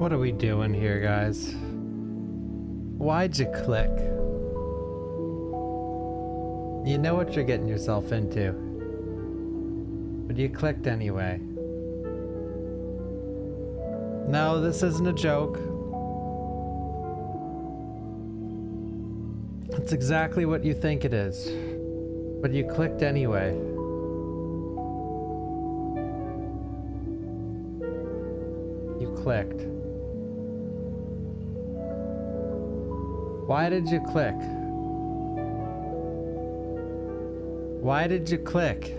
What are we doing here, guys? Why'd you click? You know what you're getting yourself into. But you clicked anyway. No, this isn't a joke. It's exactly what you think it is. But you clicked anyway. You clicked. Why did you click? Why did you click?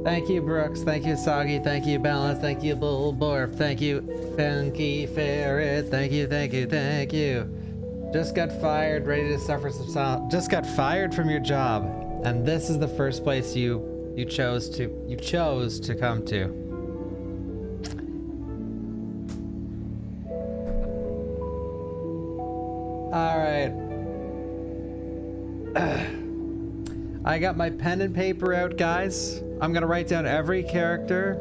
Thank you, Brooks. Thank you, Soggy. Thank you, Balance. Thank you, Bull Borf. Thank you, Funky Ferret. Thank you, thank you, thank you. Just got fired, ready to suffer some silence. Just got fired from your job, and this is the first place you chose to come to. All right. I got my pen and paper out, guys. I'm gonna write down every character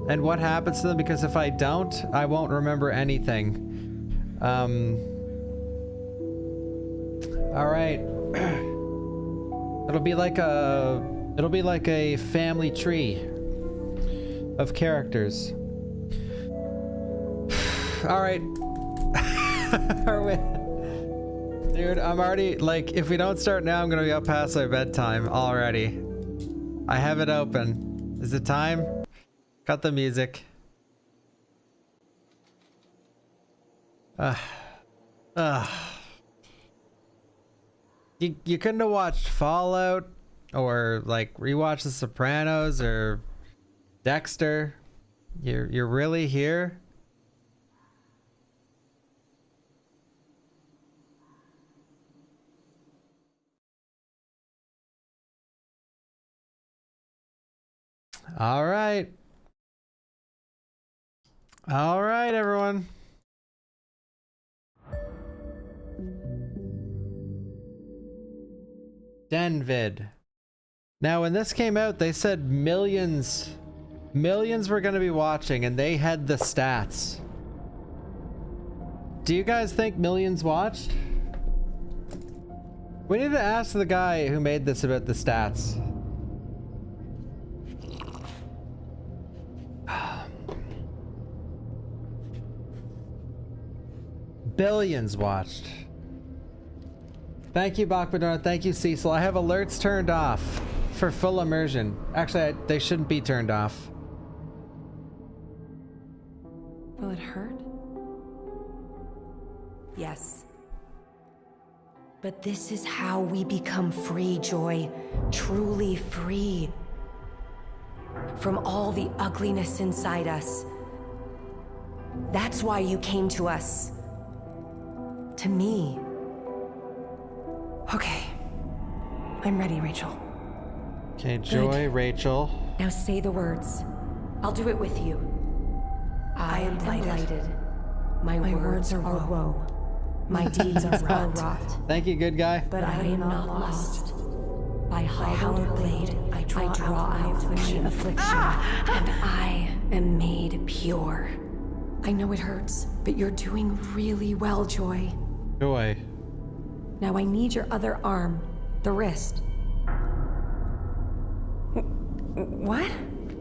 and what happens to them, because if I don't, I won't remember anything. All right. It'll be like a family tree of characters. All right. Dude, I'm already, like, if we don't start now, I'm gonna be up past my bedtime already. I have it open. Is it time? Cut the music. You couldn't have watched Fallout or like rewatched The Sopranos or Dexter. You're really here? All right. All right, everyone. Denvid. Now, when this came out, they said millions were going to be watching, and they had the stats. Do you guys think millions watched? We need to ask the guy who made this about the stats. Billions watched. Thank you, Bakbador. Thank you, Cecil. I have alerts turned off for full immersion. Actually, they shouldn't be turned off. Will it hurt? Yes. But this is how we become free, Joy. Truly free. From all the ugliness inside us. That's why you came to us. To me. Okay. I'm ready, Rachel. Okay, Joy, Good. Rachel. Now say the words. I'll do it with you. I am blighted. My words are woe. My deeds are rot. Thank you, good guy. But I am not lost. By hallowed blade, I draw out my affliction. And I am made pure. I know it hurts, but you're doing really well, Joy. Joy. Now I need your other arm. The wrist. What?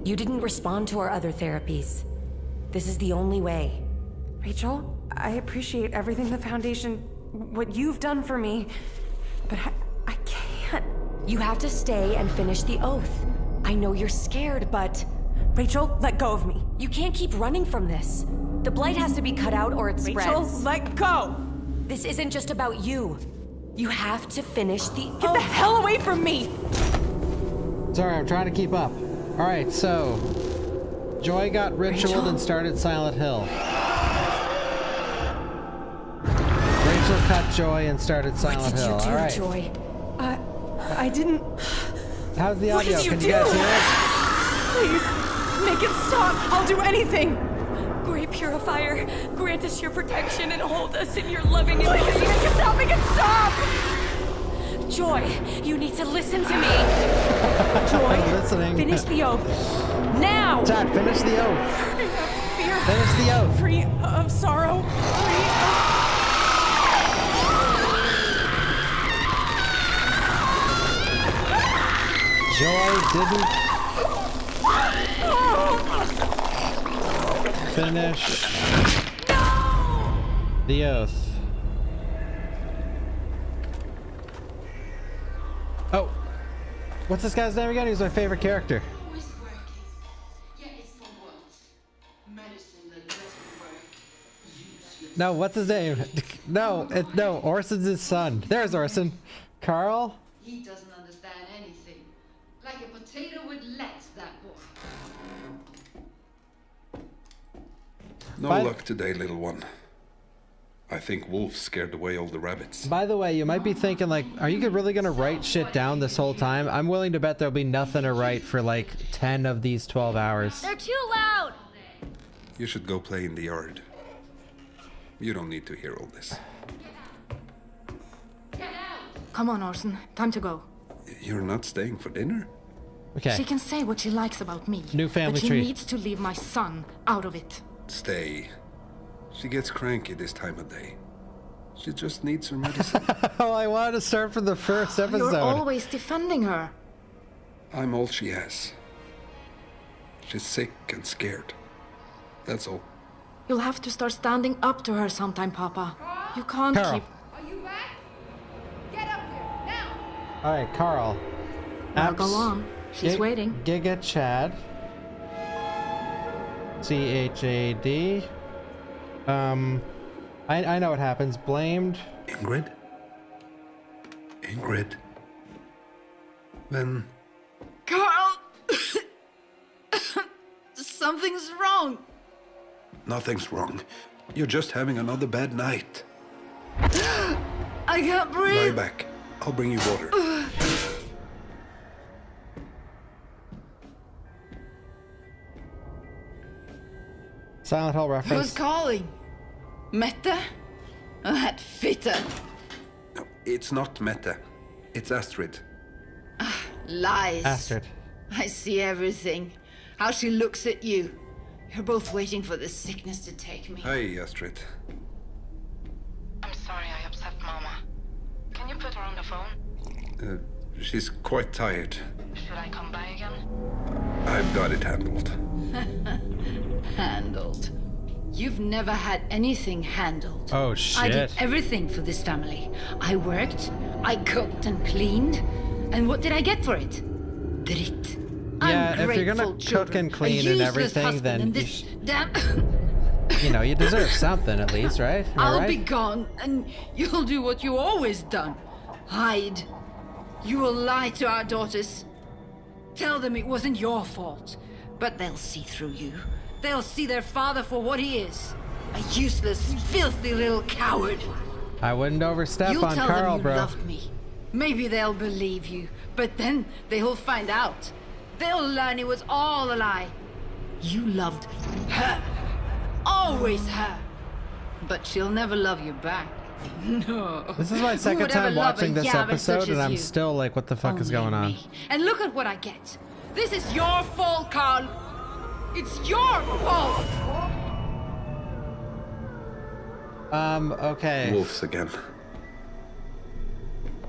You didn't respond to our other therapies. This is the only way. Rachel, I appreciate everything the Foundation, what you've done for me, but I can't. You have to stay and finish the oath. I know you're scared, but... Rachel, let go of me. You can't keep running from this. The blight has to be cut out or it spreads. Rachel, let go! This isn't just about you. You have to finish the oath. Get the hell away from me! Sorry, I'm trying to keep up. Alright, so... Joy got ritualed and started Silent Hill. Rachel cut Joy and started Silent Hill. What did you do, Alright. Joy? I didn't. How's the What audio? did you Can do? you guys hear it? Please, make it stop. I'll do anything. Great Purifier, grant us your protection and hold us in your loving embrace. Please, make it stop. Make it stop. Joy, you need to listen to me. Joy, I'm listening. Finish the oath. Now! Chad, finish the oath. fear. Finish the oath. Free of sorrow. Free of. Joy didn't finish the oath. Oh, what's this guy's name again? He's my favorite character. Always working. Yeah, it's for what? Medicine that doesn't work. Use your No, what's his name? No, Orson's his son. There's Orson. Carl? He doesn't understand anything. Like a potato with legs, that boy. No By- luck today, little one. I think wolves scared away all the rabbits. By the way, you might be thinking like, are you really gonna write shit down this whole time? I'm willing to bet there'll be nothing to write for like 10 of these 12 hours. They're too loud! You should go play in the yard. You don't need to hear all this. Come on, Orson. Time to go. You're not staying for dinner? Okay. She can say what she likes about me. New family but she tree. needs to leave my son out of it. Stay. She gets cranky this time of day. She just needs her medicine. Oh, I wanted to start from the first episode. You're always defending her. I'm all she has. She's sick and scared. That's all. You'll have to start standing up to her sometime, Papa. You can't Carl. keep... Are you back? Get up here, now! All right, Carl. Now go on. She's waiting. Giga Chad. CHAD. I know what happens. Blamed. Ingrid? Ingrid? Then Carl! Something's wrong. nothing's wrong. You're just having another bad night. I can't Lie breathe. back. I'll bring you water. Silent Hill Who's reference. calling? Mette? Oh, that fitter. No, it's not Mette. It's Astrid. Lies. Astrid. I see everything. How she looks at you. You're both waiting for the sickness to take me. Hi, Astrid. I'm sorry I upset Mama. Can you put her on the phone? She's quite tired. Should I come by again? I've got it handled. Handled. You've never had anything handled. Oh I did shit. everything for this family. I worked, I cooked and cleaned. And what did I get for it? Drit. Yeah, if you're Ungrateful gonna cook children, and a clean and useless everything, husband, then and you this damn You know, you deserve something at least, right? Am I I'll right? be gone, and you'll do what you always done. Hide. You will lie to our daughters. Tell them it wasn't your fault. But they'll see through you. They'll see their father for what he is. A useless, filthy little coward. I wouldn't overstep You'll on tell Carl, them you bro. loved me. Maybe they'll believe you, but then they'll find out. They'll learn it was all a lie. You loved her. Always her. But she'll never love you back. No. This is my Who second would ever time love a watching this Yavin such episode, as and I'm you? still like, what the fuck is Only going on? me. And look at what I get. This is your fault, Carl. It's your fault. Okay. Wolves again.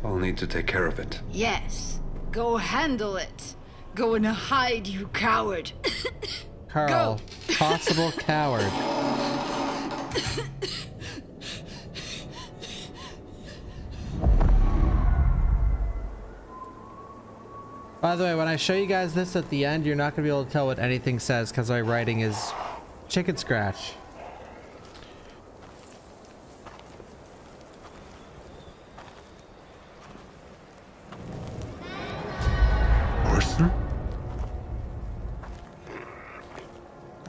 I'll need to take care of it. Yes. Go handle it. Go and hide, you coward. Carl, possible coward. By the way, when I show you guys this at the end, you're not going to be able to tell what anything says because my writing is chicken scratch. Orson?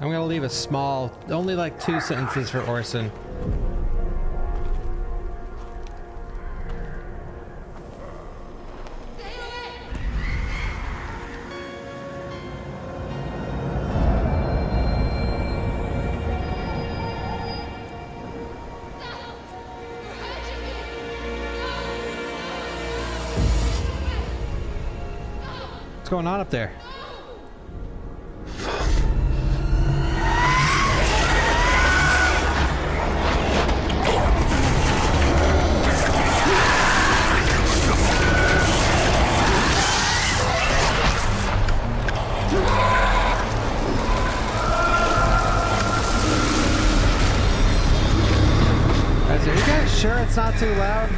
I'm going to leave a small, only like 2 sentences for Orson. Stay going on up there? Are you guys sure it's not too loud?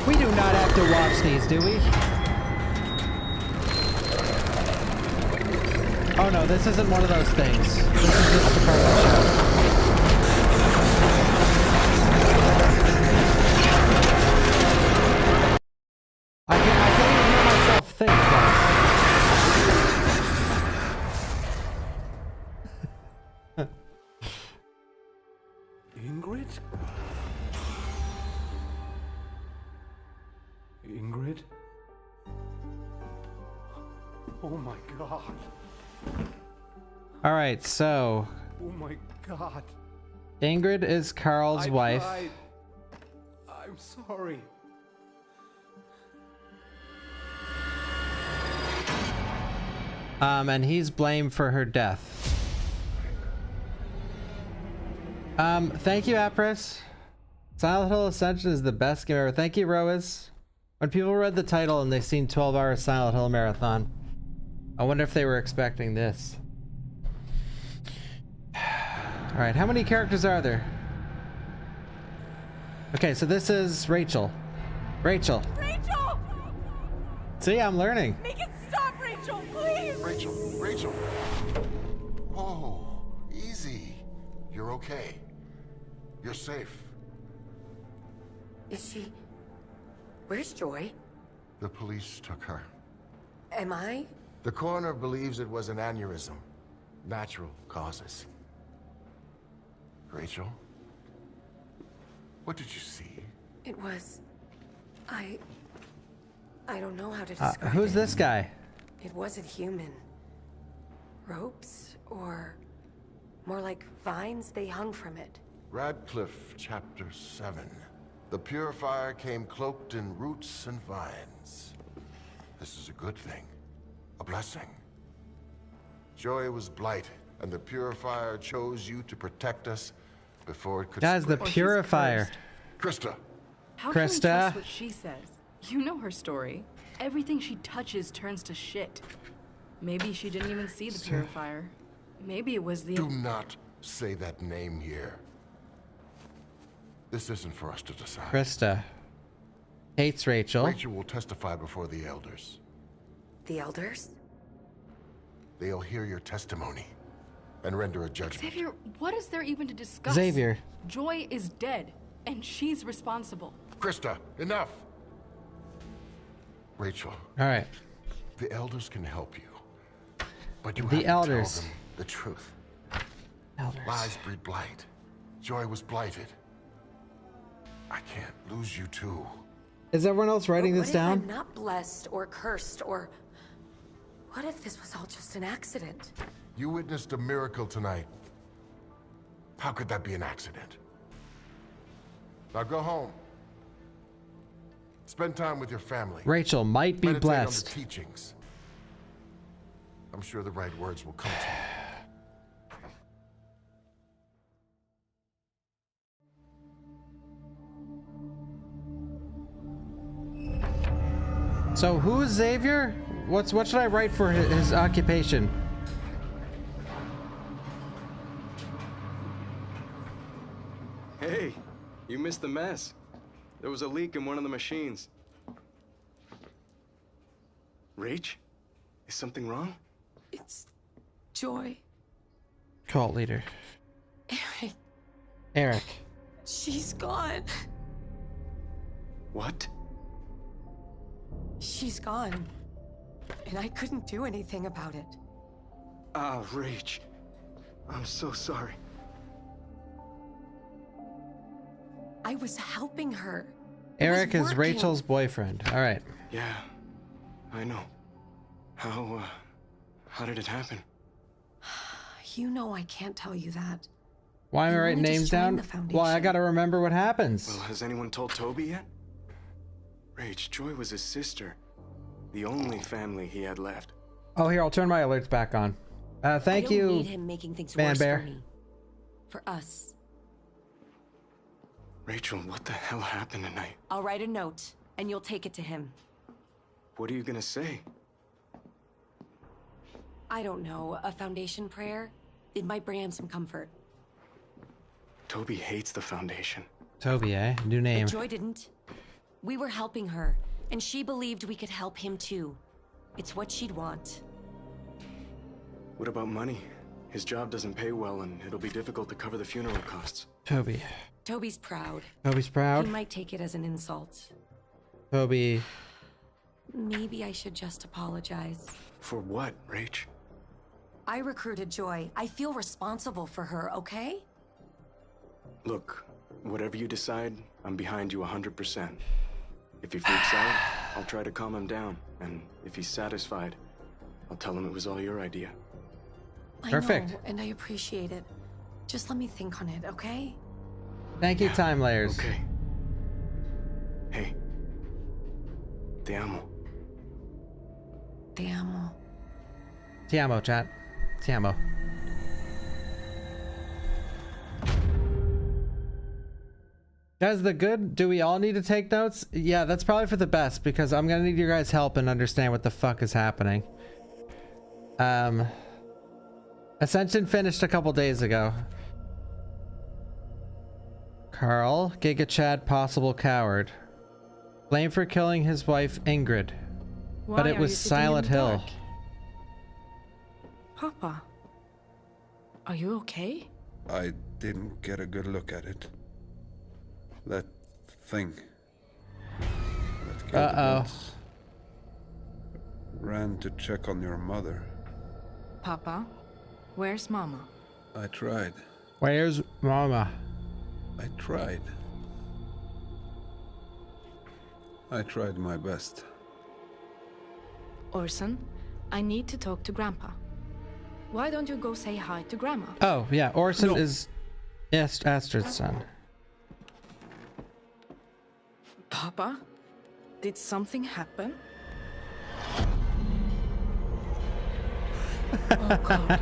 We do not have to watch these, do we? Oh no, this isn't one of those things. This is just a part of the show. I can't even hear myself think, guys. Ingrid? Ingrid? Oh my god. All right, so Oh my god. Ingrid is Carl's I wife. tried. I'm sorry. And he's blamed for her death. Thank you, Apris. Silent Hill Ascension is the best game ever. Thank you, Roas. When people read the title and they seen 12-hour Silent Hill Marathon, I wonder if they were expecting this. Alright, how many characters are there? Okay, so this is Rachel. Rachel! Rachel! See, I'm learning. Make it stop, Rachel, please! Rachel. Whoa, easy. You're okay. You're safe. Is she... Where's Joy? The police took her. Am I? The coroner believes it was an aneurysm. Natural causes. Rachel? What did you see? It was... I don't know how to describe Who's it. this guy? It wasn't human. Ropes, or more like vines they hung from it. Radcliffe, Chapter 7. The Purifier came cloaked in roots and vines. This is a good thing. A blessing. Joy was blighted, and the Purifier chose you to protect us before it could Guys, the spread. Purifier. Krista! How can we Krista? trust what she says? You know her story. Everything she touches turns to shit. Maybe she didn't even see the Purifier. Maybe it was the... Do not say that name here. This isn't for us to decide. Krista hates Rachel. Rachel will testify before the elders. The elders? They'll hear your testimony and render a judgment. Xavier, what is there even to discuss? Xavier. Joy is dead, and she's responsible. Krista, enough! Rachel, All right. the elders can help you, but you The have elders. to tell them the truth. Elders. Lies breed blight. Joy was blighted. I can't lose you too. Is everyone else writing But this what down? if I'm not blessed or cursed or... What if this was all just an accident? You witnessed a miracle tonight. How could that be an accident? Now go home. Spend time with your family. Rachel might be Meditate blessed. on the teachings. I'm sure the right words will come to you. So who is Xavier? What should I write for his occupation? Hey, you missed the mess. There was a leak in one of the machines. Rach? Is something wrong? It's... Joy. Cult leader. Eric. Eric. She's gone. What? She's gone. And I couldn't do anything about it. Ah, Rach. I'm so sorry. I was helping her. Eric is working. Rachel's boyfriend. All right. Yeah, I know. How did it happen? You know I can't tell you that. Why am I You writing only names just joined down? the Foundation. Well, I gotta remember what happens. Well, has anyone told Toby yet? Rach, Joy was his sister. The only family he had left. Oh, here, I'll turn my alerts back on. Thank you. I don't need him making things Man worse Bear. for me. For us. Rachel, what the hell happened tonight? I'll write a note, and you'll take it to him. What are you gonna say? I don't know, a foundation prayer? It might bring him some comfort. Toby hates the Foundation. Toby, eh? New name. But Joy didn't. We were helping her, and she believed we could help him too. It's what she'd want. What about money? His job doesn't pay well, and it'll be difficult to cover the funeral costs. Toby. Toby's proud. Toby's proud. He might take it as an insult. Toby. Maybe I should just apologize. For what, Rach? I recruited Joy. I feel responsible for her, okay? Look, whatever you decide, I'm behind you 100%. If he freaks out, I'll try to calm him down. And if he's satisfied, I'll tell him it was all your idea. Perfect. I know, and I appreciate it. Just let me think on it, okay? Thank you, Time Layers. Okay. Hey. Te amo. Te amo. Te amo, chat. Te amo. Guys, the good, do we all need to take notes? Yeah, that's probably for the best because I'm gonna need your guys' help and understand what the fuck is happening. Ascension finished a couple days ago. Carl, Giga Chad, possible coward. Blamed for killing his wife, Ingrid. But it was Silent Hill. Papa, are you okay? I didn't get a good look at it. That thing. That killed the bots. Ran to check on your mother. Papa, where's Mama? I tried. Where's Mama? I tried. I tried my best. Orson, I need to talk to Grandpa. Why don't you go say hi to Grandma? Oh, yeah, Orson is Astrid's son. Papa, did something happen? Oh God.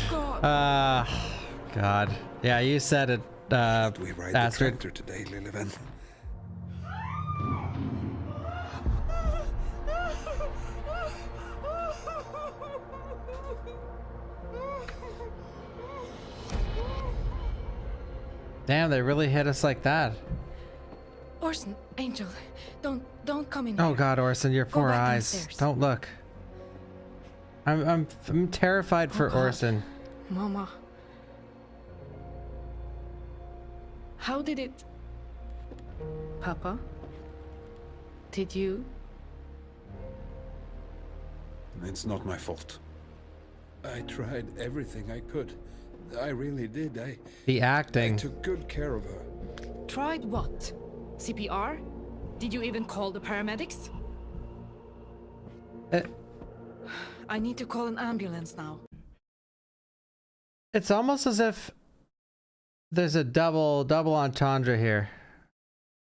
Oh God. God. Yeah, you said it, Should we ride Astrid. the tractor today, Lilivan? Damn, they really hit us like that. Orson, Angel, don't come in Oh here. God, Orson, your poor back eyes. downstairs. Don't look. I'm terrified for God. Orson. Mama. How did it... Papa? Did you... It's not my fault. I tried everything I could. I really did. The acting. I took good care of her. Tried what? CPR? Did you even call the paramedics? I need to call an ambulance now. It's almost as if there's a double entendre here,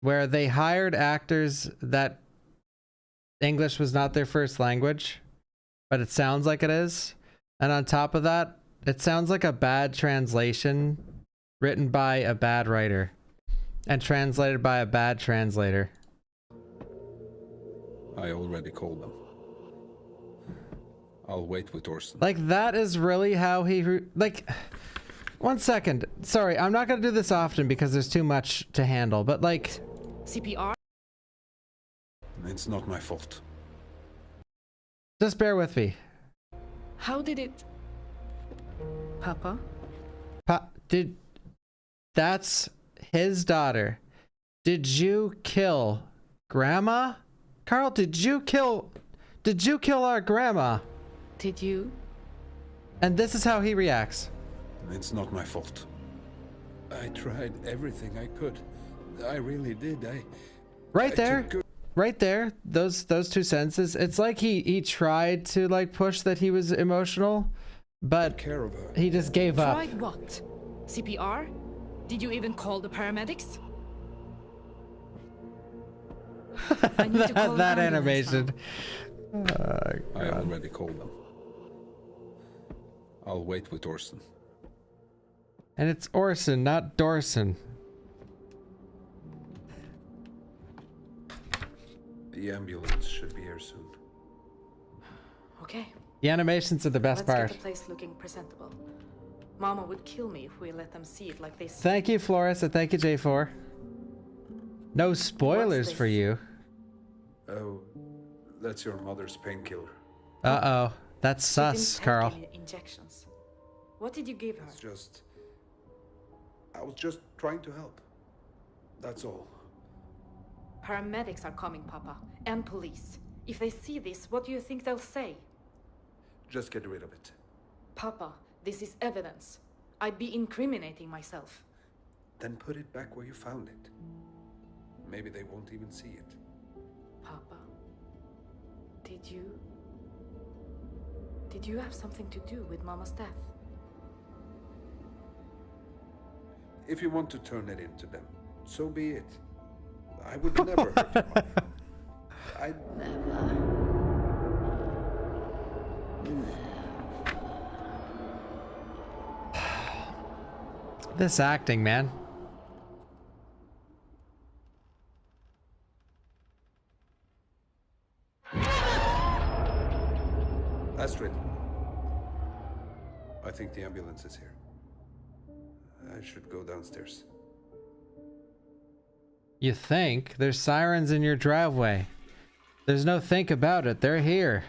where they hired actors that English was not their first language, but it sounds like it is. And on top of that, it sounds like a bad translation written by a bad writer and translated by a bad translator. I already called them. I'll wait with Orson. Like, that is really how he... Like, 1 second. Sorry, I'm not going to do this often because there's too much to handle, but like... CPR? It's not my fault. Just bear with me. How did it... Papa? That's his daughter. Did you kill Grandma? Carl, did you kill our grandma? Did you? And this is how he reacts. It's not my fault. I tried everything I could. I really did. Right there. Those two sentences. It's like he tried to like push that he was emotional, but he just gave up. Tried what? CPR? Did you even call the paramedics? I need to call an That ambulance animation. I already called them. I'll wait with Orson. And it's Orson, not Dorson. The ambulance should be here soon. Okay. The animations are the best Let's part. get the place looking presentable. Mama would kill me if we let them see it like they see. Thank you, Flores, and thank you, J4. No spoilers this? for you. Oh, that's your mother's painkiller. Uh-oh. That's She sus, didn't take Carl. any injections. What did you give her? It's just... I was just trying to help. That's all. Paramedics are coming, Papa, and police. If they see this, what do you think they'll say? Just get rid of it. Papa, this is evidence. I'd be incriminating myself. Then put it back where you found it. Maybe they won't even see it. Papa, did you have something to do with Mama's death? If you want to turn it into them, so be it. I would never hurt your mother. I'd This acting, man. Astrid. I think the ambulance is here. I should go downstairs. You think? There's sirens in your driveway. There's no think about it. They're here.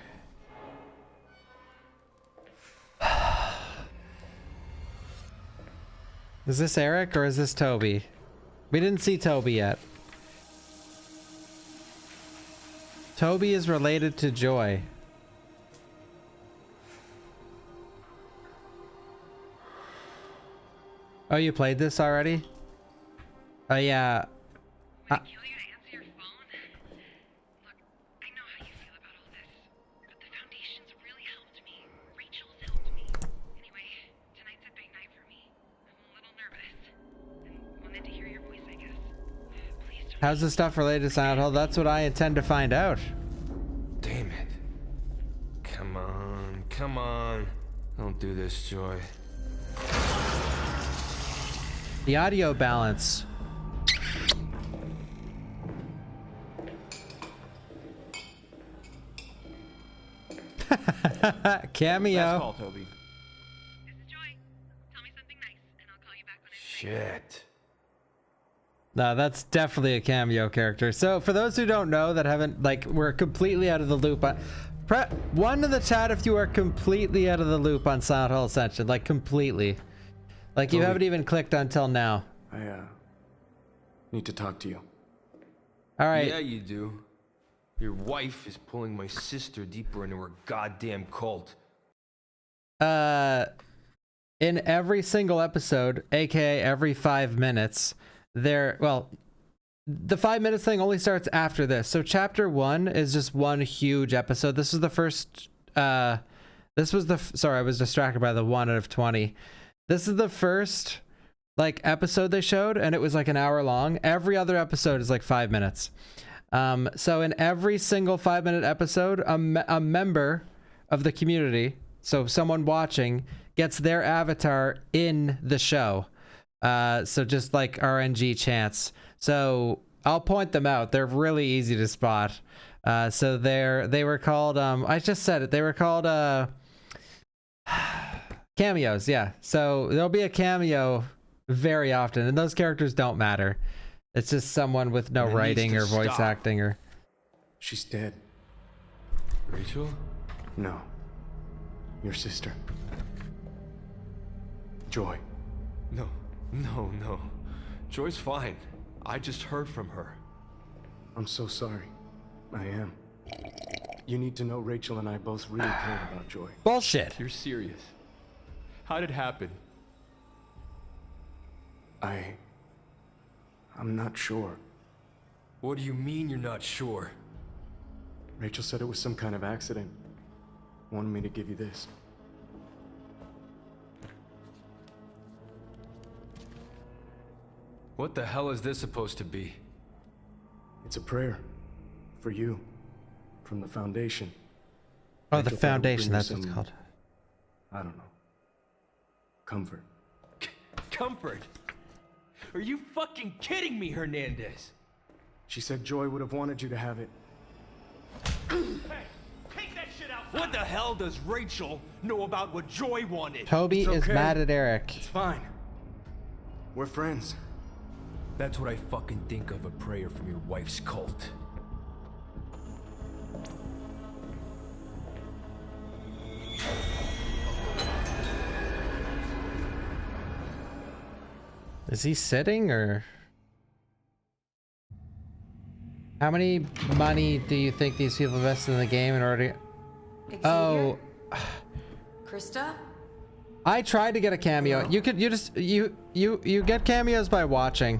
Is this Eric or is this Toby? We didn't see Toby yet. Toby is related to Joy. Oh, you played this already? Oh, yeah. Would it kill you to answer your phone? Look, I know how you feel about all this, but the Foundation's really helped me. Rachel's helped me. Anyway, tonight's a big night for me. I'm a little nervous. And wanted to hear your voice, I guess. Please don't... How's the stuff related to Silent Hill? That's what I intend to find out. Damn it. Come on, come on. Don't do this, Joy. The audio balance. Cameo. Last call, Toby. This is Joy. Tell me something nice, and I'll call you back when I'm... Shit. No, that's definitely a cameo character. So for those who don't know, that haven't, like, we're completely out of the loop. One in the chat if you are completely out of the loop on Silent Hill Ascension, like completely. Like you haven't even clicked until now. I need to talk to you. All right. Yeah, you do. Your wife is pulling my sister deeper into her goddamn cult. In every single episode, aka every 5 minutes, well, the 5 minutes thing only starts after this. So chapter 1 is just one huge episode. This is the first, sorry, I was distracted by the 1 out of 20. This is the first, like, episode they showed, and it was like an hour long. Every other episode is like 5 minutes. So in every single 5-minute episode, a member of the community, so someone watching, gets their avatar in the show. So just like RNG chants. So I'll point them out. They're really easy to spot. So they were called, I just said it. They were called cameos. Yeah. So there'll be a cameo very often, and those characters don't matter. It's just someone with no writing or voice acting or... She's dead. Rachel? No. Your sister. Joy. No. Joy's fine. I just heard from her. I'm so sorry. I am. You need to know Rachel and I both really cared about Joy. Bullshit. You're serious. How did it happen? I'm not sure. What do you mean you're not sure? Rachel said it was some kind of accident. Wanted me to give you this. What the hell is this supposed to be? It's a prayer. For you. From the Foundation. Oh, I the thought that would bring Foundation, her that's what it's some, called. I don't know. Comfort. Comfort? Are you fucking kidding me, Hernandez? She said Joy would have wanted you to have it. Hey, take that shit out! What the hell does Rachel know about what Joy wanted? Toby It's is okay. mad at Eric. It's fine. We're friends. That's what I fucking think of a prayer from your wife's cult. Is he sitting or? How many money do you think these people invested in the game in order to... Oh. Krista? I tried to get a cameo. Hello? You get cameos by watching.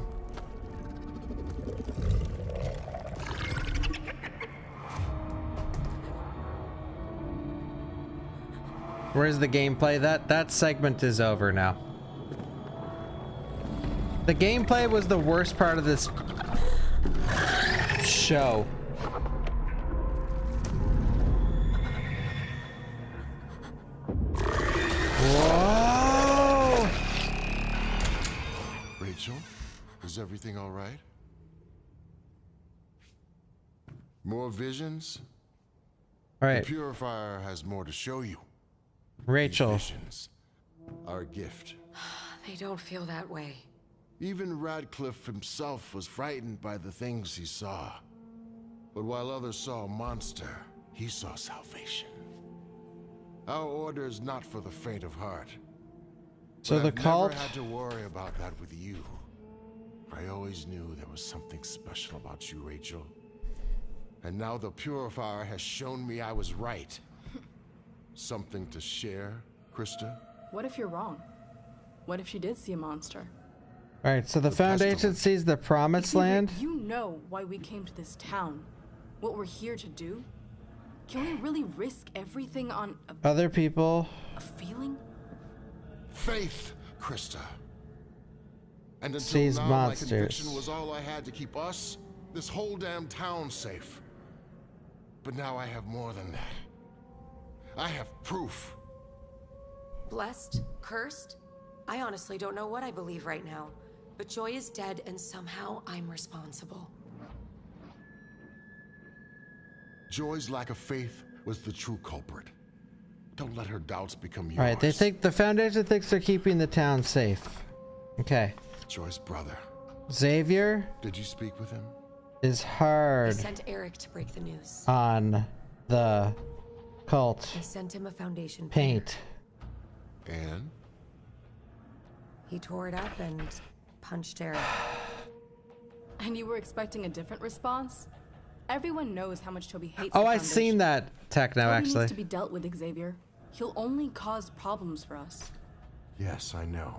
Where's the gameplay? That segment is over now. The gameplay was the worst part of this show. Whoa! Rachel, is everything all right? More visions? All right. The Purifier has more to show you. Rachel. These visions are a gift. They don't feel that way. Even Radcliffe himself was frightened by the things he saw. But while others saw a monster, he saw salvation. Our order is not for the faint of heart. So the I've cult... never had to worry about that with you. I always knew there was something special about you, Rachel. And now the Purifier has shown me I was right. Something to share, Krista? What if you're wrong? What if she did see a monster? All right, so the Foundation sees the Promised Land. You know why we came to this town. What we're here to do. Can we really risk everything on Other people. a feeling? Faith, Krista. And until Sees now, monsters. my conviction was all I had to keep us, this whole damn town, safe. But now I have more than that. I have proof. Blessed? Cursed? I honestly don't know what I believe right now. But Joy is dead and somehow I'm responsible. Joy's lack of faith was the true culprit. Don't let her doubts become yours. All right, they think the Foundation thinks they're keeping the town safe. Okay. Joy's brother. Xavier. Did you speak with him? Is I hard sent Eric to break the news. on the cult. I sent him a Foundation Paint. And? He tore it up and punched Eric. And you were expecting a different response? Everyone knows how much Toby hates Oh, the I've Foundation. seen that techno Toby actually. needs to be dealt with, Xavier. He'll only cause problems for us. Yes, I know.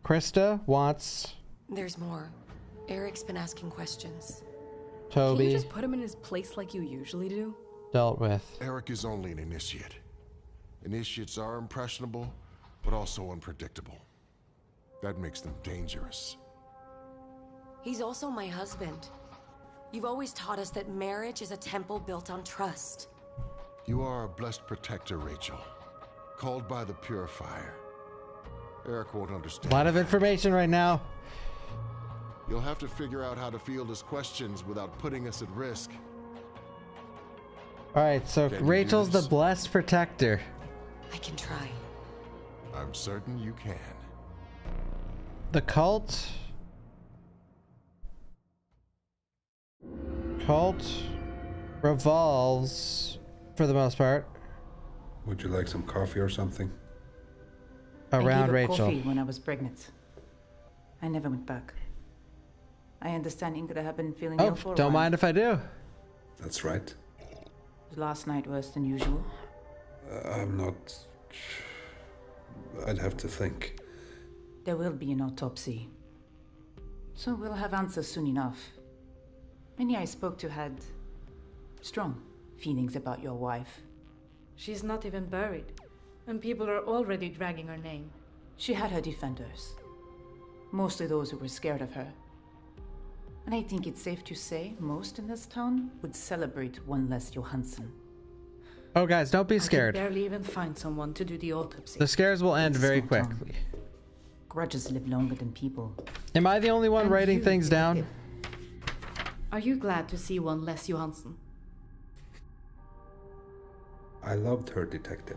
Krista wants There's more. Eric's been asking questions. Can Toby you just put him in his place like you usually do? dealt with. Eric is only an initiate. Initiates are impressionable, but also unpredictable. That makes them dangerous. He's also my husband. You've always taught us that marriage is a temple built on trust. You are a blessed protector, Rachel. Called by the Purifier. Eric won't understand. A lot of information right now. You'll have to figure out how to field his questions without putting us at risk. All right, so Can you do Rachel's the this? blessed protector. I can try. I'm certain you can. The cult revolves, for the most part, Would you like some coffee or something? around I gave up Rachel. coffee when I was pregnant. I never went back. I understand Ingrid had been feeling Oh, ill for a don't while. mind if I do. That's right. Was last night worse than usual? I'm not... I'd have to think. There will be an autopsy. So we'll have answers soon enough. Many I spoke to had strong feelings about your wife. She's not even buried, and people are already dragging her name. She had her defenders. Mostly those who were scared of her. And I think it's safe to say most in this town would celebrate one less Johansson. Oh, guys, don't be scared. I could barely even find someone to do the autopsy. The scares will end very Small town. quickly. Grudges live longer than people. Am I the only one And writing you, things down? detective. Are you glad to see one less Johansson? I loved her, Detective.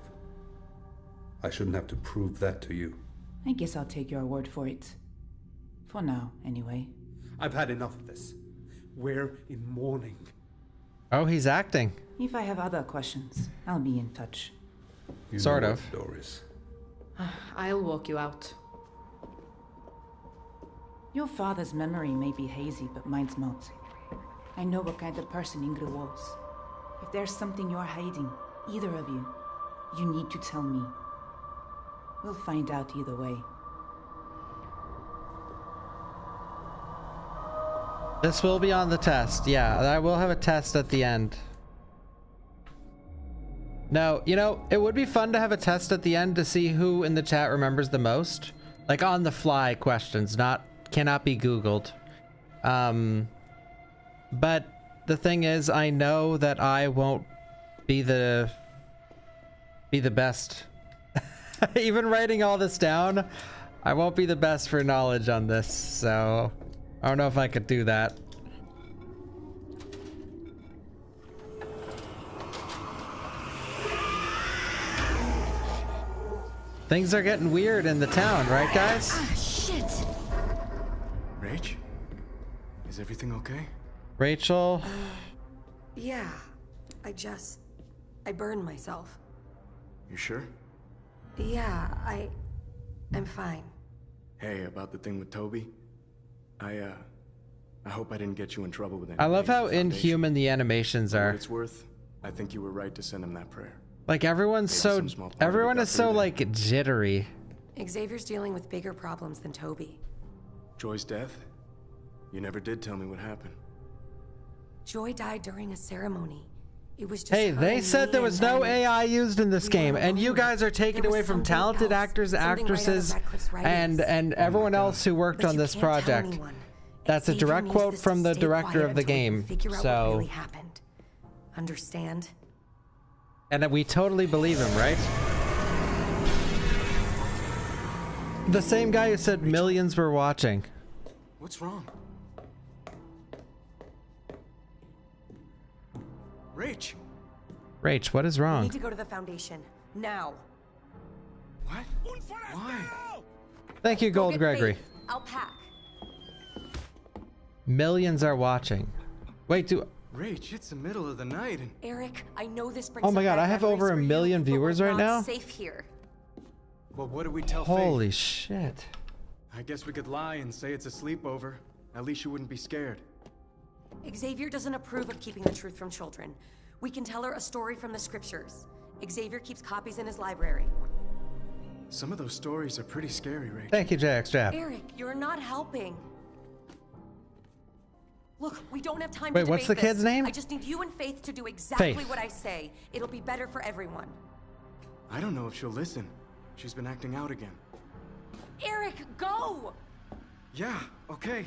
I shouldn't have to prove that to you. I guess I'll take your word for it. For now, anyway. I've had enough of this. We're in mourning. Oh, he's acting. If I have other questions, I'll be in touch. You Sort know of. what, Doris. I'll walk you out. Your father's memory may be hazy, but mine's not. I know what kind of person Ingrid was. If there's something you're hiding, either of you, you need to tell me. We'll find out either way. This will be on the test. Yeah, I will have a test at the end. No, you know, it would be fun to have a test at the end to see who in the chat remembers the most. Like on the fly questions, cannot be Googled. But the thing is, I know that I won't be the best. Even writing all this down, I won't be the best for knowledge on this, so I don't know if I could do that. Things are getting weird in the town, right, guys? Ah, shit. Rach? Is everything okay? Rachel? Yeah. I burned myself. You sure? Yeah, I'm fine. Hey, about the thing with Toby? I hope I didn't get you in trouble with I anything. love how inhuman the animations For what are. it's worth, I think you were right to send him that prayer. Like everyone is so like jittery. Xavier's dealing with bigger problems than Toby. Joy's death? You never did tell me what happened. Joy died during a ceremony. It was just Hey, her they and said me, there and was no then AI used in this we game, were and you alone. guys are taking There away was from something talented else, actors, something right out of actresses, Radcliffe's and writings. everyone else who worked But on you this can't tell project. anyone. That's a Xavier direct needs quote this from to the stay director quiet of the until we can game. figure out what So, really happened. Understand? and we totally believe him, right? The same guy who said millions were watching. What's wrong? Rach! Rach, what is We wrong? need to go to the Foundation. Now. What? Why? Thank you, Go Gold get Gregory. Faith. I'll pack. Millions are watching. Wait, Rach, it's the middle of the night and... Eric, I know this brings oh my up god, bad I have memories over for a you, million but we're viewers right not now? safe here. Well, what do we tell Holy Faith? shit. I guess we could lie and say it's a sleepover. At least you wouldn't be scared. Xavier doesn't approve of keeping the truth from children. We can tell her a story from the scriptures. Xavier keeps copies in his library. Some of those stories are pretty scary, Rach. Thank you, JX Jab. Eric, you're not helping. Look, we don't have time Wait, to debate what's the this. kid's name? I just need you and Faith to do exactly Faith. what I say. It'll be better for everyone. I don't know if she'll listen. She's been acting out again. Eric, go! Yeah, okay.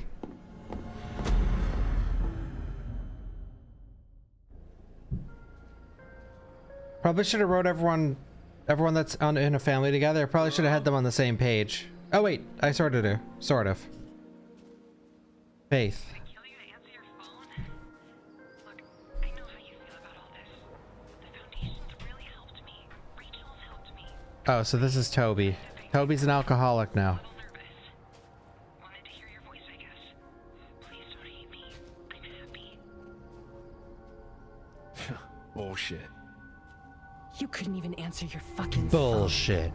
Probably should have wrote everyone that's in a family together. Probably should have had them on the same page. Oh wait, I sort of do. Sort of. Faith. Oh, so this is Toby. Toby's an alcoholic now. Bullshit. You couldn't even answer your fucking Bullshit.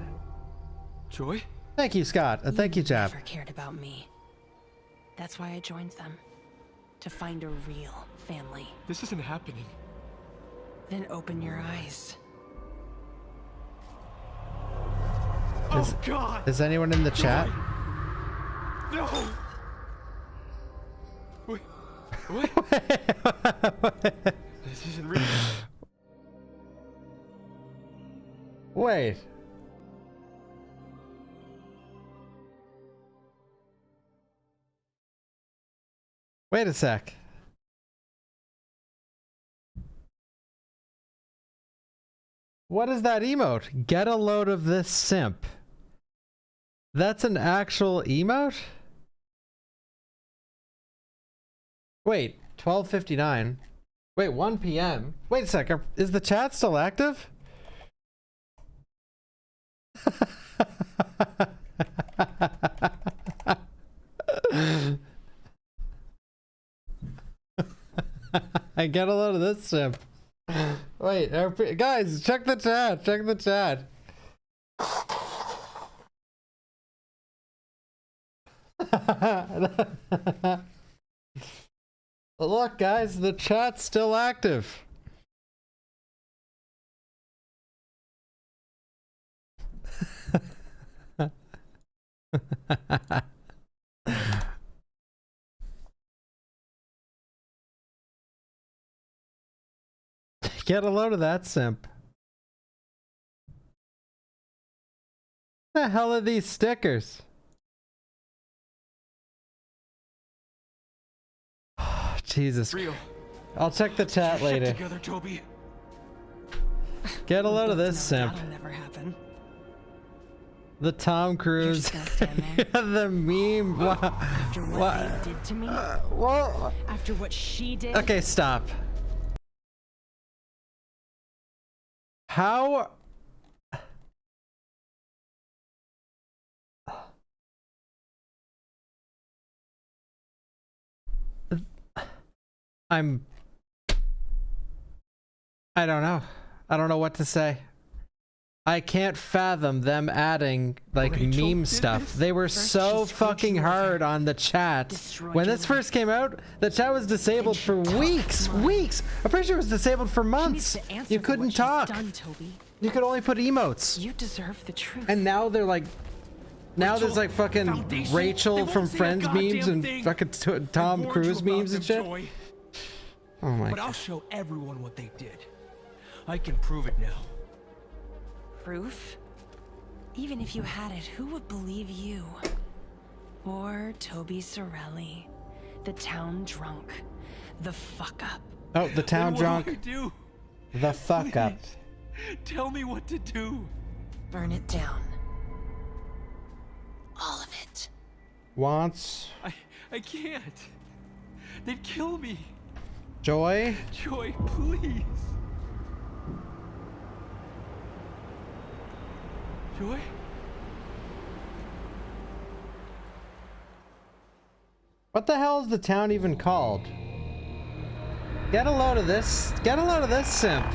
Joy? Thank you, Scott. Thank you, Jab. Never cared about me. That's why I joined them. To find a real family. This isn't happening. Then open your eyes. Oh God! Is anyone in the chat? No! Wait. What? This isn't real. Wait. Wait a sec. What is that emote? Get a load of this simp. That's an actual emote? Wait, 12:59. Wait, 1 p.m. Wait a sec. Is the chat still active? I get a load of this simp. Wait, guys, check the chat. Check the chat. Look, guys, the chat's still active. Get a load of that simp. What the hell are these stickers? Oh, Jesus. Real. I'll check the chat later. Together, Toby. Get a load of this simp. That'll never happen. The Tom Cruise. The meme. After what they did to me? Well, after what she did? okay, stop. How? I don't know. I don't know what to say. I can't fathom them adding like meme stuff. They were so fucking hard on the chat. When this first came out, the chat was disabled for weeks. Weeks. I'm pretty sure it was disabled for months. You couldn't talk. You could only put emotes. You deserve the truth. And now they're like, now there's like fucking Rachel from Friends memes and fucking Tom Cruise memes and shit. Oh my God. But I'll show everyone what they did. I can prove it now. Proof? Even if you had it, who would believe you? Or Toby Sorelli, the town drunk, the fuck up. Oh, the town drunk. What do I do? The fuck up. Tell me what to do. Burn it down. All of it. Wants. I can't. They'd kill me. Joy? Joy, please. Joy? What the hell is the town even called? Get a load of this. Get a load of this simp.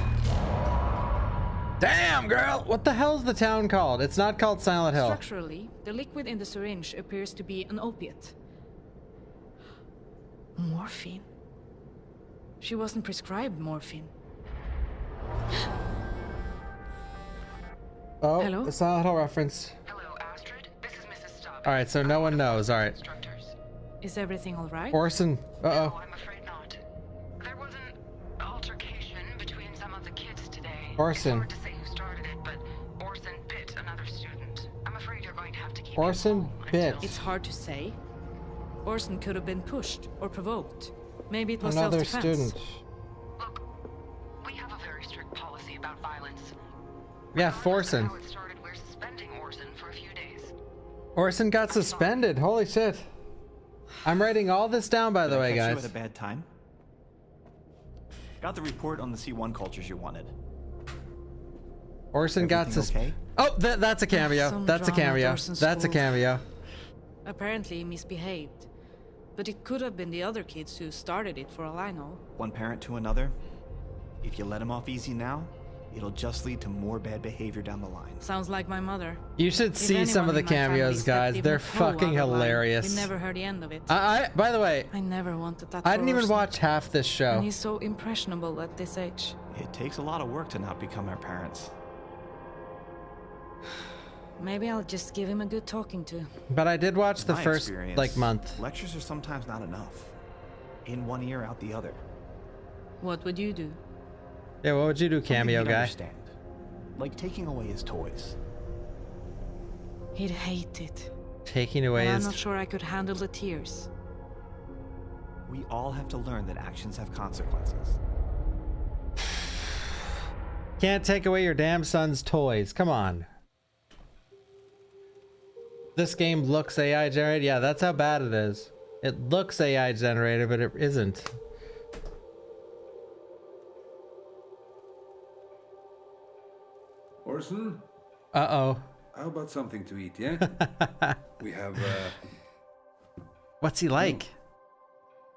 Damn, girl! What the hell is the town called? It's not called Silent Hill. Structurally, the liquid in the syringe appears to be an opiate. Morphine? She wasn't prescribed morphine. Oh, hello? a Silent Hill reference. Hello, Astrid. This is Mrs. Stubbs. Alright, so no one knows. Alright. Is everything alright? Orson. Uh-oh. No, I'm afraid not. There was an altercation between some of the kids today. Orson. It's hard to say who started it, but Orson bit another student. I'm afraid you're going to have to keep Orson bit. It's hard to say. Orson could have been pushed or provoked. Maybe it was another self-defense. student. Look, we have a very strict policy about violence. Yeah, Forson. How it started, we're suspending Orson for a few days. Orson got suspended. Holy shit. I'm writing all this down, by the way, Catch you guys. at a bad time. Got the report on the C1 cultures you wanted. Orson got suspended. Okay? Oh, that's a cameo. That's a cameo. That's a cameo. Apparently misbehaved. But it could have been the other kids who started it, for all I know. One parent to another. If you let him off easy now, it'll just lead to more bad behavior down the line. Sounds like my mother. You should see some of the cameos, guys. They're fucking hilarious. We never heard the end of it. By the way, I never wanted that. I didn't even watch half this show. And he's so impressionable at this age. It takes a lot of work to not become our parents. Maybe I'll just give him a good talking to. But I did watch the My first experience, like month. Lectures are sometimes not enough. In one ear, out the other. What would you do? Yeah, what would you do, cameo guy? Understand. Like taking away his toys. He'd hate it. Taking away and his... I'm not sure I could handle the tears. We all have to learn that actions have consequences. Can't take away your damn son's toys. Come on. This game looks AI generated. Yeah, that's how bad it is. It looks AI generated, but it isn't. Orson? Uh-oh. How about something to eat, yeah? We have, What's he like?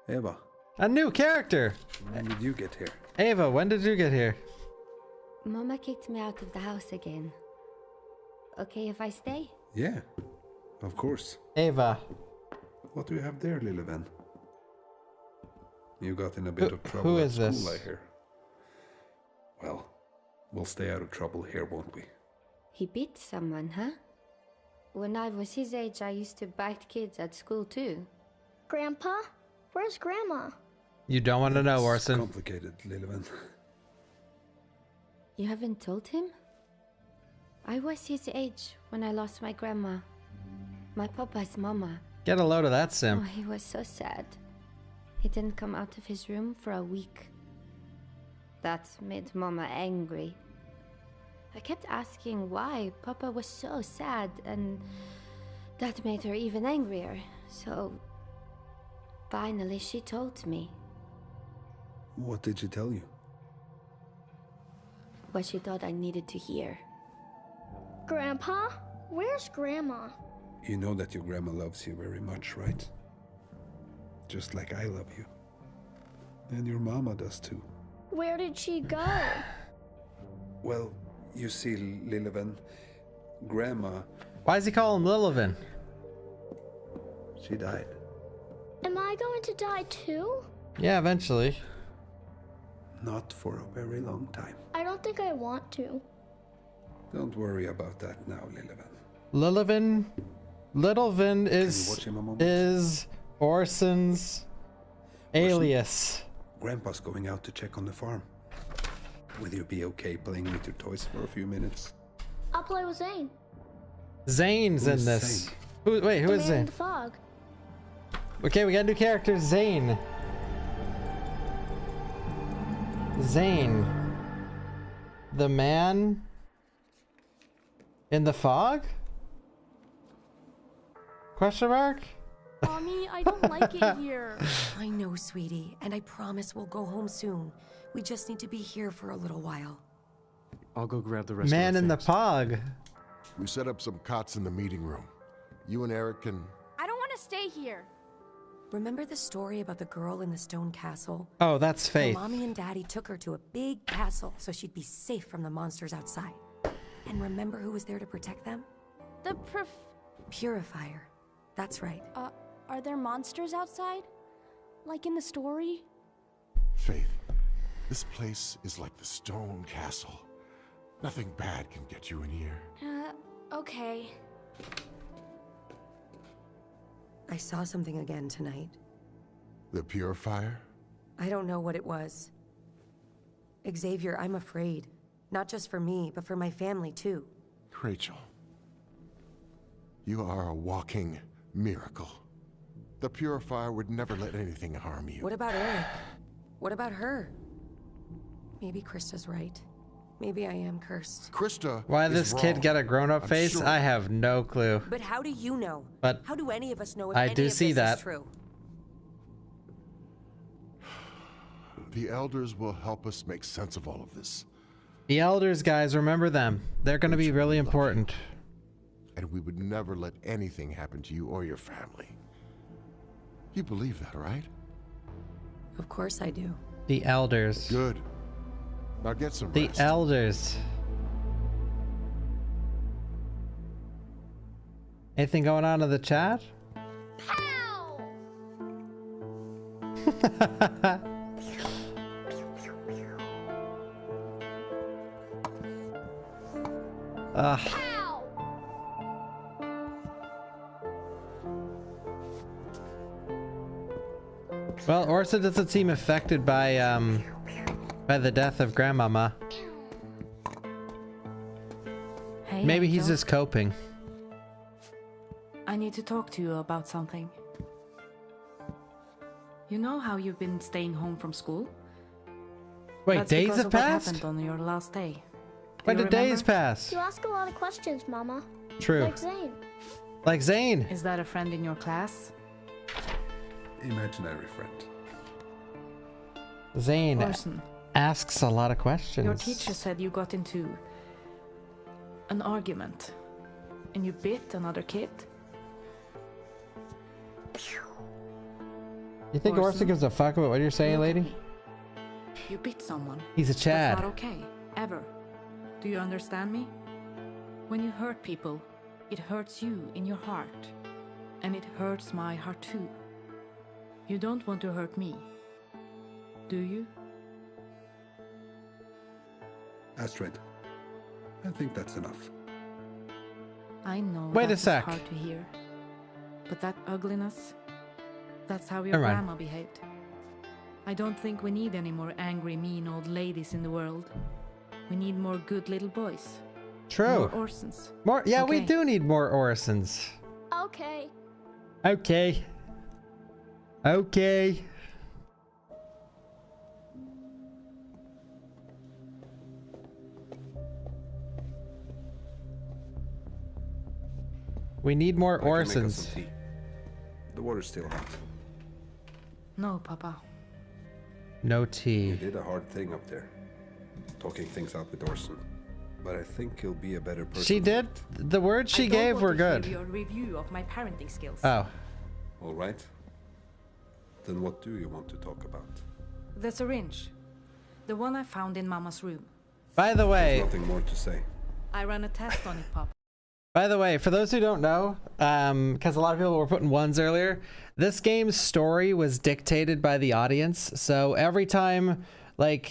Eva. A new character! When did you get here? Ava, when did you get here? Mama kicked me out of the house again. Okay if I stay? Yeah, of course. Ava. What do you have there, Lilleven? You got in a bit of trouble who at is school, this? I hear. Well, we'll stay out of trouble here, won't we? He beat someone, huh? When I was his age, I used to bite kids at school too. Grandpa? Where's Grandma? You don't want to know, Orson. Complicated, Lilleven. You haven't told him? I was his age when I lost my grandma. My papa's mama. Get a load of that Oh, simp. he was so sad. He didn't come out of his room for a week. That made Mama angry. I kept asking why Papa was so sad, and that made her even angrier. So finally she told me What did she tell you? what she thought I needed to hear. Grandpa? Where's Grandma? You know that your grandma loves you very much, right? Just like I love you. And your mama does too. Where did she go? Well, you see, Lilleven, Grandma, Why does he call him Lilleven? she died. Am I going to die too? Yeah, eventually. Not for a very long time. I don't think I want to. Don't worry about that now, Lilleven. Lilleven? Littleven watch him a moment? is Orson's alias. Grandpa's going out to check on the farm. Will you be okay playing with your toys for a few minutes? I'll play with Zane. Zane's in Who's this. Zane? Wait, who The is man in Zane? the fog. Okay, we got a new character, Zane. Zane. The man in the fog? Question mark? Mommy, I don't like it here. I know, sweetie, and I promise we'll go home soon. We just need to be here for a little while. I'll go grab the rest Man of in the fog. We set up some cots in the meeting room. You and Eric can... I don't want to stay here. Remember the story about the girl in the stone castle? Oh, that's Well, Faith. Mommy and Daddy took her to a big castle so she'd be safe from the monsters outside. And remember who was there to protect them? The Purifier. That's right. Are there monsters outside? Like in the story? Faith, this place is like the stone castle. Nothing bad can get you in here. Okay. I saw something again tonight. The Purifier? I don't know what it was. Xavier, I'm afraid. Not just for me, but for my family too. Rachel, you are a walking miracle. The Purifier would never let anything harm you. What about Eric? What about her? Maybe Krista's right. Maybe I am cursed. Krista Why is this wrong. kid got a grown-up I'm face? sure. I have no clue. But how do you know? But how do any of us know if I any do of see this that. is true? The elders will help us make sense of all of this. The elders, guys, remember them. They're going to be really important. And we would never let anything happen to you or your family. You believe that, right? Of course I do. The elders. Good. Now get some The rest. elders. Anything going on in the chat? Ugh. Well, Orsa doesn't seem affected by the death of Grandmama. Hey, Maybe he's Angel. just coping. I need to talk to you about something. You know how you've been staying home from school? Wait, That's days because have of what passed? happened on your last day. When Do did you days remember? pass? You ask a lot of questions, Mama. True. Like Zane. Like Zane. Is that a friend in your class? Imaginary friend. Zane Orson. asks a lot of questions. Your teacher said you got into an argument and you bit another kid. You think Orson gives a fuck about what you're saying, lady? You bit someone. He's a Chad. That's not okay, ever. Do you understand me? When you hurt people, it hurts you in your heart. And it hurts my heart too. You don't want to hurt me, do you? Astrid, I think that's enough. I know Wait a that's sec. hard to hear. But that ugliness, that's how your Never mind. grandma behaved. I don't think we need any more angry, mean old ladies in the world. We need more good little boys. True. More Orsons. More, yeah, we Okay. do need more Orsons. Okay. Okay. Okay. We need more I can make us Orsons. some tea. The water's still hot. No, Papa. No You tea. did a hard thing up there, talking things out with Orson. But I think he'll be a better person. She did? The words she gave were good. Your review of my parenting skills. Oh. All right. Then what do you want to talk about? The syringe. The one I found in Mama's room. By the way, There's nothing more to say. I ran a test on it, Papa. By the way, for those who don't know, because a lot of people were putting ones earlier, this game's story was dictated by the audience. So every time, the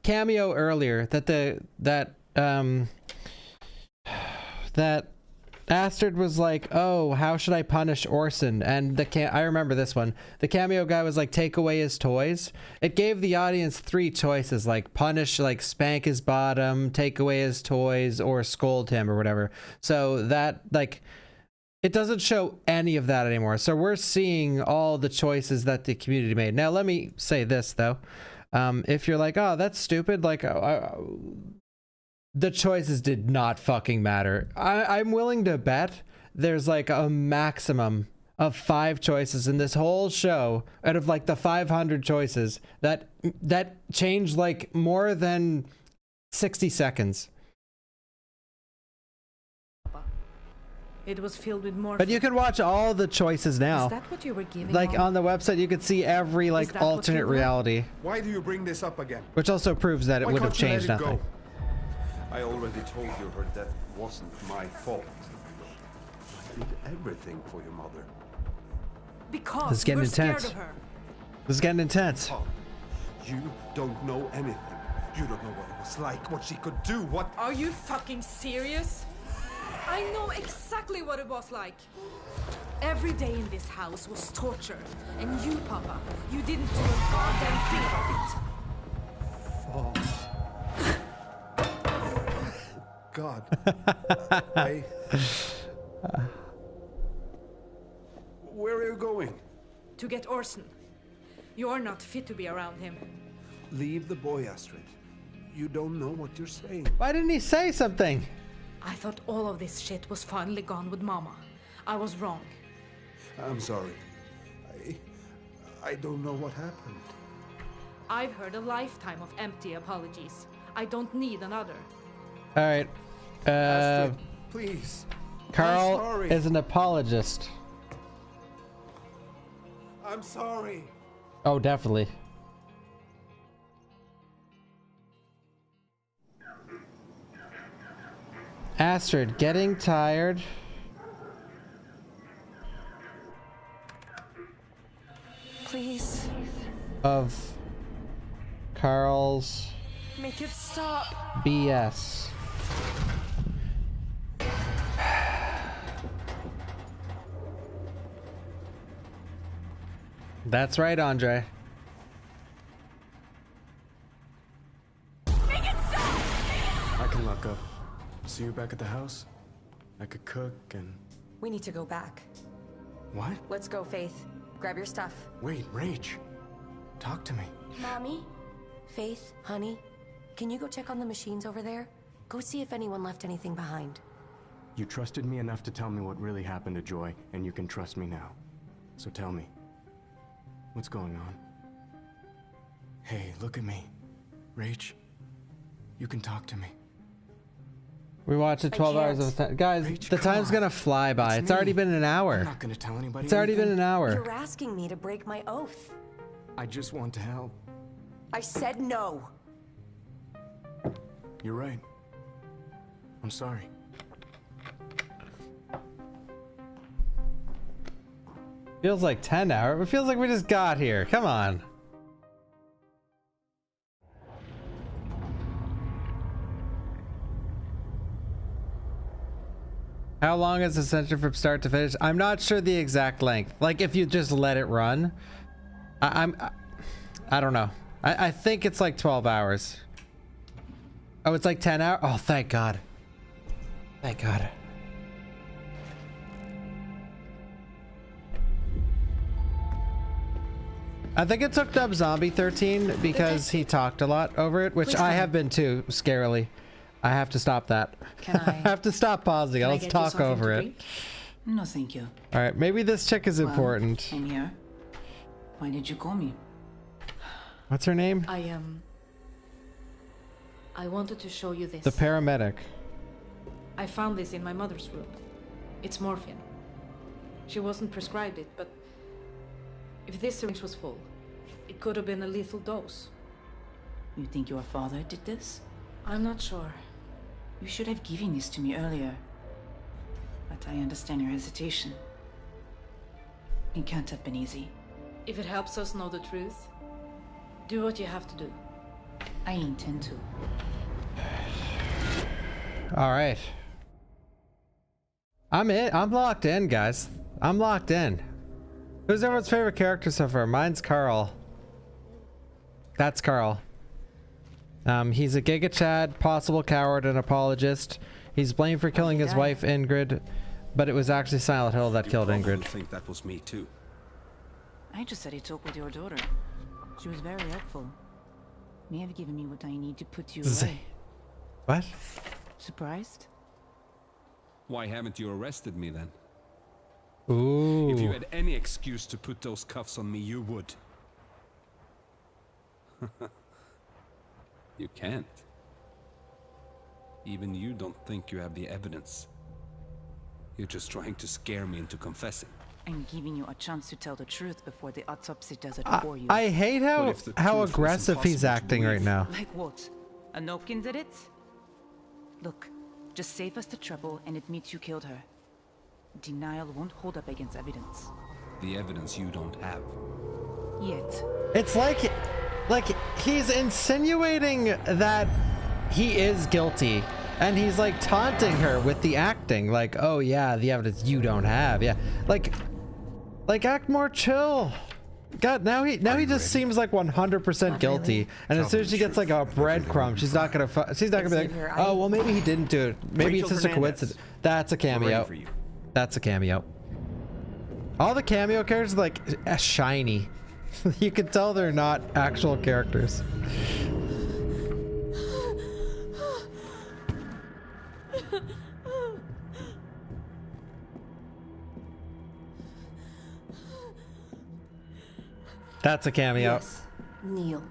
cameo earlier that Astrid was like, "Oh, how should I punish Orson?" And I remember this one. The cameo guy was like, "Take away his toys." It gave the audience 3 choices, like punish, like spank his bottom, take away his toys, or scold him or whatever. So that it doesn't show any of that anymore. So we're seeing all the choices that the community made. Now let me say this though. If you're like, "Oh, that's stupid," like the choices did not fucking matter. I'm willing to bet there's like a maximum of 5 choices in this whole show out of like the 500 choices that changed like more than 60 seconds. It was filled with more. But you can watch all the choices now. Is that what you were giving? Like Mom? on the website, you could see every like that what alternate you were? reality, Why do you bring this up again? which also proves that it Why would have can't you let changed it go? nothing. I already told you her death wasn't my fault. I did everything for your mother. Because This is you getting were scared intense. of her. This is getting intense. Tom, you don't know anything. You don't know what it was like, what she could do, what... Are you fucking serious? I know exactly what it was like. Every day in this house was torture. And you, Papa, you didn't do a goddamn thing about it. God. Where are you going? To get Orson. You're not fit to be around him. Leave the boy, Astrid. You don't know what you're saying. Why didn't he say something? I thought all of this shit was finally gone with Mama. I was wrong. I'm sorry. I don't know what happened. I've heard a lifetime of empty apologies. I don't need another. All right. Astrid, please. I'm Carl sorry. is an apologist. I'm sorry. Oh, definitely. Astrid, getting tired. Please. Of Carl's Make it stop. BS. That's right, Andre. I can lock up. See you back at the house? I could cook and... We need to go back. What? Let's go, Faith. Grab your stuff. Wait, Rach. Talk to me. Mommy? Faith, honey, can you go check on the machines over there? Go see if anyone left anything behind. You trusted me enough to tell me what really happened to Joy, and you can trust me now. So tell me, what's going on? Hey, look at me. Rach, you can talk to me. We watched it 12 hours of time. Guys, Rach, the time's on. gonna fly by. It's already been an hour. I'm not gonna tell anybody. It's already been anything. an hour. You're asking me to break my oath. I just want to help. I said no. You're right. I'm sorry. Feels like 10 hours. It feels like we just got here. Come on. How long is Ascension from start to finish? I'm not sure the exact length. Like if you just let it run. I don't know. I think it's like 12 hours. Oh, it's like 10 hours? Oh, thank God. Thank God. I think it took Dub Zombie 13 because he talked a lot over it, which I have been too, scarily. I have to stop that. Can I? I have to stop pausing. Let's talk over it. No, thank you. All right, maybe this chick is important. I'm here. Why did you call me? What's her name? I wanted to show you this. The paramedic. I found this in my mother's room. It's morphine. She wasn't prescribed it, but if this syringe was full, it could have been a lethal dose. You think your father did this? I'm not sure. You should have given this to me earlier. But I understand your hesitation. It can't have been easy. If it helps us know the truth, do what you have to do. I intend to. All right. I'm locked in, guys. I'm locked in. Who's everyone's favorite character so far? Mine's Carl. That's Carl. He's a Giga Chad, possible coward, and apologist. He's blamed for killing his wife Ingrid, but it was actually Silent Hill that killed Ingrid. I think that was me too. I just had a talk with your daughter. She was very helpful. May have given me what I need to put you away. What? Surprised? Why haven't you arrested me then? Ooh. If you had any excuse to put those cuffs on me, you would. You can't. Even you don't think you have the evidence. You're just trying to scare me into confessing. I'm giving you a chance to tell the truth before the autopsy does it for you. I hate how aggressive he's acting right now. Like what? A no-kin did it? Look, just save us the trouble and admit you killed her. Denial won't hold up against evidence. The evidence you don't have. Yet. It's like he's insinuating that he is guilty, and he's like taunting her with the acting, like, oh yeah, the evidence you don't have, yeah, like act more chill. God, now he just seems like 100% guilty, and as soon as she gets like a breadcrumb, she's not gonna be like, oh well, maybe he didn't do it, maybe it's just a coincidence. That's a cameo. That's a cameo. All the cameo characters are like shiny. You can tell they're not actual characters. That's a cameo. Yes, kneel.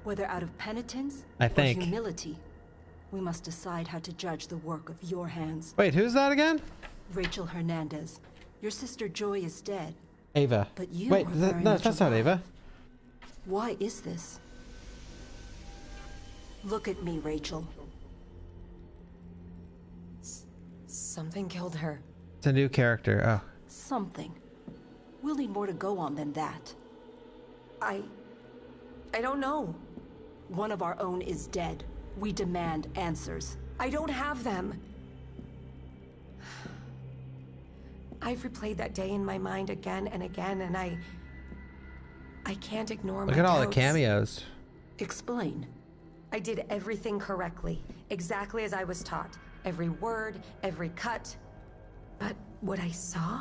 Whether out of penitence I think. or humility, we must decide how to judge the work of your hands. Wait, who's that again? Rachel Hernandez. Your sister Joy is dead. Ava. But you Wait, are very no, much that's not alive. Ava. Why is this? Look at me, Rachel. Something killed her. It's a new character. Oh. Something. We'll need more to go on than that. I don't know. One of our own is dead. We demand answers. I don't have them. I've replayed that day in my mind again and again, and I can't ignore my Look at all the doubts. cameos. Explain. I did everything correctly, exactly as I was taught. Every word, every cut. But what I saw?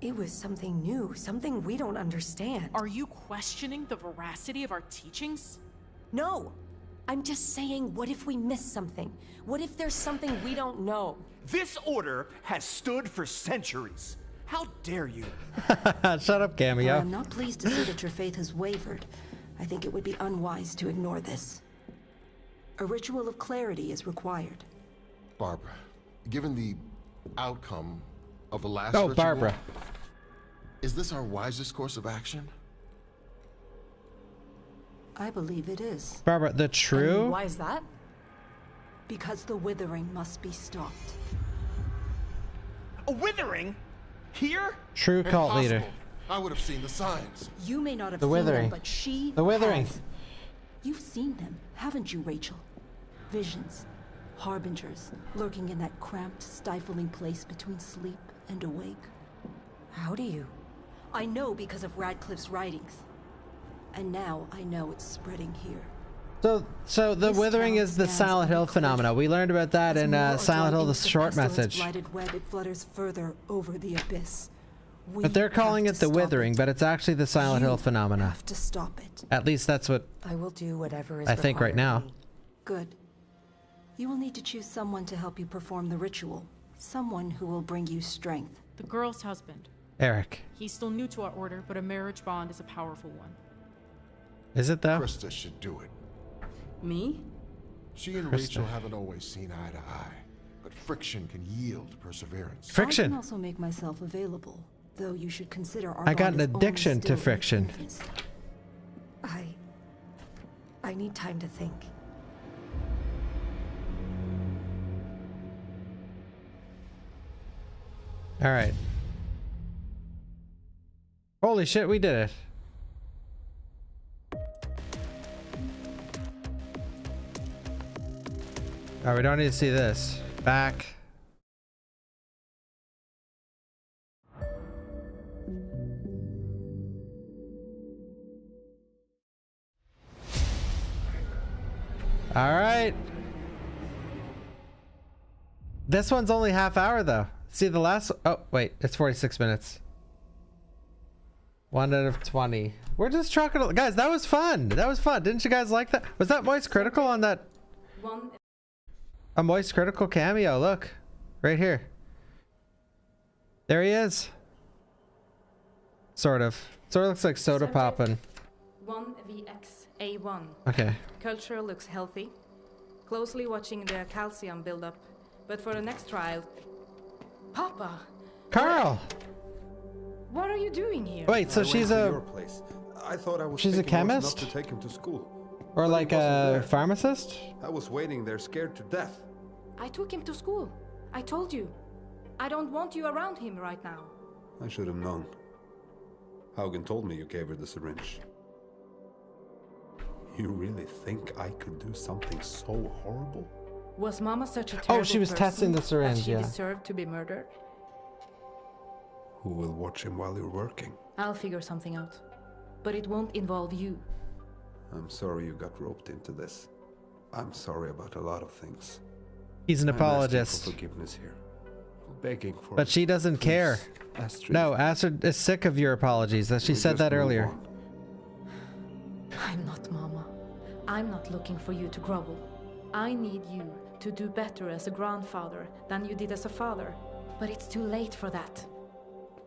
It was something new, something we don't understand. Are you questioning the veracity of our teachings? No! I'm just saying, what if we miss something? What if there's something we don't know? This order has stood for centuries. How dare you? Shut up, Cameo. I'm not pleased to see that your faith has wavered. I think it would be unwise to ignore this. A ritual of clarity is required. Barbara, given the outcome of the last Oh, ritual, Barbara. Is this our wisest course of action? I believe it is. Barbara, the true? Why is that? Because the withering must be stopped. A withering? Here? True cult leader. Impossible. I would have seen the signs. You may not have The seen withering. them, but she The withering. has. You've seen them, haven't you, Rachel? Visions, harbingers, lurking in that cramped, stifling place between sleep and awake. How do you? I know because of Radcliffe's writings. And now I know it's spreading here. So the This withering town is the stands Silent on a Hill cliff. phenomena. We learned about that As in more are Silent Hill, drawn the into short pestilence message. blighted web, it flutters further over the abyss. We But they're calling have it to the stop withering, but it's actually the Silent You Hill phenomena. have to stop it. At least that's what I will do whatever is I think right required now. of me. Good. You will need to choose someone to help you perform the ritual. Someone who will bring you strength. The girl's husband. Eric. He's still new to our order, but a marriage bond is a powerful one. Is it though? Krista should do it. Me? She and Krista. Rachel haven't always seen eye to eye, but friction can yield perseverance. I Friction. can also make myself available, though you should consider our I got an bond is only addiction to still in its friction. infancy. I need time to think. All right. Holy shit, we did it. All right, we don't need to see this. Back. All right. This one's only half hour though. See the last, oh wait, it's 46 minutes. 1 out of 20. We're just trucking, guys, that was fun. That was fun. Didn't you guys like that? Was that Moist Critical on that? A Moist Critical cameo, look. Right here. There he is. Sort of. Sort of looks like soda popping. 1VX-A1. Okay. Culture looks healthy. Closely watching the calcium buildup. But for the next trial... Papa! Carl! What are you doing here? Wait, so she's Your a... place. I thought I was She's a thinking it was enough chemist? to take him to school. Or But he like wasn't a there. pharmacist? I was waiting there, scared to death. I took him to school. I told you. I don't want you around him right now. I should have known. Haugen told me you gave her the syringe. You really think I could do something so horrible? Was Mama such a terrible she was person testing the syringe, that she yeah. deserved to be murdered? Who will watch him while you're working? I'll figure something out. But it won't involve you. I'm sorry you got roped into this. I'm sorry about a lot of things. He's an I'm asking apologist. for forgiveness here. Begging for But she doesn't Please, care. Astrid. No, Astrid is sick of your apologies. That she We said just that move earlier. on. I'm not Mama. I'm not looking for you to grovel. I need you to do better as a grandfather than you did as a father. But it's too late for that.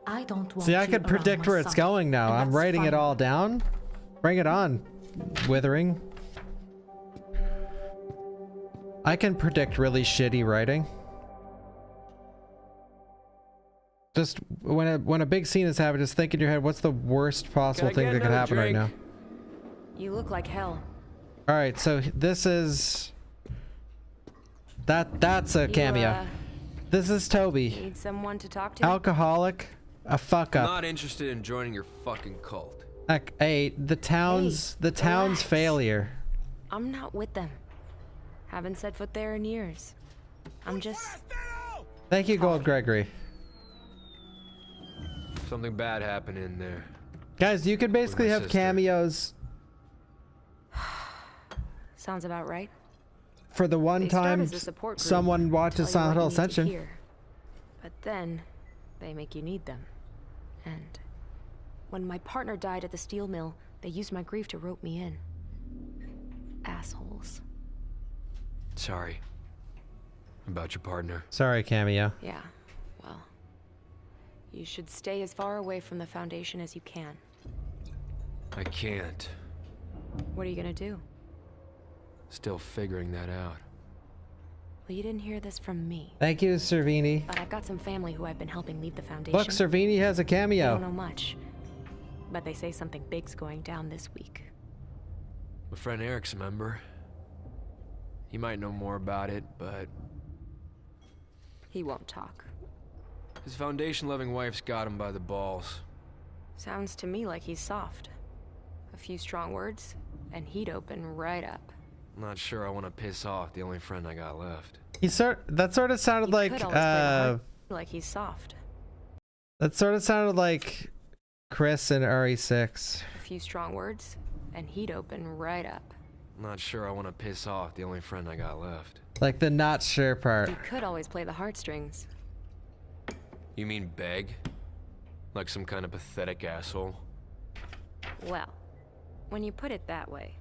I don't want See, I you could around predict my where it's son, going now. and I'm that's writing it fine. all down. Bring it on, Withering. I can predict really shitty writing. Just when a big scene is happening, just think in your head, what's the worst possible thing that could happen right now? You look like hell. All right, so this is that's a cameo. This is Toby, Need someone to talk to? alcoholic, a fuck I'm up. not interested in joining your fucking cult. Hey, the town's relax. failure. I'm not with them. Haven't set foot there in years. I'm just... Thank you, Gold Gregory. Something bad happened in there. Guys, you could basically my have sister. cameos Sounds about right. for the one They start time as a support group, someone watches tell you Silent what Hill you need to Ascension. hear. But then, they make you need them. And when my partner died at the steel mill, they used my grief to rope me in. Assholes. Sorry. About your partner. Sorry, Cameo. Yeah, well. You should stay as far away from the Foundation as you can. I can't. What are you gonna do? Still figuring that out. Well, you didn't hear this from me. Thank you, Servini. But I've got some family who I've been helping leave the Foundation. Look, Servini has a They cameo. don't know much. But they say something big's going down this week. My friend Eric's a member. He might know more about it, but He won't talk. his Foundation-loving wife's got him by the balls. Sounds to me like he's soft. A few strong words, and he'd open right up. Not sure I want to piss off the only friend I got left. That sort of sounded like Could always play the hard like he's soft. that sort of sounded like Chris and RE6. A few strong words, and he'd open right up. Not sure I want to piss off the only friend I got left. Like the not sure part. He could always play the heartstrings. You mean beg? Like some kind of pathetic asshole? Well, when you put it that way,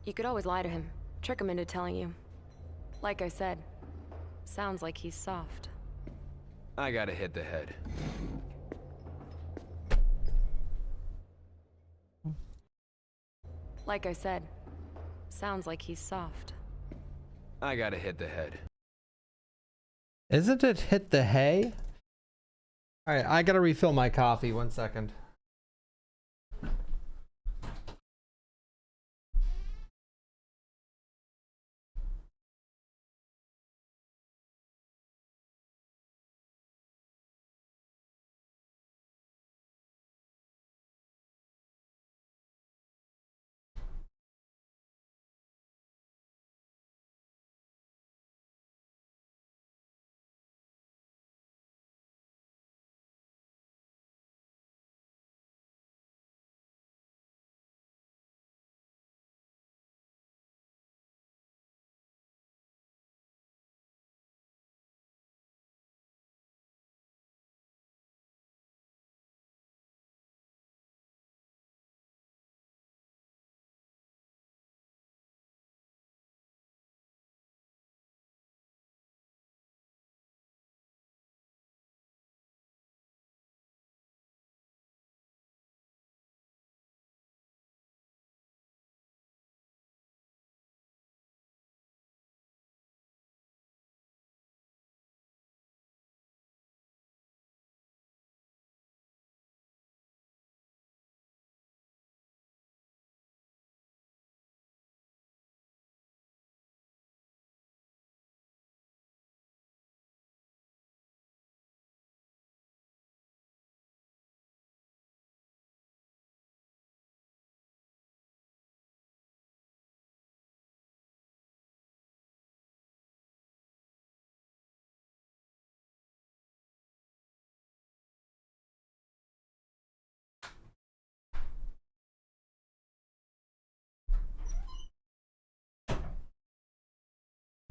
you could always lie to him, trick him into telling you. Like I said, sounds like he's soft. I gotta hit the head. Like I said, sounds like he's soft. I gotta hit the head. Isn't it hit the hay? Alright, I gotta refill my coffee. 1 second.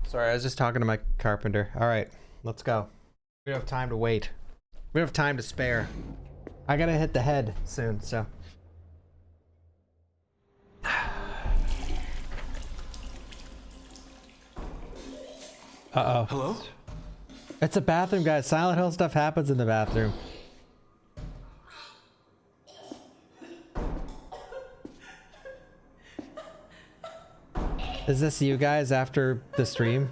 Sorry, I was just talking to my carpenter. Alright, let's go. We don't have time to wait. We don't have time to spare. I gotta hit the head soon, so. Uh-oh. Hello? It's a bathroom, guys. Silent Hill stuff happens in the bathroom. Is this you guys after the stream?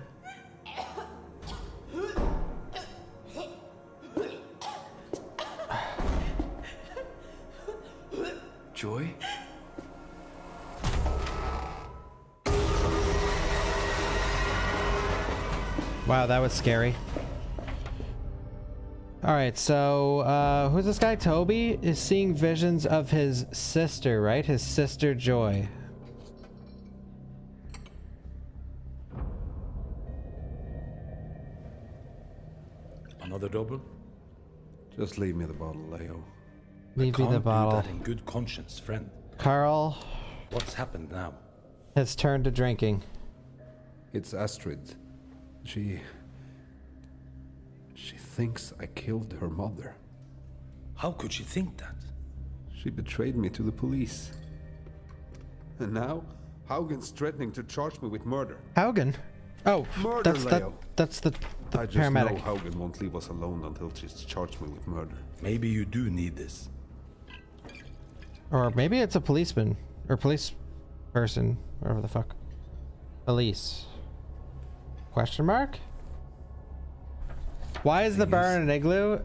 Joy? Wow, that was scary. Alright, so, who's this guy? Toby is seeing visions of his sister, right? His sister Joy. Another double? Just leave me the bottle, Leo. Leave me the Can't bottle. do that in good conscience, friend. Carl What's happened now? has turned to drinking. It's Astrid. She thinks I killed her mother. How could she think that? She betrayed me to the police. And now, Haugen's threatening to charge me with murder. Haugen? Oh, Murder, that's the I just paramedic. know Haugen won't leave us alone until she's charged me with murder. Maybe you do need this. Or maybe it's a policeman. Or police person. Whatever the fuck. Police. Question mark? Why is the bar in an igloo?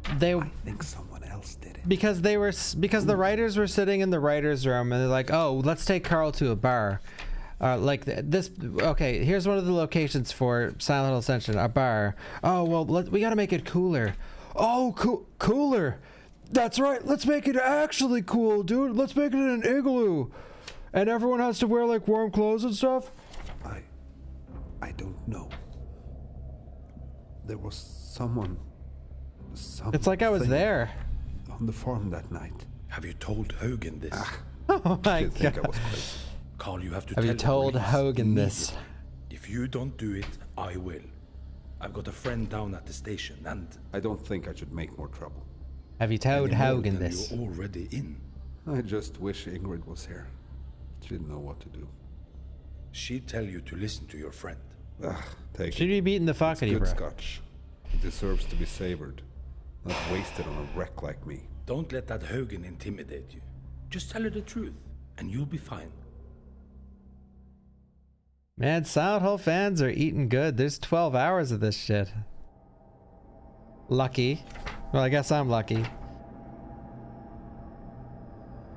I think someone else did it. Because the writers were sitting in the writers' room and they're like, oh, let's take Carl to a bar. Okay, here's one of the locations for Silent Hill Ascension, a bar. Oh, well, we gotta make it cooler. Oh, cooler. That's right, let's make it actually cool, dude. Let's make it in an igloo. And everyone has to wear like warm clothes and stuff? I don't know. There was someone. It's like I was there. On the farm that night. Have you told Haugen this? Oh my god. Think I was crazy. Carl, you have to Have you told Haugen this? If you don't do it, I will. I've got a friend down at the station and... I don't think I should make more trouble. Have you told Haugen this? You're already in. I just wish Ingrid was here. She'd know what to do. She'd tell you to listen to your friend. Take She'd be beating the fuck out of you, good bro. scotch. It deserves to be savored, not wasted on a wreck like me. Don't let that Haugen intimidate you. Just tell her the truth, and you'll be fine. Man, Silent Hill fans are eating good. There's 12 hours of this shit. Lucky. Well, I guess I'm lucky.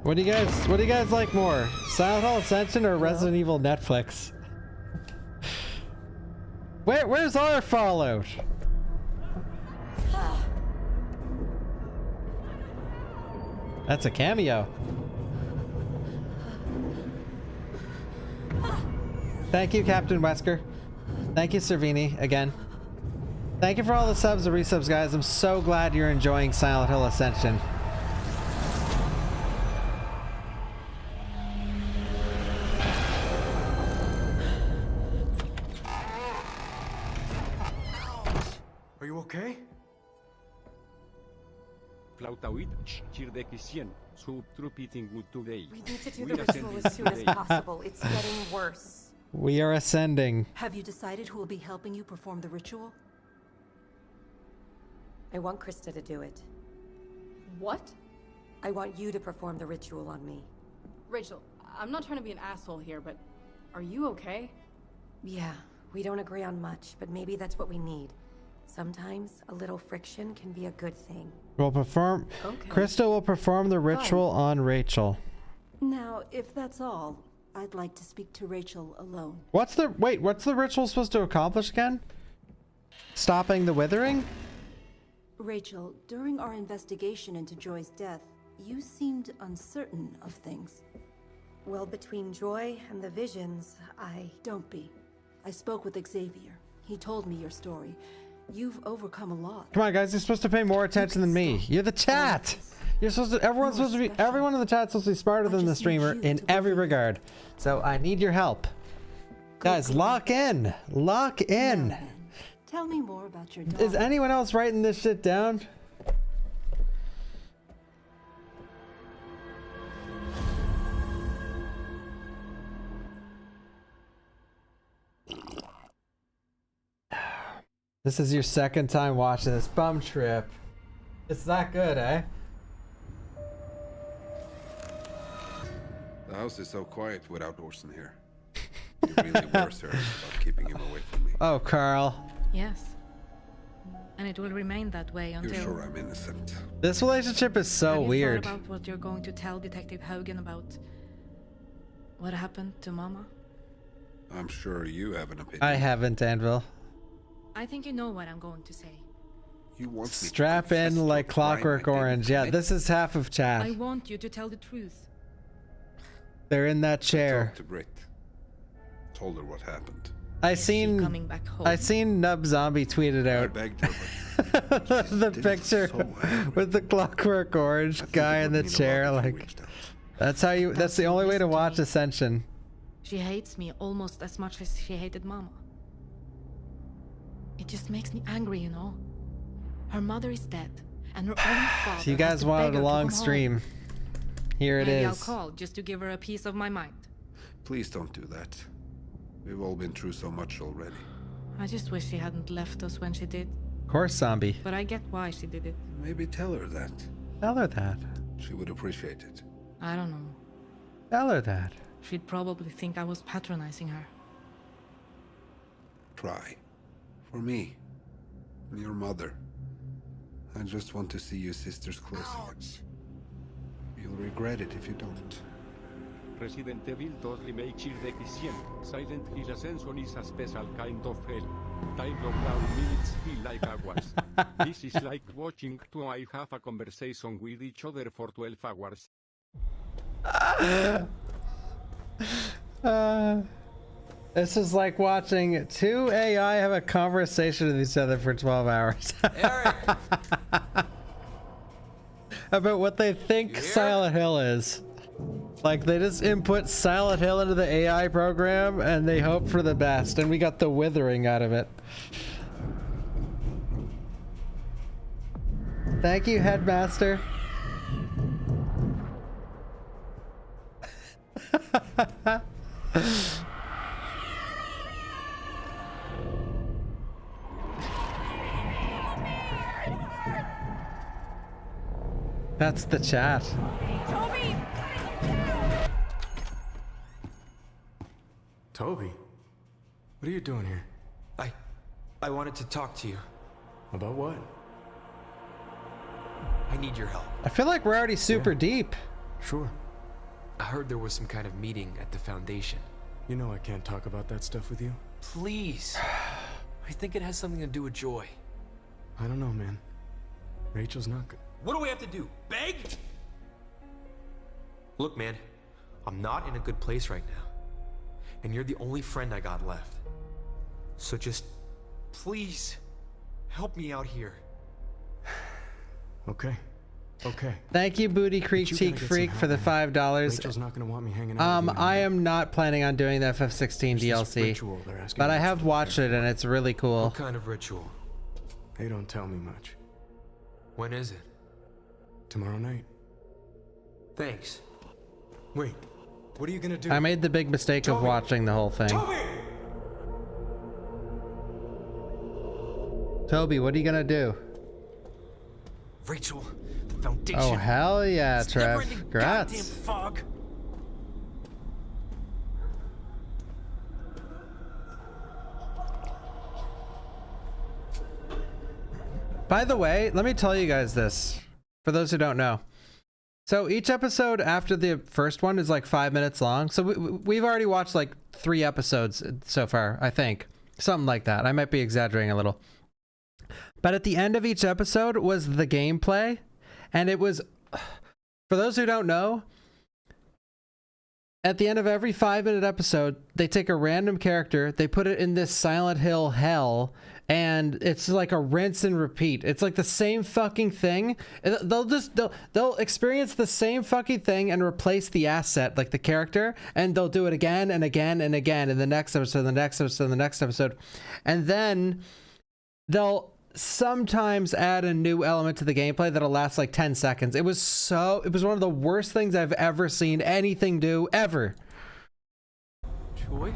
What do you guys like more? Silent Hill Ascension or Resident Evil Netflix? Where's our Fallout? That's a cameo. Thank you, Captain Wesker. Thank you, Servini, again. Thank you for all the subs and resubs, guys. I'm so glad you're enjoying Silent Hill Ascension. Are you okay? We need to do the ritual as soon as possible. It's getting worse. We are ascending. Have you decided who will be helping you perform the ritual? I want Krista to do it. What? I want you to perform the ritual on me. Rachel, I'm not trying to be an asshole here, but are you okay? Yeah, we don't agree on much, but maybe that's what we need. Sometimes a little friction can be a good thing. We'll perform. Okay. Krista will perform the ritual on Rachel. Now, if that's all, I'd like to speak to Rachel alone. What's the ritual supposed to accomplish again? Stopping the withering? Rachel, during our investigation into Joy's death, you seemed uncertain of things. Well, between Joy and the visions, Don't be. I spoke with Xavier. He told me your story. You've overcome a lot. Come on, guys, you're supposed to pay more attention than me. You're the chat. You're supposed to. Everyone's supposed to be. Everyone in the chat's supposed to be smarter than the streamer in every regard. So I need your help, guys. Lock in. Lock in. Tell me more about your dog. Is anyone else writing this shit down? This is your second time watching this bum trip. It's that good, eh? The house is so quiet without Orson here. You really were serious about keeping him away from me. Oh, Carl. Yes. And it will remain that way until... You're sure I'm innocent? This relationship is so weird. Have you thought about what you're going to tell Detective Haugen about what happened to Mama? I'm sure you have an opinion. I haven't, Anvil. I think you know what I'm going to say. You want me Strap in like Clockwork Orange. Yeah, this is half of chat. I want you to tell the truth. They're in that chair. to Britt. Told her what happened. I seen Nub Zombie tweeted out the picture with the Clockwork Orange guy in the chair. Like, that's how you. That's the only way to watch Ascension. She hates me almost as much as she hated Mama. It just makes me angry, you know. Her mother is dead, and her own father. So you guys wanted a long stream. Here it Maybe is. I'll call just to give her a piece of my mind. Please don't do that. We've all been through so much already. I just wish she hadn't left us when she did. Of course, zombie. But I get why she did it. Maybe tell her that. Tell her that. She would appreciate it. I don't know. Tell her that. She'd probably think I was patronizing her. Try. For me. And your mother. I just want to see you sisters close again. You'll regret it if you don't. Resident Evil 2 Remake Cirde Silent Hill Ascension is a special kind of hell. Time of down minutes feel like hours. This is like watching two I have a conversation with each other for 12 hours. This is like watching two AI have a conversation with each other for 12 hours. Eric! About what they think Silent Hill is. Like, they just input Silent Hill into the AI program and they hope for the best, and we got the withering out of it. Thank you, Headmaster. That's the chat. Toby! Toby, what are you doing here? I wanted to talk to you. About what? I need your help. I feel like we're already super deep. Sure. I heard there was some kind of meeting at the Foundation. You know I can't talk about that stuff with you. Please. I think it has something to do with Joy. I don't know, man. Rachel's not good. What do we have to do? Beg? Look, man, I'm not in a good place right now. And you're the only friend I got left. So just, please, help me out here. Okay. Okay. Thank you, Booty Creek Cheek Freak, for the $5. Rachel's not gonna want me hanging out with you I am not planning on doing the FF16 DLC, but I have watched it and it's really cool. What kind of ritual? They don't tell me much. When is it? Tomorrow night. Thanks. Wait, what are you gonna do? I made the big mistake of watching the whole thing. Toby, what are you gonna do? Rachel, the Foundation. Oh, hell yeah, It's Trev. never-ending Congrats. goddamn fog. By the way, let me tell you guys this, for those who don't know. So each episode after the first one is like 5 minutes long. So we've already watched like 3 episodes so far, I think. Something like that. I might be exaggerating a little. But at the end of each episode was the gameplay. And it was, for those who don't know, at the end of every 5-minute episode, they take a random character, they put it in this Silent Hill hell, and it's like a rinse and repeat. It's like the same fucking thing. They'll experience the same fucking thing and replace the asset, like the character, and they'll do it again and again and again in the next episode, the next episode, the next episode. And then they'll sometimes add a new element to the gameplay that'll last like 10 seconds. It was one of the worst things I've ever seen anything do ever. Joy?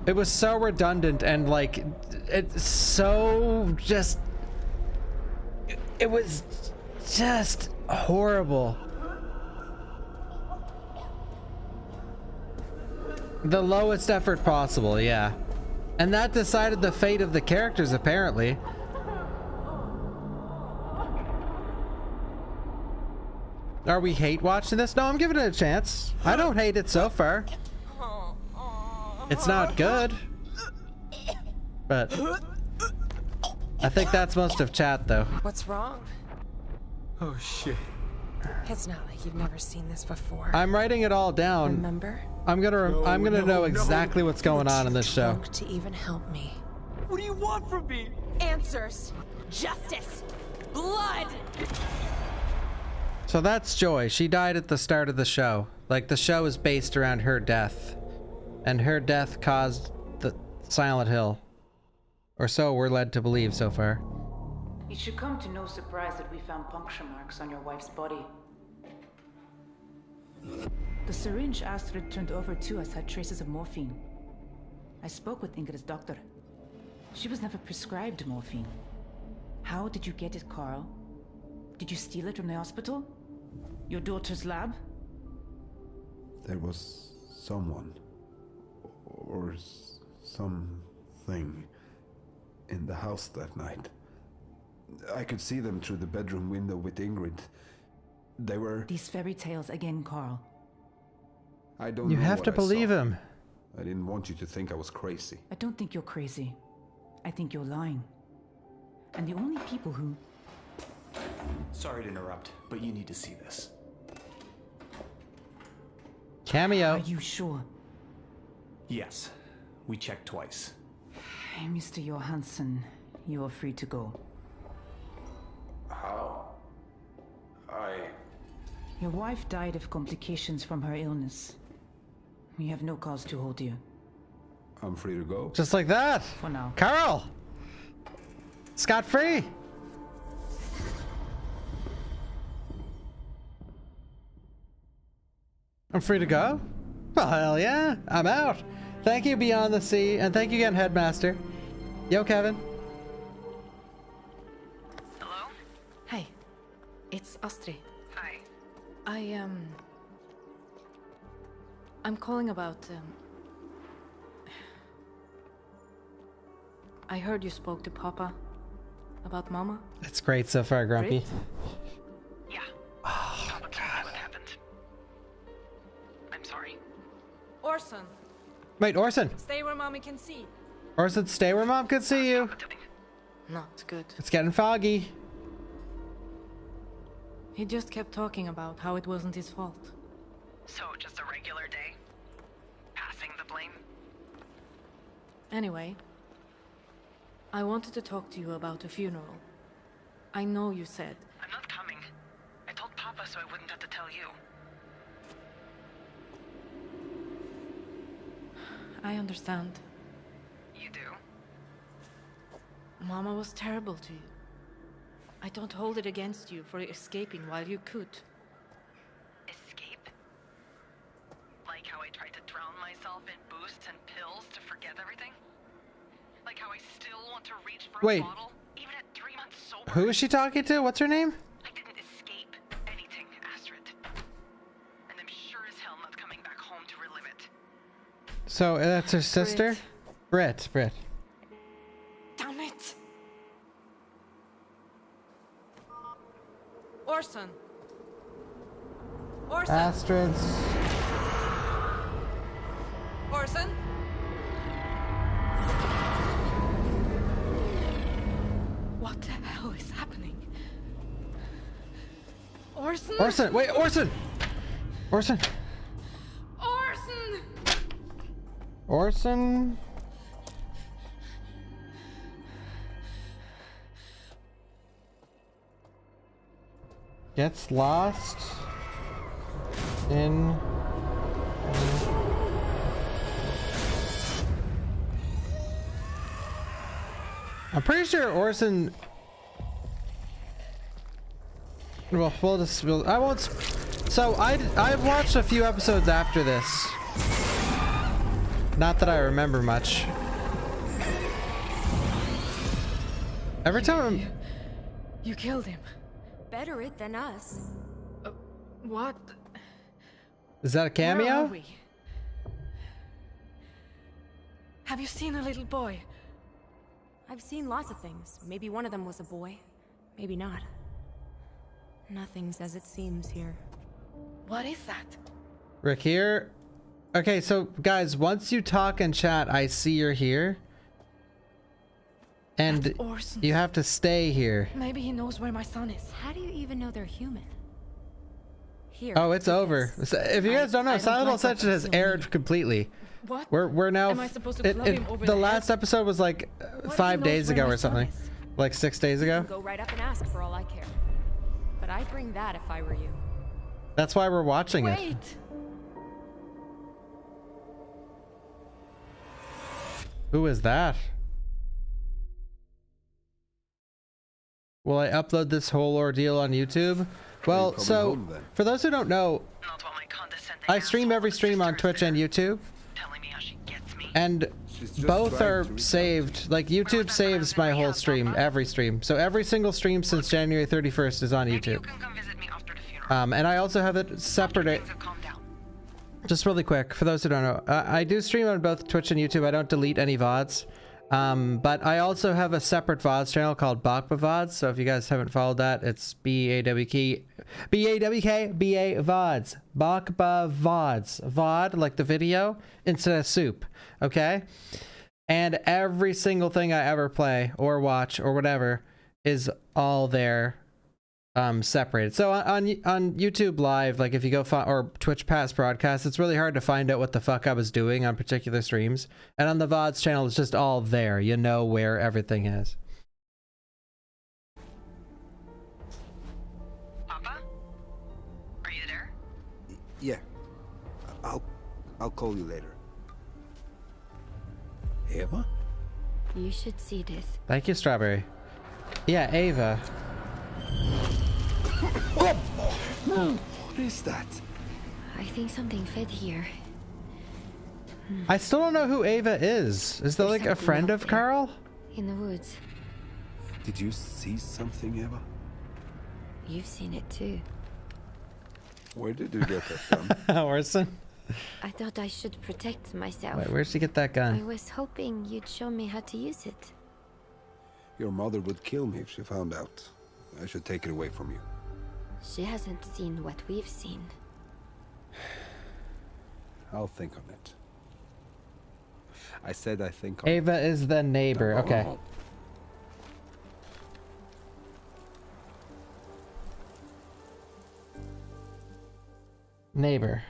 It was so redundant and like it's so just it was just horrible. The lowest effort possible, yeah. And that decided the fate of the characters, apparently. Are we hate watching this? No, I'm giving it a chance. I don't hate it so far. It's not good. But I think that's most of chat, though. What's wrong? Oh shit. It's not like you've never seen this before. I'm writing it all down. Remember? I'm gonna know exactly what's going on in this show. To even help me. What do you want from me? Answers. Justice. Blood. So that's Joy. She died at the start of the show. Like, the show is based around her death. And her death caused the Silent Hill. Or so we're led to believe so far. It should come to no surprise that we found puncture marks on your wife's body. The syringe Astrid turned over to us had traces of morphine. I spoke with Ingrid's doctor. She was never prescribed morphine. How did you get it, Carl? Did you steal it from the hospital? Your daughter's lab? There was someone or something in the house that night. I could see them through the bedroom window with Ingrid. They were... These fairy tales again, Carl. I don't You know have what to I believe saw. him. I didn't want you to think I was crazy. I don't think you're crazy. I think you're lying. And the only people who... Sorry to interrupt, but you need to see this. Cameo. Are you sure? Yes. We checked twice. Mr. Johansson, you're free to go. How? Your wife died of complications from her illness. We have no cause to hold you. I'm free to go. Just like that. For now. Carl! Scot-free! I'm free to go? Well, hell yeah. I'm out. Thank you, Beyond the Sea, and thank you again, Headmaster. Yo, Kevin. Hello? Hey, it's Astrid. Hi. I'm calling about, I heard you spoke to Papa about Mama. It's great so far, Grumpy. Great. Yeah. Oh, Papa told me what happened. I'm sorry. Orson, Wait, Orson. stay where Mommy can see. Orson, stay where Mom could see you. Not good. It's getting foggy. He just kept talking about how it wasn't his fault. So, just a regular day? Passing the blame? Anyway, I wanted to talk to you about a funeral. I know you said. I'm not coming. I told Papa so I wouldn't have to tell you. I understand. You do? Mama was terrible to you. I don't hold it against you for escaping while you could. Escape? Like how I tried to drown myself in boosts and pills to forget everything? Like how I still want to reach for Wait. a bottle, even at 3 months sober? Who is she talking to? What's her name? I didn't escape anything, Astrid. And I'm sure as hell not coming back home to relive it. So that's her sister? Britt. Damn it! Orson! Orson! Astrid's. Orson? What the hell is happening? Orson? Orson! Wait, Orson! Orson! Orson! Orson? Gets lost in... I'm pretty sure Orson... Well, I won't... So, I've watched a few episodes after this. Not that I remember much. Every time... You killed him. Better it than us. What? Is that a cameo? Where are we? Have you seen a little boy? I've seen lots of things. Maybe one of them was a boy. Maybe not. Nothing's as it seems here. What is that? Rick here. Okay, so guys, once you talk and chat, I see you're here. And Orson's. you have to stay here. Maybe he knows where my son is. How do you even know they're human? Here. Oh, it's over. So, if you guys don't know, Silent Hill Ascension has aired completely. What? We're now. Am I supposed to club him over the the last head? episode was like What if 5 he knows days where ago my or son something. is? Like 6 days ago. Go right up and ask for all I care. But I'd bring that if I were you. That's why we're watching it. Wait. Who is that? Will I upload this whole ordeal on YouTube? Well, so for those who don't know, I stream every stream on Twitch and YouTube, and both are saved. Like, YouTube saves my whole stream, every stream. So every single stream since January 31st is on YouTube. And I also have it separate. Just really quick, for those who don't know, I do stream on both Twitch and YouTube. I don't delete any VODs. But I also have a separate VODs channel called Bakba VODs. So if you guys haven't followed that, it's B-A-W-K VODs. Bakba VODs. VOD, like the video, instead of soup. Okay? And every single thing I ever play or watch or whatever is all there, separated. So on YouTube Live, like if you go or Twitch past broadcasts, it's really hard to find out what the fuck I was doing on particular streams. And on the VODs channel, it's just all there. You know where everything is. Papa? Are you there? Yeah. I'll call you later. Eva? You should see this. Thank you, Strawberry. Yeah, Ava. What is that? I think something fed here. I still don't know who Ava is. Is that like a friend of Carl? In the woods. Did you see something, Eva? You've seen it too. Where did you get that from? Orson? I thought I should protect myself. Wait, where'd she get that gun? I was hoping you'd show me how to use it. Your mother would kill me if she found out. I should take it away from you. She hasn't seen what we've seen. I'll think on it. I said I think on Ava is the neighbor. Okay. Neighbor.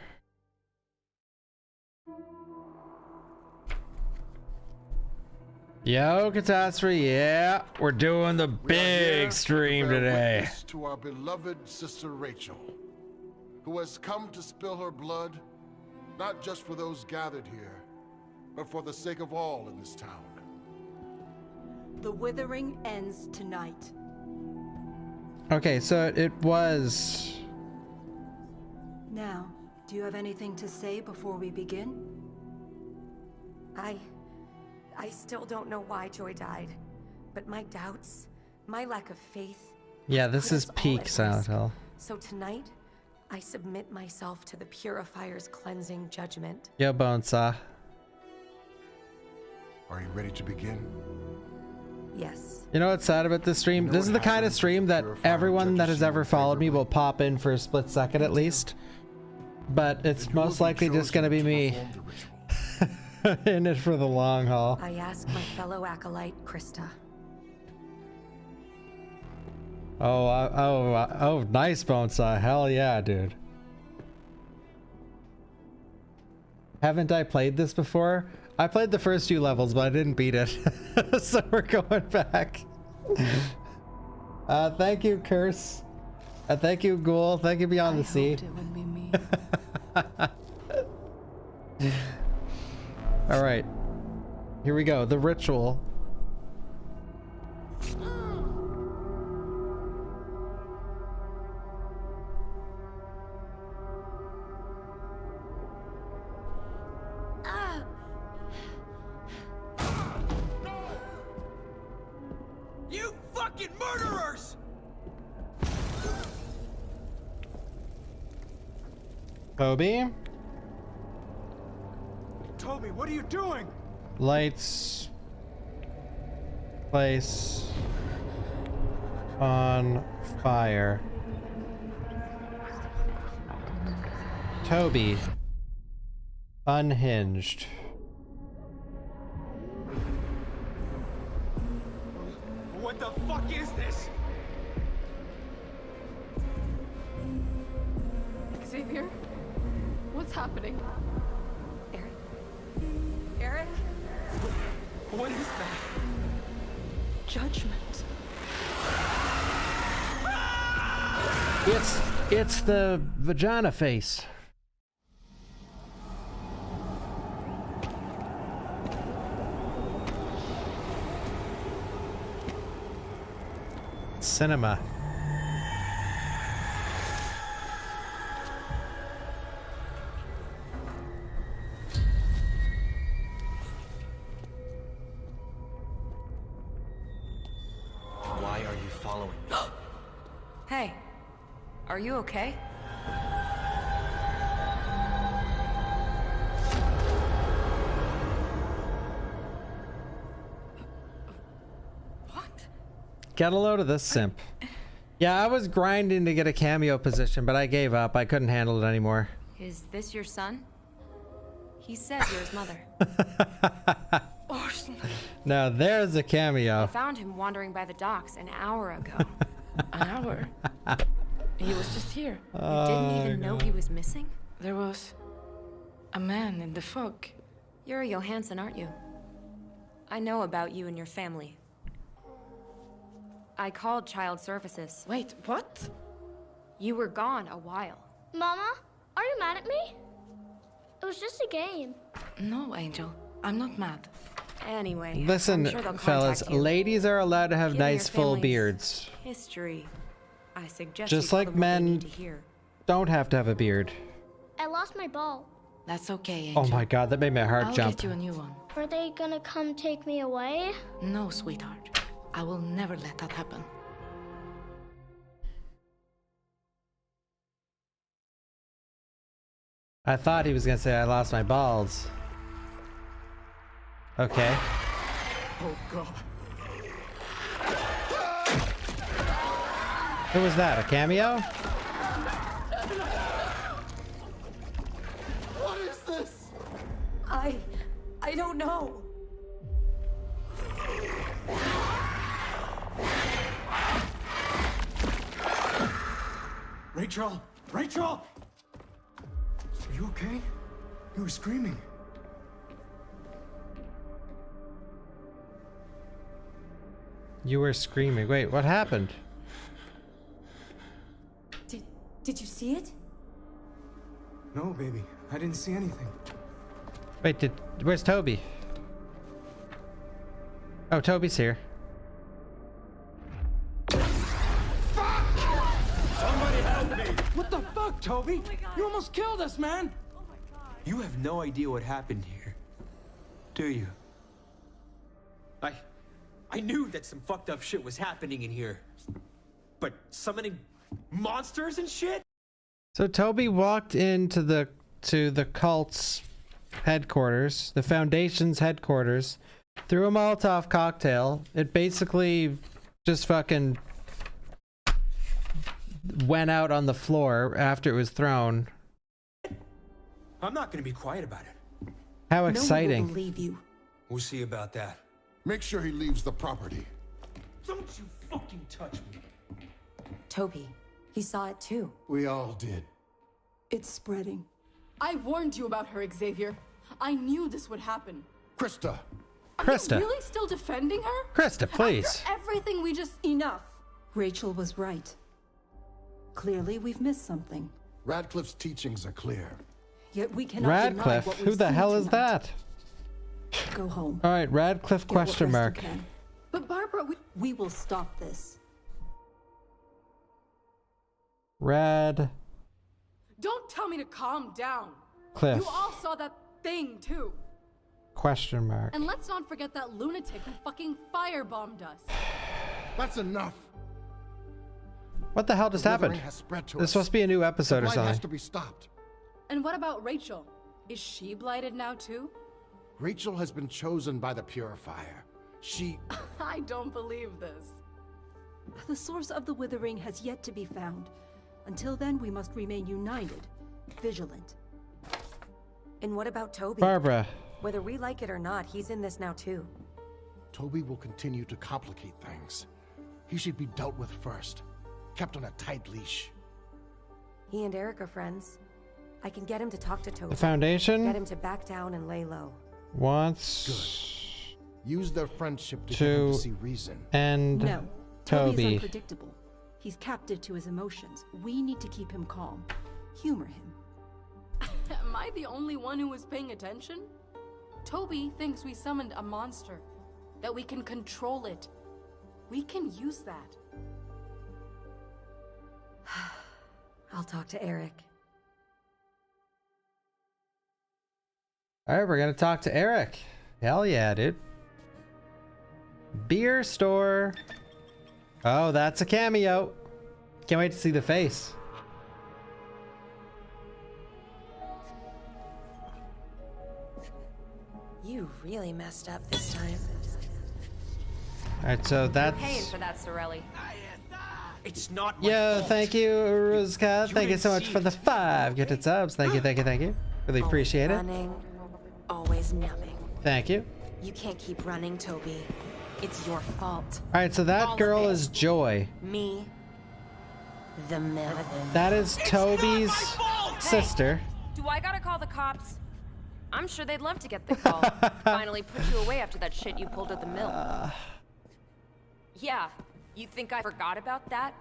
Yo, Catastrophe, yeah, we're doing the big stream today. To our beloved sister Rachel, who has come to spill her blood, not just for those gathered here, but for the sake of all in this town. The withering ends tonight. Okay, so it was... Now, do you have anything to say before we begin? I still don't know why Joy died, but my doubts, my lack of faith... Yeah, this is peak Silent Hill. So tonight, I submit myself to the Purifier's cleansing judgment. Yo, Bonesaw. Are you ready to begin? Yes. You know what's sad about this stream? This is the kind of stream that everyone that has ever followed me will pop in for a split second at least. But it's most likely just gonna be me. In it for the long haul. I ask my fellow acolyte, Krista. Oh, nice, Bonesaw. Hell yeah, dude. Haven't I played this before? I played the first few levels, but I didn't beat it. So we're going back. Thank you, Curse. Thank you, Ghoul. Thank you, Beyond the Sea. All right, here we go. The ritual. You fucking murderers! Toby. Toby, what are you doing? Lights. Place. On fire. Toby. Unhinged. What the fuck is this? Xavier? What's happening? Eric? What is that? Judgment. It's the vagina face. Cinema. Why are you following me? Hey, are you okay? Get a load of this simp. Yeah, I was grinding to get a cameo position, but I gave up. I couldn't handle it anymore. Is this your son? He says you're his mother. Now there's a cameo. I found him wandering by the docks an hour ago. An hour? He was just here. You didn't even know he was missing? There was a man in the fog. You're a Johansson, aren't you? I know about you and your family. I called Child Services. Wait, what? You were gone a while. Mama, are you mad at me? It was just a game. No, Angel. I'm not mad. Anyway, Listen, I'm sure they'll fellas, contact you. ladies are allowed to have Given nice your full family's beards. History. I suggest Just you like tell them what they men need to hear. don't have to have a beard. I lost my ball. That's okay, Angel. Oh my god, that made my heart I'll jump. get you a new one. Are they gonna come take me away? No, sweetheart. I will never let that happen. I thought he was gonna say I lost my balls. Okay. Oh god. Who was that? A cameo? What is this? I don't know. Rachel! Rachel! Are you okay? You were screaming. You were screaming. Wait, what happened? Did you see it? No, baby. I didn't see anything. Wait, where's Toby? Oh, Toby's here. Somebody help me! What the fuck, Toby? You almost killed us, man! You have no idea what happened here, do you? I knew that some fucked up shit was happening in here. But summoning monsters and shit? So Toby walked into the cult's headquarters, the Foundation's headquarters, threw a Molotov cocktail. It basically just fucking went out on the floor after it was thrown. I'm not gonna be quiet about it. How No exciting. one will believe you. We'll see about that. Make sure he leaves the property. Don't you fucking touch me. Toby, he saw it too. We all did. It's spreading. I warned you about her, Xavier. I knew this would happen. Krista! Krista. Are you really still defending her? Krista, please. After everything we just... Enough. Rachel was right. Clearly, we've missed something. Radcliffe's teachings are clear. Yet we cannot deny Radcliffe? what Who we've the seen hell is tonight. that? Go home. All right, Radcliffe Get what question rest you mark. can. But Barbara, We will stop this. Radcliffe. don't tell me to calm down. You all saw that thing too. Question mark. And let's not forget that lunatic who fucking firebombed us. That's enough. What the hell just The happened? withering has spread to This is us. supposed to be a new episode The or blight has something. to be stopped. And what about Rachel? Is she blighted now too? Rachel has been chosen by the Purifier. She... I don't believe this. The source of the withering has yet to be found. Until then, we must remain united, vigilant. And what about Toby? Barbara. Whether we like it or not, he's in this now too. Toby will continue to complicate things. He should be dealt with first. Kept on a tight leash. He and Eric are friends. I can get him to talk to Toby. The Foundation? Get him to back down and lay low. Wants Use their friendship to get him to to see reason. end No, Toby's Toby. unpredictable. He's captive to his emotions. We need to keep him calm. Humor him. Am I the only one who was paying attention? Toby thinks we summoned a monster. That we can control it. We can use that. I'll talk to Eric. All right, we're gonna talk to Eric. Hell yeah, dude. Beer store. Oh, that's a cameo. Can't wait to see the face. You really messed up this time. All right, so that's. You're paying for that, Sorelli. It's not my Yo, fault. thank you, Ruzka. Thank you so much for the 5 gifted subs. Thank you, thank you, thank you. Really appreciate it. Running, always numbing. Thank you. You can't keep running, Toby. It's your fault. All right, so that girl is Joy. Me, the mill. That is Toby's sister. Do I gotta call the cops? I'm sure they'd love to get the call. Finally put you away after that shit you pulled at the mill. Yeah, you think I forgot about that?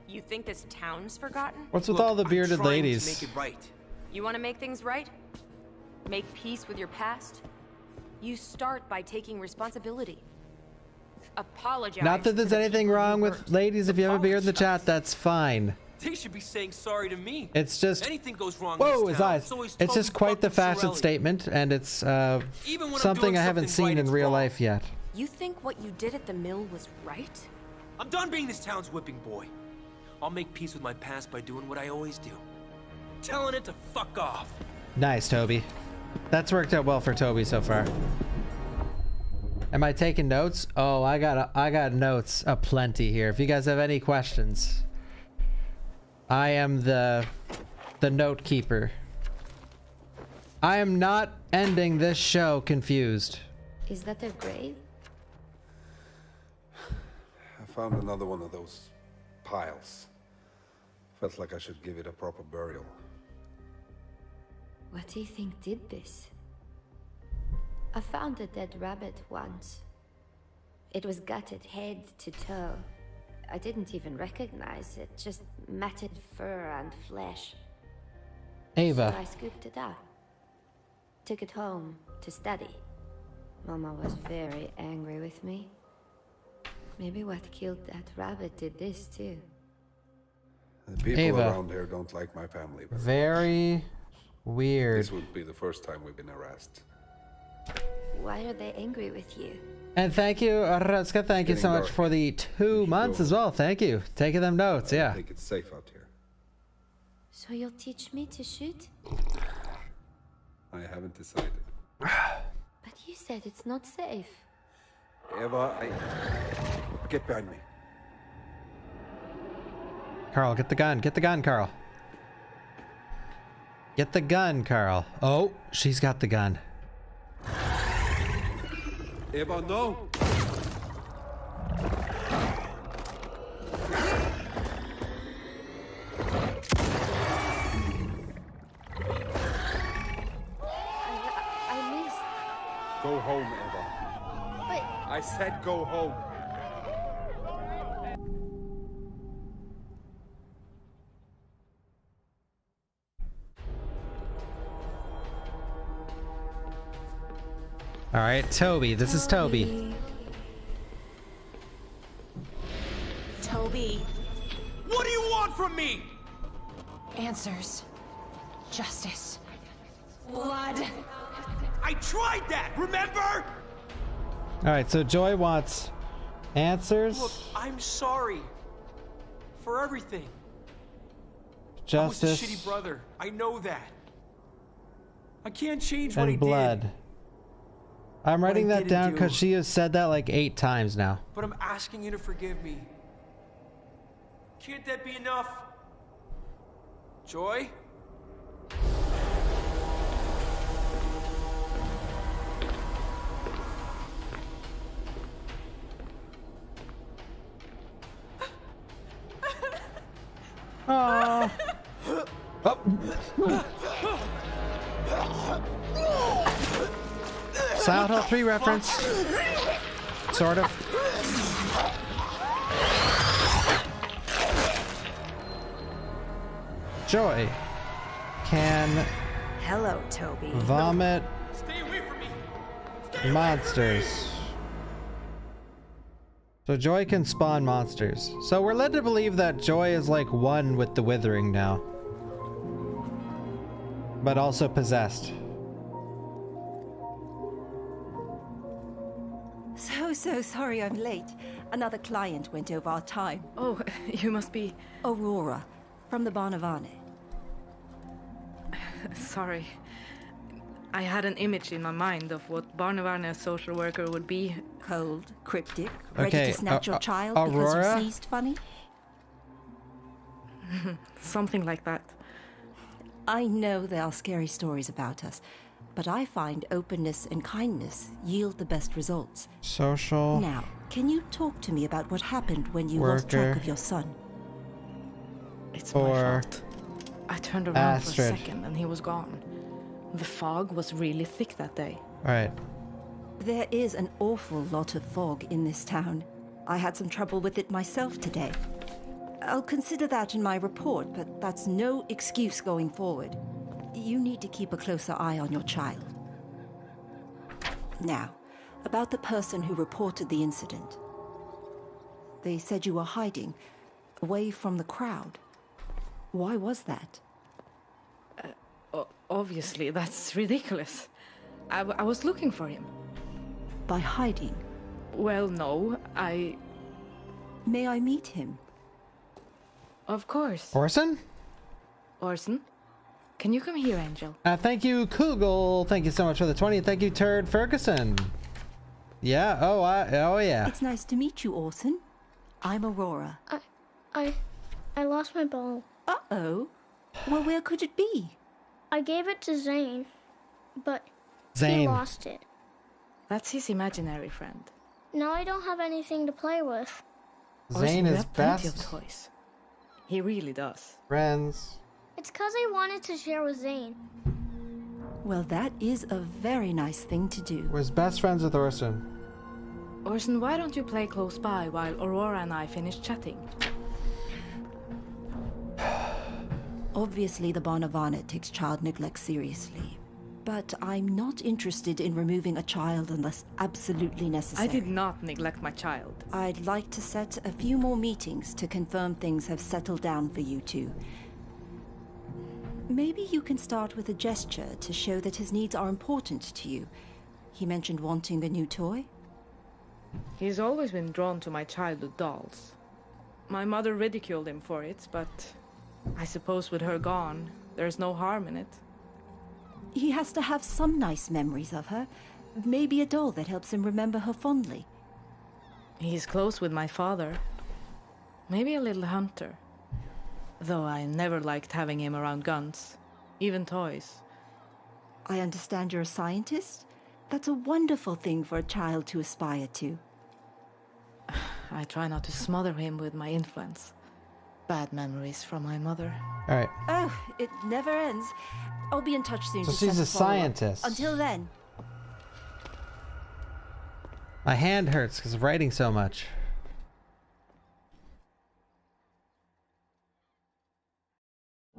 You think this town's forgotten? What's with all the bearded ladies? Make it right. You want to make things right? Make peace with your past? You start by taking responsibility. Apologize. Not that there's to the anything people wrong you with hurt. ladies. If you have a beard in the chat, that's fine. They should be saying sorry to me. It's just. Anything goes wrong Whoa, in this his town, eyes. always It's just Toby quite the fucking fashion Sorelli. statement, and it's Even when I'm something doing I haven't something seen right, in it's real wrong. life yet. You think what you did at the mill was right? I'm done being this town's whipping boy. I'll make peace with my past by doing what I always do. Telling it to fuck off. Nice, Toby. That's worked out well for Toby so far. Am I taking notes? Oh, I got notes aplenty here. If you guys have any questions, I am the note keeper. I am not ending this show confused. Is that a grave? I found another one of those piles. Felt like I should give it a proper burial. What do you think did this? I found a dead rabbit once. It was gutted head to toe. I didn't even recognize it, just matted fur and flesh. Ava. So I scooped it up. Took it home to study. Mama was very angry with me. Maybe what killed that rabbit did this too. The people Ava. around here don't like my family. But Very weird. this would be the first time we've been harassed. Why are they angry with you? And thank you, Rutska. Thank you so much for the 2 months as well. Thank you. Taking them notes, I yeah. think it's safe out here. So you'll teach me to shoot? I haven't decided. But you said it's not safe. Eva, get behind me. Carl, get the gun. Get the gun, Carl. Get the gun, Carl. Oh, she's got the gun. Eva, no! I missed. Go home, Eva. But I said go home. All right, Toby. This is Toby. Toby. What do you want from me? Answers. Justice. Blood. I tried that, remember? All right, so Joy wants answers, Look, I'm sorry. For everything. justice, I was a shitty brother. I know that. I can't change what I and blood. did. I'm writing I that didn't down do. because she has said that like 8 times now. But I'm asking you to forgive me. Can't that be enough? Joy? Aww. Silent Hill 3 reference. Sort of. Joy can Hello, Toby. vomit Stay away from me. monsters. So Joy can spawn monsters. So we're led to believe that Joy is like one with the Withering now. But also possessed. So sorry I'm late. Another client went over our time. Oh, you must be... Aurora, from the Barnavane. Sorry. I had an image in my mind of what Barnavane social worker would be. Cold, cryptic, ready Okay, to snatch your child because Aurora? you sneezed funny? Something like that. I know there are scary stories about us, but I find openness and kindness yield the best results. Social. Now, can you talk to me about what happened when you lost track worker. of your son? It's my fault. I turned around Astrid. for a second and he was gone. The fog was really thick that day. Alright. There is an awful lot of fog in this town. I had some trouble with it myself today. I'll consider that in my report, but that's no excuse going forward. You need to keep a closer eye on your child. Now, about the person who reported the incident. They said you were hiding, away from the crowd. Why was that? Obviously, that's ridiculous. I was looking for him. By hiding? Well, no, May I meet him? Of course. Orson? Orson? Can you come here, Angel? Thank you, Kugel. Thank you so much for the 20. Thank you, Turd Ferguson. Yeah, oh yeah. It's nice to meet you, Orson. I'm Aurora. I lost my ball. Uh-oh. Well, where could it be? I gave it to Zane, but Zane. he lost it. That's his imaginary friend. Now I don't have anything to play with. Zane Orson, is you have plenty best. of toys. He really does. Friends. It's 'cause I wanted to share with Zane. Well, that is a very nice thing to do. Was best friends with Orson. Orson, why don't you play close by while Aurora and I finish chatting? Obviously, the Barnavane takes child neglect seriously. But I'm not interested in removing a child unless absolutely necessary. I did not neglect my child. I'd like to set a few more meetings to confirm things have settled down for you two. Maybe you can start with a gesture to show that his needs are important to you. He mentioned wanting a new toy. He's always been drawn to my childhood dolls. My mother ridiculed him for it, but I suppose with her gone, there's no harm in it. He has to have some nice memories of her. Maybe a doll that helps him remember her fondly. He's close with my father. Maybe a little hunter. Though I never liked having him around guns, even toys. I understand you're a scientist? That's a wonderful thing for a child to aspire to. I try not to smother him with my influence. Bad memories from my mother. Alright. Oh, it never ends. I'll be in touch soon. So to she's set a follow-up. scientist. Until then. My hand hurts because of writing so much.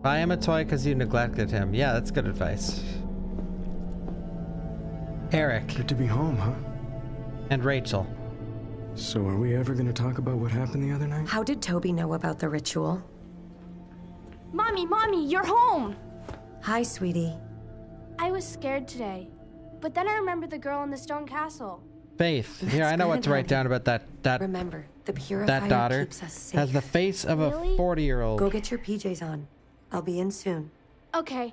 Buy him a toy because you neglected him. Yeah, that's good advice. Eric. Good to be home, huh? And Rachel. So are we ever gonna talk about what happened the other night? How did Toby know about the ritual? Mommy, you're home! Hi, sweetie. I was scared today, but then I remembered the girl in the stone castle. Faith. Here, I know what to write down about that. Remember, the purifier that daughter keeps us safe. has the face of a 40-year-old. Go get your PJs on. I'll be in soon. Okay.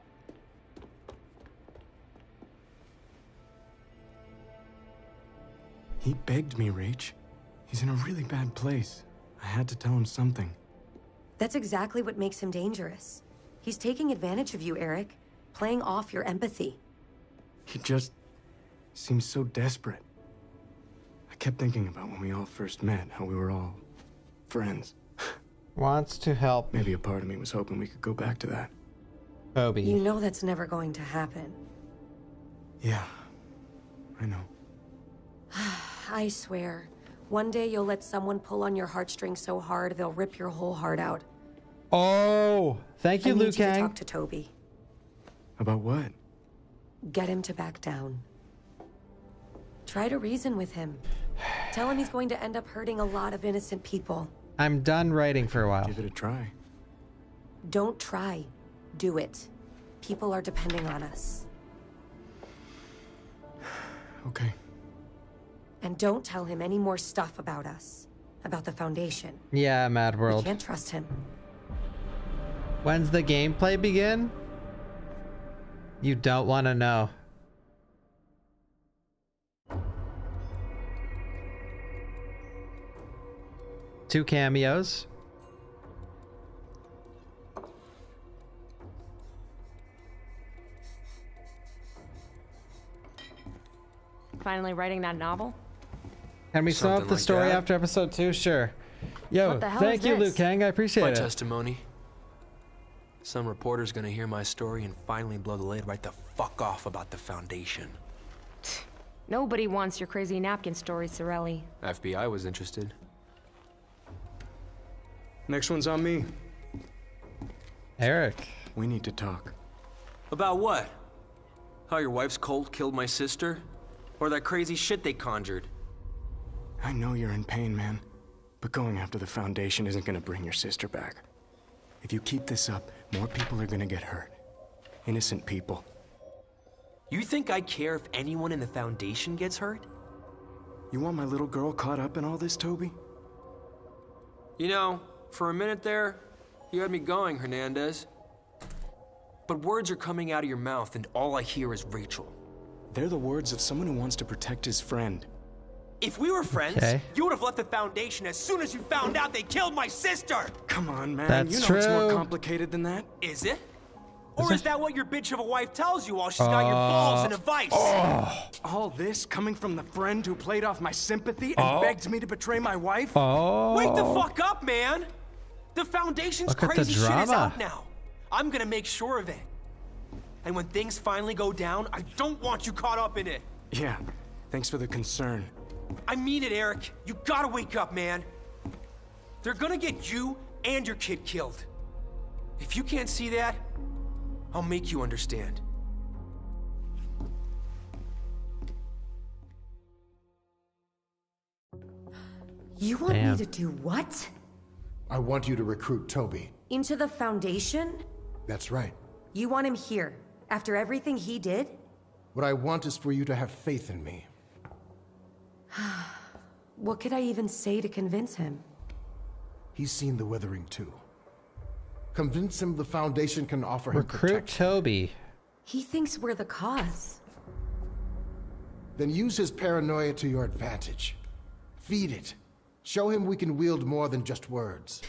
He begged me, Rach. He's in a really bad place. I had to tell him something. That's exactly what makes him dangerous. He's taking advantage of you, Eric. Playing off your empathy. He just seems so desperate. I kept thinking about when we all first met, how we were all friends. Wants to help. Maybe a part of me was hoping we could go back to that. Toby. You know that's never going to happen. Yeah, I know. I swear, one day you'll let someone pull on your heartstrings so hard they'll rip your whole heart out. Oh, thank you, I need Liu you to Kang. talk to Toby. About what? Get him to back down. Try to reason with him. Tell him he's going to end up hurting a lot of innocent people. I'm done writing for a while. Give it a try. Don't try. Do it. People are depending on us. Okay. And don't tell him any more stuff about us. About the Foundation. Yeah, Mad We World. can't trust him. When's the gameplay begin? You don't want to know. Two cameos. Finally writing that novel? Can we sum up the like story that? after episode 2? Sure. Yo, What the hell thank is you, this? Liu Kang. I appreciate My it. testimony. Some reporter's gonna hear my story and finally blow the lid right the fuck off about the Foundation. Nobody wants your crazy napkin story, Sorelli. FBI was interested. Next one's on me. Eric. We need to talk. About what? How your wife's cult killed my sister? Or that crazy shit they conjured? I know you're in pain, man. But going after the Foundation isn't gonna bring your sister back. If you keep this up, more people are gonna get hurt. Innocent people. You think I care if anyone in the Foundation gets hurt? You want my little girl caught up in all this, Toby? You know, for a minute there, you had me going, Hernandez. But words are coming out of your mouth and all I hear is Rachel. They're the words of someone who wants to protect his friend. If we were friends, Okay. you would have left the Foundation as soon as you found out they killed my sister! Come on, man. That's you know it's more true. complicated than that. Is it? Or is that what your bitch of a wife tells you while she's got your balls in a vice? All this coming from the friend who played off my sympathy and begged me to betray my wife? Wake the fuck up, man! The Foundation's Look at the crazy shit is drama. out now. I'm gonna make sure of it. And when things finally go down, I don't want you caught up in it. Yeah, thanks for the concern. I mean it, Eric. You gotta wake up, man. They're gonna get you and your kid killed. If you can't see that, I'll make you understand. You want Damn. me to do what? I want you to recruit Toby. Into the Foundation? That's right. You want him here, after everything he did? What I want is for you to have faith in me. What could I even say to convince him? He's seen the Withering too. Convince him the Foundation can offer him Recruit protection. Toby. He thinks we're the cause. Then use his paranoia to your advantage. Feed it. Show him we can wield more than just words.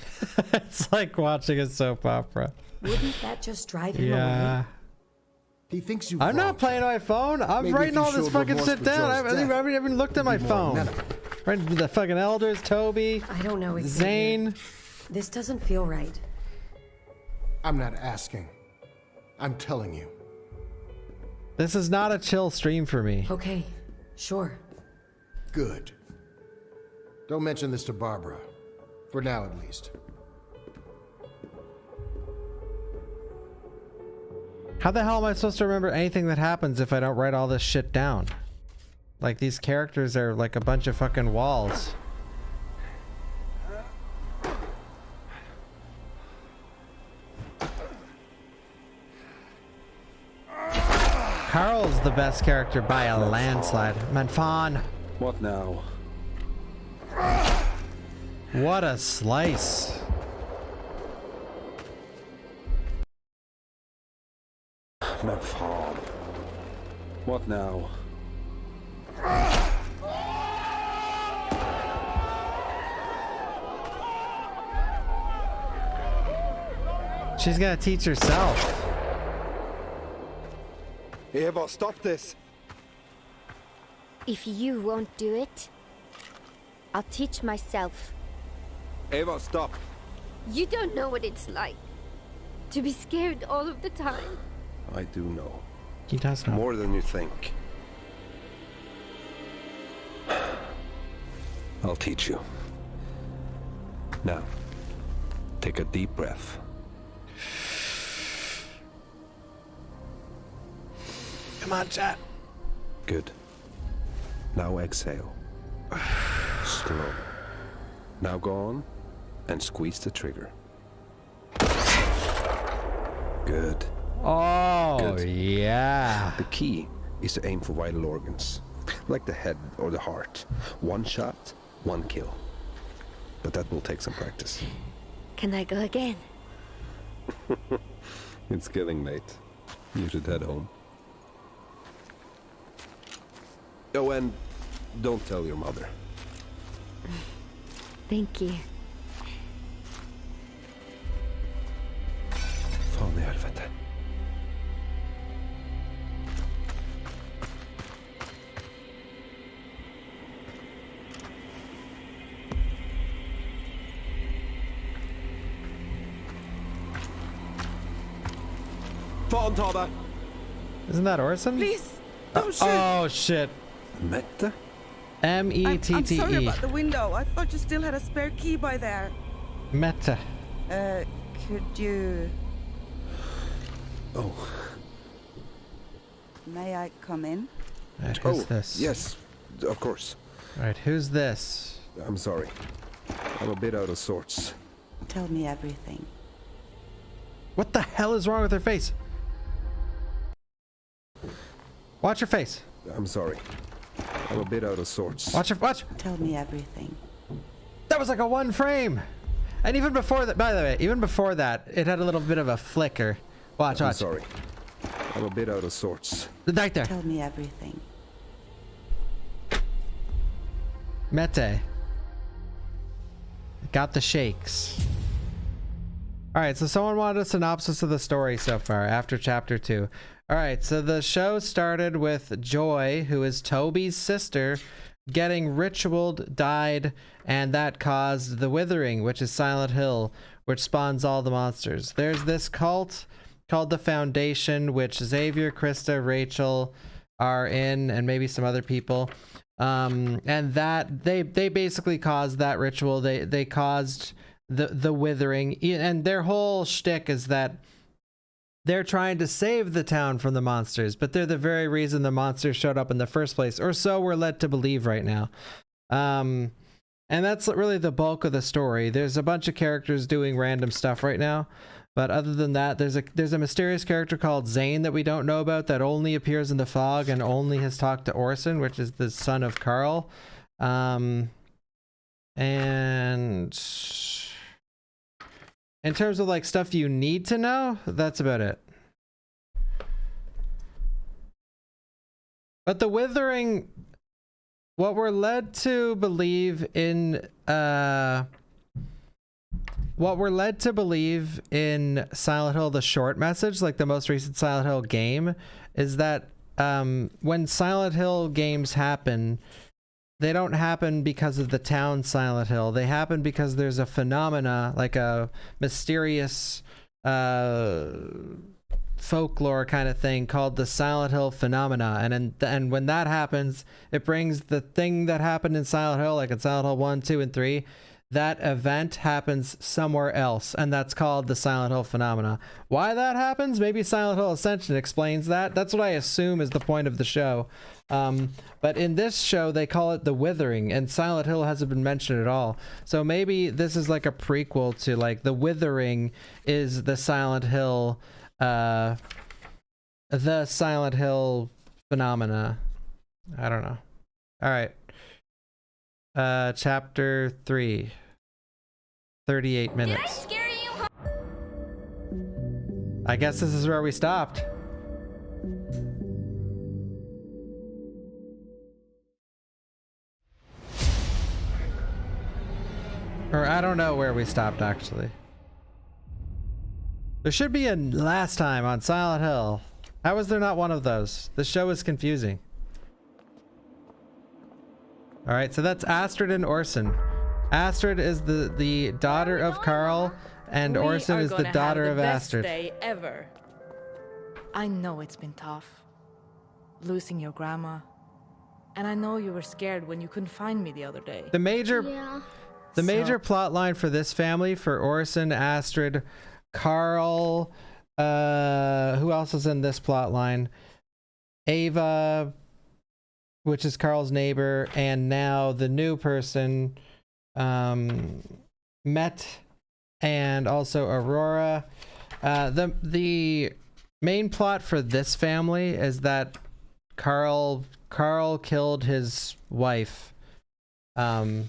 It's like watching a soap opera. Wouldn't that just drive him Yeah. away? He thinks you. I'm not playing on my phone. I'm Maybe if writing you all this showed fucking remorse shit for down. I Joe's haven't even looked at my it'd be more phone. amenable. Writing the fucking elders, Toby. I don't know, Xavier. Zane. This doesn't feel right. I'm not asking. I'm telling you. This is not a chill stream for me. Okay, sure. Good. Don't mention this to Barbara. For now, at least. How the hell am I supposed to remember anything that happens if I don't write all this shit down? Like, these characters are like a bunch of fucking walls. Carl's the best character by a landslide. Manfan. What now? What a slice. Manfan. What now? She's gonna teach herself. Eva, stop this. If you won't do it, I'll teach myself. Eva, stop. You don't know what it's like to be scared all of the time. I do know. He does know. More than you think. I'll teach you. Now, take a deep breath. Come on, chat. Good. Now exhale. Slow. Now go on and squeeze the trigger. Good. Oh, Good. yeah. The key is to aim for vital organs, like the head or the heart. One shot, one kill. But that will take some practice. Can I go again? It's getting late. You should head home. Oh, and don't tell your mother. Thank you. Fan i helvete. Fan ta det! Isn't that Orson? Please, don't shoot. Oh, shit. Mette? M-E-T-T-E. I'm sorry about the window. I thought you still had a spare key by there. Mette. Could you... Oh. May I come in? Alright, who's this? Yes, of course. Alright, who's this? I'm sorry. I'm a bit out of sorts. Tell me everything. What the hell is wrong with her face? Watch your face. I'm sorry. I'm a bit out of sorts. Watch. Tell me everything. That was like a one frame. And even before that, by the way, even before that, it had a little bit of a flicker. Watch. I'm sorry. I'm a bit out of sorts. Right there. Tell me everything. Mette. Got the shakes. Alright, so someone wanted a synopsis of the story so far after chapter 2. Alright, so the show started with Joy, who is Toby's sister, getting ritualed, died, and that caused the Withering, which is Silent Hill, which spawns all the monsters. There's this cult called the Foundation, which Xavier, Krista, Rachel are in, and maybe some other people. And that they basically caused that ritual. They caused the Withering, and their whole shtick is that they're trying to save the town from the monsters, but they're the very reason the monsters showed up in the first place, or so we're led to believe right now. And that's really the bulk of the story. There's a bunch of characters doing random stuff right now, but other than that, there's a mysterious character called Zane that we don't know about that only appears in the fog and only has talked to Orson, which is the son of Carl. And in terms of like stuff you need to know, that's about it. But the Withering, what we're led to believe in Silent Hill, the short message, like the most recent Silent Hill game, is that when Silent Hill games happen, they don't happen because of the town Silent Hill. They happen because there's a phenomena, like a mysterious folklore kind of thing called the Silent Hill phenomena. And when that happens, it brings the thing that happened in Silent Hill, like in Silent Hill 1, 2, and 3, that event happens somewhere else, and that's called the Silent Hill phenomena. Why that happens? Maybe Silent Hill Ascension explains that. That's what I assume is the point of the show. But in this show, they call it the Withering, and Silent Hill hasn't been mentioned at all. So maybe this is like a prequel to, like, the Withering is the Silent Hill phenomena. I don't know. All right. Chapter 3. 38 minutes. Did I scare you? I guess this is where we stopped. Or I don't know where we stopped, actually. There should be a last time on Silent Hill. How is there not one of those? The show is confusing. Alright, so that's Astrid and Orson. Astrid is the daughter of Carl, and Orson is the daughter of Astrid. Day ever. I know it's been tough. Losing your grandma. And I know you were scared when you couldn't find me the other day. The major plot line for this family, for Orson, Astrid, Carl, who else is in this plot line? Ava, which is Carl's neighbor, and now the new person, Met, and also Aurora. The main plot for this family is that Carl killed his wife. And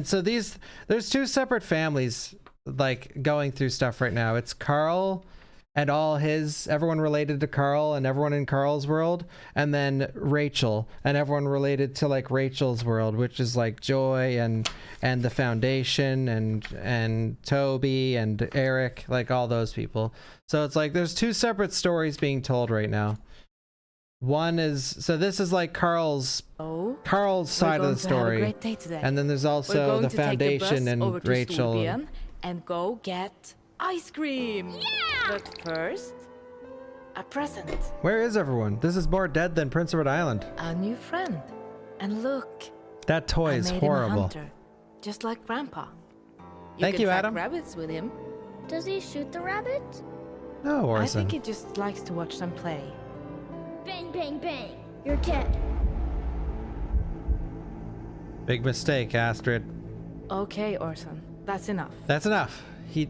so there's two separate families like going through stuff right now. It's Carl and everyone related to Carl and everyone in Carl's world, and then Rachel and everyone related to like Rachel's world, which is like Joy and the Foundation and Toby and Eric, like all those people. So it's like there's two separate stories being told right now. One is, so this is like Carl's side of the story, and then there's also the Foundation and Rachel. And go get ice cream. Yeah! But first, a present. Where is everyone? This is more dead than Prince Edward Island. A new friend. And look. That toy is I made horrible. him a hunter, just like Grandpa. Thank you, track Adam. Rabbits with him. Does he shoot the rabbits? No, Orson. I think he just likes to watch them play. Bang, bang, bang. You're dead. Big mistake, Astrid. Okay, Orson. That's enough. That's enough.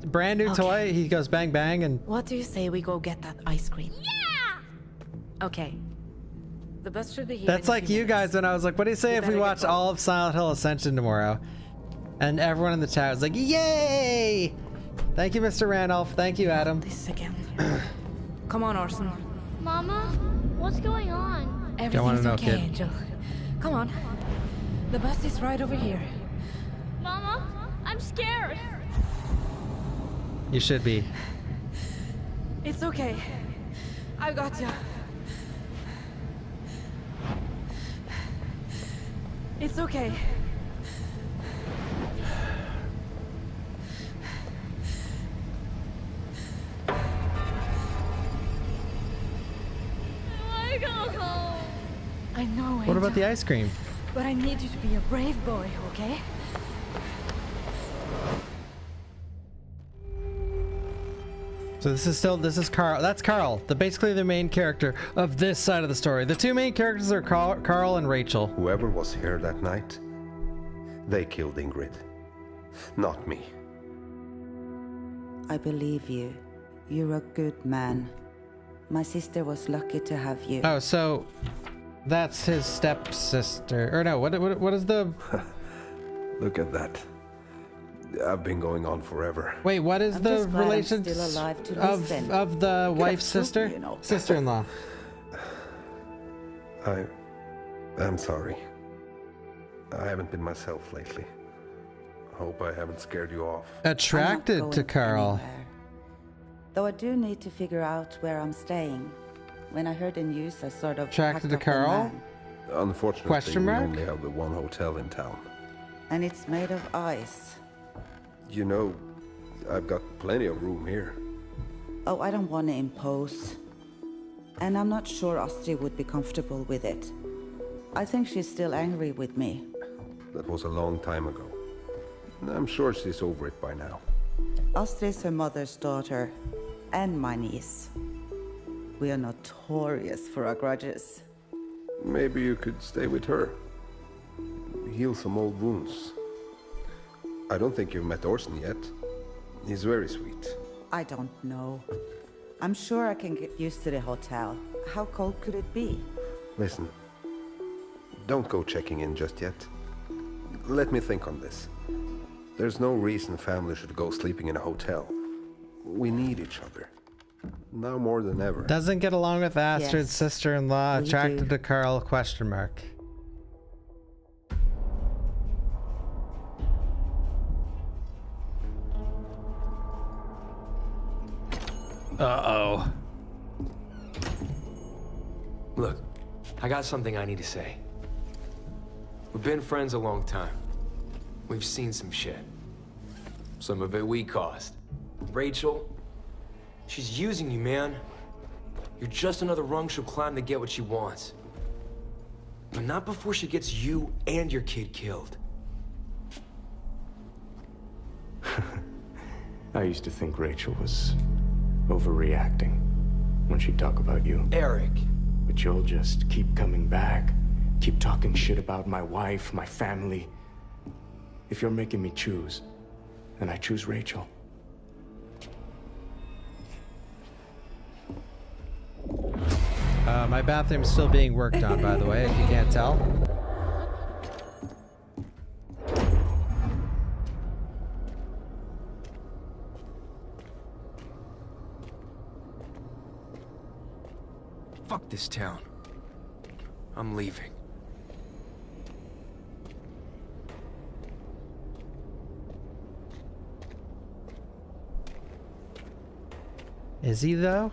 Brand new toy. He goes bang bang and. What do you say we go get that ice cream? Yeah. Okay. The bus should be here. That's like you guys when I was like, "What do you say if we watch all of Silent Hill Ascension tomorrow?" And everyone in the chat was like, "Yay!" Thank you, Mr. Randolph. Thank you, Adam. This again. Come on, Orson. Mama, what's going on? Everything's know, okay, kid. Angel. Come on. The bus is right over here. Mama, I'm scared. You should be. It's okay. I got you. It's okay. I go home. I know, What about the ice cream? But I need you to be a brave boy, okay? So this is Carl. That's Carl, basically the main character of this side of the story. The two main characters are Carl and Rachel. Whoever was here that night, they killed Ingrid. Not me. I believe you. You're a good man. My sister was lucky to have you. Oh, so that's his stepsister. Or no, what is the... Look at that. I've been going on forever. Wait, what is the relation of the wife's sister? You know. Sister-in-law. I'm sorry. I haven't been myself lately. I hope I haven't scared you off. Attracted to Carl. Anywhere. Though I do need to figure out where I'm staying. When I heard the news, I sort of attracted to packed up and Carl? ran. Unfortunately, Question mark? we only have the one hotel in town. And it's made of ice. You know, I've got plenty of room here. Oh, I don't want to impose. And I'm not sure Astrid would be comfortable with it. I think she's still angry with me. That was a long time ago. I'm sure she's over it by now. Astrid's her mother's daughter, and my niece. We are notorious for our grudges. Maybe you could stay with her. Heal some old wounds. I don't think you've met Orson yet. He's very sweet. I don't know. I'm sure I can get used to the hotel. How cold could it be? Listen, don't go checking in just yet. Let me think on this. There's no reason family should go sleeping in a hotel. We need each other. Now more than ever. Doesn't get along with Astrid's Yes, sister-in-law. we Attracted do. to Carl? Question mark. Uh-oh. Look, I got something I need to say. We've been friends a long time. We've seen some shit. Some of it we caused. Rachel, she's using you, man. You're just another rung she'll climb to get what she wants. But not before she gets you and your kid killed. I used to think Rachel was overreacting when she'd talk about you. Eric. But you'll just keep coming back keep talking shit about my wife, my family. If you're making me choose, then I choose Rachel. My bathroom's still being worked on, by the way, if you can't tell. Fuck this town. I'm leaving. Is he though?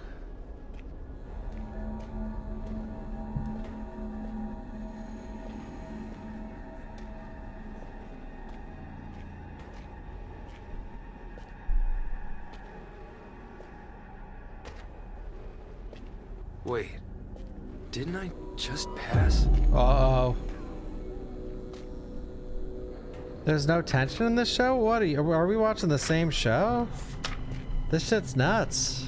Wait, didn't I just pass? Uh-oh. There's no tension in this show? What are we watching the same show? This shit's nuts.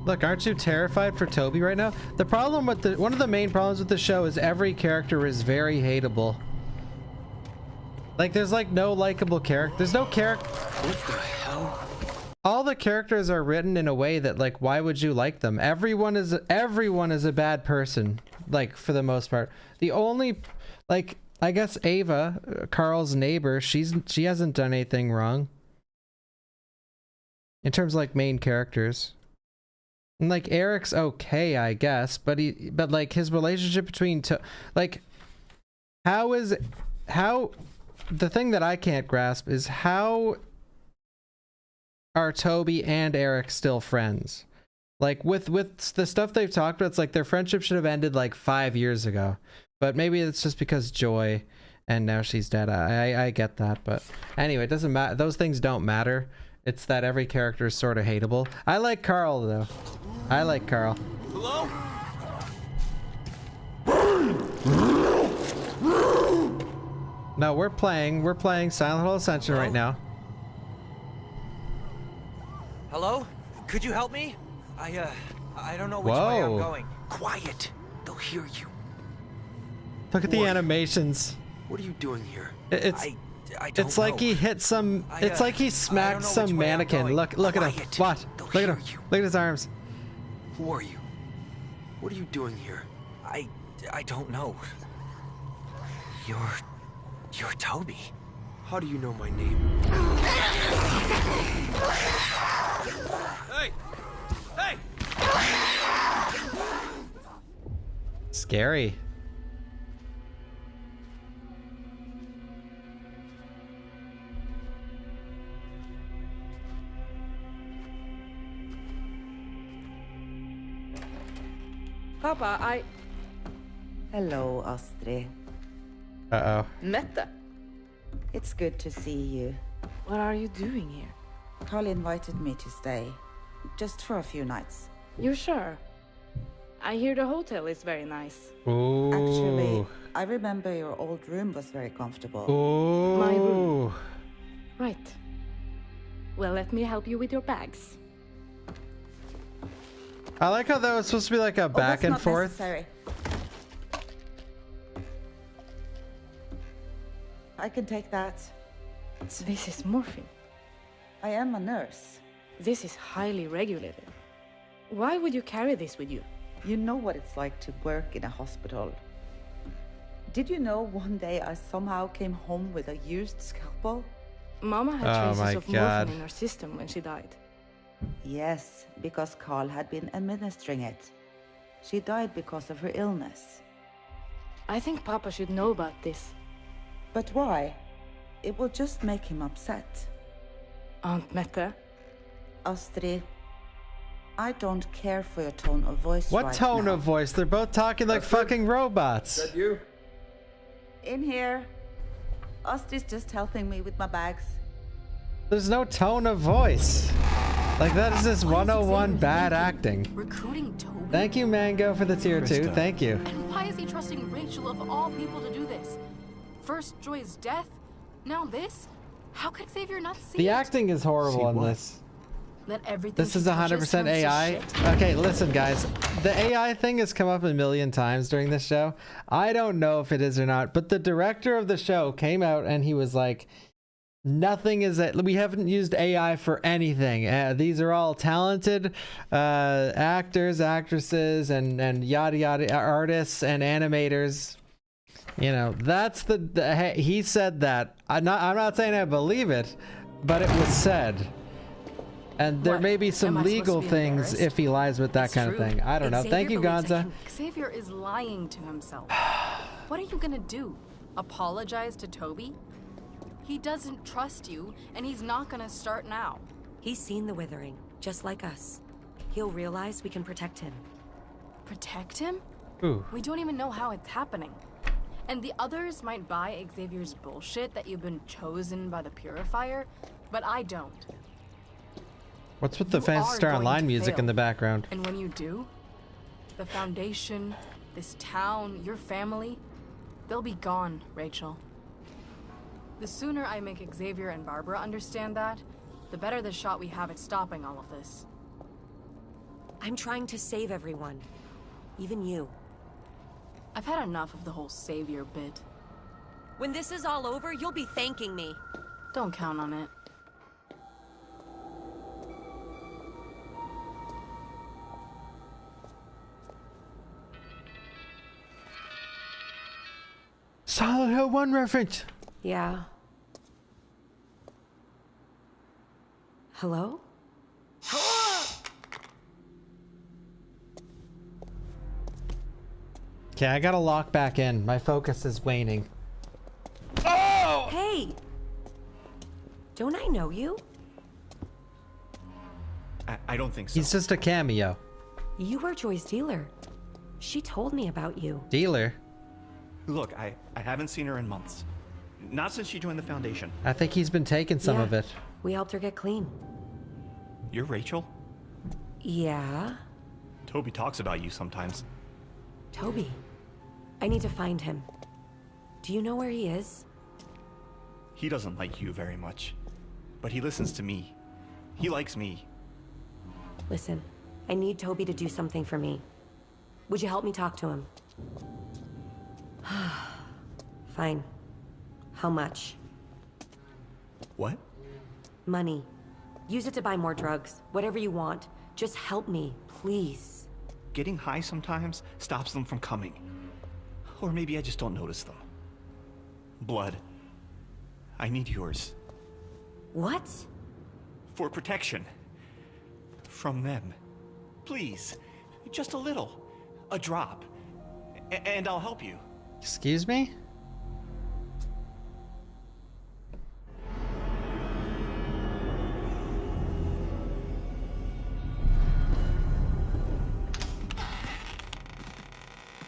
Look, aren't you terrified for Toby right now? The problem with one of the main problems with the show is every character is very hateable. Like, there's like no likable character. There's no character. What the hell? All the characters are written in a way that, like, why would you like them? Everyone is a bad person, like, for the most part. The only, like, I guess Ava, Carl's neighbor, she hasn't done anything wrong. In terms of, like, main characters. And, like, Eric's okay, I guess, but like, his relationship between like, the thing that I can't grasp is how are Toby and Eric still friends? Like, with the stuff they've talked about, it's like their friendship should have ended like 5 years ago. But maybe it's just because Joy, and now she's dead. I get that, but anyway, it doesn't matter. Those things don't matter. It's that every character is sort of hateable. I like Carl though. I like Carl. Hello? No, we're playing Silent Hill Ascension right now. Hello? Could you help me? I don't know which way I'm going. Quiet. They'll hear you. Look at the animations. What are you doing here? It's like he hit some. It's like he smacked some mannequin. Look at him. What? Look at him. Look at his arms. Who are you? What are you doing here? I don't know. You're Toby. How do you know my name? Hey! Hey! Scary. Papa, Hello, Astrid. Uh-oh. Mette. It's good to see you. What are you doing here? Carl invited me to stay. Just for a few nights. You sure? I hear the hotel is very nice. Ooh. Actually, I remember your old room was very comfortable. Ooh. My room. Right. Well, let me help you with your bags. I like how that was supposed to be like a back and forth. Necessary. I can take that. So this is morphine. I am a nurse. This is highly regulated. Why would you carry this with you? You know what it's like to work in a hospital. Did you know one day I somehow came home with a used scalpel? Mama had traces of morphine in her system when she died. Yes, because Carl had been administering it. She died because of her illness. I think Papa should know about this. But why? It will just make him upset. Aunt Mette? Astrid, I don't care for your tone of voice right now. What tone of voice? They're both talking like fucking robots. Is that you? In here. Astrid's just helping me with my bags. There's no tone of voice. Like, that is just 101 bad acting. Recruiting Toby? Thank you, Mango, for the tier 2. Thank you. And why is he trusting Rachel of all people to do this? First Joy's death, now this? How could Xavier not see The it? acting is horrible See on what? this. That everything This is she touches 100% turns to AI. shit? Okay, listen, guys. The AI thing has come up a million times during this show. I don't know if it is or not, but the director of the show came out and he was like, nothing is that we haven't used AI for anything. These are all talented actors, actresses, and yada yada, artists and animators. You know, that's the he said that. I'm not saying I believe it, but it was said. And there may be some legal things if he lies with that kind of thing. I don't know. Thank you, Gonza. Xavier is lying to himself. What are you gonna do? Apologize to Toby? He doesn't trust you, and he's not gonna start now. He's seen the withering, just like us. He'll realize we can protect him. Protect him? Ooh. We don't even know how it's happening. And the others might buy Xavier's bullshit that you've been chosen by the Purifier, but I don't. What's with the Phantasy Star Online music in the background? And when you do, the Foundation, this town, your family, they'll be gone, Rachel. The sooner I make Xavier and Barbara understand that, the better the shot we have at stopping all of this. I'm trying to save everyone. Even you. I've had enough of the whole savior bit. When this is all over, you'll be thanking me. Don't count on it. Silent Hill 1 reference. Yeah. Hello? Okay, I gotta lock back in. My focus is waning. Oh! Hey! Don't I know you? I don't think so. He's just a cameo. You were Joy's dealer. She told me about you. Dealer? Look, I haven't seen her in months. Not since she joined the Foundation. I think he's been taking some of it. We helped her get clean. You're Rachel? Yeah? Toby talks about you sometimes. Toby. I need to find him. Do you know where he is? He doesn't like you very much. But he listens to me. He likes me. Listen, I need Toby to do something for me. Would you help me talk to him? Fine. How much? What? Money. Use it to buy more drugs. Whatever you want. Just help me, please. Getting high sometimes stops them from coming. Or maybe I just don't notice them. Blood. I need yours. What? For protection. From them. Please. Just a little. A drop. And I'll help you. Excuse me?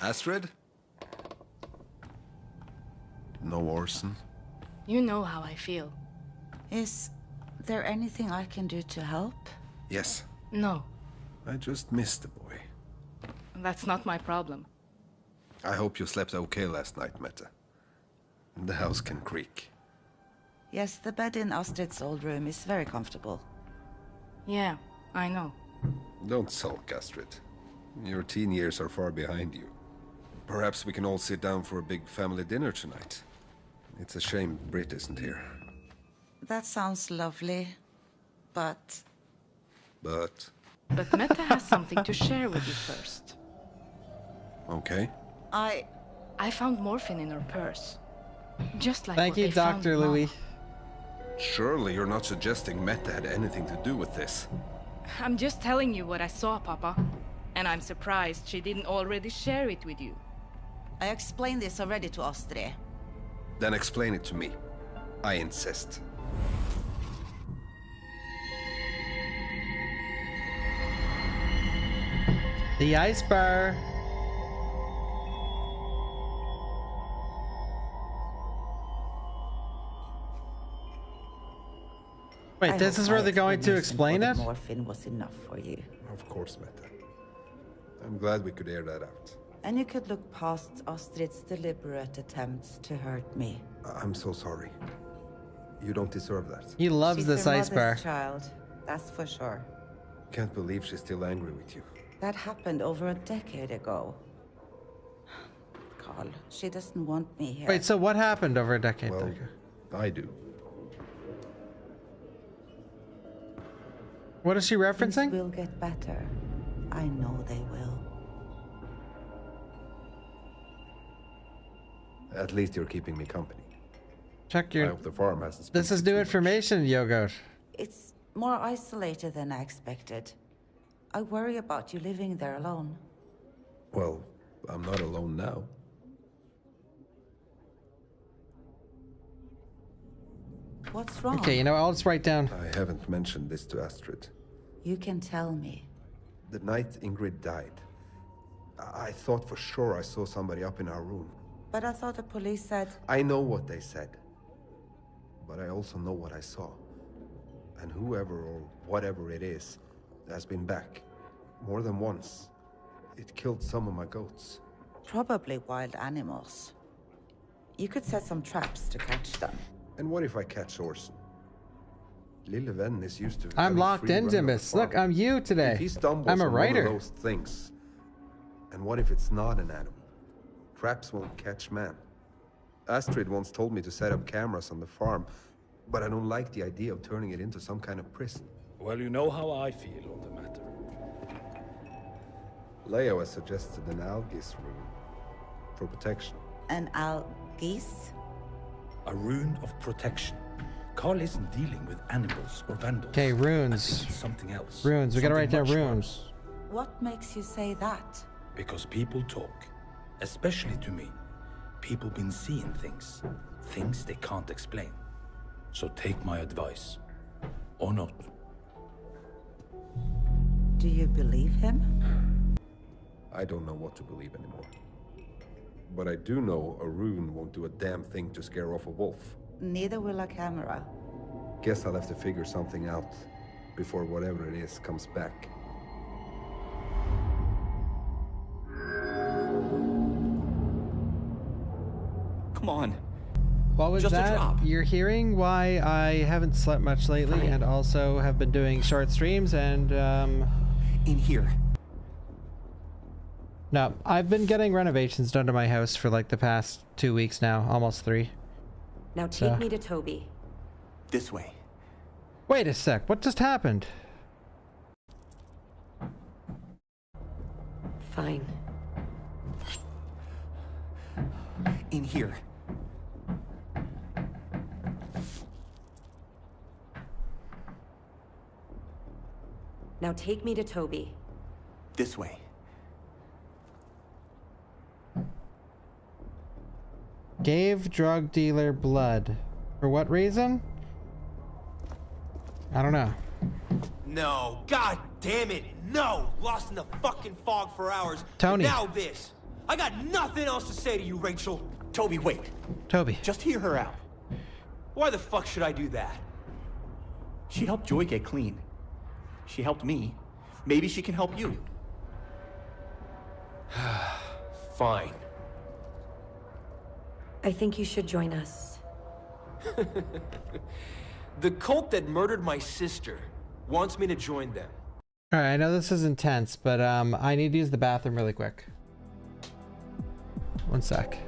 Astrid? No Orson? You know how I feel. Is there anything I can do to help? Yes. No, I just missed the boy. that's not my problem. I hope you slept okay last night, Meta. The house can creak. Yes, the bed in Astrid's old room is very comfortable. Yeah, I know. Don't sulk, Astrid. Your teen years are far behind you. Perhaps we can all sit down for a big family dinner tonight. It's a shame Britt isn't here. That sounds lovely, but... But Meta has something to share with you first. Okay. I found morphine in her purse. Just like Thank what you, they found Dr. Mama. Louis. Surely you're not suggesting Meta had anything to do with this. I'm just telling you what I saw, Papa. And I'm surprised she didn't already share it with you. I explained this already to Astrid. Then explain it to me. I insist. The ice bar. Wait, this is where they're going to explain it? Morphine was enough for you. Of course, Meta. I'm glad we could air that out. And you could look past Astrid's deliberate attempts to hurt me. I'm so sorry. You don't deserve that. He loves She's this her ice bar. mother's child. That's for sure. Can't believe she's still angry with you. That happened over a decade ago. Carl, she doesn't want me here. Wait, so what happened over a decade ago? I do. What is she referencing? Things will get better. I know they will. At least you're keeping me company. Check I your... hope the farm hasn't... This is new information, Yogurt. It's more isolated than I expected. I worry about you living there alone. Well, I'm not alone now. What's wrong? Okay, you know, I'll just write down. I haven't mentioned this to Astrid. You can tell me. The night Ingrid died, I thought for sure I saw somebody up in our room. But I thought the police said... I know what they said. But I also know what I saw. And whoever or whatever it is has been back. More than once. It killed some of my goats. Probably wild animals. You could set some traps to catch them. And what if I catch Orson? Lille Venn is used to... I'm locked in, Dimbus. Look, I'm you today. If he stumbles I'm a on writer. one of those things, and what if it's not an animal? Traps won't catch man. Astrid once told me to set up cameras on the farm, but I don't like the idea of turning it into some kind of prison. Well, you know how I feel on the matter. Leo has suggested an Algis rune for protection. An Algis? A rune of protection. Carl isn't dealing with animals or vandals. Okay, runes. It's something else. Runes. We gotta write down Something much runes. worse. What makes you say that? Because people talk. Especially to me. People been seeing things. Things they can't explain. So take my advice. Or not. Do you believe him? I don't know what to believe anymore. But I do know a rune won't do a damn thing to scare off a wolf. Neither will a camera. Guess I'll have to figure something out before whatever it is comes back. Come on. What was Just a that? drop. You're hearing why I haven't slept much lately and also have been doing short streams and in here. No, I've been getting renovations done to my house for like the past 2 weeks now, almost 3. Now take me to Toby. This way. Wait a sec, what just happened? Fine. In here. Now take me to Toby. This way. Gave drug dealer blood. For what reason? I don't know. No, god damn it, no! Lost in the fucking fog for hours. Tony. And now this. I got nothing else to say to you, Rachel. Toby, wait. Toby. Just hear her out. Why the fuck should I do that? She helped Joy get clean. She helped me. Maybe she can help you. Fine. I think you should join us. The cult that murdered my sister wants me to join them. Alright, I know this is intense, but I need to use the bathroom really quick. One sec.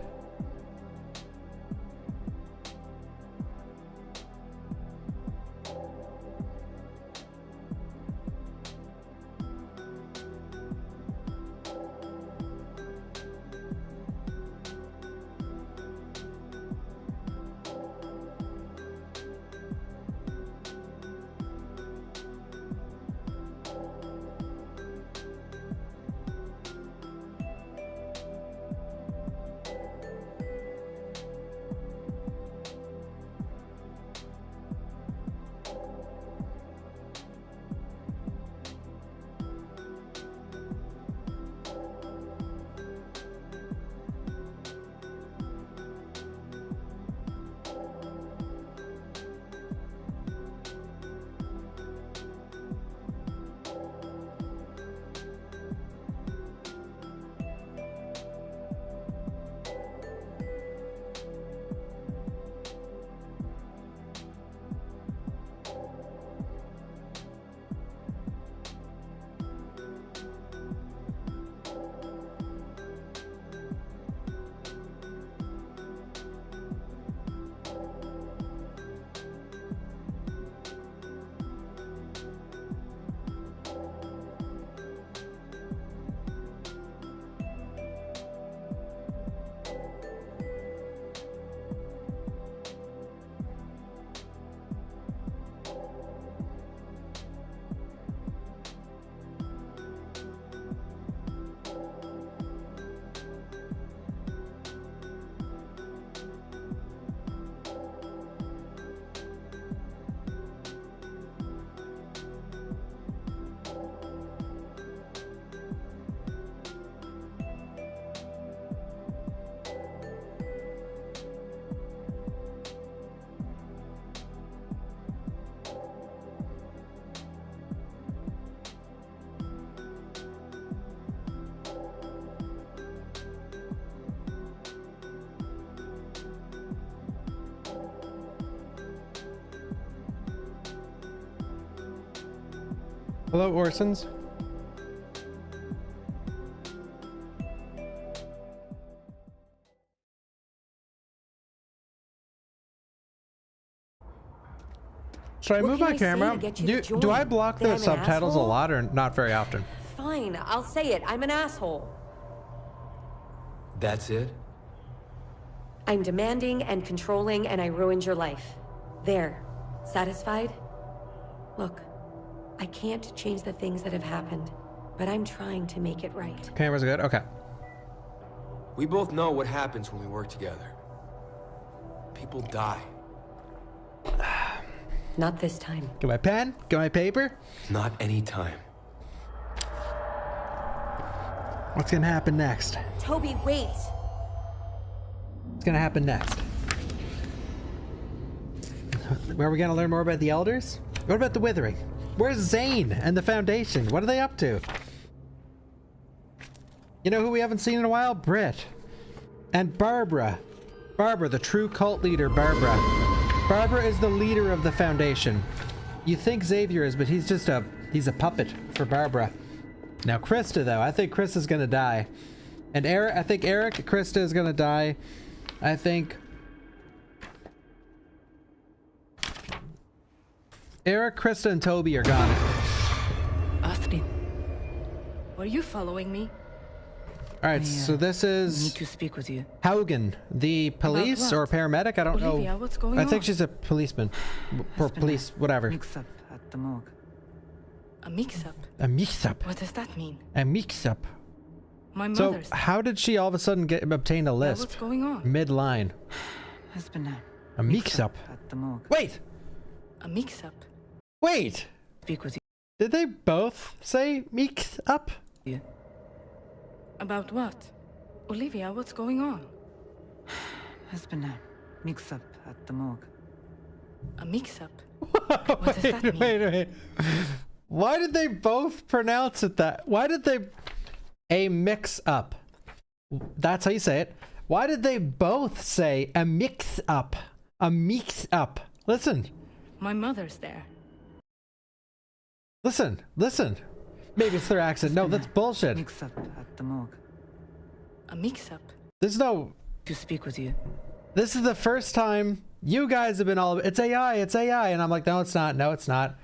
Hello, Orsons. Should I What move can my I say camera? to get you to Do I join? block That the I'm an subtitles a asshole? lot or not very often? Fine, I'll say it. I'm an asshole. That's it? I'm demanding and controlling, and I ruined your life. There. Satisfied? Look, I can't change the things that have happened, but I'm trying to make it right. Cameras are good? Okay. We both know what happens when we work together. People die. Not this time. Got my pen? Got my paper? Not any time. What's gonna happen next? Toby, wait! What's gonna happen next? Where are we gonna learn more about the Elders? What about the Withering? Where's Zane and the Foundation? What are they up to? You know who we haven't seen in a while? Britt. And Barbara. Barbara, the true cult leader, Barbara. Barbara is the leader of the Foundation. You think Xavier is, but he's just he's a puppet for Barbara. Now Krista, though, I think Krista's gonna die. And Eric, I think Krista is gonna die. I think Eric, Krista, and Toby are gone. Astrid, were you following me? Alright, so this is... need to speak with you. Haugen, the police or paramedic? I don't Olivia, know. what's going I think on? she's a policeman. Or police, whatever. Mix-up at the morgue. A mix-up? A mix-up. What does that mean? A mix-up. My So, mother's... how did she all of a sudden obtain a lisp? What's going on? Mid-line. Has been A mix-up. at the morgue. Wait! A mix-up? Wait! Speak with you. Did they both say mix-up? Yeah. About what? Olivia, what's going on? Has been a mix-up at the morgue. A mix-up? What does that mean? Wait. Why did they both pronounce it that? Why did they... A mix-up. That's how you say it. Why did they both say a mix-up? A mix-up. Listen. My mother's there. Listen. Maybe it's their accent. No, that's bullshit. Mix-up at the morgue. A mix-up? There's no... To speak with you. This is the first time you guys have been all... It's AI. And I'm like, no, it's not.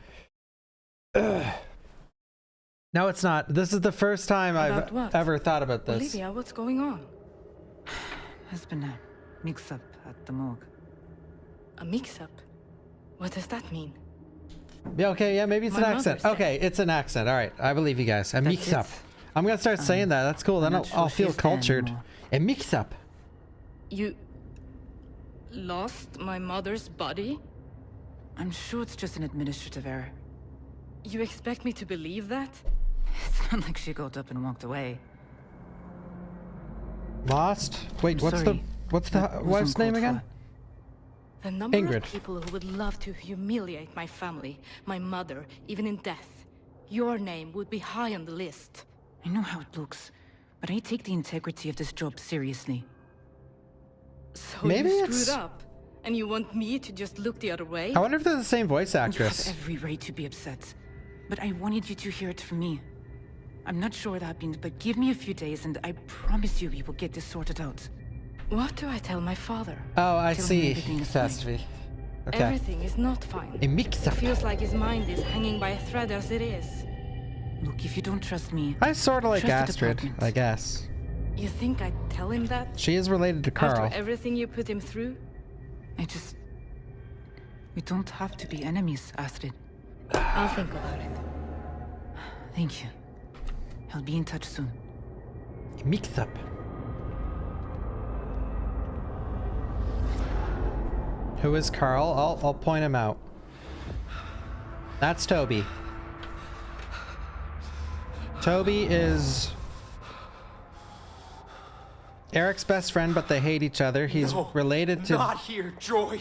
Ugh. No, it's not. This is the first time I've ever thought about this. Olivia, what's going on? Has been a mix-up at the morgue. A mix-up? What does that mean? Yeah, okay, yeah, maybe it's an accent. Okay, it's an accent. All right, I believe you guys. A mix-up. I'm gonna start saying that. That's cool. Then I'll feel cultured. A mix-up. You... lost my mother's body? I'm sure it's just an administrative error. You expect me to believe that? It's not like she got up and walked away. Lost? Wait, what's the wife's name again? The number Ingrid. of people who would love to humiliate my family, my mother, even in death. Your name would be high on the list. I know how it looks, but I take the integrity of this job seriously. So Maybe you it's- screwed up, and you want me to just look the other way? I wonder if they're the same voice actress. You have every right to be upset, but I wanted you to hear it from me. I'm not sure what happened, but give me a few days and I promise you we will get this sorted out. What do I tell my father? Oh, I Tell him see. everything is Catastrophe. Okay. Everything is not fine. A mix-up. It feels like his mind is hanging by a thread as it is. Look, if you don't trust me... I sort of like trust the Astrid, department. I guess. You think I'd tell him that? She is related to Carl. After everything you put him through? We don't have to be enemies, Astrid. I'll think about it. Thank you. I'll be in touch soon. Mix-up. Who is Carl? I'll point him out. That's Toby. Toby is Eric's best friend, but they hate each other. He's related to Not here, Joy.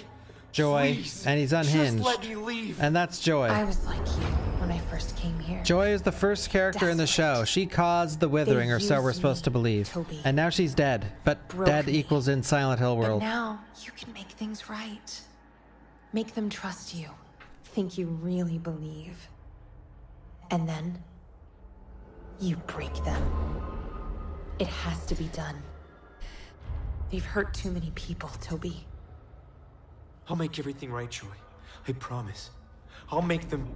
Joy, Please, and he's unhinged. Just let me leave. And that's Joy. I was like you when I first came here. Joy is the first character in the show. She caused the Withering, or so we're supposed to believe. Toby. And now she's dead. But Broke dead me. equals in Silent Hill But world. now you can make things right. Make them trust you. Think you really believe. And then you break them. It has to be done. They've hurt too many people, Toby. I'll make everything right, Joy. I promise. I'll make them...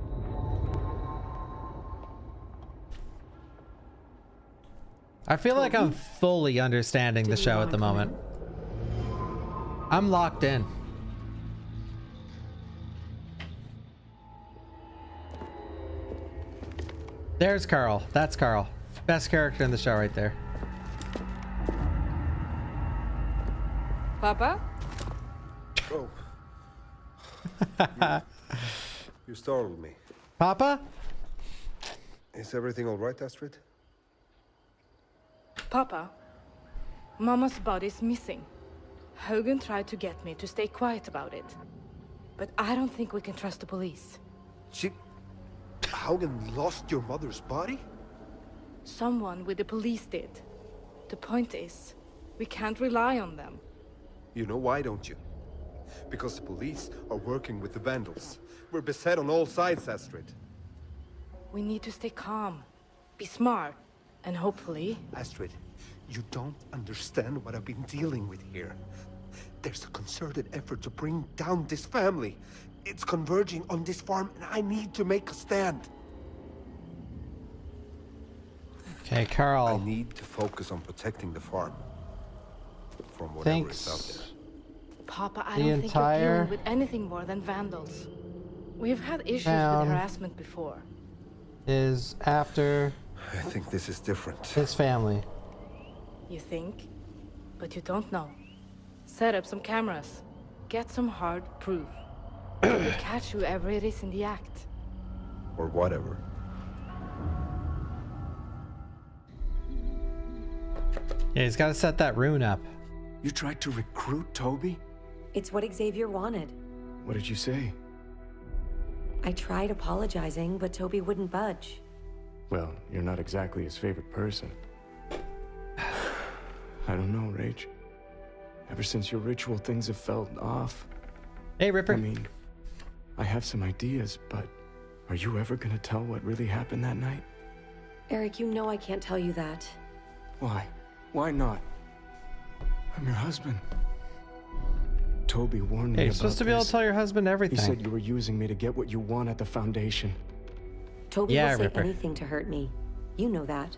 I feel like I'm fully understanding the show at the moment. I'm locked in. There's Carl. That's Carl. Best character in the show right there. Papa? Oh. You startled me. Papa? Is everything all right, Astrid? Papa, Mama's body's missing. Hogan tried to get me to stay quiet about it. But I don't think we can trust the police. Hogan lost your mother's body? Someone with the police did. The point is, we can't rely on them. You know why, don't you? Because the police are working with the vandals. We're beset on all sides, Astrid. We need to stay calm, be smart, and hopefully... Astrid, you don't understand what I've been dealing with here. There's a concerted effort to bring down this family. It's converging on this farm, and I need to make a stand. Okay, Carl. I need to focus on protecting the farm from whatever is out there. Papa, I don't think you're dealing with anything more than vandals. We've had issues with harassment before. Is after... I think this is different. His family. You think? But you don't know. Set up some cameras. Get some hard proof. We'll catch whoever it is in the act. Or whatever. Yeah, he's got to set that rune up. You tried to recruit Toby? It's what Xavier wanted. What did you say? I tried apologizing, but Toby wouldn't budge. Well, you're not exactly his favorite person. I don't know, Rach. Ever since your ritual, things have felt off. Hey, Ripper. I mean, I have some ideas, but are you ever gonna tell what really happened that night? Eric, you know I can't tell you that. Why? Why not? I'm your husband. Toby warned me Hey, you're about supposed to be able to this. tell your husband everything. He said you were using me to get what you want at the Foundation. Toby will say anything to hurt me. You know that.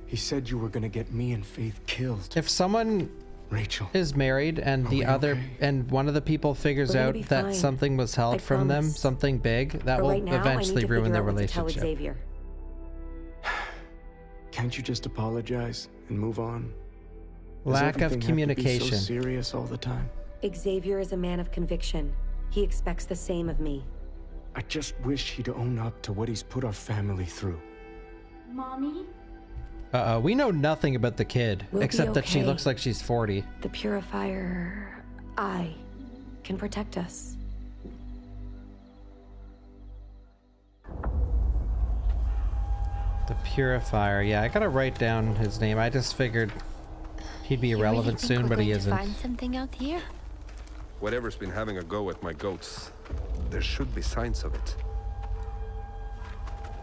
He said you were gonna get me and Faith killed. If someone Rachel is married and the other and one of the people figures out that fine. something was held from them, something big, that But will right now, eventually I need to ruin figure their out what to tell relationship. Xavier. Can't you just apologize and move on? Does Lack of everything have to be communication. so serious all the time? Xavier is a man of conviction. He expects the same of me. I just wish he'd own up to what he's put our family through. Mommy? We know nothing about the kid, We'll be except that she okay. looks like she's 40. The Purifier... I can protect us. The Purifier, yeah, I gotta write down his name. I just figured he'd be irrelevant soon, but he isn't. Find something out here? Whatever's been having a go at my goats, there should be signs of it.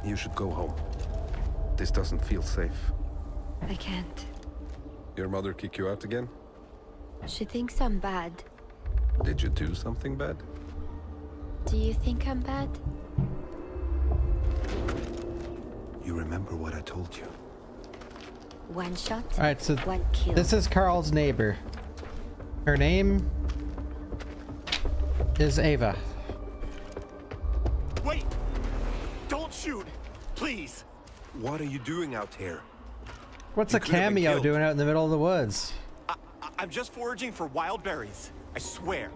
You should go home. This doesn't feel safe. I can't. Your mother kick you out again? She thinks I'm bad. Did you do something bad? Do you think I'm bad? You remember what I told you? One shot, Alright, so one kill. this is Carl's neighbor. Her name is Ava. Wait! Don't shoot! Please! What are you doing out here? What's You a could have been cameo killed. doing out in the middle of the woods? I'm just foraging for wild berries. I swear.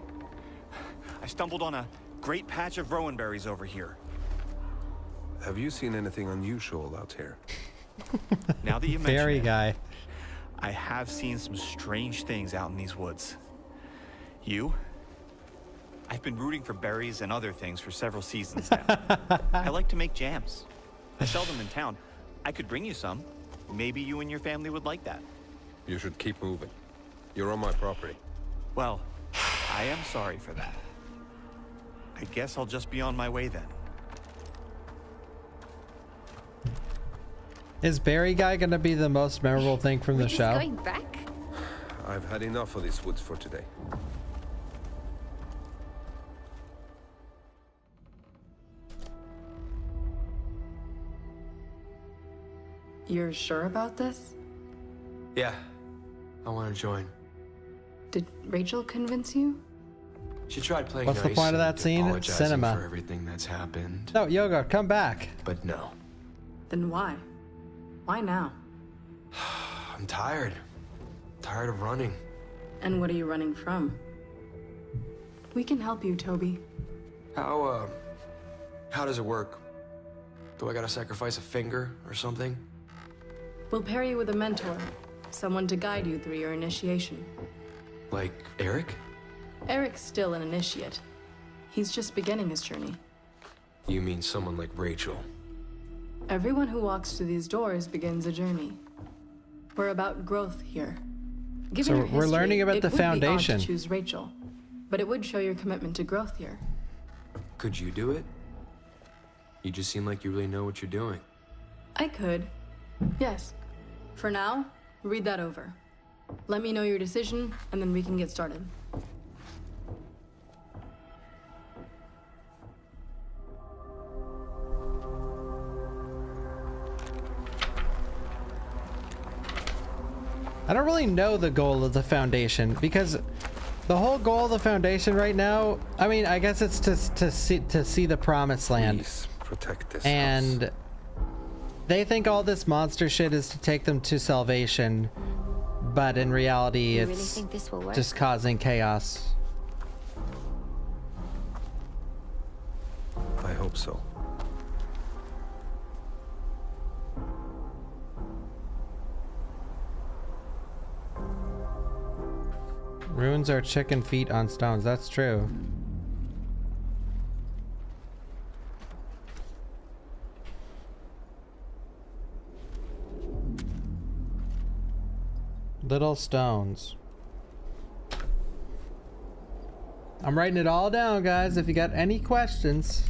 I stumbled on a great patch of rowan berries over here. Have you seen anything unusual out here? Now that you mention Fairy it, guy. I have seen some strange things out in these woods. You? I've been rooting for berries and other things for several seasons now. I like to make jams. I sell them in town. I could bring you some. Maybe you and your family would like that. You should keep moving. You're on my property. Well, I am sorry for that. I guess I'll just be on my way then. Is Barry guy gonna be the most memorable thing from the show? Going back? I've had enough of these woods for today. You're sure about this? Yeah, I want to join. Did Rachel convince you? She tried playing What's the nice point of and that scene? apologizing Cinema. for everything that's happened. No, Yoga, come back. But no. Then why? Why now? I'm tired. Tired of running. And what are you running from? We can help you, Toby. How does it work? Do I gotta sacrifice a finger or something? We'll pair you with a mentor, someone to guide you through your initiation. Like Eric? Eric's still an initiate. He's just beginning his journey. You mean someone like Rachel? Everyone who walks through these doors begins a journey. We're about growth here. Given So your we're history, learning about the it would be odd foundation. to choose Rachel, but it would show your commitment to growth here. Could you do it? You just seem like you really know what you're doing. I could. Yes. For now, read that over. Let me know your decision, and then we can get started. I don't really know the goal of the Foundation, because the whole goal of the Foundation right now, I mean, I guess it's to see the Promised Land. Please protect this and house. They think all this monster shit is to take them to salvation, but in reality, You really it's think this will work? just causing chaos. I hope so. Runes are chicken feet on stones. That's true. Little stones. I'm writing it all down, guys. If you got any questions.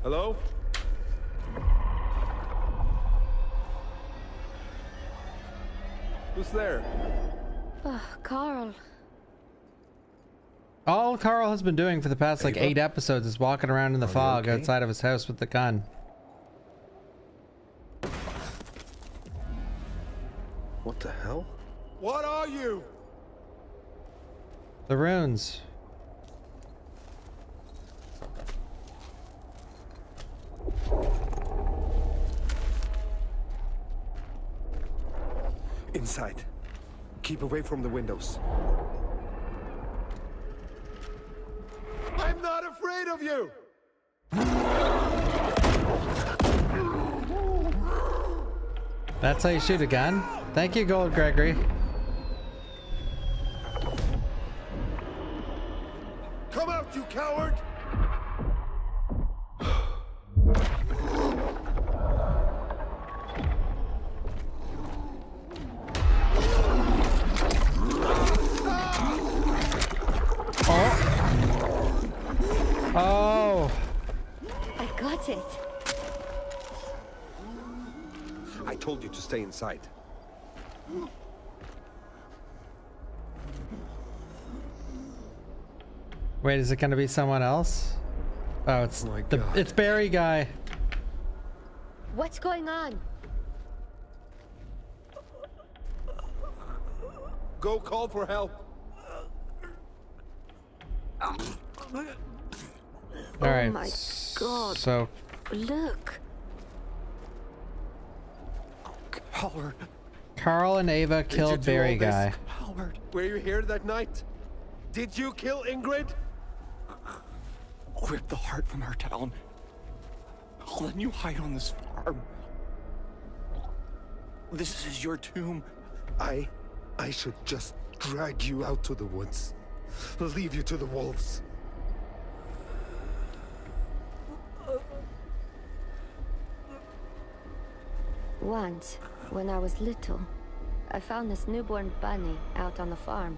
Hello? Who's there? Oh, Carl. All Carl has been doing for the past like Ava? 8 episodes is walking around in the Are you fog okay? outside of his house with the gun. What the hell? What are you? The runes. Inside. Keep away from the windows. I'm not afraid of you! That's how you shoot a gun? Thank you, Gold Gregory. Come out, you coward! Oh! I got it. I told you to stay inside. Wait, is it gonna be someone else? Oh, it's it's Barry guy. What's going on? Go call for help. All right. Oh my God. So Look. Carl and Ava Did you killed do Barry all this? guy. Were you here that night? Did you kill Ingrid? Rip the heart from her town. I'll let you hide on this farm. This is your tomb. I should just drag you out to the woods. Leave you to the wolves. Once, when I was little, I found this newborn bunny out on the farm.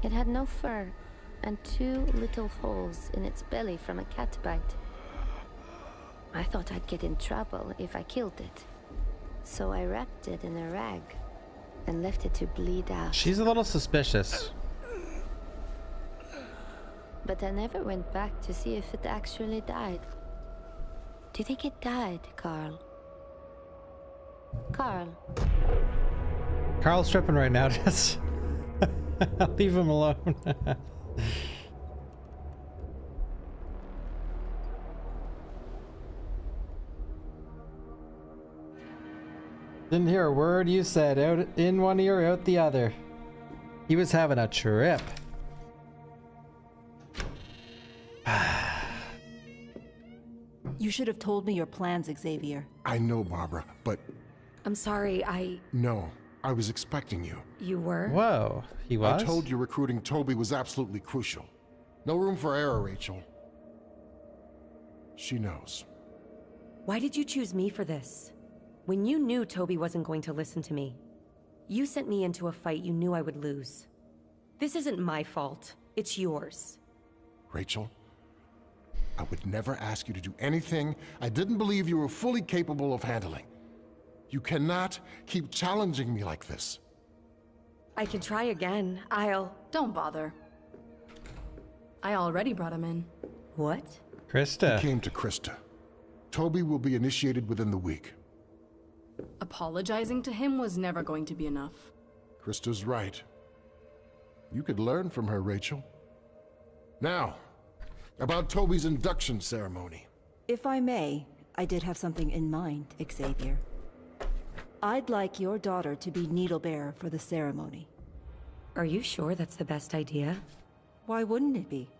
It had no fur and 2 little holes in its belly from a cat bite. I thought I'd get in trouble if I killed it. So I wrapped it in a rag and left it to bleed out. She's a little suspicious. But I never went back to see if it actually died. Do you think it died, Carl? Carl? Carl's tripping right now, just leave him alone. Didn't hear a word you said, out in one ear, out the other. He was having a trip. You should have told me your plans, Xavier. I know, Barbara, but I'm sorry, no, I was expecting you. You were? Whoa, he was? I told you recruiting Toby was absolutely crucial. No room for error, Rachel. She knows. Why did you choose me for this? When you knew Toby wasn't going to listen to me. You sent me into a fight you knew I would lose. This isn't my fault. It's yours. Rachel, I would never ask you to do anything I didn't believe you were fully capable of handling. You cannot keep challenging me like this. I can try again. Don't bother. I already brought him in. What? Krista. He came to Krista. Toby will be initiated within the week. Apologizing to him was never going to be enough. Krista's right. You could learn from her, Rachel. Now, about Toby's induction ceremony. If I may, I did have something in mind, Xavier. I'd like your daughter to be needle-bearer for the ceremony. Are you sure that's the best idea? Why wouldn't it be?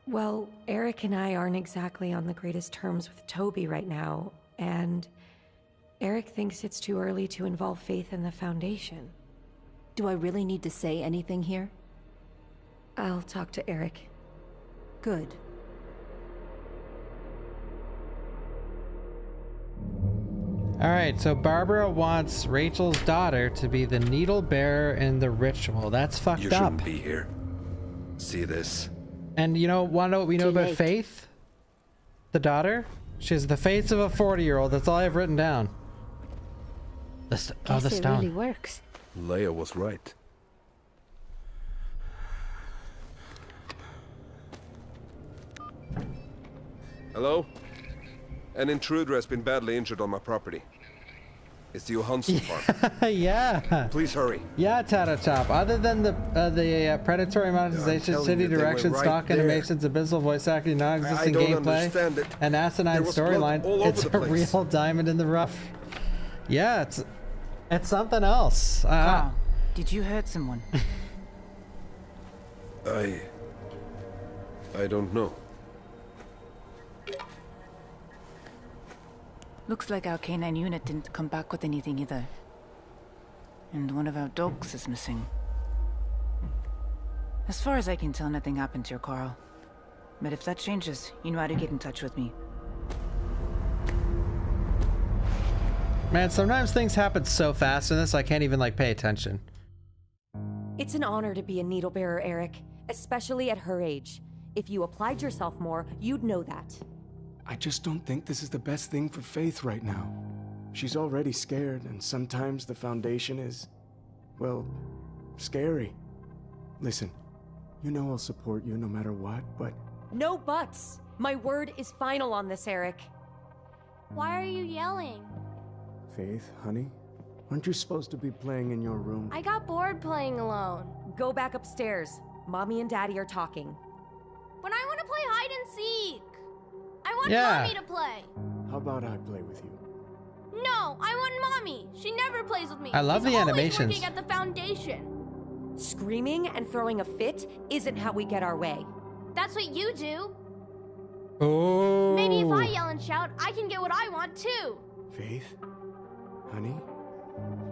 Well, Eric and I aren't exactly on the greatest terms with Toby right now, and Eric thinks it's too early to involve Faith in the Foundation. Do I really need to say anything here? I'll talk to Eric. Good. Alright, so Barbara wants Rachel's daughter to be the needle bearer in the ritual. That's fucked You up. shouldn't be here. See this? And you know, wanna know what we know about Faith? The daughter? She has the face of a 40-year-old. That's all I have written down. The Guess it stone. really works. Leia was right. Hello? An intruder has been badly injured on my property. It's the Johansson farm. Yeah. Please hurry. Yeah, Tatatop. Other than the predatory monetization, telling city you, they were direction, right stock there. animations, abysmal voice acting, non-existent I don't gameplay, understand it. and asinine There was blood storyline, all over it's the a place. real diamond in the rough. Yeah, it's something else. Carl, did you hurt someone? I don't know. Looks like our K9 unit didn't come back with anything either. And one of our dogs is missing. As far as I can tell, nothing happened to your Carl. But if that changes, you know how to get in touch with me. Man, sometimes things happen so fast in this, I can't even, like, pay attention. It's an honor to be a needle bearer, Eric, especially at her age. If you applied yourself more, you'd know that. I just don't think this is the best thing for Faith right now. She's already scared, and sometimes the Foundation is, well, scary. Listen, you know I'll support you no matter what, but... No buts! My word is final on this, Eric. Why are you yelling? Faith, honey, aren't you supposed to be playing in your room? I got bored playing alone. Go back upstairs. Mommy and Daddy are talking. But I want to play hide and seek. I want Yeah. Mommy to play. How about I play with you? No, I want Mommy. She never plays with me. I love She's the always animations. working at the Foundation. Screaming and throwing a fit isn't how we get our way. That's what you do. Oh. Maybe if I yell and shout, I can get what I want too. Faith? Honey?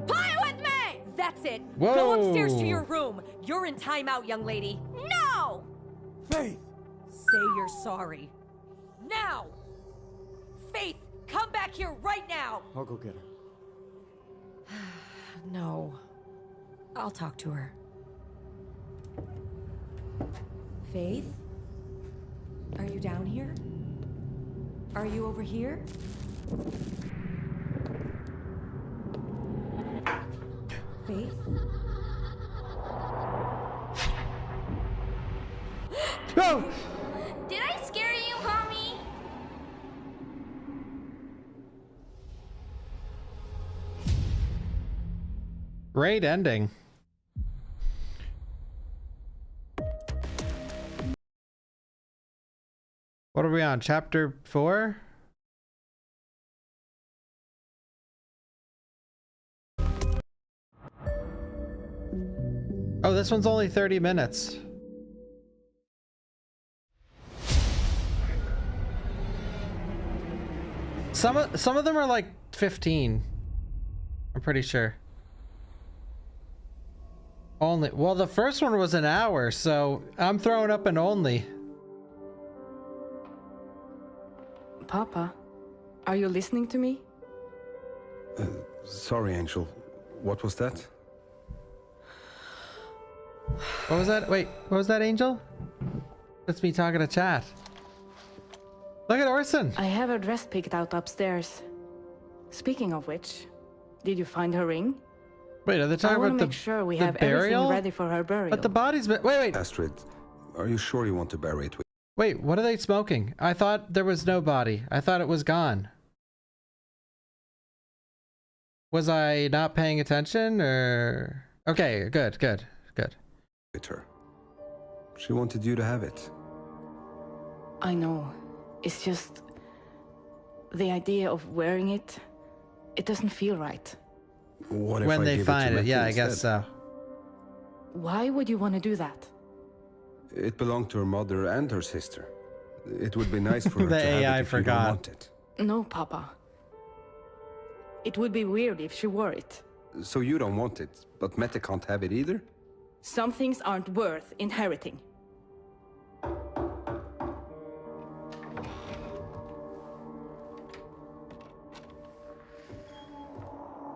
Play with me! That's it. Whoa. Go upstairs to your room. You're in timeout, young lady. No! Faith! Say you're sorry. Now! Faith, come back here right now! I'll go get her. No. I'll talk to her. Faith? Are you down here? Are you over here? Faith? No! Did I scare you, Mommy? Great ending. What are we on? Chapter 4? Oh, this one's only 30 minutes. Some of them are like 15. I'm pretty sure. Only. Well, the first one was an hour, so I'm throwing up an only. Papa, are you listening to me? Sorry, Angel. What was that? What was that? Wait, what was that, Angel? That's me talking to chat. Look at Orson. I have her dress picked out upstairs. Speaking of which, did you find her ring? Wait, are they talking about the make sure we the have burial? everything ready for her burial. But the body's been. Wait. Astrid, are you sure you want to bury it with? Wait, what are they smoking? I thought there was no body. I thought it was gone. Was I not paying attention, or? Okay, good. With her. She wanted you to have it. I know. It's just the idea of wearing it. It doesn't feel right. What if when I they give find it, it, to yeah, Letty I guess instead? so. Why would you want to do that? It belonged to her mother and her sister. It would be nice for her The to have AI it if you forgot. don't want it. No, Papa. It would be weird if she wore it. So you don't want it, but Mette can't have it either? Some things aren't worth inheriting.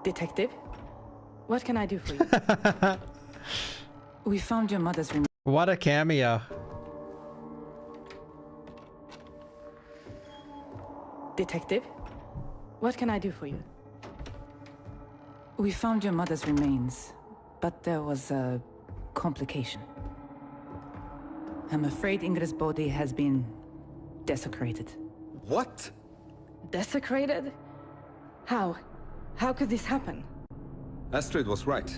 Detective, what can I do for you? We found your mother's room. What a cameo. Detective, what can I do for you? We found your mother's remains, but there was a complication. I'm afraid Ingrid's body has been desecrated. What? Desecrated? How? How could this happen? Astrid was right.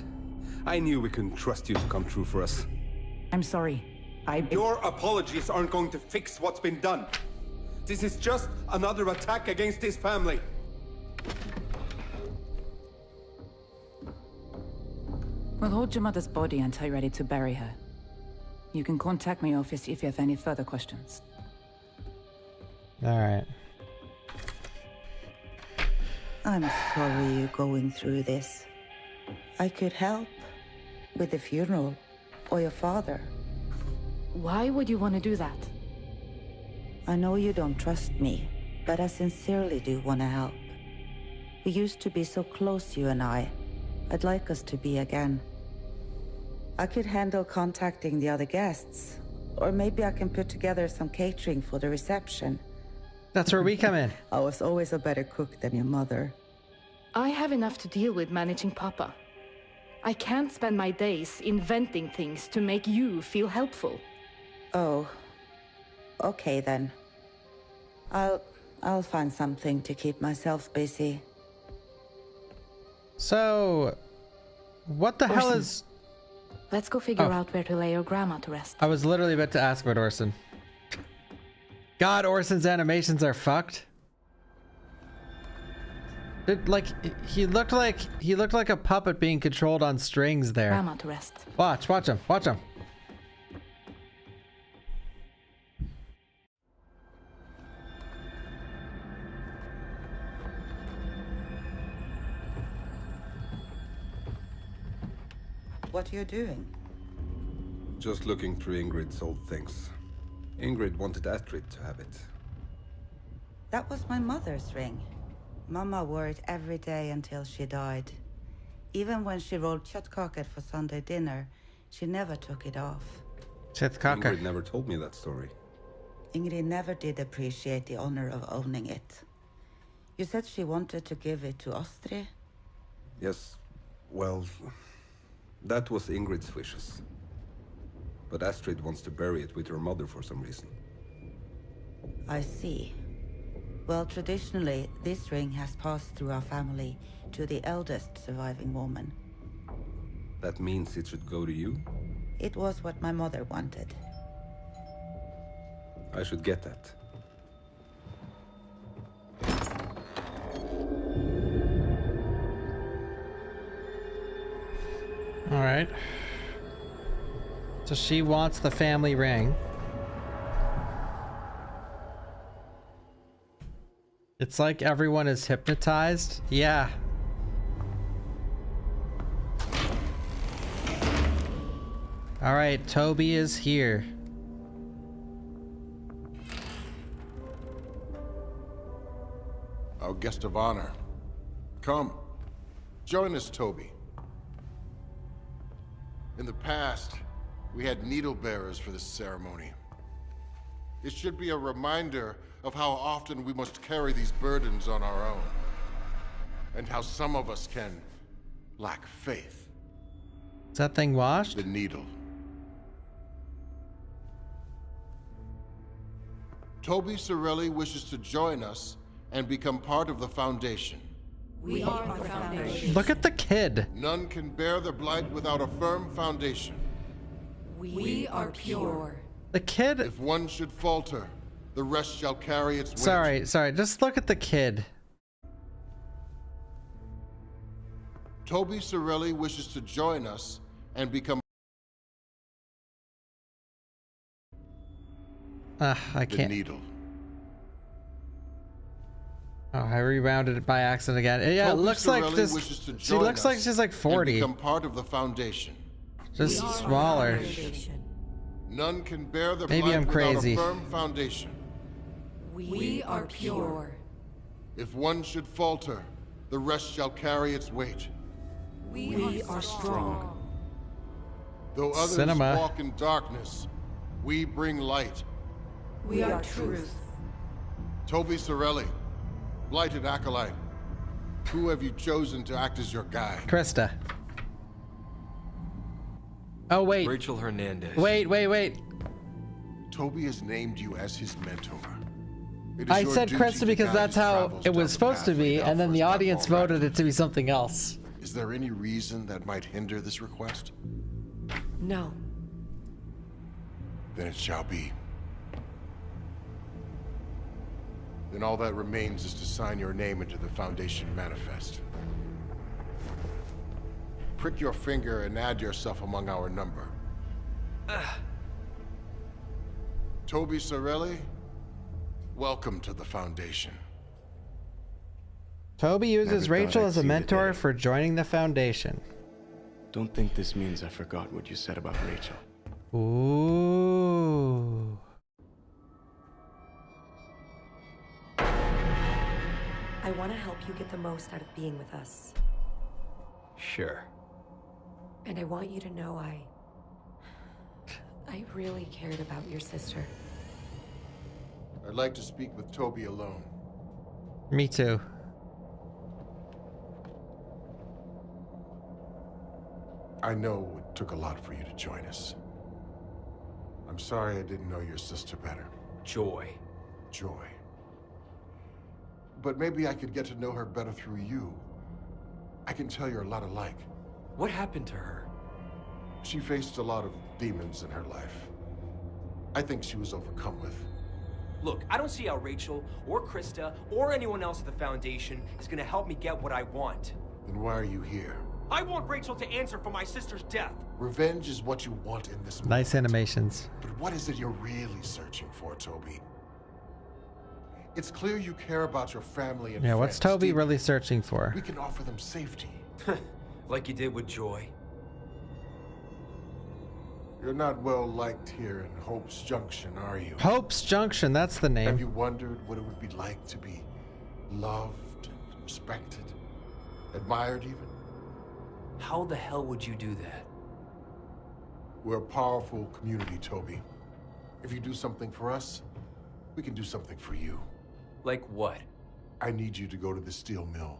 I knew we couldn't trust you to come true for us. I'm sorry. Your apologies aren't going to fix what's been done. This is just another attack against this family. We'll hold your mother's body until you're ready to bury her. You can contact my office if you have any further questions. All right. I'm sorry you're going through this. I could help with the funeral or your father. Why would you want to do that? I know you don't trust me, but I sincerely do want to help. We used to be so close, you and I. I'd like us to be again. I could handle contacting the other guests, or maybe I can put together some catering for the reception. That's where we come in. I was always a better cook than your mother. I have enough to deal with managing Papa. I can't spend my days inventing things to make you feel helpful. Oh, okay then. I'll find something to keep myself busy. So, what the hell is... Let's go figure out where to lay your grandma to rest. I was literally about to ask about Orson. God, Orson's animations are fucked. He looked like a puppet being controlled on strings there. Grandma to rest. Watch him. What are you doing? Just looking through Ingrid's old things. Ingrid wanted Astrid to have it. That was my mother's ring. Mama wore it every day until she died. Even when she rolled köttkaker for Sunday dinner, she never took it off. Ingrid never told me that story. Ingrid never did appreciate the honor of owning it. You said she wanted to give it to Astrid? Yes, well, that was Ingrid's wishes. But Astrid wants to bury it with her mother for some reason. I see. Well, traditionally, this ring has passed through our family to the eldest surviving woman. That means it should go to you? It was what my mother wanted. I should get that. All right. So she wants the family ring. It's like everyone is hypnotized. Yeah. All right, Toby is here. Our guest of honor. Come, join us, Toby. In the past, we had needle bearers for this ceremony. It should be a reminder of how often we must carry these burdens on our own, and how some of us can lack faith. Is that thing washed? The needle. Toby Sorelli wishes to join us and become part of the Foundation. We are the Foundation. Look at the kid. None can bear the blight without a firm foundation. We are pure. The kid. If one should falter, the rest shall carry its weight. Sorry. Just look at the kid. Toby Sorelli wishes to join us and become I the can't. needle. Oh, I rebounded it by accident again. Yeah, Toby it looks like Sorelli just. wishes to She join looks like us she's like and 40. become part of the Foundation. Just smaller. None can bear the Maybe blight I'm without crazy. a firm foundation. We are pure. If one should falter, the rest shall carry its weight. We are strong. Though others Cinema. walk in darkness, we bring light. We are truth. Toby Sorelli, blighted acolyte, who have you chosen to act as your guide? Krista. Oh wait. Rachel Hernandez. Wait. Toby has named you as his mentor. It is I your said duty Krista to because guide that's his how travels it down was the supposed to path be, laid out and then for the us by audience Paul voted it Radcliffe. to be something else. Is there any reason that might hinder this request? No. Then it shall be. Then all that remains is to sign your name into the Foundation manifest. Prick your finger and add yourself among our number. Toby Sorelli, welcome to the Foundation. Toby uses Never thought Rachel I'd as a see the mentor day. for joining the Foundation. Don't think this means I forgot what you said about Rachel. Ooh. I want to help you get the most out of being with us. Sure. And I want you to know I really cared about your sister. I'd like to speak with Toby alone. Me too. I know it took a lot for you to join us. I'm sorry I didn't know your sister better. Joy. Joy. But maybe I could get to know her better through you. I can tell you're a lot alike. What happened to her? She faced a lot of demons in her life. I think she was overcome with. Look, I don't see how Rachel, or Krista, or anyone else at the Foundation is gonna help me get what I want. Then why are you here? I want Rachel to answer for my sister's death. Revenge is what you want in this moment. Nice animations. But what is it you're really searching for, Toby? It's clear you care about your family and Yeah, what's friends. Toby really searching for? We can offer them safety. Like you did with Joy. You're not well liked here in Hope's Junction, are you? Hope's Junction, that's the Have name. you wondered what it would be like to be loved and respected, admired even? How the hell would you do that? We're a powerful community, Toby. If you do something for us, We can do something for you. Like what? I need you to go to the steel mill.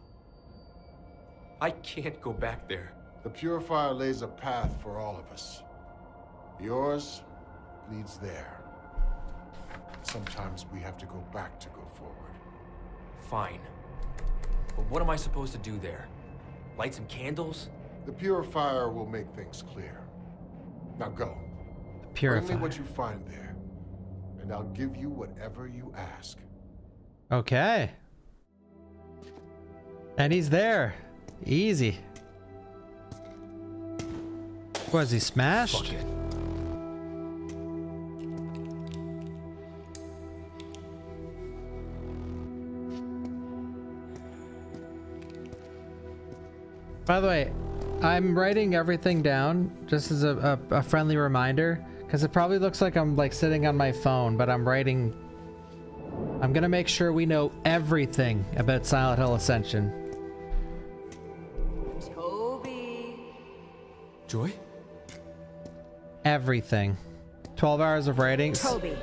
I can't go back there. The Purifier lays a path for all of us. Yours leads there. Sometimes we have to go back to go forward. Fine. But what am I supposed to do there? Light some candles? The Purifier will make things clear. Now go. The Purifier. Bring me what you find there, and I'll give you whatever you ask. Okay. And he's there. Easy. Was he smashed? Fuck it. By the way, I'm writing everything down just as a friendly reminder, because it probably looks like I'm like sitting on my phone, but I'm writing. I'm gonna make sure we know everything about Silent Hill Ascension. Toby. Joy? Everything. 12 hours of writing. Toby.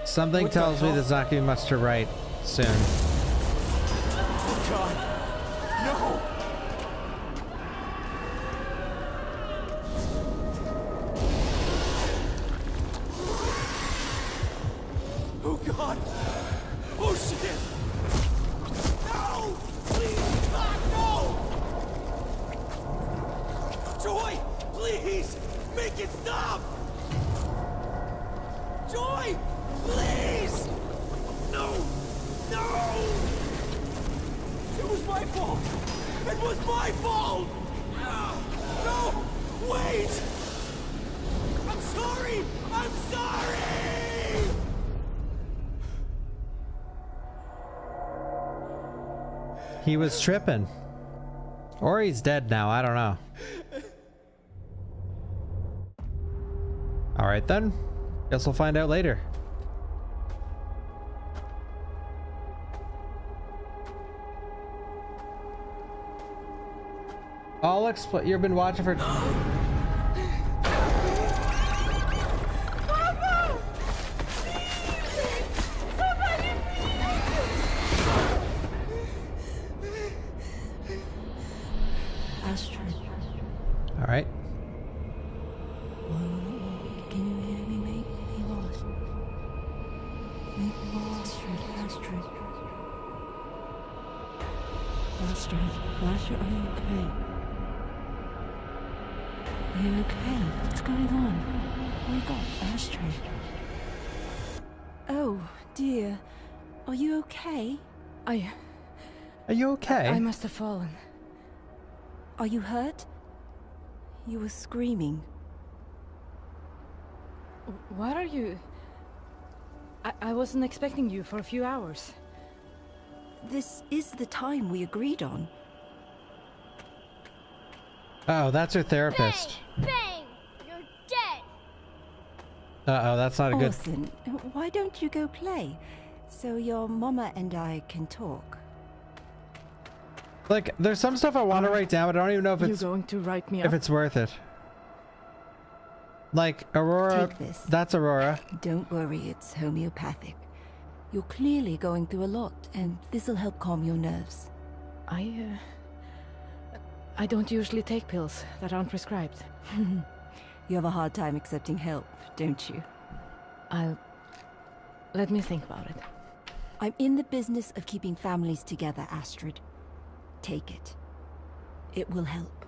Something tells me there's not gonna be much to write soon. Oh God. No! Oh God! Oh shit! No! Please! God, no! Joy! Please! Make it stop! Joy! Please! No! No! It was my fault! It was my fault! No! Wait! I'm sorry! I'm sorry! He was tripping. Or he's dead now, I don't know. Alright then. Guess we'll find out later. I'll explain. You've been watching for. Astrid. All right. Can you hear me? Make me lost. Make me lost. Astrid. Astrid. Astrid, are you okay? Are you okay? What's going on? Wake up, Astrid. Oh, dear. Are you okay? Are you okay? I must have fallen. Are you hurt? You were screaming. What are you? I wasn't expecting you for a few hours. This is the time we agreed on. Oh, that's her therapist. Bang! You're dead! Uh-oh, that's not a good... Orson, why don't you go play? So your mama and I can talk. Like, there's some stuff I want to write down, but I don't even know if it's... You going to write me up? If it's worth it. Like, Aurora... Take this. That's Aurora. Don't worry, it's homeopathic. You're clearly going through a lot, and this'll help calm your nerves. I don't usually take pills that aren't prescribed. You have a hard time accepting help, don't you? Let me think about it. I'm in the business of keeping families together, Astrid. Take it. It will help.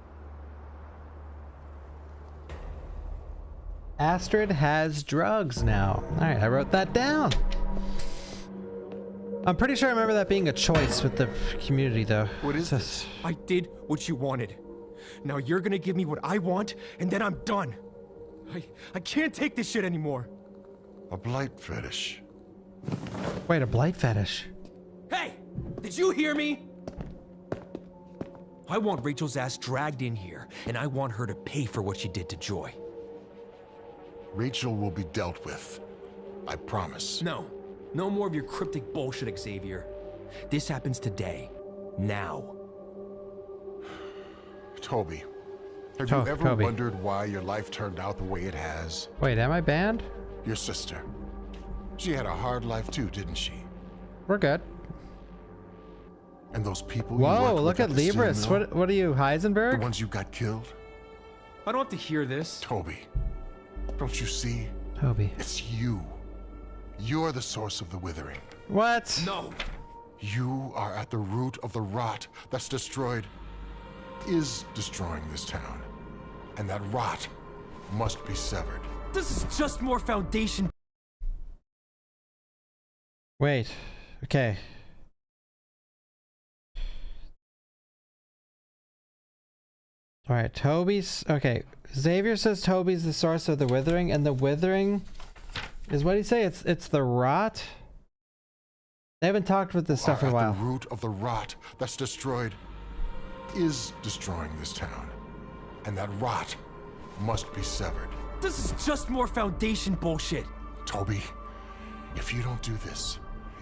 Astrid has drugs now. Alright, I wrote that down. I'm pretty sure I remember that being a choice with the community, though. What is this? I did what you wanted. Now you're gonna give me what I want, and then I'm done. I can't take this shit anymore. A blight fetish. Wait, a blight fetish? Hey! Did you hear me? I want Rachel's ass dragged in here, and I want her to pay for what she did to Joy. Rachel will be dealt with. I promise. No. No more of your cryptic bullshit, Xavier. This happens today. Now. Toby, have you ever wondered why your life turned out the way it has? Wait, am I banned? Your sister. She had a hard life too, didn't she? We're good. And those people. Whoa, you look at the steel Libris. mill, What are you, Heisenberg? The ones you got killed. I don't have to hear this. Toby, don't you see? Toby. It's you. You're the source of the withering. What? No. You are at the root of the rot that's is destroying this town. And that rot must be severed. This is just more Foundation. Wait. Okay. All right, Toby's okay. Xavier says Toby's the source of the withering, and the withering is what did he say? It's the rot. They haven't talked with this stuff in a while. The root of the rot that's is destroying this town, and that rot must be severed. This is just more Foundation bullshit. Toby, if you don't do this,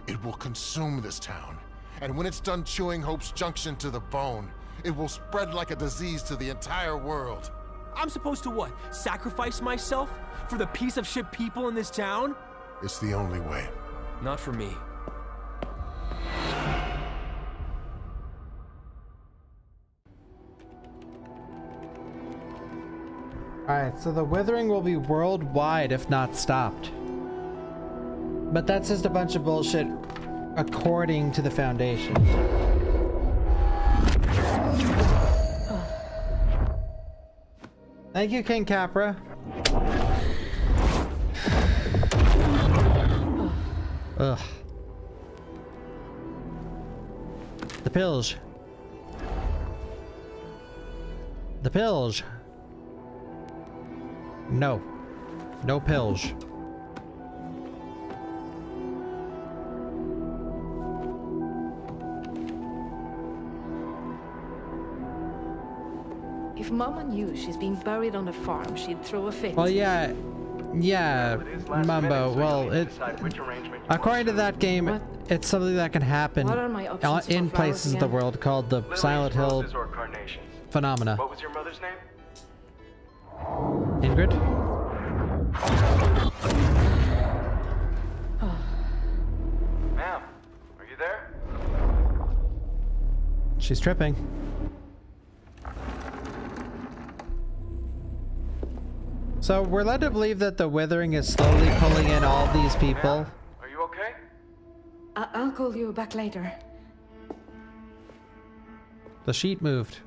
it will consume this town, and when it's done chewing Hope's Junction to the bone, it will spread like a disease to the entire world. I'm supposed to what? Sacrifice myself for the piece of shit people in this town? It's the only way. Not for me. Alright, so the withering will be worldwide if not stopped. But that's just a bunch of bullshit according to the Foundation. Thank you, King Capra. Ugh. The pills. The pills. No. No pills. If Mama knew she's being buried on a farm, she'd throw a fit. Well, yeah, Mumbo. Well, according to that game, it's something that can happen What are my options in for places of the flowers world called the Silent Hill phenomena. What was your mother's name? Ingrid? Ma'am, are you there? She's tripping. So we're led to believe that the withering is slowly pulling in all these people. Are you okay? I'll call you back later. The sheet moved.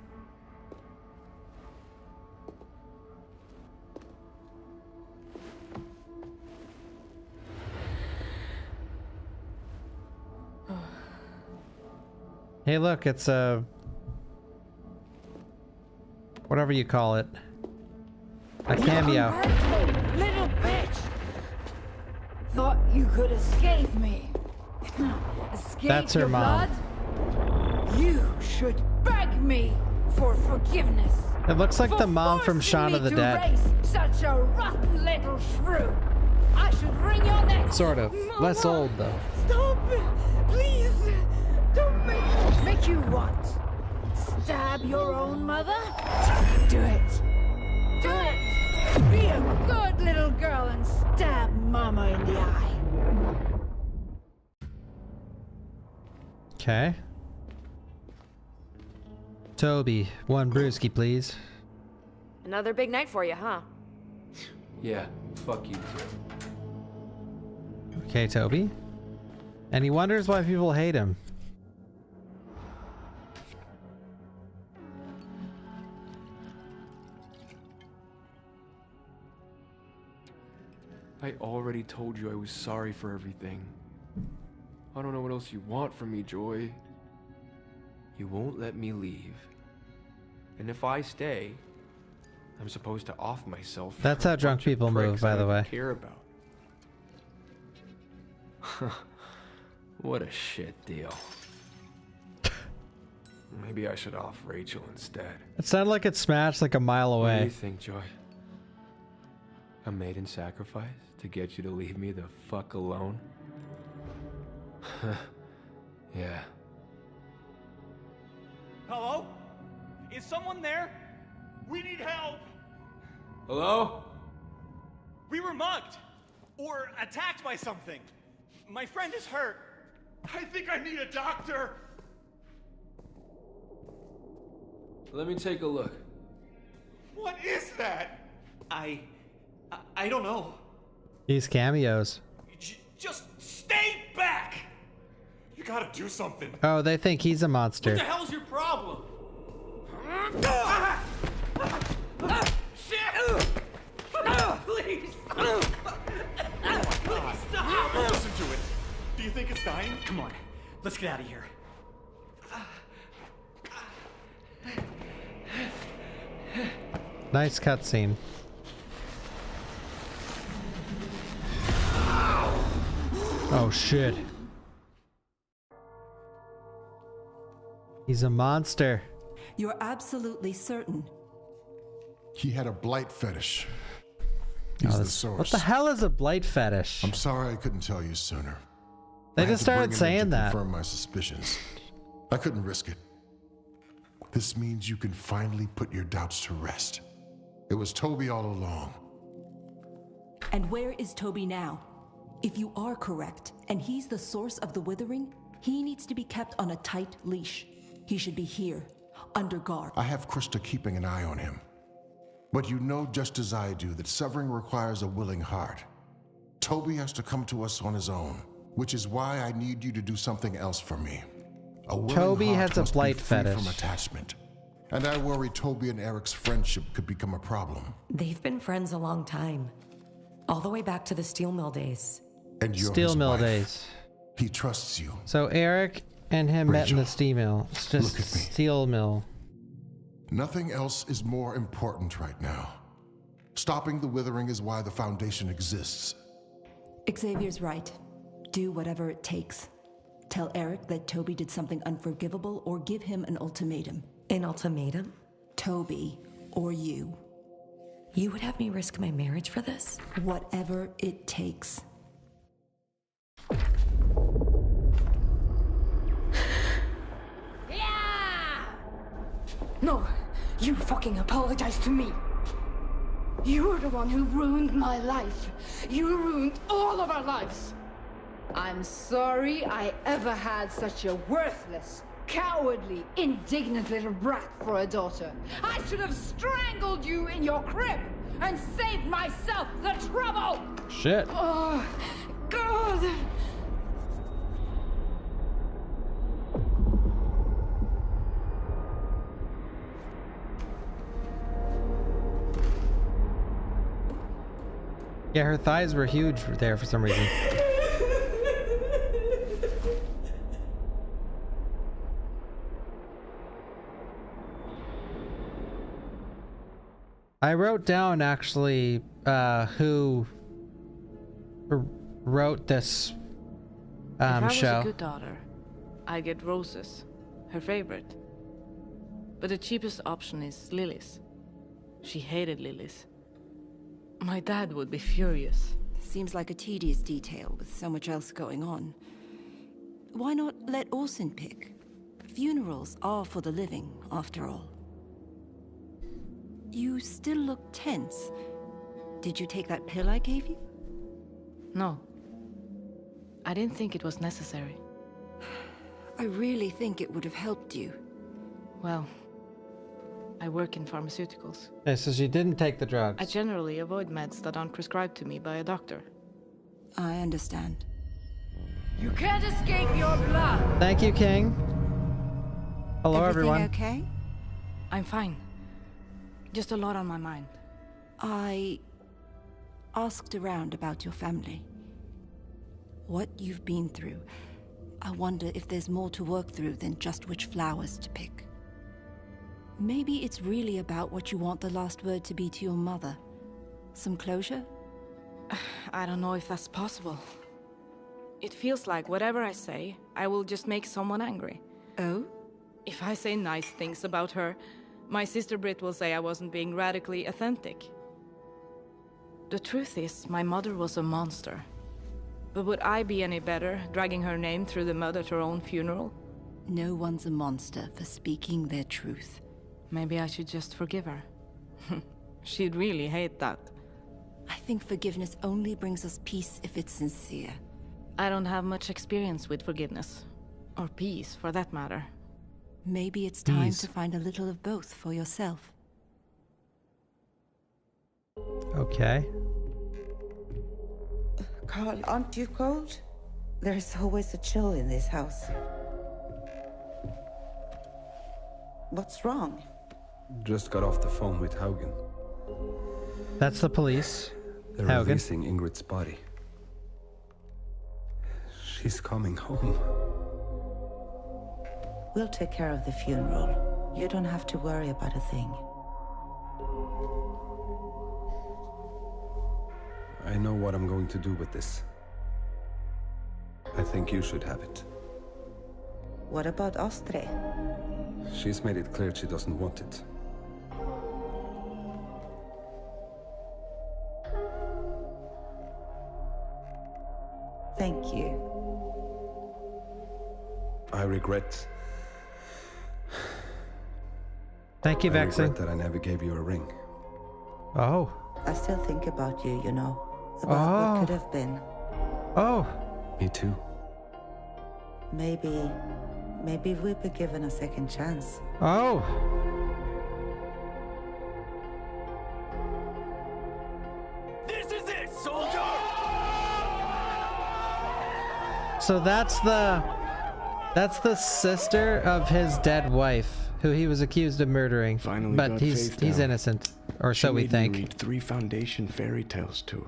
Hey, look, it's a whatever you call it. A cameo. Little bitch! Thought you could escape me. Escape That's her your mom. blood? You should beg me for forgiveness. It looks like for the mom from forcing Shaun me of the to Dead. raise such a rotten little shrew. I should wring your neck. Sort of. Less old though. Stop it! Please! Don't make you what? Stab your own mother? Do it! Do it! Be a good little girl and stab Mama in the eye. Okay. Toby, one brewski, please. Another big night for you, huh? Yeah, fuck you too. Okay, Toby. And he wonders why people hate him. I already told you I was sorry for everything. I don't know what else you want from me, Joy. You won't let me leave. And if I stay, I'm supposed to off myself. That's for a how drunk bunch of people move, pricks by I the don't way. care about. What a shit deal. Maybe I should off Rachel instead. It sounded like it smashed like a mile What do away. you think, Joy? A maiden sacrifice to get you to leave me the fuck alone? Yeah. Hello? Is someone there? We need help! Hello? We were mugged! Or attacked by something! My friend is hurt. I think I need a doctor. Let me take a look. What is that? I don't know. These cameos. Just stay back. You gotta do something. Oh, they think he's a monster. What the hell's your problem? Shit! Please! Please stop! Listen to it. Do you think it's dying? Come on, let's get out of here. Nice cutscene. Oh shit. He's a monster. You're absolutely certain. He had a blight fetish. He's the source. What the hell is a blight fetish? I'm sorry I couldn't tell you sooner. They I had just to started bring him in saying to that. confirm my suspicions. I couldn't risk it. This means you can finally put your doubts to rest. It was Toby all along. And where is Toby now? If you are correct, and he's the source of the withering, he needs to be kept on a tight leash. He should be here, under guard. I have Krista keeping an eye on him. But you know just as I do that severing requires a willing heart. Toby has to come to us on his own, which is why I need you to do something else for me. A willing Toby heart has a must be blight free fetish. from attachment. And I worry Toby and Eric's friendship could become a problem. They've been friends a long time. All the way back to the steel mill days. And you're Steel his mill wife. days. He trusts you. So Eric and him met in the steel mill. It's just look at me. steel mill. Nothing else is more important right now. Stopping the withering is why the Foundation exists. Xavier's right. Do whatever it takes. Tell Eric that Toby did something unforgivable or give him an ultimatum. An ultimatum? Toby or you. You would have me risk my marriage for this? Whatever it takes. No, you fucking apologize to me. You were the one who ruined my life. You ruined all of our lives. I'm sorry I ever had such a worthless, cowardly, indignant little brat for a daughter. I should have strangled you in your crib and saved myself the trouble. Shit. Oh, God. Yeah, her thighs were huge there for some reason. I wrote down actually who wrote this If I was show. a good daughter, I'd get roses, her favorite. But the cheapest option is lilies. She hated lilies. My dad would be furious. Seems like a tedious detail with so much else going on. Why not let Orson pick? Funerals are for the living, after all. You still look tense. Did you take that pill I gave you? No. I didn't think it was necessary. I really think it would have helped you. Well, I work in pharmaceuticals. Okay, so she didn't take the drugs. I generally avoid meds that aren't prescribed to me by a doctor. I understand. You can't escape your blood. Thank you, King. Hello, everyone. Everything okay? I'm fine. Just a lot on my mind. I asked around about your family. What you've been through. I wonder if there's more to work through than just which flowers to pick. Maybe it's really about what you want the last word to be to your mother. Some closure? I don't know if that's possible. It feels like whatever I say, I will just make someone angry. Oh? If I say nice things about her, my sister Britt will say I wasn't being radically authentic. The truth is, my mother was a monster. But would I be any better, dragging her name through the mud at her own funeral? No one's a monster for speaking their truth. Maybe I should just forgive her. She'd really hate that. I think forgiveness only brings us peace if it's sincere. I don't have much experience with forgiveness. Or peace, for that matter. Maybe it's time Peace. to find a little of both for yourself. Okay. Carl, aren't you cold? There's always a chill in this house. What's wrong? Just got off the phone with Haugen. That's the police. They're Haugen. releasing Ingrid's body. She's coming home. We'll take care of the funeral. You don't have to worry about a thing. I know what I'm going to do with this. I think you should have it. What about Astrid? She's made it clear she doesn't want it. Thank you. I regret. Thank you, I Vexing. regret that I never gave you a ring. Oh. I still think about you, you know. About what could have been. Oh. Me too. Maybe we'll be given a second chance. Oh. This is it, soldier! So that's the sister of his dead wife, who he was accused of murdering. Finally but got he's Faith down. innocent, or She so we made me think. read 3 Foundation fairy tales to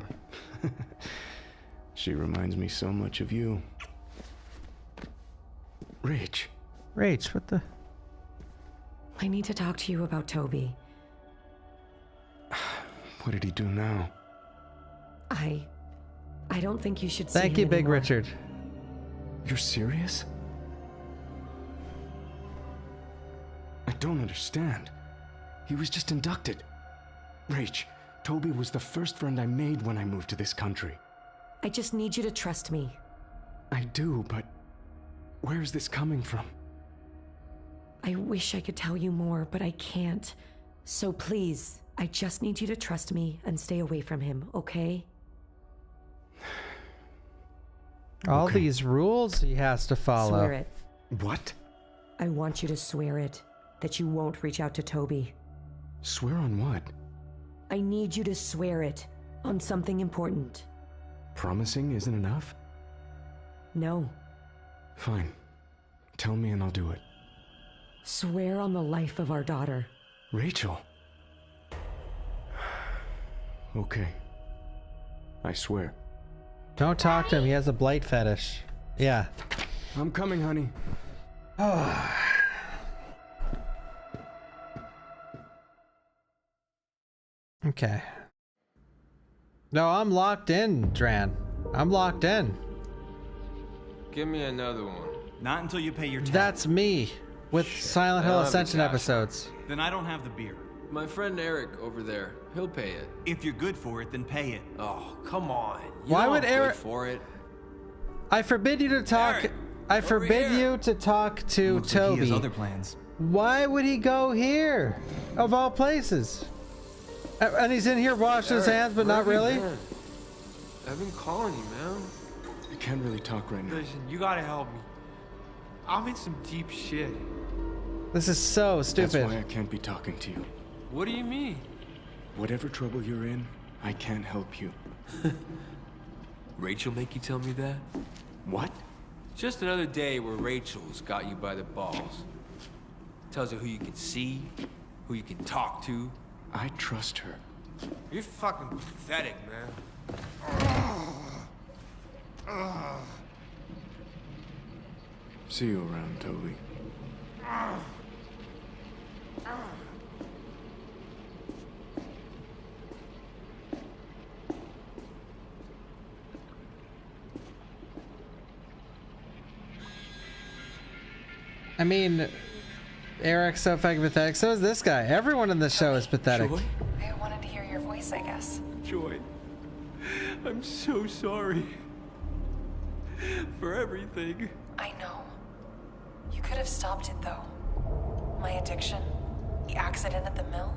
her. She reminds me so much of you. Rach. Rach, what the? I need to talk to you about Toby. What did he do now? I don't think you should see Thank him you, Big anymore. Richard. You're serious? I don't understand. He was just inducted. Rach, Toby was the first friend I made when I moved to this country. I just need you to trust me. I do, but where is this coming from? I wish I could tell you more, but I can't. So please, I just need you to trust me and stay away from him, okay? All these rules he has to follow. Swear it. What? I want you to swear it, that you won't reach out to Toby. Swear on what? I need you to swear it on something important. Promising isn't enough? No. Fine. Tell me and I'll do it. Swear on the life of our daughter. Rachel. Okay. I swear. Don't talk to him. He has a blight fetish. Yeah. I'm coming, honey. Okay. No, I'm locked in, Dran. I'm locked in. Give me another one. Not until you pay your tab. That's me with Silent Hill I don't have the Ascension cash. episodes. Then I don't have the beer. My friend Eric over there, he'll pay it. If you're good for it, then pay it. Oh, come on. You Why know would I'm good Eric- for it? I forbid you to talk. Eric, I over forbid here. you to talk to Looks like Toby. he has other plans. Why would he go here, of all places? And he's in here washing his Eric, hands, but where not have you really. been? I've been calling you, man. I can't really talk right now. Listen, you gotta help me. I'm in some deep shit. This is so That's stupid. why I can't be talking to you. What do you mean? Whatever trouble you're in, I can't help you. Rachel make you tell me that? What? Just another day where Rachel's got you by the balls. Tells you who you can see, who you can talk to. I trust her. You're fucking pathetic, man. See you around, Toby. I mean, Eric's so fucking pathetic. So is this guy. Everyone in the show is pathetic. Joy? I wanted to hear your voice, I guess. Joy, I'm so sorry. For everything. I know. You could have stopped it, though. My addiction, the accident at the mill.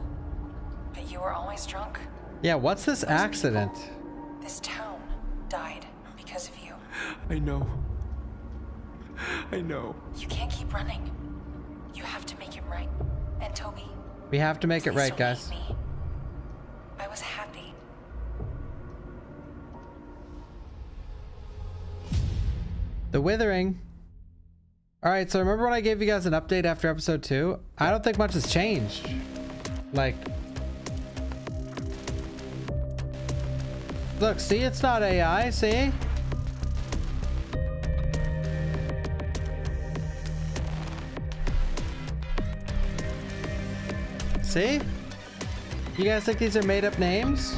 But you were always drunk. Yeah, what's this accident? This town died because of you. I know. I know. You can't keep running. You have to make it right. And Toby, We have to make it right, guys. me. I was happy. The Withering. Alright, so remember when I gave you guys an update after episode 2? I don't think much has changed. Like... Look, see, it's not AI, see? See? You guys think these are made up names?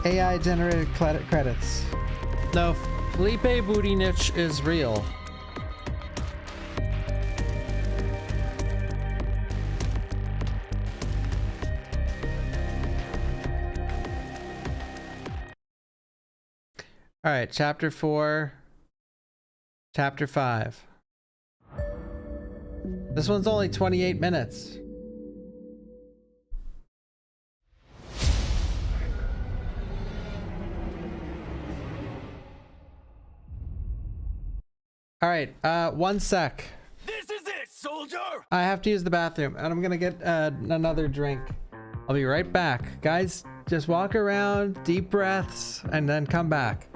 AI generated credits. No, Felipe Budinich is real. All right, chapter 4, chapter 5. This one's only 28 minutes. All right, 1 sec. This is it, soldier! I have to use the bathroom and I'm gonna get another drink. I'll be right back. Guys, just walk around, deep breaths, and then come back.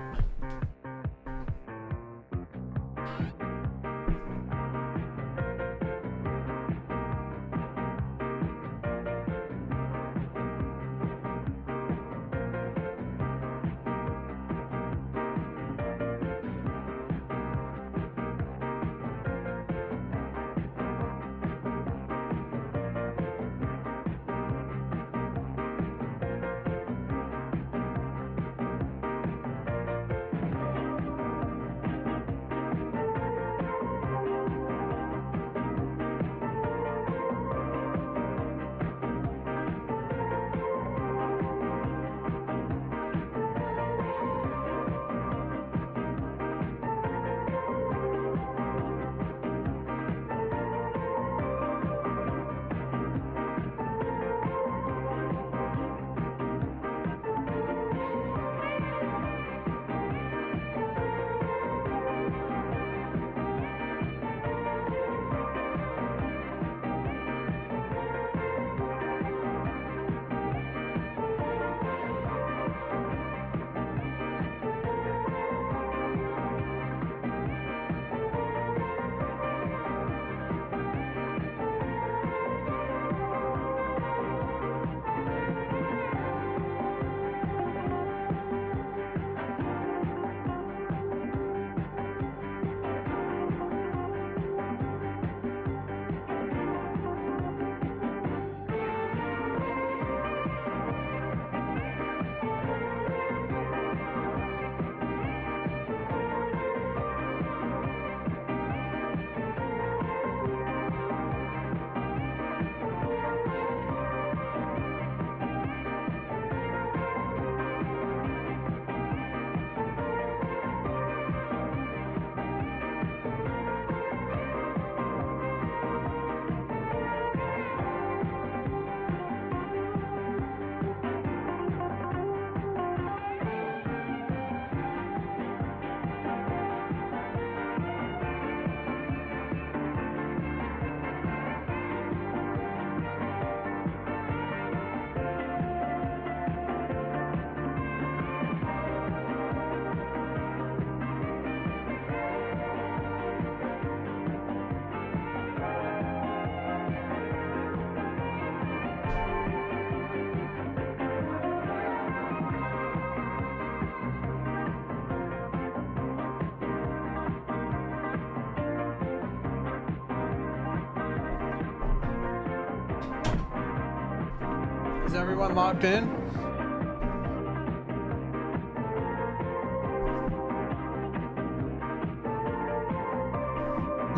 Is everyone logged in?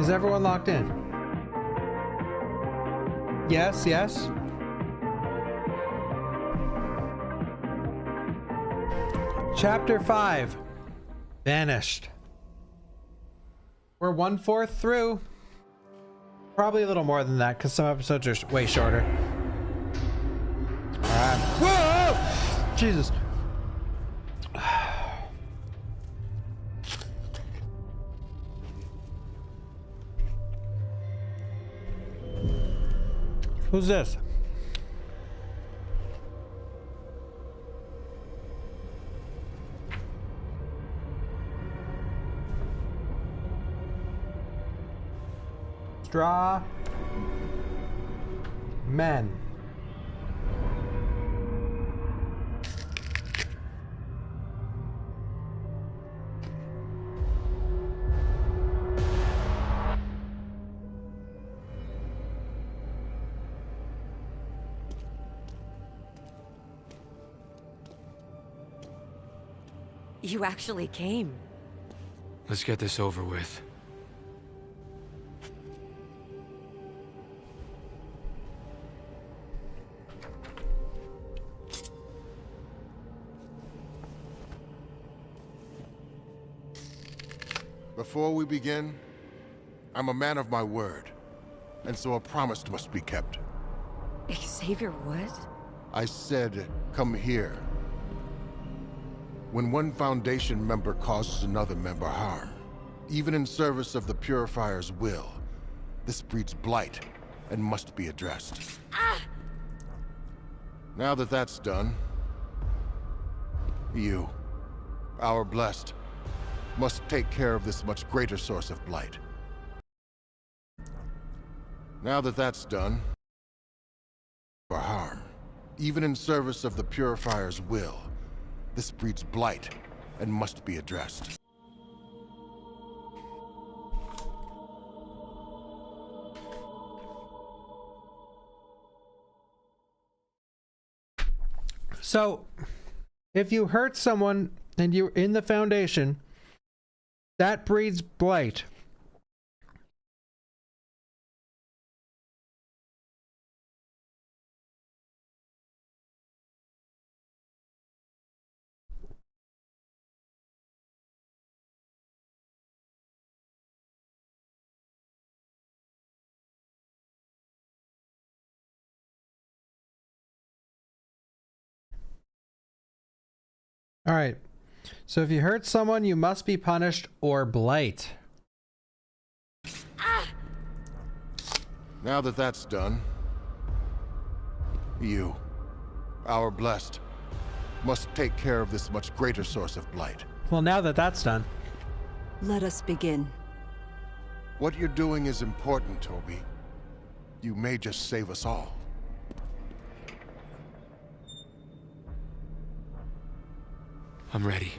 Is everyone logged in? Yes, yes. Chapter 5. Vanished. We're 1/4 through. Probably a little more than that because some episodes are way shorter. Whoa! Jesus. Who's this? Straw men. You actually came. Let's get this over with. Before we begin, I'm a man of my word, and so a promise must be kept. Xavier Wood? I said, come here. When one Foundation member causes another member harm, even in service of the Purifier's will, this breeds blight and must be addressed. Now that that's done, you, our blessed, must take care of this much greater source of blight. Now that that's done, or harm, even in service of the Purifier's will, this breeds blight and must be addressed. So, if you hurt someone and you're in the Foundation, that breeds blight. All right. So if you hurt someone, you must be punished or blight. Now that that's done, you, our blessed, must take care of this much greater source of blight. Well, now that that's done. Let us begin. What you're doing is important, Toby. You may just save us all. I'm ready.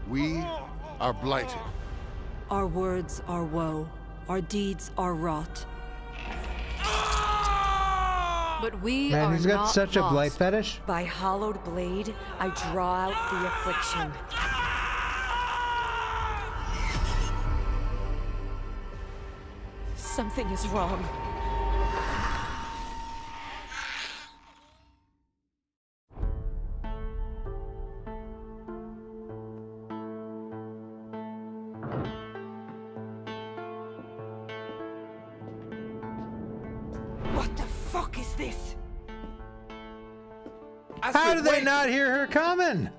We are blighted. Our words are woe. Our deeds are rot. But we Man, are he's got not such a lost. blight fetish. By hallowed blade, I draw out the affliction. Something is wrong. What the fuck is this? How did they not hear her coming?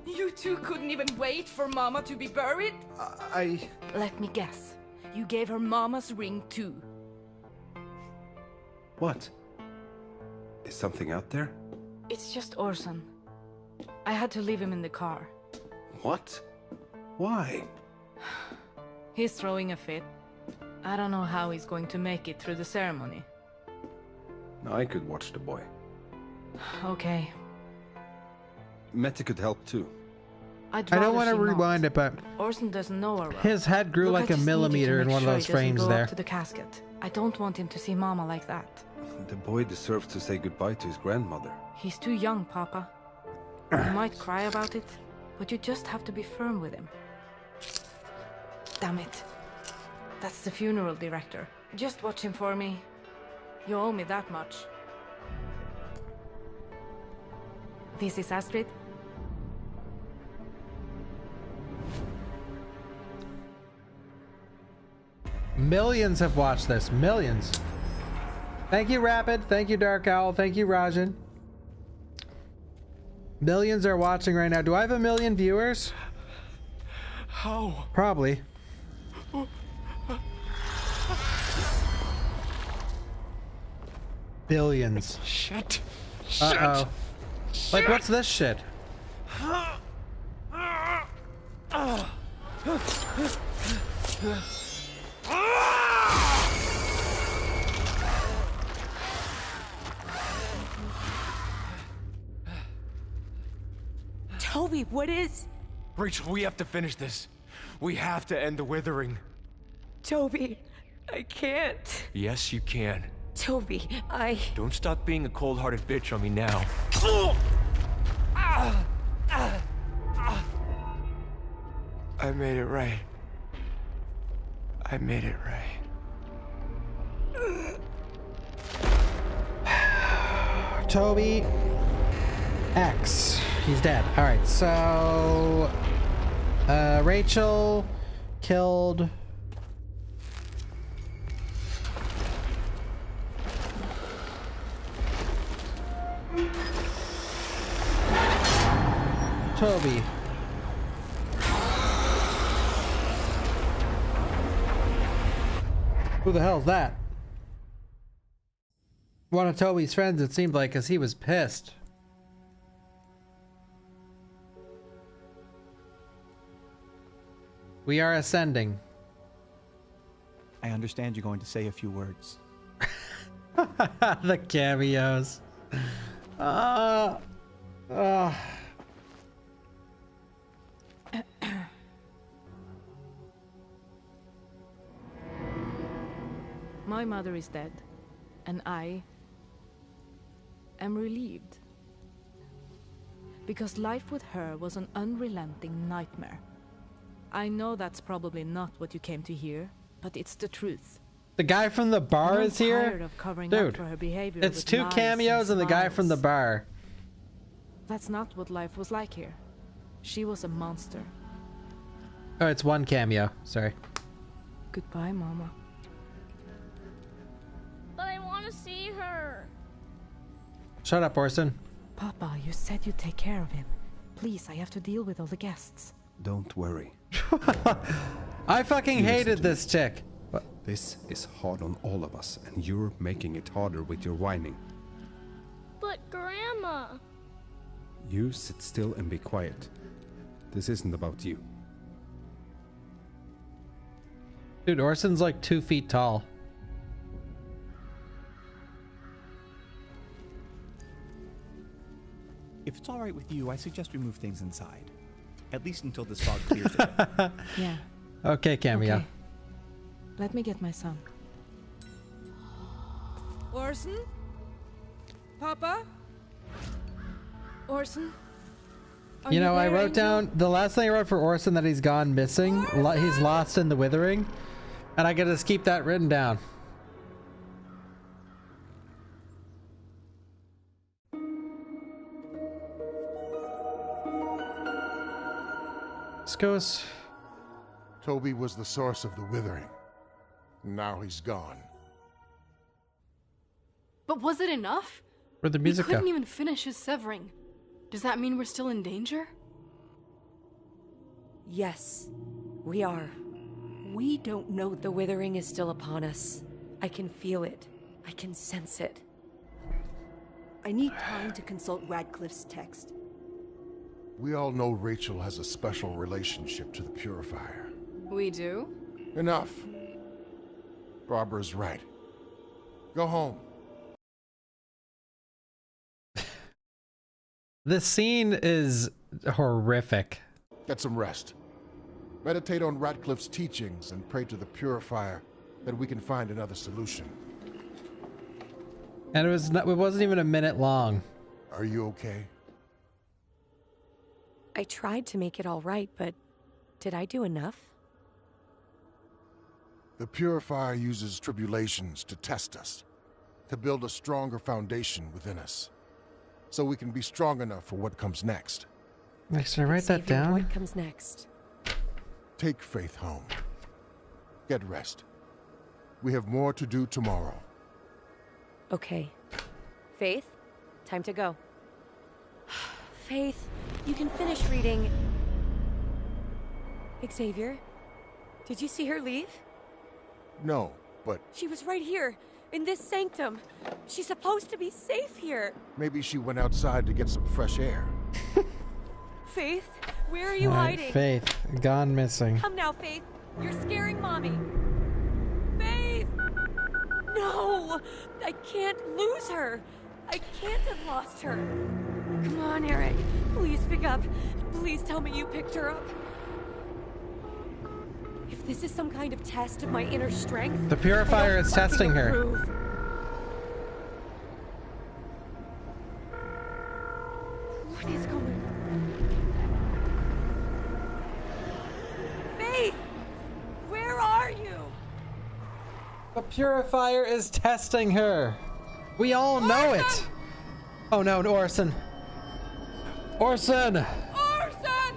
You two couldn't even wait for Mama to be buried? Let me guess. You gave her Mama's ring too. What? Is something out there? It's just Orson. I had to leave him in the car. What? Why? He's throwing a fit. I don't know how he's going to make it through the ceremony. I could watch the boy. Okay. Meta could help too. I don't want to rewind it, but Orson doesn't know her well. his head grew Look, like I a just need you to millimeter in make one of sure those he doesn't frames go there. up to the casket. I don't want him to see Mama like that. The boy deserves to say goodbye to his grandmother. He's too young, Papa. He might cry about it, but you just have to be firm with him. Damn it. That's the funeral director. Just watch him for me. You owe me that much. This is Astrid. Millions have watched this. Millions. Thank you, Rapid. Thank you, Dark Owl. Thank you, Rajan. Millions are watching right now. Do I have 1 million viewers? How? Probably. Billions. Shit. Uh-oh. Like, what's this shit? Toby, what is... Rachel, we have to finish this. We have to end the withering. Toby, I can't. Yes, you can. Toby, I... Don't stop being a cold-hearted bitch on me now. I made it right. I made it right. Toby X. He's dead. Alright, so Rachel killed Toby. Who the hell's that? One of Toby's friends, it seemed like, because he was pissed. We are ascending. I understand you're going to say a few words. The cameos. My mother is dead, and I am relieved. Because life with her was an unrelenting nightmare. I know that's probably not what you came to hear, but it's the truth. The guy from the bar is here? Tired of covering up for her behavior It's with 2 lies cameos and the guy from the bar. That's not what life was like here. She was a monster. Oh, it's 1 cameo. Sorry. Goodbye, Mama. But I want to see her. Shut up, Orson. Papa, you said you'd take care of him. Please, I have to deal with all the guests. Don't worry. I fucking hated this chick. This is hard on all of us, and you're making it harder with your whining. But Grandma... You sit still and be quiet. This isn't about you. Dude, Orson's like 2 feet tall. If it's all right with you, I suggest we move things inside. At least until this fog clears a bit. Yeah. Okay, cameo. Okay. Let me get my son. Orson? Papa? Orson? You know, I wrote down the last thing I wrote for Orson that he's gone missing. He's lost in the withering. And I gotta just keep that written down. Goes. Toby was the source of the withering. Now he's gone. But was it enough? Where'd the music go? He couldn't go? even finish his severing. Does that mean we're still in danger? Yes, we are. We don't know the withering is still upon us. I can feel it. I can sense it. I need time to consult Radcliffe's text. We all know Rachel has a special relationship to the Purifier. We do? Enough. Barbara's right. Go home. This scene is horrific. Get some rest. Meditate on Radcliffe's teachings and pray to the Purifier that we can find another solution. And it wasn't even a minute long. Are you okay? I tried to make it all right, but did I do enough? The Purifier uses tribulations to test us, to build a stronger foundation within us, so we can be strong enough for what comes next. Should I write that down? What comes next? Take Faith home. Get rest. We have more to do tomorrow. Okay. Faith, time to go. Faith, you can finish reading. Xavier, did you see her leave? No, but She was right here, in this sanctum. She's supposed to be safe here. maybe she went outside to get some fresh air. Faith, where are you Alright, hiding? Faith, gone missing. Come now, Faith. You're scaring Mommy. Faith! No! I can't lose her. I can't have lost her. Come on, Eric. Please pick up. Please tell me you picked her up. If this is some kind of test of my inner strength, The purifier is testing her. approve. What is going on? Faith! Where are you? The purifier is testing her. We all know it. Oh no, Orson. Orson! Orson!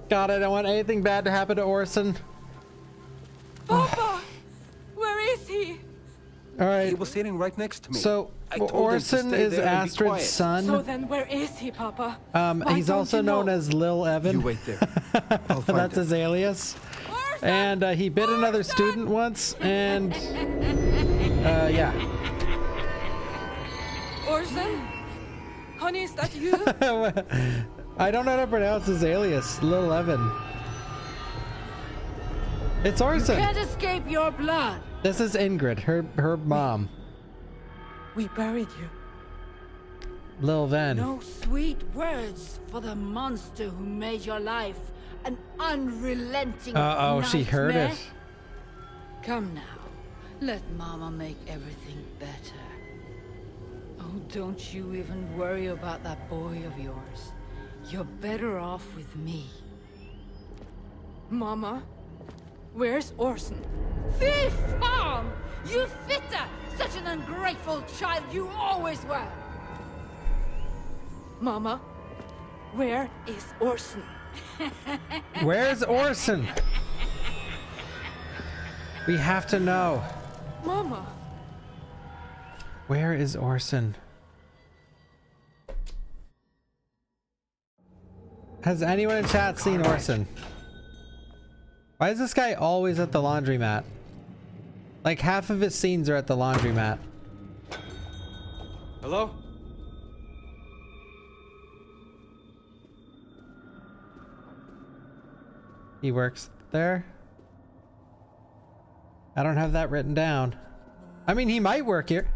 God, I don't want anything bad to happen to Orson. Papa! Where is he? All right. He was sitting right next to me. So I told him to Orson stay is there and be Astrid's quiet. son. So then where is he, Papa? Why He's don't also you known know? as Lil Evan. You wait there. I'll find That's him. his alias. And he bit another student once, and yeah. Orson? Honey, is that you? I don't know how to pronounce his alias, Lil Evan. It's You Orson. can't escape your blood. This is Ingrid, her mom, We buried you. Lil Ven. No sweet words for the monster who made your life an unrelenting Uh-oh, she heard nightmare. it. Come now. Let Mama make everything better. Oh, don't you even worry about that boy of yours. You're better off with me. Mama, where's Orson? Thief! Mom! You fitter! Such an ungrateful child you always were! Mama, where is Orson? Where's Orson? We have to know. Mama! Where is Orson? Has anyone in chat seen Orson? Why is this guy always at the laundromat? Like half of his scenes are at the laundromat. Hello? He works there? I don't have that written down. I mean, he might work here.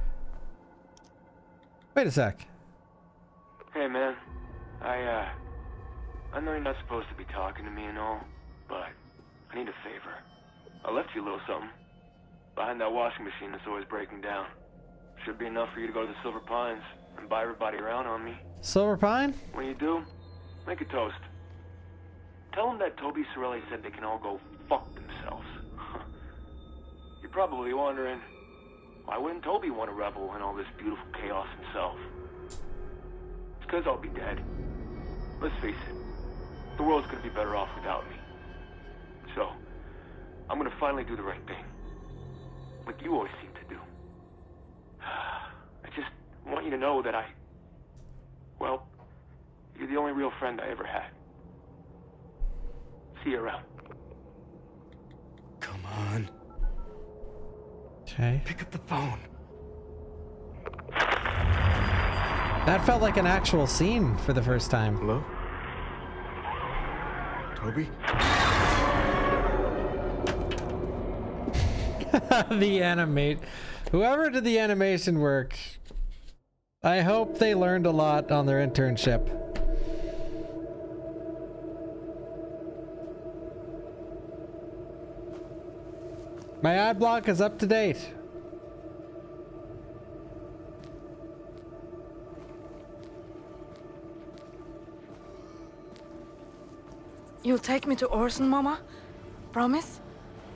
Wait a sec. Hey, man. I know you're not supposed to be talking to me and all, but I need a favor. I left you a little something. Behind that washing machine that's always breaking down. Should be enough for you to go to the Silver Pines and buy everybody around on me. Silver Pine? When you do, make a toast. Tell them that Toby Sorelli said they can all go fuck themselves. You're probably wondering, why wouldn't Toby want to revel in all this beautiful chaos himself? It's because I'll be dead. Let's face it, the world's gonna be better off without me. So, I'm gonna finally do the right thing. Like you always seem to do. I just want you to know that well, you're the only real friend I ever had. See you around. Come on. Okay. Pick up the phone. That felt like an actual scene for the first time. Hello? Toby? The animate. Whoever did the animation work, I hope they learned a lot on their internship. My ad block is up to date. You'll take me to Orson, Mama? Promise?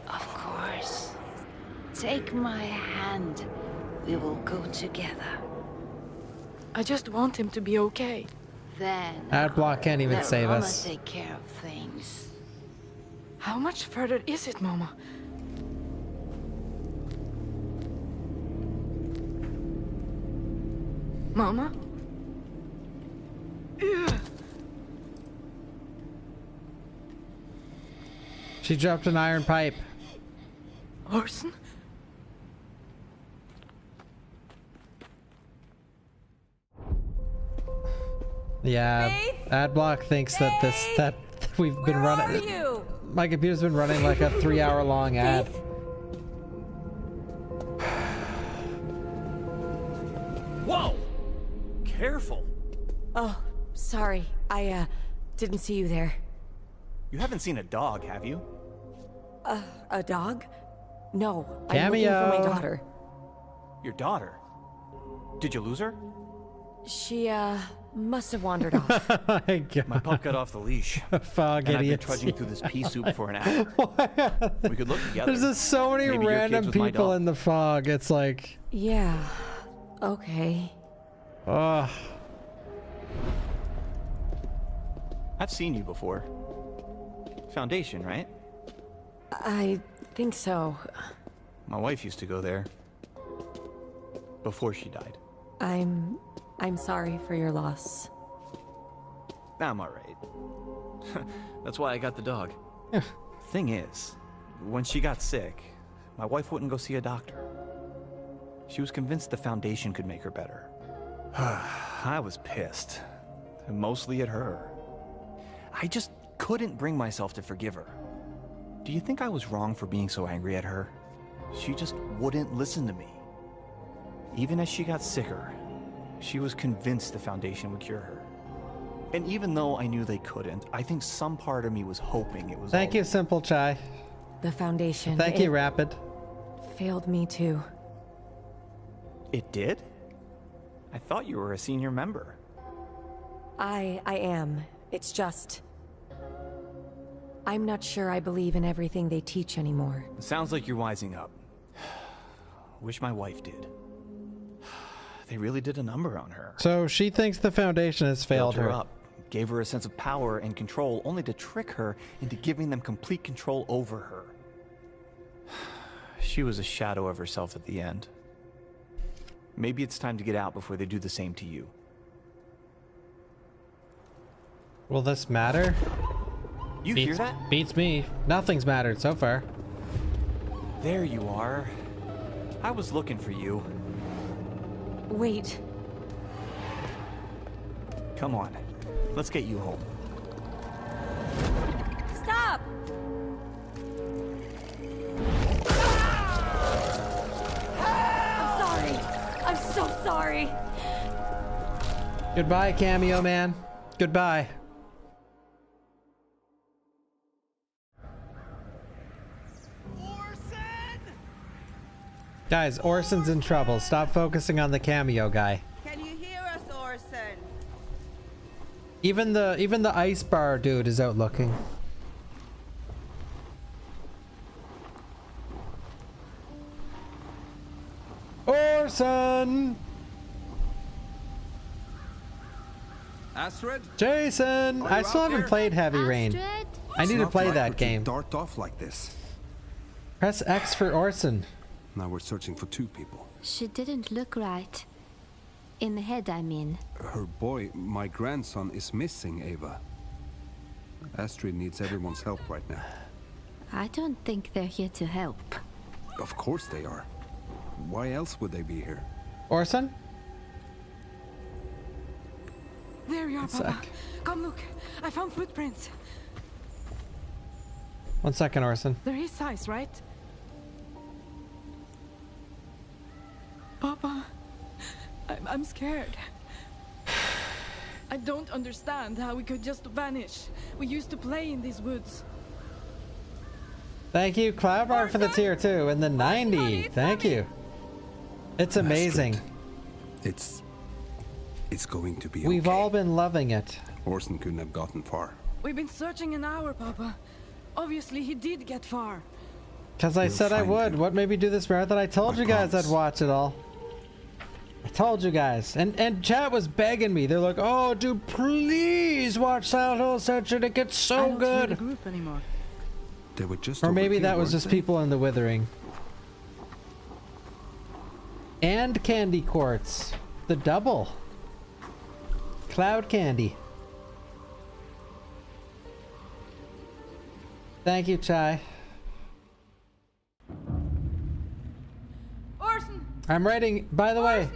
Of course. Take my hand. We will go together. I just want him to be okay. Then Ad block can't even let save Mama us. take care of things. How much further is it, Mama? Mama? She dropped an iron pipe. Orson? Yeah, Adblock thinks that that we've been running. My computer's been running like a 3-hour-long ad. Whoa! Careful. Oh, sorry. I didn't see you there. You haven't seen a dog, have you? A dog? No, Cameo. I'm looking for my daughter. Your daughter? Did you lose her? She must have wandered off. My God. My pup got off the leash. Fog and I've been idiots. trudging through this pea soup for an hour. We could look together. There's just so many Maybe your random kid's with my people dog. in the fog. It's like, Yeah. Okay. ugh. I've seen you before. Foundation, right? I think so. My wife used to go there. Before she died. I'm sorry for your loss. I'm alright. That's why I got the dog. Thing is, when she got sick, my wife wouldn't go see a doctor. She was convinced the Foundation could make her better. I was pissed. Mostly at her. I just couldn't bring myself to forgive her. Do you think I was wrong for being so angry at her? She just wouldn't listen to me. Even as she got sicker, she was convinced the Foundation would cure her. And even though I knew they couldn't, I think some part of me was hoping it was Thank you, Simple Chai. The Foundation. Thank you, Rapid. Failed me too. It did? I thought you were a senior member. I am. It's just... I'm not sure I believe in everything they teach anymore. It sounds like you're wising up. Wish my wife did. They really did a number on her. So she thinks the Foundation has failed Built her. up, gave her a sense of power and control, only to trick her into giving them complete control over her. She was a shadow of herself at the end. Maybe it's time to get out before they do the same to you. Will this matter? You hear that? Beats me. Nothing's mattered so far. There you are. I was looking for you. Wait. Come on. Let's get you home. Stop! I'm sorry. I'm so sorry. Goodbye, Cameo Man. Goodbye. Guys, Orson's in trouble. Stop focusing on the Cameo guy. Can you hear us, Orson? Even the ice bar dude is out looking. Orson! Astrid? Jason! I still haven't played Heavy Rain. I need to play that game. Dart off like this. Press X for Orson. Now we're searching for two people. She didn't look right. In the head, I mean. Her boy, my grandson, is missing, Ava. Astrid needs everyone's help right now. I don't think they're here to help. Of course they are. Why else would they be here? Orson? There you are, One Papa. sec. Come look. I found footprints. 1 second, Orson. They're his size, right? Papa, I'm scared. I don't understand how we could just vanish. We used to play in these woods. Thank you, Cloudbar, for the tier 2 and the 90. Thank you. It's amazing. It's going to be We've all been loving it. Orson couldn't have gotten far. We've been searching an hour, Papa. Obviously, he did get far. Because I said I would. What made me do this marathon? I told you guys I'd watch it all. I told you guys. And chat was begging me. They're like, oh, dude, please watch Silent Hill Ascension. It gets so I don't hear the good. group anymore. They were just Or maybe over that here, was weren't just they? people in the Withering. And Candy Quartz. The double. Cloud Candy. Thank you, Chai. Orson! I'm writing, by the way,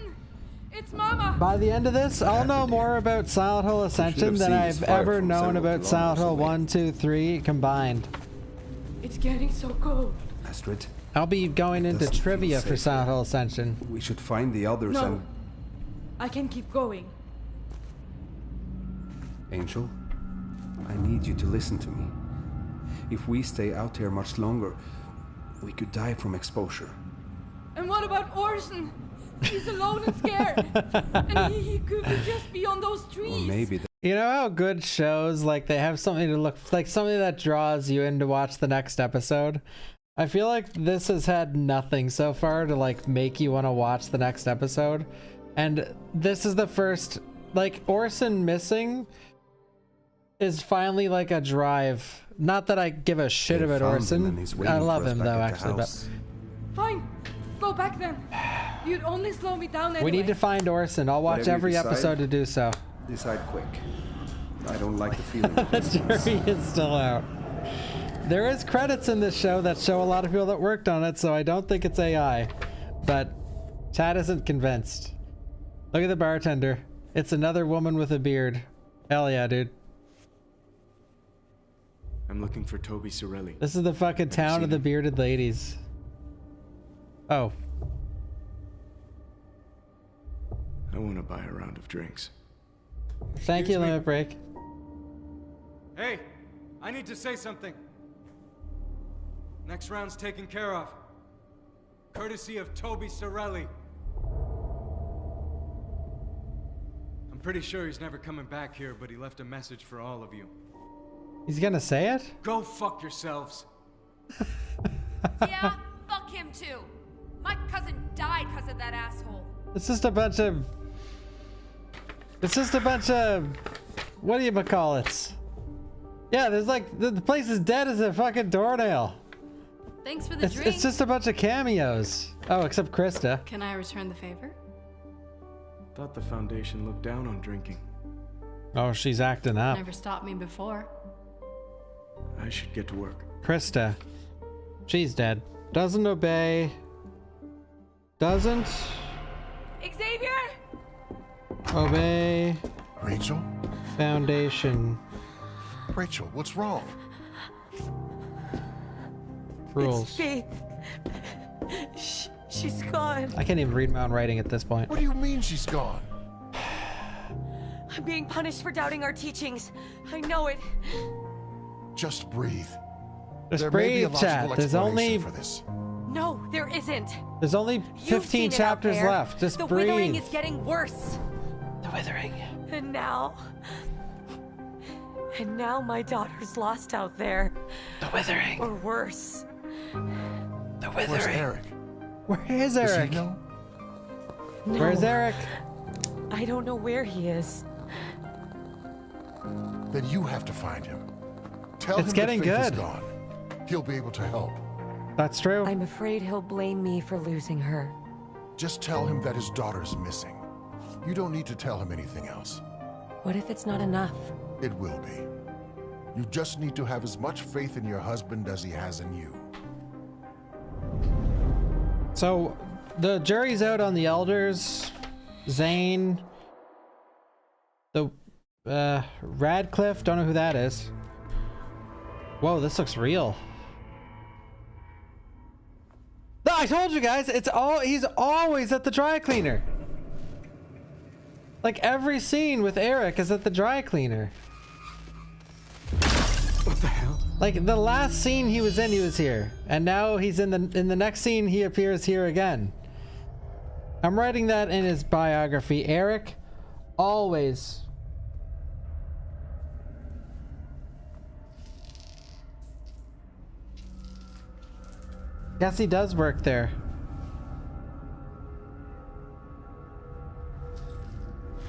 It's Mama! by the end of this, I'll know more about Silent Hill Ascension than I've ever known about Silent Hill 1, 2, 3 combined. It's getting so cold. Astrid. I'll be going into trivia for Silent Hill Ascension. We should find the others No. and... I can keep going. Angel, I need you to listen to me. If we stay out here much longer, we could die from exposure. And what about Orson? He's alone and scared. And he could just be on those trees. Or maybe... You know how good shows, like, they have something to look, like something that draws you in to watch the next episode? I feel like this has had nothing so far to, like, make you want to watch the next episode. And this is the first, like, Orson missing is finally like a drive. Not that I give a shit about Orson. I love him though, actually. But fine, go back then. You'd only slow me down anyway. we need to find Orson. I'll watch every episode to do so. Decide quick. I don't like the feeling. The jury is still out. There is credits in this show that show a lot of people that worked on it, so I don't think it's AI. But Chad isn't convinced. Look at the bartender. It's another woman with a beard. Hell yeah, dude. I'm looking for Toby Sorelli. This is the fucking town of the bearded ladies. Oh. I want to buy a round of drinks. Thank you, Limit Break. Hey, I need to say something. Next round's taken care of. Courtesy of Toby Sorelli. I'm pretty sure he's never coming back here, but he left a message for all of you. He's gonna say it? Go fuck yourselves. Yeah, fuck him too. My cousin died because of that asshole. It's just a bunch of... What do you call it? Yeah, there's like... The place is dead as a fucking doornail. Thanks for the drink. It's just a bunch of cameos. Oh, except Krista. Can I return the favor? Thought the Foundation looked down on drinking. Oh, she's acting up. Never stopped me before. I should get to work. Krista. She's dead. Doesn't obey. Doesn't... Xavier! Obey. Rachel? Foundation. Rachel, what's wrong? Rules. It's Faith. She's gone. I can't even read my own writing at this point. What do you mean she's gone? I'm being punished for doubting our teachings. I know it. Just breathe. Just there may be a breathe, logical chat. There's only... for this. No, there isn't. There's only 15 chapters left. Just the breathe. The withering is getting worse. The withering. And now my daughter's lost out there. The withering. Or worse. The withering. Where's Eric? Where is Eric? Does he know? No. Where's Eric? I don't know where he is. Then you have to find him. Tell It's him getting that Faith is good. gone. He'll be able to help. That's true. I'm afraid he'll blame me for losing her. Just tell him that his daughter's missing. You don't need to tell him anything else. What if it's not enough? It will be. You just need to have as much faith in your husband as he has in you. So, the jury's out on the elders. Zane. The, Radcliffe. Don't know who that is. Whoa, this looks real. No, I told you guys, he's always at the dry cleaner. Like every scene with Eric is at the dry cleaner. What the hell? Like the last scene he was in, he was here, and now he's in the next scene he appears here again. I'm writing that in his biography. Eric, always. Guess he does work there.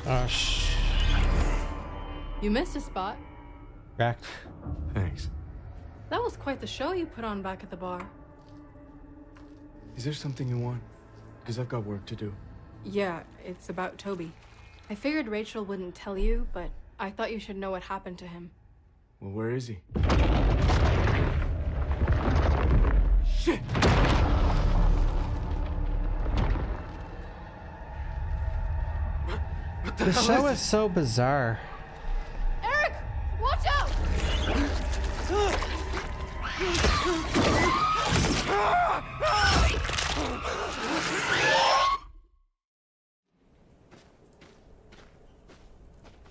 Oh, You missed a spot. Correct. Thanks. That was quite the show you put on back at the bar. Is there something you want? Because I've got work to do. Yeah, it's about Toby. I figured Rachel wouldn't tell you, but I thought you should know what happened to him. Well, where is he? Shit! What the The hell show is is so bizarre. Eric, watch out!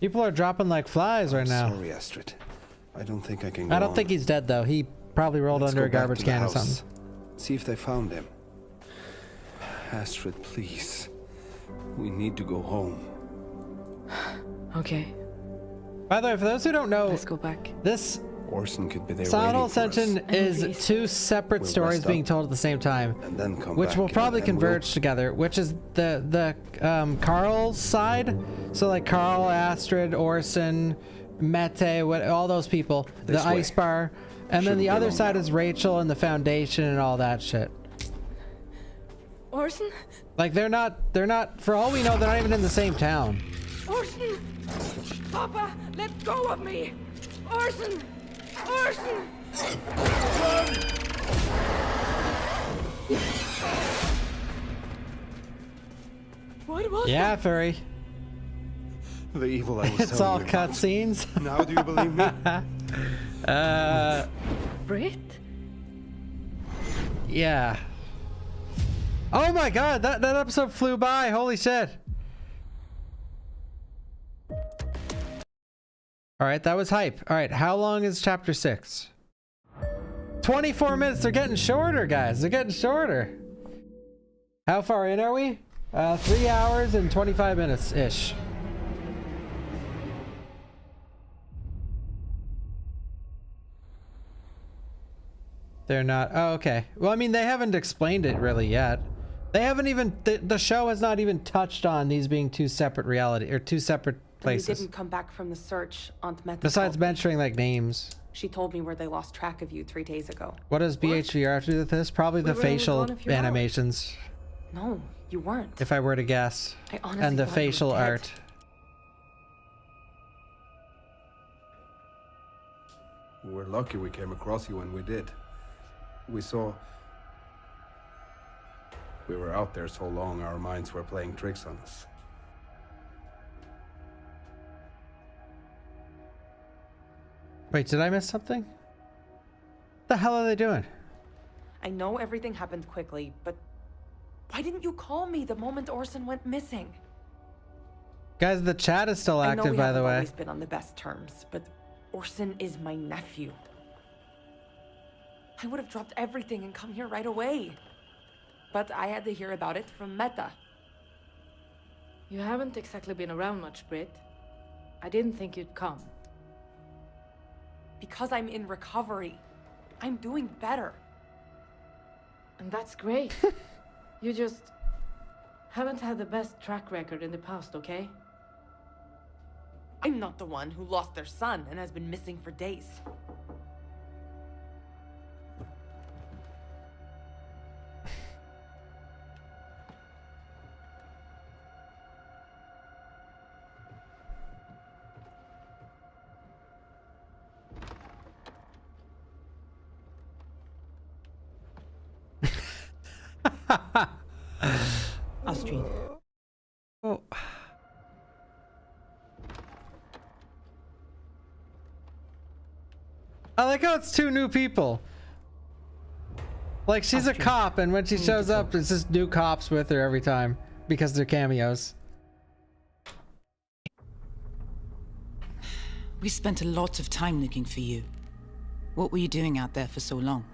People are dropping like flies right now. Sorry, Astrid. I don't think I can go I don't on. think he's dead though. He probably rolled Let's under go a back garbage to the can or house. something. See if they found him. Astrid, please. We need to go home. Okay. By the way, for those who don't know, Let's go back. This Orson could be there Silent Hill waiting for us. Ascension is two separate We'll stories rest being up told at the same time, and then come which back will probably and we'll- converge together. Which is the Carl's side, so like Carl, Astrid, Orson, Mette, all those people, This the way. Ice Bar, and then Shouldn't the be other long side now. is Rachel and the Foundation and all that shit. Orson? Like they're not. For all we know, they're not even in the same town. Orson! Papa, let go of me! Orson! Orson! What was Yeah, Furry. The evil I was It's telling all you about. cutscenes. Now do you believe me? Britt? Yeah. Oh my god, that episode flew by. Holy shit. Alright, that was hype. Alright, how long is chapter 6? 24 minutes. They're getting shorter, guys. They're getting shorter. How far in are we? 3 hours and 25 minutes-ish. They're not. Oh, okay. Well, I mean, they haven't explained it really yet. They haven't even. The show has not even touched on these being two separate reality or two separate When you places. didn't come back from the search, Aunt Meta Besides told me. mentioning like names. She told me where they lost track of you 3 days ago. What does BHVR have to do with this? Probably the We were only facial gone a few hours. animations, No, you weren't. if I were to guess, I honestly and the thought you were facial dead. art. We're lucky we came across you when we did. We saw... We were out there so long, our minds were playing tricks on us. Wait, did I miss something? The hell are they doing? I know everything happened quickly, but why didn't you call me the moment Orson went missing? Guys, the chat is still I know active, we by haven't the way. always been on the best terms, but Orson is my nephew. I would have dropped everything and come here right away. But I had to hear about it from Meta. You haven't exactly been around much, Britt. I didn't think you'd come. Because I'm in recovery. I'm doing better. And that's great. You just haven't had the best track record in the past, okay? I'm not the one who lost their son and has been missing for days. Astrid. Oh. I like how it's 2 new people. Like, she's a cop, and when she shows up, it's just new cops with her every time because they're cameos. We spent a lot of time looking for you. What were you doing out there for so long?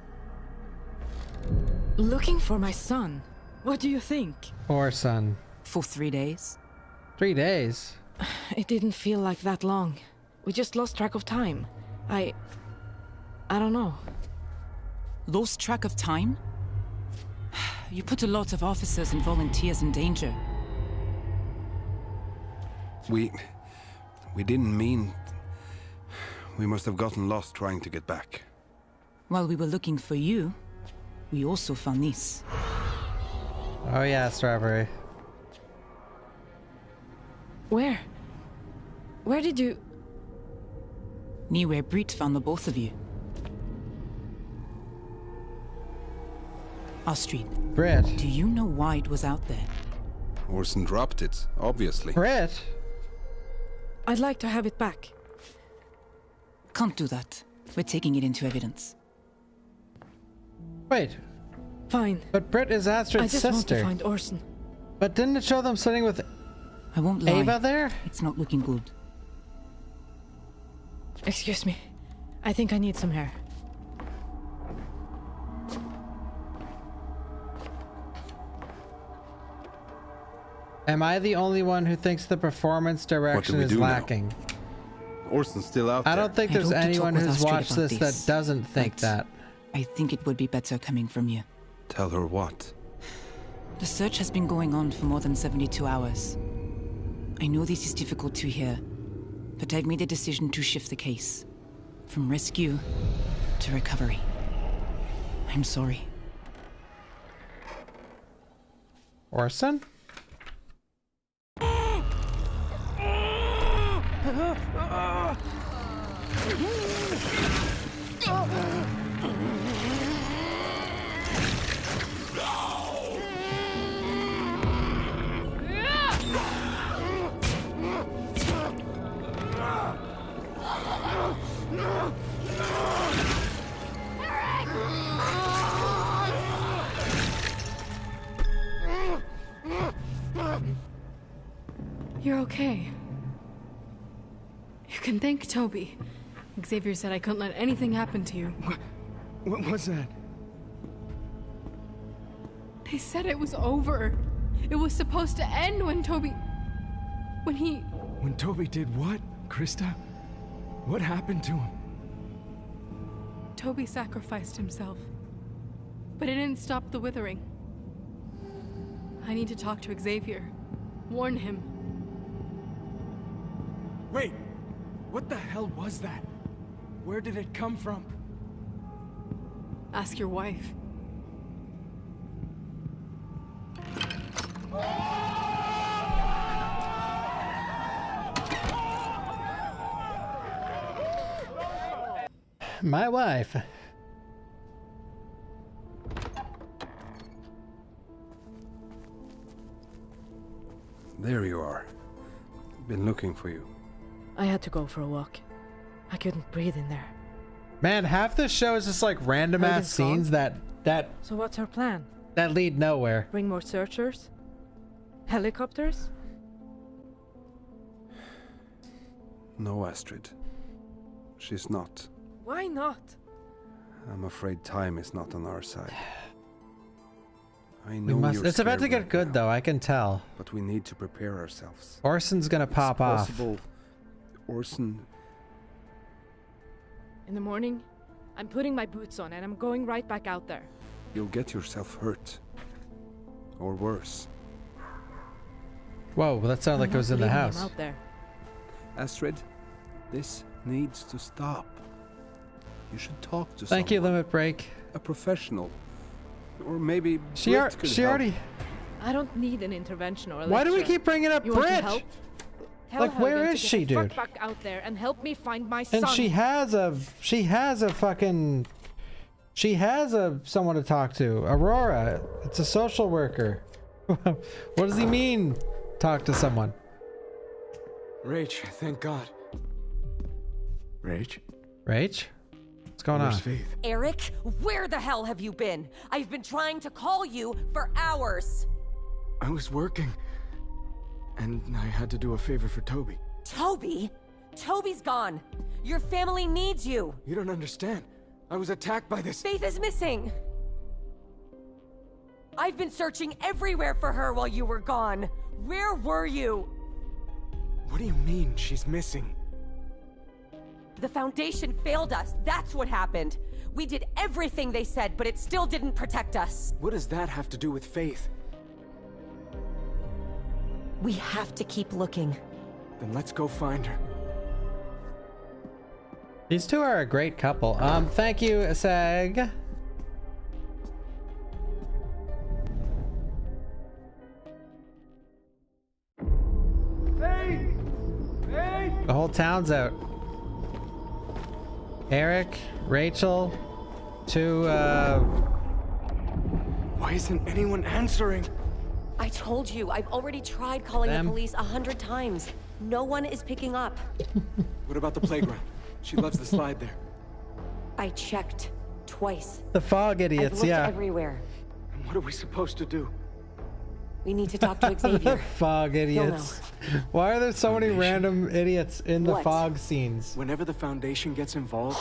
Looking for my son. What do you think? Or son. For 3 days? 3 days? It didn't feel like that long. We just lost track of time. I don't know. Lost track of time? You put a lot of officers and volunteers in danger. We didn't mean... We must have gotten lost trying to get back. While we were looking for you, we also found this. Oh yeah, Strawberry. Where? Where did you... Near where Britt found the both of you. Astrid. Britt. Do you know why it was out there? Orson dropped it, obviously. Britt. I'd like to have it back. Can't do that. We're taking it into evidence. Wait. Fine. But Britt is Astrid's sister. I just want to find Orson. But didn't it show them sitting with I won't lie. Ava there? It's not looking good. Excuse me. I think I need some hair. Am I the only one who thinks the performance direction is lacking? Now? Orson's still out there. I don't think there's anyone who's watched this that doesn't think that. I think it would be better coming from you. Tell her what? The search has been going on for more than 72 hours. I know this is difficult to hear, but I've made a decision to shift the case. From rescue to recovery. I'm sorry. Orson? You're okay. You can thank Toby. Xavier said I couldn't let anything happen to you. What was that? They said it was over. It was supposed to end when Toby... When Toby did what, Krista? What happened to him? Toby sacrificed himself. But it didn't stop the withering. I need to talk to Xavier. Warn him. Wait! What the hell was that? Where did it come from? Ask your wife. My wife. There you are. Been looking for you. I had to go for a walk. I couldn't breathe in there. Man, half this show is just like random ass scenes that So what's our plan? that lead nowhere. Bring more searchers? Helicopters? No, Astrid. She's not. Why not? I'm afraid time is not on our side. I We know must. It's about to get good though, I can tell. But we need to prepare ourselves. Orson's gonna pop off. Orson. In the morning, I'm putting my boots on and I'm going right back out there. You'll get yourself hurt. Or worse. Whoa, that sounded like it was in the house. Out there. Astrid, this needs to stop. You should talk to someone. Thank you, Limit Break. A professional. Or maybe She Britt could help. already. I don't need an intervention or a Why do we lecture. keep bringing up You want to Britt? help? Tell Like, where Helgen is to she, get the dude? fuck back out there and help me find my son. And she has a fucking, she has someone to talk to. Aurora. It's a social worker. What does he mean? Talk to someone. Rach, thank God. Rach? Rach? What's going Where's on? Faith? Eric, where the hell have you been? I've been trying to call you for hours. I was working. And I had to do a favor for Toby. Toby? Toby's gone. Your family needs you. You don't understand. I was attacked by this. Faith is missing. I've been searching everywhere for her while you were gone. Where were you? What do you mean she's missing? The Foundation failed us. That's what happened. We did everything they said, but it still didn't protect us. What does that have to do with Faith? We have to keep looking. Then let's go find her. These two are a great couple. Thank you, Sag. The whole town's out. Eric, Rachel, two Why isn't anyone answering? I told you, I've already tried calling the police 100 times. No one is picking up. What about the playground? She loves the slide there. I checked twice. The fog idiots, I've looked yeah. everywhere. And what are we supposed to do? We need to talk to The Xavier. fog idiots. Why are there so many random idiots in the fog scenes? Whenever the Foundation gets involved,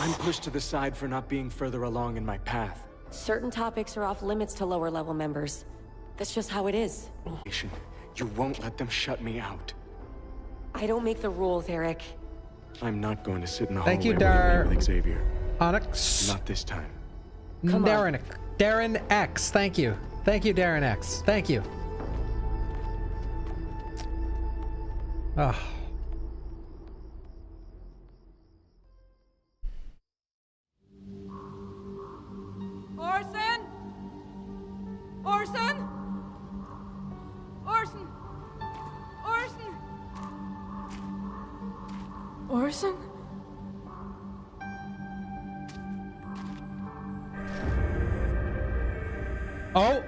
I'm pushed to the side for not being further along in my path. Certain topics are off limits to lower level members. That's just how it is. You won't let them shut me out. I don't make the rules, Eric. I'm not going to sit in the Thank you, hallway with Xavier. Onyx. Not this time. Darren X. Thank you. Thank you, Darren X. Thank you. Oh. Orson? Orson? Orson? Orson? Orson? Oh!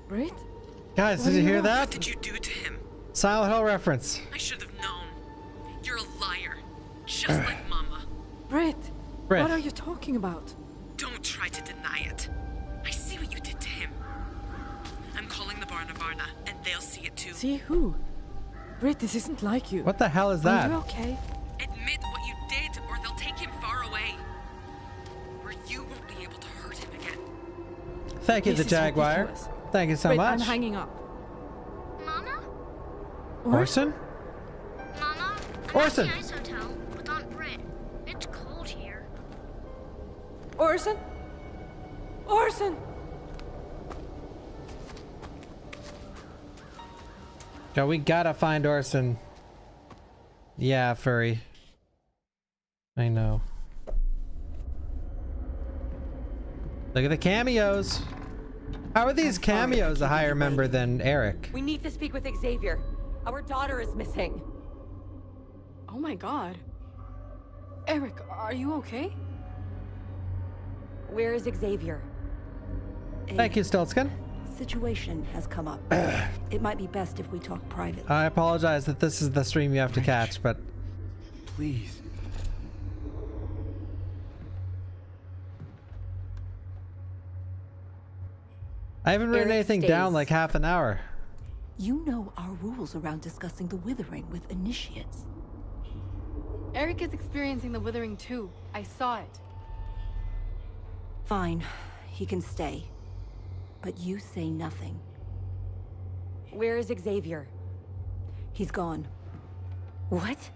Britt? Guys, did you hear that? What did you do to him? Silent Hill reference. I should have known. You're a liar. Just like Mama. Britt, Britt. what are you talking about? Don't try to deny it. I see what you did to him. I'm calling the Barnavarna, and they'll see it too. See who? Britt, this isn't like you. What the hell is that? Are you okay? Admit what you did, or they'll take him far away. Where you won't be able to hurt him again. Thank you, This the is Jaguar. ridiculous. Thank you so Britt, much. I'm hanging up. Mama? Orson? Mama? I'm Orson! at the Ice Hotel with Aunt Britt. It's cold here. Orson? Orson! Yo, we gotta find Orson. Yeah, furry. I know. Look at the cameos. How are these cameos a higher member than Eric? We need to speak with Xavier. Our daughter is missing. Oh my god. Eric, are you okay? Where is Xavier? Thank you, Stiltskin. Situation has come up. It might be best if we talk privately. I apologize that this is the stream you have to catch, but Please. I haven't written Eric anything stays. down like half an hour. You know our rules around discussing the withering with initiates. Eric is experiencing the withering too. I saw it. Fine, he can stay. But you say nothing. Where is Xavier? He's gone. What?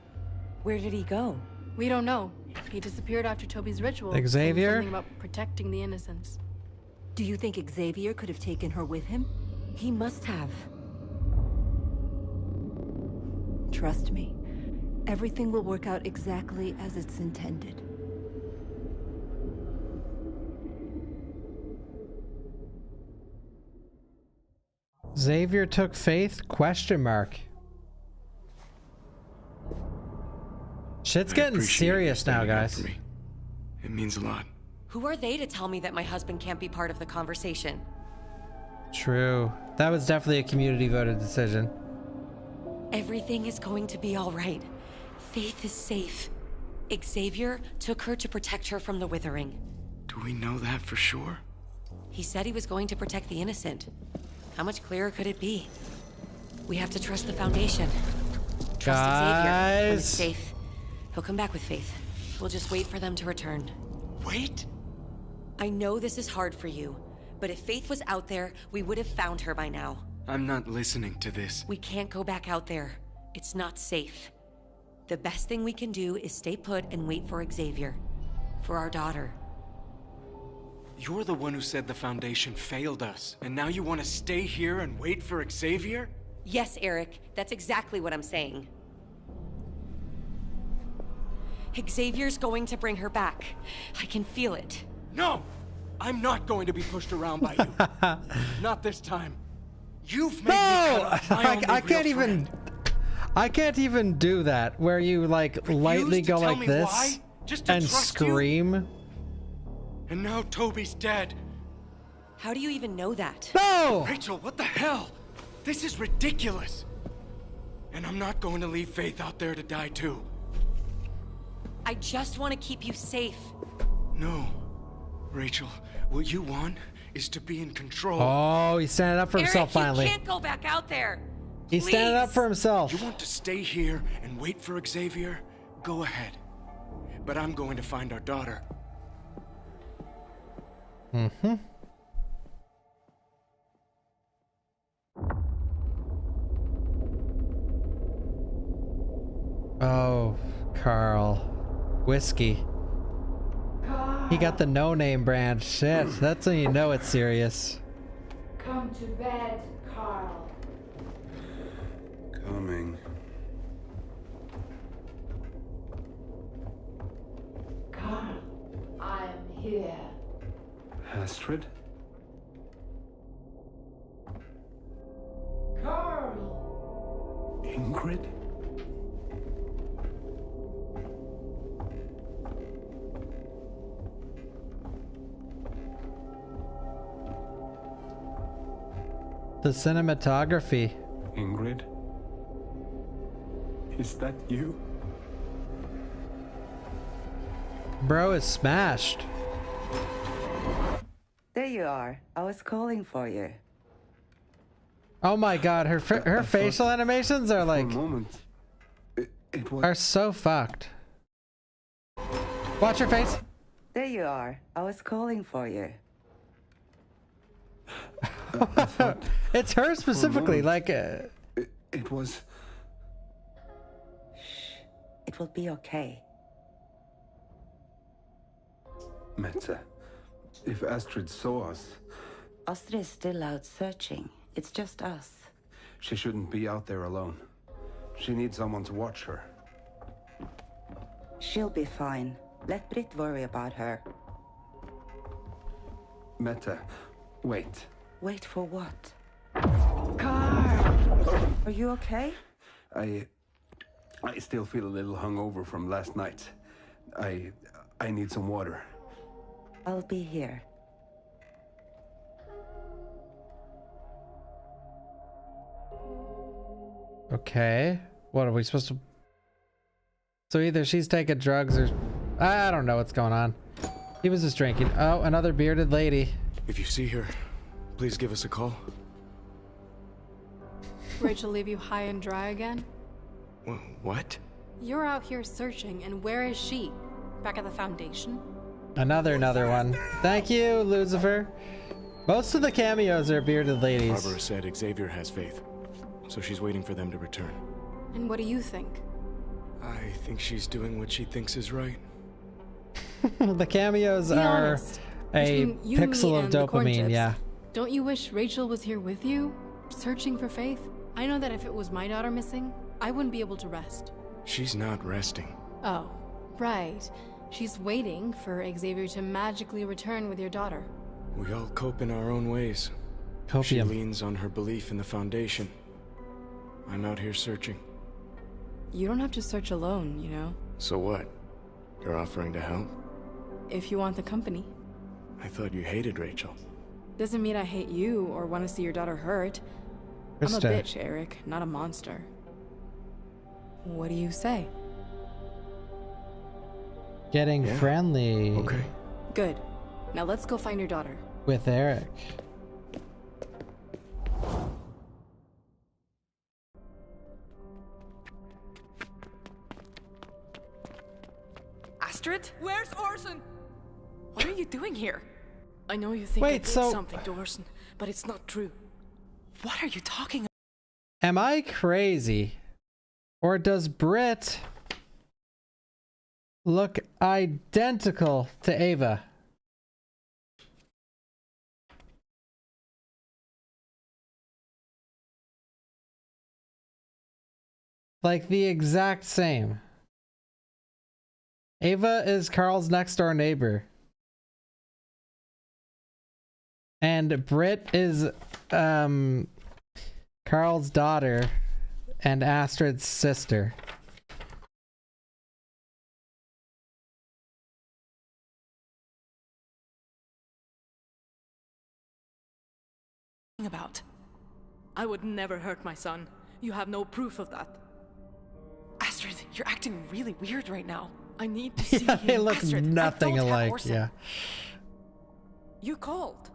Where did he go? We don't know. He disappeared after Toby's ritual. saying Xavier? Something about protecting the innocents. Do you think Xavier could have taken her with him? He must have. Trust me. Everything will work out exactly as it's intended. Xavier took Faith? Question mark. Shit's getting serious now, guys. It means a lot. Who are they to tell me that my husband can't be part of the conversation? True. That was definitely a community voted decision. Everything is going to be all right. Faith is safe. Xavier took her to protect her from the withering. Do we know that for sure? He said he was going to protect the innocent. How much clearer could it be? We have to trust the Foundation. Trust Xavier. When it's safe, he'll come back with Faith. We'll just wait for them to return. Wait? I know this is hard for you, but if Faith was out there, we would have found her by now. I'm not listening to this. We can't go back out there. It's not safe. The best thing we can do is stay put and wait for Xavier. For our daughter. You're the one who said the Foundation failed us, and now you want to stay here and wait for Xavier? Yes, Eric. That's exactly what I'm saying. Xavier's going to bring her back. I can feel it. No! I'm not going to be pushed around by you. Not this time. You've made me cut off my only I can't real even. friend. I can't even do that where you like lightly to go tell like me this why? Just to and trust you? scream. And now Toby's dead. How do you even know that? No! Rachel, what the hell? This is ridiculous. And I'm not going to leave Faith out there to die too. I just want to keep you safe. No. Rachel, what you want is to be in control. Oh, he's standing up for himself finally. You can't go back out there. He's standing up for himself. You want to stay here and wait for Xavier? Go ahead. But I'm going to find our daughter. Mm-hmm. Oh, Carl. Whiskey. He got the no-name brand. Shit, that's when you know it's serious. Come to bed, Carl. Coming. Carl, I'm here. Astrid? Carl! Ingrid? The cinematography. Ingrid? Is that you? Bro is smashed. There you are. I was calling for you. Oh my god, her facial animations are like are so fucked. Watch your face. There you are. I was calling for you. It's her specifically, like it was. Shh. It will be okay. Mette, if Astrid saw us... Astrid is still out searching. It's just us. She shouldn't be out there alone. She needs someone to watch her. She'll be fine. Let Britt worry about her. Mette, wait. Wait for what? Carl! Are you okay? I still feel a little hungover from last night. I need some water. I'll be here. okay. What are we supposed to? So either she's taking drugs or I don't know what's going on. He was just drinking. Oh, another bearded lady. If you see her, please give us a call. Rachel leave you high and dry again? What? You're out here searching, and where is she? Back at the Foundation? Another one. Thank you, Lucifer. Most of the cameos are bearded ladies. Barbara said Xavier has Faith, so she's waiting for them to return. And what do you think? I think she's doing what she thinks is right. The cameos Be are honest. a Between you, pixel me, of and the corn dopamine, chips, yeah. Don't you wish Rachel was here with you, searching for Faith? I know that if it was my daughter missing, I wouldn't be able to rest. She's not resting. Oh, right. She's waiting for Xavier to magically return with your daughter. We all cope in our own ways. Copium. She leans on her belief in the Foundation. I'm out here searching. You don't have to search alone, you know? So what? You're offering to help? If you want the company. I thought you hated Rachel. Doesn't mean I hate you or want to see your daughter hurt. I'm a Krista. bitch, Eric, not a monster. What do you say? Getting friendly. Okay. Good. Now let's go find your daughter. With Eric. Astrid? Where's Orson? What are you doing here? I know you think I Wait, did so- something to Orson, but it's not true. What are you talking about? Am I crazy? Or does Britt look identical to Ava? Like the exact same. Ava is Carl's next door neighbor. And Britt is Carl's daughter and Astrid's sister. about? I would never hurt my son. You have no proof of that. Astrid, you're acting really weird right now. I need to see Yeah, they him. look Astrid, nothing I don't have alike. Orson. Yeah. You called.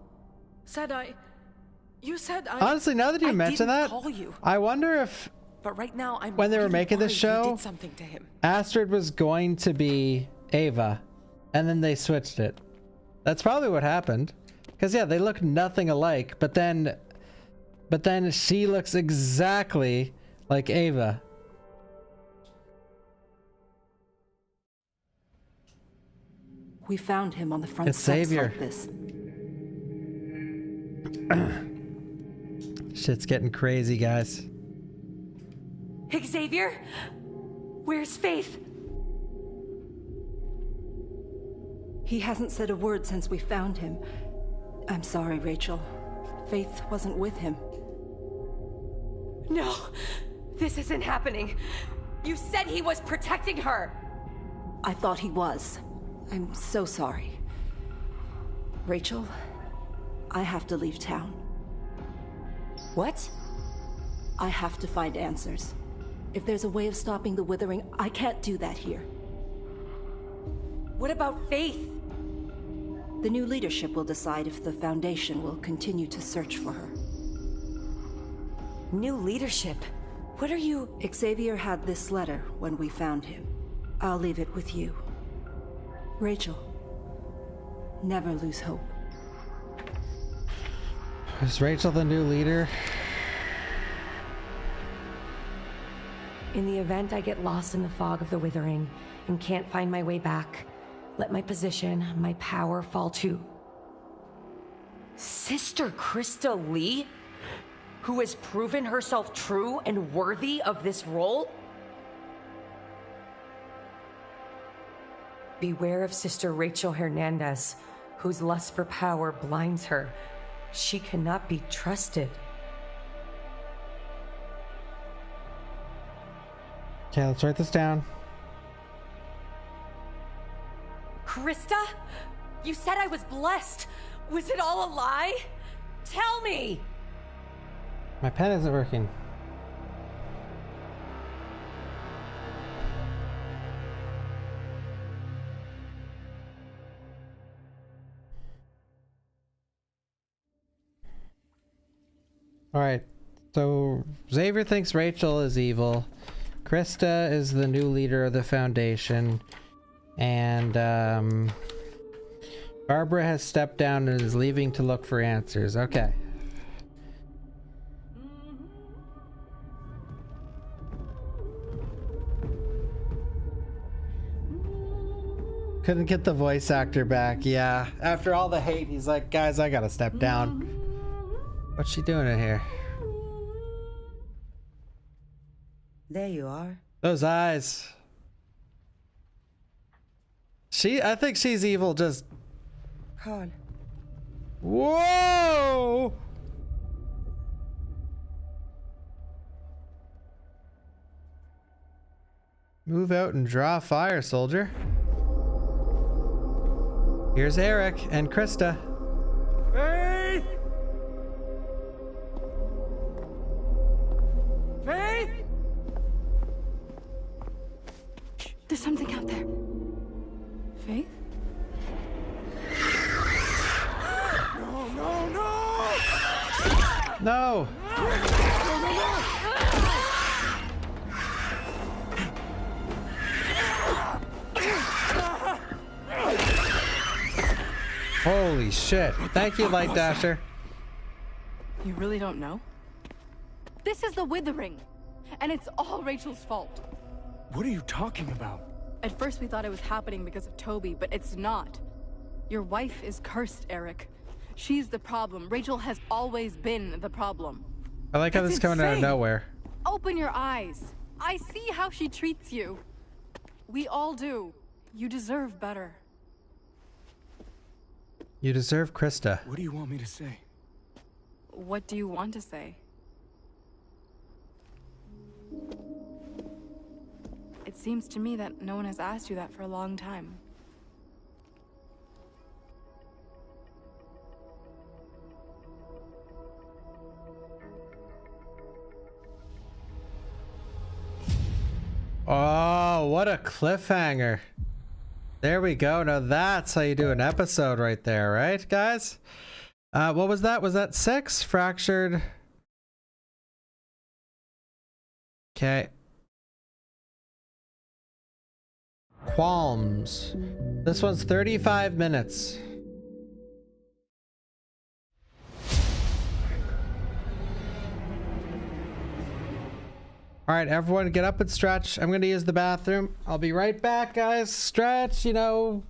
You said I... Honestly, now that you mention that, call you. I wonder if But right now, I'm when they were really making this worried you show, did something to him. Astrid was going to be Ava, and then they switched it. That's probably what happened. Because yeah, they look nothing alike, but then she looks exactly like Ava. We found him on the front It's steps Xavier. like this. Shit's getting crazy, guys. Xavier? Where's Faith? He hasn't said a word since we found him. I'm sorry, Rachel. Faith wasn't with him. No, this isn't happening. You said he was protecting her. I thought he was. I'm so sorry. Rachel, I have to leave town. What? I have to find answers. If there's a way of stopping the withering, I can't do that here. What about Faith? The new leadership will decide if the Foundation will continue to search for her. New leadership? What are you... Xavier had this letter when we found him. I'll leave it with you. Rachel, never lose hope. Is Rachel the new leader? In the event I get lost in the fog of the withering and can't find my way back, let my position, my power fall to Sister Krista Lee, who has proven herself true and worthy of this role? Beware of Sister Rachel Hernandez, whose lust for power blinds her. She cannot be trusted. Okay, let's write this down. Krista? You said I was blessed. Was it all a lie? Tell me! My pen isn't working. Alright, so Xavier thinks Rachel is evil. Krista is the new leader of the Foundation. And, Barbara has stepped down and is leaving to look for answers. Okay. Couldn't get the voice actor back. Yeah. After all the hate, he's like, guys, I gotta step down. What's she doing in here? There you are. Those eyes. I think she's evil just... Carl. Whoa! Move out and draw fire, soldier. Here's Eric and Krista. Faith! Faith! There's something out there. Faith? No, no, no! No! Holy shit. Thank you, Light Dasher. You really don't know? This is the Withering, and it's all Rachel's fault. What are you talking about? At first we thought it was happening because of Toby, but it's not. Your wife is cursed, Eric. She's the problem. Rachel has always been the problem. I like how this is coming out of nowhere. Open your eyes. I see how she treats you. We all do. You deserve better. You deserve Krista. What do you want me to say? What do you want to say? It seems to me that no one has asked you that for a long time. what a cliffhanger. There we go. Now that's how you do an episode right there, right, guys? What was that? Was that 6? Fractured. Okay. Qualms. This one's 35 minutes. All right, everyone get up and stretch. I'm going to use the bathroom. I'll be right back, guys. Stretch, you know,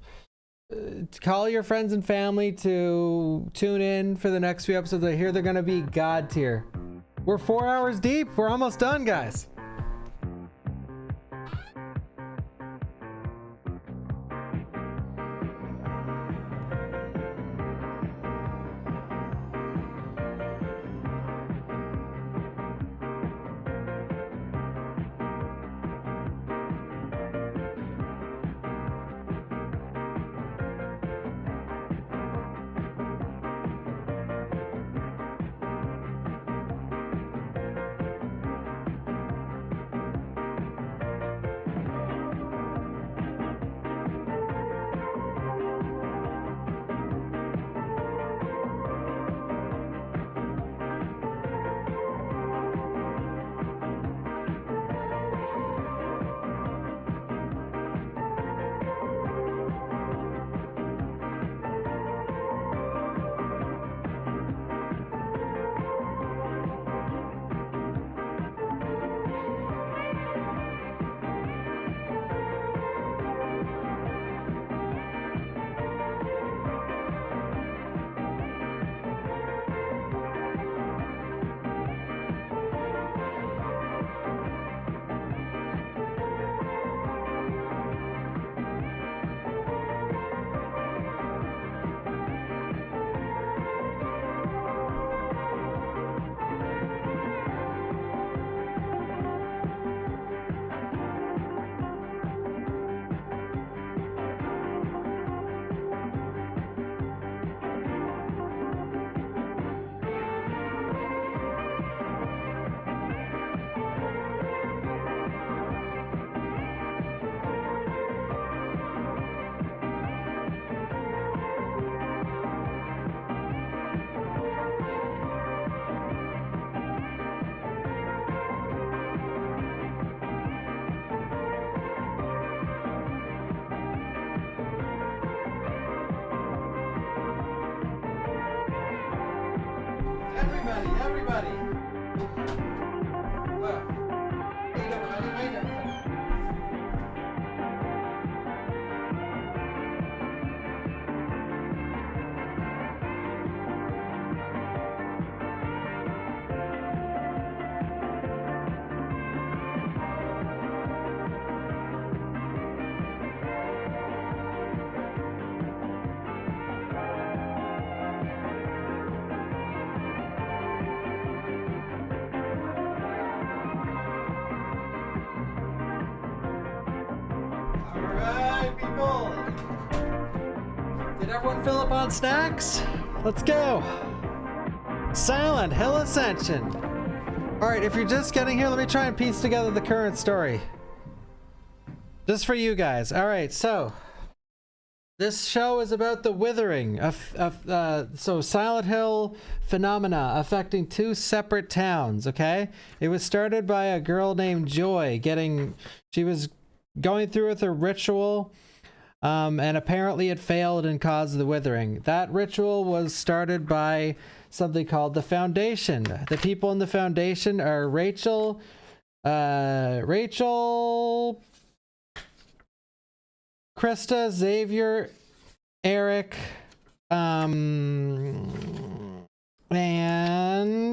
call your friends and family to tune in for the next few episodes. I hear they're going to be God tier. We're 4 hours deep. We're almost done, guys. Everybody. Wait, everybody. People. Did everyone fill up on snacks? Let's go. Silent Hill Ascension. All right, if you're just getting here, let me try and piece together the current story. Just for you guys. All right, so this show is about the withering so Silent Hill phenomena affecting 2 separate towns. Okay, it was started by a girl named Joy. She was going through with a ritual, and apparently it failed and caused the withering. That ritual was started by something called the Foundation. The people in the Foundation are Rachel, Krista, Xavier, Eric, and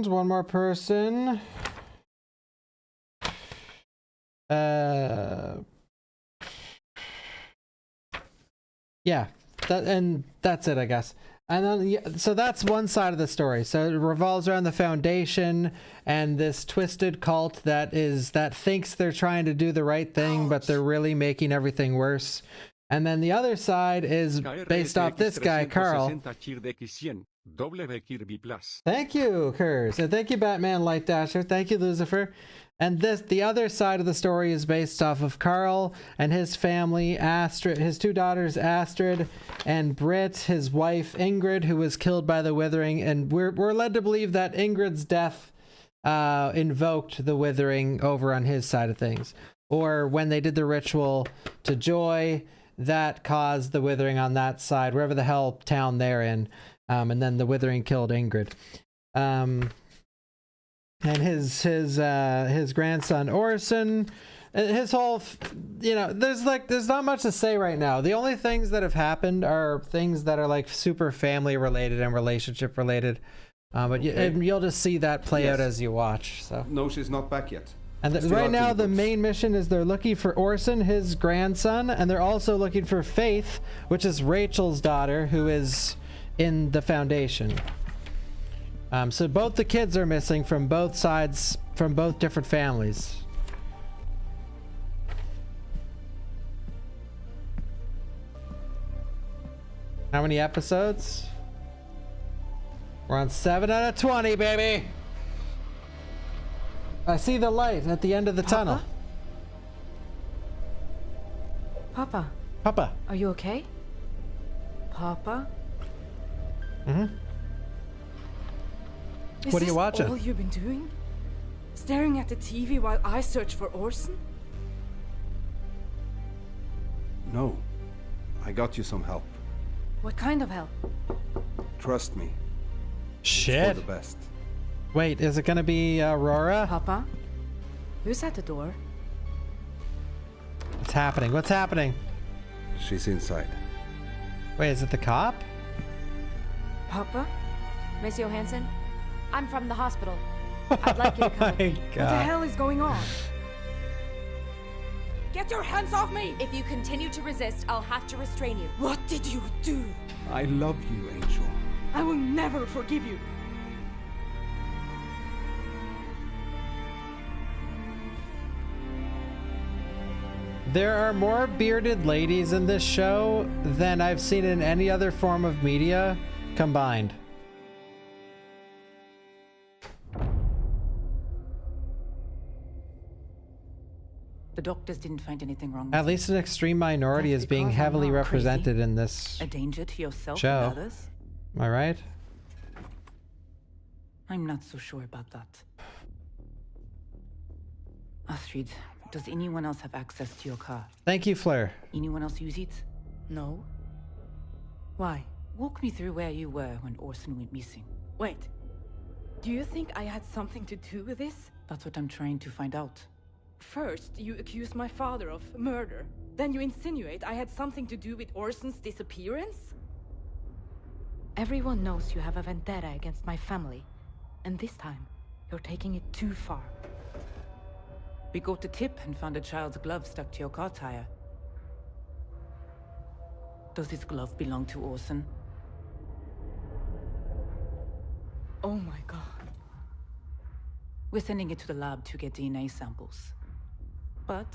one more person. Yeah, that's it, I guess. And then, yeah, so that's one side of the story. So it revolves around the Foundation and this twisted cult that thinks they're trying to do the right thing, but they're really making everything worse. And then the other side is based off this guy, Carl. W Kirby Plus. Thank you, Kurz. And thank you, Batman Light Dasher. Thank you, Lucifer. And the other side of the story is based off of Carl and his family, Astrid, his two daughters, Astrid and Britt, his wife, Ingrid, who was killed by the Withering. And we're led to believe that Ingrid's death invoked the Withering over on his side of things. Or when they did the ritual to Joy, that caused the Withering on that side, wherever the hell town they're in. And then the Withering killed Ingrid. And his grandson Orson, his whole, there's not much to say right now. The only things that have happened are things that are like super family related and relationship related. But you'll just see that play out as you watch. So no, she's not back yet. And right now the main mission is they're looking for Orson, his grandson, and they're also looking for Faith, which is Rachel's daughter, who is in the Foundation. So both the kids are missing from both sides, from both different families. How many episodes? We're on 7 out of 20, baby! I see the light at the end of the tunnel. Papa. Papa. Are you okay? Papa? Mm-hmm. What are you watching? Is this all you've been doing? Staring at the TV while I search for Orson? No. I got you some help. What kind of help? Trust me. Shit. It's for the best. Wait, is it gonna be Aurora? Papa? Who's at the door? What's happening? What's happening? She's inside. Wait, is it the cop? Papa? Miss Johansson? I'm from the hospital. I'd like you to come with me. What the hell is going on? Get your hands off me! If you continue to resist, I'll have to restrain you. What did you do? I love you, Angel. I will never forgive you. There are more bearded ladies in this show than I've seen in any other form of media combined. The doctors didn't find anything wrong with At least an extreme minority is being heavily represented in this a danger to yourself show. and others? Am I right? I'm not so sure about that. Astrid, does anyone else have access to your car? Thank you, Fleur. Anyone else use it? No. Why? Walk me through where you were when Orson went missing. Wait. Do you think I had something to do with this? That's what I'm trying to find out. First, you accuse my father of murder. Then you insinuate I had something to do with Orson's disappearance? Everyone knows you have a vendetta against my family. And this time, you're taking it too far. We got a tip and found a child's glove stuck to your car tire. Does this glove belong to Orson? Oh my god. We're sending it to the lab to get DNA samples. But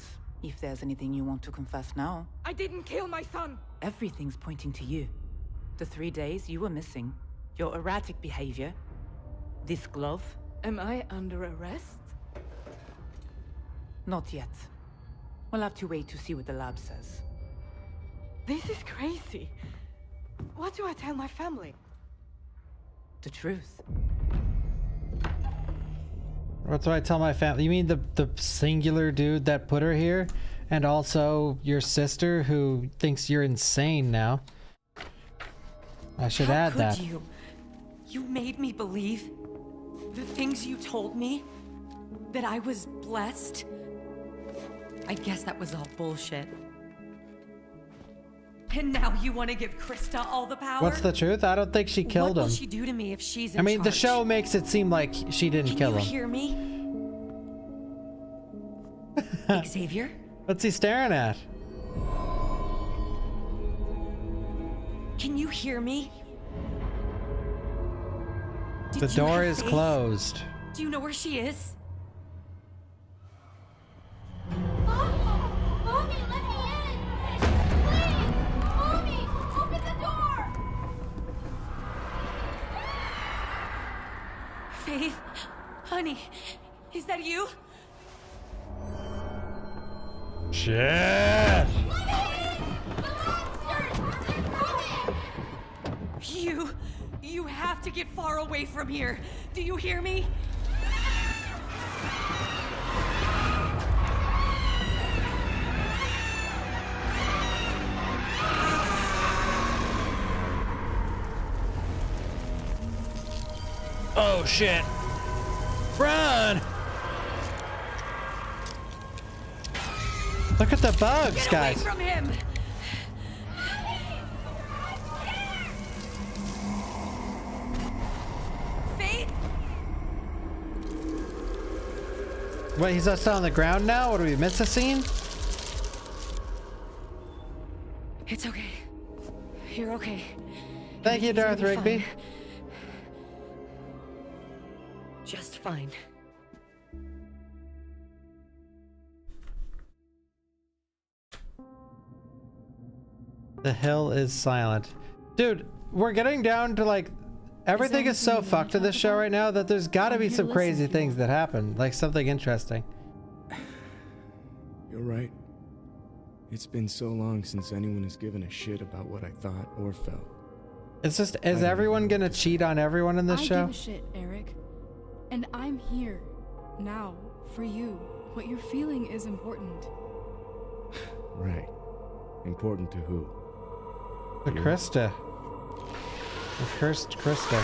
if there's anything you want to confess now... I didn't kill my son! Everything's pointing to you. The 3 days you were missing, your erratic behavior, this glove... Am I under arrest? Not yet. We'll have to wait to see what the lab says. This is crazy. What do I tell my family? The truth. What do I tell my family? You mean the singular dude that put her here? And also your sister who thinks you're insane now. I should add that. How could you? You made me believe the things you told me, that I was blessed. I guess that was all bullshit. And now you want to give Krista all the power? What's the truth? I don't think she killed him. What will she do to me if she's in I mean, charge? the show makes it seem like she didn't kill him. Can you hear me? Xavier? What's he staring at? Can you hear me? The door is closed. Do you know where she is? Mommy, let me in! Please! Mommy, open the door! Honey, is that you? Shit! You have to get far away from here. Do you hear me? Oh shit! Run! Look at the bugs, Get guys. away from him! Faith? Wait, he's still on the ground now? What, do we miss a scene? It's okay. You're okay. Thank you, Darth Rigby. Just fine. The hill is silent. Dude, we're getting down to like everything is so fucked in this show right now that there's gotta be some crazy things that happen. Like something interesting. You're right. It's been so long since anyone has given a shit about what I thought or felt. It's just, is everyone gonna cheat on everyone in this show? I give a shit, Eric. And I'm here, now, for you. What you're feeling is important. Right. Important to who? The Krista. The cursed Krista.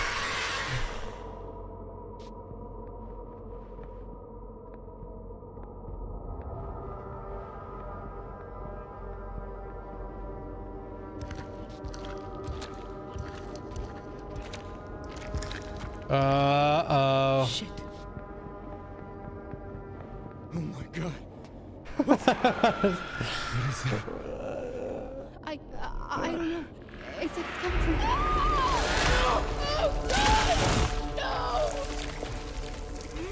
Uh-oh. Shit. Oh my god. What is that? I don't know. It's like it's coming from...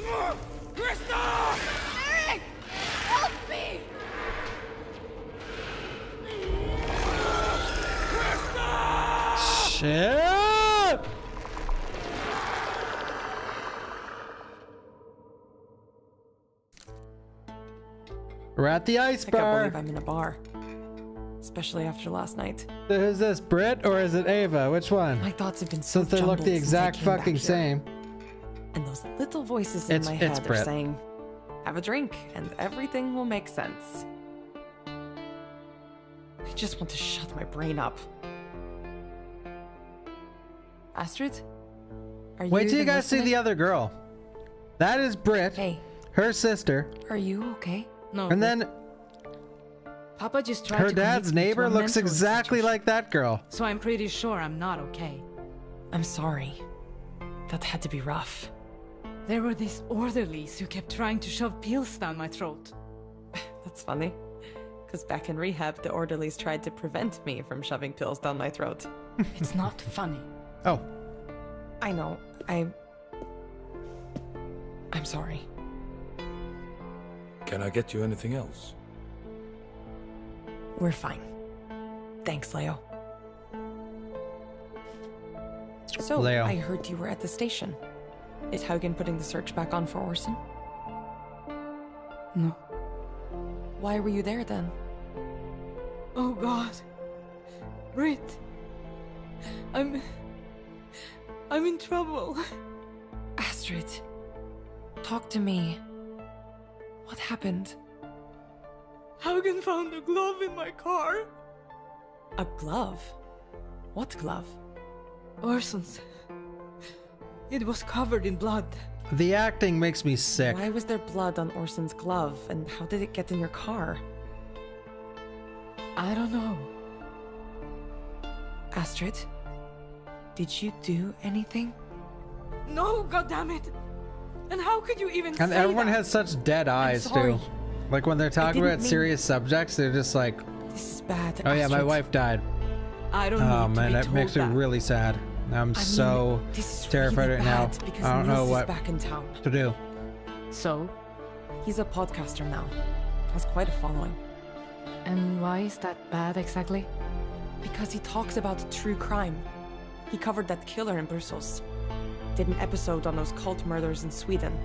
No! Krista! Eric! Help me! Shit! We're at the ice I bar. can't believe I'm in a bar. Especially after last night. Who's this, Britt or is it Ava? Which one? My thoughts have been so Since they look jumbled the since I exact came back fucking here. same. And those little voices in my It's head are Britt. saying, have a drink and everything will make sense. I just want to shut my brain up. Astrid? Are Wait till you even guys see listening? the other girl. That is Britt. Hey. Her sister. Are you okay? No. And then Papa just tried her to dad's connect me to neighbor a looks mentor exactly like that girl. So I'm pretty sure I'm not okay. I'm sorry. That had to be rough. There were these orderlies who kept trying to shove pills down my throat. That's funny. Because back in rehab, the orderlies tried to prevent me from shoving pills down my throat. It's not funny. Oh. I know. I'm sorry. Can I get you anything else? We're fine. Thanks, Leo. So, Leo. I heard you were at the station. Is Haugen putting the search back on for Orson? No. Why were you there then? Oh God. Britt. I'm in trouble. Astrid, talk to me. What happened? Haugen found a glove in my car. A glove? What glove? Orson's. It was covered in blood. The acting makes me sick. Why was there blood on Orson's glove, and how did it get in your car? I don't know. Astrid, did you do anything? No, goddammit! And how could you even And say everyone that? has such dead eyes sorry. too. Like when they're talking didn't about mean- serious subjects, they're just like, This is bad. "Oh yeah, my Astrid. wife died." I don't Oh need man, to be that told makes me that. really sad. I'm so This is terrified really right now. bad because I don't know Nils what is back in town. to do. So? He's a podcaster now. Has quite a following. And why is that bad exactly? Because he talks about true crime. He covered that killer in Brussels. Did an episode on those cult murders in Sweden.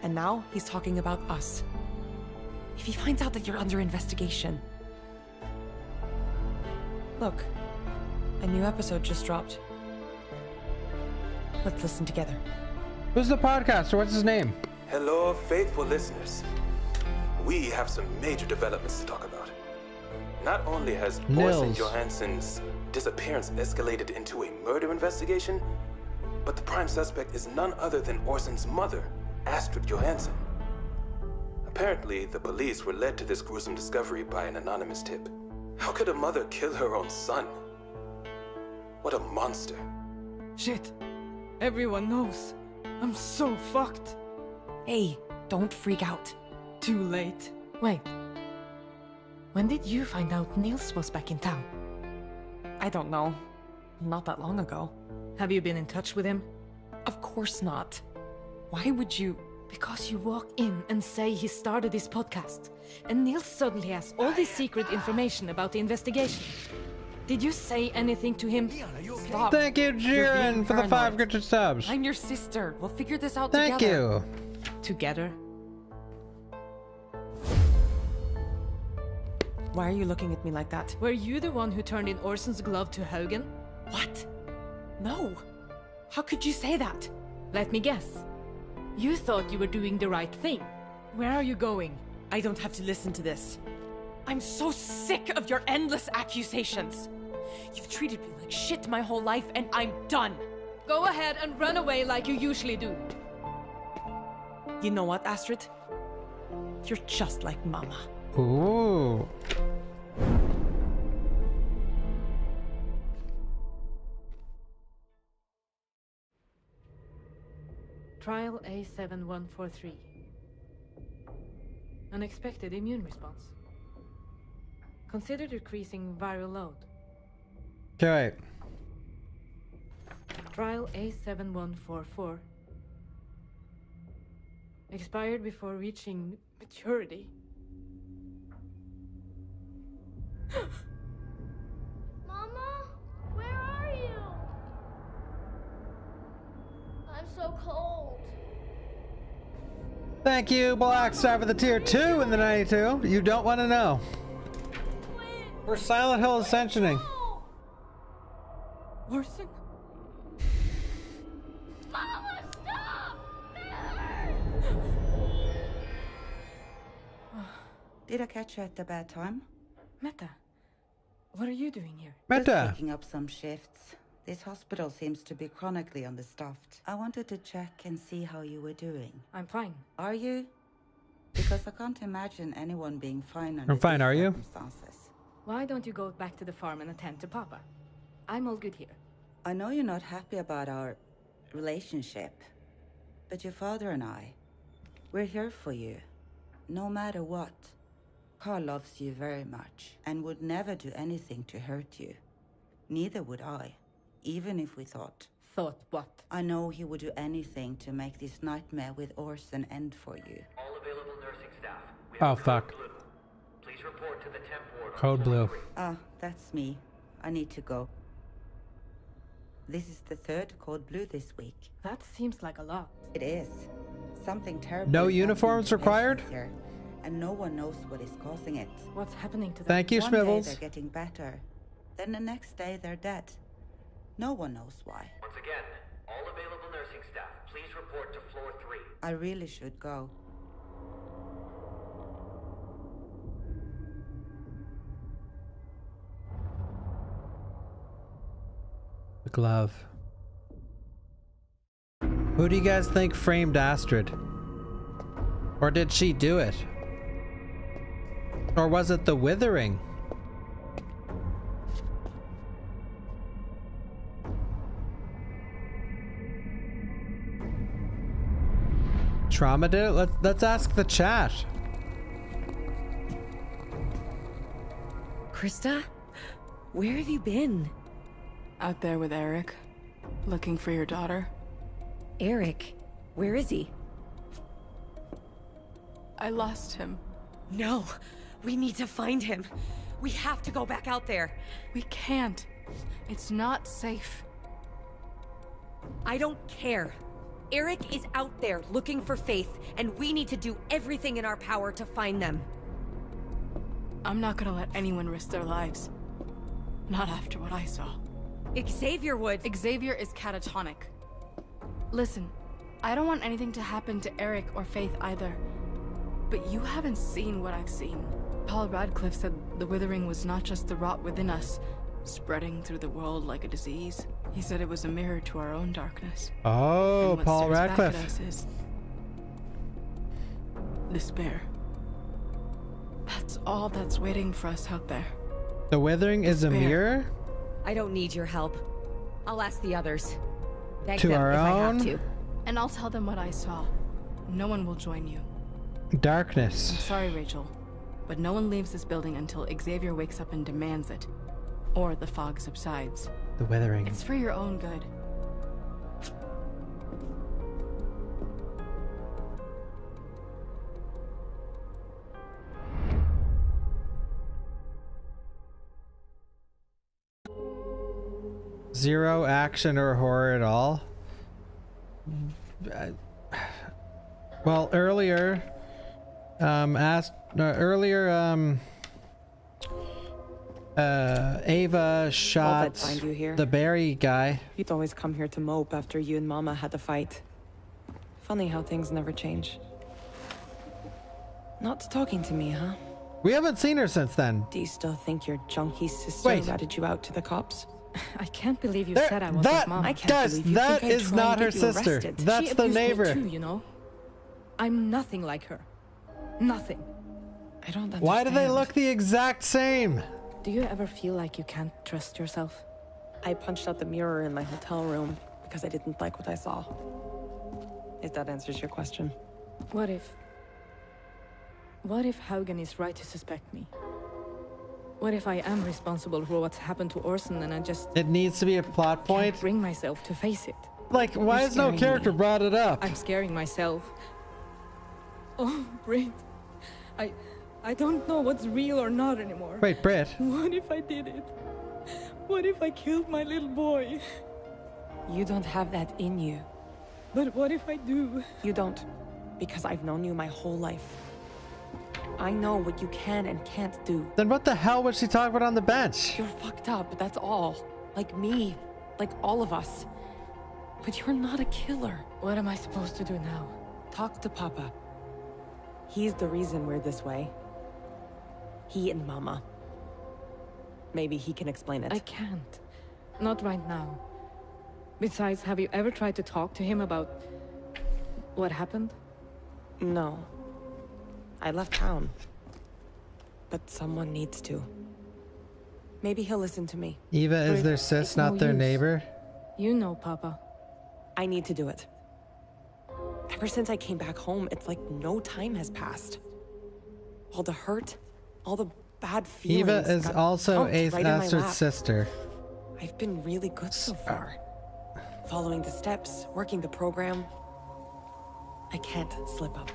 And now he's talking about us. If he finds out that you're under investigation... Look, a new episode just dropped. Let's listen together. Who's the podcaster? What's his name? Hello, faithful listeners. We have some major developments to talk about. Not only has Orson Johansson's disappearance escalated into a murder investigation, but the prime suspect is none other than Orson's mother, Astrid Johansson. Apparently, the police were led to this gruesome discovery by an anonymous tip. How could a mother kill her own son? What a monster. Shit. Everyone knows. I'm so fucked. Hey, don't freak out. Too late. Wait. When did you find out Niels was back in town? I don't know. Not that long ago. Have you been in touch with him? Of course not. Why would you... Because you walk in and say he started this podcast, and Niels suddenly has all this secret information about the investigation. Did you say anything to him? Stop. Thank you, Jiren, for the 5 gifted subs. I'm your sister. We'll figure this out Thank together. you. Together? Why are you looking at me like that? Were you the one who turned in Orson's glove to Haugen? What? No. How could you say that? Let me guess. You thought you were doing the right thing. Where are you going? I don't have to listen to this. I'm so sick of your endless accusations. You've treated me like shit my whole life, and I'm done. Go ahead and run away like you usually do. You know what, Astrid? You're just like Mama. Ooh. Trial A7143. Unexpected immune response. Consider decreasing viral load. Okay, wait. Trial A7144. Expired before reaching maturity. Mama, where are you? I'm so cold. Thank you, Black Star, for the tier 2 in the 92. You don't want to know. We're Silent Hill Ascensioning. Orson? Mama, stop! Did I catch you at a bad time? Meta, what are you doing here? Just picking up some shifts. This hospital seems to be chronically understaffed. I wanted to check and see how you were doing. I'm fine. Are you? Because I can't imagine anyone being fine under I'm fine, these are you? circumstances. Why don't you go back to the farm and attend to Papa? I'm all good here. I know you're not happy about our relationship, but your father and I, we're here for you, no matter what. Carl loves you very much and would never do anything to hurt you. Neither would I, even if we thought. Thought what? I know he would do anything to make this nightmare with Orson end for you. All available nursing staff. Oh, fuck. Please report to the temp ward. Code blue. Ah, that's me. I need to go. This is the 3rd code blue this week. That seems like a lot. It is. Something terrible. No is uniforms happening to required? patients here, and no one knows what is causing it. What's happening to them? Thank you, One day Smibbles. they're getting better. Then the next day they're dead. No one knows why. Once again, all available nursing staff, please report to floor 3. I really should go. The glove. Who do you guys think framed Astrid? Or did she do it? Or was it the Withering? Trauma did it? Let's ask the chat. Krista? Where have you been? Out there with Eric, looking for your daughter. Eric? Where is he? I lost him. No! We need to find him! We have to go back out there! We can't. It's not safe. I don't care. Eric is out there looking for Faith, and we need to do everything in our power to find them. I'm not gonna let anyone risk their lives. Not after what I saw. Xavier would. Xavier is catatonic. Listen, I don't want anything to happen to Eric or Faith either. But you haven't seen what I've seen. Paul Radcliffe said the withering was not just the rot within us, spreading through the world like a disease. He said it was a mirror to our own darkness. Oh, and what Paul stares back Radcliffe. at us is despair. That's all that's waiting for us out there. The withering is a Despair. mirror? I don't need your help. I'll ask the others. Beg To them our if I own? have to. And I'll tell them what I saw. No one will join you. Darkness. I'm sorry, Rachel, but no one leaves this building until Xavier wakes up and demands it. Or the fog subsides. The withering. It's for your own good. Zero action or horror at all. Well, earlier, Ava shot I'd find you here. the Barry guy. You'd always come here to mope after you and Mama had a fight. Funny how things never change. Not talking to me, huh? We haven't seen her since then. Do you still think your junkie sister Wait. ratted you out to the cops? I can't believe you There- said I was that- his mom. I can't Guys, believe you that think I'd is try not and her get you sister. arrested. That's She the abused me neighbor. too, you know? I'm nothing like her. Nothing. I don't understand. Why do they look the exact same? Do you ever feel like you can't trust yourself? I punched out the mirror in my hotel room because I didn't like what I saw. If that answers your question. What if Haugen is right to suspect me? What if I am responsible for what's happened to Orson and I just It needs to be a plot point. can't bring myself to face it? Like, why You're has no scaring character me. brought it up? I'm scaring myself. Oh, Britt. I don't know what's real or not anymore. Wait, Britt. What if I did it? What if I killed my little boy? You don't have that in you. But what if I do? You don't. Because I've known you my whole life. I know what you can and can't do. Then what the hell was she talking about on the bench? You're fucked up, that's all. Like me. Like all of us. But you're not a killer. What am I supposed to do now? Talk to Papa. He's the reason we're this way. He and Mama. Maybe he can explain it. I can't. Not right now. Besides, have you ever tried to talk to him about what happened? No. I left town. But someone needs to. Maybe he'll listen to me. Eva is Britt, their sis, it's not no their use. neighbor. You know, Papa. I need to do it. Ever since I came back home, it's like no time has passed. All the hurt, all the bad feelings. Eva is got also pumped right in my Astrid's lap. sister. I've been really good so far. Following the steps, working the program. I can't slip up.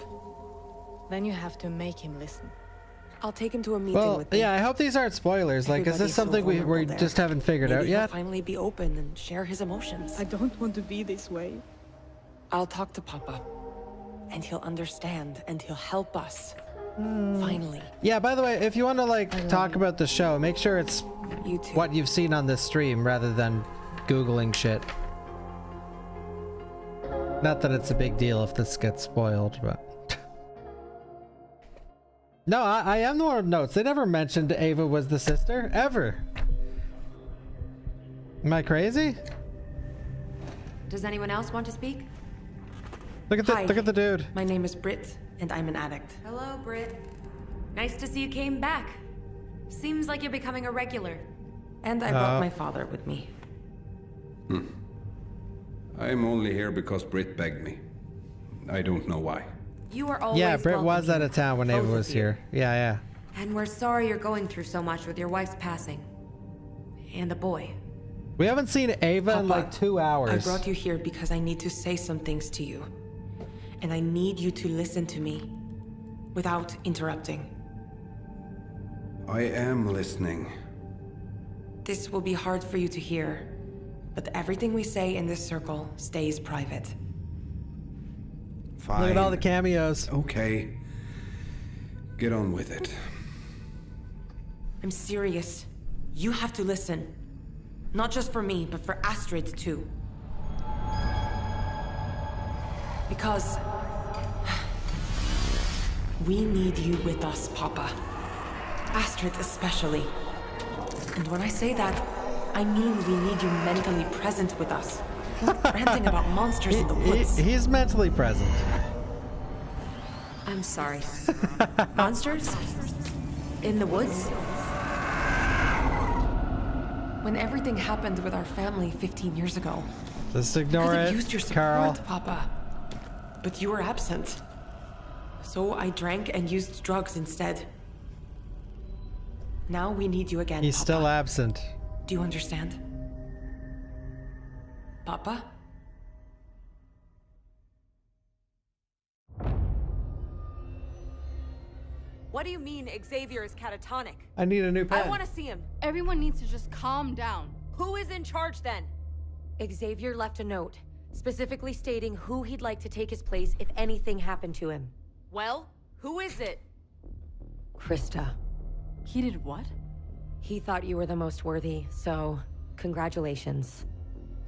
Then you have to make him listen. I'll take him to a meeting Well, with me. yeah, I hope these aren't spoilers. Like, is this Everybody's so something we vulnerable there. just haven't figured Maybe out he'll yet? finally be open and share his emotions. I don't want to be this way. I'll talk to Papa. And he'll understand, and he'll help us. Finally. Yeah, by the way, if you want to, like, talk about the show, make sure it's You too. what you've seen on this stream rather than Googling shit. Not that it's a big deal if this gets spoiled, but... No, I am the one with notes. They never mentioned Ava was the sister, ever. Am I crazy? Does anyone else want to speak? Look at the Hi. look at the dude. My name is Britt, and I'm an addict. Hello, Britt. Nice to see you came back. Seems like you're becoming a regular. And I brought my father with me. I'm only here because Britt begged me. I don't know why. You are always Yeah, Britt welcome was here, out of town when both Ava of was you. here. Yeah. And we're sorry you're going through so much with your wife's passing. And the boy. We haven't seen Ava in Papa, like 2 hours. I brought you here because I need to say some things to you. And I need you to listen to me. Without interrupting. I am listening. This will be hard for you to hear. But everything we say in this circle stays private. Fine. Look at all the cameos. Okay. Get on with it. I'm serious. You have to listen. Not just for me, but for Astrid too. Because we need you with us, Papa. Astrid especially. And when I say that, I mean we need you mentally present with us. Not ranting about monsters in the woods. He's mentally present. I'm sorry. Monsters? In the woods? When everything happened with our family 15 years ago. Just ignore I could have it, used your support, Carl. Papa. But you were absent. So I drank and used drugs instead. Now we need you again, He's Papa. still absent. Do you understand? Papa? What do you mean Xavier is catatonic? I need a new pen. I want to see him. Everyone needs to just calm down. Who is in charge then? Xavier left a note, specifically stating who he'd like to take his place if anything happened to him. Well, who is it? Krista. He did what? He thought you were the most worthy, so congratulations.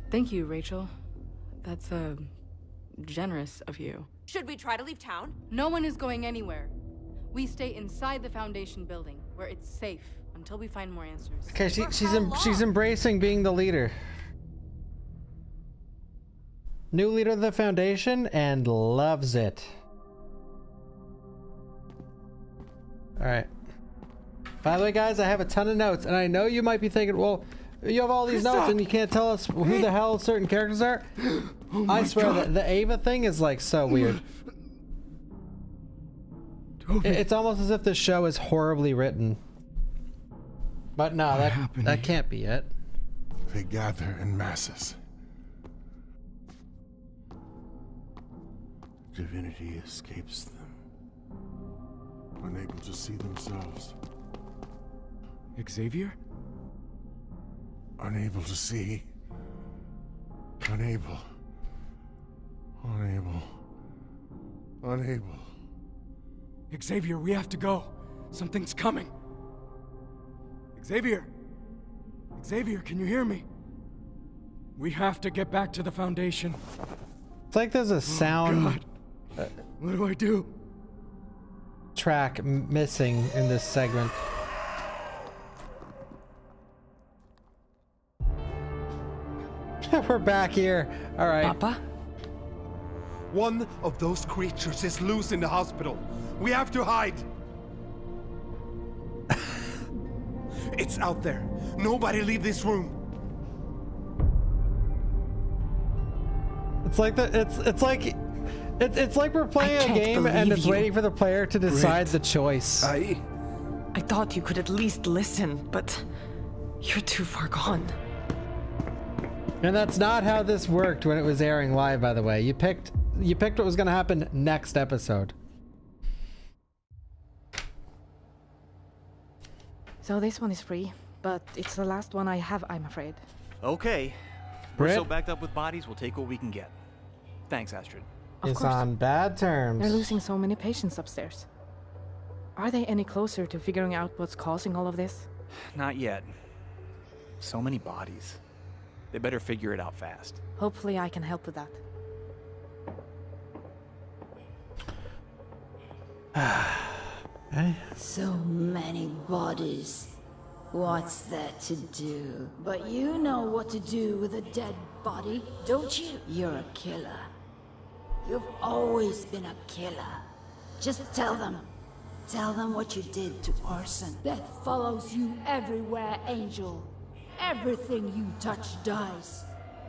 Thank you, Rachel. That's, generous of you. Should we try to leave town? No one is going anywhere. We stay inside the Foundation building, where it's safe, until we find more answers. Okay, she's embracing being the leader. New leader of the Foundation and loves it. Alright. By the way, guys, I have a ton of notes, and I know you might be thinking, well, you have all these notes and you can't tell us who the hell certain characters are. Oh I swear that the Ava thing is like so weird. It's almost as if the show is horribly written. But no, that can't be it. They gather in masses. Divinity escapes them, unable to see themselves. Xavier? Unable to see. Unable. Xavier, we have to go. Something's coming. Xavier! Xavier, can you hear me? We have to get back to the Foundation. It's like there's a sound What do I do? track missing in this segment. We're back here. All right. Papa? One of those creatures is loose in the hospital. We have to hide. It's out there. Nobody leave this room. It's like it's like we're playing a game and it's waiting for the player to decide the choice. I thought you could at least listen, but you're too far gone. And that's not how this worked when it was airing live, by the way. You picked what was going to happen next episode. So this one is free, but it's the last one I have, I'm afraid. Okay. Brit? We're so backed up with bodies, we'll take what we can get. Thanks, Astrid. It's on bad terms. They're losing so many patients upstairs. Are they any closer to figuring out what's causing all of this? Not yet. So many bodies. They better figure it out fast. Hopefully I can help with that. So many bodies. What's there to do? But you know what to do with a dead body, don't you? You're a killer. You've always been a killer. Just tell them. Tell them what you did to Orson. Death follows you everywhere, Angel. Everything you touch dies.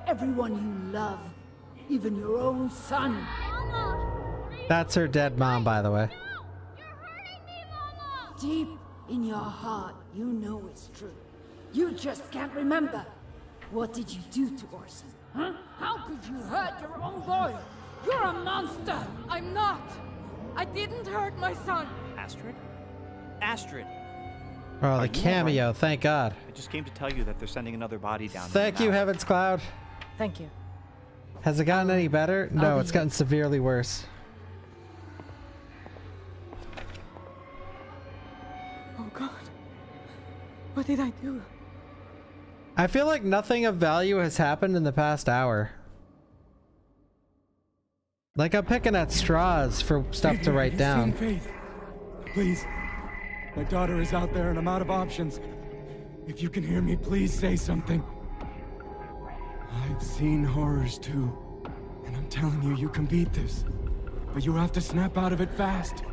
Everyone you love. Even your own son. That's her dead mom, by the way. Deep in your heart, you know it's true. You just can't remember. What did you do to Orson? Huh? How could you hurt your own boy? You're a monster! I'm not! I didn't hurt my son! Astrid? Astrid! Oh, the cameo, thank God. I just came to tell you that they're sending another body down. Thank you, Heavens Cloud. Thank you. Has it gotten any better? No, it's gotten severely worse. What did I do? I feel like nothing of value has happened in the past hour. Like I'm picking at straws for stuff to write down. Faith. Please. My daughter is out there and I'm out of options. If you can hear me, please say something. I've seen horrors too. And I'm telling you, you can beat this. But you have to snap out of it fast.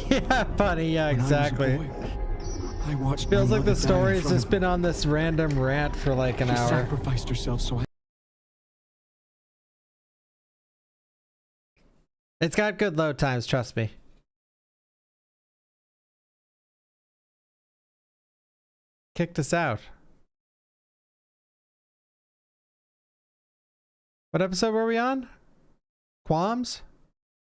Yeah, buddy, yeah, exactly. I watched. Feels like the story's just been on this random rant for like an hour. Sacrificed herself so I... It's got good load times, trust me. Kicked us out. What episode were we on? Qualms?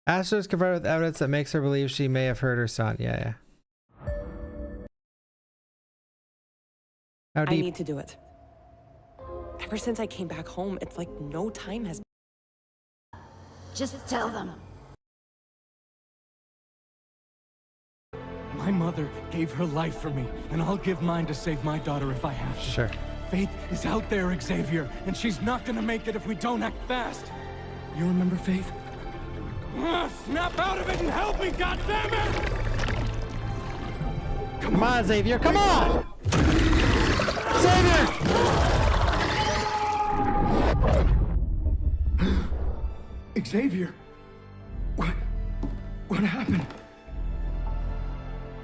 Astra is confronted with evidence that makes her believe she may have hurt her son. Yeah. How deep? I need to do it. Ever since I came back home, it's like no time has... Just tell them. My mother gave her life for me, and I'll give mine to save my daughter if I have to. Sure. Faith is out there, Xavier, and she's not gonna make it if we don't act fast. You remember Faith? Snap out of it and help me, goddammit! Come on, Xavier, come on! Xavier! Xavier! What happened?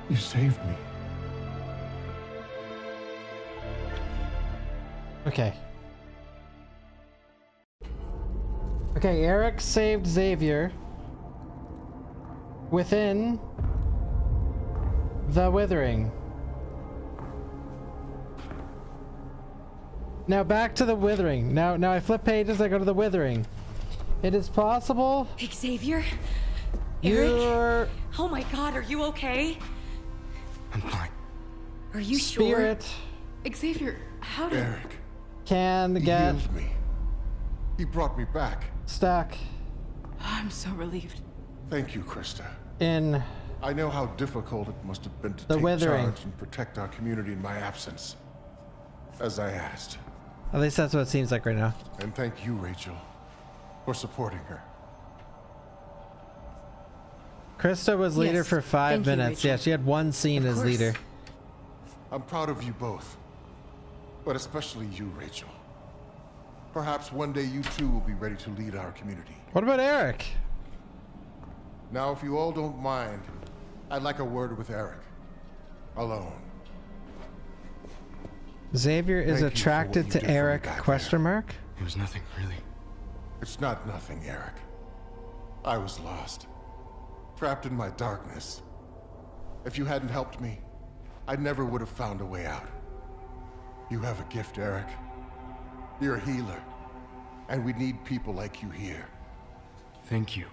You saved me. Okay. Okay, Eric saved Xavier within the Withering. Now back to the Withering. Now I flip pages, I go to the Withering. It is possible. Xavier? You're... Oh my god, are you okay? I'm fine. Are you Spirit sure? Xavier, how did... Eric. Can He get... healed me. He brought me back. Stuck. I'm so relieved. Thank you, Krista. In... I know how difficult it must have been to the take Withering. charge and protect our community in my absence. As I asked. At least that's what it seems like right now. And thank you, Rachel, for supporting her. Krista was leader Yes, for 5 thank you, minutes. Rachel. Yeah, she had one scene Of as course. leader. I'm proud of you both. But especially you, Rachel. Perhaps one day you too will be ready to lead our community. What about Eric? Now, if you all don't mind, I'd like a word with Eric. Alone. Xavier is Thank you for what attracted you to did for me Eric, back question there. mark? It was nothing, really. It's not nothing, Eric. I was lost. Trapped in my darkness. If you hadn't helped me, I never would have found a way out. You have a gift, Eric. You're a healer. And we need people like you here. Thank you.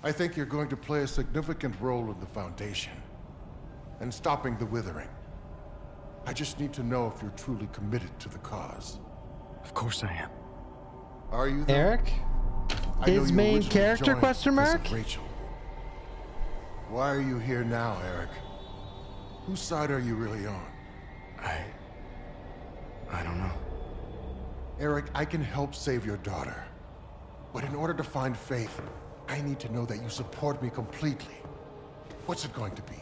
I think you're going to play a significant role in the Foundation. And stopping the Withering. I just need to know if you're truly committed to the cause. Of course I am. Are you, though? Eric? I know His you main originally character, joined question because mark? of Rachel. Why are you here now, Eric? Whose side are you really on? I don't know. Eric, I can help save your daughter. But in order to find Faith, I need to know that you support me completely. What's it going to be?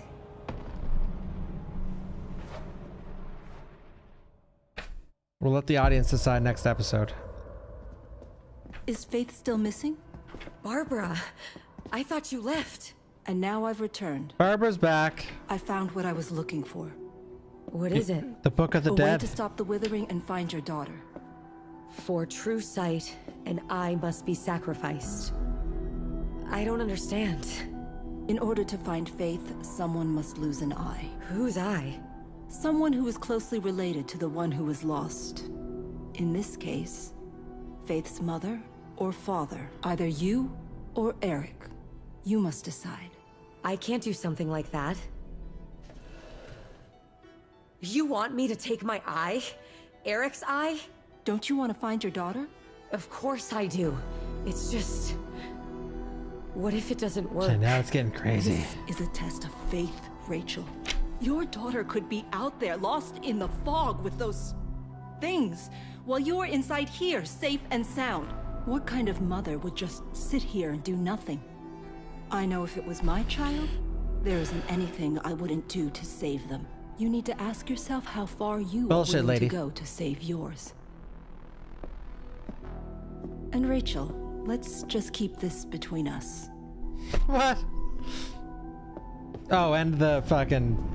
We'll let the audience decide next episode. Is Faith still missing? Barbara, I thought you left. And now I've returned. Barbara's back. I found what I was looking for. What is it? The Book of the A way Dead. to stop the Withering and find your daughter. For true sight, and I must be sacrificed. I don't understand. In order to find Faith, someone must lose an eye. Whose eye? Someone who is closely related to the one who was lost. In this case, Faith's mother or father. Either you or Eric. You must decide. I can't do something like that. You want me to take my eye? Eric's eye? Don't you want to find your daughter? Of course I do. It's just... what if it doesn't work? Okay, now it's getting crazy. This is a test of faith, Rachel. Your daughter could be out there, lost in the fog with those things, while you're inside here, safe and sound. What kind of mother would just sit here and do nothing? I know if it was my child, there isn't anything I wouldn't do to save them. You need to ask yourself how far you are willing lady. to go to save yours. And Rachel, let's just keep this between us. What? Oh, and the fucking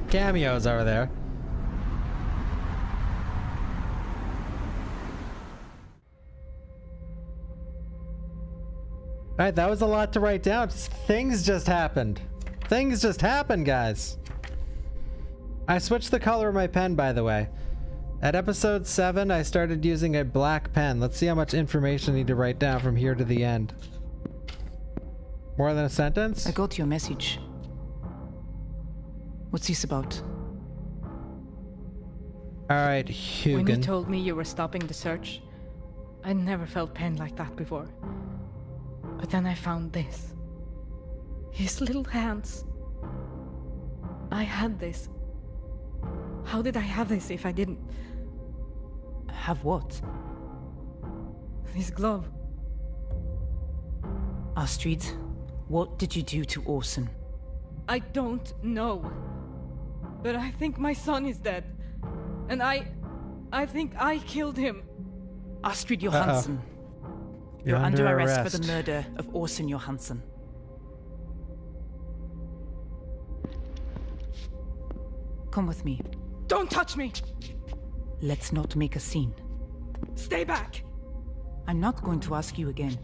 cameos over there. Alright, that was a lot to write down. Things just happened. Things just happened, guys. I switched the color of my pen, by the way. At episode 7, I started using a black pen. Let's see how much information I need to write down from here to the end. More than a sentence? I got your message. What's this about? Alright, When you Hugin. told me you were stopping the search, I never felt pain like that before. But then I found this. His little hands. I had this. How did I have this if I didn't? Have what? This glove. Astrid, what did you do to Orson? I don't know. But I think my son is dead. And I think I killed him. Astrid Johansson. You're under arrest for the murder of Orson Johansson. Come with me. Don't touch me! Let's not make a scene. Stay back! I'm not going to ask you again.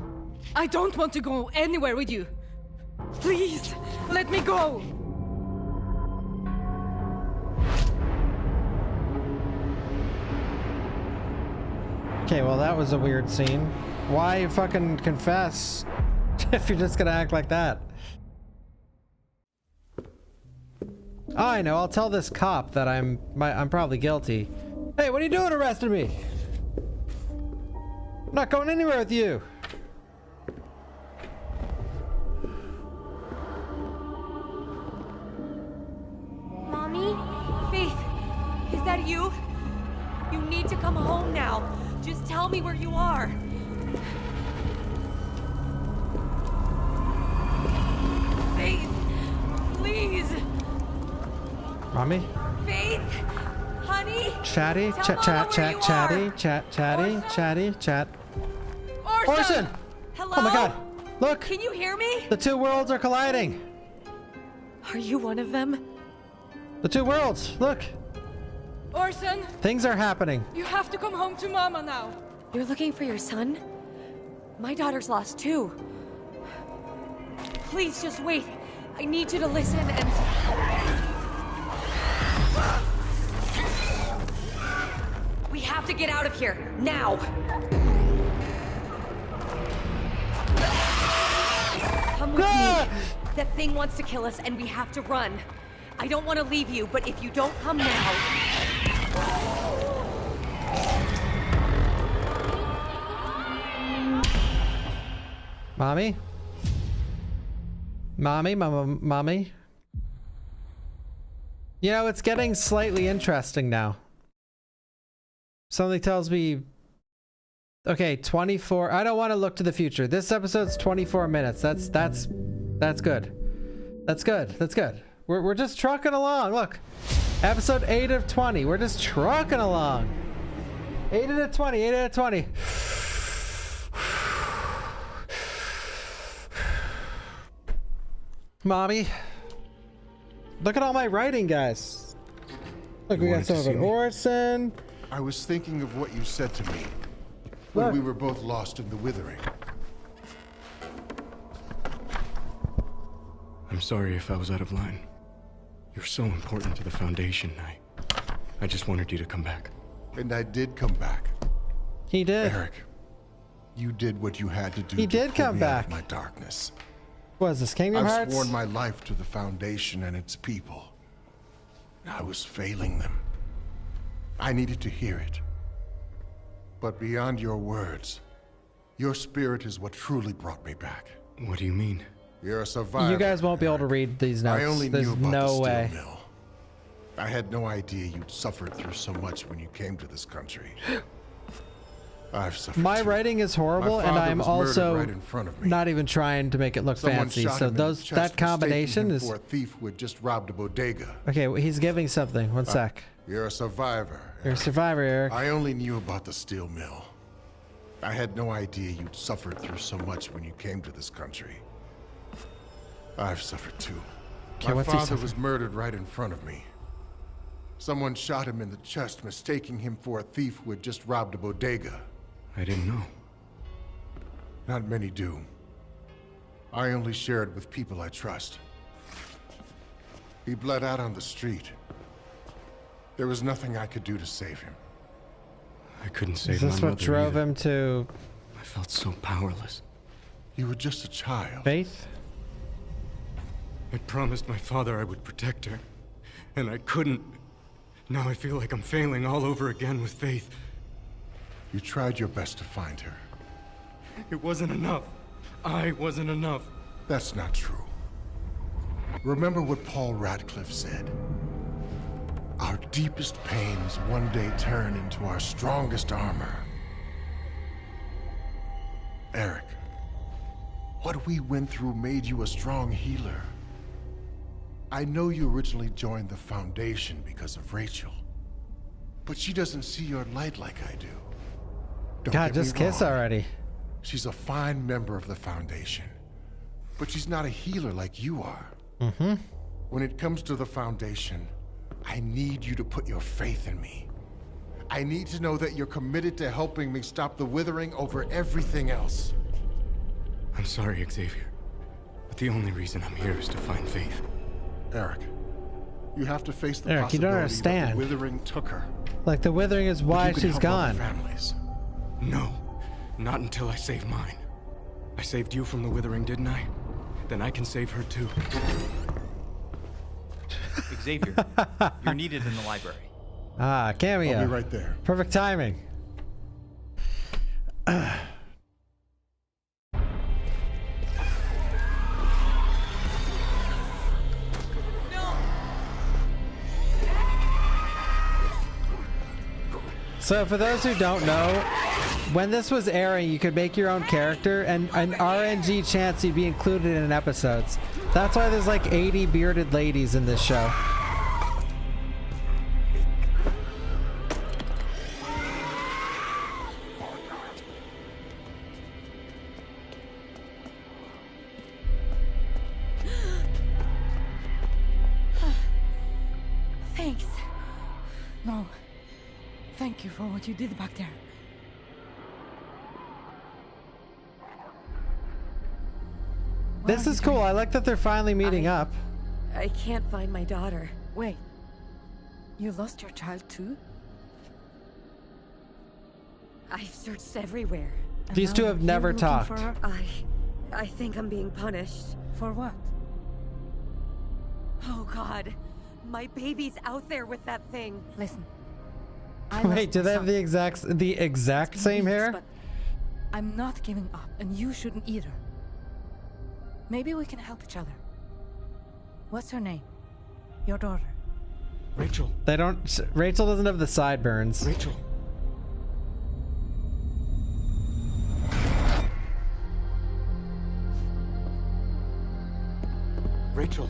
I don't want to go anywhere with you. Please, let me go! Okay, well that was a weird scene. Why fucking confess if you're just gonna act like that? Oh, I know. I'll tell this cop that I'm probably guilty. Hey, what are you doing arresting me? I'm not going anywhere with you. Mommy? Faith, is that you? You need to come home now. Just tell me where you are. Faith, please. Mommy? Faith, honey. Chatty, Tell chat, Mama chat, where chat, you chatty, are. chat, chatty, chatty, chat. Orson! Orson! Hello? Oh my god! Look! Can you hear me? The two worlds are colliding! Are you one of them? The two worlds! Look! Orson! Things are happening. You have to come home to Mama now. You're looking for your son? My daughter's lost too. Please just wait. I need you to listen and... We have to get out of here, now! Come with me. That thing wants to kill us and we have to run. I don't want to leave you, but if you don't come now... Mommy? Mommy? Mommy? You know, it's getting slightly interesting now. Something tells me... Okay, 24... I don't want to look to the future. This episode's 24 minutes. That's good. That's good. That's good. We're just trucking along. Look. Episode 8 of 20. We're just trucking along. 8 out of 20. 8 out of 20. Mommy. Look at all my writing, guys. Look, we got some of it. Orson. I was thinking of what you said to me when we were both lost in the Withering. I'm sorry if I was out of line. You're so important to the Foundation. I just wanted you to come back. And I did come back. He did. Eric, you did what you had to do. He did come back. Out of my darkness. What is this, Kingdom Hearts? I've sworn my life to the Foundation and its people. I was failing them. I needed to hear it. But beyond your words, your spirit is what truly brought me back. What do you mean? You're a survivor. You guys won't be able to read these notes. I only There's knew about no the way. steel mill. I had no idea you'd suffered through so much when you came to this country. I've suffered My too. writing is horrible, My and father I'm was murdered also right in front of me. not even trying to make it look Someone fancy. shot So him in the those chest, that combination mistaking him is for a thief who had just robbed a bodega. okay. Well, he's giving something. One sec. You're a survivor. You're a survivor, Eric. I only knew about the steel mill. I had no idea you'd suffered through so much when you came to this country. I've suffered too. Okay, My what's he father suffering? was murdered right in front of me. Someone shot him in the chest, mistaking him for a thief who had just robbed a bodega. I didn't know. Not many do. I only share it with people I trust. He bled out on the street. There was nothing I could do to save him. I couldn't save Is my this mother what drove either. him to I felt so powerless. You were just a child. Faith? I promised my father I would protect her, and I couldn't. Now I feel like I'm failing all over again with Faith. You tried your best to find her. It wasn't enough. I wasn't enough. That's not true. Remember what Paul Radcliffe said. Our deepest pains one day turn into our strongest armor. Eric, what we went through made you a strong healer. I know you originally joined the Foundation because of Rachel, but she doesn't see your light like I do. Don't God, get me just kiss wrong. already. She's a fine member of the Foundation, but she's not a healer like you are. Mm-hmm. When it comes to the Foundation, I need you to put your faith in me. I need to know that you're committed to helping me stop the withering over everything else. I'm sorry, Xavier, but the only reason I'm here is to find Faith. Eric, you have to face the Eric, you don't possibility that understand. the withering took her. Like the withering is But why you can she's help other gone. families. No, not until I save mine. I saved you from the withering, didn't I? Then I can save her too. Xavier, you're needed in the library. Ah, cameo. I'll be right there. Perfect timing. So for those who don't know, when this was airing, you could make your own character and an RNG chance you'd be included in episodes. That's why there's like 80 bearded ladies in this show. Thanks. No. Thank you for what you did back there. This is cool. I like that they're finally meeting up. I can't find my daughter. Wait. You lost your child too? I've searched everywhere. These two have never talked. I think I'm being punished. For what? Oh God. My baby's out there with that thing. Listen. Wait, do they have the exact same hair? But I'm not giving up, and you shouldn't either. Maybe we can help each other. What's her name? Your daughter. Rachel. They don't. Rachel doesn't have the sideburns. Rachel. Rachel.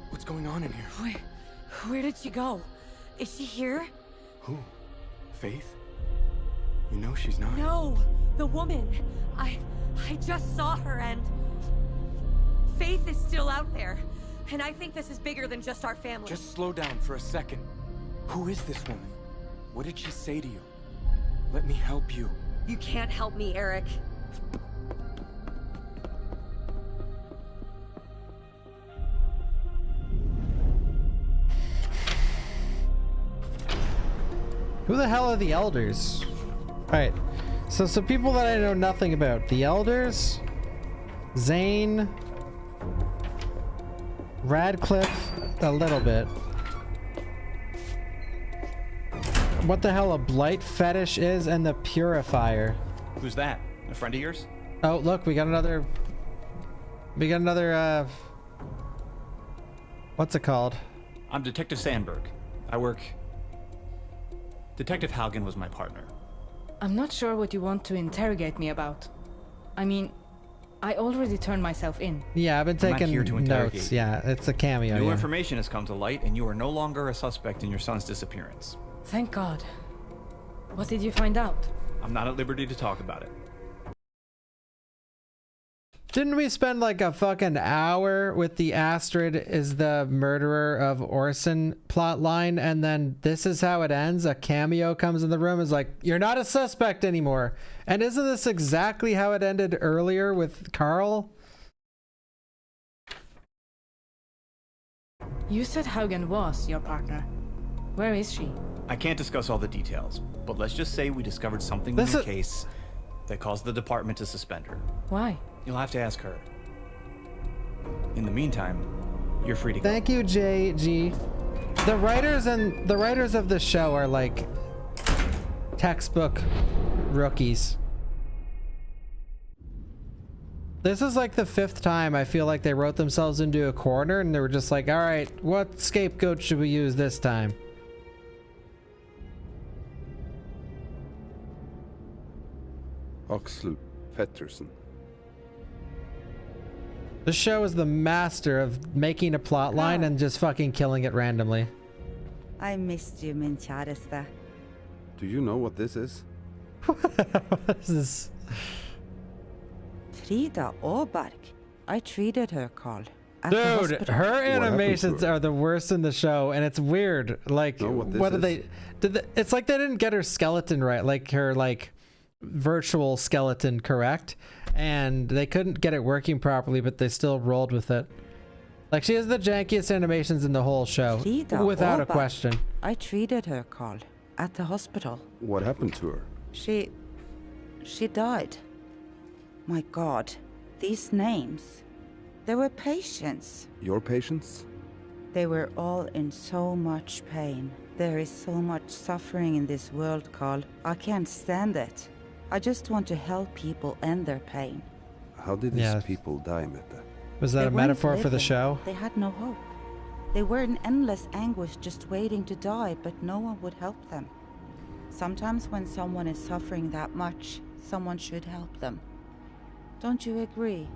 What's going on in here? Where did she go? Is she here? Who? Faith? You know she's not. No, the woman. I just saw her and Faith is still out there. And I think this is bigger than just our family. Just slow down for a second. Who is this woman? What did she say to you? Let me help you. You can't help me, Eric. Who the hell are the elders? Alright, so some people that I know nothing about. The elders, Zane, Radcliffe, a little bit. What the hell a blight fetish is, and the purifier. Who's that? A friend of yours? Oh, look, we got another, what's it called? I'm Detective Sandberg. I work... Detective Haugen was my partner. I'm not sure what you want to interrogate me about. I mean, I already turned myself in. Yeah, I've been I'm not taking here to interrogate notes. you. Yeah, it's a cameo. New Yeah. information has come to light, and you are no longer a suspect in your son's disappearance. Thank God. What did you find out? I'm not at liberty to talk about it. Didn't we spend like a fucking hour with the Astrid is the murderer of Orson plot line, and then this is how it ends? A cameo comes in the room, is like, you're not a suspect anymore. And isn't this exactly how it ended earlier with Carl? You said Haugen was your partner. Where is she? I can't discuss all the details, but let's just say we discovered something in your case that caused the department to suspend her. Why? You'll have to ask her. In the meantime, you're free to go. Thank you, JG. The writers of the show are like textbook rookies. This is like the 5th time I feel like they wrote themselves into a corner and they were just like, all right, what scapegoat should we use this time? Oxl Petterson. The show is the master of making a plot line and just fucking killing it randomly. I missed you, min kjæreste. Do you know what this is? What is this? Frida Åberg. I treated her, Carl. At the Dude, hospital. her animations are the worst in the show, and it's weird. Like, what did they? It's like they didn't get her skeleton right, like her virtual skeleton correct, and they couldn't get it working properly, but they still rolled with it. Like, she has the jankiest animations in the whole show, Frida without a Åberg. question. I treated her, Carl. At the hospital. What happened to her? She died. My God, these names. They were patients. Your patients? They were all in so much pain. There is so much suffering in this world, Carl. I can't stand it. I just want to help people end their pain. How did these people die, Mette? Was that They a weren't metaphor for the living. show? They had no hope. They were in endless anguish just waiting to die, but no one would help them. Sometimes when someone is suffering that much, someone should help them. Don't you agree?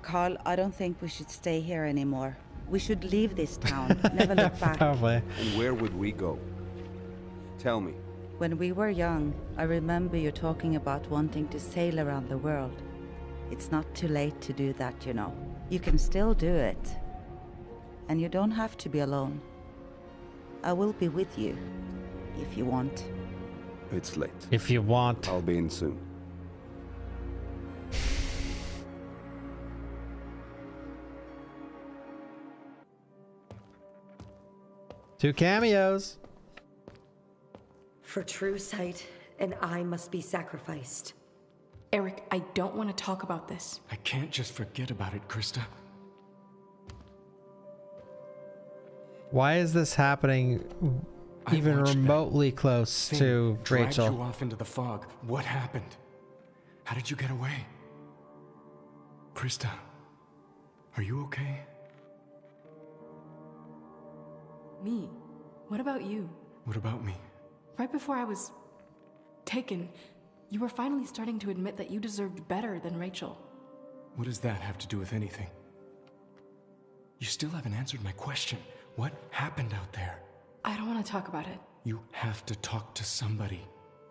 Carl, I don't think we should stay here anymore. We should leave this town, never look back. Probably. And where would we go? Tell me. When we were young, I remember you talking about wanting to sail around the world. It's not too late to do that, you know. You can still do it. And you don't have to be alone. I will be with you, if you want. It's late. If you want. I'll be in soon. Two cameos. For true sight, an eye must be sacrificed. Eric, I don't want to talk about this. I can't just forget about it, Krista. Why is this happening even remotely close to Dragged Rachel? you off into the fog. What happened? How did you get away? Krista, are you okay? Me? What about you? What about me? Right before I was taken, you were finally starting to admit that you deserved better than Rachel. What does that have to do with anything? You still haven't answered my question. What happened out there? I don't want to talk about it. You have to talk to somebody.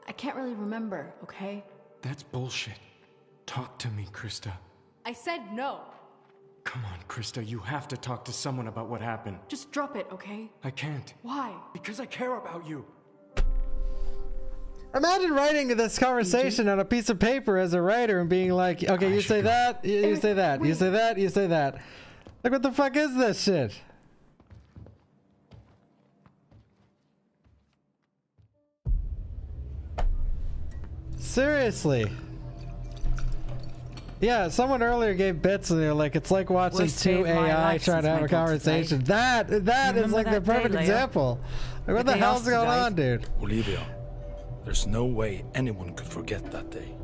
I can't really remember, okay? That's bullshit. Talk to me, Krista. I said no. Come on, Krista, you have to talk to someone about what happened. Just drop it, okay? I can't. Why? Because I care about you. Imagine writing this conversation on a piece of paper as a writer and being like, okay, you say that, you say that, you say that, you say that. Like, what the fuck is this shit? Seriously. Yeah, someone earlier gave bits and they're like, it's like watching Well, two saved my AI life try to since have my a daughter conversation. died. That is Remember like the that day, perfect Leia? example. Like, what the day hell's after going died? on, dude? Olivia, there's no way anyone could forget that day.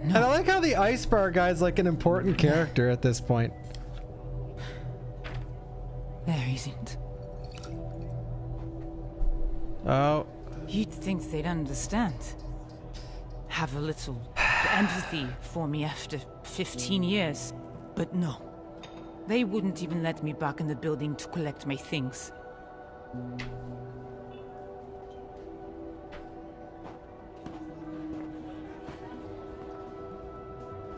And I like how the ice bar guy's like an important character at this point. There isn't. Oh. You'd think they'd understand. Have a little empathy for me after 15 years. But no. They wouldn't even let me back in the building to collect my things.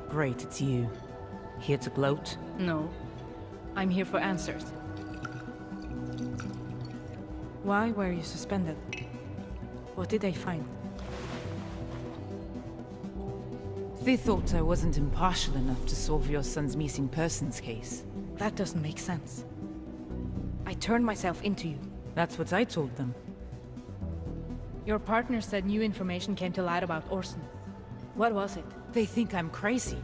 Great, it's you. Here to gloat? No. I'm here for answers. Why were you suspended? What did they find? They thought I wasn't impartial enough to solve your son's missing persons case. That doesn't make sense. I turned myself into you. That's what I told them. Your partner said new information came to light about Orson. What was it? They think I'm crazy.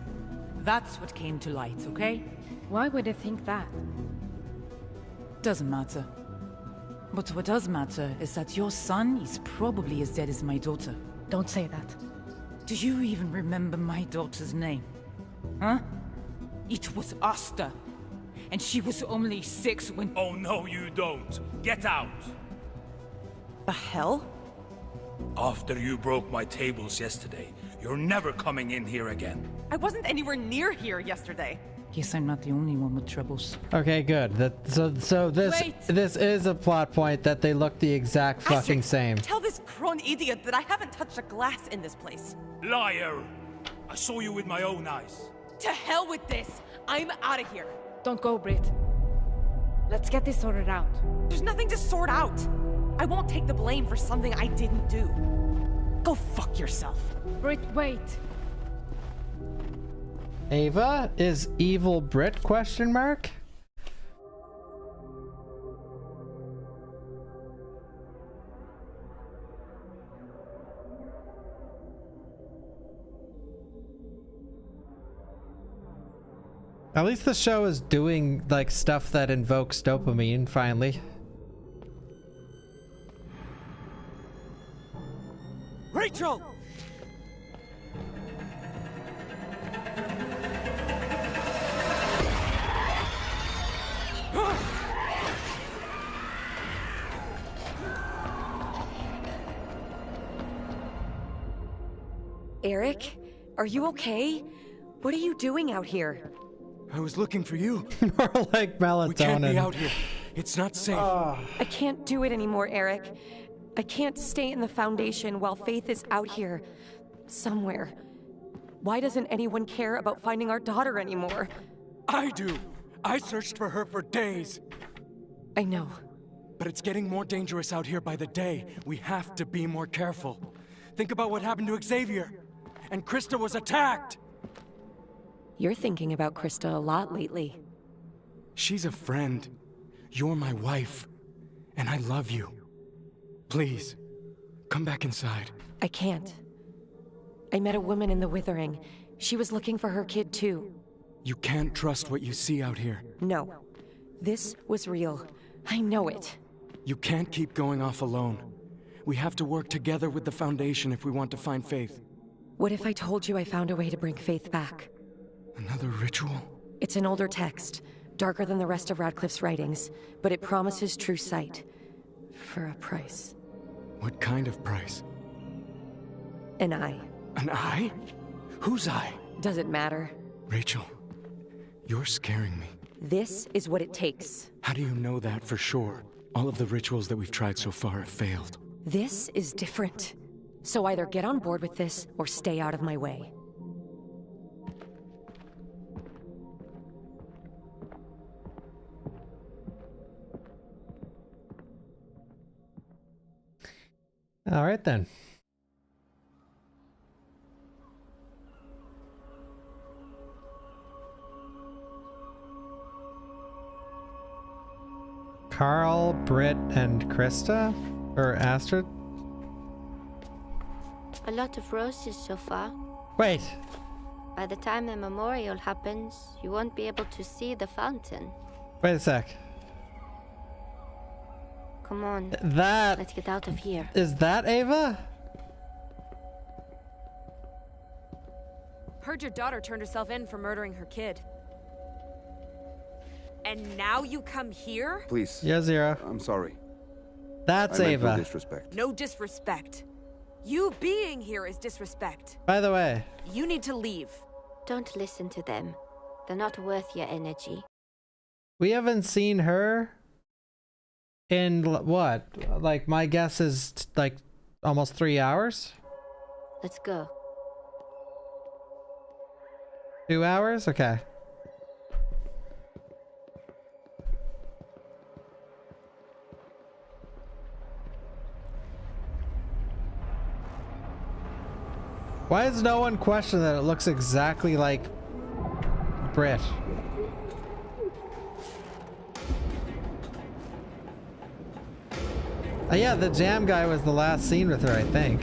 That's what came to light, okay? Why would they think that? Doesn't matter. But what does matter is that your son is probably as dead as my daughter. Don't say that. Do you even remember my daughter's name? Huh? It was Asta. And she was only 6 when— Oh, no, you don't. Get out. The hell? After you broke my tables yesterday, you're never coming in here again. I wasn't anywhere near here yesterday. Guess I'm not the only one with troubles. Okay, good. So this is a plot point that they look the exact fucking same. Tell this crone idiot that I haven't touched a glass in this place. Liar! I saw you with my own eyes. To hell with this! I'm out of here. Don't go, Brit. Let's get this sorted out. There's nothing to sort out. I won't take the blame for something I didn't do. Go fuck yourself. Brit, wait. Ava is evil Brit ? At least the show is doing like stuff that invokes dopamine finally. Rachel! Eric, are you okay? What are you doing out here? I was looking for you. More like melatonin. We can't be out here. It's not safe. I can't do it anymore, Eric. I can't stay in the Foundation while Faith is out here. Somewhere. Why doesn't anyone care about finding our daughter anymore? I do. I searched for her for days. I know. But it's getting more dangerous out here by the day. We have to be more careful. Think about what happened to Xavier. And Krista was attacked! You're thinking about Krista a lot lately. She's a friend. You're my wife. And I love you. Please, come back inside. I can't. I met a woman in the Withering. She was looking for her kid too. You can't trust what you see out here. No. This was real. I know it. You can't keep going off alone. We have to work together with the Foundation if we want to find Faith. What if I told you I found a way to bring Faith back? Another ritual? It's an older text, darker than the rest of Radcliffe's writings, but it promises true sight. For a price. What kind of price? An eye. An eye? Whose eye? Doesn't matter. Rachel, you're scaring me. This is what it takes. How do you know that for sure? All of the rituals that we've tried so far have failed. This is different. So either get on board with this, or stay out of my way. All right then. Carl, Britt, and Krista? Or Astrid? A lot of roses so far. Wait. By the time the memorial happens, you won't be able to see the fountain. Wait a sec. Come on. Let's get out of here. Is that Ava? Heard your daughter turned herself in for murdering her kid. And now you come here? Please. Yeah, Zero. I'm sorry. That's I meant Ava. No disrespect. No disrespect. You being here is disrespect. By the way. You need to leave. Don't listen to them. They're not worth your energy. We haven't seen her in what? Like, my guess is like almost 3 hours? Let's go. 2 hours? Okay. Why has no one questioned that it looks exactly like Brit? Yeah, the jam guy was the last scene with her, I think.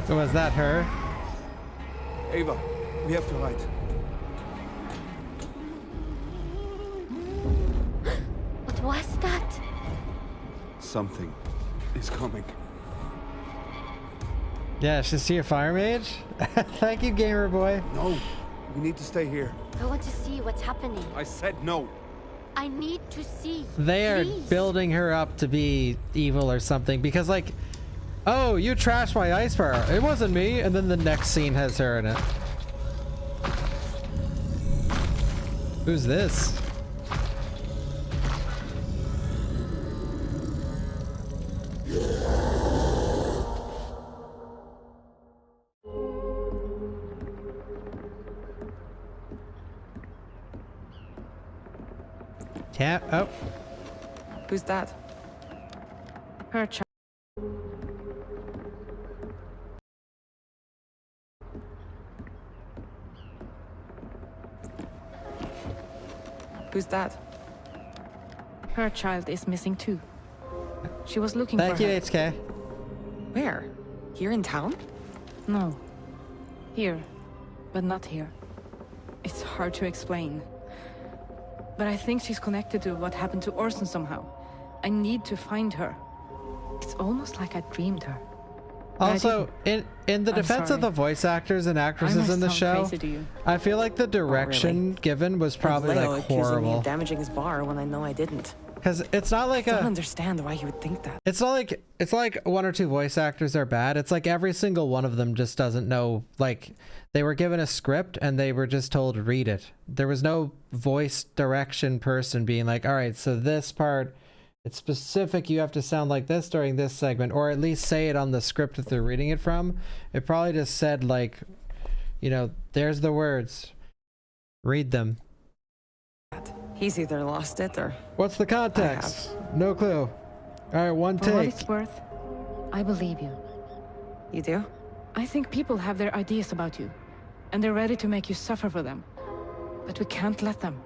So was that her? Ava, we have to hide. What was that? Something is coming. Yeah, she's here, Fire Mage. Thank you, Gamer Boy. No, we need to stay here. I want to see what's happening. I said no. I need to see. They are Please. building her up to be evil or something because, like, oh, you trashed my ice bar. It wasn't me. And then the next scene has her in it. Who's this? Tap. Oh. Who's that? Her child. Who's that? Her child is missing too. She was looking Thank for you, her. HK. Where? Here in town? No. Here. But not here. It's hard to explain. But I think she's connected to what happened to Orson somehow. I need to find her. It's almost like I dreamed her. But Also, in the I'm defense of sorry. the voice actors and I actresses must in the sound show, crazy to you. I feel like the direction given was probably Leo like accusing me horrible. of damaging his bar when I know I didn't. Because it's not like I don't understand why you would think that. It's like one or two voice actors are bad. It's like every single one of them just doesn't know. Like, they were given a script and they were just told to read it. There was no voice direction person being like, all right, so this part, it's specific. You have to sound like this during this segment, or at least say it on the script that they're reading it from. It probably just said, like, you know, there's the words. Read them. He's either lost it or... What's the context? No clue. All right, one For what take. it's worth, I believe you. You do? I think people have their ideas about you, and they're ready to make you suffer for them. But we can't let them.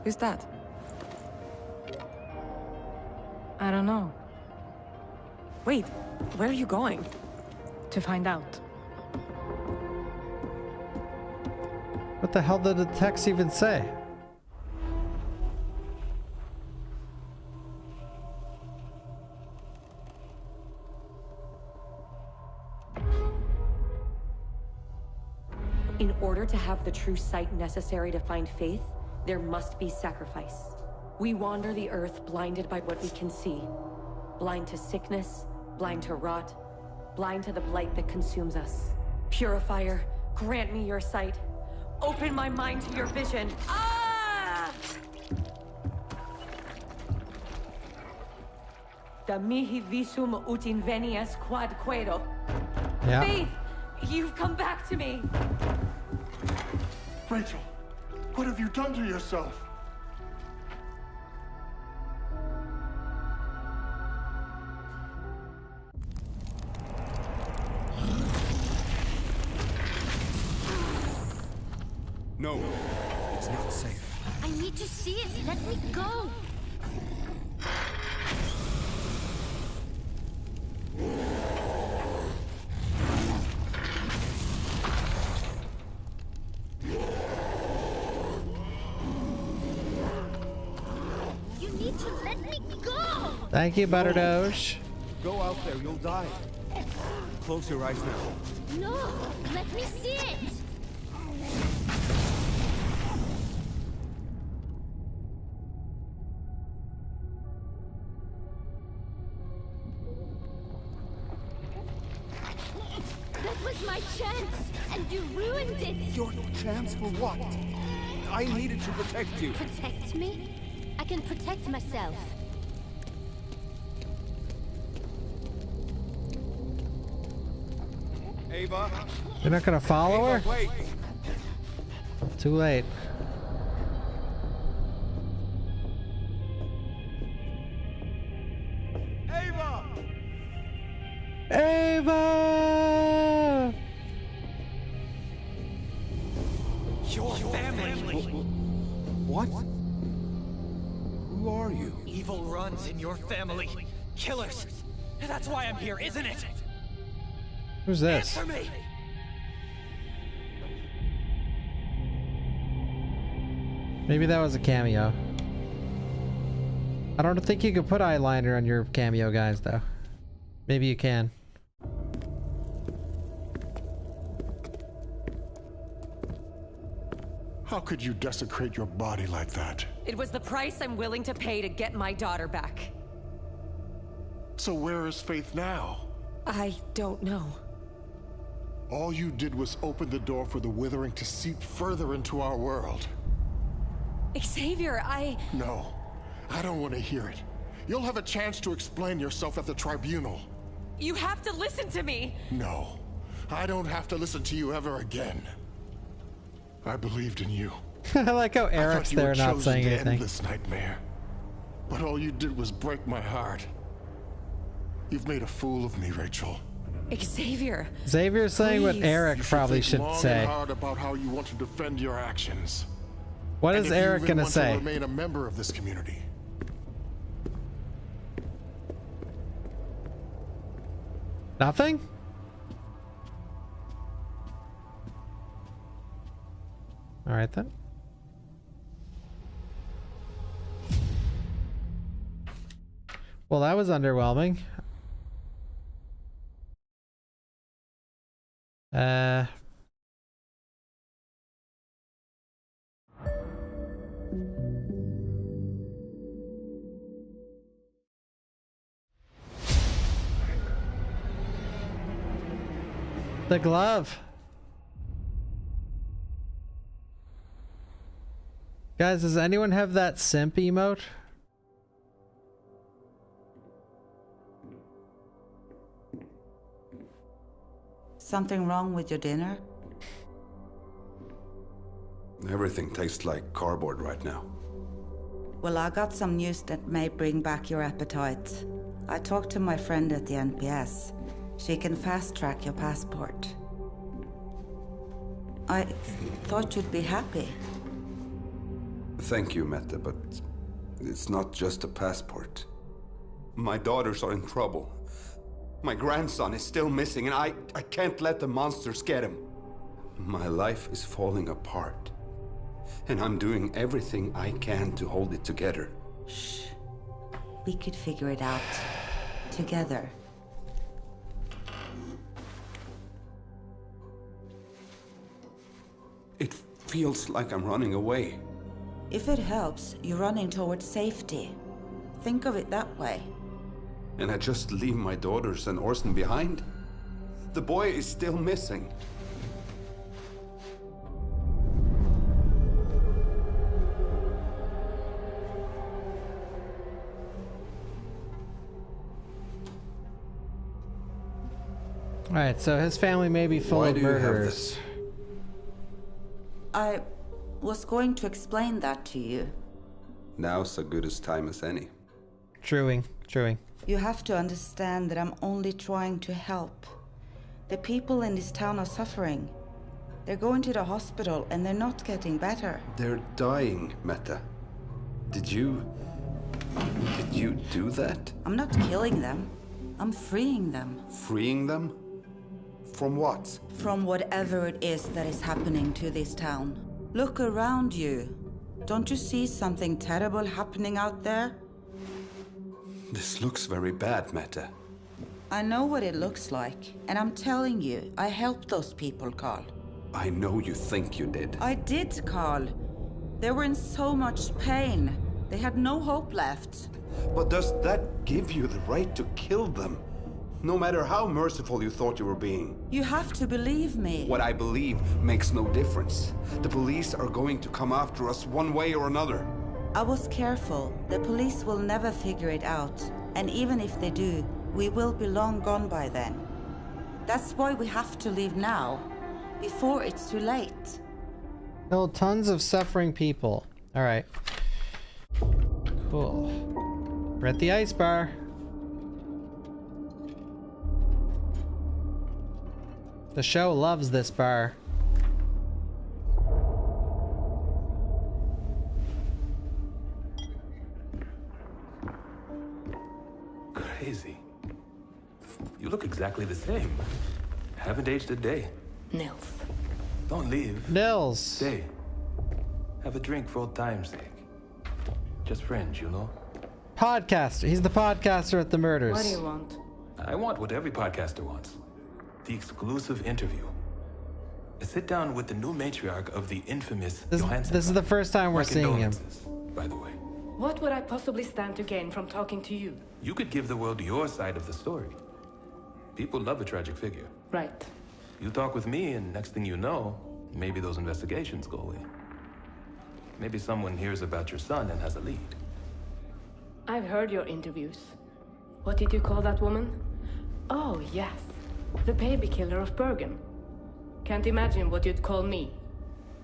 Who's that? I don't know. Wait, where are you going? To find out. What the hell did the text even say? In order to have the true sight necessary to find faith, there must be sacrifice. We wander the earth blinded by what we can see. Blind to sickness, blind to rot, blind to the blight that consumes us. Purifier, grant me your sight. Open my mind to your vision. Ah! Da mihi visum ut invenias quad quedo. Yeah. Faith, you've come back to me. Rachel, what have you done to yourself? No. It's not safe. I need to see it. Let me go. You need to let me go. Thank you, Butterdoge. Go out there, you'll die. Close your eyes now. No, let me see it. That was my chance, and you ruined it. Your chance for what? I needed to protect you. Protect me? I can protect myself. Ava? You're not gonna follow her? Wait. Too late. Ava! Ava! Your family! What? Who are you? Evil runs in your family. Killers! That's why I'm here, isn't it? Who's this? Answer me! Maybe that was a cameo. I don't think you could put eyeliner on your cameo guys, though. Maybe you can. How could you desecrate your body like that? It was the price I'm willing to pay to get my daughter back. So where is Faith now? I don't know. All you did was open the door for the Withering to seep further into our world. Xavier, No, I don't want to hear it. You'll have a chance to explain yourself at the tribunal. You have to listen to me! No, I don't have to listen to you ever again. I believed in you. I like how Eric's there not saying anything. End this nightmare. But all you did was break my heart. You've made a fool of me, Rachel. Xavier. Xavier's saying what Eric probably should say. Long and hard about how you want to defend your actions. What is Eric gonna say? To remain a member of this community. Nothing? All right then. Well, that was underwhelming. The glove. Guys, does anyone have that simp emote? Something wrong with your dinner? Everything tastes like cardboard right now. Well, I got some news that may bring back your appetite. I talked to my friend at the NPS. She can fast-track your passport. I thought you'd be happy. Thank you, Mette, but it's not just a passport. My daughters are in trouble. My grandson is still missing, and I can't let the monsters get him. My life is falling apart, and I'm doing everything I can to hold it together. Shh. We could figure it out together. It feels like I'm running away. If it helps, you're running towards safety. Think of it that way. And I just leave my daughters and Orson behind? The boy is still missing. Alright, so his family may be full of murderers. I was going to explain that to you. Now's as good a time as any. Truing. You have to understand that I'm only trying to help. The people in this town are suffering. They're going to the hospital and they're not getting better. They're dying, Meta. Did you do that? I'm not killing them. I'm freeing them. Freeing them? From what? From whatever it is that is happening to this town. Look around you. Don't you see something terrible happening out there? This looks very bad, Meta. I know what it looks like, and I'm telling you, I helped those people, Carl. I know you think you did. I did, Carl. They were in so much pain. They had no hope left. But does that give you the right to kill them? No matter how merciful you thought you were being. You have to believe me. What I believe makes no difference. The police are going to come after us one way or another. I was careful. The police will never figure it out. And even if they do, we will be long gone by then. That's why we have to leave now, before it's too late. Killed tons of suffering people. Alright. Cool. We're at the ice bar. The show loves this bar. Crazy. You look exactly the same. Haven't aged a day. Nils. Don't leave. Nils. Stay. Have a drink for old time's sake. Just friends, you know? Podcaster. He's the podcaster at the murders. What do you want? I want what every podcaster wants. The exclusive interview. A sit down with the new matriarch of the infamous Johansson. This is the first time we're seeing him. By the way. What would I possibly stand to gain from talking to you? You could give the world your side of the story. People love a tragic figure. Right. You talk with me, and next thing you know, maybe those investigations go away. Maybe someone hears about your son and has a lead. I've heard your interviews. What did you call that woman? Oh, yes. The baby killer of Bergen. Can't imagine what you'd call me.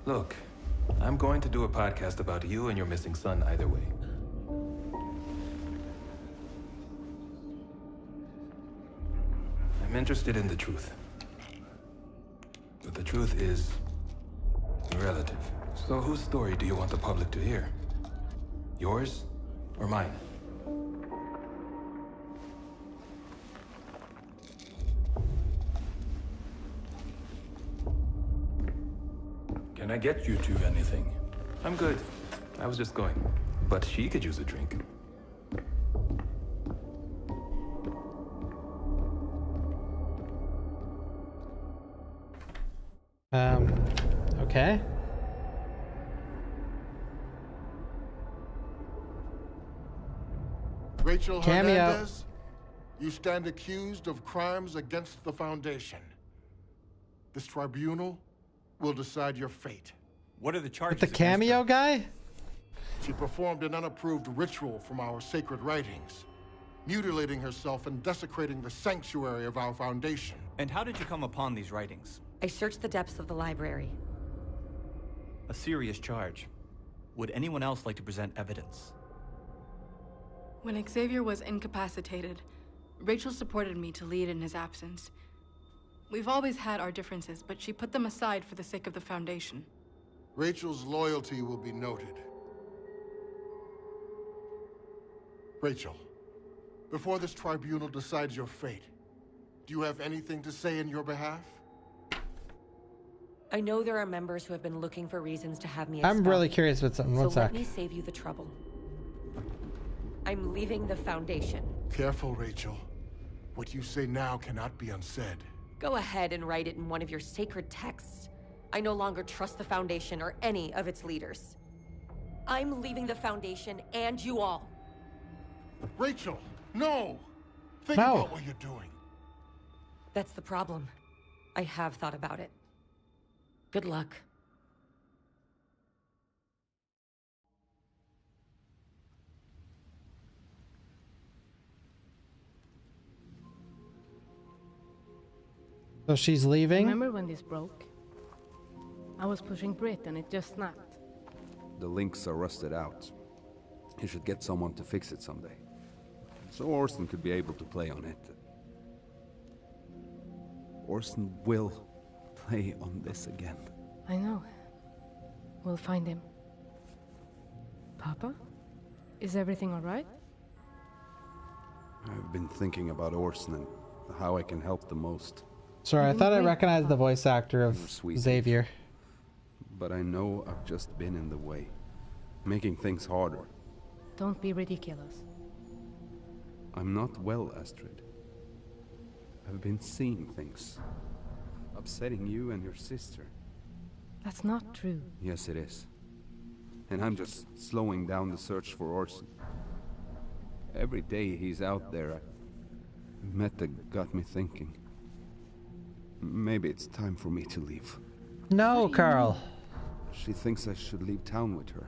Look, I'm going to do a podcast about you and your missing son either way. I'm interested in the truth. But the truth is relative. So whose story do you want the public to hear? Yours or mine? Can I get you two anything? I'm good. I was just going. But she could use a drink. Okay. Rachel Cameo. Hernandez, you stand accused of crimes against the Foundation. This tribunal will decide your fate. What are the charges? With the cameo guy? She performed an unapproved ritual from our sacred writings, mutilating herself and desecrating the sanctuary of our Foundation. And how did you come upon these writings? I searched the depths of the library. A serious charge. Would anyone else like to present evidence? When Xavier was incapacitated, Rachel supported me to lead in his absence. We've always had our differences, but she put them aside for the sake of the Foundation. Rachel's loyalty will be noted. Rachel, before this tribunal decides your fate, do you have anything to say in your behalf? I know there are members who have been looking for reasons to have me I'm expelled. really curious about something. One So sec. let me save you the trouble. I'm leaving the Foundation. Careful, Rachel. What you say now cannot be unsaid. Go ahead and write it in one of your sacred texts. I no longer trust the Foundation or any of its leaders. I'm leaving the Foundation and you all. Rachel, no! Think No. about what you're doing. That's the problem. I have thought about it. Good luck. So she's leaving? Remember when this broke? I was pushing Brit and it just snapped. The links are rusted out. You should get someone to fix it someday. So Orson could be able to play on it. Orson will play on this again. I know. We'll find him. Papa? Is everything alright? I've been thinking about Orson and how I can help the most. Sorry, I thought I recognized the voice actor of Xavier. But I know I've just been in the way, making things harder. Don't be ridiculous. I'm not well, Astrid. I've been seeing things. Upsetting you and your sister. That's not true. Yes, it is. And I'm just slowing down the search for Orson. Every day he's out there, Meta got me thinking. Maybe it's time for me to leave. No, Carl. She thinks I should leave town with her.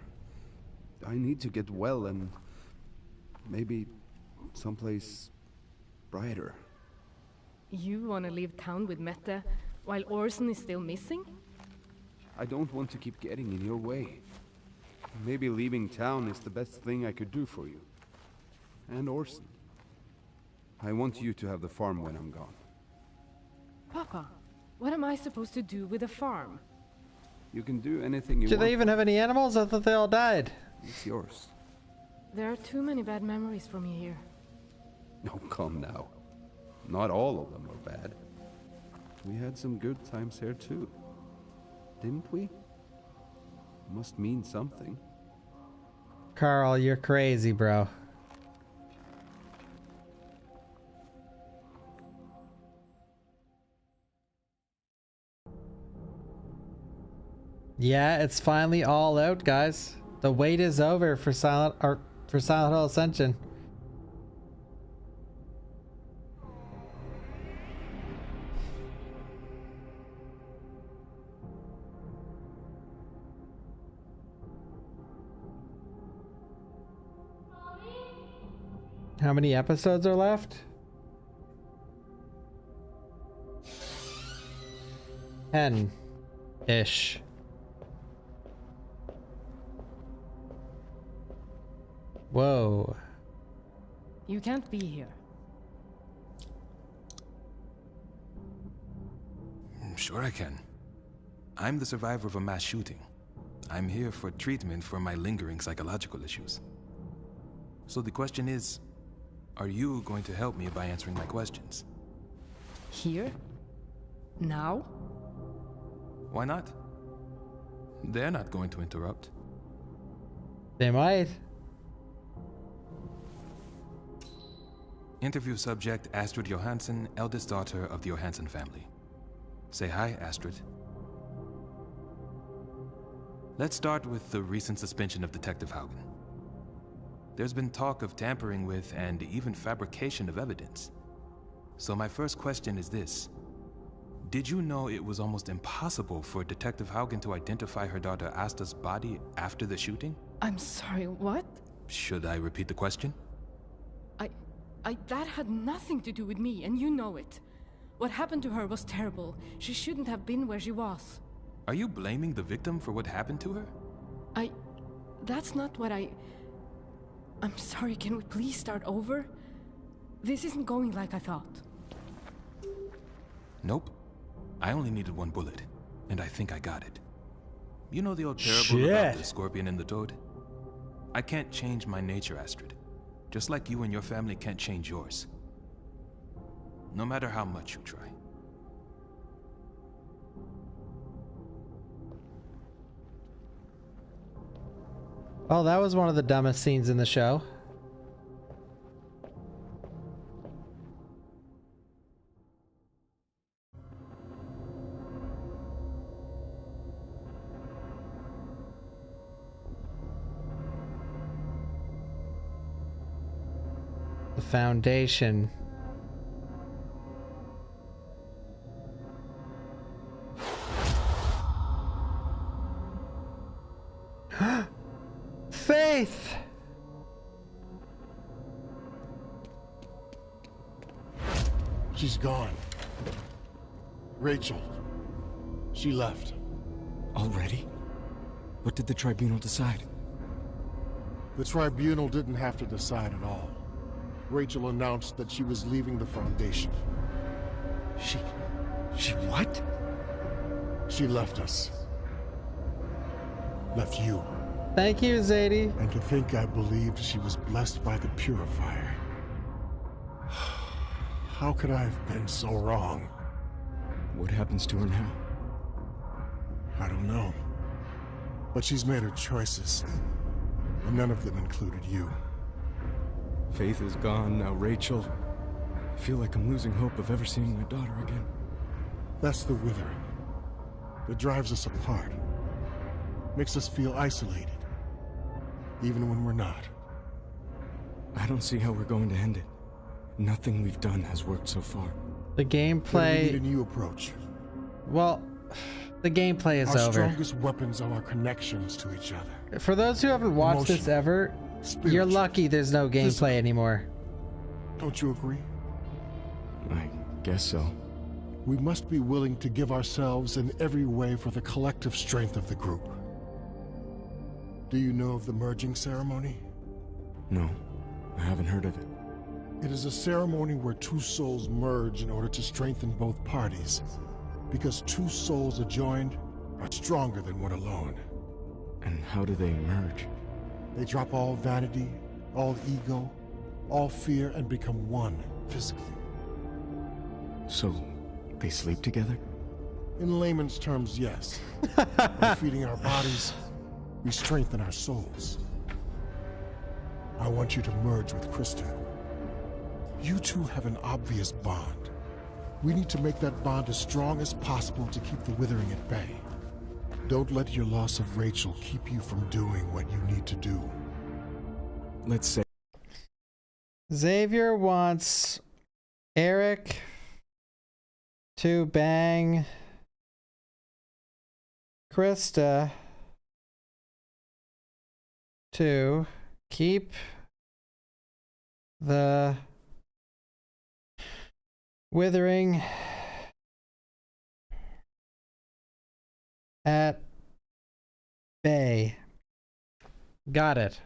I need to get well and maybe someplace brighter. You want to leave town with Mette while Orson is still missing? I don't want to keep getting in your way. Maybe leaving town is the best thing I could do for you. And Orson. I want you to have the farm when I'm gone. Papa, what am I supposed to do with a farm? You can do anything you Do want. they even have any animals? I thought they all died. It's yours. There are too many bad memories for me here. No, come now. Not all of them are bad. We had some good times here too. Didn't we? Must mean something. Carl, you're crazy, bro. Yeah, it's finally all out, guys. The wait is over for Silent Hill Ascension. How many episodes are left? 10-ish. Whoa. You can't be here. Sure I can. I'm the survivor of a mass shooting. I'm here for treatment for my lingering psychological issues. So the question is, are you going to help me by answering my questions? Here? Now? Why not? They're not going to interrupt. They might. Interview subject Astrid Johansson, eldest daughter of the Johansson family. Say hi, Astrid. Let's start with the recent suspension of Detective Haugen. There's been talk of tampering with and even fabrication of evidence. So my first question is this. Did you know it was almost impossible for Detective Haugen to identify her daughter Asta's body after the shooting? I'm sorry, what? Should I repeat the question? That had nothing to do with me, and you know it. What happened to her was terrible. She shouldn't have been where she was. Are you blaming the victim for what happened to her? That's not what I'm sorry, can we please start over? This isn't going like I thought. Nope. I only needed one bullet, and I think I got it. You know the old parable about the scorpion and the toad? I can't change my nature, Astrid. Just like you and your family can't change yours. No matter how much you try. Well, that was one of the dumbest scenes in the show. The Foundation. Faith! She's gone. Rachel. She left. Already? What did the tribunal decide? The tribunal didn't have to decide at all. Rachel announced that she was leaving the Foundation. She what? She left us. Left you. Thank you, Zadie. And to think I believed she was blessed by the Purifier. How could I have been so wrong? What happens to her now? I don't know. But she's made her choices. And none of them included you. Faith is gone, now Rachel. I feel like I'm losing hope of ever seeing my daughter again. That's the withering. It drives us apart. Makes us feel isolated. Even when we're not. I don't see how we're going to end it. Nothing we've done has worked so far. The gameplay... We need a new approach. Well, the gameplay is over. Our strongest weapons are our connections to each other. For those who haven't watched this ever, you're lucky there's no gameplay anymore. Don't you agree? I guess so. We must be willing to give ourselves in every way for the collective strength of the group. Do you know of the merging ceremony? No, I haven't heard of it. It is a ceremony where two souls merge in order to strengthen both parties. Because two souls adjoined are stronger than one alone. And how do they merge? They drop all vanity, all ego, all fear, and become one physically. So, they sleep together? In layman's terms, yes. By feeding our bodies, we strengthen our souls. I want you to merge with Krista. You two have an obvious bond. We need to make that bond as strong as possible to keep the withering at bay. Don't let your loss of Rachel keep you from doing what you need to do. Let's say... Xavier wants Eric to bang Krista to keep the withering at bay. Got it.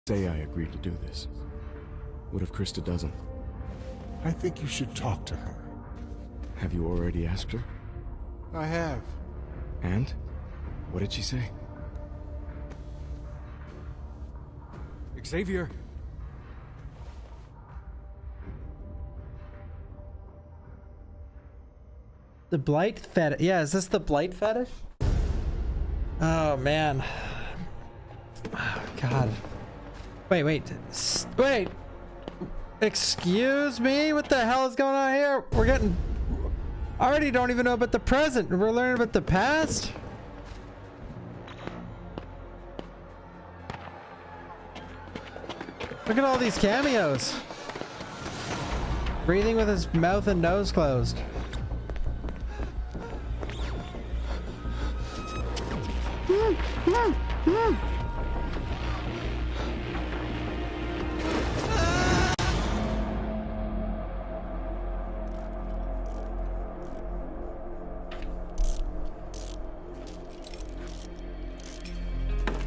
Say I agreed to do this. What if Krista doesn't? I think you should talk to her. Have you already asked her? I have. And? What did she say? Xavier! The blight fetish. Yeah, is this the blight fetish? Oh, man. Oh, God. Wait. Wait! Excuse me? What the hell is going on here? We're getting... I already don't even know about the present. We're learning about the past? Look at all these cameos. Breathing with his mouth and nose closed.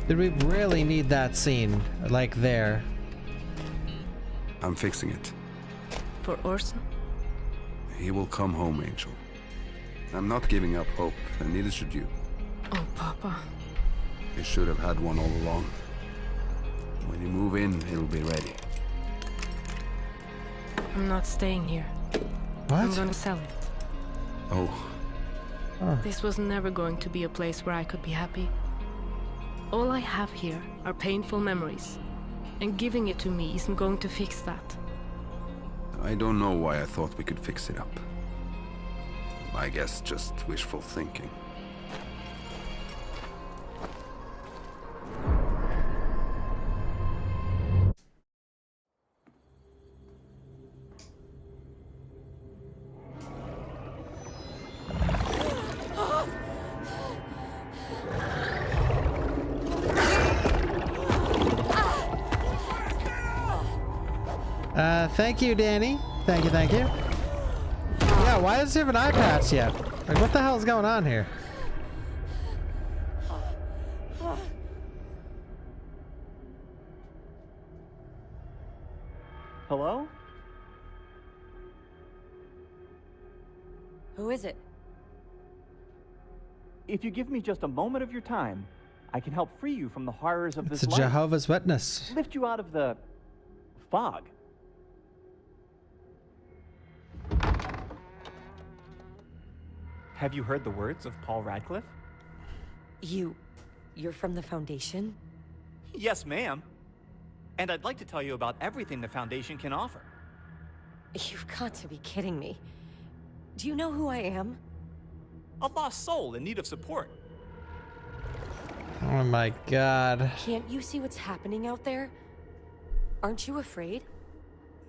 Did we really need that scene, like there? I'm fixing it. For Orson? He will come home, Angel. I'm not giving up hope, and neither should you. Oh, Papa. You should have had one all along. When you move in, it'll be ready. I'm not staying here. What? I'm gonna sell it. Oh. This was never going to be a place where I could be happy. All I have here are painful memories, and giving it to me isn't going to fix that. I don't know why I thought we could fix it up. I guess just wishful thinking. Thank you, Danny. Thank you. Yeah, why does he have an eye patch yet? Like, what the hell is going on here? Hello? Who is it? If you give me just a moment of your time, I can help free you from the horrors of It's this a life. Jehovah's Witness. Lift you out of the fog. Have you heard the words of Paul Radcliffe? You're from the Foundation? Yes, ma'am. And I'd like to tell you about everything the Foundation can offer. You've got to be kidding me. Do you know who I am? A lost soul in need of support. Oh my god. Can't you see what's happening out there? Aren't you afraid?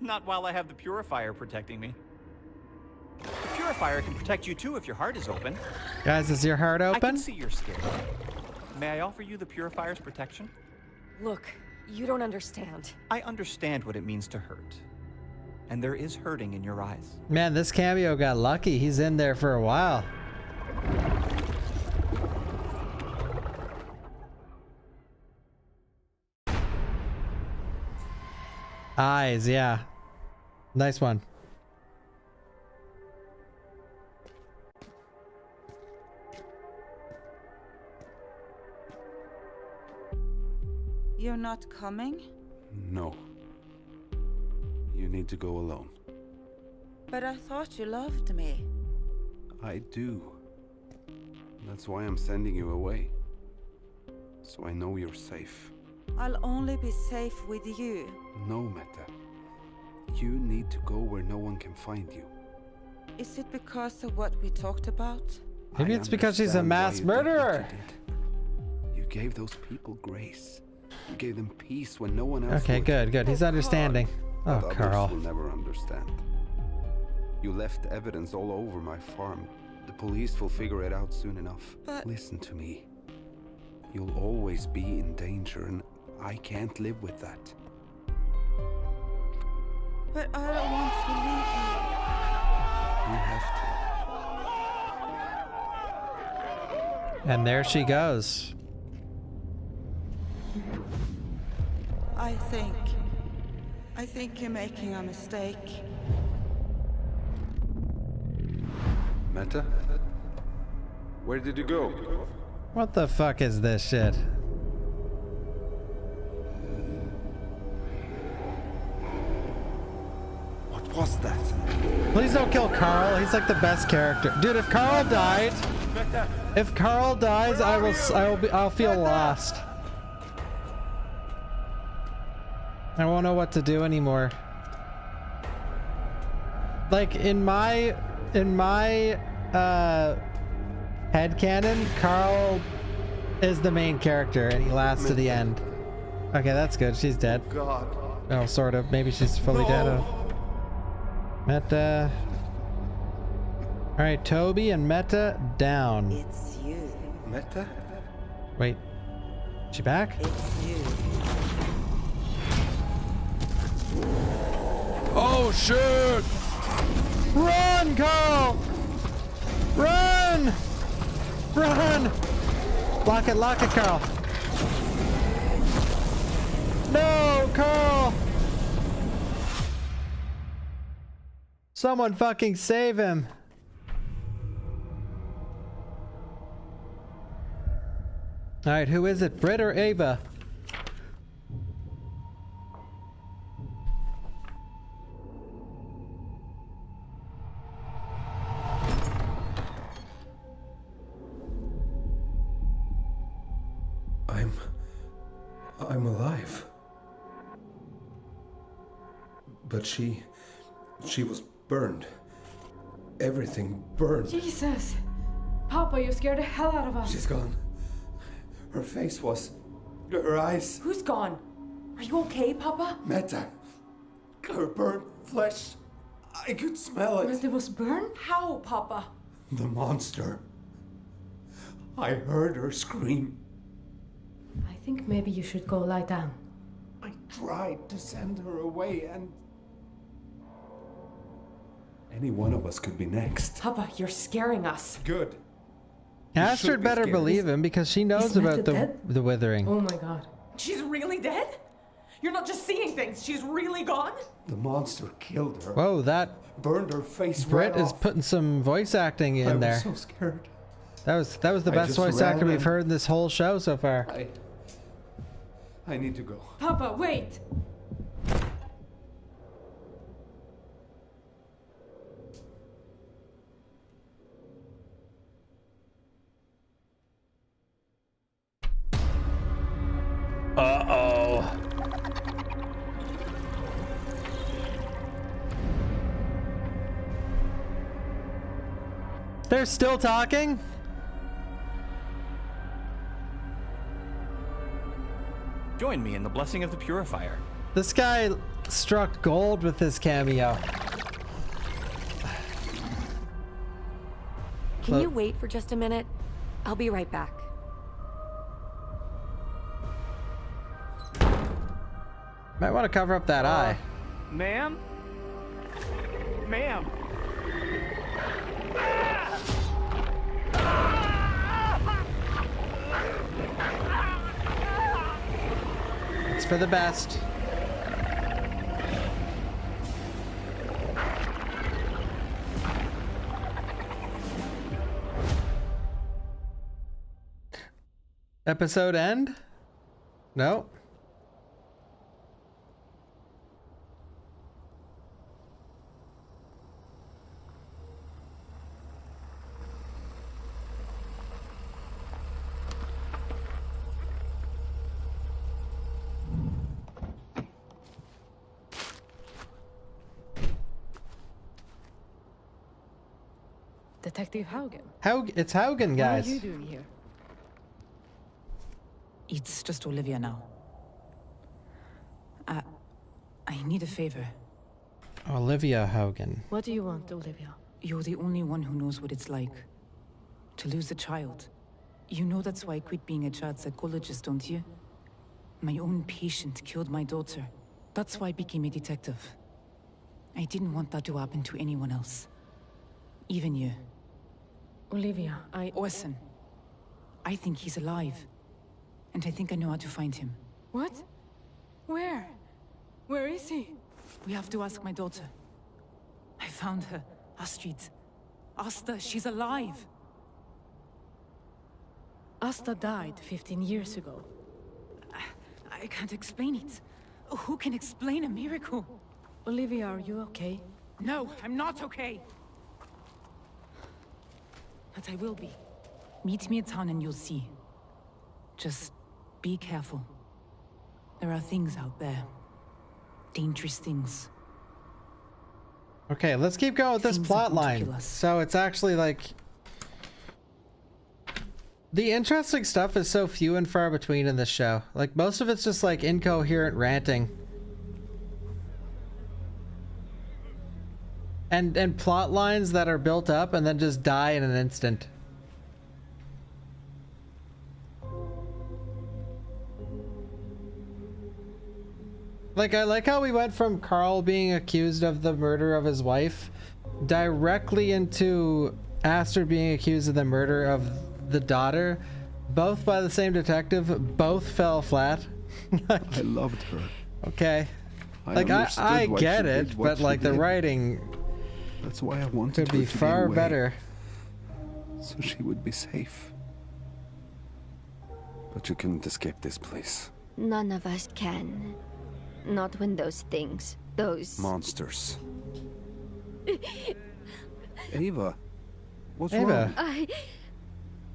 Not while I have the purifier protecting me. The purifier can protect you too if your heart is open. Guys, is your heart I open? can see you're scared. May I offer you the purifier's protection? Look, you don't understand. I understand what it means to hurt. And there is hurting in your eyes. Man, this cameo got lucky. He's in there for a while. Eyes, yeah. Nice one. You're not coming? No. You need to go alone. But I thought you loved me. I do. That's why I'm sending you away. So I know you're safe. I'll only be safe with you. No, Meta. You need to go where no one can find you. Is it because of what we talked about? Maybe it's because she's a mass murderer. You gave those people grace. You gave them peace when no one else Okay, would. good, good. He's understanding. Oh, But others Carl. will never understand. You left evidence all over my farm. The police will figure it out soon enough. But listen to me. You'll always be in danger, and I can't live with that. But I don't want to leave You have to. And there she goes. I think you're making a mistake. Meta? Where did you go? What the fuck is this shit? What was that? Please don't kill Carl. He's like the best character. Dude, if Carl died, I'll feel lost. I won't know what to do anymore. Like in my headcanon, Carl is the main character and he lasts to the end. Okay, that's good. She's dead. God. Oh, sort of. Maybe she's fully dead. Oh. Meta. Alright, Toby and Meta down. It's you. Meta? Wait. She back? It's you. Oh shit! Run, Carl! Run! Run! Lock it, Carl. No, Carl! Someone fucking save him. Alright, who is it? Britt or Ava? I'm alive. But she was burned. Everything burned. Jesus! Papa, you scared the hell out of us. She's gone. Her face was... her eyes... Who's gone? Are you okay, Papa? Meta. Her burnt flesh. I could smell it. But it was burned? How, Papa? The monster. I heard her scream. I think maybe you should go lie down. I tried to send her away and... any one of us could be next. Papa, you're scaring us. Good. Astrid better believe him because she knows about the withering. Oh my god. She's really dead? You're not just seeing things. She's really gone? The monster killed her. Whoa, that burned her face Britt right is off. putting some voice acting in there. I was so scared. That was the I best just voice ran actor we've and- heard in this whole show so far. I need to go. Papa, wait! Uh-oh. They're still talking? Join me in the blessing of the purifier. This guy struck gold with his cameo. Can you wait for just a minute? I'll be right back. Might want to cover up that eye. Ma'am? Ma'am? It's for the best. Episode end? No. Detective Haugen. It's Haugen, guys. What are you doing here? It's just Olivia now. I need a favor. Olivia Haugen. What do you want, Olivia? You're the only one who knows what it's like to lose a child. You know that's why I quit being a child psychologist, don't you? My own patient killed my daughter. That's why I became a detective. I didn't want that to happen to anyone else. Even you. Olivia, Orson. I think he's alive. And I think I know how to find him. What? Where? Where is he? We have to ask my daughter. I found her. Astrid. Asta, she's alive. Asta died 15 years ago. I can't explain it. Who can explain a miracle? Olivia, are you okay? No, I'm not okay. But I will be. Meet me at town and you'll see. Just be careful. There are things out there. Dangerous things. Okay, let's keep going with this Things plot that want to line. kill us. So it's actually like the interesting stuff is so few and far between in this show. Like most of it's just like incoherent ranting. And plot lines that are built up and then just die in an instant. Like, I like how we went from Carl being accused of the murder of his wife directly into Astrid being accused of the murder of the daughter, both by the same detective, both fell flat. I loved her. Okay. I Like, understood I why get she it, did what but she like the did. writing That's why I wanted could her be to far away, better. so she would be safe. But you couldn't escape this place. None of us can. Not when those things, those... Monsters. Ava, what's Ava. wrong?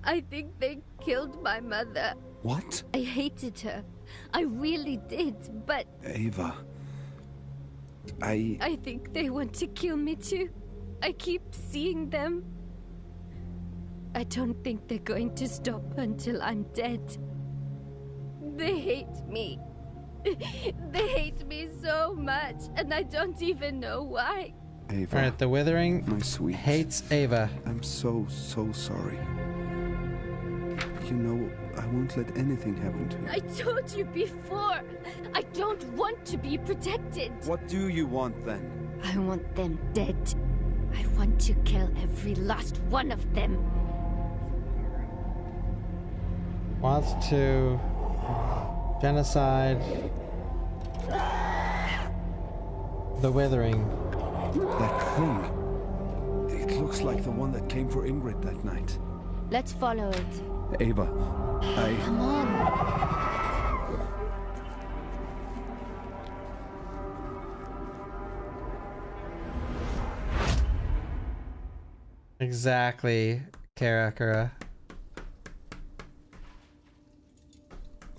I think they killed my mother. What? I hated her. I really did, but Ava. I think they want to kill me too. I keep seeing them. I don't think they're going to stop until I'm dead. They hate me. They hate me so much, and I don't even know why. Ava. Alright, the Withering my sweet. hates Ava. I'm so sorry. You know, I won't let anything happen to you. I told you before. I don't want to be protected. What do you want then? I want them dead. I want to kill every last one of them. Wants to genocide The Withering. That thing. It looks like the one that came for Ingrid that night. Let's follow it. Ava, Come on. Exactly, Karakura.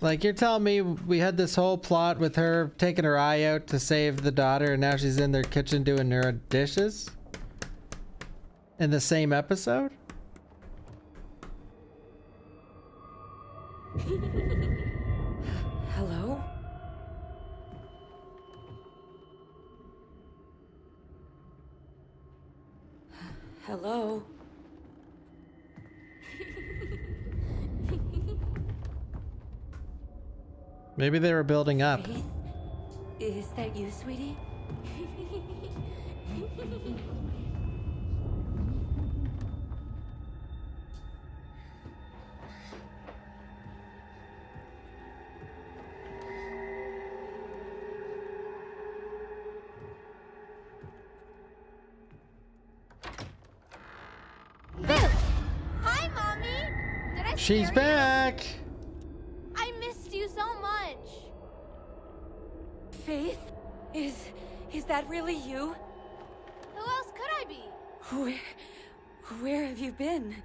Like, you're telling me we had this whole plot with her taking her eye out to save the daughter, and now she's in their kitchen doing her dishes? In the same episode? Hello? Hello? Maybe they were building up. Faith? Is that you, sweetie? Hi, Mommy! Did I She's scare back! you? I missed you so much! Faith? Is that really you? Who else could I be? Where have you been?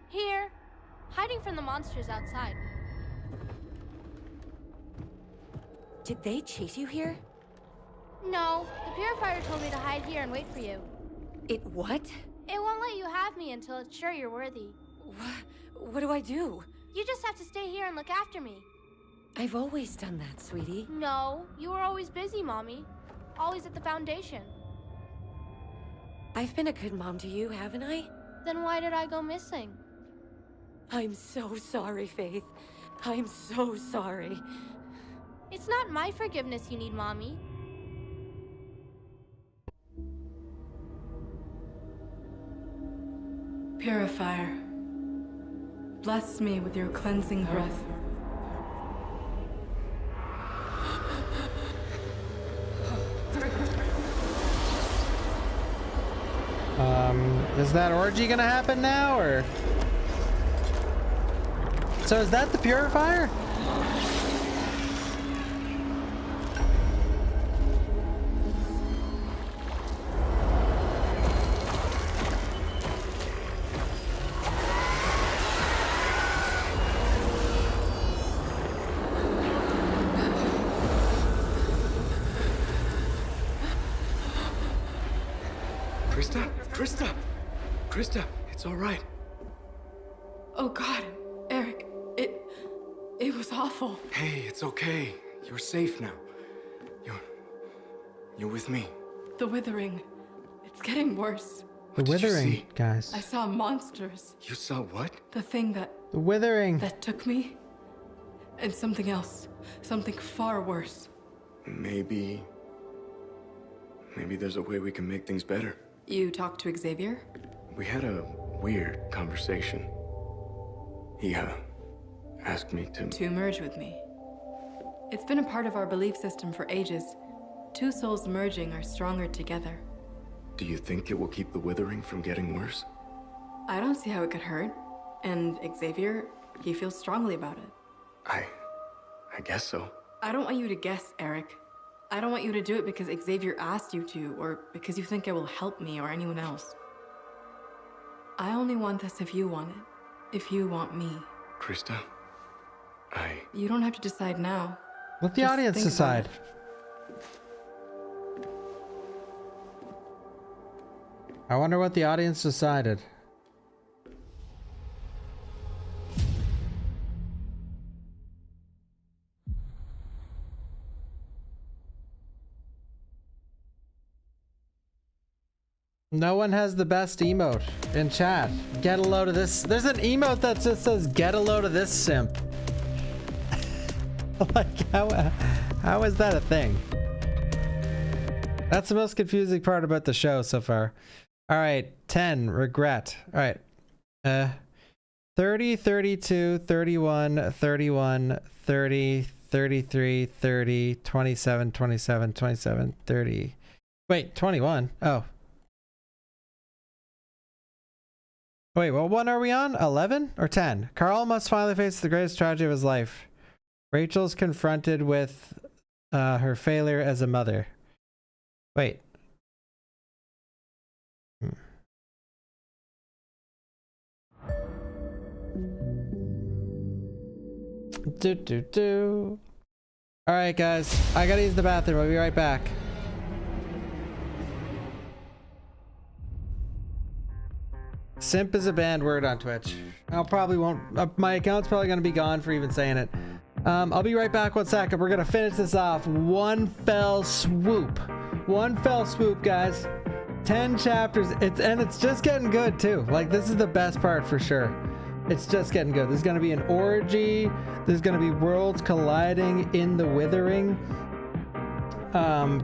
Here. Hiding from the monsters outside. Did they chase you here? No, the purifier told me to hide here and wait for you. It what? It won't let you have me until it's sure you're worthy. What do I do? You just have to stay here and look after me. I've always done that, sweetie. No, you were always busy, Mommy. Always at the Foundation. I've been a good mom to you, haven't I? Then why did I go missing? I'm so sorry, Faith. I'm so sorry. It's not my forgiveness you need, Mommy. Purifier, bless me with your cleansing breath. Is that orgy gonna happen now, or? So is that the purifier? Krista, it's all right. Oh God, Eric, it was awful. Hey, it's okay. You're safe now. You're with me. The Withering, it's getting worse. The Withering, guys. I saw monsters. You saw what? The thing that... The Withering. That took me. And something else. Something far worse. Maybe there's a way we can make things better. You talked to Xavier? We had a weird conversation. He, asked me to merge with me. It's been a part of our belief system for ages. Two souls merging are stronger together. Do you think it will keep the Withering from getting worse? I don't see how it could hurt. And Xavier, he feels strongly about it. I guess so. I don't want you to guess, Eric. I don't want you to do it because Xavier asked you to, or because you think it will help me or anyone else. I only want this if you want it. If you want me. Krista, You don't have to decide now. Let the audience decide. I wonder what the audience decided. No one has the best emote in chat. Get a load of this. There's an emote that just says get a load of this simp. Like, how is that a thing? That's the most confusing part about the show so far. All right, 10, regret. All right. 30, 32, 31, 31, 30, 33, 30, 27, 27, 27, 30. Wait, 21. Oh. Wait, what one are we on? 11 or 10? Carl must finally face the greatest tragedy of his life. Rachel's confronted with her failure as a mother. Wait. Alright guys, I gotta use the bathroom. I'll be right back. Simp is a banned word on Twitch. My account's probably gonna be gone for even saying it. I'll be right back 1 second. We're gonna finish this off one fell swoop. One fell swoop, guys. 10 chapters. It's just getting good too. Like, this is the best part for sure. It's just getting good. There's gonna be an orgy. There's gonna be worlds colliding in the Withering.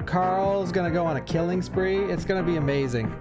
Carl's gonna go on a killing spree. It's gonna be amazing.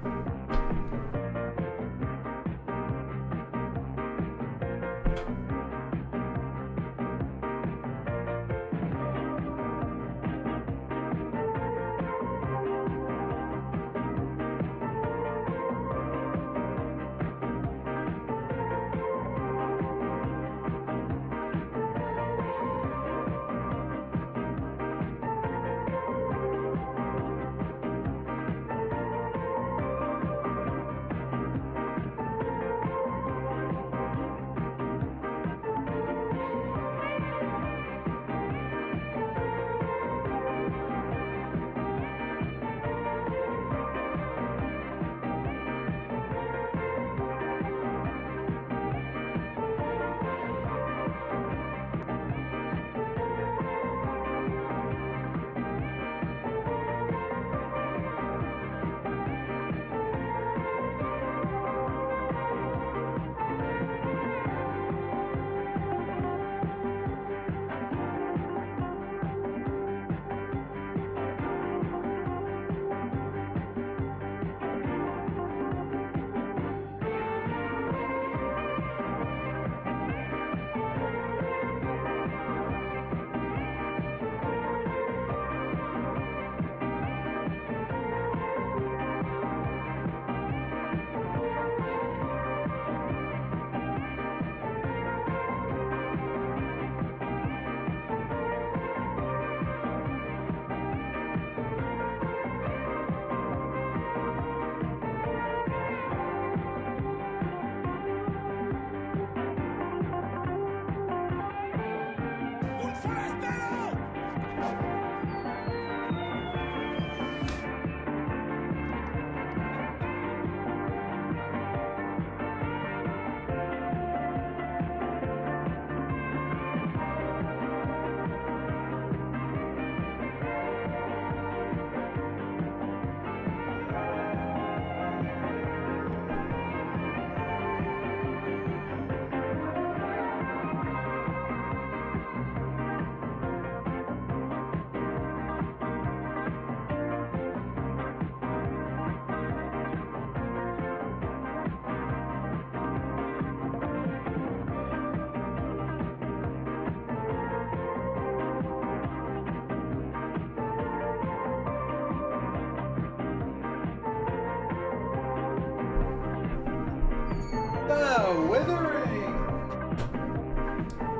The Withering!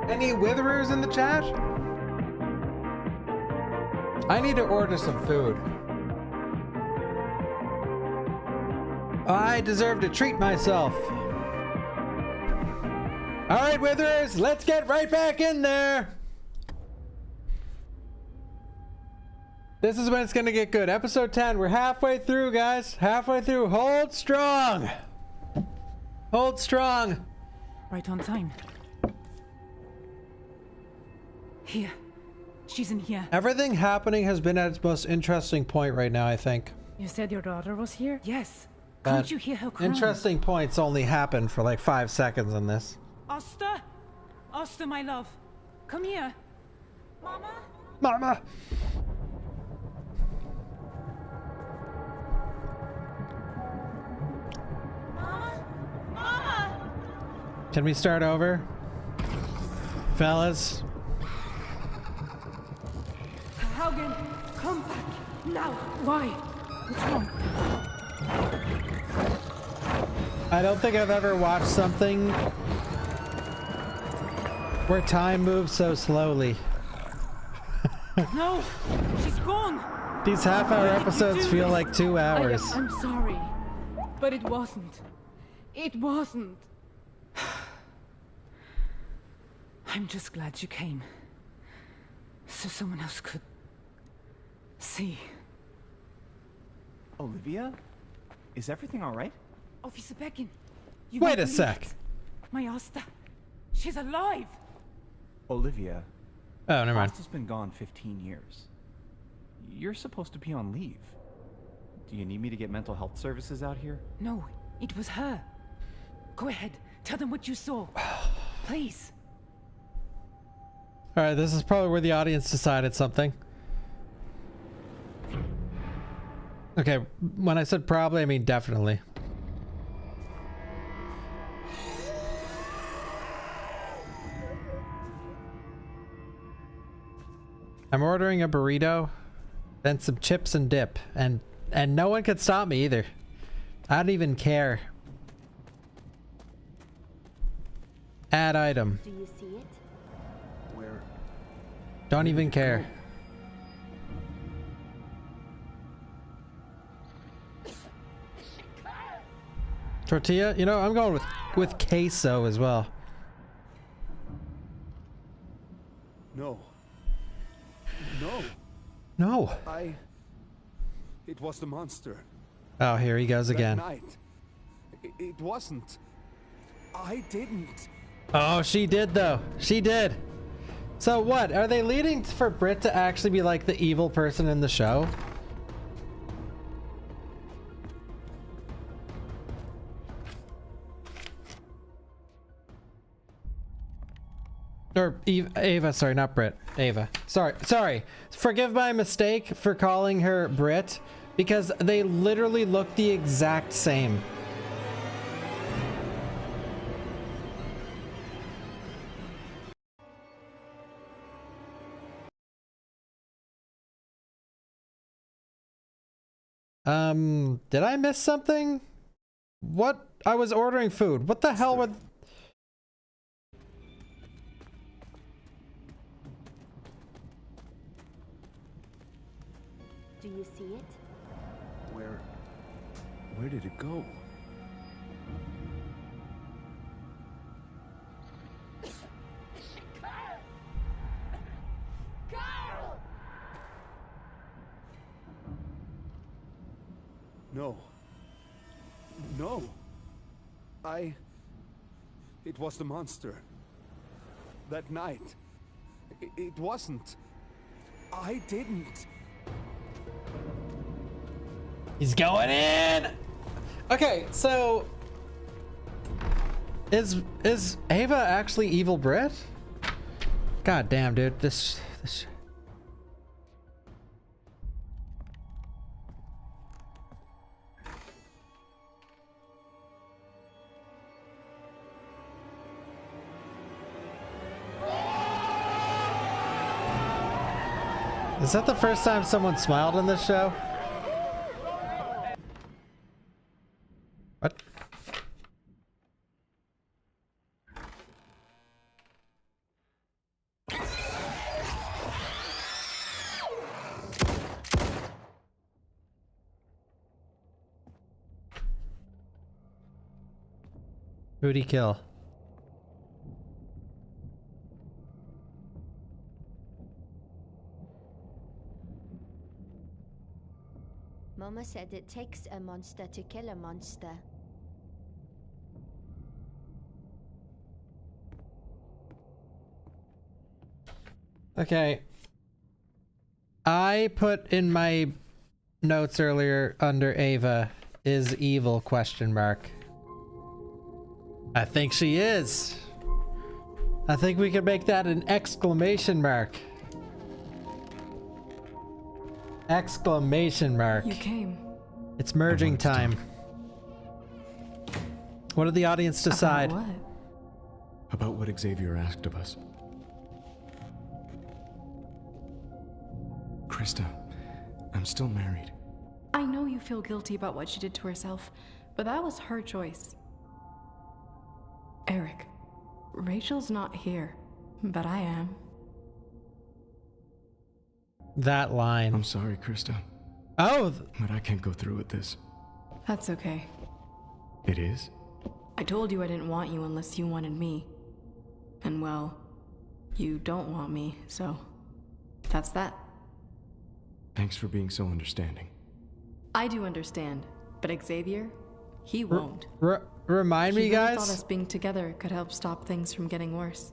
Any Witherers in the chat? I need to order some food. I deserve to treat myself. Alright, Witherers, let's get right back in there! This is when it's gonna get good. Episode 10, we're halfway through, guys. Halfway through. Hold strong! Hold strong! Right on time. Here. She's in here. Everything happening has been at its most interesting point right now, I think. You said your daughter was here? Yes. Can't you hear her crying? Interesting points only happen for like 5 seconds in this. Asta? Asta, my love. Come here. Mama? Mama! Can we start over? Fellas? Haugen, come back now. Why? What's wrong? I don't think I've ever watched something where time moves so slowly. No, she's gone. These half-hour episodes feel like 2 hours. I'm sorry, but it wasn't. It wasn't. I'm just glad you came, so someone else could see. Olivia? Is everything all right? Officer Becken, you Wait won't a believe sec. it. My Asta, she's alive. Olivia. Oh, never mind. Asta's been gone 15 years. You're supposed to be on leave. Do you need me to get mental health services out here? No, it was her. Go ahead, tell them what you saw. Please. Alright, this is probably where the audience decided something. Okay, when I said probably, I mean definitely. I'm ordering a burrito, then some chips and dip, and no one could stop me either. I don't even care. Add item. Do you see it? Where? Don't even care. Tortilla? You know, I'm going with queso as well. No. No. No. It was the monster. Oh, here he goes again. That night. It wasn't. I didn't. Oh, she did though. She did. So what? Are they leading for Britt to actually be like the evil person in the show? Or Ava, sorry, not Britt. Ava. Sorry. Forgive my mistake for calling her Britt, because they literally look the exact same. Did I miss something? What? I was ordering food. What the hell would... Do you see it? Where did it go? No. No. It was the monster. That night. It wasn't. I didn't. He's going in! Okay, so... Is Ava actually evil Britt? God damn, dude. This... Is that the first time someone smiled in this show? What? Who'd he kill? Mama said it takes a monster to kill a monster. Okay. I put in my notes earlier under Ava is evil question mark. I think she is. I think we could make that an exclamation mark. Exclamation mark. You came. It's merging time. What did the audience decide? About what? About what Xavier asked of us. Krista, I'm still married. I know you feel guilty about what she did to herself, but that was her choice. Eric, Rachel's not here, but I am. That line. I'm sorry, Krista. Oh! But I can't go through with this. That's okay. It is? I told you I didn't want you unless you wanted me. And well, you don't want me, so that's that. Thanks for being so understanding. I do understand, but Xavier, he won't. Remind me, He really guys. thought us being together could help stop things from getting worse.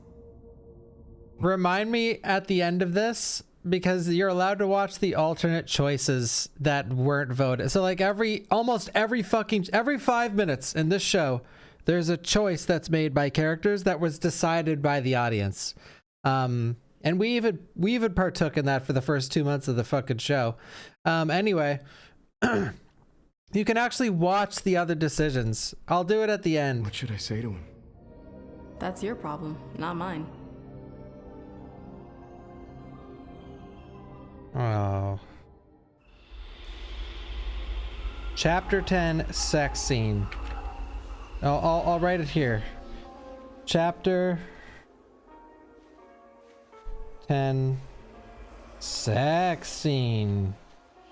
Remind me at the end of this, because you're allowed to watch the alternate choices that weren't voted. So like almost every 5 minutes in this show, there's a choice that's made by characters that was decided by the audience. And we even partook in that for the first 2 months of the fucking show. Anyway, you can actually watch the other decisions. I'll do it at the end. What should I say to him? That's your problem, not mine. Oh. Chapter 10, sex scene. I'll write it here. Chapter 10, sex scene.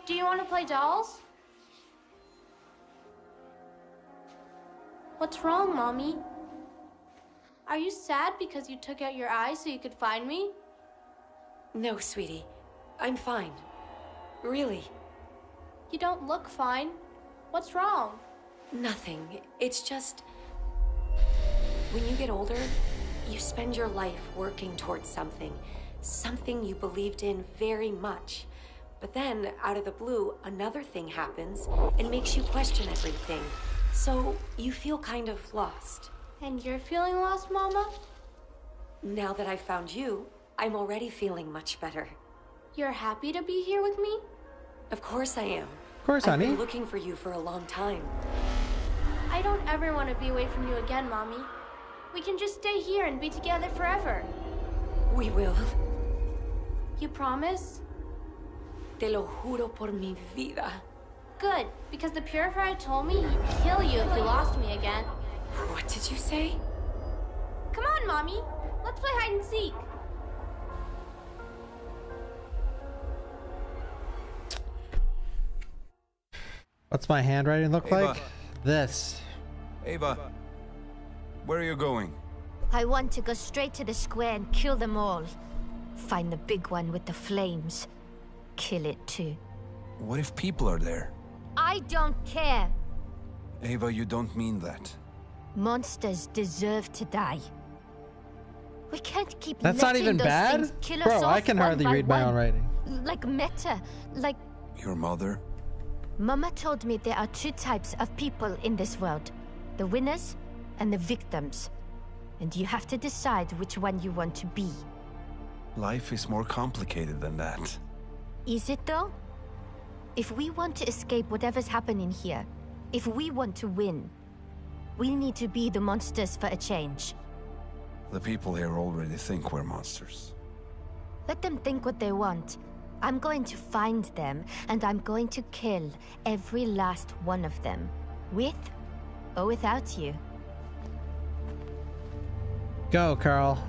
Do you want to play dolls? What's wrong, Mommy? Are you sad because you took out your eyes so you could find me? No, sweetie. I'm fine. Really. You don't look fine. What's wrong? Nothing. It's just... when you get older, you spend your life working towards something. Something you believed in very much. But then, out of the blue, another thing happens and makes you question everything. So, you feel kind of lost. And you're feeling lost, Mama? Now that I've found you, I'm already feeling much better. You're happy to be here with me? Of course I am. Of course, I've honey. been looking for you for a long time. I don't ever want to be away from you again, Mommy. We can just stay here and be together forever. We will. You promise? Te lo juro por mi vida. Good, because the Purifier told me he'd kill you if you lost me again. What did you say? Come on, Mommy. Let's play hide and seek. What's my handwriting look Ava. like? This. Ava, where are you going? I want to go straight to the square and kill them all. Find the big one with the flames. Kill it too. What if people are there? I don't care. Ava, you don't mean that. Monsters deserve to die. We can't keep That's not letting even those bad? things kill us Bro, I off can one hardly by read my one. own writing. Like Meta, like... Your mother? Mama told me there are two types of people in this world. The winners and the victims. And you have to decide which one you want to be. Life is more complicated than that. Is it though? If we want to escape whatever's happening here, if we want to win, we need to be the monsters for a change. The people here already think we're monsters. Let them think what they want. I'm going to find them, and I'm going to kill every last one of them. With or without you. Go, Carl.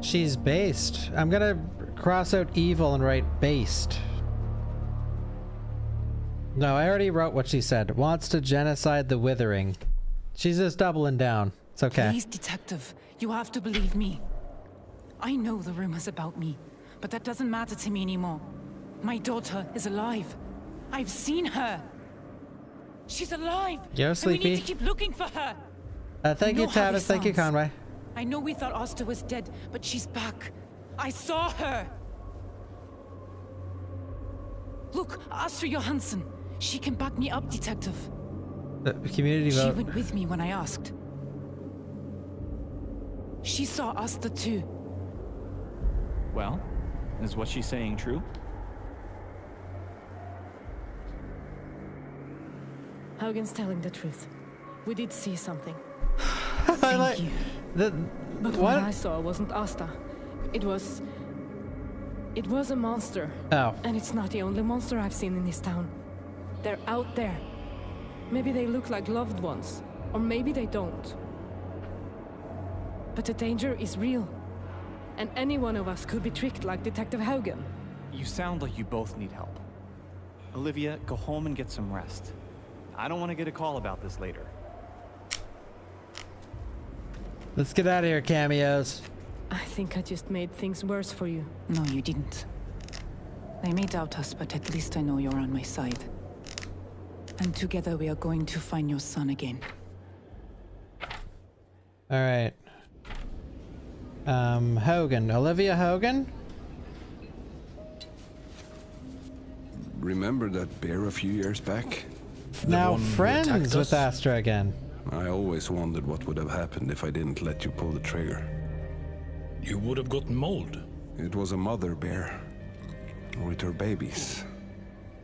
She's based. I'm gonna cross out evil and write based. No, I already wrote what she said. Wants to genocide the Withering. She's just doubling down. It's okay. Please, detective, you have to believe me. I know the rumors about me, but that doesn't matter to me anymore. My daughter is alive. I've seen her. She's alive. Yo, and we Sleepy. need to keep looking for her. Thank I you, know how Tavis. this Thank you, sounds. Conway. I know we thought Asta was dead, but she's back. I saw her. Look, Astra Johansson. She can back me up, detective. The community She vote. went with me when I asked. She saw Asta too. Well, is what she's saying true? Haugen's telling the truth. We did see something. Thank you. But what I saw wasn't Asta. It was... It was a monster. Oh. And it's not the only monster I've seen in this town. They're out there. Maybe they look like loved ones, or maybe they don't. But the danger is real. And any one of us could be tricked like Detective Haugen. You sound like you both need help. Olivia, go home and get some rest. I don't want to get a call about this later. Let's get out of here, cameos. I think I just made things worse for you. No, you didn't. They may doubt us, but at least I know you're on my side. And together we are going to find your son again. All right. Hogan. Olivia Hogan? Remember that bear a few years back? Now friends with Astra again. I always wondered what would have happened if I didn't let you pull the trigger. You would have gotten mauled. It was a mother bear. With her babies.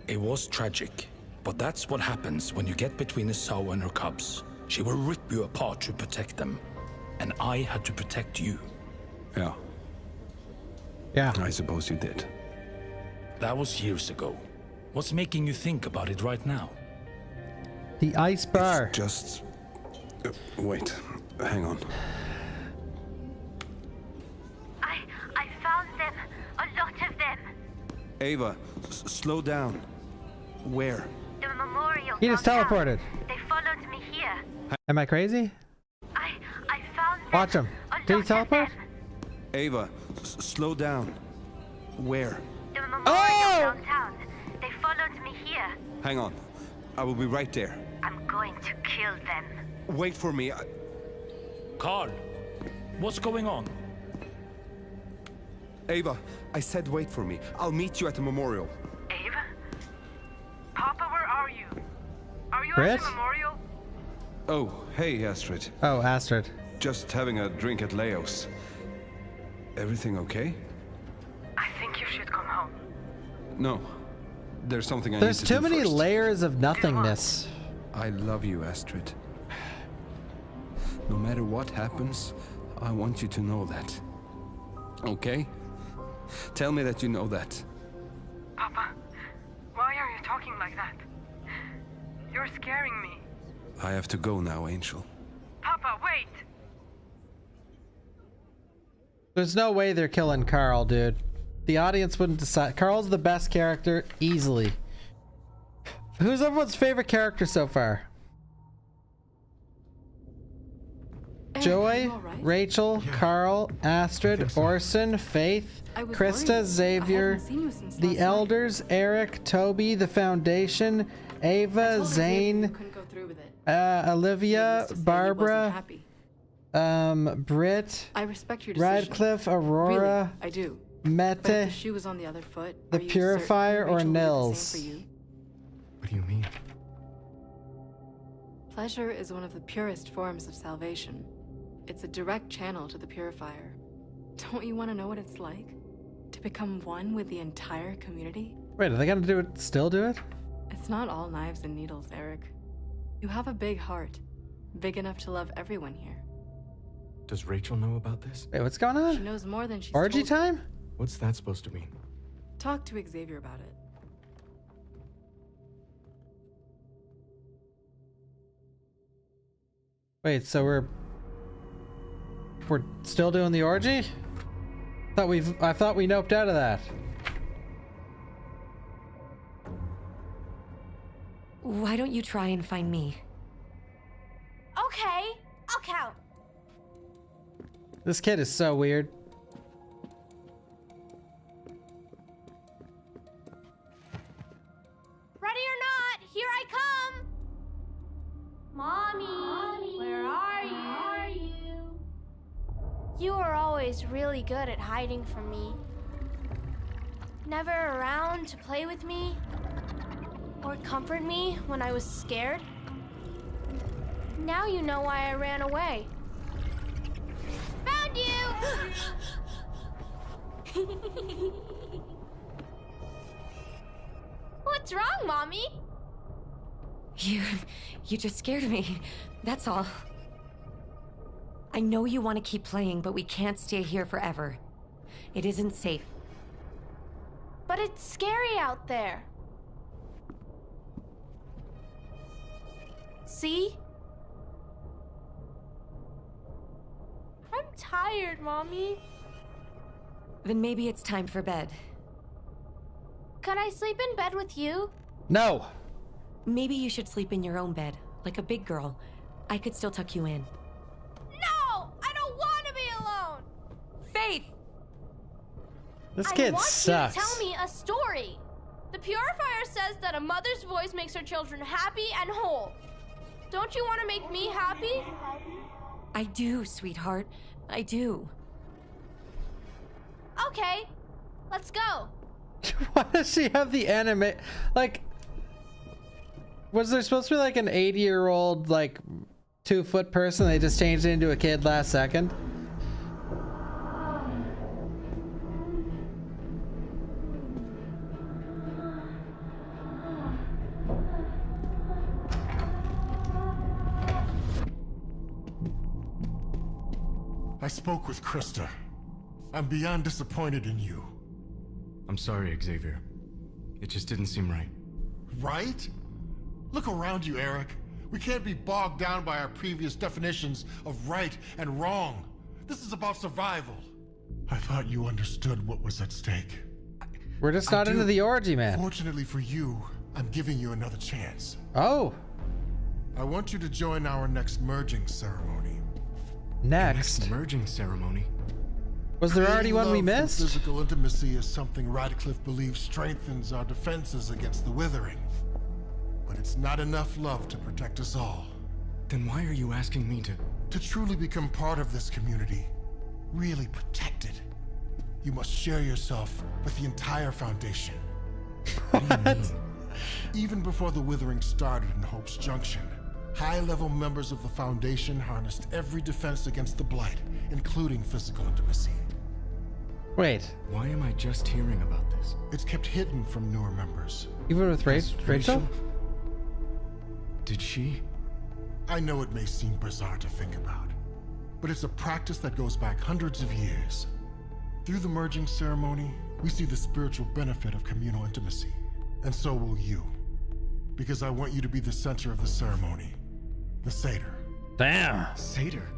It was tragic. But that's what happens when you get between a sow and her cubs. She will rip you apart to protect them. And I had to protect you. Yeah. Yeah. I suppose you did. That was years ago. What's making you think about it right now? The ice bar. It's just... wait. Hang on. I found them. A lot of them. Ava, slow down. Where? The memorial. He just teleported. They followed me here. Am I crazy? I found them. Watch him. Did he teleport? Ava, slow down. Where? The memorial downtown. They followed me here. Hang on. I will be right there. I'm going to kill them. Wait for me. Carl, what's going on? Ava, I said wait for me. I'll meet you at the memorial. Ava? Papa, where are you? Are you Chris? at the memorial? Oh, hey, Astrid. Oh, Astrid. Just having a drink at Leo's. Everything okay? I think you should come home. No. There's something I There's need to do too many first. layers of nothingness. I love you, Astrid. No matter what happens, I want you to know that. Okay? Tell me that you know that. Papa, why are you talking like that? You're scaring me. I have to go now, Angel. Papa, wait! There's no way they're killing Carl, dude. The audience wouldn't decide. Carl's the best character, easily. Who's everyone's favorite character so far? Joy, Rachel, Carl, Astrid, Orson, Faith, Krista, Xavier, the Elders, Eric, Toby, the Foundation, Ava, Zane, Olivia, Barbara, Britt, I respect your decision. Radcliffe, Aurora, Really, I do. Mette, But if the shoe was on the other foot, the are you Purifier, certain or Rachel would do the Nils? same for you? What do you mean? Pleasure is one of the purest forms of salvation. It's a direct channel to the Purifier. Don't you want to know what it's like? To become one with the entire community? Wait, are they gonna do it? Still do it? It's not all knives and needles, Eric. You have a big heart. Big enough to love everyone here. Does Rachel know about this? Wait, what's going on? She knows more than she's Orgy told you. time? What's that supposed to mean? Talk to Xavier about it. Wait, so we're still doing the orgy? I thought we noped out of that. Why don't you try and find me? Okay, I'll count. This kid is so weird. Ready or not, here I come! Mommy, where are you? You were always really good at hiding from me. Never around to play with me or comfort me when I was scared. Now you know why I ran away. Found you! What's wrong, Mommy? You just scared me. That's all. I know you want to keep playing, but we can't stay here forever. It isn't safe. But it's scary out there. See? I'm tired, Mommy. Then maybe it's time for bed. Could I sleep in bed with you? No. Maybe you should sleep in your own bed, like a big girl. I could still tuck you in. No! I don't want to be alone! Faith! This kid sucks. I want you to tell me a story. The Purifier says that a mother's voice makes her children happy and whole. Don't you want to make me happy? I do, sweetheart. I do. Okay, let's go. Why does she have the anime? Like, was there supposed to be like an 80-year-old, like, 2-foot person? They just changed it into a kid last second? I spoke with Krista. I'm beyond disappointed in you. I'm sorry, Xavier. It just didn't seem right. Right? Look around you, Eric. We can't be bogged down by our previous definitions of right and wrong. This is about survival. I thought you understood what was at stake. We're just not into the orgy, man. Fortunately for you, I'm giving you another chance. Oh. I want you to join our next merging ceremony. Next merging ceremony? Was there already one we missed? Physical intimacy is something Radcliffe believes strengthens our defenses against the withering. But it's not enough love to protect us all. Then why are you asking me to... To truly become part of this community, really protected, you must share yourself with the entire Foundation. What? Even before the withering started in Hope's Junction, high-level members of the Foundation harnessed every defense against the Blight, including physical intimacy. Wait. Why am I just hearing about this? It's kept hidden from newer members. Even with Rachel? Did she? I know it may seem bizarre to think about, but it's a practice that goes back hundreds of years. Through the merging ceremony, we see the spiritual benefit of communal intimacy, and so will you. Because I want you to be the center of the ceremony. The Seder. Damn. Seder?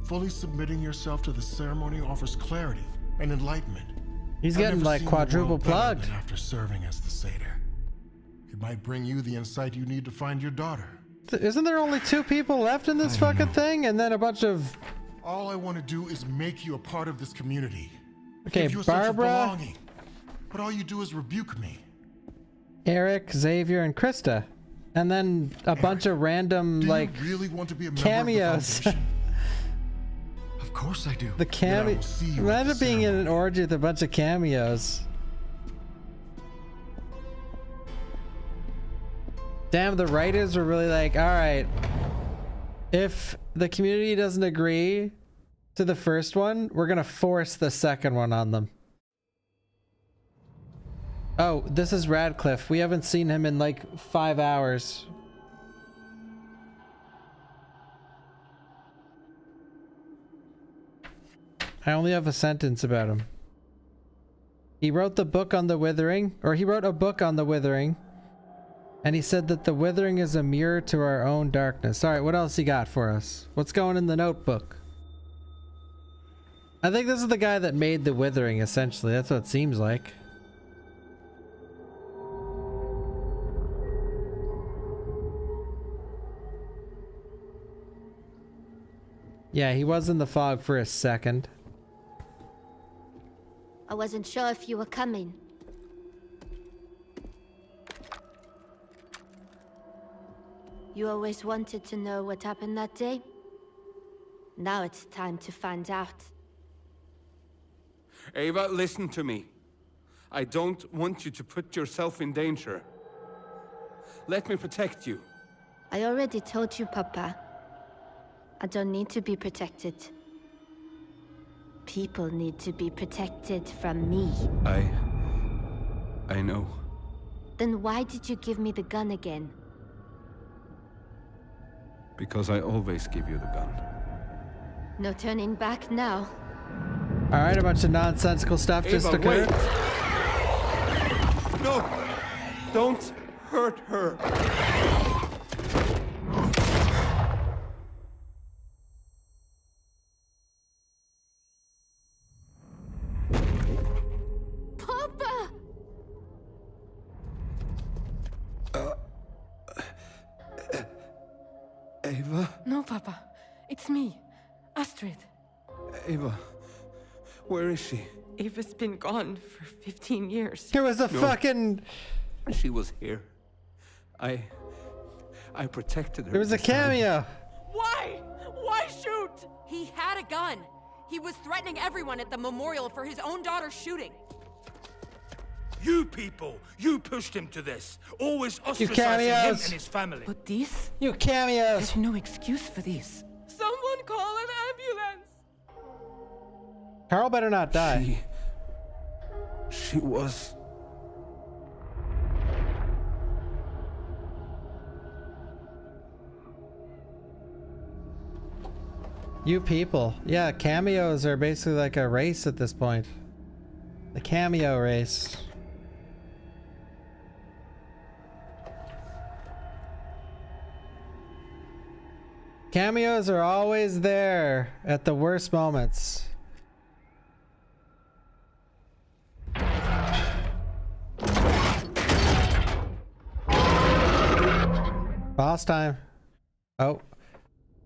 Fully submitting yourself to the ceremony offers clarity and enlightenment. He's getting like quadruple plugged. After serving as the Seder, it might bring you the insight you need to find your daughter. Isn't there only 2 people left in this fucking thing, and then a bunch of... All I want to do is make you a part of this community. Okay, give you a sense of Barbara, belonging. But all you do is rebuke me. Eric, Xavier, and Krista, and then a bunch of random like Do you really want to be a member cameos. of the Foundation? Of course I do. The cameo. Imagine being in an orgy with a bunch of cameos. Damn, the writers were really like, all right, if the community doesn't agree to the first one, we're gonna force the second one on them. Oh, this is Radcliffe. We haven't seen him in like 5 hours. I only have a sentence about him. He wrote the book on the Withering, or he wrote a book on the Withering, and he said that the Withering is a mirror to our own darkness. All right, what else he got for us? What's going in the notebook? I think this is the guy that made the Withering, essentially. That's what it seems like. Yeah, he was in the fog for a second. I wasn't sure if you were coming. You always wanted to know what happened that day? Now it's time to find out. Ava, listen to me. I don't want you to put yourself in danger. Let me protect you. I already told you, Papa. I don't need to be protected. People need to be protected from me. I know. Then why did you give me the gun again? Because I always give you the gun. No turning back now. All right, a bunch of nonsensical stuff just Ava, occurred. wait. No! Don't hurt her! Papa! Ava? No, Papa. It's me, Astrid. Ava, where is she? Ava's been gone for 15 years. There was a fucking... She was here. I protected her. There was a cameo. Why? Why shoot? He had a gun. He was threatening everyone at the memorial for his own daughter's shooting. You people, you pushed him to this, always You ostracizing him cameos. and his family. But this? You cameos. There's no excuse for this. Someone call an ambulance. Carl better not die. She was... You people. Yeah, cameos are basically like a race at this point. The cameo race. Cameos are always there at the worst moments. Boss time. Oh.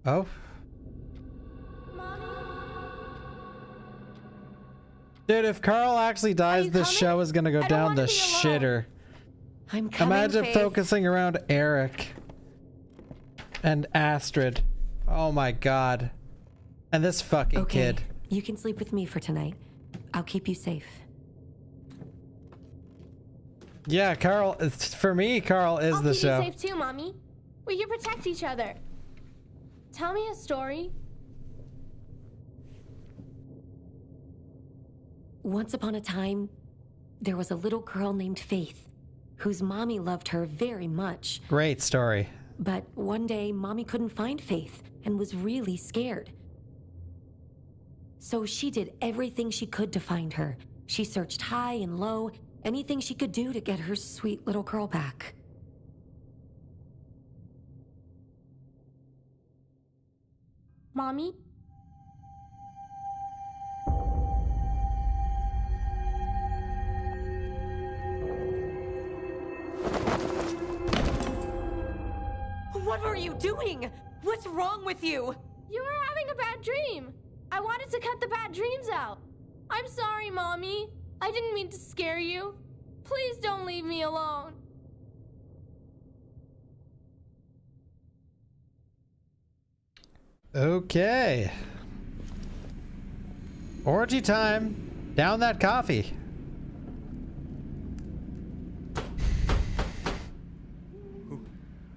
Oh. Dude, if Carl actually dies, this show is gonna go down the shitter. I'm coming, Imagine Faith. focusing around Eric and Astrid. Oh my god. And this fucking kid. You can sleep with me for tonight. I'll keep you safe. Yeah, Carl, for me, Carl is I'll the keep show. you safe too, Mommy. We can protect each other. Tell me a story. Once upon a time, there was a little girl named Faith, whose mommy loved her very much. Great story. But one day, mommy couldn't find Faith and was really scared. So she did everything she could to find her. She searched high and low, anything she could do to get her sweet little girl back. Mommy? What were you doing? What's wrong with you? You were having a bad dream. I wanted to cut the bad dreams out. I'm sorry, Mommy. I didn't mean to scare you. Please don't leave me alone. Okay. Orgy time. Down that coffee.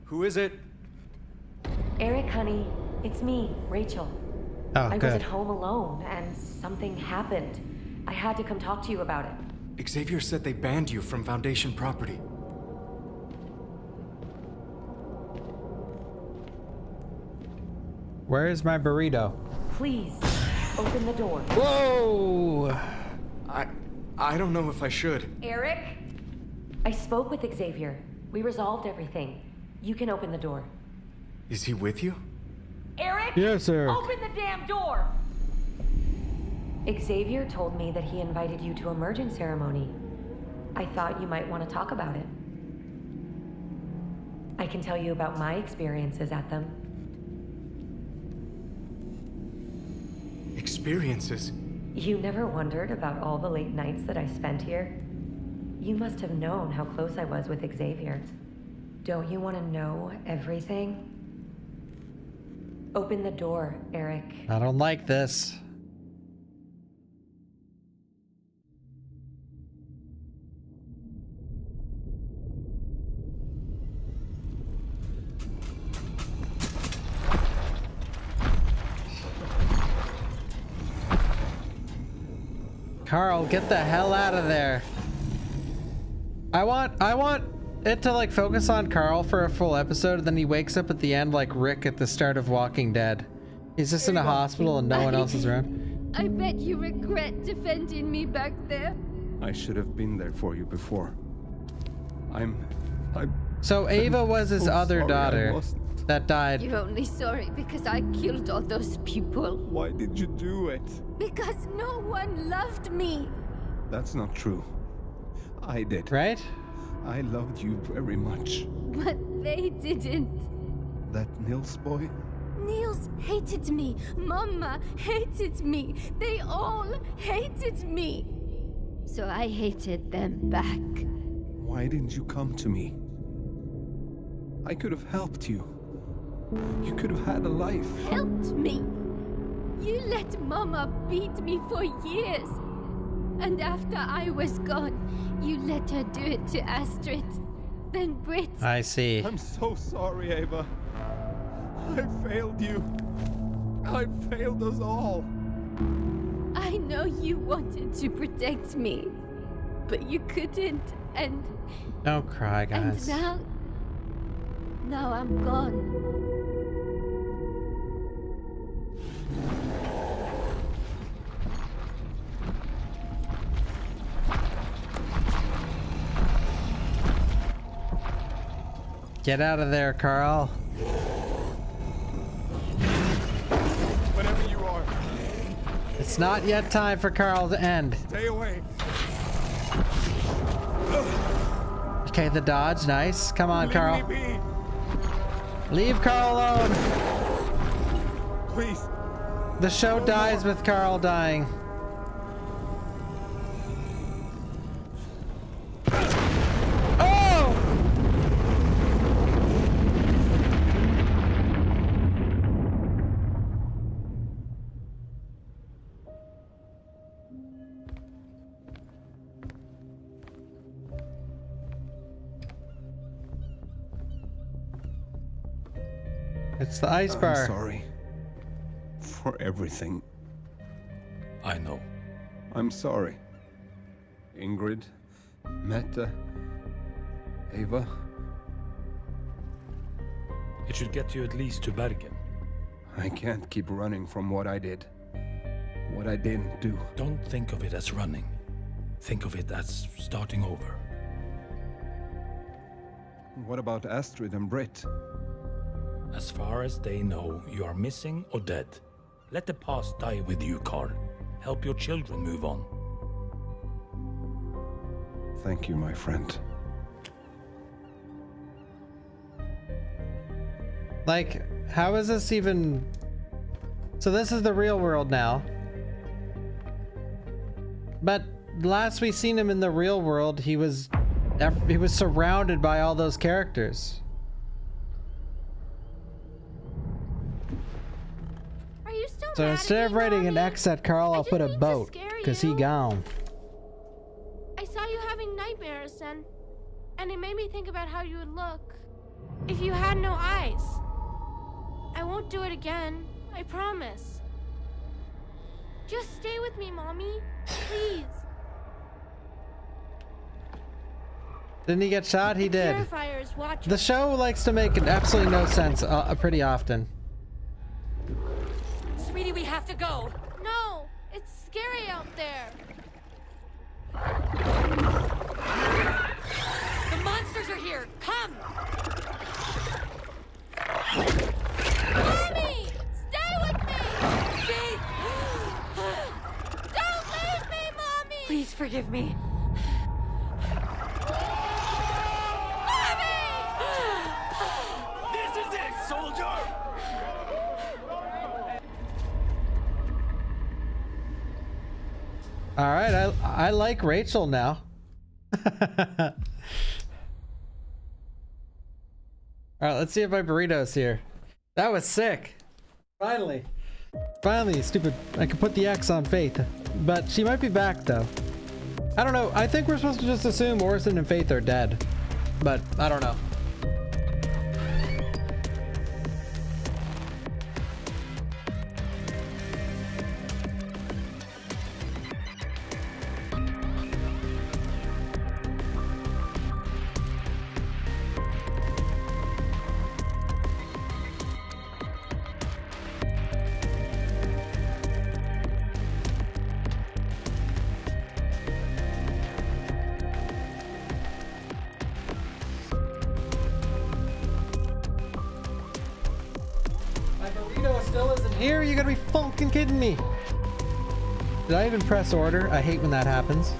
Who is it? Eric, honey, it's me, Rachel. Oh, I good. was at home alone, and something happened. I had to come talk to you about it. Xavier said they banned you from Foundation property. Where is my burrito? Please, open the door. Whoa! I don't know if I should. Eric? I spoke with Xavier. We resolved everything. You can open the door. Is he with you? Eric? Yes, Eric. Open the damn door! Xavier told me that he invited you to a merging ceremony. I thought you might want to talk about it. I can tell you about my experiences at them. Experiences? You never wondered about all the late nights that I spent here? You must have known how close I was with Xavier. Don't you want to know everything? Open the door, Eric. I don't like this. Carl, get the hell out of there. I want it to like focus on Carl for a full episode, and then he wakes up at the end like Rick at the start of Walking Dead. He's just in a hospital and no one else is around. I bet you regret defending me back there. I should have been there for you before. So Ava was his so other sorry I daughter lost- that died. You're only sorry because I killed all those people. Why did you do it? Because no one loved me. That's not true. I did. Right? I loved you very much. But they didn't. That Nils boy? Niels hated me. Mama hated me. They all hated me. So I hated them back. Why didn't you come to me? I could have helped you. You could have had a life. Helped me. You let Mama beat me for years. And after I was gone, you let her do it to Astrid. Then Britt. I see. I'm so sorry, Ava. I failed you. I failed us all. I know you wanted to protect me, but you couldn't, and... Don't cry, guys. And now I'm gone. Get out of there, Carl. Whatever you are. It's not yet time for Carl to end. Stay away. Okay, the dodge, nice. Come on, Leave Carl. me be. Leave Carl alone. Please. The show dies with Carl dying. Oh! It's the ice bar. I'm sorry. For everything. I know. I'm sorry. Ingrid, Mette, Ava. It should get you at least to Bergen. I can't keep running from what I did. What I didn't do. Don't think of it as running. Think of it as starting over. What about Astrid and Britt? As far as they know, you are missing or dead. Let the past die with you, Carl. Help your children move on. Thank you, my friend. Like, how is this even... So this is the real world now. But last we seen him in the real world, he was surrounded by all those characters. Are you still So mad instead at of me, writing an Mommy? X at Carl, I'll put a boat, because he gone. I saw you having nightmares, and it made me think about how you would look if you had no eyes. I won't do it again, I promise. Just stay with me, Mommy, please. Didn't he get shot? He did. Purifier is watching. The show likes to make absolutely no sense pretty often. Sweetie, we have to go. No, it's scary out there. The monsters are here! Come! Mommy! Stay with me! Faith! Don't leave me, Mommy! Please forgive me. This is it, soldier! All right, I like Rachel now. All right, let's see if my burrito's here. That was sick. Finally. Finally, stupid. I can put the X on Faith. But she might be back, though. I don't know. I think we're supposed to just assume Orson and Faith are dead. But I don't know. here? You gotta be fucking kidding me. Did I even press order? I hate when that happens.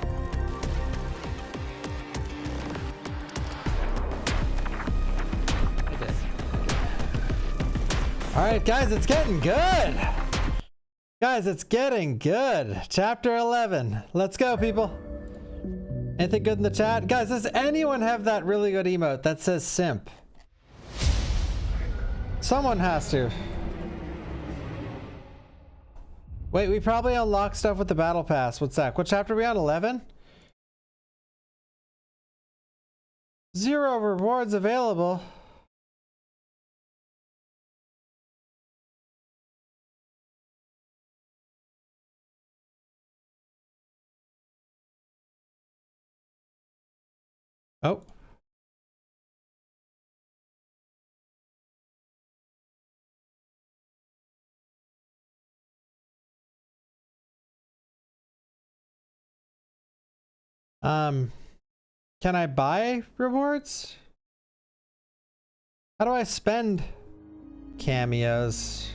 Alright guys, it's getting good. Guys, it's getting good. Chapter 11. Let's go, people. Anything good in the chat? Guys, does anyone have that really good emote that says simp? Someone has to. Wait, we probably unlocked stuff with the battle pass. What's that? What chapter are we on? 11? 0 rewards available. Oh. Can I buy rewards? How do I spend cameos?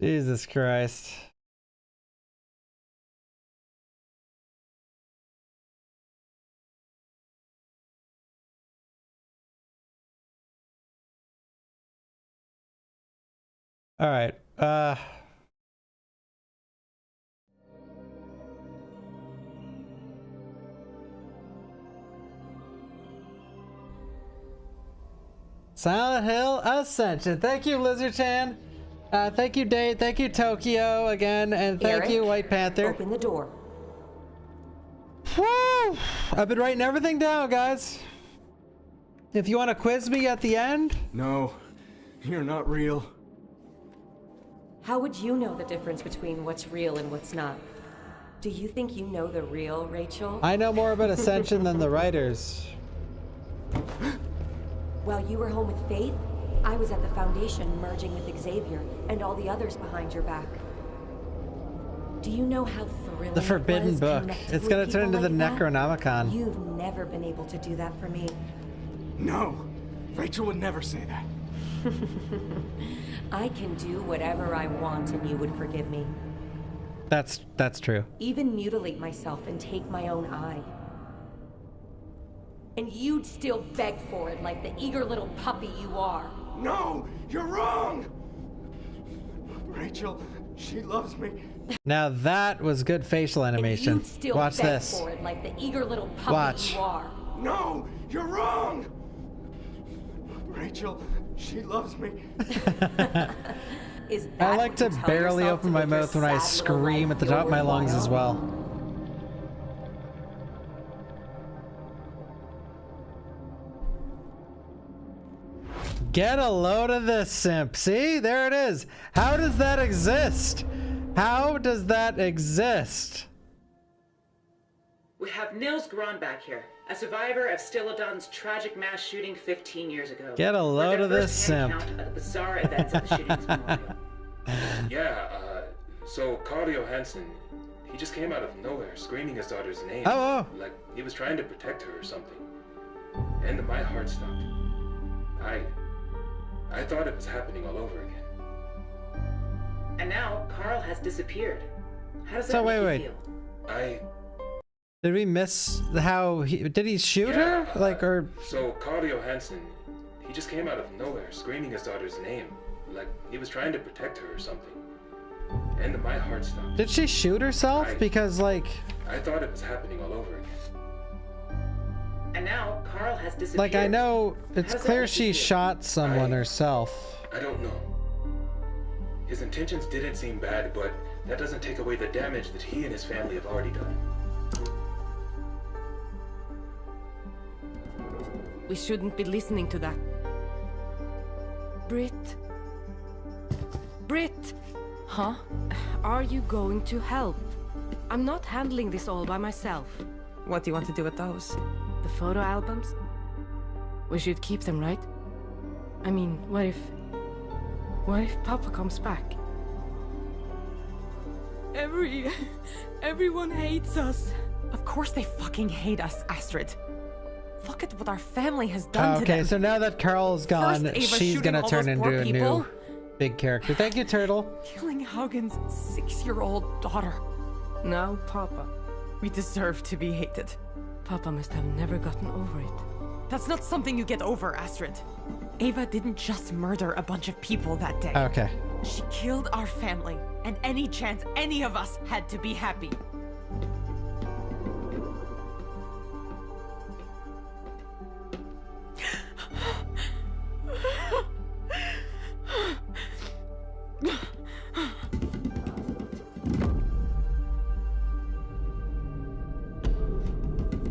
Jesus Christ. All right. Silent Hill Ascension. Thank you, Lizard Chan. Thank you, Date. Thank you, Tokyo, again, and thank you, White Panther. Open the door. Woo! I've been writing everything down, guys. If you want to quiz me at the end. No, you're not real. How would you know the difference between what's real and what's not? Do you think you know the real, Rachel? I know more about Ascension than the writers. While you were home with Faith, I was at the Foundation merging with Xavier and all the others behind your back. Do you know how thrilling The Forbidden Book. It's gonna turn into the Necronomicon. You've never been able to do that for me. No, Rachel would never say that. I can do whatever I want and you would forgive me. That's true. Even mutilate myself and take my own eye. And you'd still beg for it like the eager little puppy you are. No, you're wrong! Rachel, she loves me. Now that was good facial animation. And you'd still Watch beg this. for it like the eager little puppy Watch. you are. No, you're wrong! Rachel, she loves me. Is I that like what to you tell barely yourself open to my make your mouth when I sad little scream life at the feel top of my lungs as worthwhile? well. Get a load of this, simp. See? There it is. How does that exist? How does that exist? We have Nils Gron back here, a survivor of Stilodon's tragic mass shooting 15 years ago. Get a load of this, simp. Of the bizarre events of the shooting's memorial. Yeah, so Carl Johansson, he just came out of nowhere screaming his daughter's name. Oh. Like he was trying to protect her or something. And my heart stopped. I thought it was happening all over again. And now Carl has disappeared. How does that So make you feel? Did we miss how did he shoot her? So Carl Johansson, he just came out of nowhere screaming his daughter's name. Like he was trying to protect her or something. And my heart stopped. Did she shoot herself? Because like I thought it was happening all over again. And now Carl has disappeared. like I know it's How does that clear make she you feel? shot someone herself. I don't know. His intentions didn't seem bad, but that doesn't take away the damage that he and his family have already done. We shouldn't be listening to that. Britt? Britt! Huh? Are you going to help? I'm not handling this all by myself. What do you want to do with those? The photo albums? We should keep them, right? I mean, what if Papa comes back? Everyone hates us. Of course they fucking hate us, Astrid. Look at what our family has done to them. Okay, so now that Carl's gone, Ava she's gonna turn into a new people. big character. Thank you, Turtle. Killing Haugen's 6-year-old daughter. Now, Papa, we deserve to be hated. Papa must have never gotten over it. That's not something you get over, Astrid. Ava didn't just murder a bunch of people that day. Okay. She killed our family, and any chance any of us had to be happy.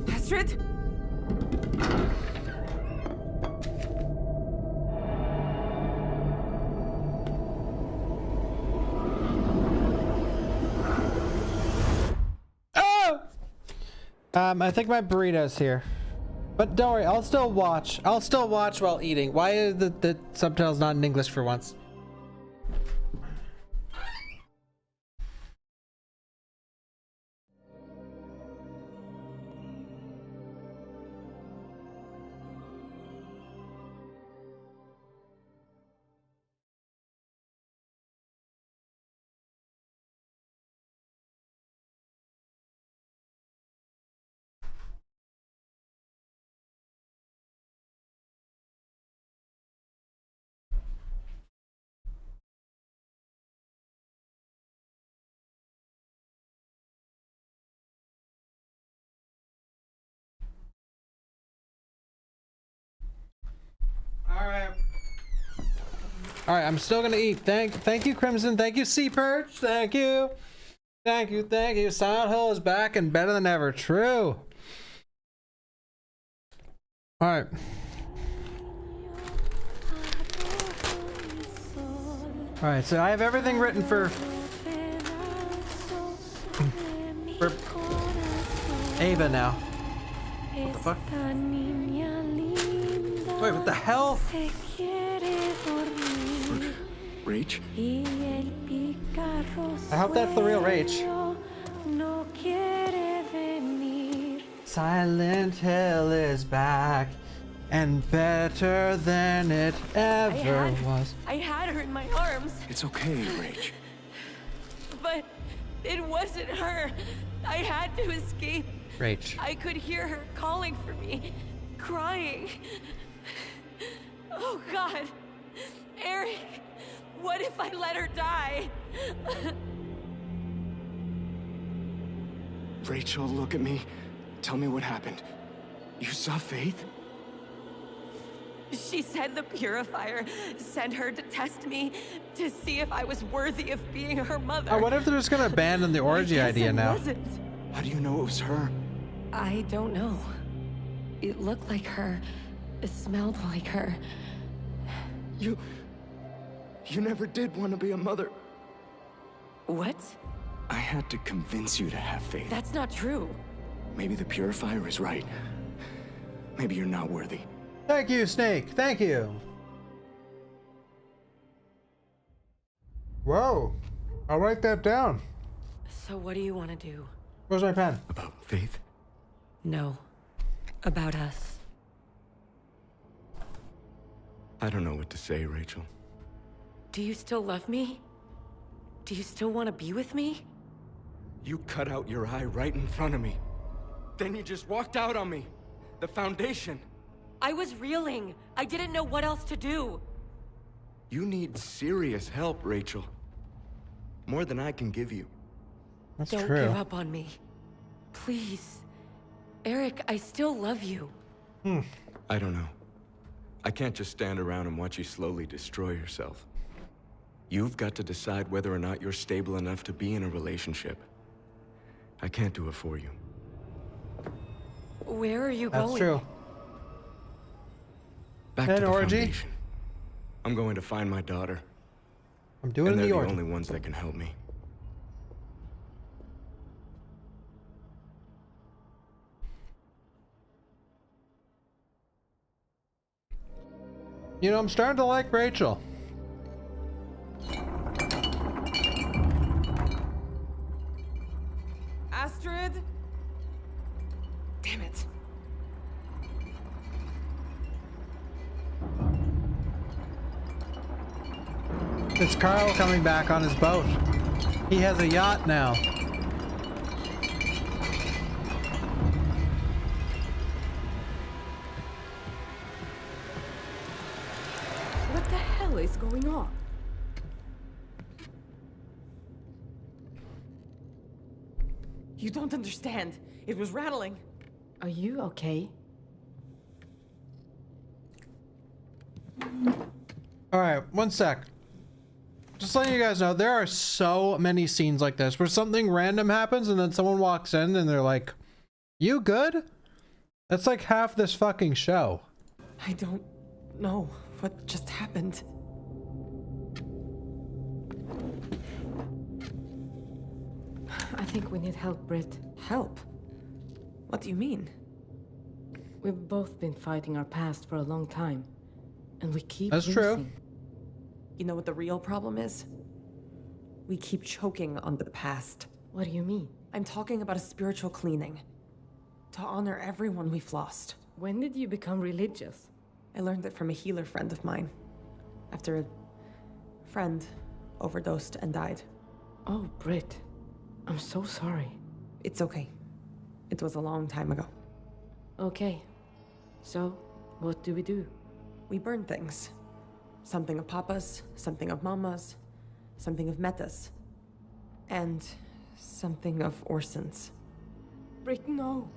Astrid? I think my burrito's here. But don't worry, I'll still watch. I'll still watch while eating. Why are the subtitles not in English for once? All right, I'm still gonna eat. Thank you, Crimson. Thank you, Sea Perch. Thank you. Thank you. Thank you. Silent Hill is back and better than ever. True. All right. All right. So I have everything written for Ava now. What the fuck? Wait, what the hell? Rach? I hope that's the real Rach. Silent Hill is back and better than it ever was. I had her in my arms. It's okay, Rach. But it wasn't her. I had to escape. Rach. I could hear her calling for me, crying. Oh God, Eric, what if I let her die? Rachel, look at me. Tell me what happened. You saw Faith? She said the Purifier sent her to test me to see if I was worthy of being her mother. I wonder if they're just gonna abandon the orgy idea now. How do you know it was her? I don't know. It looked like her. It smelled like her. You never did want to be a mother. What? I had to convince you to have faith. That's not true. Maybe the Purifier is right. Maybe you're not worthy. Thank you, Snake. Thank you. Whoa. I'll write that down. So what do you want to do? Where's my pen? About Faith? No. About us. I don't know what to say, Rachel. Do you still love me? Do you still want to be with me? You cut out your eye right in front of me. Then you just walked out on me. The Foundation. I was reeling. I didn't know what else to do. You need serious help, Rachel. More than I can give you. That's Don't true. give up on me. Please. Eric, I still love you. I don't know. I can't just stand around and watch you slowly destroy yourself. You've got to decide whether or not you're stable enough to be in a relationship. I can't do it for you. Where are you going? That's true. Back An to the orgy? Foundation. I'm going to find my daughter. I'm doing and they're the the orgy. only ones that can help me. You know, I'm starting to like Rachel. It's Carl coming back on his boat. He has a yacht now. What the hell is going on? You don't understand. It was rattling. Are you okay? All right, one sec. Just letting you guys know, there are so many scenes like this where something random happens and then someone walks in and they're like, "You good?" That's like half this fucking show. I don't know what just happened. I think we need help, Britt. Help? What do you mean? We've both been fighting our past for a long time, and we keep That's losing. true. You know what the real problem is? We keep choking on the past. What do you mean? I'm talking about a spiritual cleaning. To honor everyone we've lost. When did you become religious? I learned it from a healer friend of mine. After a friend overdosed and died. Oh, Britt. I'm so sorry. It's okay. It was a long time ago. Okay. So, what do we do? We burn things. Something of Papa's, something of Mama's, something of Meta's, and something of Orson's. Britt, no.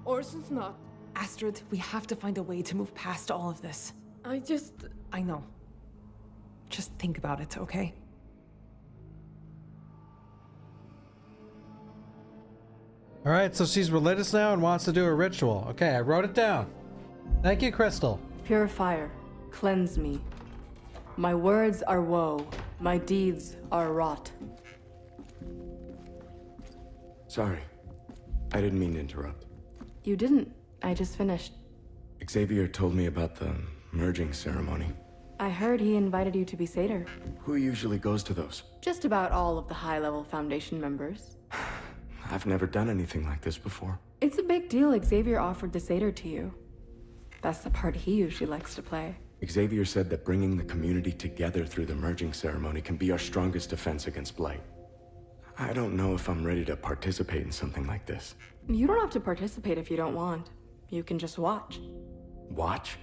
Orson's not. Astrid, we have to find a way to move past all of this. I know. Just think about it, okay? All right, so she's religious now and wants to do a ritual. Okay, I wrote it down. Thank you, Crystal. Purifier, cleanse me. My words are woe, my deeds are rot. Sorry. I didn't mean to interrupt. You didn't. I just finished. Xavier told me about the merging ceremony. I heard he invited you to be Satyr. Who usually goes to those? Just about all of the high-level Foundation members. I've never done anything like this before. It's a big deal Xavier offered the Satyr to you. That's the part he usually likes to play. Xavier said that bringing the community together through the merging ceremony can be our strongest defense against Blight. I don't know if I'm ready to participate in something like this. You don't have to participate if you don't want. You can just watch. Watch?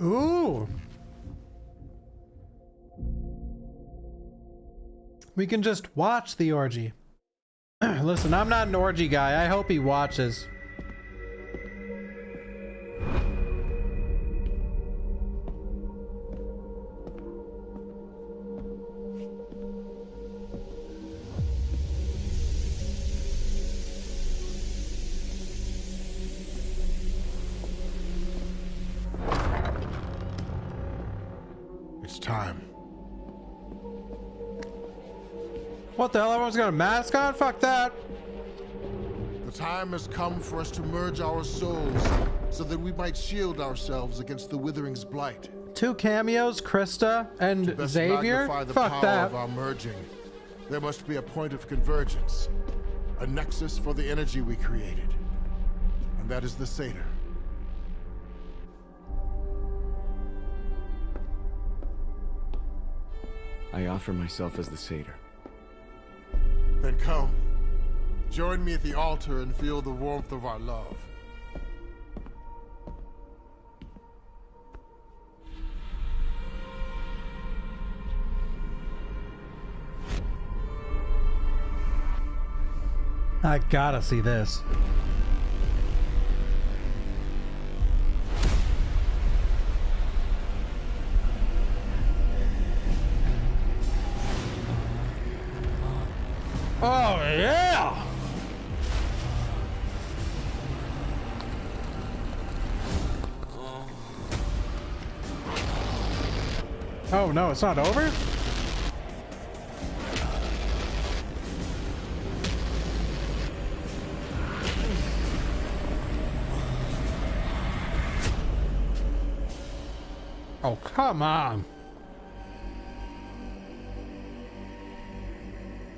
Ooh. We can just watch the orgy. Listen, I'm not an orgy guy. I hope he watches. It's time. What the hell? Everyone's got a mask on? Fuck that. The time has come for us to merge our souls so that we might shield ourselves against the Withering's blight. 2 cameos, Krista and To best Xavier? magnify the Fuck power that. of our merging, there must be a point of convergence, a nexus for the energy we created. And that is the Satyr. I offer myself as the Satyr. Then come, join me at the altar and feel the warmth of our love. I gotta see this. Oh, yeah! Oh, no, it's not over? Oh, come on.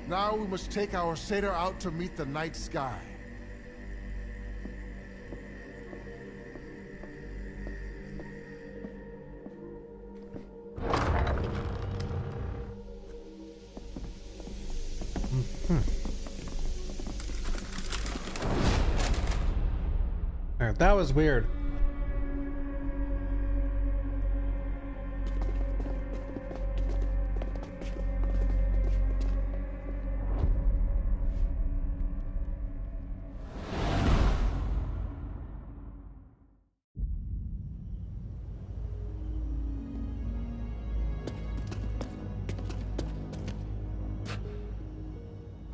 Now we must take our Satyr out to meet the night sky. That was weird.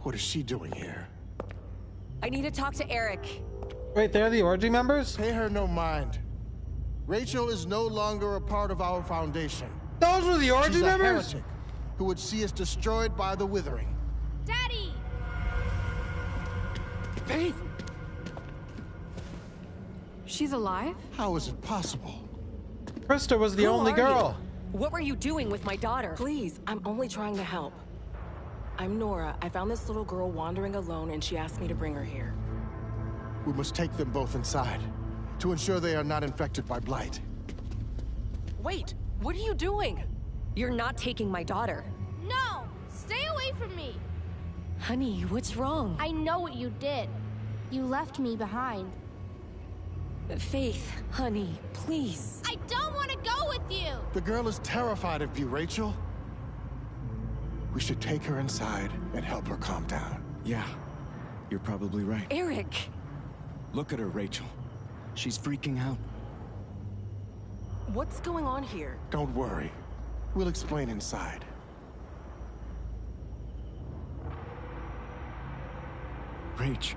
What is she doing here? I need to talk to Eric. Wait, they're the orgy members? Pay her no mind. Rachel is no longer a part of our foundation. Those were the orgy She's members? a heretic who would see us destroyed by the Withering. Daddy! Faith! She's alive? How is it possible? Krista was the Who only are girl. you? What were you doing with my daughter? Please, I'm only trying to help. I'm Nora. I found this little girl wandering alone, and she asked me to bring her here. We must take them both inside to ensure they are not infected by blight. Wait, what are you doing? You're not taking my daughter. No! Stay away from me! Honey, what's wrong? I know what you did. You left me behind. Faith, honey, please. I don't want to go with you! The girl is terrified of you, Rachel. We should take her inside and help her calm down. Yeah, you're probably right. Eric! Look at her, Rachel. She's freaking out. What's going on here? Don't worry. We'll explain inside. Rach.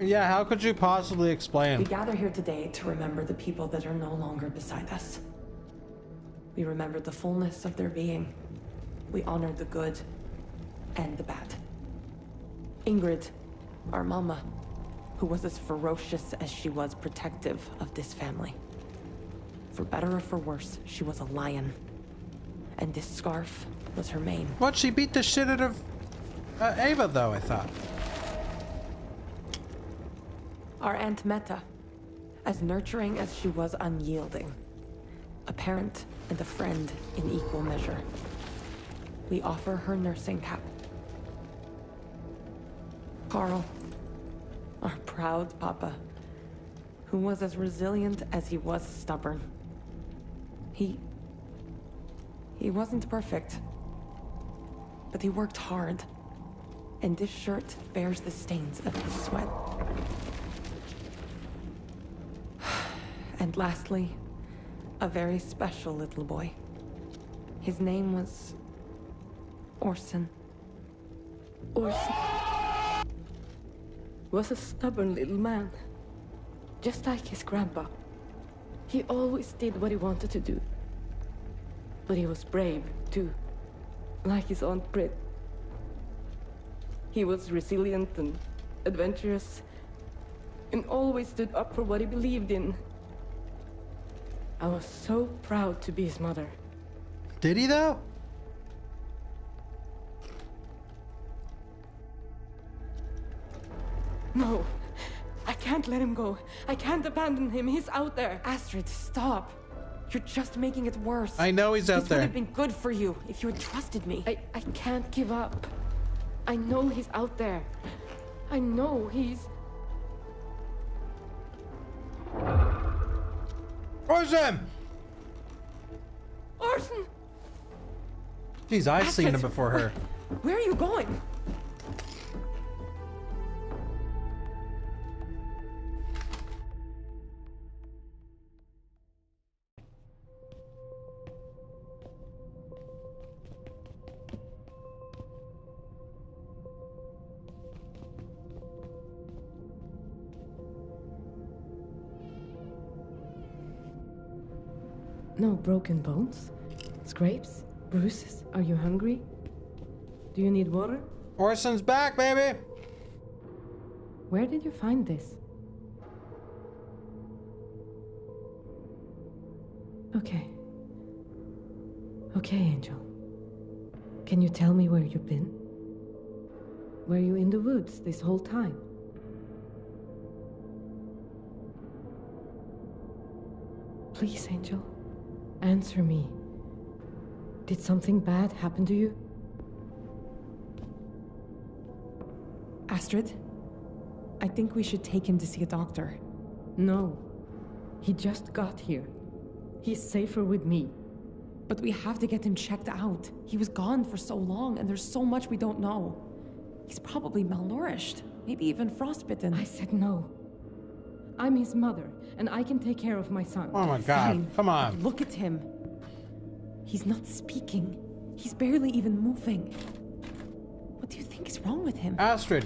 Yeah, how could you possibly We explain? gather here today to remember the people that are no longer beside us. We remember the fullness of their being. We honor the good and the bad. Ingrid, our mama, who was as ferocious as she was protective of this family. For better or for worse, she was a lion. And this scarf was her mane. What? She beat the shit out of Ava, though, I thought. Our Aunt Meta, as nurturing as she was unyielding. A parent and a friend in equal measure. We offer her nursing cap. Carl, our proud papa, who was as resilient as he was stubborn. He wasn't perfect, but he worked hard, and this shirt bears the stains of his sweat. And lastly, a very special little boy. His name was Orson. Orson was a stubborn little man, just like his grandpa. He always did what he wanted to do. But he was brave, too, like his Aunt Britt. He was resilient and adventurous, and always stood up for what he believed in. I was so proud to be his mother. Did he, though? No, I can't let him go. I can't abandon him. He's out there. Astrid, stop. You're just making it worse. I know he's out This there. would have been good for you if you had trusted me. I can't give up. I know he's out there. I know he's... Orson! Orson! Jeez, I've seen him Astrid, before her. Where are you going? No broken bones? Scrapes? Bruises? Are you hungry? Do you need water? Orson's back, baby! Where did you find this? Okay. Okay, Angel. Can you tell me where you've been? Were you in the woods this whole time? Please, Angel. Answer me. Did something bad happen to you? Astrid, I think we should take him to see a doctor. No. He just got here. He's safer with me. But we have to get him checked out. He was gone for so long, and there's so much we don't know. He's probably malnourished, maybe even frostbitten. I said no. I'm his mother, and I can take care of my son. Oh my God, Fine. come on. But look at him. He's not speaking. He's barely even moving. What do you think is wrong with him? Astrid.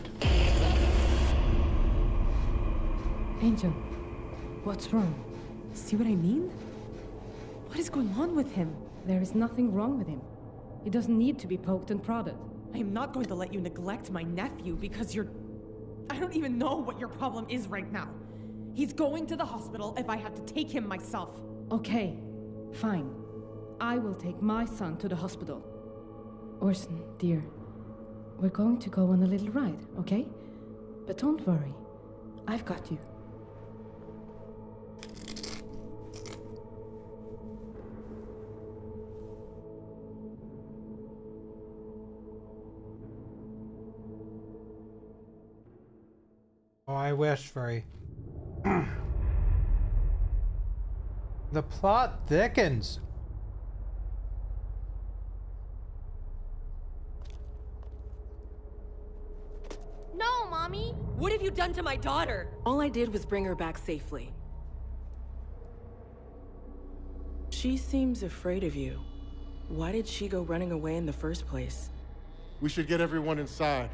Angel, what's wrong? See what I mean? What is going on with him? There is nothing wrong with him. He doesn't need to be poked and prodded. I am not going to let you neglect my nephew because you're... I don't even know what your problem is right now. He's going to the hospital if I have to take him myself. Okay, fine. I will take my son to the hospital. Orson, dear, we're going to go on a little ride, okay? But don't worry. I've got you. Oh, I wish, Furry. The plot thickens. No, Mommy! What have you done to my daughter? All I did was bring her back safely. She seems afraid of you. Why did she go running away in the first place? We should get everyone inside.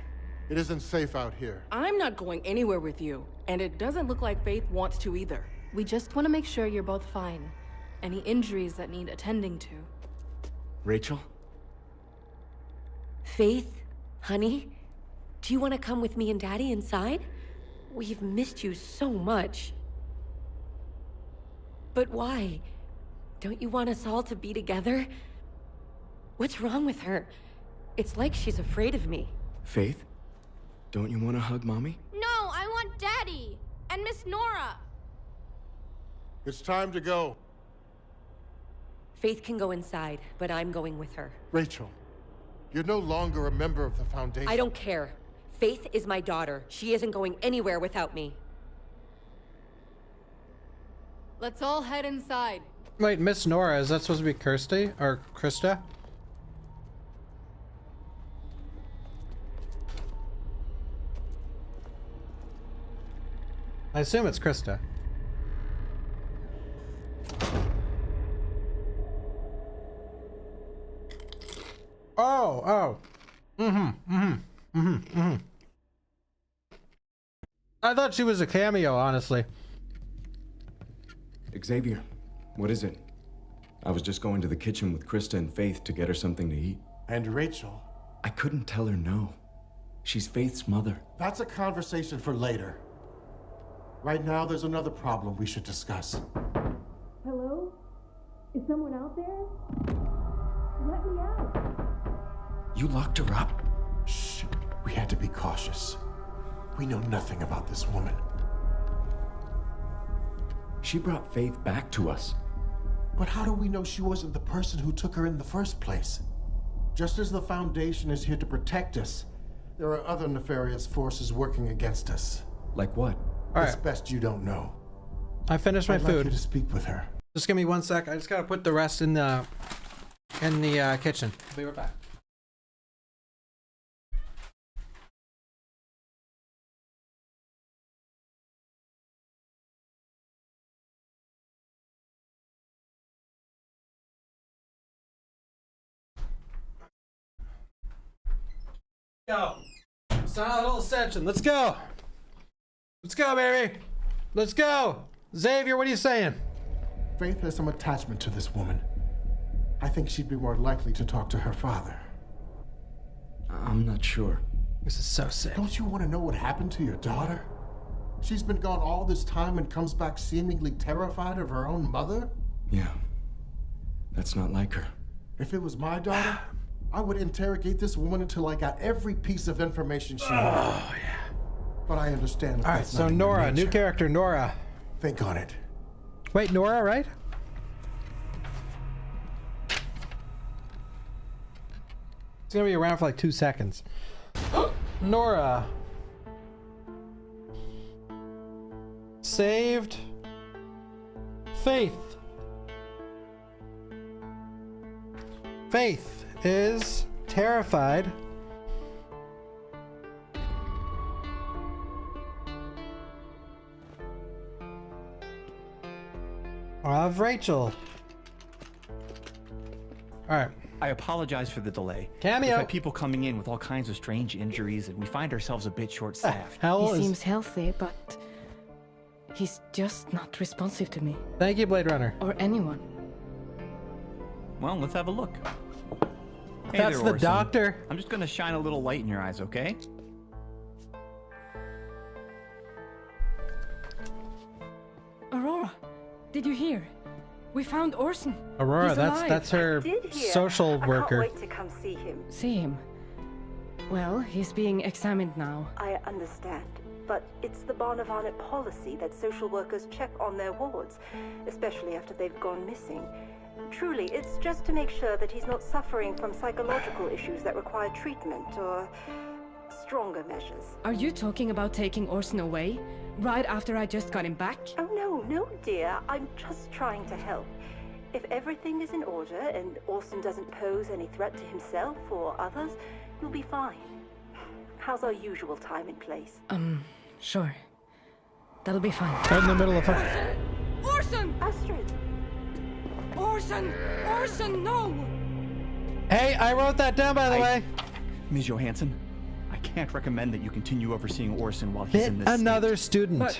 It isn't safe out here. I'm not going anywhere with you, and it doesn't look like Faith wants to either. We just want to make sure you're both fine. Any injuries that need attending to. Rachel? Faith? Honey? Do you want to come with me and Daddy inside? We've missed you so much. But why? Don't you want us all to be together? What's wrong with her? It's like she's afraid of me. Faith? Don't you want to hug Mommy? No, I want Daddy and Miss Nora. It's time to go. Faith can go inside, but I'm going with her. Rachel, you're no longer a member of the Foundation. I don't care. Faith is my daughter. She isn't going anywhere without me. Let's all head inside. Wait, Miss Nora, is that supposed to be Kirsty or Krista? I assume it's Krista. Oh. I thought she was a cameo, honestly. Xavier, what is it? I was just going to the kitchen with Krista and Faith to get her something to eat. And Rachel? I couldn't tell her no. She's Faith's mother. That's a conversation for later. Right now, there's another problem we should discuss. Hello? Is someone out there? Let me out. You locked her up? Shh. We had to be cautious. We know nothing about this woman. She brought Faith back to us. But how do we know she wasn't the person who took her in the first place? Just as the Foundation is here to protect us, there are other nefarious forces working against us. Like what? It's best you don't know. I finished my I'd food. like you to speak with her. Just give me 1 sec. I just gotta put the rest in the kitchen. I'll be right back. Go. Silent little Ascension. Let's go. Let's go, baby. Let's go. Xavier, what are you saying? Faith has some attachment to this woman. I think she'd be more likely to talk to her father. I'm not sure. This is so sick. Don't you want to know what happened to your daughter? She's been gone all this time and comes back seemingly terrified of her own mother? Yeah. That's not like her. If it was my daughter, I would interrogate this woman until I got every piece of information she wanted. Oh, yeah. But I understand. All right, so Nora, new character, Nora. Think on it. Wait, Nora, right? It's gonna be around for like 2 seconds. Nora. Saved. Faith. Faith is terrified of Rachel. Alright. I apologize for the delay. Cameo. We've had people coming in with all kinds of strange injuries, and we find ourselves a bit short-staffed. He seems healthy, but he's just not responsive to me. Thank you, Blade Runner. Or anyone. Well, let's have a look. Hey That's there, the Orson. doctor. I'm just gonna shine a little light in your eyes, okay? Aurora, did you hear? We found Orson. Aurora, He's alive. that's her social worker. I can't wait to come see him. See him? Well, he's being examined now. I understand, but it's the Barnavana policy that social workers check on their wards, especially after they've gone missing. Truly, it's just to make sure that he's not suffering from psychological issues that require treatment or stronger measures. Are you talking about taking Orson away? Right after I just got him back? Oh, no, dear. I'm just trying to help. If everything is in order and Orson doesn't pose any threat to himself or others, you'll be fine. How's our usual time and place? Sure. That'll be fine. Right in the middle of Orson! Astrid! Orson! Orson, no! Hey, I wrote that down, by the way. Ms. Johansson, I can't recommend that you continue overseeing Orson while he's Bit in this another state. student. But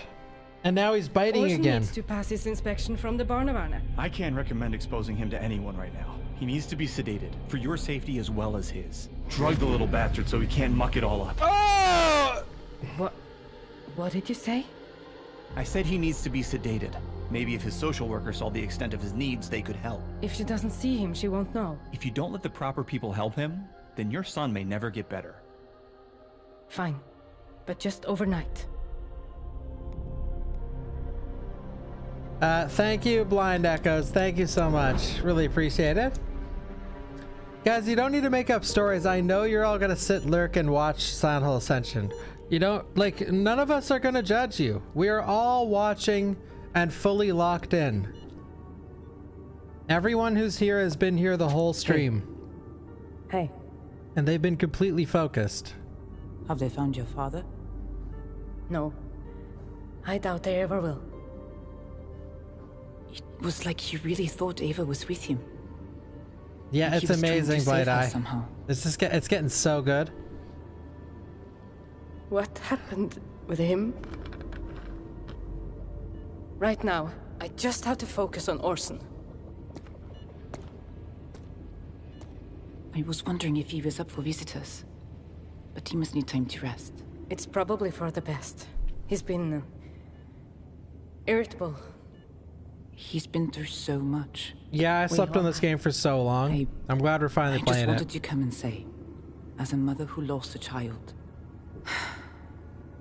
and now he's biting Orson again. needs to pass his inspection from the Barnavana. I can't recommend exposing him to anyone right now. He needs to be sedated, for your safety as well as his. Drug the little bastard so he can't muck it all up. Oh! What did you say? I said he needs to be sedated. Maybe if his social worker saw the extent of his needs, they could help. If she doesn't see him, she won't know. If you don't let the proper people help him, then your son may never get better. Fine. But just overnight. Thank you, Blind Echoes. Thank you so much. Really appreciate it. Guys, you don't need to make up stories. I know you're all gonna sit, lurk, and watch Silent Hill Ascension. You don't, like, none of us are gonna judge you. We are all watching and fully locked in. Everyone who's here has been here the whole stream. Hey. And they've been completely focused. Have they found your father? No. I doubt they ever will. It was like he really thought Ava was with him. Yeah, Like he it's was trying to amazing, save Blade her Eye. somehow. It's getting so good. What happened with him? Right now, I just have to focus on Orson. I was wondering if he was up for visitors. But he must need time to rest. It's probably for the best. He's been irritable. He's been through so much. Yeah, I slept on this game for so long. I'm glad we're finally I playing just it. wanted to come and say, as a mother who lost a child,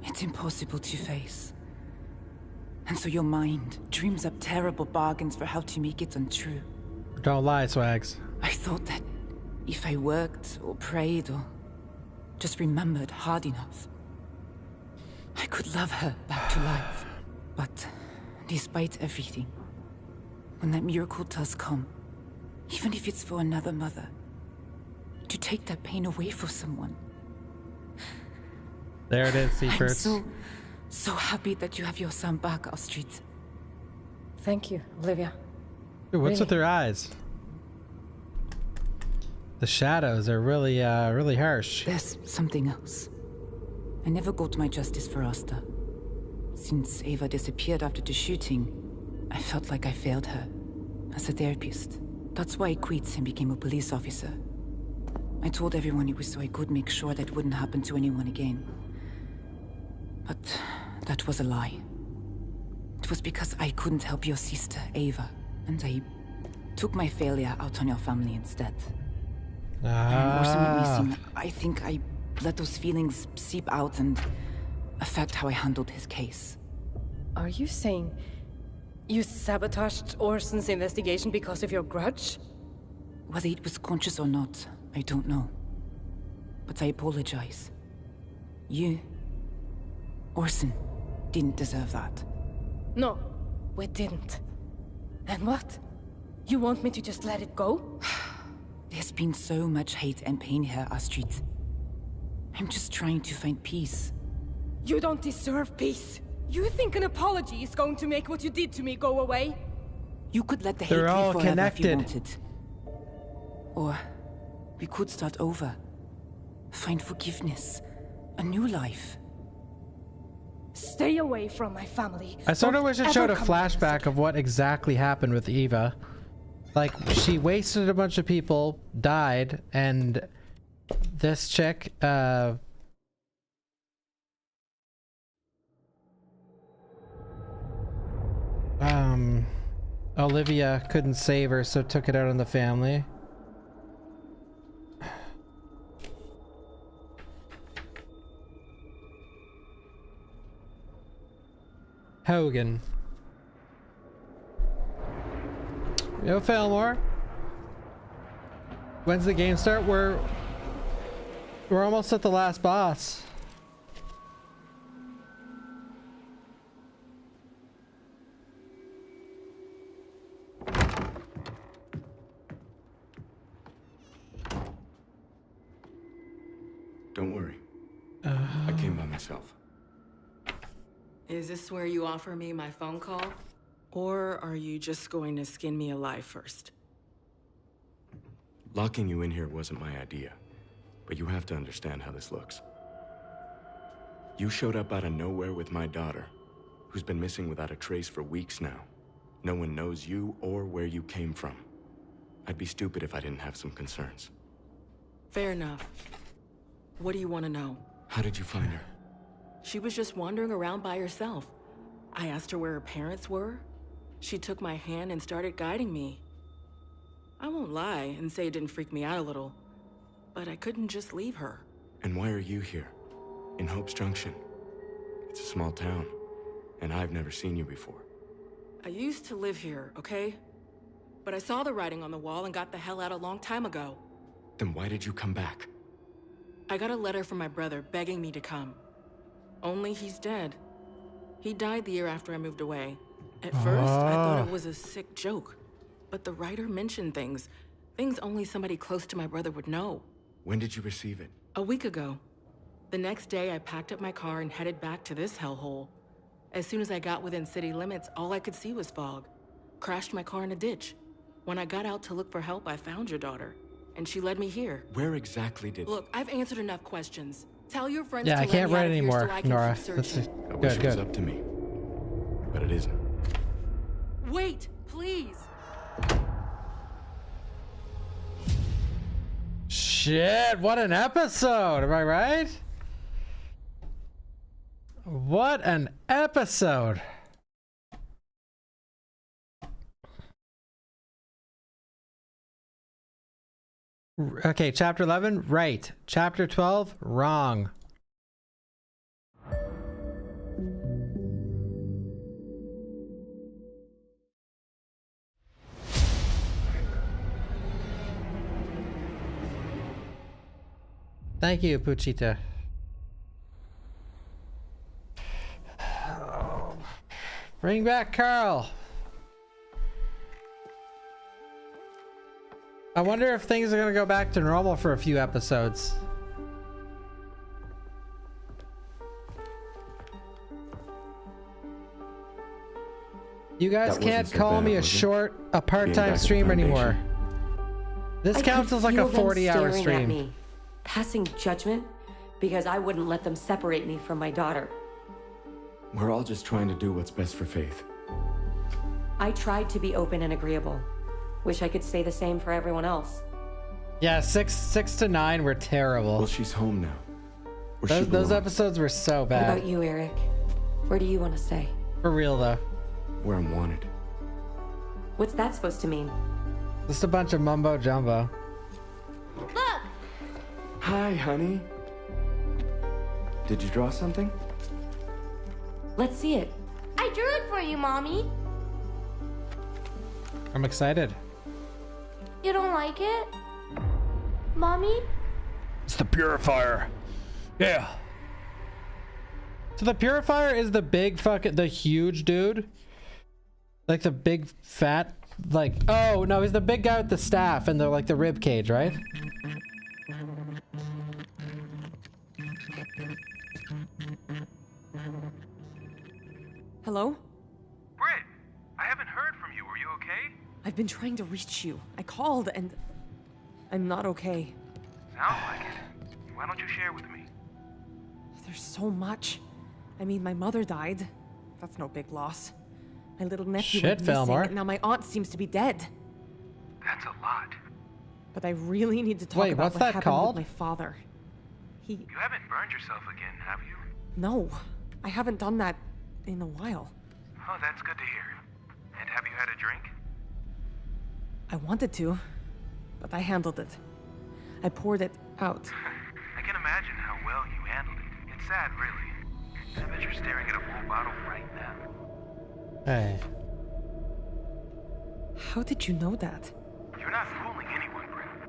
it's impossible to face. And so your mind dreams up terrible bargains for how to make it untrue. Don't lie, Swags. I thought that if I worked or prayed or just remembered hard enough, I could love her back to life. But despite everything, when that miracle does come, even if it's for another mother, to take that pain away for someone. There it is, I'm Seafirts. so happy that you have your son back, Astrid. Thank you, Olivia. Dude, what's Really? with their eyes? The shadows are really, really harsh. There's something else. I never got my justice for Asta. Since Ava disappeared after the shooting, I felt like I failed her as a therapist. That's why I quit and became a police officer. I told everyone it was so I could make sure that wouldn't happen to anyone again. But that was a lie. It was because I couldn't help your sister, Ava, and I took my failure out on your family instead. And Orson went missing. I think I let those feelings seep out and affect how I handled his case. Are you saying you sabotaged Orson's investigation because of your grudge? Whether it was conscious or not, I don't know. but I apologize. You, Orson, didn't deserve that. No, we didn't. And what? You want me to just let it go? There's been so much hate and pain here, Astrid. I'm just trying to find peace. You don't deserve peace. You think an apology is going to make what you did to me go away? You could let the hate They're all live forever if you connected. wanted. Or we could start over. Find forgiveness. A new life. Stay away from my family. I sort of wish it showed a Don't ever come flashback of what exactly happened with Eva. Like, she wasted a bunch of people, died, and this chick, Olivia couldn't save her, so took it out on the family. Hogan. Yo, Fillmore. When's the game start? We're almost at the last boss. Don't worry. I came by myself. Is this where you offer me my phone call? Or are you just going to skin me alive first? Locking you in here wasn't my idea, but you have to understand how this looks. You showed up out of nowhere with my daughter, who's been missing without a trace for weeks now. No one knows you or where you came from. I'd be stupid if I didn't have some concerns. Fair enough. What do you want to know? How did you find her? She was just wandering around by herself. I asked her where her parents were. She took my hand and started guiding me. I won't lie and say it didn't freak me out a little, but I couldn't just leave her. And why are you here? In Hope's Junction? It's a small town, and I've never seen you before. I used to live here, okay? But I saw the writing on the wall and got the hell out a long time ago. Then why did you come back? I got a letter from my brother begging me to come. Only he's dead. He died the year after I moved away. At first, I thought it was a sick joke. But the writer mentioned things only somebody close to my brother would know. When did you receive it? A week ago. The next day, I packed up my car and headed back to this hellhole. As soon as I got within city limits, all I could see was fog. Crashed my car in a ditch. When I got out to look for help, I found your daughter. And she led me here. Where exactly did... Look, I've answered enough questions. Tell your friends Yeah, to I can't write let me out of here anymore, so I can Nora. keep That's searching. I wish it was good. up to me, but it isn't. Wait, please. Shit, what an episode, am I right? What an episode. Okay, chapter 11, right. Chapter 12, wrong. Thank you, Puchita. Bring back Carl. I wonder if things are gonna go back to normal for a few episodes. You guys That can't wasn't so call bad, me a was it? part-time Being back at the streamer anymore. Foundation? This I counts could as like a feel them 40-hour staring at stream. me, passing judgment because I wouldn't let them separate me from my daughter. We're all just trying to do what's best for Faith. I tried to be open and agreeable. Wish I could say the same for everyone else. Yeah, 6 to 9 were terrible. Well, she's home now. Those episodes were so What bad. about you, Eric? Where do you want to stay? For real though. Where I'm wanted. What's that supposed to mean? Just a bunch of mumbo jumbo. Look! Hi, honey. Did you draw something? Let's see it. I drew it for you, Mommy. I'm excited. You don't like it? Mommy? It's the purifier. Yeah. So the purifier is the big the huge dude? Like the big fat, like, oh no, he's the big guy with the staff and the like the rib cage, right? Hello? Britt, I haven't heard from you. Are you okay? I've been trying to reach you. I called and I'm not okay. Sounds like it. Why don't you share with me? There's so much. I mean, my mother died. That's no big loss. My little nephew went missing, and now my aunt seems to be dead. That's a lot. But I really need to talk about what happened with my father. You haven't burned yourself again, have you? No, I haven't done that in a while. Oh, that's good to hear. And have you had a drink? I wanted to, but I handled it. I poured it out. I can imagine how well you handled it. It's sad, really. I bet you're staring at a full bottle right now. Hey. How did you know that? You're not fooling anyone, Brett.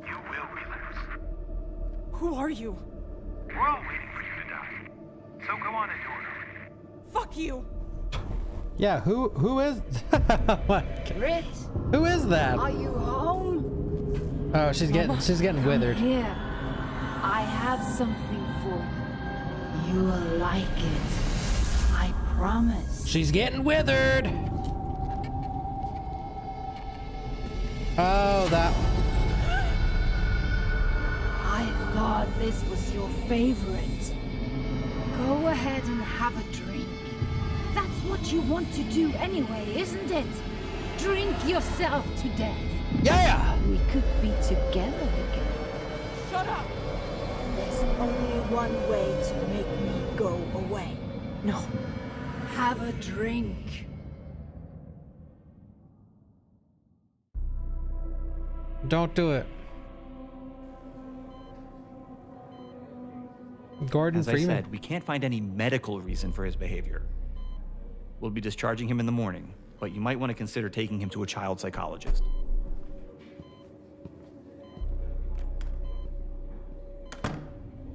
You will relapse. Who are you? We're all waiting for you to die. So go on and do it already. Fuck you! Yeah, who is Britt, who is that? are you home? Oh, she's getting withered. Here, I have something for you. You will like it. I promise. She's getting withered. Oh, that. I thought this was your favorite. Go ahead and have a drink. That's what you want to do anyway, isn't it? Drink yourself to death. Yeah! We could be together again. Shut up! There's only one way to make me go away. No. Have a drink. Don't do it. Gordon As Freeman. I said, we can't find any medical reason for his behavior. We'll be discharging him in the morning, but you might want to consider taking him to a child psychologist.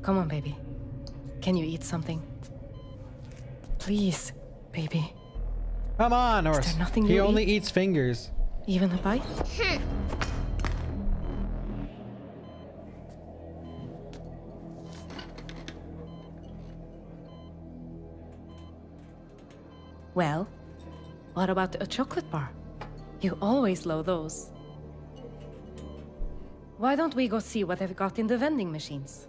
Come on, baby. Can you eat something? Please, baby. Come on, or Is there nothing he you only eat? eats fingers. Even a bite? Well, what about a chocolate bar? You always love those. Why don't we go see what they've got in the vending machines?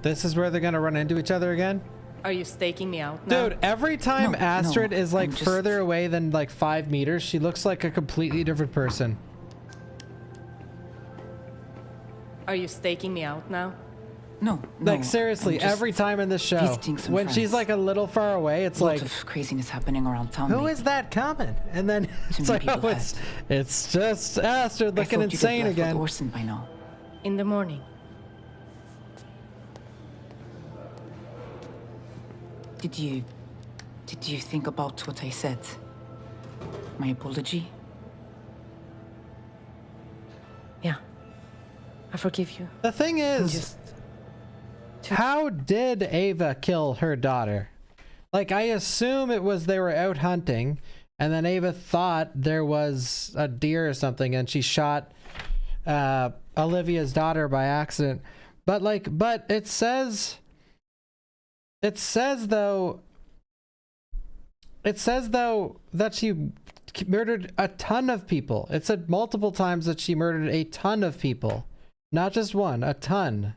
This is where they're gonna run into each other again? Are you staking me out now? Dude, every time No, Astrid no, is like I'm just- further away than like 5 meters, she looks like a completely different person. Are you staking me out now? No, Like seriously, every time in the show, visiting some when she's friends. like a little far away, it's Lots like, of craziness happening around town. who lately. is that coming? And then it's many like, people oh, it's just Astrid I looking thought you'd have insane left with again. Orson by now. In the morning. Did you think about what I said? My apology? Yeah. I forgive you. The thing is, how did Ava kill her daughter? Like, I assume it was they were out hunting, and then Ava thought there was a deer or something, and she shot Olivia's daughter by accident. But it says though that she murdered a ton of people. It said multiple times that she murdered a ton of people. Not just one, a ton.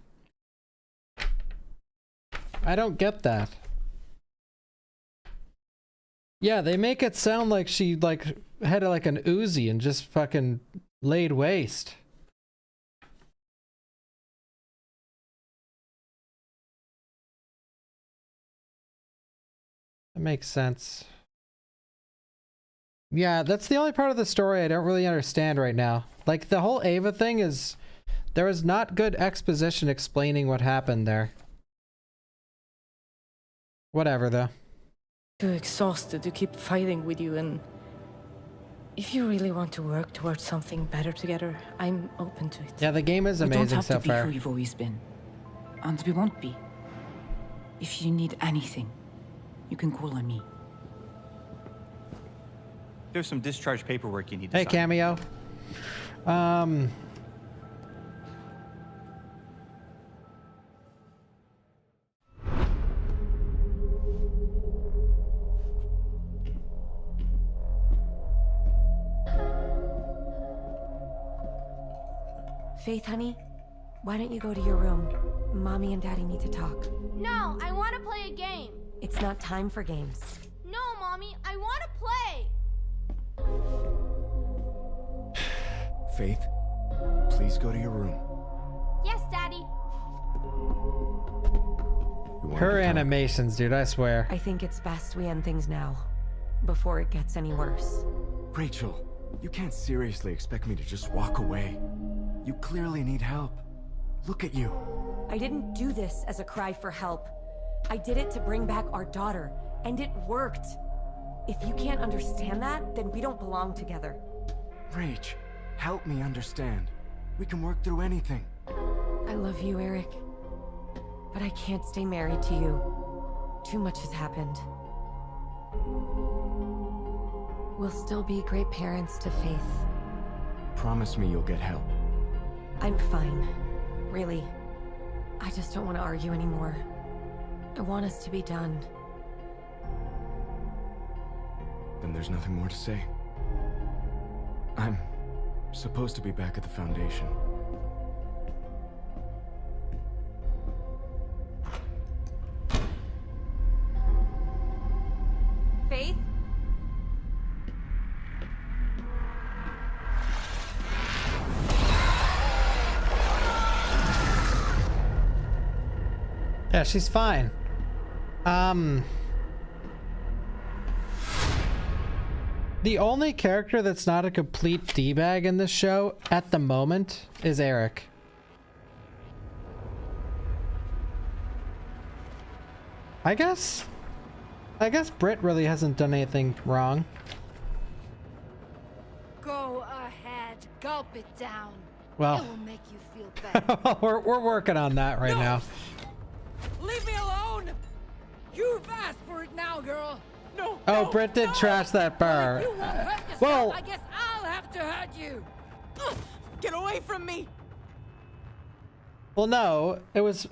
I don't get that. Yeah, they make it sound like she had like an Uzi and just fucking laid waste. That makes sense. Yeah, that's the only part of the story I don't really understand right now. Like, the whole Ava thing is... There was not good exposition explaining what happened there. Whatever, though. Too exhausted to keep fighting with you, and If you really want to work towards something better together, I'm open to it. Yeah, the game is We amazing don't have so to be far. who you've always been. And we won't be. If you need anything, you can call on me. There's some discharge paperwork you need to Hey, sign. Cameo. Faith, honey, why don't you go to your room? Mommy and Daddy need to talk. No, I want to play a game. It's not time for games. No, Mommy, I want to play. Faith, please go to your room. Yes, Daddy. You want Her to talk? animations, dude, I swear. I think it's best we end things now, before it gets any worse. Rachel, you can't seriously expect me to just walk away. You clearly need help. Look at you. I didn't do this as a cry for help. I did it to bring back our daughter, and it worked. If you can't understand that, then we don't belong together. Rach, help me understand. We can work through anything. I love you, Eric. But I can't stay married to you. Too much has happened. We'll still be great parents to Faith. Promise me you'll get help. I'm fine. Really. I just don't want to argue anymore. I want us to be done. Then there's nothing more to say. I'm supposed to be back at the Foundation. Faith? Yeah, she's fine. The only character that's not a complete D-bag in this show at the moment is Eric. I guess Britt really hasn't done anything wrong. Go ahead, gulp it down. Well, It will make you feel better. we're working on that right now. Leave me alone! You've asked for it now, girl. No. Oh, Britt did trash that bar. You won't hurt yourself. Whoa. I guess I'll have to hurt you. Ugh, get away from me! Well, no, it was.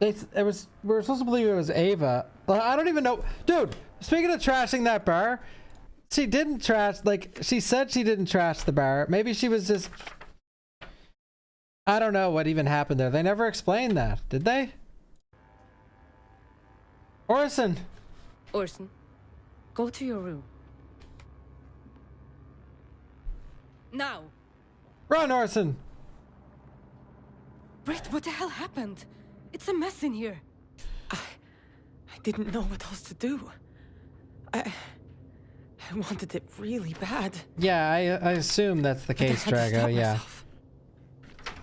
We were supposed to believe it was Ava. Well, I don't even know, dude. Speaking of trashing that bar, she didn't trash. Like she said, she didn't trash the bar. Maybe she was just. I don't know what even happened there. They never explained that, did they? Orson. Orson, go to your room. Now. Run, Orson. Britt, what the hell happened? It's a mess in here. I didn't know what else to do. I wanted it really bad. Yeah, I assume that's the case, Drago. Yeah.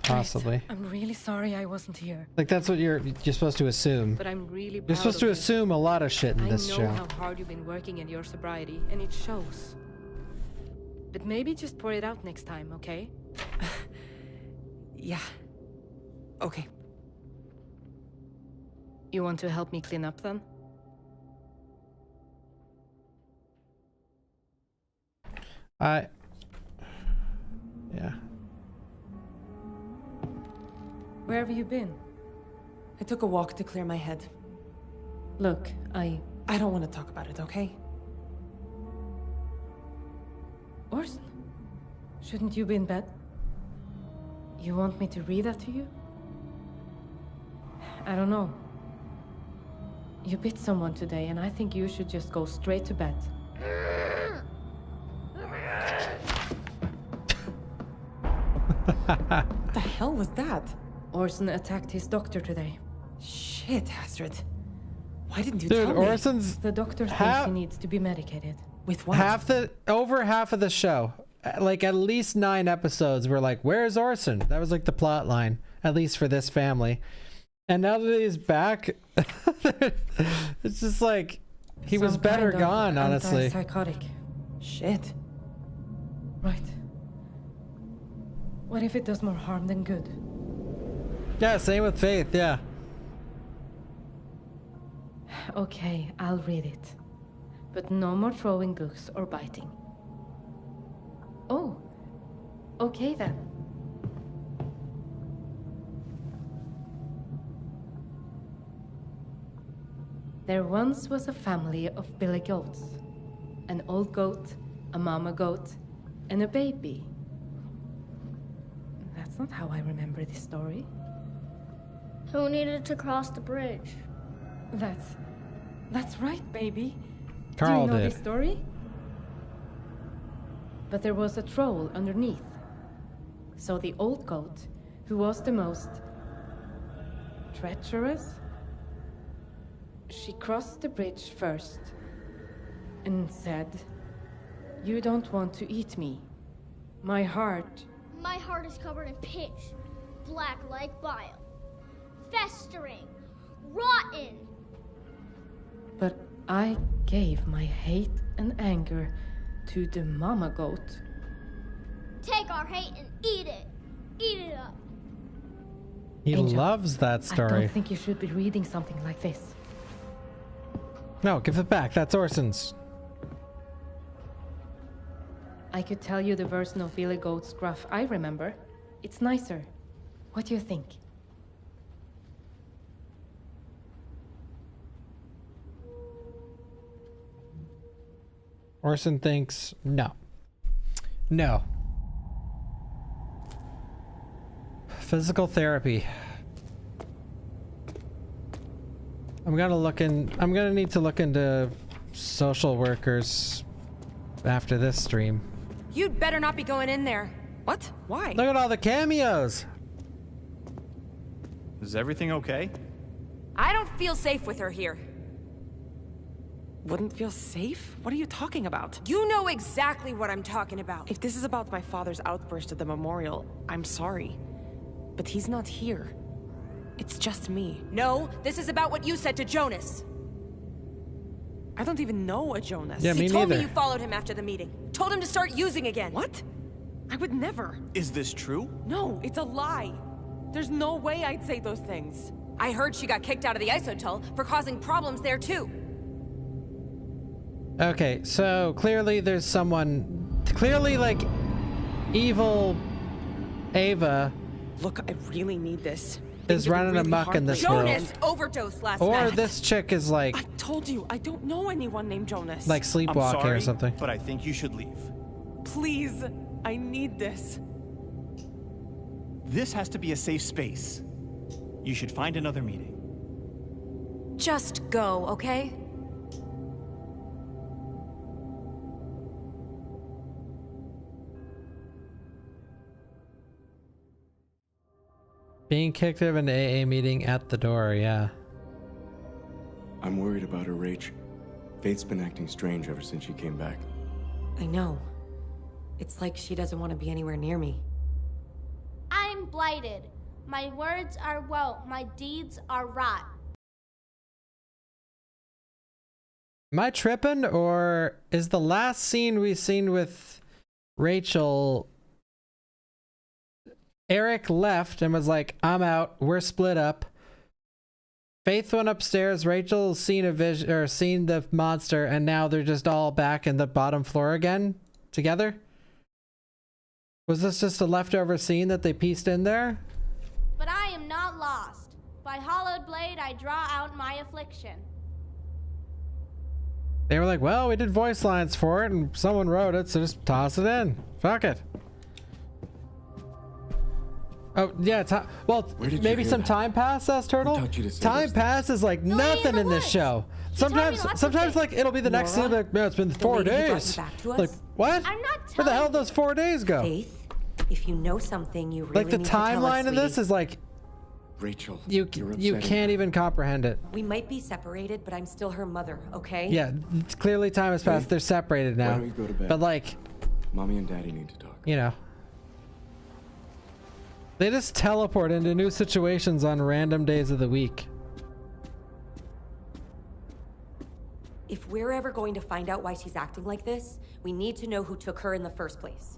Possibly. I'm really sorry I wasn't here. Like that's what you're supposed to assume. But I'm really proud You're supposed of to you. assume a lot of shit in this I know show. how hard you've been working in your sobriety, and it shows. But maybe just pour it out next time, okay? Yeah. Okay. You want to help me clean up then? Yeah. Where have you been? I took a walk to clear my head. Look, I don't want to talk about it, okay? Orson, shouldn't you be in bed? You want me to read that to you? I don't know. You bit someone today, and I think you should just go straight to bed. The hell was that? Orson attacked his doctor today. Shit, Astrid. Why didn't you Dude, tell me? Orson's The doctor thinks he needs to be medicated. With what? Over half of the show, like at least 9 episodes, were like, "Where's Orson?" That was like the plot line, at least for this family. And now that he's back, it's just like he was Some better kind of gone, honestly. Antipsychotic. Shit. Right. What if it does more harm than good? Yeah, same with Faith, yeah. Okay, I'll read it. But no more throwing books or biting. Oh, okay then. There once was a family of billy goats. An old goat, a mama goat, and a baby. That's not how I remember this story. Who needed to cross the bridge? That's right, baby. Carl Do you know did. this story? But there was a troll underneath. So the old goat, who was the most treacherous, she crossed the bridge first and said, "You don't want to eat me. My heart..." My heart is covered in pitch, black like bile, festering, rotten. But I gave my hate and anger to the mama goat. Take our hate and eat it. Eat it up. He Angel, loves that I story. don't think you should be reading something like this. No, give it back. That's Orson's. I could tell you the version of Billy Goat's gruff I remember. It's nicer. What do you think? Orson thinks no. No. Physical therapy. I'm gonna need to look into social workers after this stream. You'd better not be going in there. What? Why? Look at all the cameos. Is everything okay? I don't feel safe with her here. Wouldn't feel safe? What are you talking about? You know exactly what I'm talking about. If this is about my father's outburst at the memorial, I'm sorry. But he's not here. It's just me. No, this is about what you said to Jonas. I don't even know a Jonas. Yeah, me He told me neither. you followed him after the meeting. Told him to start using again. What? I would never. Is this true? No, it's a lie. There's no way I'd say those things. I heard she got kicked out of the Isotel for causing problems there too. Okay, so clearly there's someone, clearly like evil Ava. Look, I really need this. Is running amok in this world. Jonas overdosed last Or night. this chick is like, I told you, I don't know anyone named Jonas. like I'm sleepwalking sorry, or something. but I think you should leave. Please, I need this. This has to be a safe space. You should find another meeting. Just go, okay? Being kicked out of an AA meeting at the door, yeah. I'm worried about her, Rach. Faith's been acting strange ever since she came back. I know. It's like she doesn't want to be anywhere near me. I'm blighted. My words are woe. My deeds are rot. Am I tripping, or is the last scene we seen with Rachel, Eric left and was like, I'm out, we're split up. Faith went upstairs, Rachel seen a vision or seen the monster, and now they're just all back in the bottom floor again together? Was this just a leftover scene that they pieced in there? But I am not lost. By hollowed blade I draw out my affliction. They were like, well, we did voice lines for it and someone wrote it, so just toss it in. Fuck it. Oh, yeah, well, maybe some time passed, asked Turtle? Time pass is like nothing in this show. Sometimes like, it'll be the next scene, like, man, it's been 4 days. Like, what? I'm not Where the hell did those 4 days go? Faith, if you know something, you really Like, the need to tell us, timeline of this sweetie. is like, Rachel, you can't even comprehend it. We might be separated, but I'm still her mother, okay? Yeah, clearly time has passed. They're separated now. Why don't you go to bed? But like, Mommy and Daddy need to talk. you know. They just teleport into new situations on random days of the week. If we're ever going to find out why she's acting like this, we need to know who took her in the first place.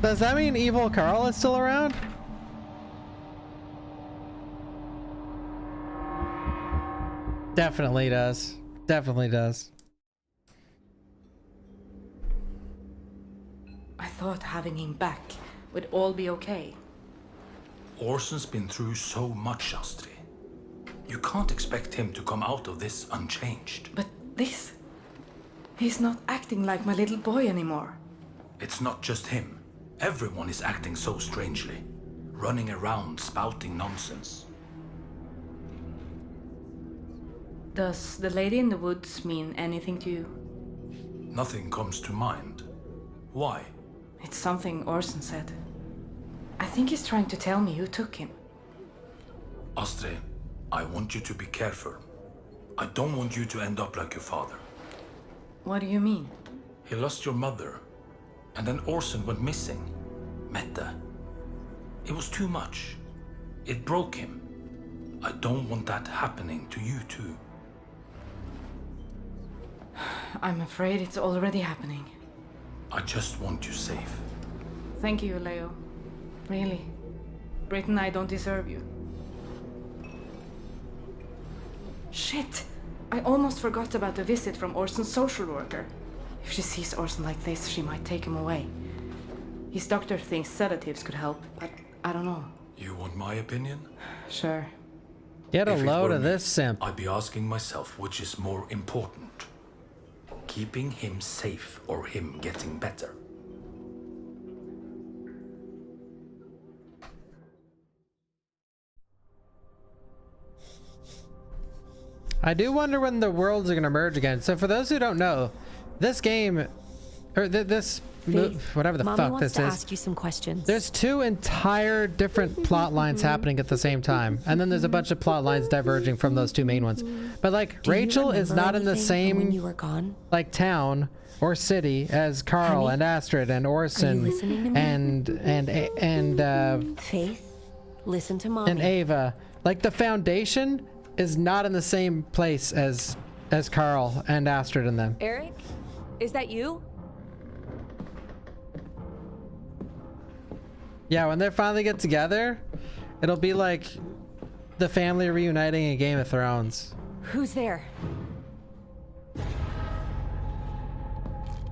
Does that mean evil Carl is still around? Definitely does. Definitely does. I thought having him back would all be okay. Orson's been through so much, Astrid. You can't expect him to come out of this unchanged. But this... He's not acting like my little boy anymore. It's not just him. Everyone is acting so strangely. Running around, spouting nonsense. Does the lady in the woods mean anything to you? Nothing comes to mind. Why? It's something Orson said. I think he's trying to tell me who took him. Astrid, I want you to be careful. I don't want you to end up like your father. What do you mean? He lost your mother, and then Orson went missing. Mette. It was too much. It broke him. I don't want that happening to you too. I'm afraid it's already happening. I just want you safe. Thank you, Leo. Really. Britt and I don't deserve you. Shit! I almost forgot about the visit from Orson's social worker. If she sees Orson like this, she might take him away. His doctor thinks sedatives could help, but I don't know. You want my opinion? Sure. Get a If it load were of me, this simp. I'd be asking myself which is more important. Keeping him safe or him getting better. I do wonder when the worlds are going to merge again. So for those who don't know, this game, or whatever the Mommy fuck wants this to is, ask you some questions. there's two entire different plot lines happening at the same time. And then there's a bunch of plot lines diverging from those two main ones. But like, Do you Rachel is remember not in the anything from when same you were gone? like town or city as Carl Honey? and Astrid and Orson Are you listening to me? and Faith, listen to Mommy. and Ava. Like, the Foundation is not in the same place as Carl and Astrid and them. Eric, is that you? Yeah, when they finally get together, it'll be like the family reuniting in Game of Thrones. Who's there?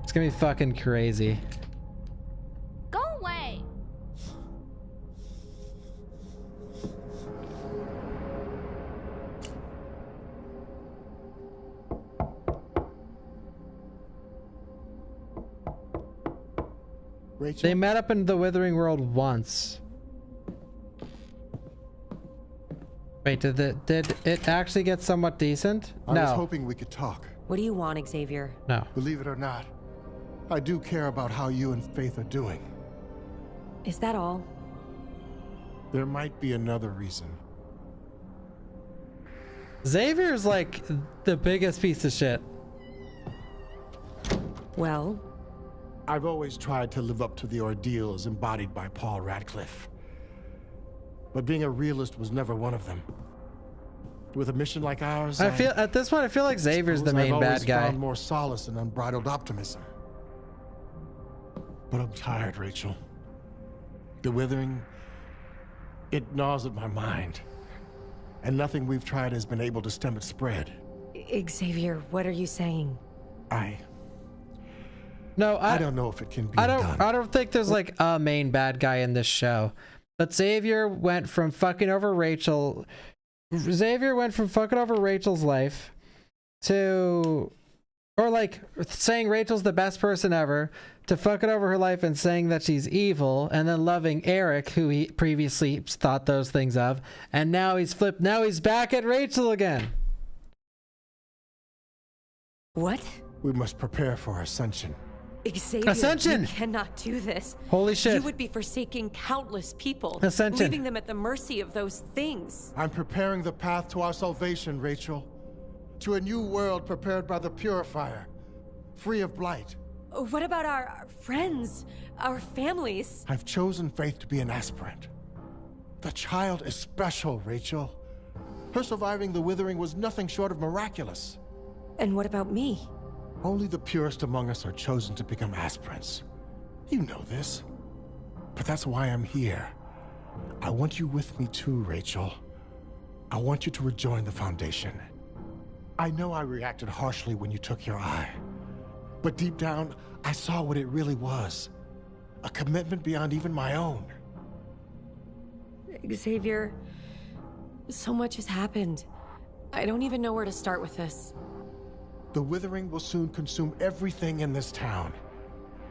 It's gonna be fucking crazy. Go away. Rachel? They met up in the Withering World once. Wait, did it actually get somewhat decent? I No. was hoping we could talk. What do you want, Xavier? No. Believe it or not, I do care about how you and Faith are doing. Is that all? There might be another reason. Xavier's like the biggest piece of shit. Well? I've always tried to live up to the ordeals embodied by Paul Radcliffe. But being a realist was never one of them. With a mission like ours, I feel at this point I feel like Xavier's the main I've bad always guy. found more solace in unbridled optimism. But I'm tired, Rachel. The Withering, it gnaws at my mind. And nothing we've tried has been able to stem its spread. Xavier, what are you saying? No, I don't know if it can be I done. don't think there's like a main bad guy in this show. But Xavier went from fucking over Rachel. Xavier went from fucking over Rachel's life to, or like saying Rachel's the best person ever, to fucking over her life and saying that she's evil, and then loving Eric, who he previously thought those things of, and now he's flipped. Now he's back at Rachel again. What? We must prepare for Ascension. Xavier, Ascension! You cannot do this. Holy shit. You would be forsaking countless people. Ascension. Leaving them at the mercy of those things. I'm preparing the path to our salvation, Rachel. To a new world prepared by the Purifier, free of blight. What about our friends, our families? I've chosen Faith to be an aspirant. The child is special, Rachel. Her surviving the Withering was nothing short of miraculous. And what about me? Only the purest among us are chosen to become aspirants. You know this. But that's why I'm here. I want you with me too, Rachel. I want you to rejoin the Foundation. I know I reacted harshly when you took your eye. But deep down, I saw what it really was. A commitment beyond even my own. Xavier, so much has happened. I don't even know where to start with this. The Withering will soon consume everything in this town.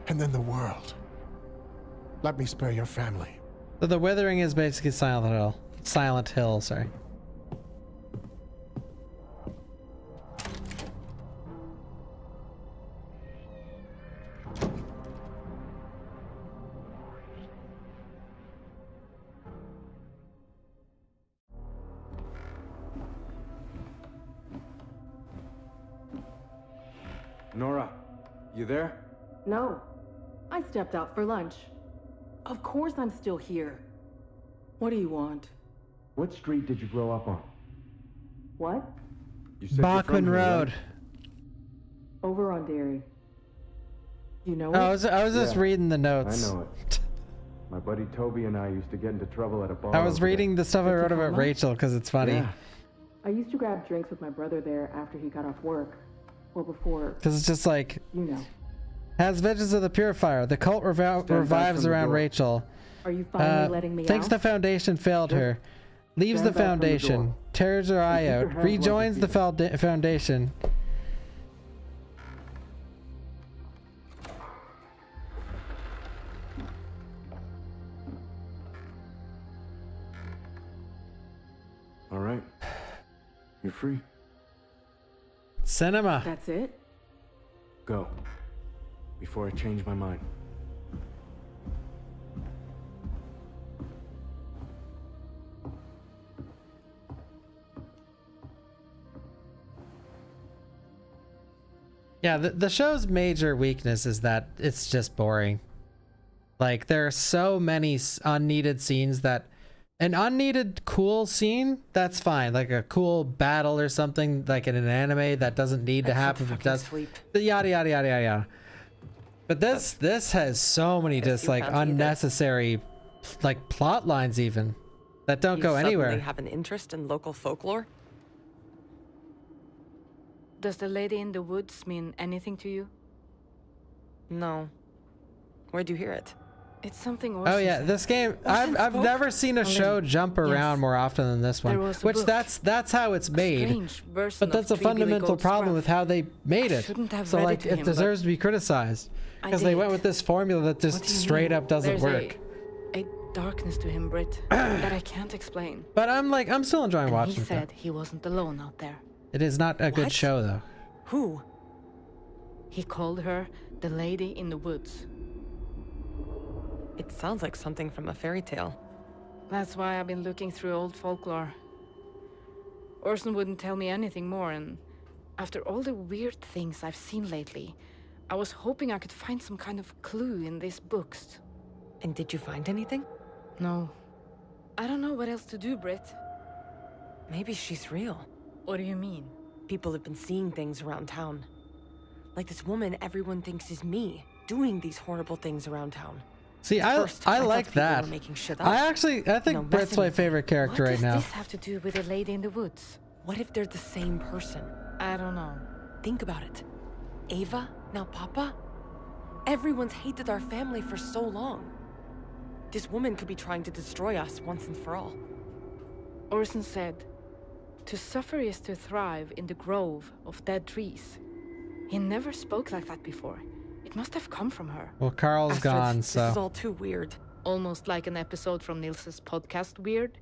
And then the world. Let me spare your family. So the Withering is basically Silent Hill. Silent Hill, sorry. Nora, you there? No. I stepped out for lunch. Of course I'm still here. What do you want? What street did you grow up on? What? You said you're from Bachman here, Road. right? Over on Dairy. You know I it? was just Yeah, reading the notes. I know it. My buddy Toby and I used to get into trouble at a bar. I was over reading there. the stuff I wrote about Tacoma? Rachel because it's funny. Yeah. I used to grab drinks with my brother there after he got off work. Well, before, Because it's just like, you know. has Vengeance of the Purifier. The cult Stand back revives from the around door. Rachel. Are you finally letting me Thinks out? the Foundation failed her. Leaves the stand back from the Foundation. door. Tears her eye keep your out. hands Rejoins the like Foundation. All right. You're free. Cinema. That's it? Go. Before I change my mind. Yeah, the show's major weakness is that it's just boring. Like, there are so many unneeded scenes that... An unneeded cool scene, that's fine. Like a cool battle or something, like in an anime that doesn't need to happen. It does. Yada, yada, yada, yada, yada. But this has so many just like unnecessary like plot lines even that don't go anywhere. You have an interest in local folklore? Does the lady in the woods mean anything to you? No. Where'd you hear it? It's something Orson Oh yeah, said. this game I've never seen a show jump around more often than this one. Which that's how it's made. Strange version But that's of a Three Billy fundamental Goat's problem Gruff. with how they made it. shouldn't have So read it like to it him, deserves to be criticized I because they did. went with this formula that just straight up doesn't There's work. A darkness to him, Britt, that I can't explain. But I'm still enjoying And watching he it. though. said he wasn't alone out there. It is not a good What? show though. Who? He called her the lady in the woods. It sounds like something from a fairy tale. That's why I've been looking through old folklore. Orson wouldn't tell me anything more, and after all the weird things I've seen lately, I was hoping I could find some kind of clue in these books. And did you find anything? No. I don't know what else to do, Britt. Maybe she's real. What do you mean? People have been seeing things around town. Like this woman everyone thinks is me, doing these horrible things around town. See, I thought like people that. were making shit up. I think Brett's my favorite character What right does now. this have to do with the lady in the woods? What if they're the same person? I don't know. Think about it. Ava, now Papa? Everyone's hated our family for so long. This woman could be trying to destroy us once and for all. Orson said, "To suffer is to thrive in the grove of dead trees." He never spoke like that before. It must have come from her. Well, Carl's Astrid, gone, This so is all too weird. Almost like an episode from Nils's podcast Weird.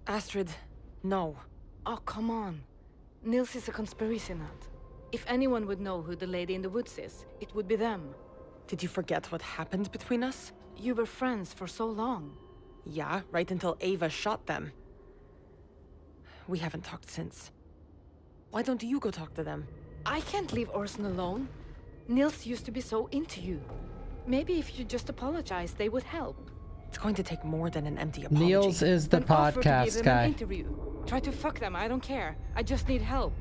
Astrid, no. Oh, come on. Nils is a conspiracy nut. If anyone would know who the lady in the woods is, it would be them. Did you forget what happened between us? You were friends for so long. Yeah, right until Ava shot them. We haven't talked since. Why don't you go talk to them? I can't leave Orson alone. Nils used to be so into you. Maybe if you just apologize, they would help. It's going to take more than an empty apology. Niels is the Then offer to give podcast them guy. An interview. Try to fuck them, I don't care. I just need help.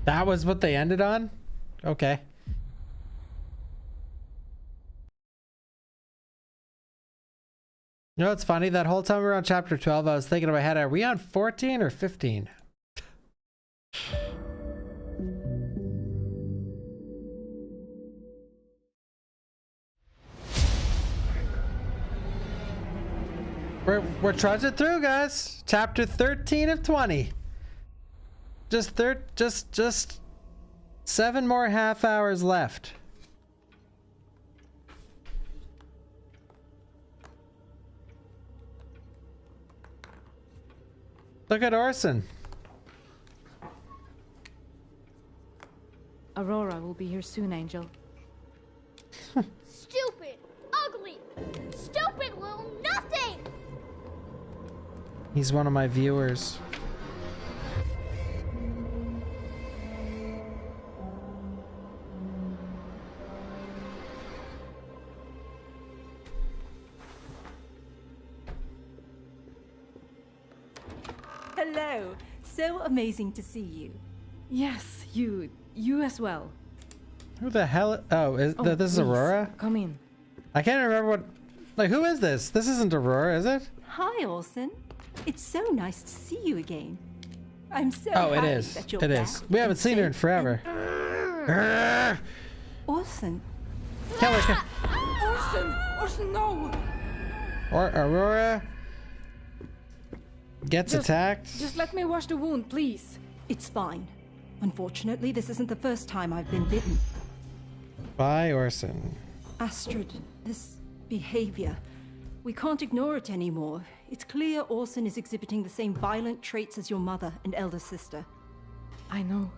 that was what they ended on? Okay. You know what's funny? That whole time we were on chapter 12, I was thinking in my head, are we on 14 or 15? We're trudging through, guys. Chapter 13 of 20. Just 7 more half hours left. Look at Orson. Aurora will be here soon, Angel. Stupid, ugly, stupid little nothing! He's one of my viewers. Hello. So amazing to see you. Yes, you as well. Who the hell? Oh, this is please, Aurora? Come in. I can't remember what. Like, who is this? This isn't Aurora, is it? Hi, Orson. It's so nice to see you again. I'm so Oh, happy it is. that you're It back is. We haven't and seen her in safe forever. and- Orson. Orson, no! Or Aurora gets Just- attacked. Just let me wash the wound, please. It's fine. Unfortunately, this isn't the first time I've been bitten. By Orson. Astrid, this behavior, we can't ignore it anymore. It's clear Orson is exhibiting the same violent traits as your mother and elder sister. I know.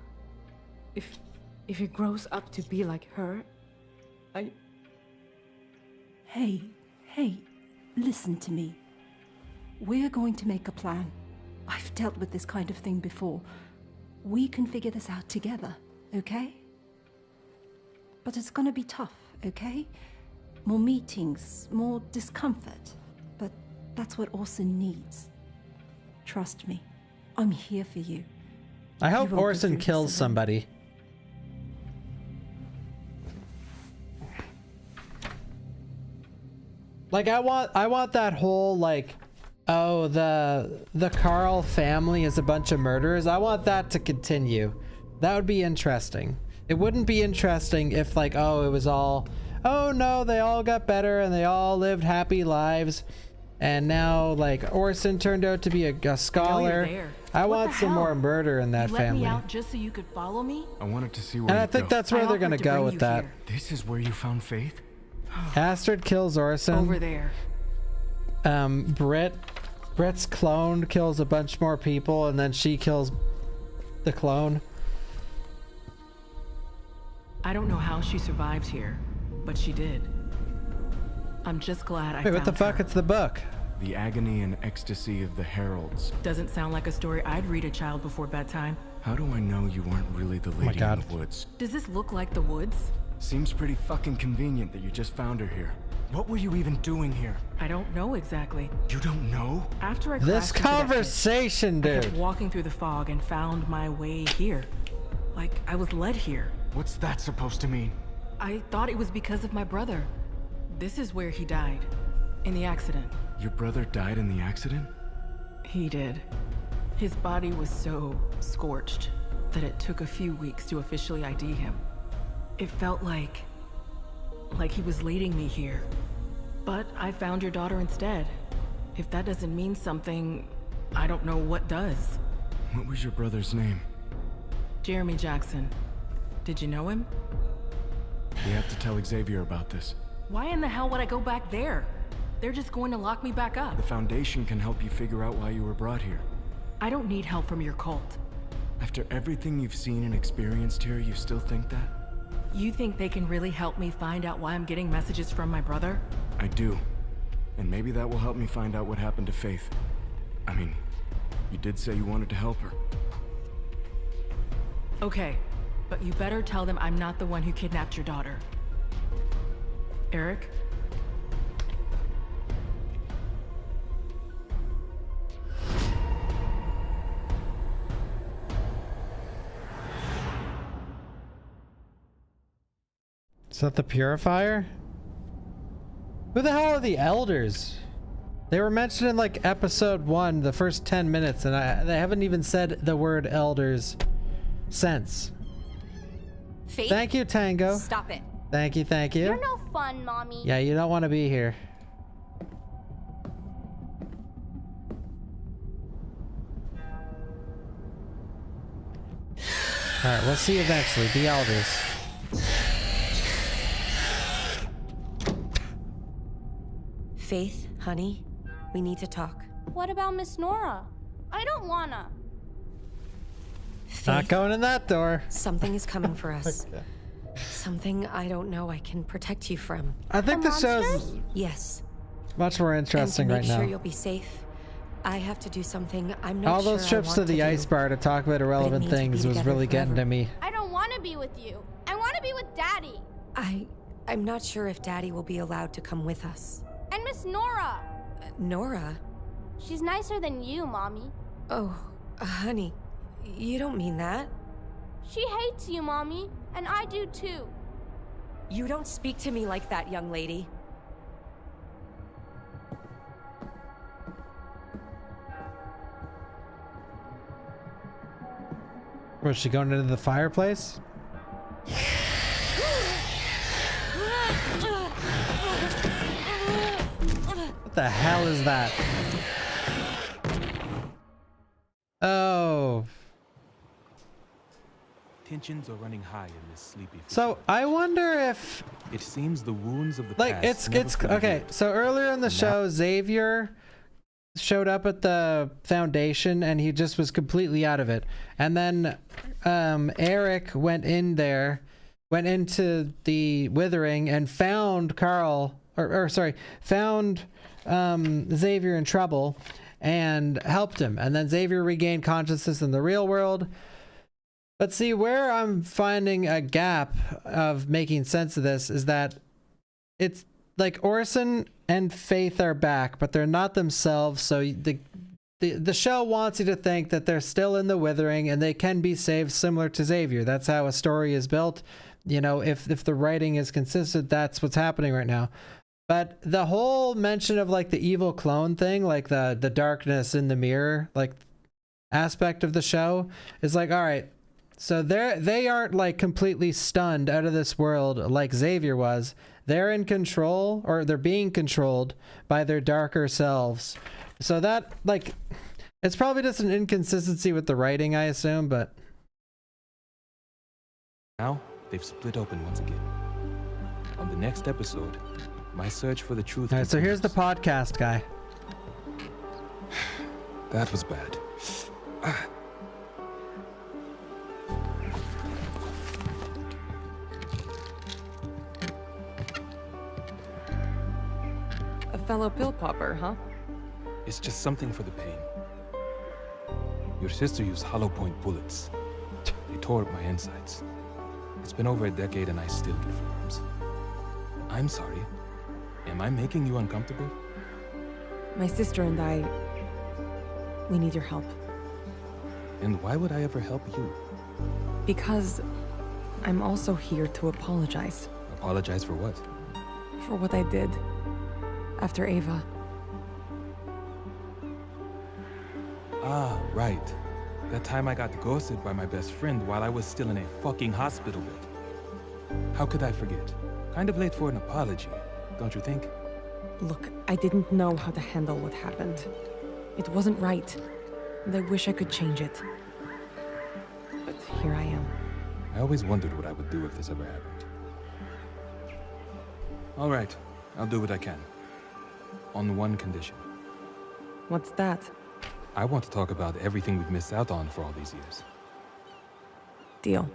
If he grows up to be like her, Hey, listen to me. We're going to make a plan. I've dealt with this kind of thing before. We can figure this out together, okay? But it's gonna be tough, okay? More meetings, more discomfort. But that's what Orson needs. Trust me, I'm here for you. I hope You won't go Orson through this kills alone. somebody. Like, I want that whole, like, oh, the Carl family is a bunch of murderers. I want that to continue. That would be interesting. It wouldn't be interesting if, like, oh, it was all, oh no, they all got better and they all lived happy lives. And now, like, Orson turned out to be a scholar. there. I What want the some hell? more murder in that You let family. me out just so you could follow me? I wanted to see where And I you'd think go. that's where I they're offered gonna to go bring with you that. here. This is where you found Faith? Astrid kills Orson. Over there. Britt's clone kills a bunch more people, and then she kills the clone. I don't know how she survived here, but she did. I'm just glad I Wait, found what the fuck? her. It's the book. The agony and ecstasy of the heralds. Doesn't sound like a story I'd read a child before bedtime. How do I know you weren't really the lady in the woods? Does this look like the woods? Seems pretty fucking convenient that you just found her here. What were you even doing here? I don't know exactly. You don't know? After I This crashed into that pit, conversation, I kept dude. walking through the fog and found my way here. Like I was led here. What's that supposed to mean? I thought it was because of my brother. This is where he died. In the accident. Your brother died in the accident? He did. His body was so scorched that it took a few weeks to officially ID him. It felt like he was leading me here. But I found your daughter instead. If that doesn't mean something, I don't know what does. What was your brother's name? Jeremy Jackson. Did you know him? We have to tell Xavier about this. Why in the hell would I go back there? They're just going to lock me back up. The Foundation can help you figure out why you were brought here. I don't need help from your cult. After everything you've seen and experienced here, you still think that? You think they can really help me find out why I'm getting messages from my brother? I do. And maybe that will help me find out what happened to Faith. I mean, you did say you wanted to help her. Okay, but you better tell them I'm not the one who kidnapped your daughter. Eric? Is that the purifier? Who the hell are the elders? They were mentioned in like episode 1, the first 10 minutes, and they haven't even said the word elders since. Faith? Thank you, Tango. Stop it. Thank you, thank you. You're no fun, Mommy. Yeah, you don't want to be here. Alright, we'll see eventually. The elders. Faith, honey, we need to talk. What about Miss Nora? I don't wanna. Not going in that door. Something is coming for us. Okay. Something I don't know I can protect you from. I think the show's yes, much more interesting right now. To make sure you'll be safe, I have to do something I'm not All those sure trips to the ice bar to talk about irrelevant things was really getting to me. I don't want to be with you. I want to be with Daddy. I'm not sure if Daddy will be allowed to come with us. And Miss Nora. Nora? She's nicer than you, Mommy. Oh, honey, you don't mean that. She hates you, Mommy, and I do too. You don't speak to me like that, young lady. Was she going into the fireplace? What the hell is that? Oh. Tensions are running high in this sleepy. So I wonder if it seems the wounds of the like past it's okay. So earlier in the show, Xavier showed up at the Foundation and he just was completely out of it. And then Eric went into the Withering and found found Xavier in trouble and helped him. And then Xavier regained consciousness in the real world. But see, where I'm finding a gap of making sense of this is that it's like Orson and Faith are back, but they're not themselves. So the show wants you to think that they're still in the Withering and they can be saved, similar to Xavier. That's how a story is built. You know, if the writing is consistent, that's what's happening right now. But the whole mention of like the evil clone thing, like the darkness in the mirror, like aspect of the show is like, all right, so they aren't like completely stunned out of this world like Xavier was. They're in control, or they're being controlled by their darker selves. So that, like, it's probably just an inconsistency with the writing, I assume, but now they've split open once again. On the next episode, my search for the truth. All right, so here's the podcast guy. That was bad. A fellow pill popper, huh? It's just something for the pain. Your sister used hollow point bullets. They tore up my insides. It's been over a decade and I still get forms. I'm sorry. Am I making you uncomfortable? My sister and I... we need your help. And why would I ever help you? Because I'm also here to apologize. Apologize for what? For what I did. After Ava. Ah, right. That time I got ghosted by my best friend while I was still in a fucking hospital bed. How could I forget? Kind of late for an apology, don't you think? Look, I didn't know how to handle what happened. It wasn't right, and I wish I could change it. But here I am. I always wondered what I would do if this ever happened. All right, I'll do what I can. On one condition. What's that? I want to talk about everything we've missed out on for all these years. Deal.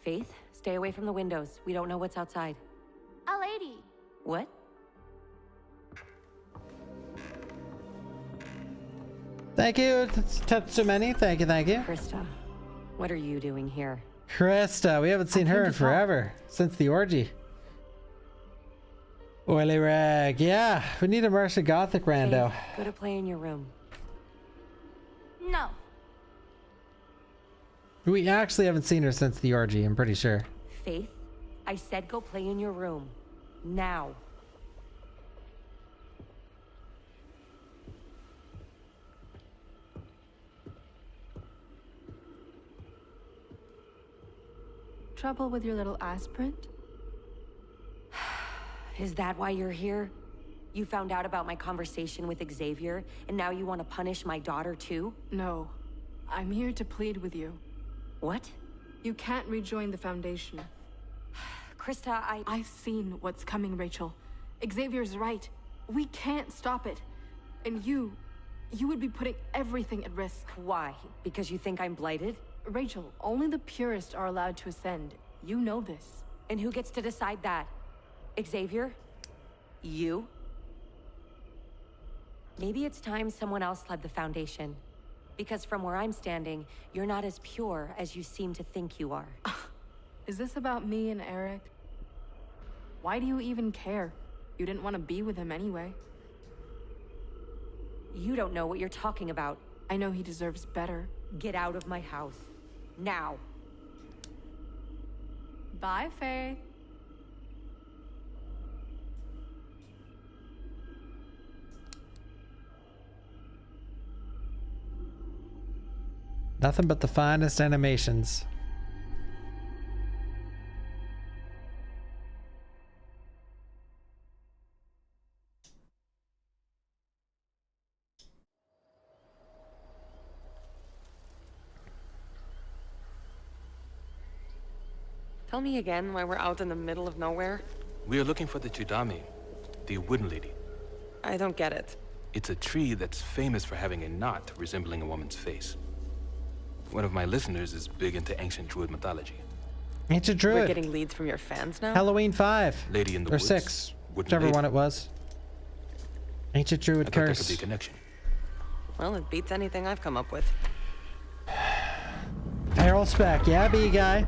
Faith, stay away from the windows. We don't know what's outside. A lady. What? Thank you, Tatsumeni. Thank you, thank you. Krista, what are you doing here? Krista, we haven't seen her in forever. Since the orgy. Oily rag. Yeah, we need a Martian Gothic rando. Faith, go to play in your room. No. We actually haven't seen her since the orgy, I'm pretty sure. Faith, I said go play in your room. Now. Trouble with your little aspirant? Is that why you're here? You found out about my conversation with Xavier, and now you want to punish my daughter too? No. I'm here to plead with you. What? You can't rejoin the Foundation. Krista, I've seen what's coming, Rachel. Xavier's right. We can't stop it. And you would be putting everything at risk. Why? Because you think I'm blighted? Rachel, only the purest are allowed to ascend. You know this. And who gets to decide that? Xavier? You? Maybe it's time someone else led the Foundation. Because from where I'm standing, you're not as pure as you seem to think you are. Is this about me and Eric? Why do you even care? You didn't want to be with him anyway. You don't know what you're talking about. I know he deserves better. Get out of my house. Now. Bye, Faye. Nothing but the finest animations. Tell me again why we're out in the middle of nowhere. We are looking for the Chudami, the wooden lady. I don't get it. It's a tree that's famous for having a knot resembling a woman's face. One of my listeners is big into ancient druid mythology. Ancient We're druid. getting leads from your fans now? Halloween 5. Lady in the or woods, 6. wooden Whichever lady. one it was. Ancient druid I thought there curse. could be a connection. Well, it beats anything I've come up with. Errol Speck. Yeah, B guy.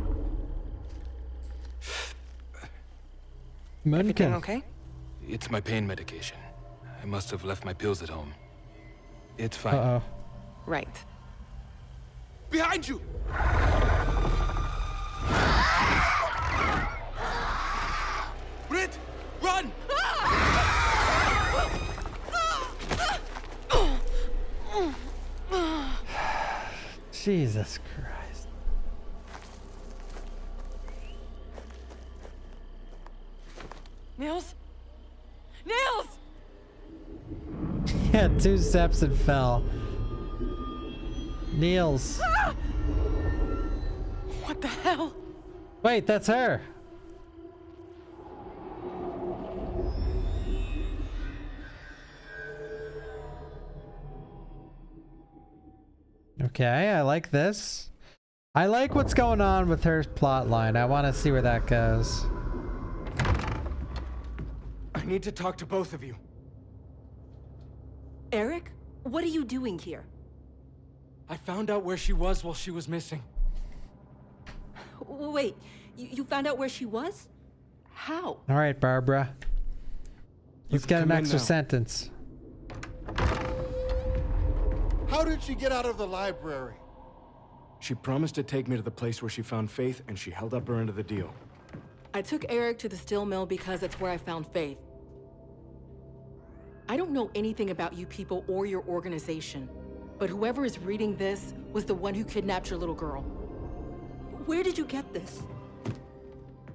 Everything Munkin. okay? It's my pain medication. I must have left my pills at home. It's fine. Uh-oh. Right. Behind you! Brit! Run! Jesus Christ. Niels? Niels! Yeah, 2 steps and fell. Niels. What the hell? Wait, that's her. Okay, I like this. I like what's going on with her plot line. I want to see where that goes. I need to talk to both of you. Eric, what are you doing here? I found out where she was while she was missing. Wait, you found out where she was? How? All right, Barbara. Let's get an come in extra now. sentence. How did she get out of the library? She promised to take me to the place where she found Faith, and she held up her end of the deal. I took Eric to the steel mill because it's where I found Faith. I don't know anything about you people or your organization, but whoever is reading this was the one who kidnapped your little girl. Where did you get this?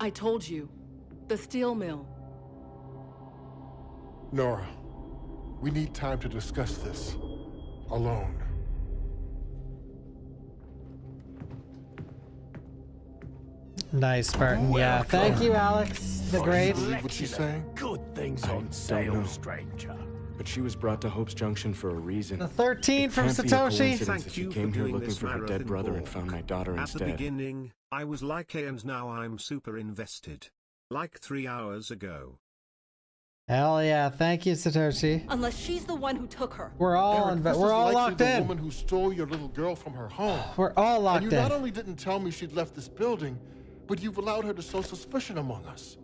I told you, the steel mill. Nora, we need time to discuss this. Alone. Nice, Spartan. Yeah, thank you, Alex. The great. Believe what she's saying? Good things I on don't sale, know. stranger. But she was brought to Hope's Junction for a reason. The 13 It from can't be a Satoshi. coincidence that she came here looking for her dead brother and found my daughter At the instead. beginning, I was like A and now I'm super invested. Like 3 hours ago. Hell yeah, thank you, Satoshi. Unless she's the one who took her. We're all Eric, this we're is all likely locked the in. woman who stole your little girl from her home. We're all locked and you in. not only didn't tell me she'd left this building, but you've allowed her to sow suspicion among us.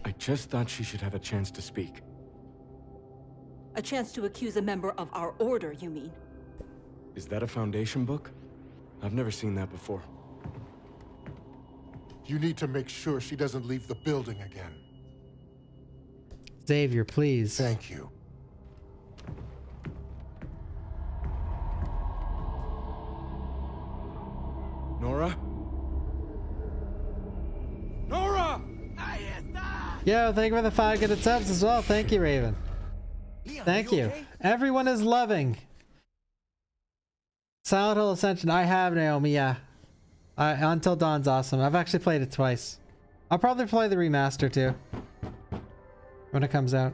I just thought she should have a chance to speak. A chance to accuse a member of our order, you mean? Is that a Foundation book? I've never seen that before. You need to make sure she doesn't leave the building again. Xavier, please. Thank you. Nora? Nora! Yo, thank you for the 5 good subs as well. Thank you, Raven. Thank you. Everyone is loving Silent Hill Ascension. I have, Naomi, yeah. Until Dawn's awesome. I've actually played it twice. I'll probably play the remaster too when it comes out.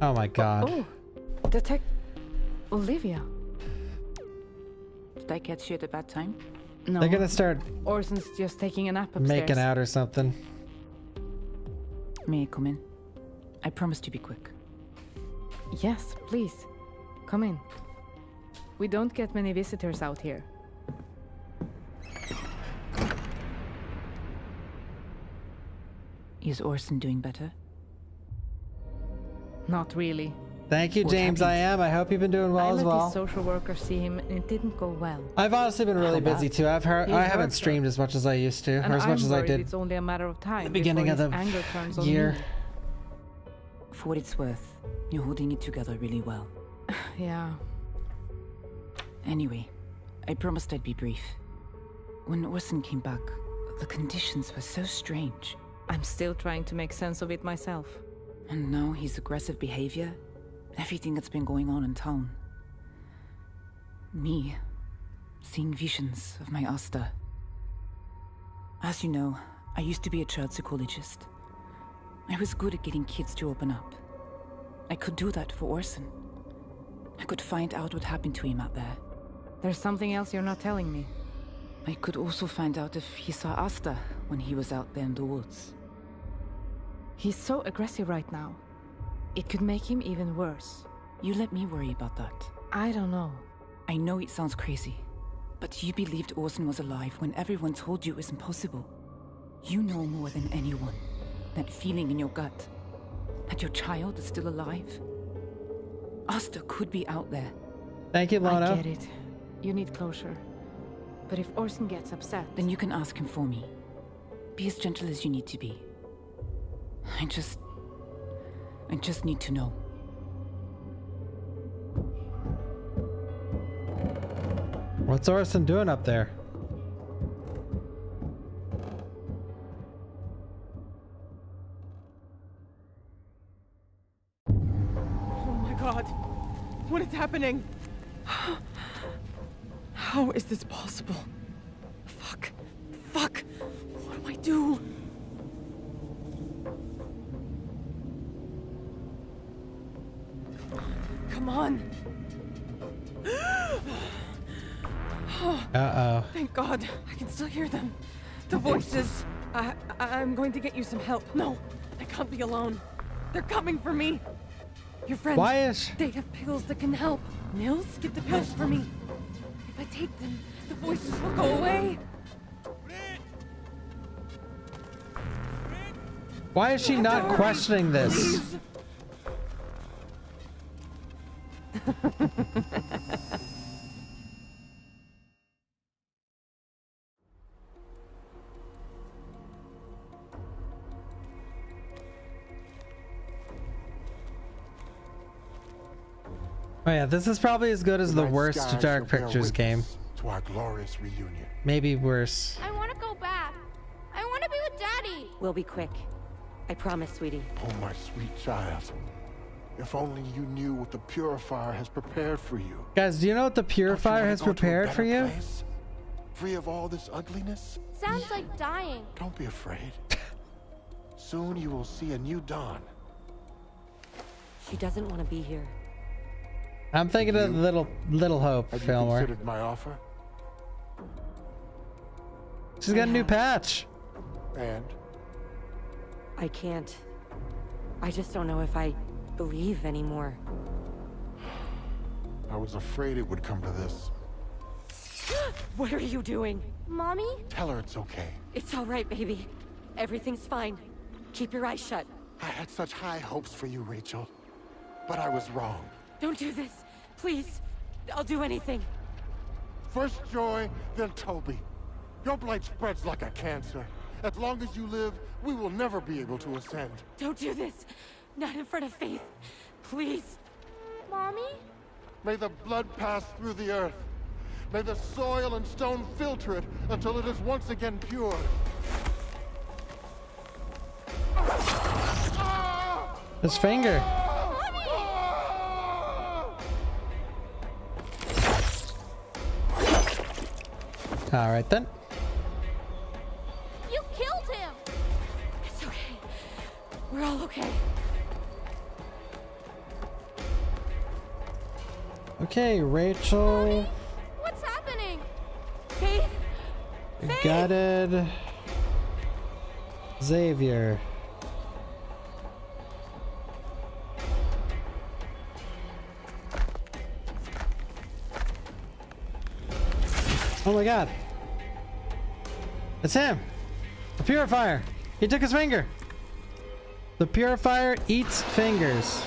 Oh my god. Oh, Olivia. Did I catch you at a bad time? No. They're gonna start Orson's just taking a nap upstairs. making out or something. May I come in? I promise to be quick. Yes, please. Come in. We don't get many visitors out here. Is Orson doing better? Not really. Thank you, James. I am. I hope you've been doing well as I well. let the social worker see him, and it didn't go well. I've honestly been really busy too. I haven't streamed as much as I used to, or as much as I did. It's only a matter of time. The beginning of the anger turns on year. me. For what it's worth, you're holding it together really well. Yeah. Anyway, I promised I'd be brief. When Orson came back, the conditions were so strange. I'm still trying to make sense of it myself. And now his aggressive behavior, everything that's been going on in town. Me, seeing visions of my Asta. As you know, I used to be a child psychologist. I was good at getting kids to open up. I could do that for Orson. I could find out what happened to him out there. There's something else you're not telling me. I could also find out if he saw Asta when he was out there in the woods. He's so aggressive right now. It could make him even worse. You let me worry about that. I don't know. I know it sounds crazy, but you believed Orson was alive when everyone told you it was impossible. You know more than anyone. That feeling in your gut. That your child is still alive. Asta could be out there. Thank you, Lana. I get it. You need closure. But if Orson gets upset... Then you can ask him for me. Be as gentle as you need to be. I just need to know. What's Orson doing up there? Oh my god. What is happening? How is this possible? Fuck. Fuck. What do I do? Come on. Uh-oh. Thank God. I can still hear them. The voices. I'm going to get you some help. No, I can't be alone. They're coming for me. Your friends. Why is... They have pills that can help. Nils, get the pills for me. If I take them, the voices will go away. Why is she not questioning this? Oh yeah, this is probably as good as the worst Dark Pictures game. To our glorious reunion. Maybe worse. I want to go back. I want to be with Daddy. We'll be quick. I promise, sweetie. Oh, my sweet child. If only you knew what the Purifier has prepared for you. Guys, do you know what the Purifier has prepared for you? Place? Free of all this ugliness? Sounds like dying. Don't be afraid. Soon you will see a new dawn. She doesn't want to be here. I'm thinking of Little Hope, Have you Fillmore. considered my offer? She's got a new patch. And? I can't. I just don't know if I believe anymore. I was afraid it would come to this. What are you doing? Mommy? Tell her it's okay. It's all right, baby. Everything's fine. Keep your eyes shut. I had such high hopes for you, Rachel. But I was wrong. Don't do this. Please. I'll do anything. First Joy, then Toby. Your blight spreads like a cancer. As long as you live, we will never be able to ascend. Don't do this. Not in front of Faith. Please. Mommy? May the blood pass through the earth. May the soil and stone filter it until it is once again pure. His finger. All right then. You killed him! It's okay. We're all okay. Okay, Rachel. Mommy? What's happening? Faith? Gutted. Xavier. Oh my god. It's him. The purifier. He took his finger. The purifier eats fingers.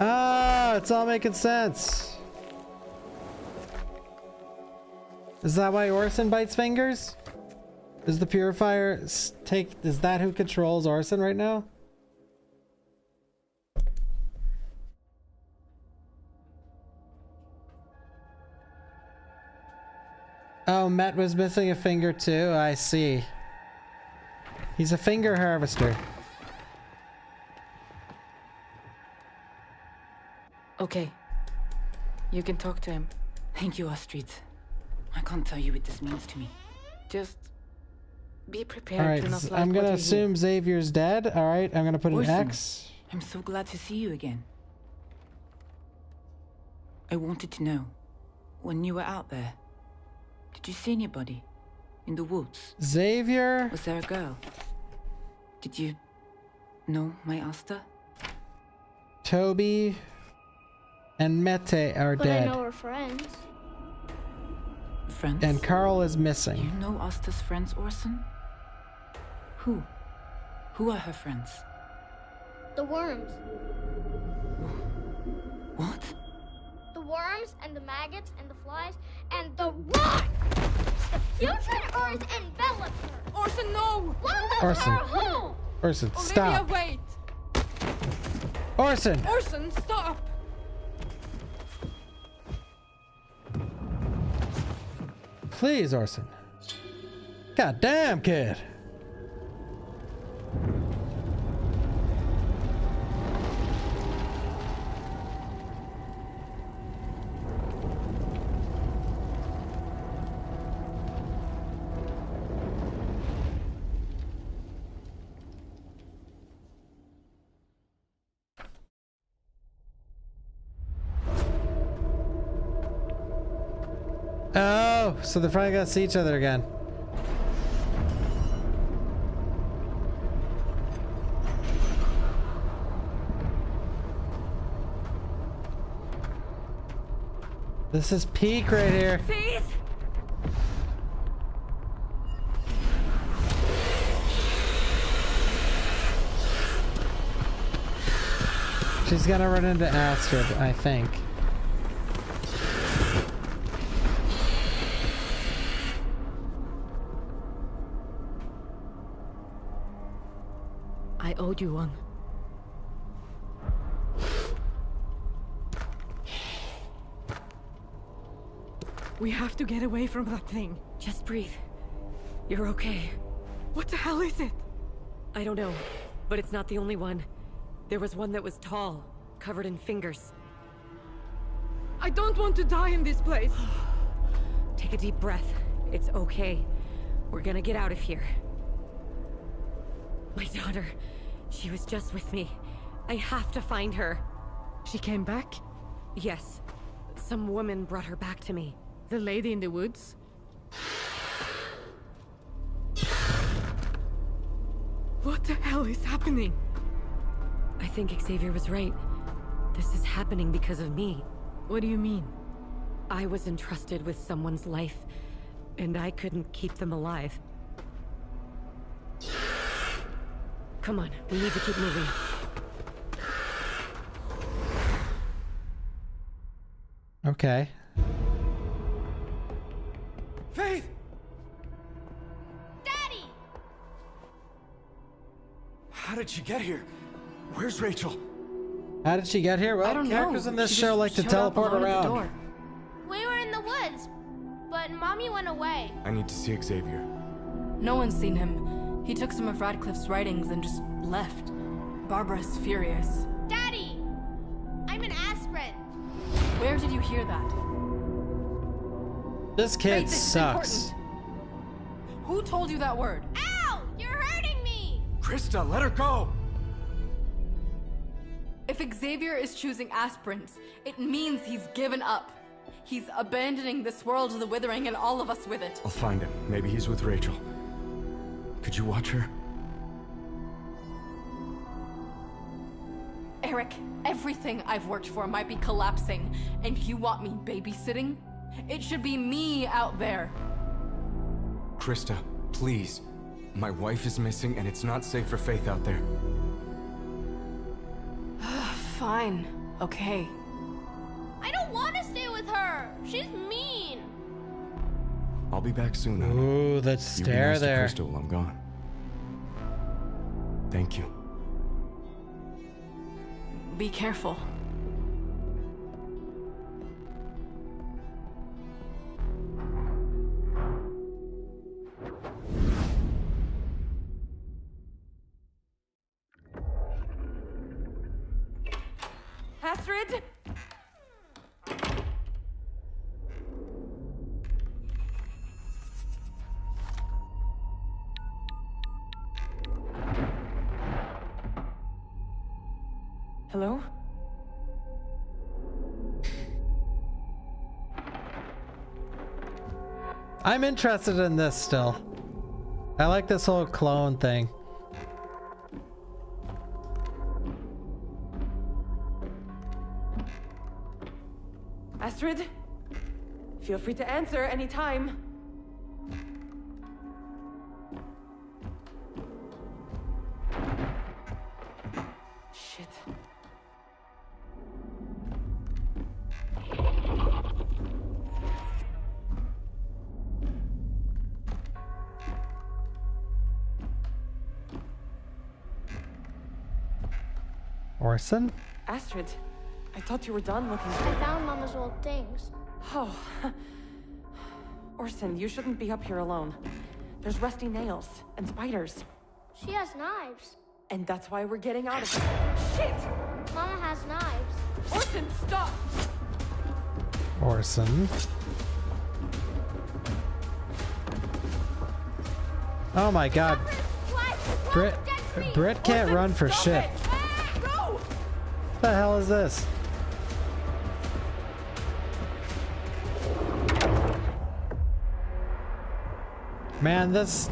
Ah, it's all making sense. Is that why Orson bites fingers? Is the purifier is that who controls Orson right now? Oh, Matt was missing a finger too. I see. He's a finger harvester. Okay. You can talk to him. Thank you, Astrid. I can't tell you what this means to me. Just be prepared All right, to not like I'm gonna what you assume hear. Xavier's dead. All right, I'm gonna put an Orson, X. I'm so glad to see you again. I wanted to know, when you were out there, did you see anybody in the woods? Xavier? Was there a girl? Did you know my Asta? Toby and Mette are But dead. I know we're friends. Friends? And Carl is You missing. know Asta's friends, Orson? Who? Who are her friends? The worms. What? The worms and the maggots and the flies and the rot! The putrid earth envelops her! Orson, no! What was Orson. her home? Orson, Olivia, stop. wait! Orson! Orson, stop! Please, Orson. God damn, kid. Oh, so they're finally gonna see each other again. This is peak right here. Faith! She's gonna run into Astrid, I think. I owed you one. We have to get away from that thing. Just breathe. You're okay. What the hell is it? I don't know, but it's not the only one. There was one that was tall, covered in fingers. I don't want to die in this place. Take a deep breath. It's okay. We're gonna get out of here. My daughter, she was just with me. I have to find her. She came back? Yes. Some woman brought her back to me. The lady in the woods? What the hell is happening? I think Xavier was right. This is happening because of me. What do you mean? I was entrusted with someone's life, and I couldn't keep them alive. Come on, we need to keep moving. Okay. Faith! Daddy! How did she get here? Where's Rachel? How did she get here? I Well, don't characters know. in this She show just like to showed up teleport alone at the around. door. We were in the woods, but Mommy went away. I need to see Xavier. No one's seen him. He took some of Radcliffe's writings and just left. Barbara's furious. Daddy! I'm an aspirin. Where did you hear that? This kid Faith, this is sucks. important. Who told you that word? Ow! You're hurting me! Krista, let her go! If Xavier is choosing aspirins, it means he's given up. He's abandoning this world of the Withering and all of us with it. I'll find him. Maybe he's with Rachel. Could you watch her? Eric, everything I've worked for might be collapsing, and you want me babysitting? It should be me out there. Krista, please. My wife is missing and it's not safe for Faith out there. Fine. Okay. I don't want to stay with her. She's mean. I'll be back soon, honey. Ooh, that You be stare nice to there. Krista while I'm gone. Thank you. Be careful. Astrid? Hello? I'm interested in this still. I like this whole clone thing. Astrid? Feel free to answer anytime. Shit. Orson? Astrid, I thought you were done looking I for... found Mama's old things. Oh. Orson, you shouldn't be up here alone. There's rusty nails and spiders. She has knives. And that's why we're getting out of here. Shit! Mama has knives. Orson, stop! Orson. Oh my god. Britt can't run for shit. Go! What the hell is this? Man, this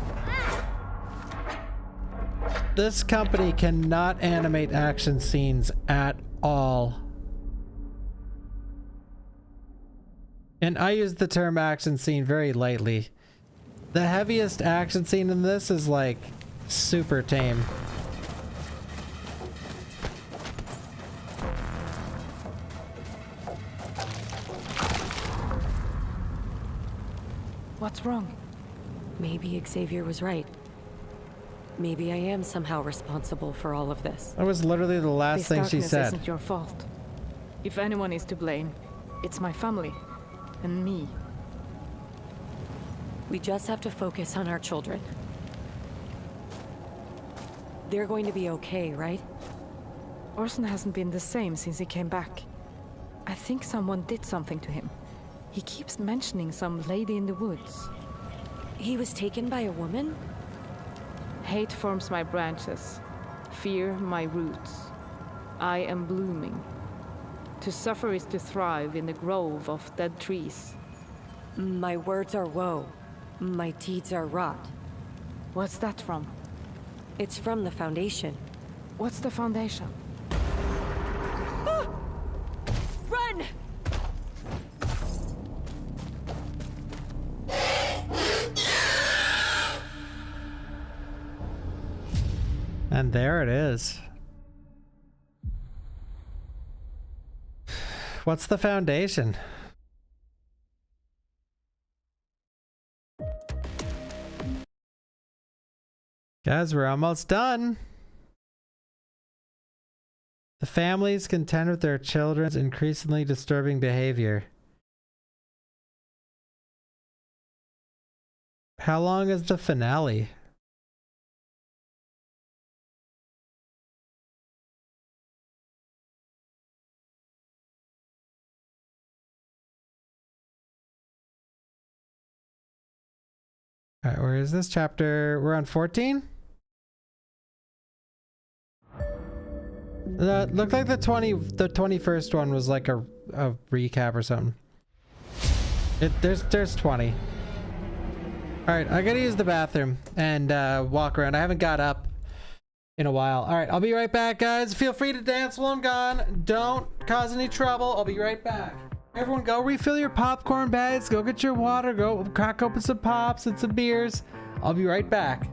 company cannot animate action scenes at all. And I use the term action scene very lightly. The heaviest action scene in this is like super tame. What's wrong? Maybe Xavier was right. Maybe I am somehow responsible for all of this. That was literally the last This thing she darkness said. isn't your fault. If anyone is to blame, it's my family and me. We just have to focus on our children. They're going to be okay, right? Orson hasn't been the same since he came back. I think someone did something to him. He keeps mentioning some lady in the woods. He was taken by a woman? Hate forms my branches, fear my roots. I am blooming. To suffer is to thrive in the grove of dead trees. My words are woe. My deeds are rot. What's that from? It's from the Foundation. What's the Foundation? Run! And there it is. What's the foundation? Guys, we're almost done. The families contend with their children's increasingly disturbing behavior. How long is the finale? Alright, where is this chapter? We're on 14? Looked like the 21st one was like a recap or something. There's 20. Alright, I gotta use the bathroom and walk around. I haven't got up in a while. Alright, I'll be right back, guys. Feel free to dance while I'm gone. Don't cause any trouble. I'll be right back. Everyone go refill your popcorn bags. Go get your water. Go crack open some pops and some beers. I'll be right back.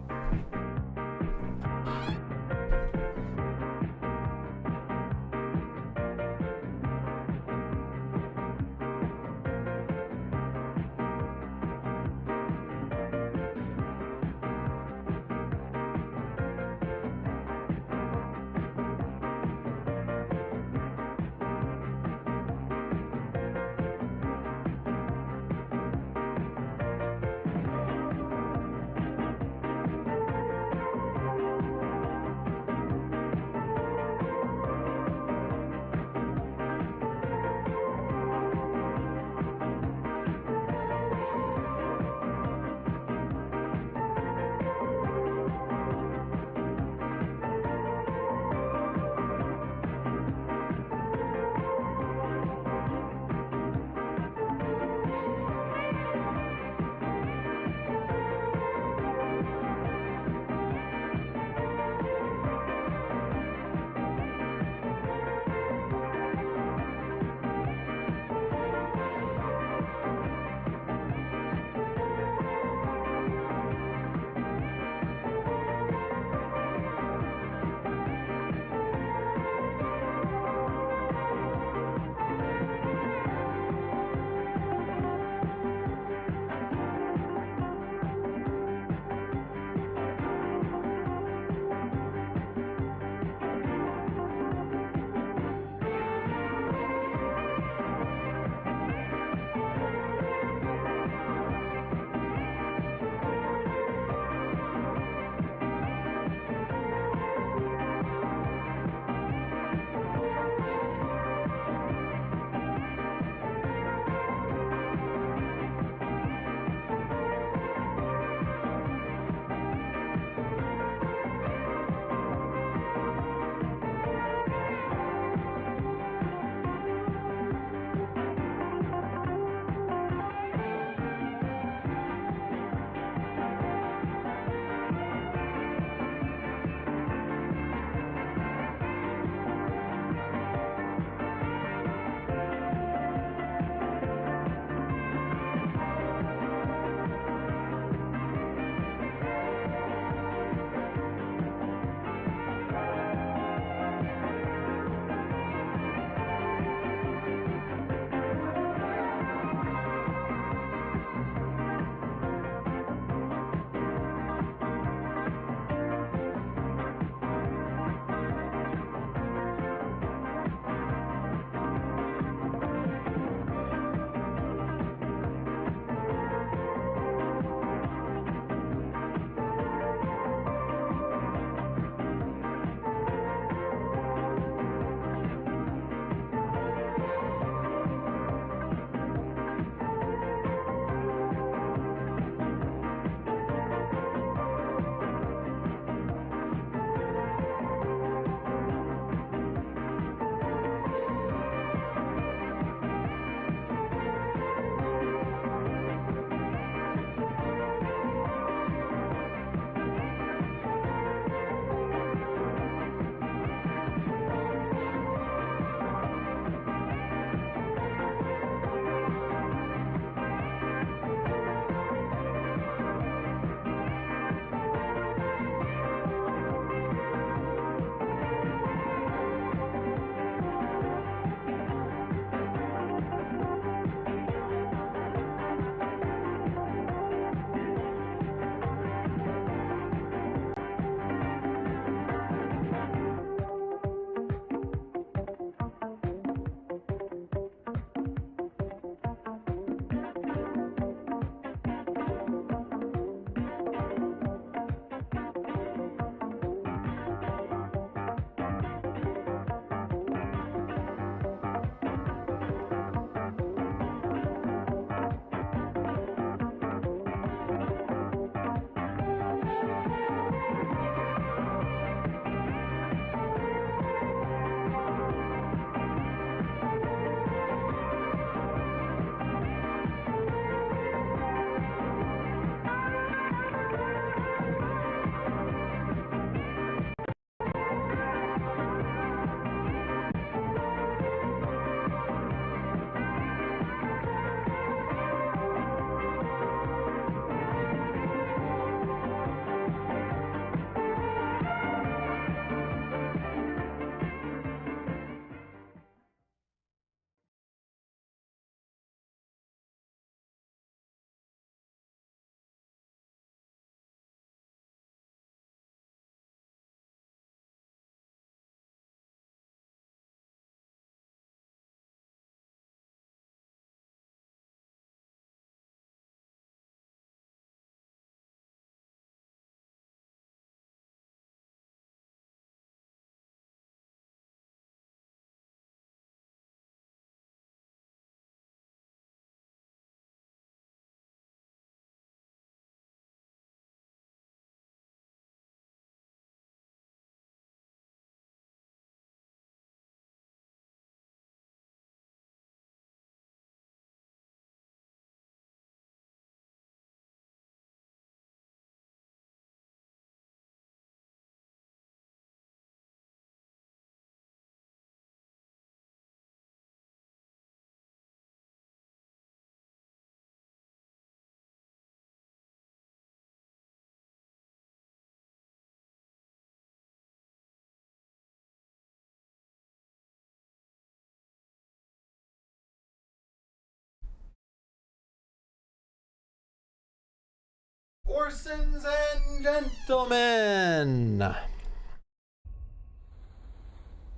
Orsons and gentlemen,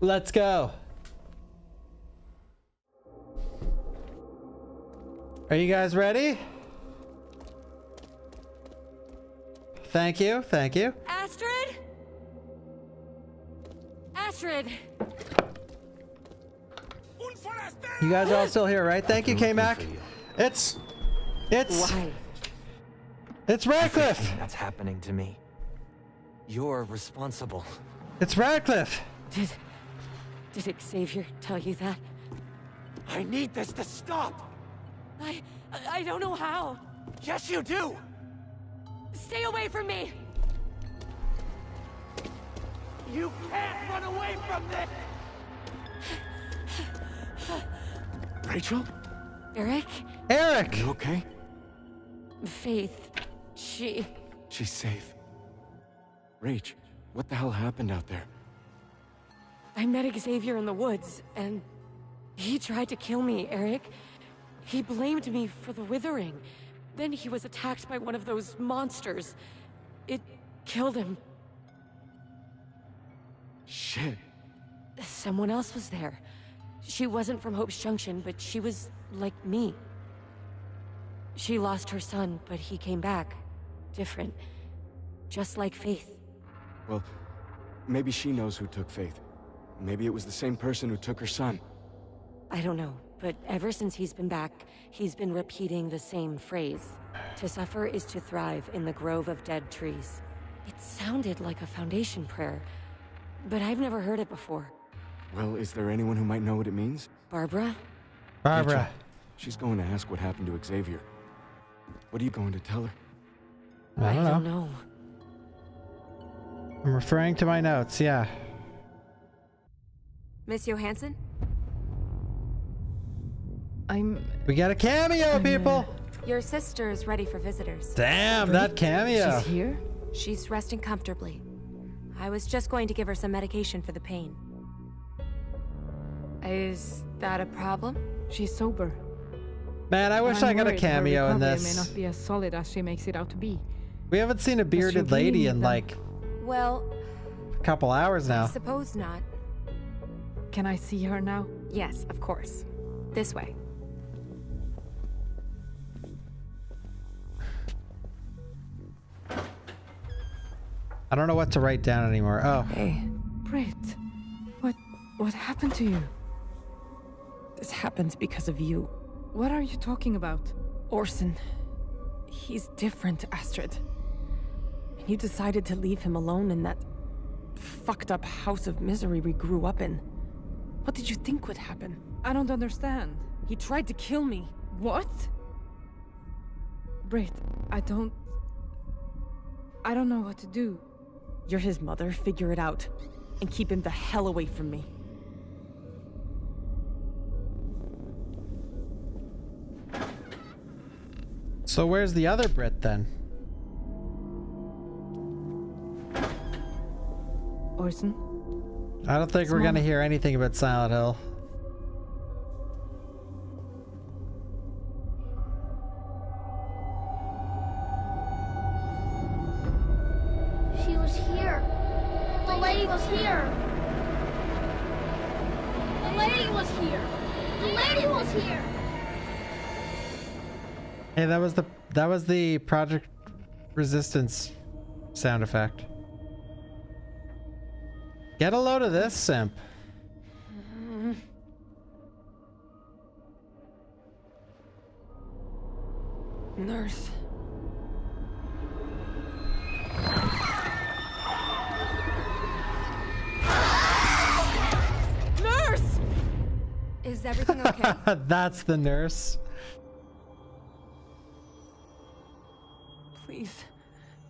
let's go. Are you guys ready? Thank you, thank you. Astrid? Astrid! You guys are all still here, right? Thank you, K-Mac. It's Why? It's Radcliffe. Everything that's happening to me. You're responsible. It's Radcliffe. Did Xavier tell you that? I need this to stop. I don't know how. Yes, you do. Stay away from me. You can't run away from this. Rachel? Eric? Eric! You okay? Faith. She's safe. Rach, what the hell happened out there? I met Xavier in the woods, and he tried to kill me, Eric. He blamed me for the withering. Then he was attacked by one of those monsters. It killed him. Shit. Someone else was there. She wasn't from Hope's Junction, but she was like me. She lost her son, but he came back. Different. Just like Faith. Well, maybe she knows who took Faith. Maybe it was the same person who took her son. I don't know, but ever since he's been back, he's been repeating the same phrase. To suffer is to thrive in the grove of dead trees. It sounded like a Foundation prayer, but I've never heard it before. Well, is there anyone who might know what it means? Barbara? Barbara. Rachel, she's going to ask what happened to Xavier. What are you going to tell her? I don't know. I'm referring to my notes, yeah. Miss Johansson? We got a cameo, people! Your sister is ready for visitors. Damn, that cameo! She's here? She's resting comfortably. I was just going to give her some medication for the pain. Is that a problem? She's sober. Man, I wish I got a cameo in May this. not be as solid as she makes it out to be. We haven't seen a bearded lady in like Well, a couple hours now. I suppose not. Can I see her now? Yes, of course. This way. I don't know what to write down anymore. Oh. Hey. Britt, what happened to you? This happened because of you. What are you talking about? Orson. He's different, Astrid. You decided to leave him alone in that fucked up house of misery we grew up in. What did you think would happen? I don't understand. He tried to kill me. What? Britt, I don't know what to do. You're his mother. Figure it out. And keep him the hell away from me. So where's the other Brit then? Orson? I don't think we're gonna hear anything about Silent Hill. She was here. The lady was here. The lady was here. The lady was here. Hey, that was the Project Resistance sound effect. Get a load of this, simp. Nurse. Nurse! Is everything okay? That's the nurse. Please.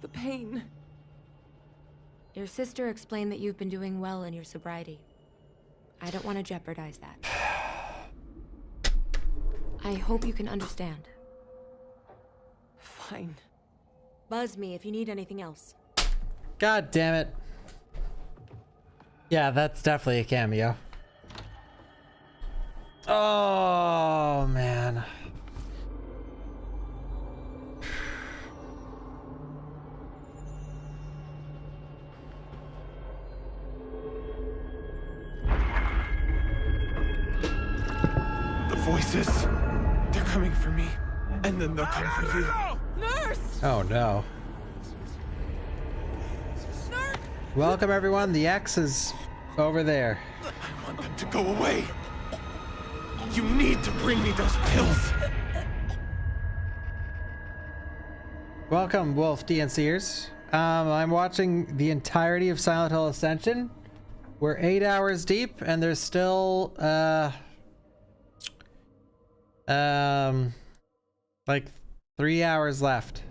The pain. Your sister explained that you've been doing well in your sobriety. I don't want to jeopardize that. I hope you can understand. Fine. Buzz me if you need anything else. God damn it. Yeah, that's definitely a cameo. Oh, man. voices. They're coming for me. And then they'll come for you. Nurse! Oh no. Welcome everyone, the X is over there. I want them to go away. You need to bring me those pills. Welcome, Wolf DNCers. I'm watching the entirety of Silent Hill Ascension. We're 8 hours deep, and there's still, like 3 hours left.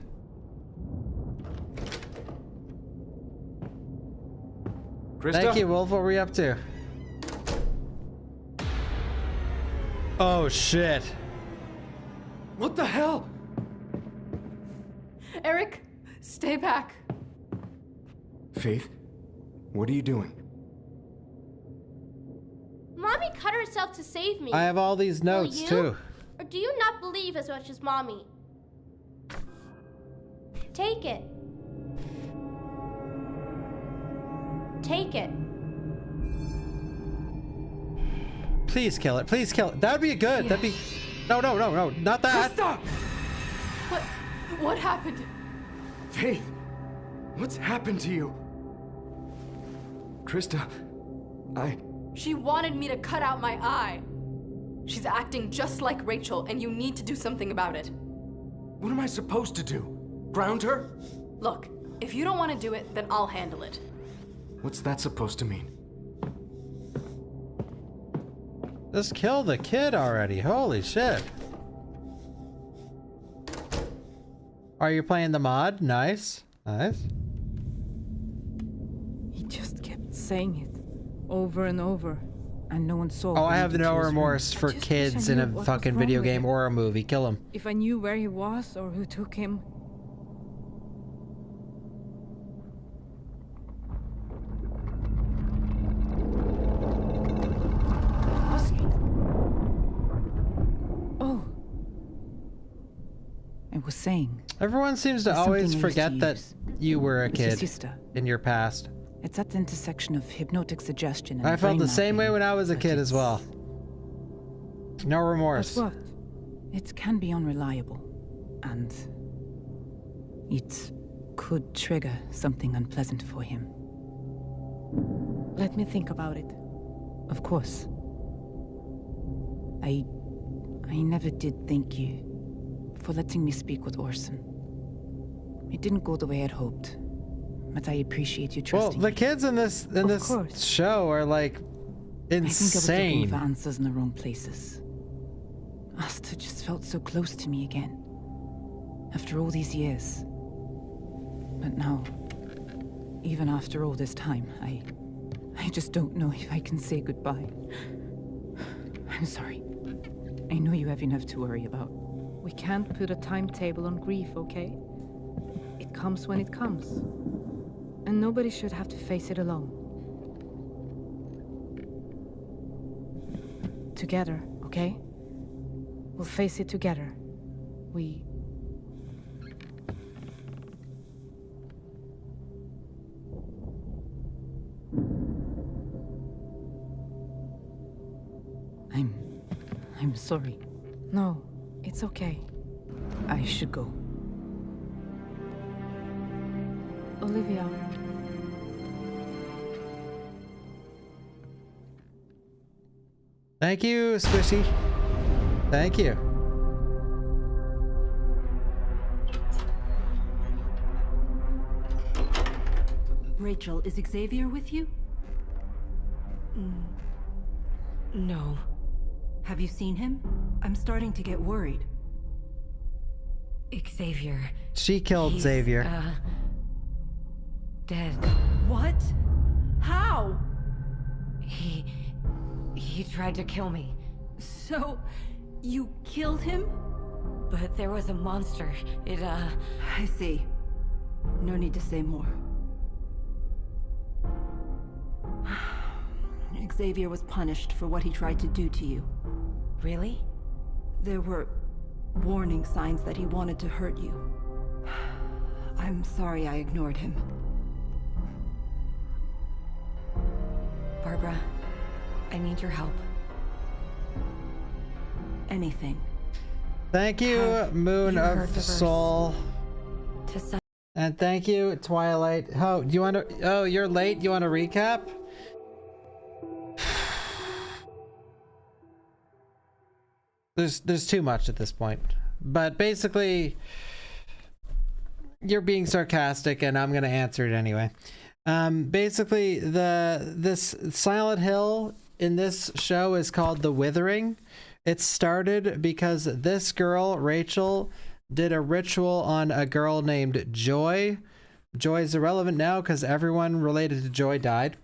Krista? Thank you, Wolf. What were we up to? Oh, shit. What the hell? Eric, stay back. Faith, what are you doing? Mommy cut herself to save me. I have all these notes, you? too. Or do you not believe as much as Mommy? Take it. Take it. Please kill it. Please kill it. That would be good. That'd be... No, no, no, no. Not that. Krista! What happened? Faith, what's happened to you? Krista, She wanted me to cut out my eye. She's acting just like Rachel, and you need to do something about it. What am I supposed to do? Ground her? Look, if you don't want to do it, then I'll handle it. What's that supposed to mean? Just kill the kid already. Holy shit. Are you playing the mod? Nice. Nice. He just kept saying it over and over, and no one saw. Oh, I him have into no his room. remorse for I just kids wish I in a knew what was fucking wrong video with game him. or a movie. Kill him. If I knew where he was or who took him. Oh. I was saying. Everyone seems to there's always something I used to forget that use. you were a It's your kid sister. in your past. It's at the intersection of hypnotic suggestion and I felt brain the same way mapping, when I was a but kid as well. No remorse. But what? It can be unreliable, and it could trigger something unpleasant for him. Let me think about it. Of course. I never did thank you for letting me speak with Orson. It didn't go the way I'd hoped, but I appreciate you Well, trusting the me. kids in this show are like I think I was looking insane. for answers in the wrong places. Asta just felt so close to me again. After all these years. But now, even after all this time, I just don't know if I can say goodbye. I'm sorry. I know you have enough to worry about. We can't put a timetable on grief, okay? It comes when it comes. And nobody should have to face it alone. Together, okay? We'll face it together. I'm sorry. No, it's okay. I should go. Olivia. Thank you, Squishy. Thank you. Rachel, is Xavier with you? No. Have you seen him? I'm starting to get worried. Xavier. She killed Xavier. Dead. What? How? He tried to kill me. So, you killed him? But there was a monster. I see. No need to say more. Xavier was punished for what he tried to do to you. Really? There were warning signs that he wanted to hurt you. I'm sorry I ignored him. Barbara, I need your help. anything. Thank you, Moon of Soul. And thank you, Twilight. Oh, do you want to? Oh, you're late. You want to recap? There's too much at this point. But basically, you're being sarcastic, and I'm gonna answer it anyway. Basically, this Silent Hill in this show is called The Withering. It started because this girl, Rachel, did a ritual on a girl named Joy. Joy's irrelevant now because everyone related to Joy died.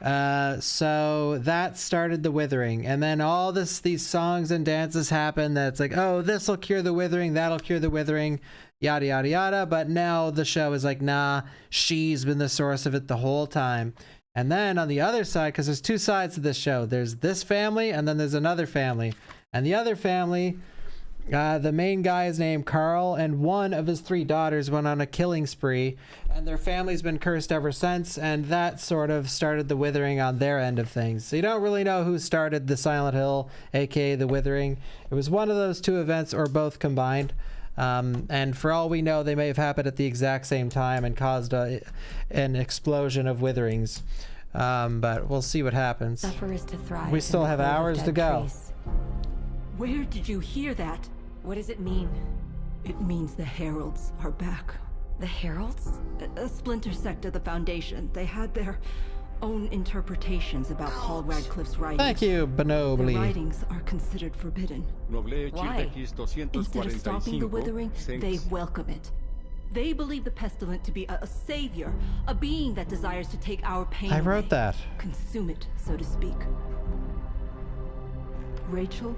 So that started The Withering, and then all these songs and dances happen that's like, oh, this will cure the withering, that'll cure the withering, yada yada yada. But now the show is like, nah, she's been the source of it the whole time. And then on the other side, because there's two sides to this show, there's this family and then there's another family, and the other family, the main guy is named Carl, and one of his 3 daughters went on a killing spree, and their family's been cursed ever since, and that sort of started the withering on their end of things. So you don't really know who started the Silent Hill, aka the Withering. It was one of those 2 events or both combined. And for all we know, they may have happened at the exact same time and caused an explosion of witherings. But we'll see what happens. Suffer is to thrive. We still have hours to go. Trace. Where did you hear that? What does it mean? It means the Heralds are back. The Heralds? A splinter sect of the Foundation. They had their own interpretations about Paul Radcliffe's writings. Thank you, Bonobly. Their writings are considered forbidden. Why? Instead of stopping the withering, they welcome it. They believe the pestilent to be a savior, a being that desires to take our pain I wrote away, that. consume it, so to speak. Rachel,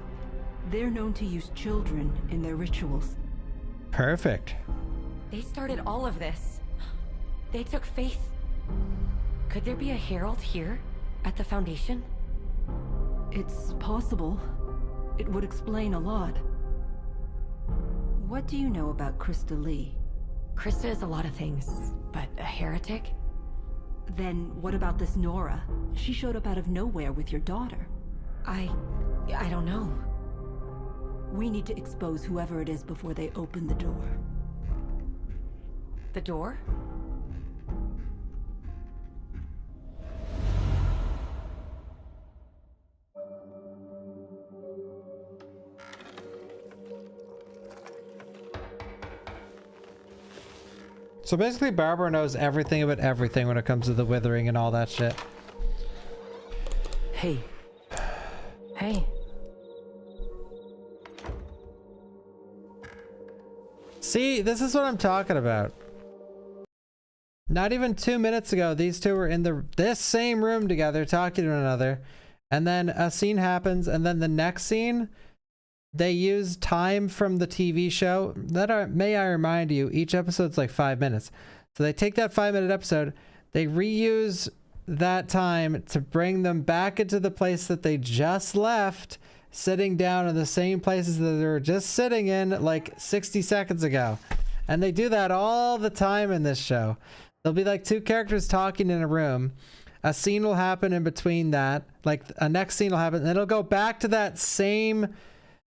they're known to use children in their rituals. Perfect. They started all of this. They took faith. Could there be a herald here at the Foundation? It's possible. It would explain a lot. What do you know about Krista Lee? Krista is a lot of things, but a heretic? Then what about this Nora? She showed up out of nowhere with your daughter. I don't know. We need to expose whoever it is before they open the door. The door? So basically, Barbara knows everything about everything when it comes to the withering and all that shit. Hey. Hey. See, this is what I'm talking about. Not even 2 minutes ago, these 2 were in this same room together talking to one another, and then a scene happens, and then the next scene, they use time from the TV show. May I remind you, each episode's like 5 minutes. So they take that 5-minute episode, they reuse that time to bring them back into the place that they just left, sitting down in the same places that they were just sitting in like 60 seconds ago. And they do that all the time in this show. There'll be like 2 characters talking in a room. A scene will happen in between that. Like a next scene will happen, and it'll go back to that same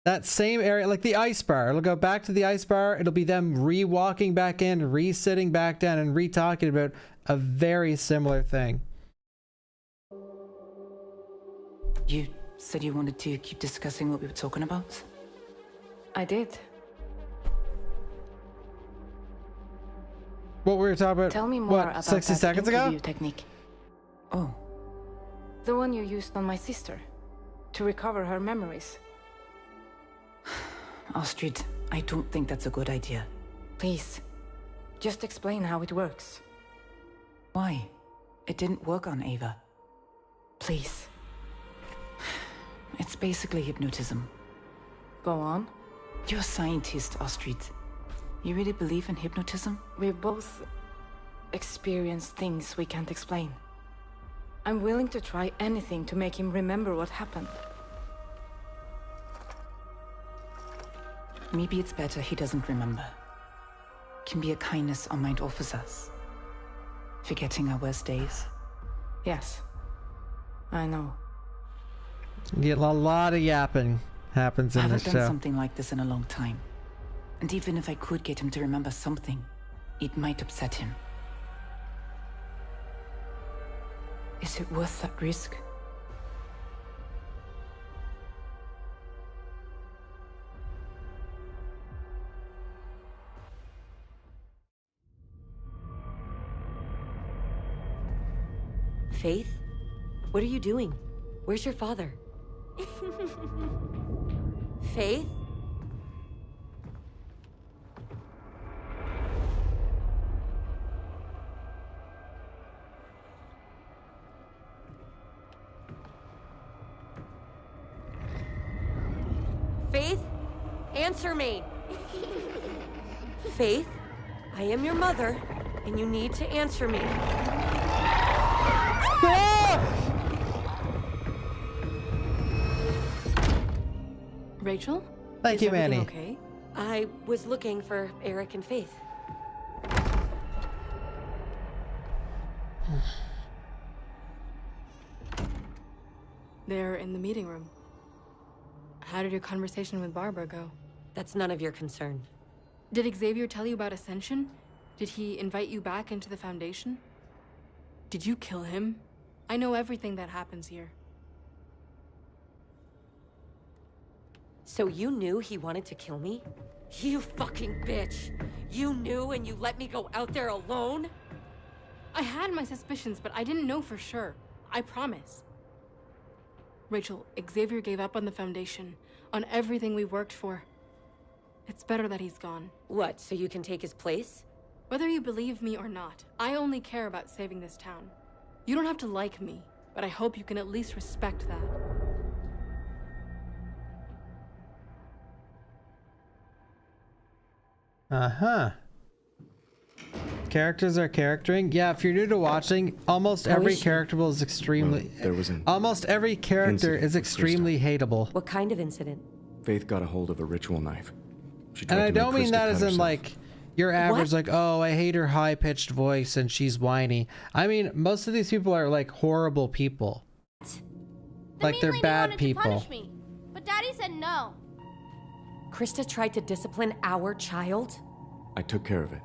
area, like the ice bar. It'll go back to the ice bar. It'll be them re-walking back in, re-sitting back down, and re-talking about a very similar thing. You said you wanted to keep discussing what we were talking about? I did. What we were talking about? Tell me more what, about 60 that seconds ago? interview technique. Oh. The one you used on my sister. To recover her memories. Astrid, I don't think that's a good idea. Please. Just explain how it works. Why? It didn't work on Ava. Please. It's basically hypnotism. Go on. You're a scientist, Astrid. You really believe in hypnotism? We've both experienced things we can't explain. I'm willing to try anything to make him remember what happened. Maybe it's better he doesn't remember. Can be a kindness our mind offers us. Forgetting our worst days. Yes. I know. Get a lot of yapping. happens I in the haven't done show. something like this in a long time. And even if I could get him to remember something, it might upset him. Is it worth that risk? Faith? What are you doing? Where's your father? Faith? Faith? Answer me! Faith? I am your mother, and you need to answer me. Rachel? Thank you, Manny. Okay? I was looking for Eric and Faith. They're in the meeting room. How did your conversation with Barbara go? That's none of your concern. Did Xavier tell you about Ascension? Did he invite you back into the Foundation? Did you kill him? I know everything that happens here. So you knew he wanted to kill me? You fucking bitch! You knew and you let me go out there alone? I had my suspicions, but I didn't know for sure. I promise. Rachel, Xavier gave up on the Foundation, on everything we worked for. It's better that he's gone. What, so you can take his place? Whether you believe me or not, I only care about saving this town. You don't have to like me, but I hope you can at least respect that. Uh-huh. Characters are charactering. Yeah, if you're new to watching, almost every character is extremely... There was an almost every character is extremely hateable. What kind of incident? Faith got a hold of a ritual knife. She And tried I to don't make mean Krista that cut as in herself. like your average, like, oh, I hate her high-pitched voice and she's whiny. I mean, most of these people are like horrible people. Like they're bad people. To punish me, but Daddy said no. Krista tried to discipline our child? I took care of it.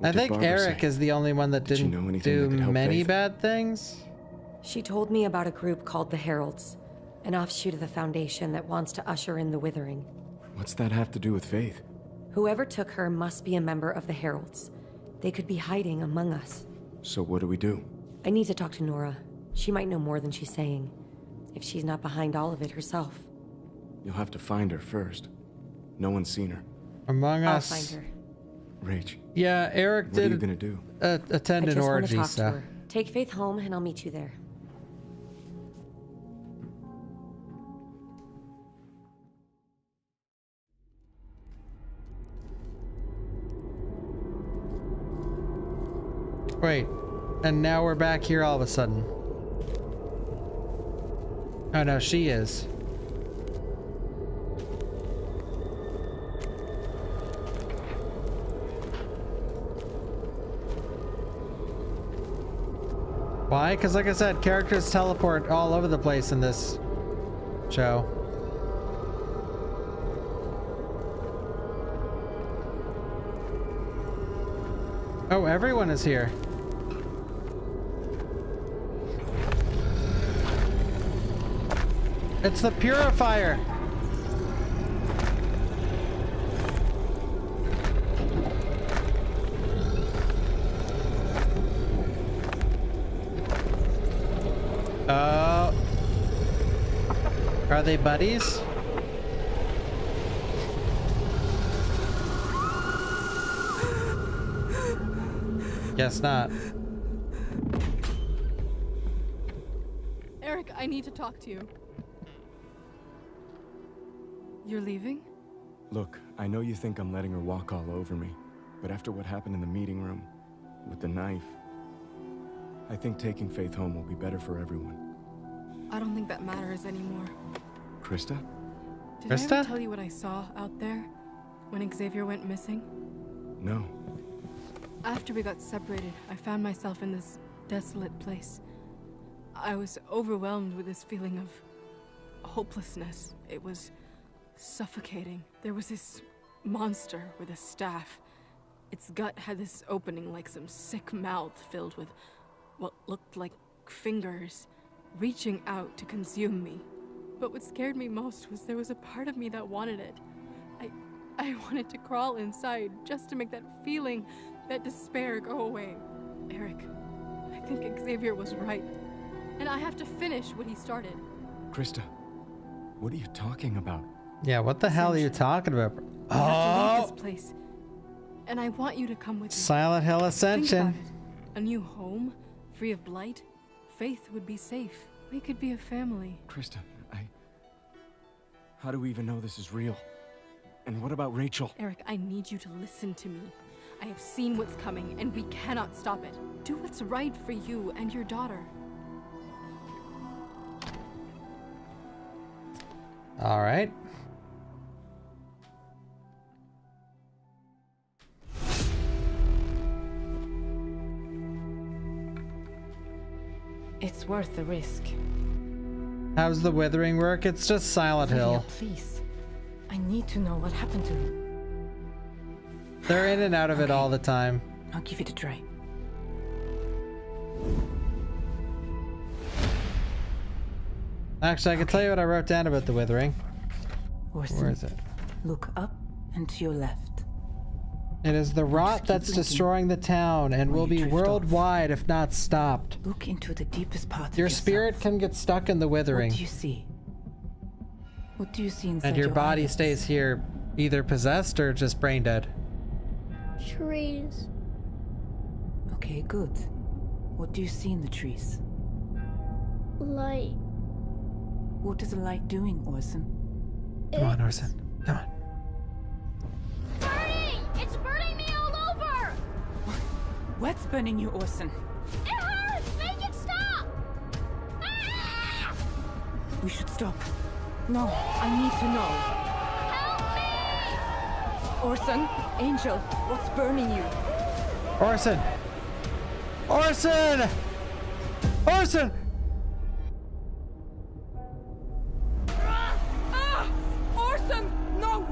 I think Eric is the only one that didn't do many bad things. She told me about a group called the Heralds, an offshoot of the Foundation that wants to usher in the Withering. What's that have to do with Faith? Whoever took her must be a member of the Heralds. They could be hiding among us. So what do we do? I need to talk to Nora. She might know more than she's saying, if she's not behind all of it herself. You'll have to find her first. No one's seen her. Among Us. I'll find her. Rach. Yeah, Eric What are you did gonna do? attend I an just want to orgy, talk so. to her. Take Faith home and I'll meet you there. Wait, and now we're back here all of a sudden. Oh no, she is. Why? Because like I said, characters teleport all over the place in this show. Oh, everyone is here. It's the purifier. Are they buddies? Guess not. Eric, I need to talk to you. You're leaving? Look, I know you think I'm letting her walk all over me, but after what happened in the meeting room, with the knife, I think taking Faith home will be better for everyone. I don't think that matters anymore. Krista? Did I ever tell you what I saw out there when Xavier went missing? No. After we got separated, I found myself in this desolate place. I was overwhelmed with this feeling of hopelessness. It was suffocating. There was this monster with a staff. Its gut had this opening like some sick mouth filled with what looked like fingers, reaching out to consume me. But what scared me most was there was a part of me that wanted it. I wanted to crawl inside just to make that feeling, that despair go away. Eric, I think Xavier was right. And I have to finish what he started. Krista, what are you talking about? Yeah, what the hell are you talking about? I have to leave this place. And I want you to come with me. Silent Hill Ascension. Think about it. A new home, free of blight. Faith would be safe. We could be a family. Krista, how do we even know this is real? And what about Rachel? Eric, I need you to listen to me. I have seen what's coming, and we cannot stop it. Do what's right for you and your daughter. All right. It's worth the risk. How's the withering work? It's just Silent Hill. Lydia, please. I need to know what happened to him. They're in and out of it all the time. I'll give it a try. Actually, I can tell you what I wrote down about the withering. Where is it? Look up and to your left. It is the rot that's destroying the town and will be worldwide if not stopped. Look into the deepest part Your of spirit can get stuck in the withering. What do you see? What do you see inside And your body eyelids? stays here, either possessed or just brain dead. Trees. Okay, good. What do you see in the trees? Light. What is the light doing, Orson? Come on, Orson. Come on. Burning! It's burning me all over! What's burning you, Orson? It hurts! Make it stop! Ah! We should stop. No, I need to know. Help me! Orson, Angel, what's burning you? Orson! Orson! Orson! Ah! Orson, no!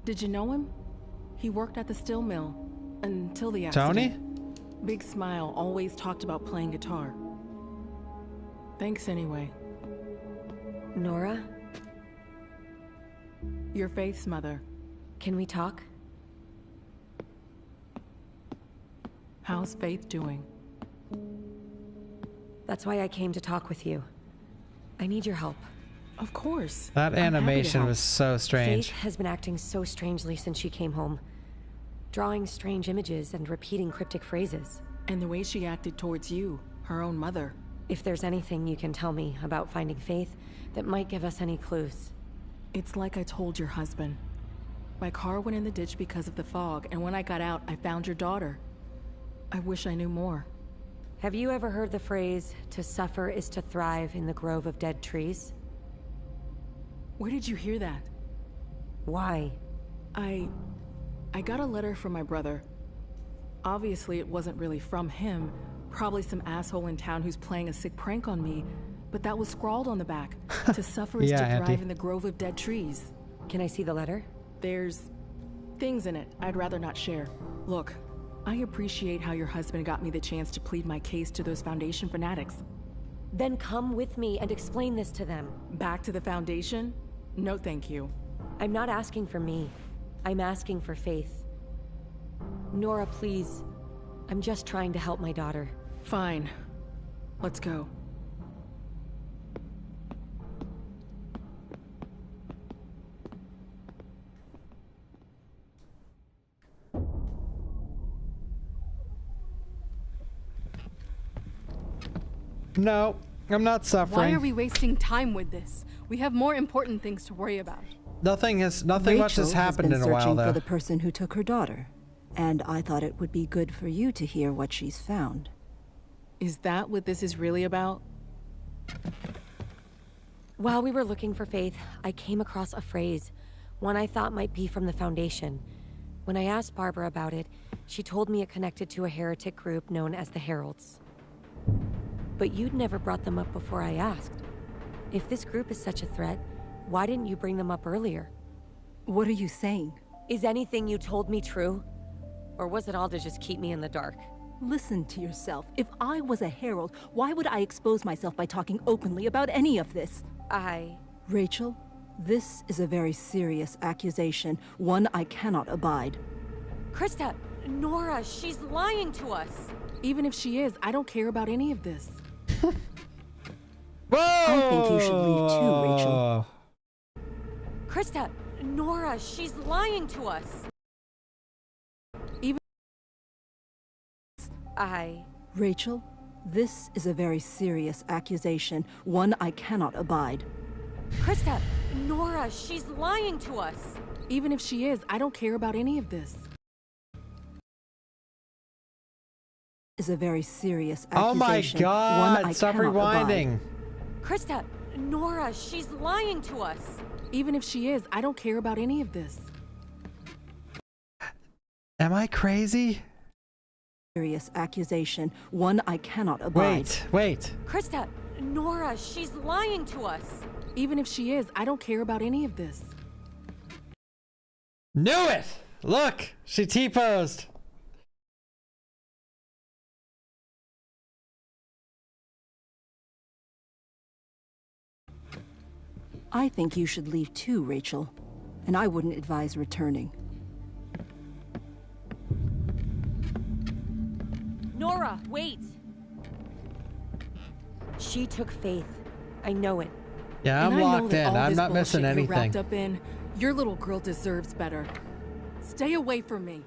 Did you know him? He worked at the steel mill until the accident. Tony? Big smile, always talked about playing guitar. Thanks anyway. Nora? Your Faith's mother. Can we talk? How's Faith doing? That's why I came to talk with you. I need your help. Of course. That animation was so strange. Faith has been acting so strangely since she came home. Drawing strange images and repeating cryptic phrases. And the way she acted towards you, her own mother. If there's anything you can tell me about finding Faith that might give us any clues. It's like I told your husband. My car went in the ditch because of the fog, and when I got out, I found your daughter. I wish I knew more. Have you ever heard the phrase, "To suffer is to thrive in the grove of dead trees"? Where did you hear that? Why? I got a letter from my brother. Obviously, it wasn't really from him. Probably some asshole in town who's playing a sick prank on me. But that was scrawled on the back. To suffer is Yeah, to thrive Auntie. in the grove of dead trees. Can I see the letter? There's things in it I'd rather not share. Look, I appreciate how your husband got me the chance to plead my case to those Foundation fanatics. Then come with me and explain this to them. Back to the Foundation? No thank you. I'm not asking for me. I'm asking for Faith. Nora, please. I'm just trying to help my daughter. Fine. Let's go. No, I'm not suffering. Why are we wasting time with this? We have more important things to worry about. Nothing much has happened in a while, searching though. for the person who took her daughter, and I thought it would be good for you to hear what she's found. Is that what this is really about? While we were looking for Faith, I came across a phrase. One I thought might be from the Foundation. When I asked Barbara about it, she told me it connected to a heretic group known as the Heralds. But you'd never brought them up before I asked. If this group is such a threat, why didn't you bring them up earlier? What are you saying? Is anything you told me true? Or was it all to just keep me in the dark? Listen to yourself. If I was a herald, why would I expose myself by talking openly about any of this? Rachel, this is a very serious accusation, one I cannot abide. Krista, Nora, she's lying to us. Even if she is, I don't care about any of this. Whoa! I think you should leave too, Rachel. Krista, Nora, she's lying to us. Rachel, this is a very serious accusation, one I cannot abide. Krista, Nora, she's lying to us. Even if she is, I don't care about any of this. Is a very serious Oh my accusation. god, one I stop cannot rewinding. abide. Krista, Nora, she's lying to us. Even if she is, I don't care about any of this. Am I crazy? Serious accusation, one I cannot abide. Wait. Krista, Nora, she's lying to us. Even if she is, I don't care about any of this. Knew it! Look, she T-posed. I think you should leave too, Rachel. And I wouldn't advise returning. Nora, wait! She took Faith. I know it. Yeah, I'm locked in. I'm not missing anything. You're wrapped up in, your little girl deserves better. Stay away from me.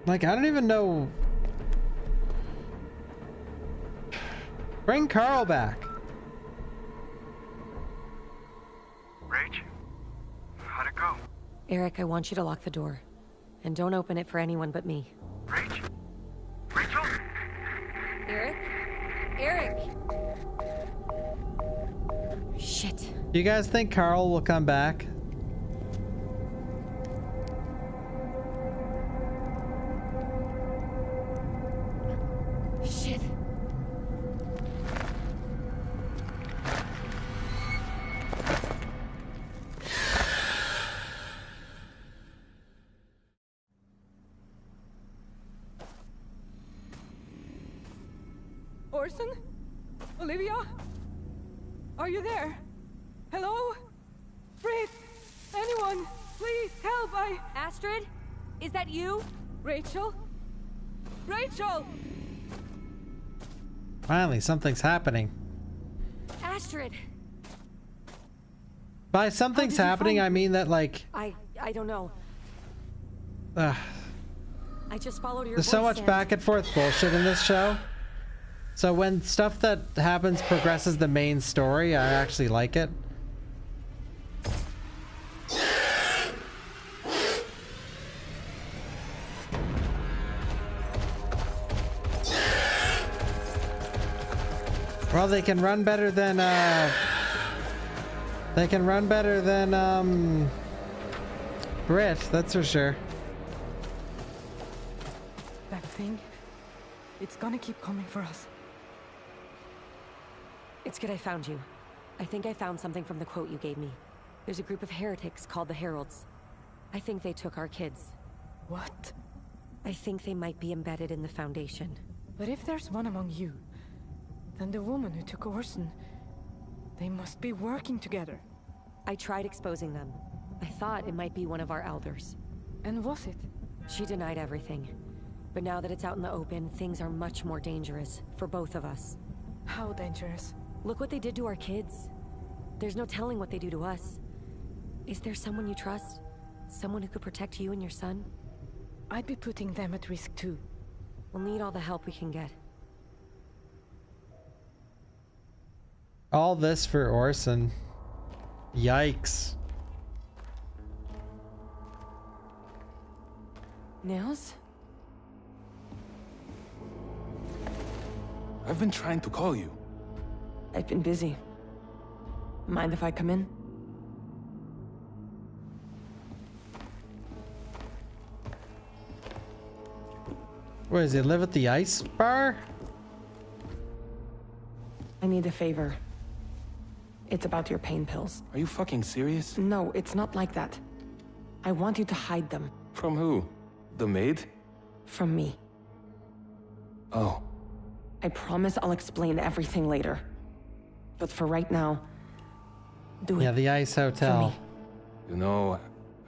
Like, I don't even know. Bring Carl back. Rach? How'd it go? Eric, I want you to lock the door. And don't open it for anyone but me. Rach? Rachel? Eric? Eric! Shit. Do you guys think Carl will come back? Shit. Orson? Olivia? Are you there? Hello? Brit? Anyone? Please help, Astrid? Is that you? Rachel? Rachel! Finally, something's happening. Astrid! By something's happening, I mean that, like... I don't know. I just followed your There's so voice much back and forth bullshit in this show. So when stuff that happens progresses the main story, I actually like it. Well, they can run better than, Brit, that's for sure. That thing, it's gonna keep coming for us. It's good I found you. I think I found something from the quote you gave me. There's a group of heretics called the Heralds. I think they took our kids. What? I think they might be embedded in the Foundation. But if there's one among you, then the woman who took Orson, they must be working together. I tried exposing them. I thought it might be one of our elders. And was it? She denied everything. But now that it's out in the open, things are much more dangerous for both of us. How dangerous? Look what they did to our kids. There's no telling what they do to us. Is there someone you trust? Someone who could protect you and your son? I'd be putting them at risk too. We'll need all the help we can get. All this for Orson. Yikes. Nils? I've been trying to call you. I've been busy. Mind if I come in? Where does he live at the ice bar? I need a favor. It's about your pain pills. Are you fucking serious? No, it's not like that. I want you to hide them. From who? The maid? From me. Oh. I promise I'll explain everything later. But for right now, do it. Yeah, the ice hotel. You know,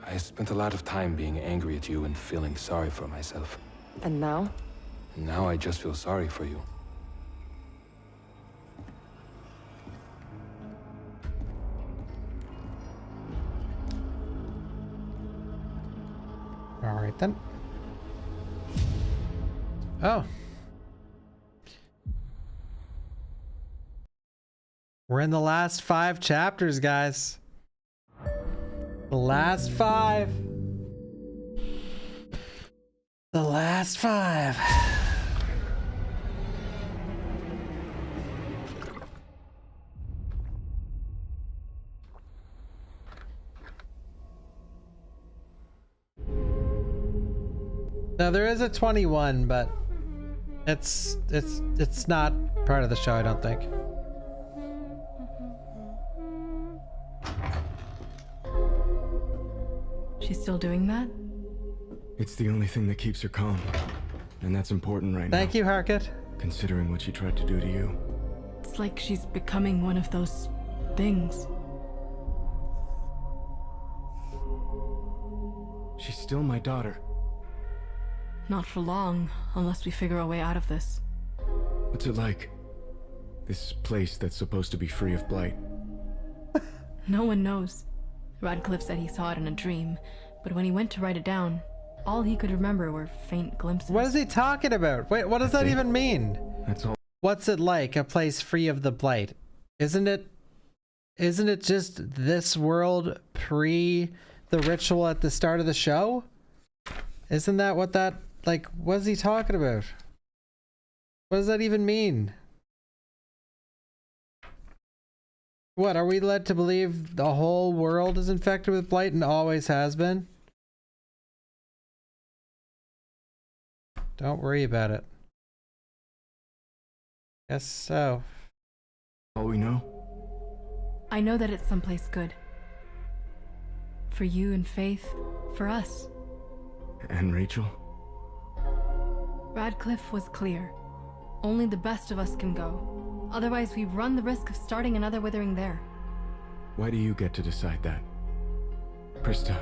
I spent a lot of time being angry at you and feeling sorry for myself. And now? And now I just feel sorry for you. All right then. Oh. We're in the last 5 chapters, guys. The last 5. The last 5. Now there is a 21, but it's not part of the show, I don't think. She's still doing that? It's the only thing that keeps her calm. And that's important right now. Thank you, Harkett. Considering what she tried to do to you. It's like she's becoming one of those things. She's still my daughter. Not for long, unless we figure a way out of this. What's it like? This place that's supposed to be free of blight. No one knows. Radcliffe said he saw it in a dream, but when he went to write it down, all he could remember were faint glimpses. What is he talking about? Wait, what does that even mean? That's all. What's it like, a place free of the blight? Isn't it just this world pre the ritual at the start of the show? Isn't that what that, like, what is he talking about? What does that even mean? What, are we led to believe the whole world is infected with blight and always has been? Don't worry about it. Guess so. All we know? I know that it's someplace good. For you and Faith, for us. And Rachel? Radcliffe was clear. Only the best of us can go. Otherwise, we run the risk of starting another withering there. Why do you get to decide that? Krista,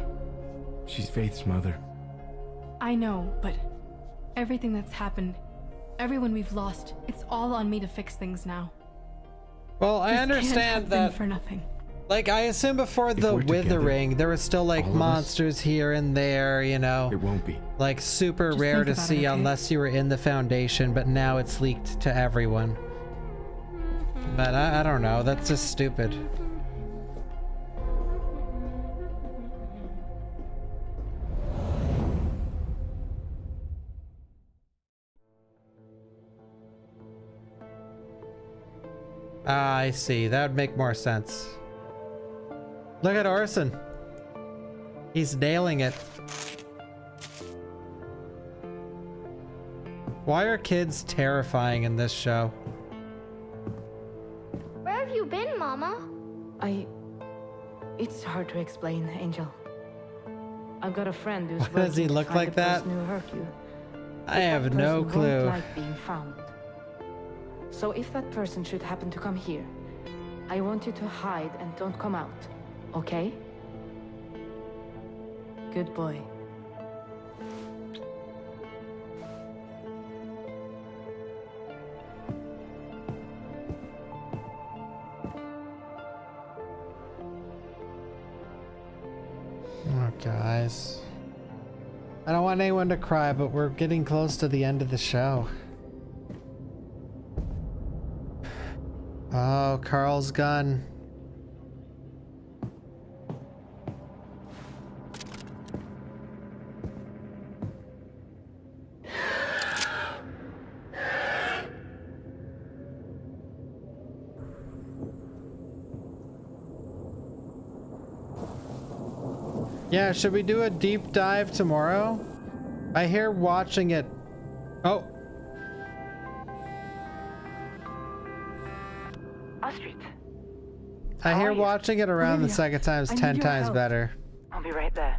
she's Faith's mother. I know, but everything that's happened, everyone we've lost, it's all on me to fix things now. Well, I This can't understand have that. been for nothing. Like, I assume before the withering, there was still like monsters here and there, you know. It won't be. Like super Just rare think to about it, see okay? unless you were in the Foundation, but now it's leaked to everyone. But I don't know, that's just stupid. Ah, I see. That would make more sense. Look at Orson. He's nailing it. Why are kids terrifying in this show? Where have you been, Mama? It's hard to explain, Angel. I've got a friend who's Why does he working to look find like the that? person who hurt you. I have That no person clue. won't like being found. So if that person should happen to come here, I want you to hide and don't come out, okay? Good boy. Oh, guys. I don't want anyone to cry, but we're getting close to the end of the show. Oh, Carl's gun. Yeah, should we do a deep dive tomorrow? I hear watching it. Oh. Astrid. I hear watching it around the Olivia, second time is I need 10 your times help. better. I'll be right there.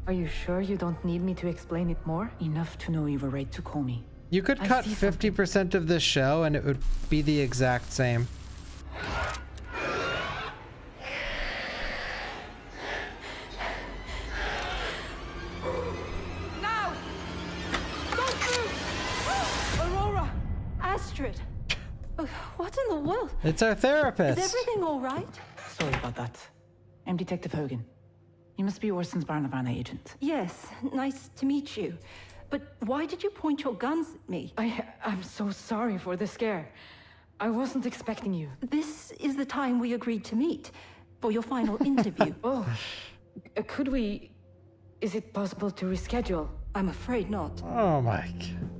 Are you sure you don't need me to explain it more? Enough to know you were right to call me. You could I cut see 50% of this show and it would be the exact same. Now! Don't move! Aurora! Astrid! What in the world? It's our therapist. Is everything all right? Sorry about that. I'm Detective Hogan. You must be Orson's Barnavana agent. Yes, nice to meet you. But why did you point your guns at me? I'm so sorry for the scare. I wasn't expecting you. This is the time we agreed to meet for your final interview. Could we... Is it possible to reschedule? I'm afraid not. Oh my God.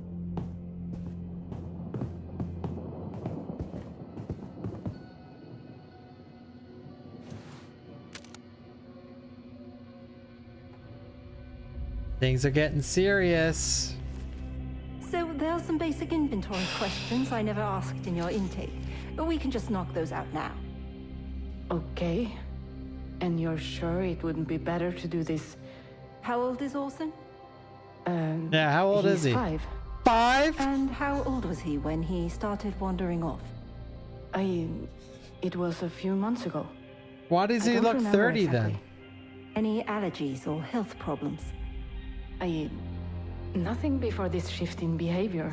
Things are getting serious. So there are some basic inventory questions I never asked in your intake. But we can just knock those out now. Okay. And you're sure it wouldn't be better to do this? How old is Orson? Yeah, how old is he? 5. 5? And how old was he when he started wandering off? It was a few months ago. Why does I he don't look remember 30 exactly. then? Any allergies or health problems? Nothing before this shift in behavior.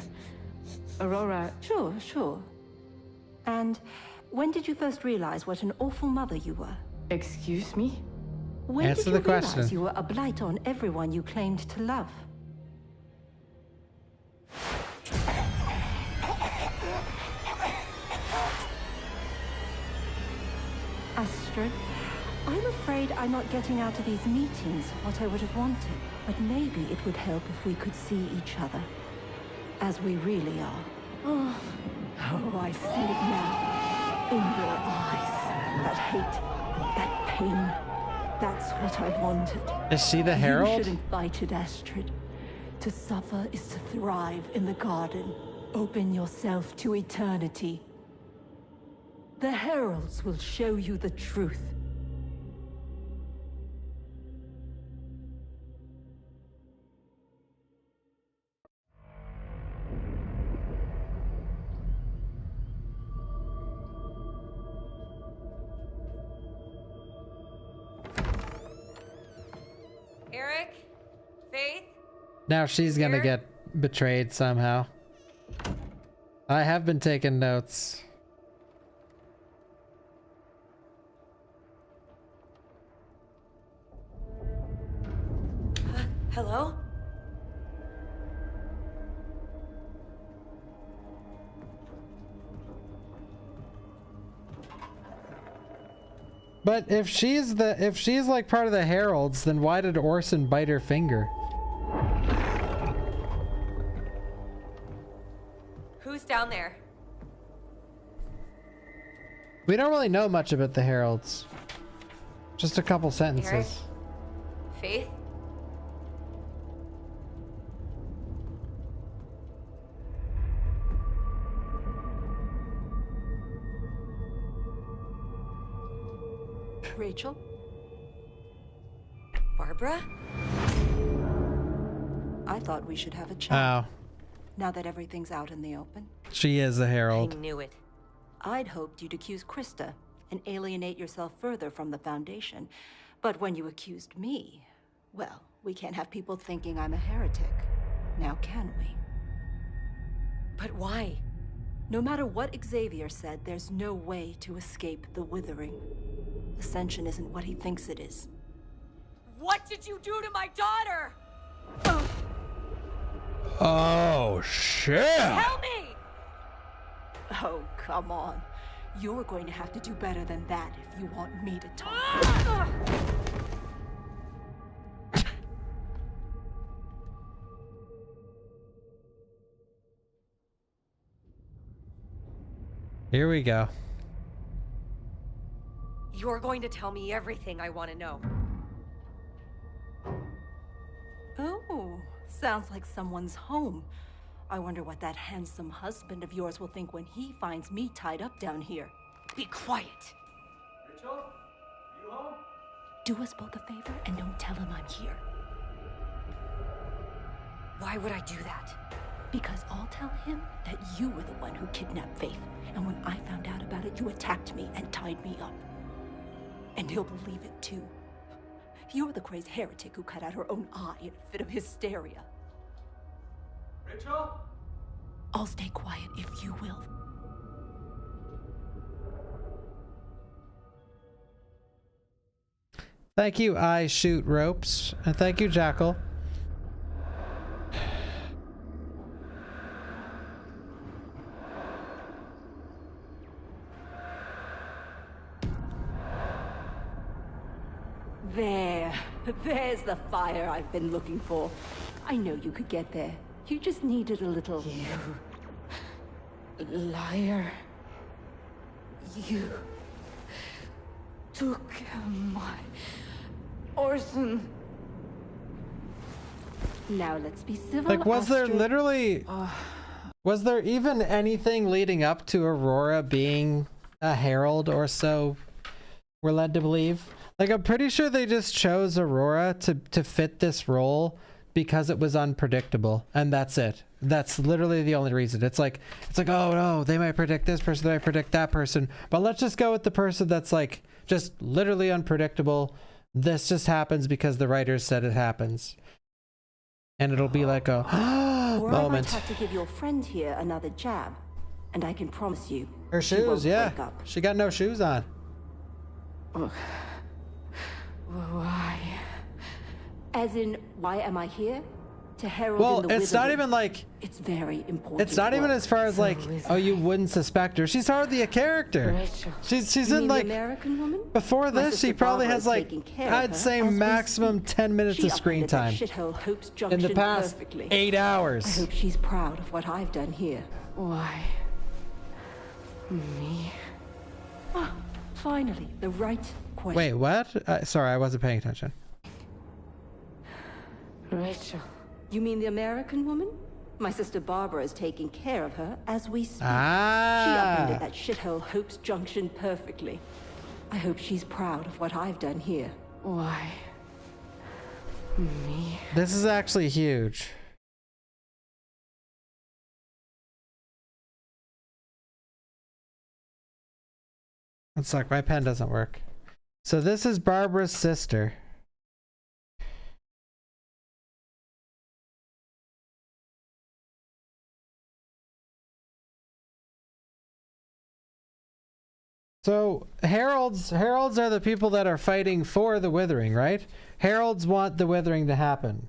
Aurora... Sure. And when did you first realize what an awful mother you were? Excuse me? When Answer did you the question. realize you were a blight on everyone you claimed to love? Astrid, I'm afraid I'm not getting out of these meetings what I would have wanted. But maybe it would help if we could see each other as we really are. Oh, I see it now. In your eyes. That hate, that pain. That's what I wanted. Is she the Herald? You shouldn't fight it, Astrid. To suffer is to thrive in the garden. Open yourself to eternity. The Heralds will show you the truth. Eric? Faith? Now she's gonna get betrayed somehow. I have been taking notes. Hello? But if she's like part of the Heralds, then why did Orson bite her finger? Who's down there? We don't really know much about the Heralds. Just a couple sentences. Eric? Faith? Rachel? Barbara? I thought we should have a chat. Oh, Now that everything's out in the open. she is a Herald. I knew it. I'd hoped you'd accuse Krista and alienate yourself further from the Foundation. But when you accused me, well, we can't have people thinking I'm a heretic. Now can we? But why? No matter what Xavier said, there's no way to escape the Withering. Ascension isn't what he thinks it is. What did you do to my daughter? Oh, shit! Tell me! Oh, come on. You're going to have to do better than that if you want me to talk. Here we go. You're going to tell me everything I want to know. Oh, sounds like someone's home. I wonder what that handsome husband of yours will think when he finds me tied up down here. Be quiet. Rachel? You home? Do us both a favor and don't tell him I'm here. Why would I do that? Because I'll tell him that you were the one who kidnapped Faith. And when I found out about it, you attacked me and tied me up. And he'll believe it too. You're the crazed heretic who cut out her own eye in a fit of hysteria. Rachel? I'll stay quiet if you will. Thank you, I Shoot Ropes. And thank you, Jackal. There's the fire I've been looking for. I know you could get there. You just needed a little... You... liar. You... took my... Orson. Now let's be civil. Like, was there Astrid. literally... Was there even anything leading up to Aurora being a herald or so we're led to believe? Like, I'm pretty sure they just chose Aurora to fit this role because it was unpredictable, and that's it. That's literally the only reason. It's like, oh no, they might predict this person, they might predict that person, but let's just go with the person that's like just literally unpredictable. This just happens because the writers said it happens, and it'll be like a Or moment. I might have to give your friend here another jab, and I can promise you, Her she won't shoes, yeah. wake up. She got no shoes on. Why? As in, why am I here? To herald Well, in the it's not withering. even like... It's very important. It's not even work. as far as like, oh, you wouldn't suspect her. She's hardly a character. Rachel. She's You in mean the like, American woman? before My this, she sister probably Barbara has is like, taking care of I'd her say as we maximum speak. 10 minutes She of screen upended that time shithole Hope's in Junction the past perfectly. 8 I hours. hope she's proud of what I've done here. Why? Me? Ah, finally, the right question. Wait, what? Sorry, I wasn't paying attention. Rachel. You mean the American woman? My sister Barbara is taking care of her as we speak. Ah. She upended that shithole Hope's Junction perfectly. I hope she's proud of what I've done here. Why? Me? This is actually huge. It's like my pen doesn't work. So this is Barbara's sister. So heralds are the people that are fighting for the withering, right? Heralds want the withering to happen.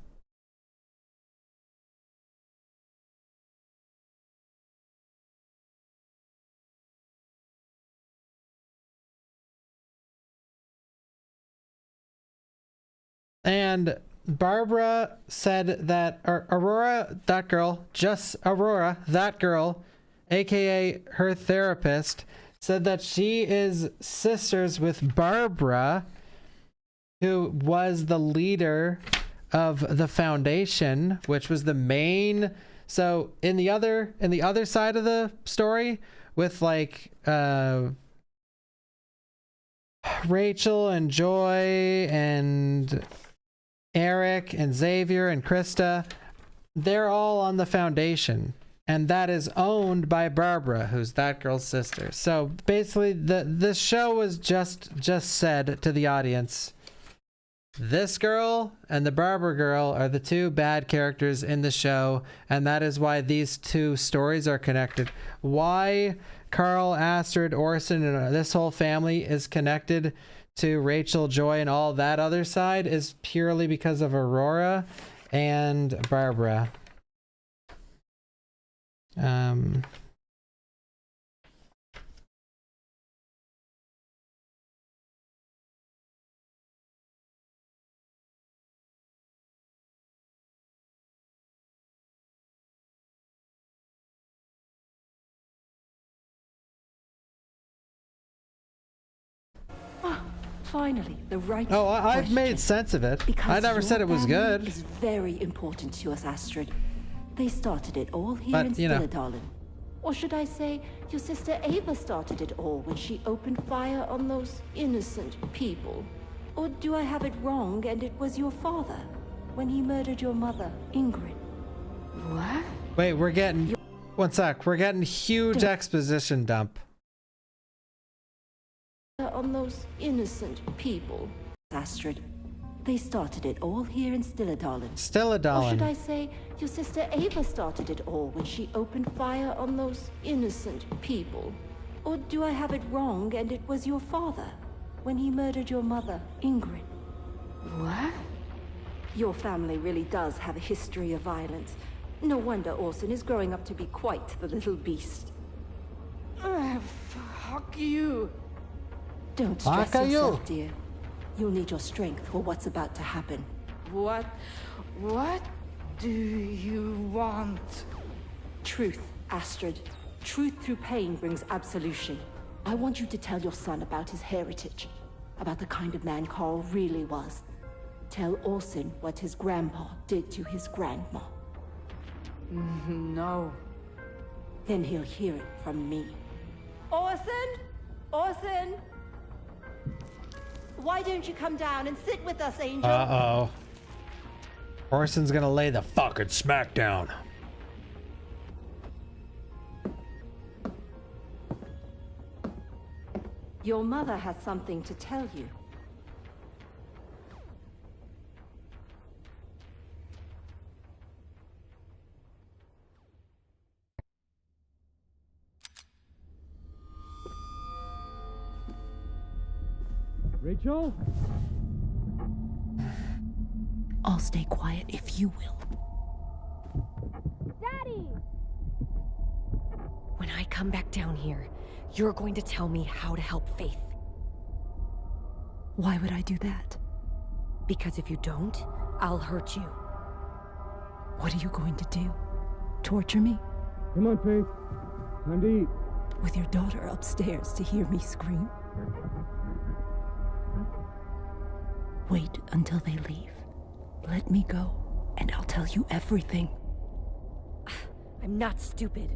And Barbara said that Aurora, that girl, just Aurora, that girl, aka her therapist, said that she is sisters with Barbara, who was the leader of the Foundation, which was the main. So in the other side of the story, with like Rachel and Joy and Eric and Xavier and Krista, they're all on the Foundation, and that is owned by Barbara, who's that girl's sister. So basically the show was just said to the audience, this girl and the Barbara girl are the two bad characters in the show, and that is why these two stories are connected. Why Carl, Astrid, Orson, and this whole family is connected to Rachel, Joy, and all that other side is purely because of Aurora and Barbara. Finally, the right Oh, I've question. made sense of it. Because I never said it was your family good. is very important to us, Astrid. They started it all here But, in you know. Stillidalen. Or should I say, your sister Ava started it all when she opened fire on those innocent people? Or do I have it wrong and it was your father when he murdered your mother, Ingrid? What? Wait, we're getting... One sec. We're getting huge exposition dump. On those innocent people, Astrid. They started it all here in Stillidalen. Or should I Stillidalen. say, your sister Ava started it all when she opened fire on those innocent people? Or do I have it wrong and it was your father when he murdered your mother, Ingrid? What? Your family really does have a history of violence. No wonder Orson is growing up to be quite the little beast. Fuck you. Don't stress Fuck yourself, you. dear. You'll need your strength for what's about to happen. What do you want? Truth, Astrid. Truth through pain brings absolution. I want you to tell your son about his heritage, about the kind of man Carl really was. Tell Orson what his grandpa did to his grandma. No. Then he'll hear it from me. Orson? Orson? Why don't you come down and sit with us, Angel? Uh-oh. Orson's gonna lay the fucking smack down. Your mother has something to tell you. Rachel? I'll stay quiet if you will. Daddy! When I come back down here, you're going to tell me how to help Faith. Why would I do that? Because if you don't, I'll hurt you. What are you going to do? Torture me? Come on, Faith. Time to eat. With your daughter upstairs to hear me scream? Wait until they leave. Let me go, and I'll tell you everything. I'm not stupid.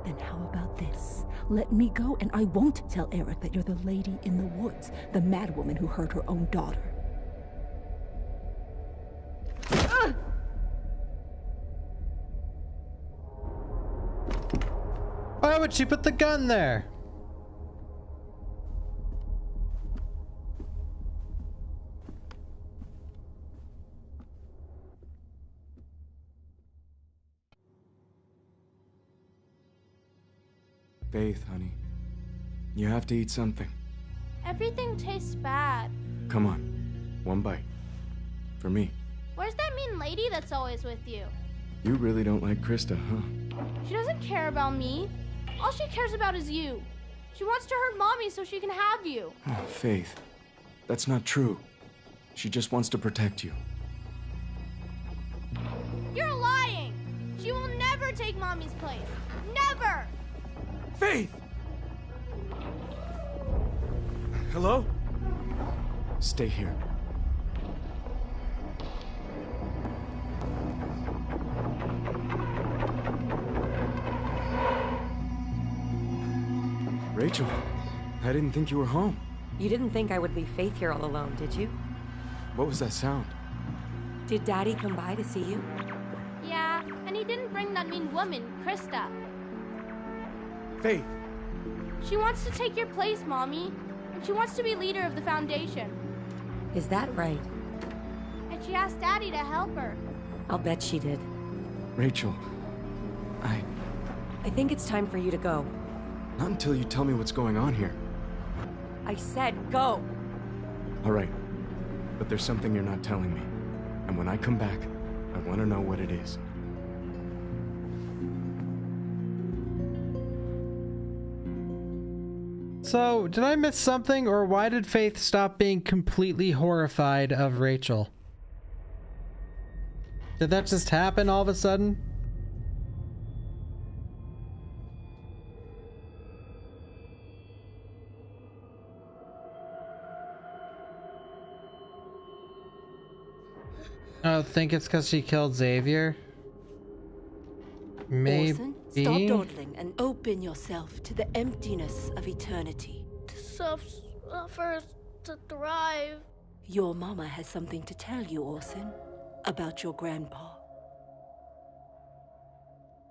Then how about this? Let me go, and I won't tell Eric that you're the lady in the woods, the madwoman who hurt her own daughter. Why would she put the gun there? Faith, honey. You have to eat something. Everything tastes bad. Come on. One bite. For me. Where's that mean lady that's always with you? You really don't like Krista, huh? She doesn't care about me. All she cares about is you. She wants to hurt Mommy so she can have you. Oh, Faith. That's not true. She just wants to protect you. You're lying! She will never take Mommy's place. Never! Faith! Hello? Stay here. Rachel, I didn't think you were home. You didn't think I would leave Faith here all alone, did you? What was that sound? Did Daddy come by to see you? Yeah, and he didn't bring that mean woman, Krista. Faith! She wants to take your place, Mommy. And she wants to be leader of the Foundation. Is that right? And she asked Daddy to help her. I'll bet she did. Rachel, I think it's time for you to go. Not until you tell me what's going on here. I said go! All right. But there's something you're not telling me. And when I come back, I want to know what it is. So, did I miss something, or why did Faith stop being completely horrified of Rachel? Did that just happen all of a sudden? Oh, think it's because she killed Xavier? Maybe. Orson, stop dawdling and open yourself to the emptiness of eternity. To suffer, to thrive. Your mama has something to tell you, Orson, about your grandpa.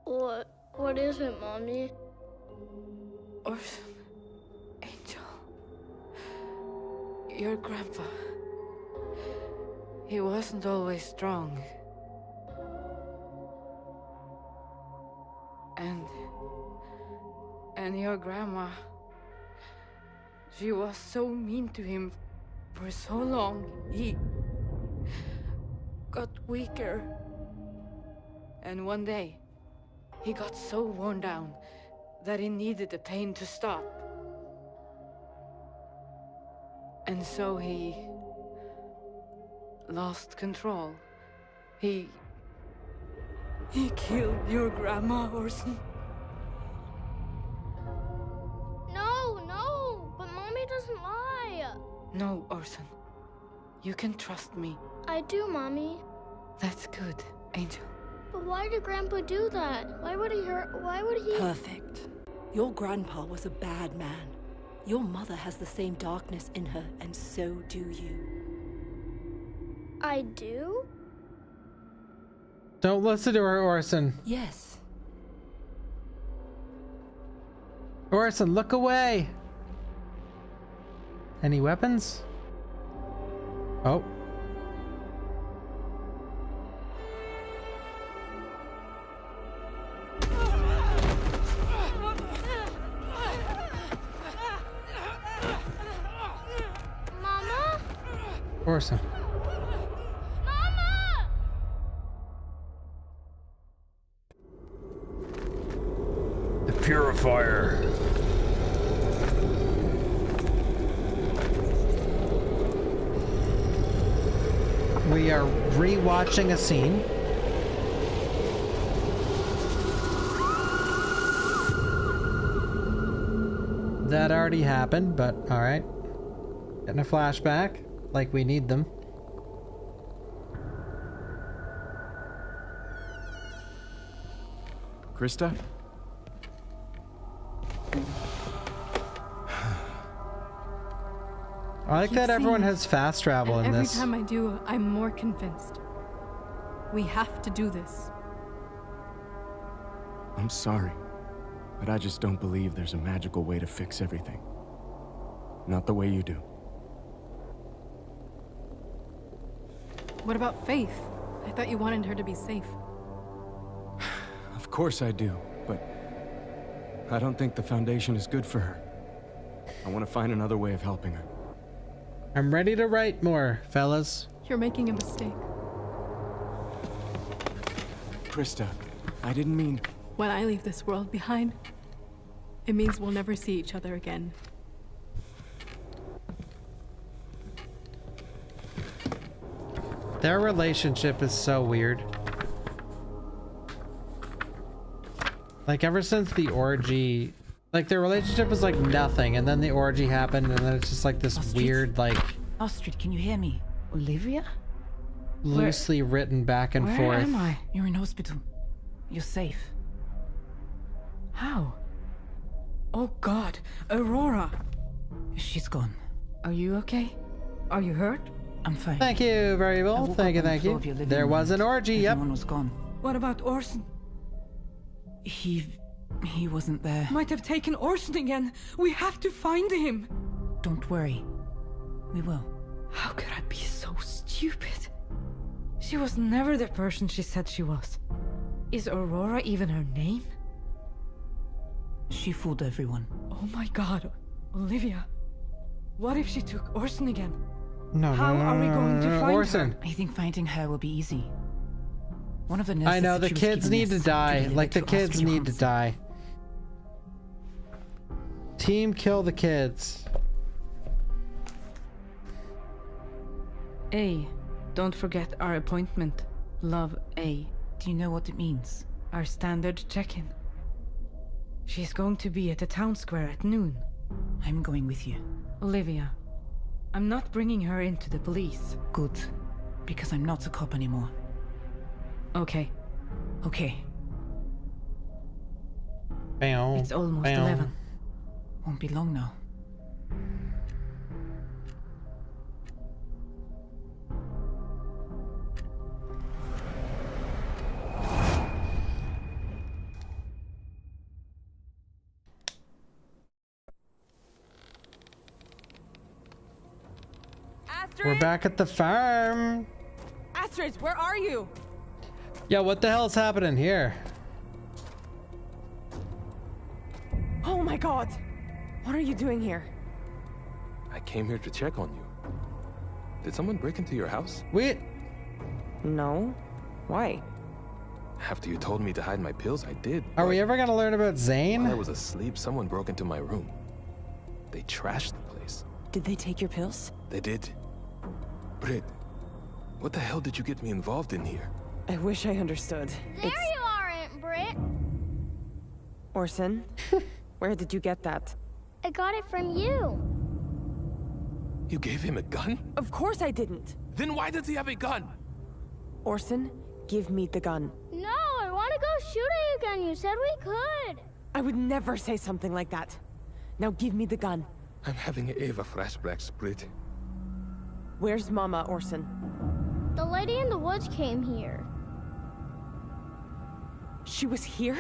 What is it, Mommy? Orson, Angel, your grandpa, he wasn't always strong. And your grandma, she was so mean to him for so long. He got weaker. And one day, he got so worn down that he needed the pain to stop. And so he lost control. He killed your grandma, Orson. No, but Mommy doesn't lie. No, Orson. You can trust me. I do, Mommy. That's good, Angel. But why did Grandpa do that? Why would he hurt? Why would he? Perfect. Your grandpa was a bad man. Your mother has the same darkness in her, and so do you. I do? Don't listen to her, Orson. Yes. Orson, look away. Any weapons? Oh. Mama? Orson. Mama! The purifier. We are re-watching a scene. That already happened, but alright. Getting a flashback, like we need them. Krista? I like that everyone has fast travel in Every this. time I do, I'm more convinced. We have to do this. I'm sorry, but I just don't believe there's a magical way to fix everything. Not the way you do. What about Faith? I thought you wanted her to be safe. Of course I do, but I don't think the Foundation is good for her. I want to find another way of helping her. I'm ready to write more, fellas. You're making a mistake. Krista, I didn't mean... When I leave this world behind, it means we'll never see each other again. Their relationship is so weird. Like, ever since the orgy, like, their relationship was like nothing, and then the orgy happened, and then it's just like this weird, like... Astrid, can you hear me? Olivia? Loosely written back and forth. Where am I? You're in hospital. You're safe. How? Oh God, Aurora! She's gone. Are you okay? Are you hurt? I'm fine. Thank you, Variable. Thank you. There was an orgy, yep. Everyone was gone. What about Orson? He wasn't there. Might have taken Orson again. We have to find him. Don't worry. We will. How could I be so stupid? She was never the person she said she was. Is Aurora even her name? She fooled everyone. Oh my God, Olivia. What if she took Orson again? No, How are we going to find Orson. her? I think finding her will be easy. One of the nurses I know, said the she was kids giving need to us die. delivered Like, the to kids Astrid need to Johansson. die. Team kill the kids. A. Don't forget our appointment. Love, A. Do you know what it means? Our standard check-in. She's going to be at the town square at noon. I'm going with you. Olivia, I'm not bringing her into the police. Good. because I'm not a cop anymore. Okay. Okay. It's almost 11. Won't be long now. We're back at the farm. Astrid, where are you? Yeah, what the hell is happening here? Oh my god! What are you doing here? I came here to check on you. Did someone break into your house? No. Why? After you told me to hide my pills, I did. Are we ever gonna learn about Zane? While I was asleep, someone broke into my room. They trashed the place. Did they take your pills? They did. Britt, what the hell did you get me involved in here? I wish I understood. There you are, Aunt Britt. Orson, where did you get that? I got it from you. You gave him a gun? Of course I didn't. Then why does he have a gun? Orson, give me the gun. No, I want to go shooting again. You said we could. I would never say something like that. Now give me the gun. I'm having Ava flashbacks, Britt. Where's Mama, Orson? The lady in the woods came here. She was here?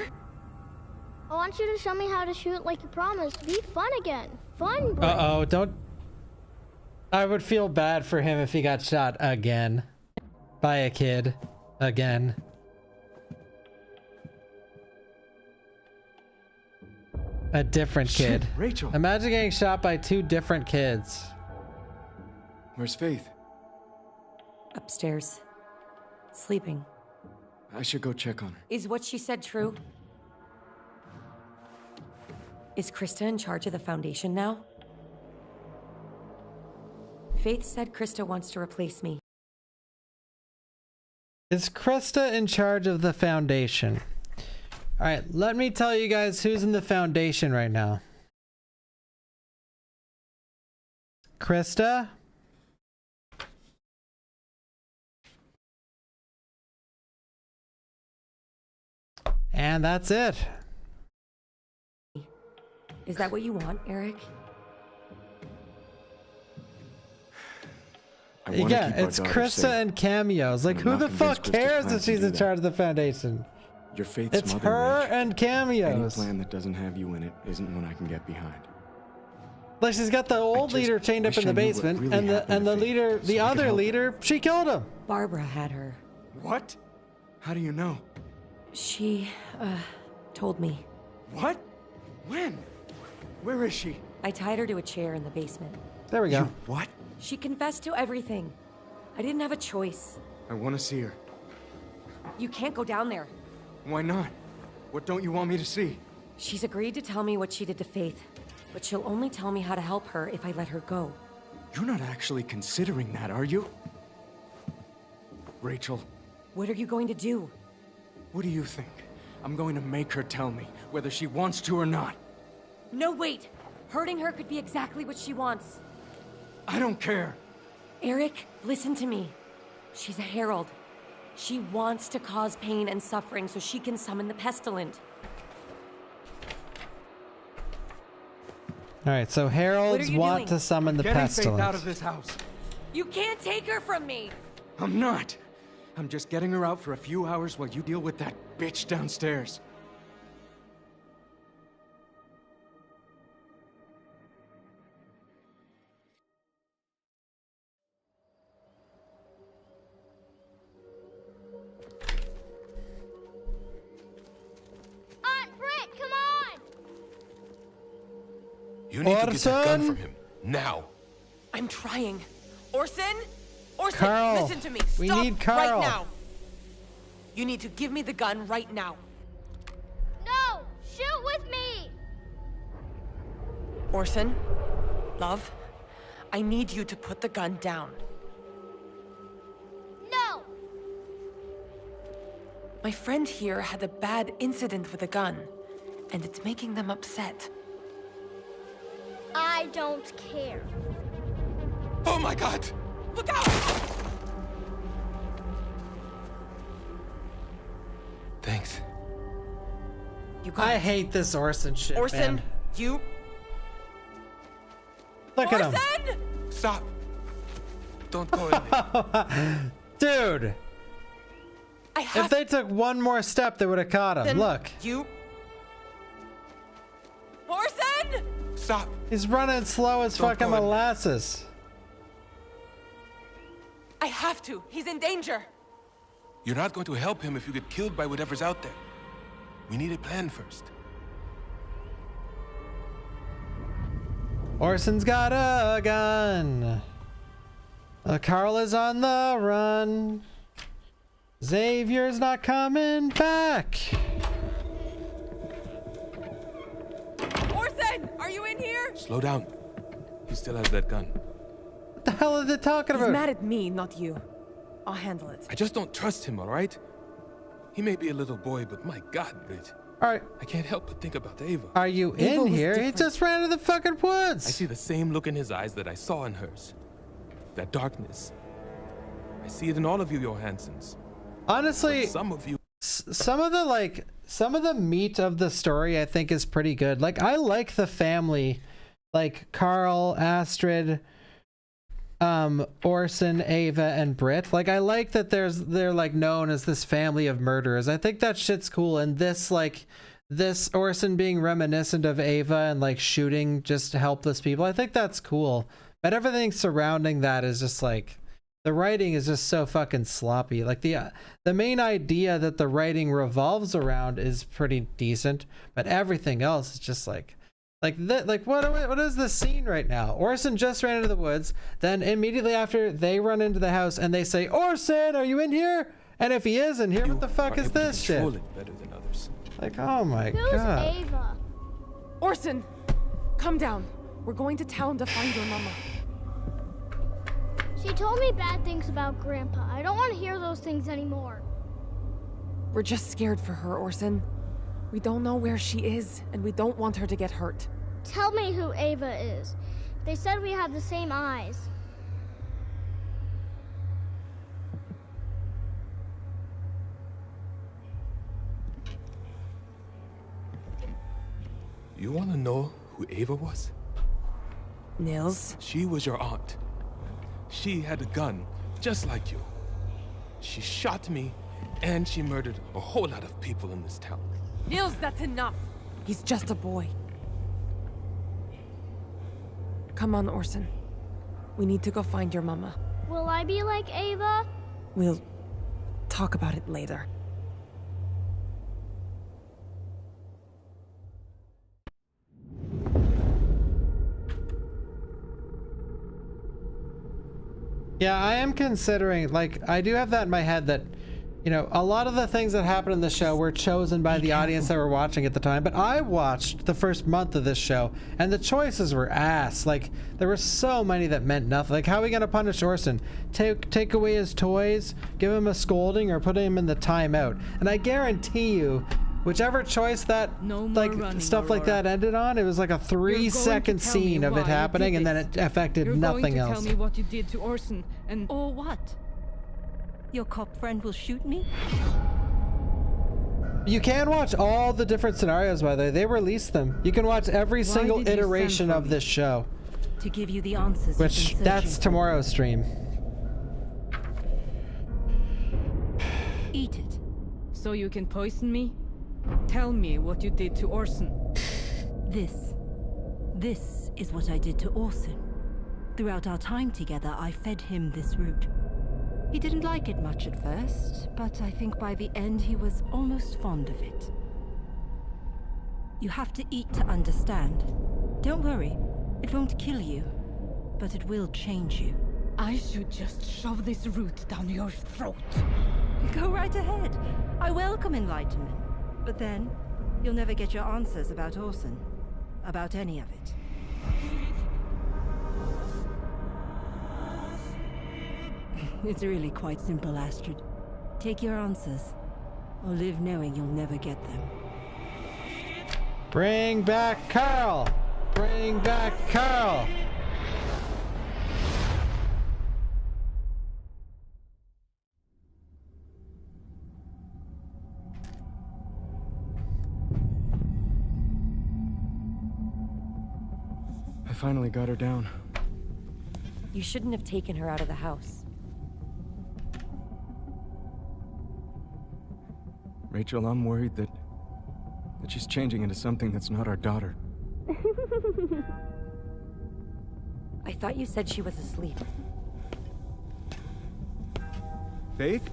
I want you to show me how to shoot like you promised. Be fun again. Fun, Britt. Uh-oh, don't... I would feel bad for him if he got shot again. By a kid. Again. A different kid. Shit, Rachel. Imagine getting shot by 2 different kids. Where's Faith? Upstairs. Sleeping. I should go check on her. Is what she said true? Is Krista in charge of the Foundation now? Faith said Krista wants to replace me. Is Krista in charge of the Foundation? Alright, let me tell you guys who's in the Foundation right now. Krista? And that's it. Is that what you want, Eric? Yeah, it's Krista and cameos. Like, who the fuck cares if she's in charge of the Foundation? Your Faith's It's mother, her Rach. and cameos. Any plan that doesn't have you in it isn't one I can get behind. Like, she's got the old leader chained up in the basement, really and the leader, the other leader, she killed him. Barbara had her. What? How do you know? She, told me. What? When? Where is she? I tied her to a chair in the basement. There we go. What? She confessed to everything. I didn't have a choice. I want to see her. You can't go down there. Why not? What don't you want me to see? She's agreed to tell me what she did to Faith, but she'll only tell me how to help her if I let her go. You're not actually considering that, are you? Rachel. What are you going to do? What do you think? I'm going to make her tell me, whether she wants to or not. No, wait! Hurting her could be exactly what she wants. I don't care. Eric, listen to me. She's a herald. She wants to cause pain and suffering so she can summon the pestilent. Alright, so heralds want to summon the pestilent. Faith out of this house. You can't take her from me! I'm not. I'm just getting her out for a few hours while you deal with that bitch downstairs. Aunt Britt, come on! You need to get that gun from him. Now. I'm trying. Orson? Orson, Carl, listen to me. we Stop need Carl. right now. You need to give me the gun right now. No! Shoot with me! Orson, love, I need you to put the gun down. No! My friend here had a bad incident with a gun, and it's making them upset. I don't care. Oh my god! Look out! You got I it. hate this Orson shit, Orson, man. you... Look at him. Stop. Don't go in there. Dude. If they took one more step, they would have caught him. Then Look. You... Orson! Stop. He's running slow as Don't fucking go in. molasses. I have to. He's in danger. You're not going to help him if you get killed by whatever's out there. We need a plan first. Orson's got a gun. Carl is on the run. Xavier's not coming back. Orson, are you in here? Slow down. He still has that gun. What the hell are they talking He's about? mad at me, not you. I'll handle it. I just don't trust him, all right? He may be a little boy, but my God, Brit. All right. I can't help but think about Ava. Are you in here? He just ran to the fucking woods. I see the same look in his eyes that I saw in hers. That darkness. I see it in all of you, Johanssons. Honestly, But some of you... some of the meat of the story I think is pretty good. Like, I like the family, like Carl, Astrid, Orson, Ava, and Britt. Like, I like that they're like known as this family of murderers. I think that shit's cool. And this Orson being reminiscent of Ava and like shooting just helpless people, I think that's cool. But everything surrounding that is just like, the writing is just so fucking sloppy. Like the main idea that the writing revolves around is pretty decent, but everything else is just like what is this scene right now? Orson just ran into the woods. Then immediately after, they run into the house and they say, "Orson, are you in here?" And if he is in here, what the fuck is this shit? It better than others. Like, oh my Who's god. Ava? Orson, come down. We're going to town to find your mama. She told me bad things about Grandpa. I don't want to hear those things anymore. We're just scared for her, Orson. We don't know where she is, and we don't want her to get hurt. Tell me who Ava is. They said we have the same eyes. You want to know who Ava was? Nils? She was your aunt. She had a gun, just like you. She shot me, and she murdered a whole lot of people in this town. Nils, that's enough. He's just a boy. Come on, Orson. We need to go find your mama. Will I be like Ava? We'll talk about it later. Yeah, I am considering, like, I do have that in my head that, you know, a lot of the things that happen in the show were chosen by the audience that were watching at the time, but I watched the first month of this show, and the choices were ass. Like, there were so many that meant nothing. Like, how are we gonna punish Orson? Take away his toys, give him a scolding, or put him in the timeout? And I guarantee you, whichever choice that, like, stuff like that ended on, it was like a 3-second scene of it happening, and then it affected nothing else. You're going to tell me what you did to Orson, and... Or what? Your cop friend will shoot me? You can watch all the different scenarios, by the way. They released them. You can watch every single iteration of this show. To give you the answers. Which, that's tomorrow's stream. Eat it. So you can poison me? Tell me what you did to Orson. This is what I did to Orson. Throughout our time together, I fed him this root. He didn't like it much at first, but I think by the end he was almost fond of it. You have to eat to understand. Don't worry, it won't kill you, but it will change you. I should just shove this root down your throat. Go right ahead. I welcome enlightenment. But then, you'll never get your answers about Orson. About any of it. It's really quite simple, Astrid. Take your answers, or live knowing you'll never get them. Bring back Carl! Bring back Carl! I finally got her down. You shouldn't have taken her out of the house. Rachel, I'm worried that she's changing into something that's not our daughter. I thought you said she was asleep. Faith?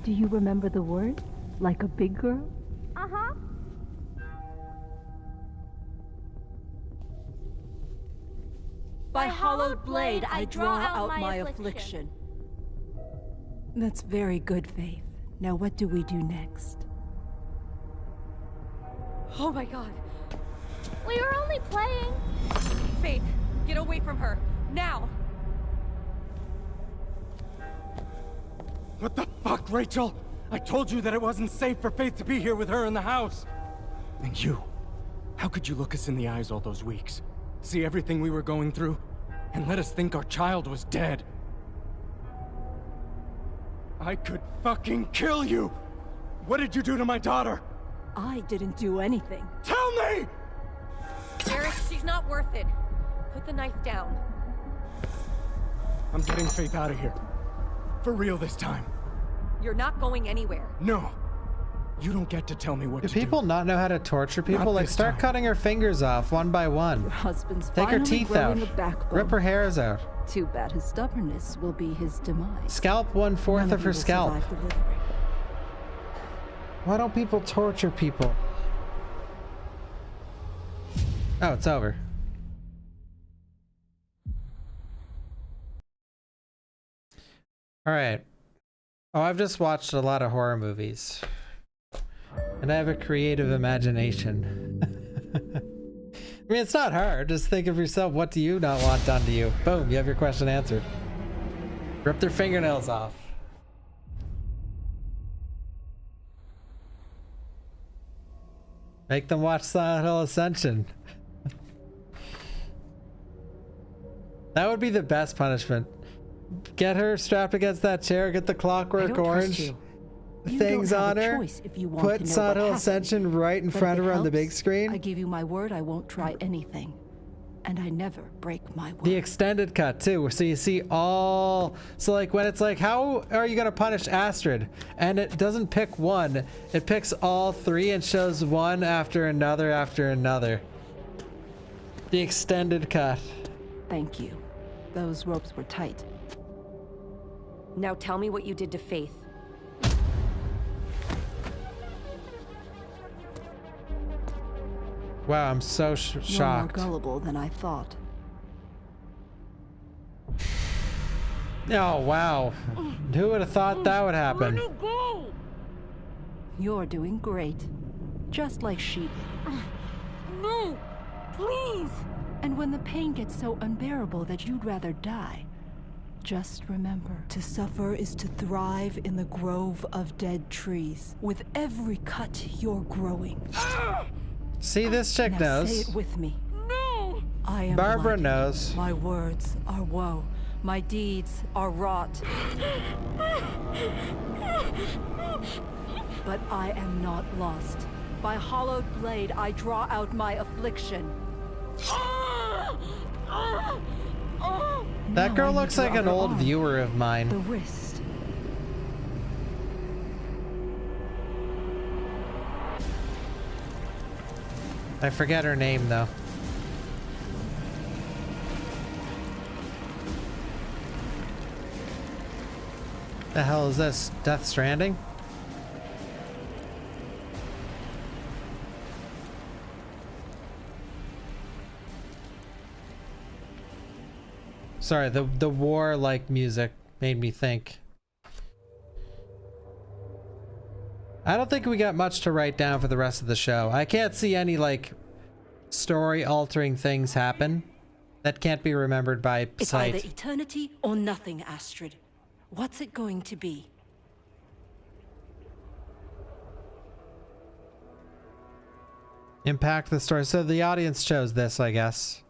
Do you remember the word? Like a big girl? Uh-huh. By hollowed blade I draw out my affliction. That's very good, Faith. Now what do we do next? Oh my god. We were only playing. Faith, get away from her. Now! What the fuck, Rachel? I told you that it wasn't safe for Faith to be here with her in the house. And you, how could you look us in the eyes all those weeks? See everything we were going through? And let us think our child was dead? I could fucking kill you! What did you do to my daughter? I didn't do anything. Tell me! Eric, she's not worth it. Put the knife down. I'm getting Faith out of here. For real this time. You're not going anywhere. No. You don't get to tell me what to do. Do people not know how to torture people? Not Like, this start time. cutting her fingers off one by one. Your husband's Take her finally teeth out. growing a backbone. Rip her hairs out. Too bad his stubbornness will be his demise. Scalp 1/4 None of you her will scalp. survive the withering. Why don't people torture people? Oh, it's over. All right. Oh, I've just watched a lot of horror movies. And I have a creative imagination. I mean, it's not hard. Just think of yourself. What do you not want done to you? Boom, you have your question answered. Rip their fingernails off. Make them watch Silent Hill Ascension. That would be the best punishment. Get her strapped against that chair, get the Clockwork Orange things on her, put Silent Hill Ascension right in front of her on the big screen. I give you my word I won't try anything. And I never break my word. The extended cut too, so you see all, so like when it's like, how are you gonna punish Astrid? And it doesn't pick one, it picks all three and shows one after another after another. The extended cut. Thank you. Those ropes were tight. Now tell me what you did to Faith. Wow, I'm so shocked. You're more gullible than I thought. Oh, wow. Who would have thought that would happen? You're doing great. Just like she did. No! Please! And when the pain gets so unbearable that you'd rather die, just remember, to suffer is to thrive in the grove of dead trees. With every cut, you're growing. See, this chick Now knows. say it with me. No! I am Barbara blinded. knows. My words are woe. My deeds are wrought. But I am not lost. By hollowed blade, I draw out my affliction. That girl Now I looks need like your an other old arm. viewer of The mine. wrist. I forget her name though. The hell is this? Death Stranding? Sorry, the war-like music made me think. I don't think we got much to write down for the rest of the show. I can't see any, like, story-altering things happen that can't be remembered by It's sight. either eternity or nothing, Astrid. What's it going to be? Impact the story. So the audience chose this, I guess.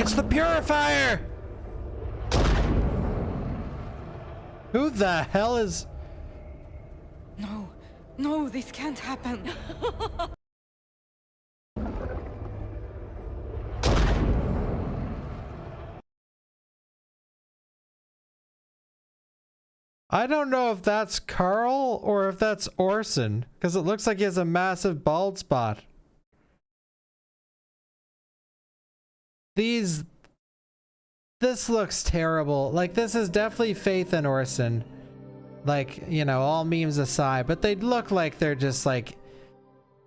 It's the purifier! Who the hell is... No, no, this can't happen. I don't know if that's Carl or if that's Orson, because it looks like he has a massive bald spot. This looks terrible. Like, this is definitely Faith and Orson. Like, you know, all memes aside, but they look like they're just like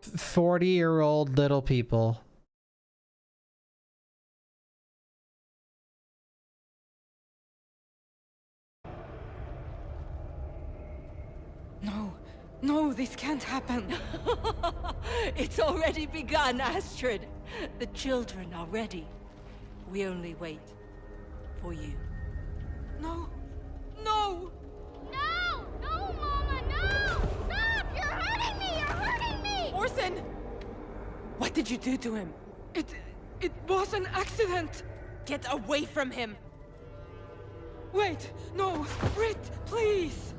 40-year-old little people. No, no, this can't happen. It's already begun, Astrid. The children are ready. We only wait for you. No, no! No! No, Mama, no! Stop! You're hurting me! You're hurting me! Orson! What did you do to him? It was an accident! Get away from him! Wait! No! Britt, please!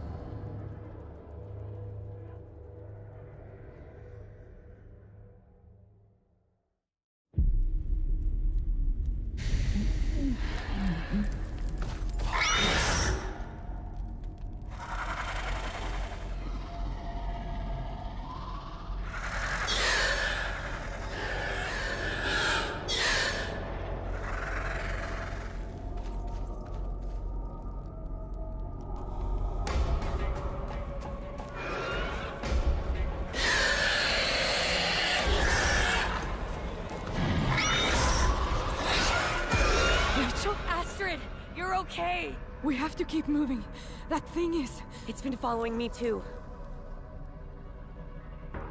Okay. We have to keep moving. That thing is... It's been following me too.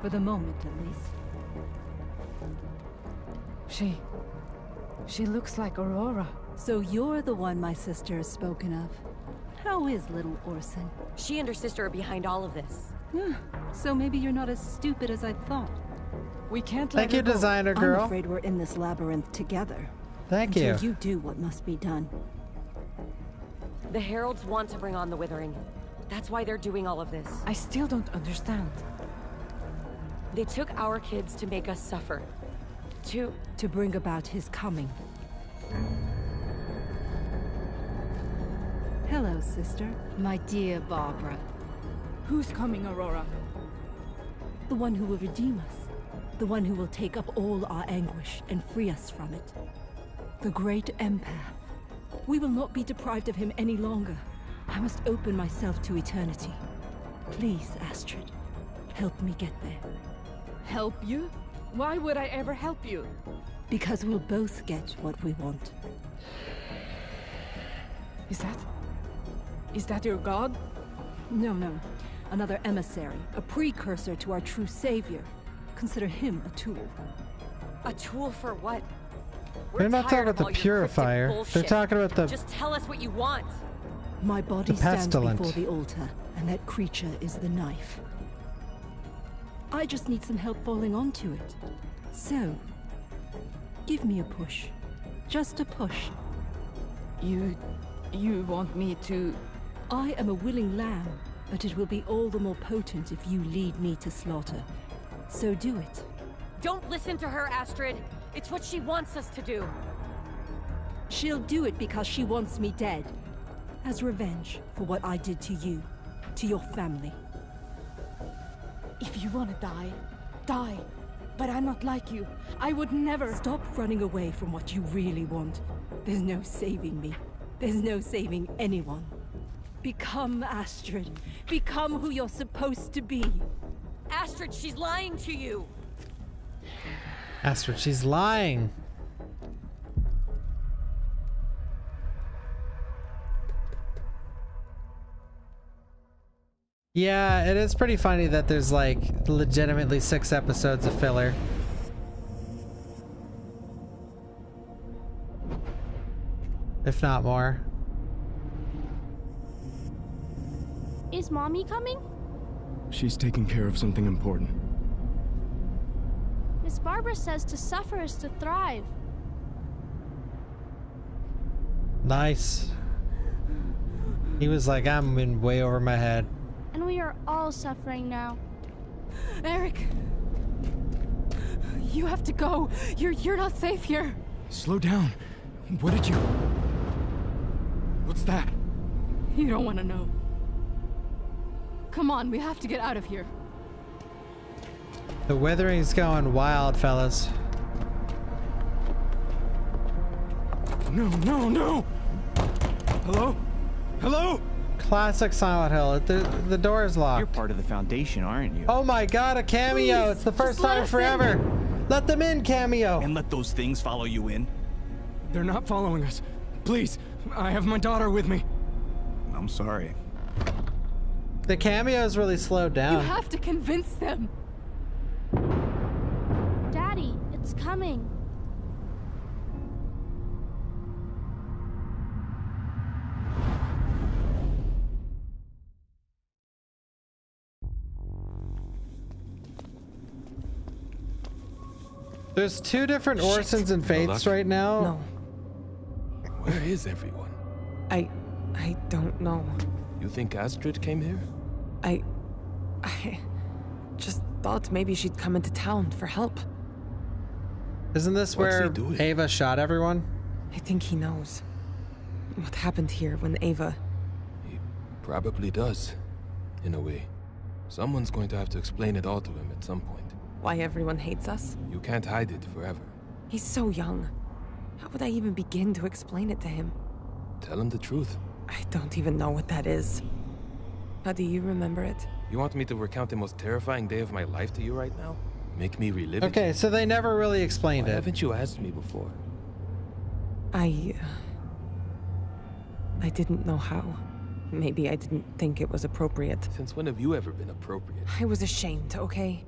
For the moment, at least. She looks like Aurora. So you're the one my sister has spoken of. How is little Orson? She and her sister are behind all of this. So maybe you're not as stupid as I thought. We can't let Thank you, designer girl. I'm afraid we're in this labyrinth together. Thank you. Until you do what must be done. The Heralds want to bring on the Withering. That's why they're doing all of this. I still don't understand. They took our kids to make us suffer. To bring about his coming. Hello, sister. My dear Barbara. Who's coming, Aurora? The one who will redeem us. The one who will take up all our anguish and free us from it. The great empath. We will not be deprived of him any longer. I must open myself to eternity. Please, Astrid, help me get there. Help you? Why would I ever help you? Because we'll both get what we want. Is that your god? No. Another emissary, a precursor to our true savior. Consider him a tool. A tool for what? They're not talking about the purifier. They're talking about the... Just tell us what you want. My body stands before the altar, and that creature is the knife. I just need some help falling onto it. So, give me a push. Just a push. You want me to... I am a willing lamb, but it will be all the more potent if you lead me to slaughter. So do it. Don't listen to her, Astrid. It's what she wants us to do. She'll do it because she wants me dead. As revenge for what I did to you, to your family. If you want to die, die. But I'm not like you. I would never... Stop running away from what you really want. There's no saving me. There's no saving anyone. Become Astrid. Become who you're supposed to be. Astrid, she's lying to you. Astrid, she's lying. Yeah, it is pretty funny that there's like legitimately 6 episodes of filler. If not more. Is Mommy coming? She's taking care of something important. Miss Barbara says to suffer is to thrive. Nice. He was like, I'm in way over my head. And we are all suffering now. Eric! You have to go. You're not safe here. Slow down. What did you... What's that? You don't want to know. Come on, we have to get out of here. The withering's going wild, fellas. No, no, no! Hello? Hello? Classic Silent Hill. The door is locked. You're part of the Foundation, aren't you? Oh my god, a cameo! Please, it's the first just time listen. forever! Let them in, cameo! And let those things follow you in? They're not following us. Please, I have my daughter with me. I'm sorry. The cameo's really slowed down. You have to convince them. Daddy, it's coming. There's two different Orsons and Faiths right now. No. Where is everyone? I don't know. You think Astrid came here? I just thought maybe she'd come into town for help. Isn't this What's he where doing? Ava shot everyone? I think he knows what happened here when Ava... Probably does, in a way. Someone's going to have to explain it all to him at some point. Why everyone hates us? You can't hide it forever. He's so young. How would I even begin to explain it to him? Tell him the truth. I don't even know what that is. How do you remember it? You want me to recount the most terrifying day of my life to you right now? Make me relive it? Okay, so they never really explained Why it. haven't you asked me before? I didn't know how. Maybe I didn't think it was appropriate. Since when have you ever been appropriate? I was ashamed, okay?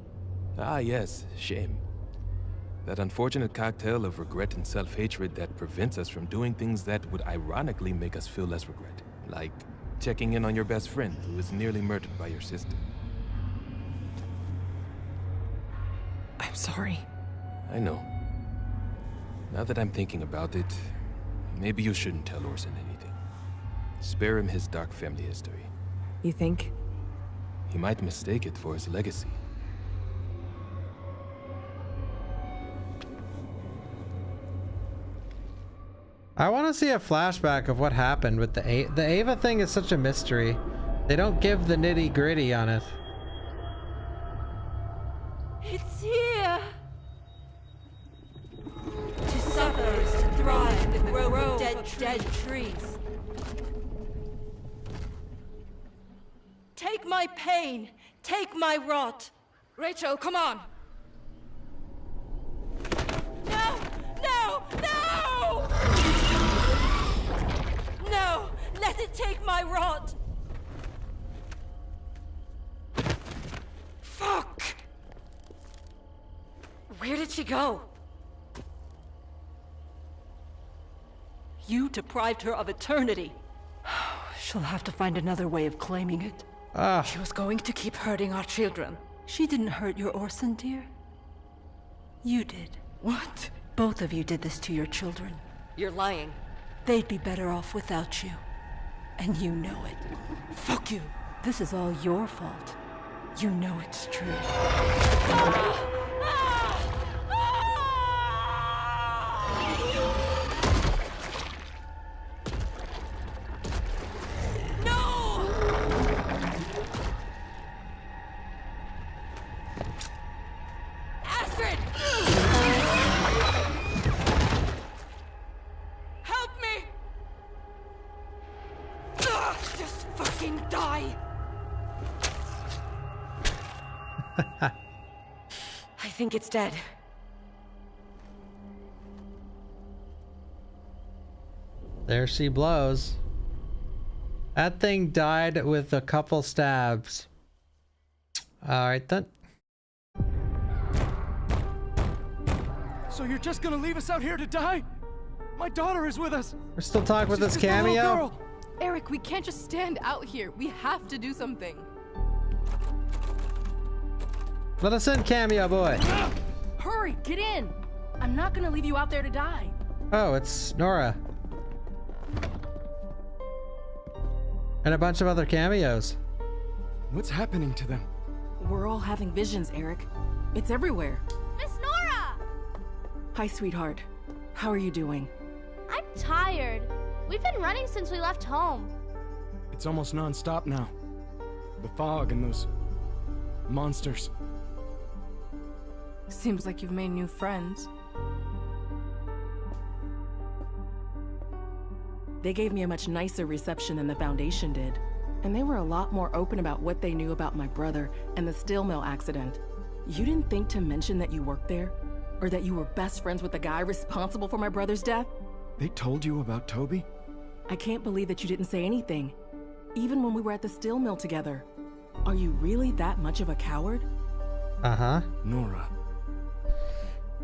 Ah, yes, shame. That unfortunate cocktail of regret and self-hatred that prevents us from doing things that would ironically make us feel less regret. Like checking in on your best friend who was nearly murdered by your sister. I'm sorry. I know. Now that I'm thinking about it, maybe you shouldn't tell Orson anything. Spare him his dark family history. You think? He might mistake it for his legacy. I want to see a flashback of what happened with the Ava thing is such a mystery. They don't give the nitty gritty on it. It's here! To suffer is to thrive in the grove of dead trees. Take my pain, take my rot. Rachel, come on! No! No! No! No! Let it take my rot! Fuck! Where did she go? You deprived her of eternity. She'll have to find another way of claiming it. She was going to keep hurting our children. She didn't hurt your Orson, dear. You did. What? Both of you did this to your children. You're lying. They'd be better off without you. And you know it. Fuck you. This is all your fault. You know it's true. I think it's dead. There she blows. That thing died with a couple stabs. Alright then. So you're just gonna leave us out here to die? My daughter is with us. We're still talking with this She's just a little cameo? girl. Eric, we can't just stand out here. We have to do something. Let us in, cameo boy. Hurry, get in. I'm not gonna leave you out there to die. Oh, it's Nora. And a bunch of other cameos. What's happening to them? We're all having visions, Eric. It's everywhere. Miss Nora! Hi, sweetheart. How are you doing? I'm tired. We've been running since we left home. It's almost non-stop now. The fog and those monsters. Seems like you've made new friends. They gave me a much nicer reception than the Foundation did. And they were a lot more open about what they knew about my brother and the steel mill accident. You didn't think to mention that you worked there? Or that you were best friends with the guy responsible for my brother's death? They told you about Toby? I can't believe that you didn't say anything. Even when we were at the steel mill together. Are you really that much of a coward? Uh-huh. Nora.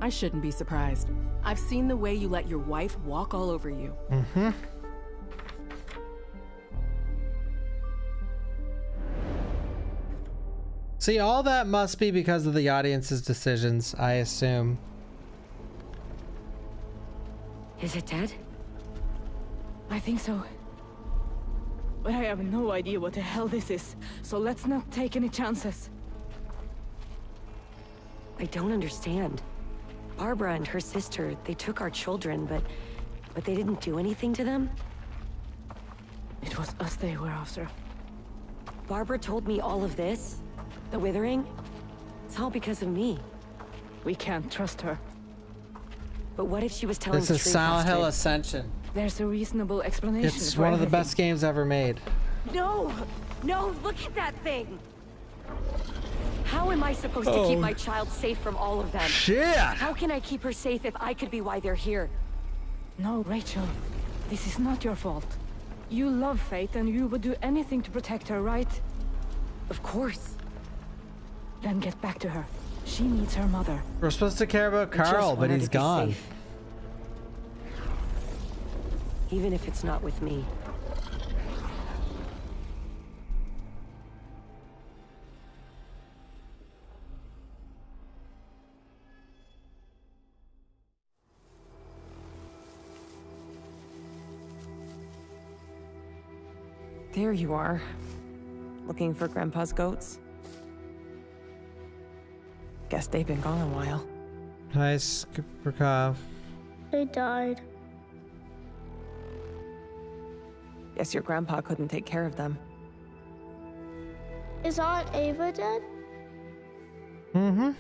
I shouldn't be surprised. I've seen the way you let your wife walk all over you. Mm-hmm. See, all that must be because of the audience's decisions, I assume. Is it dead? I think so. But I have no idea what the hell this is, so let's not take any chances. I don't understand. Barbara and her sister, they took our children, but they didn't do anything to them? It was us they were after. Barbara told me all of this? The Withering? It's all because of me. We can't trust her. But what if she was telling This the is truth? Silent Hill Ascension. There's a reasonable explanation. It's for one of the everything. best games ever made. No! No, look at that thing! How am I supposed to keep my child safe from all of them? Shit! How can I keep her safe if I could be why they're here? No, Rachel. This is not your fault. You love Faith and you would do anything to protect her, right? Of course. Then get back to her. She needs her mother. We're supposed to care about Carl, but he's gone. Safe. Even if it's not with me. There you are. Looking for Grandpa's goats? Guess they've been gone a while. Hi, Skipperkov. They died. Guess your grandpa couldn't take care of them. Is Aunt Ava dead? Mm-hmm.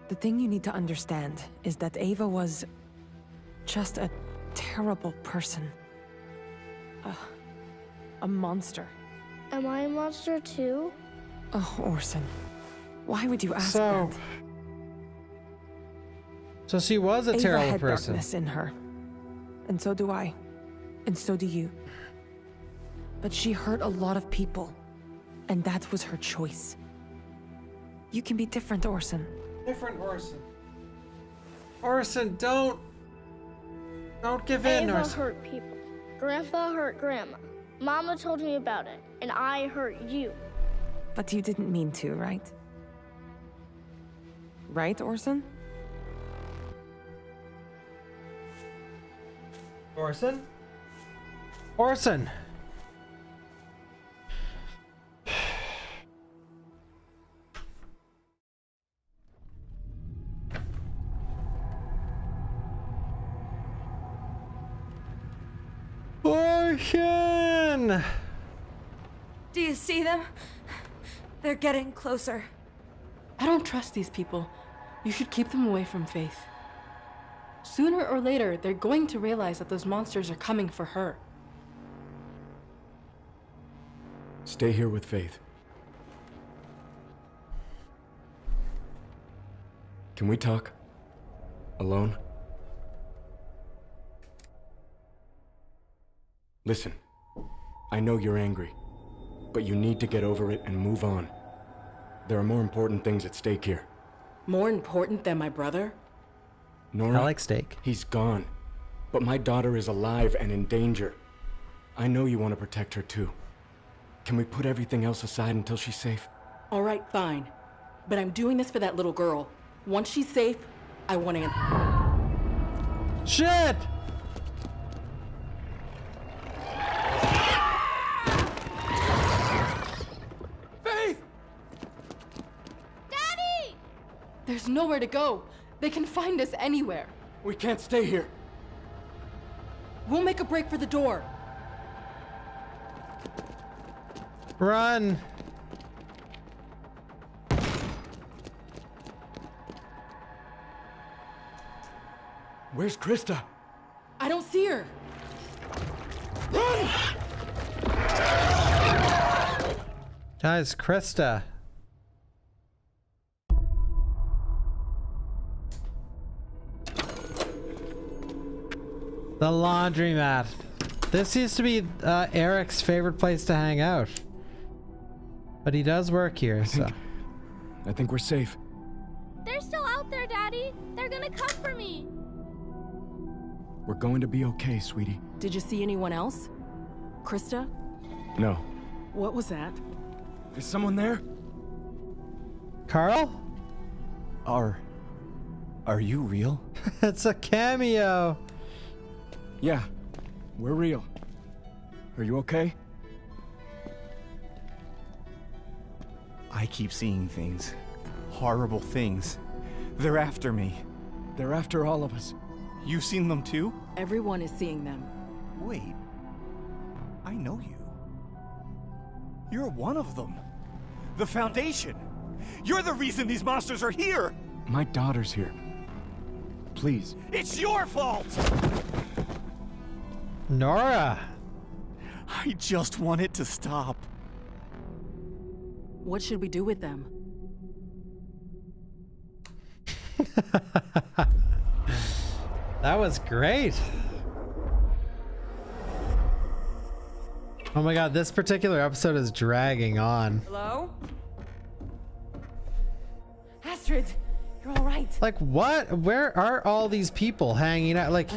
The thing you need to understand is that Ava was just a terrible person. A monster. Am I a monster too? Oh, Orson. Why would you ask that? So she was a Ava terrible had person. Darkness in her. And so do I. And so do you. But she hurt a lot of people. And that was her choice. You can be different, Orson. Different, Orson. Orson, don't give in, Ava Orson. hurt people. Grandpa hurt Grandma. Mama told me about it, and I hurt you. But you didn't mean to, right? Right, Orson? Orson? Orson! Orson! Do you see them? They're getting closer. I don't trust these people. You should keep them away from Faith. Sooner or later, they're going to realize that those monsters are coming for her. Stay here with Faith. Can we talk? Alone? Listen, I know you're angry, but you need to get over it and move on. There are more important things at stake here. More important than my brother? Nora, I like steak. He's gone, but my daughter is alive and in danger. I know you want to protect her too. Can we put everything else aside until she's safe? All right, fine. But I'm doing this for that little girl. Once she's safe, I want to... Shit! There's nowhere to go. They can find us anywhere. We can't stay here. We'll make a break for the door. Run! Where's Krista? I don't see her. Run! Guys, Krista. The laundromat. This used to be Eric's favorite place to hang out. But he does work here, I think we're safe. They're still out there, Daddy. They're gonna come for me. We're going to be okay, sweetie. Did you see anyone else? Krista? No. What was that? Is someone there? Carl? Are you real? It's a cameo. Yeah, we're real. Are you okay? I keep seeing things. Horrible things. They're after me. They're after all of us. You've seen them too? Everyone is seeing them. Wait. I know you. You're one of them. The Foundation. You're the reason these monsters are here! My daughter's here. Please. It's your fault! Nora! I just want it to stop. What should we do with them? That was great. Oh my god, this particular episode is dragging on. Hello? Astrid, you're all right. Like what? Where are all these people hanging out? Like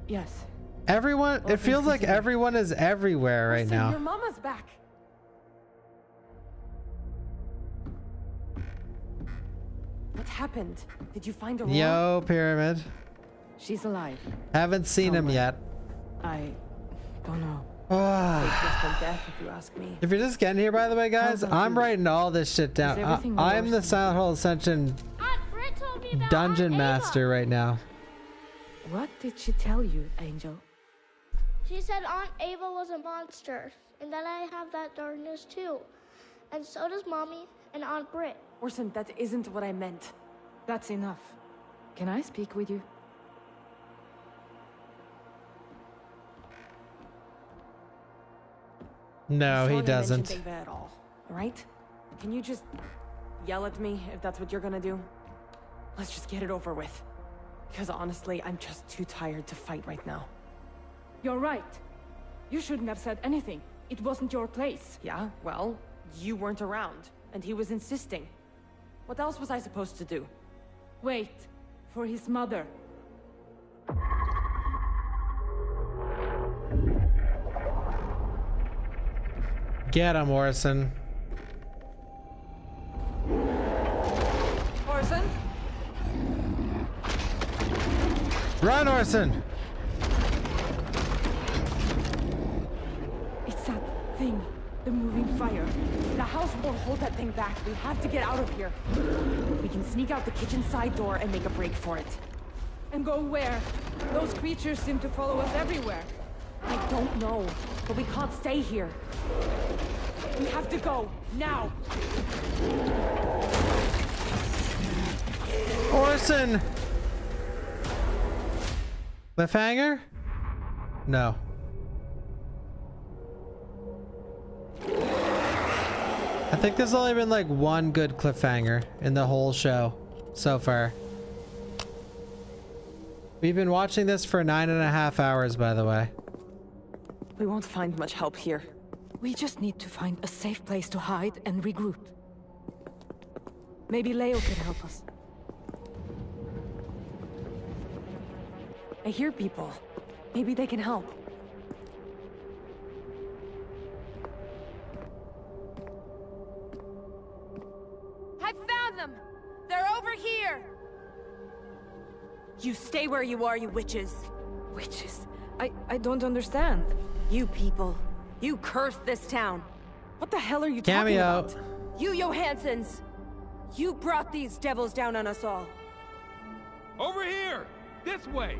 Yes. everyone, it feels like everyone is everywhere right Listen, now. your mama's back. What happened? Did you find Aurora? Yo, Pyramid. She's alive. Haven't seen him yet. I don't know. From death, if you ask me. If you're just getting here, by the way, guys, I'm writing all this shit down. everything I'm the worse? Silent Hill Ascension dungeon master right now. What did she tell you, Angel? She said Aunt Ava was a monster, and that I have that darkness too. And so does Mommy and Aunt Britt. Orson, that isn't what I meant. That's enough. Can I speak with you? No, he Sorry I doesn't. mentioned Ava at all, alright? Can you just yell at me if that's what you're gonna do? Let's just get it over with. Because honestly, I'm just too tired to fight right now. You're right. You shouldn't have said anything. It wasn't your place. Yeah, well, you weren't around, and he was insisting. What else was I supposed to do? Wait for his mother. Get him, Orson. Orson? Run, Orson! It's that thing. The moving fire. The house won't hold that thing back. We have to get out of here. We can sneak out the kitchen side door and make a break for it. And go where? Those creatures seem to follow us everywhere. I don't know, but we can't stay here. We have to go, now! Orson! Cliffhanger? No. I think there's only been like one good cliffhanger in the whole show so far. We've been watching this for 9.5 hours, by the way. We won't find much help here. We just need to find a safe place to hide and regroup. Maybe Leo could help us. I hear people. Maybe they can help. I found them! They're over here! You stay where you are, you witches. Witches? I don't understand. You people. You cursed this town. What the hell are you Cameo. talking about? You Johansons. You brought these devils down on us all. Over here! This way!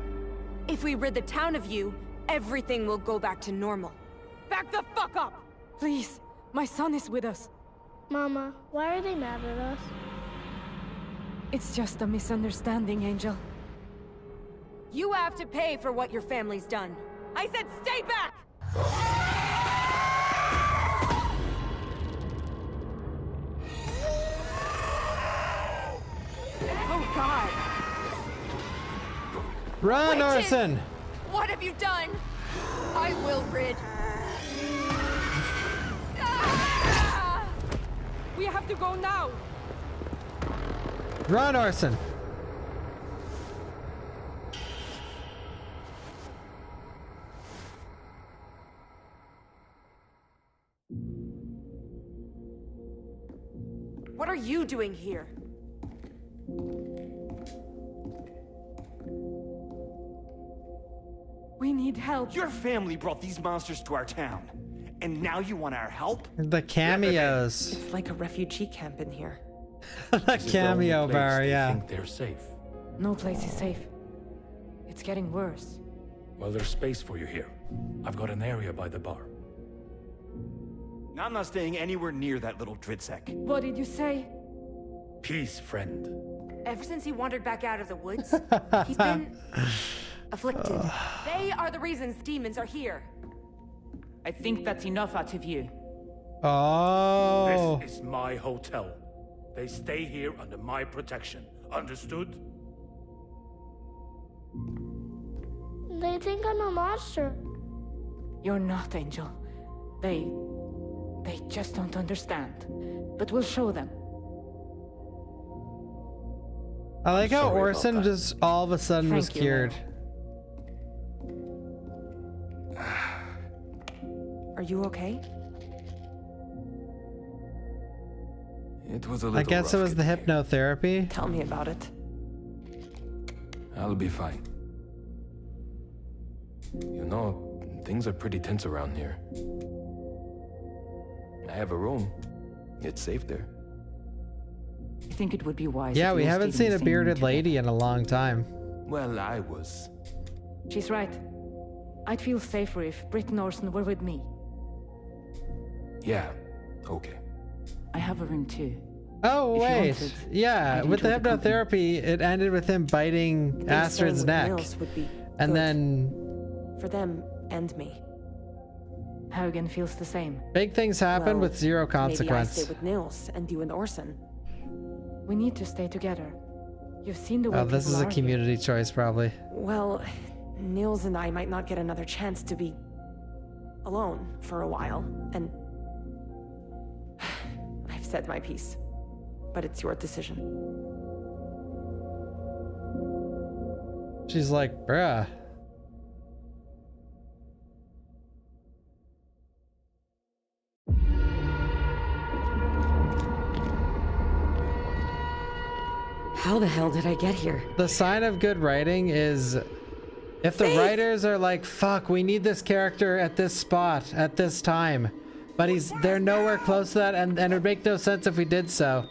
If we rid the town of you, everything will go back to normal. Back the fuck up! Please, my son is with us. Mama, why are they mad at us? It's just a misunderstanding, Angel. You have to pay for what your family's done. I said stay back! Oh God! Run, Witches! Orson! What have you done? I will rid. We have to go now! Run, Orson! What are you doing here? We need help. Your family brought these monsters to our town. And now you want our help? The cameos. It's like a refugee camp in here. The cameo bar, yeah. Think they're safe. No place is safe. It's getting worse. Well, there's space for you here. I've got an area by the bar. I'm not staying anywhere near that little Dritzek. What did you say? Peace, friend. Ever since he wandered back out of the woods, he's been afflicted. They are the reasons demons are here. I think that's enough out of you. Oh. This is my hotel. They stay here under my protection. Understood? They think I'm a monster. You're not, Angel. They just don't understand. But we'll show them. I like how sorry about Orson that. just all of a sudden was Thank you, cured. Are you okay? It was a little I guess it rough was the getting here. hypnotherapy. Tell me about it. I'll be fine. You know, things are pretty tense around here. I have a room. It's safe there. I think it would be wise. Yeah, if we you all haven't stayed in seen the a same bearded room lady in a long time. Well, I was. She's right. I'd feel safer if Britt and Orson were with me. Yeah, okay. I have a room too. Oh If you wait, wanted, yeah. I'd With the enjoy the company. hypnotherapy, it ended with him biting Staying Astrid's with neck, Nils would be and good then for them and me. Haugen feels the same. big things happen Well, with zero Maybe I consequence. stay with Nils and you and Orson. We need to stay together. You've seen the way Oh, this people is a are here. community choice, probably. Well, Nils and I might not get another chance to be alone for a while, and I've said my piece, but it's your decision. She's like, bruh. How the hell did I get here? The sign of good writing is if the writers are like, fuck, we need this character at this spot at this time, but they're nowhere close to that, and it would make no sense if we did so.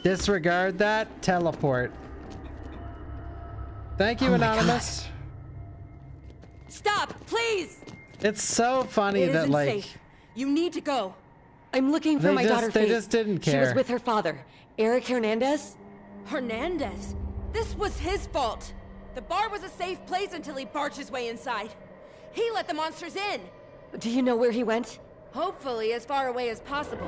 Disregard that, teleport. Thank you, Oh my Anonymous. Stop, please! It's so funny It that isn't like safe. You need to go. I'm looking for They my just- daughter they Faith. just didn't She was care. with her father, Eric Hernandez. Hernandez? This was his fault. The bar was a safe place until he barged his way inside. He let the monsters in. Do you know where he went? Hopefully as far away as possible.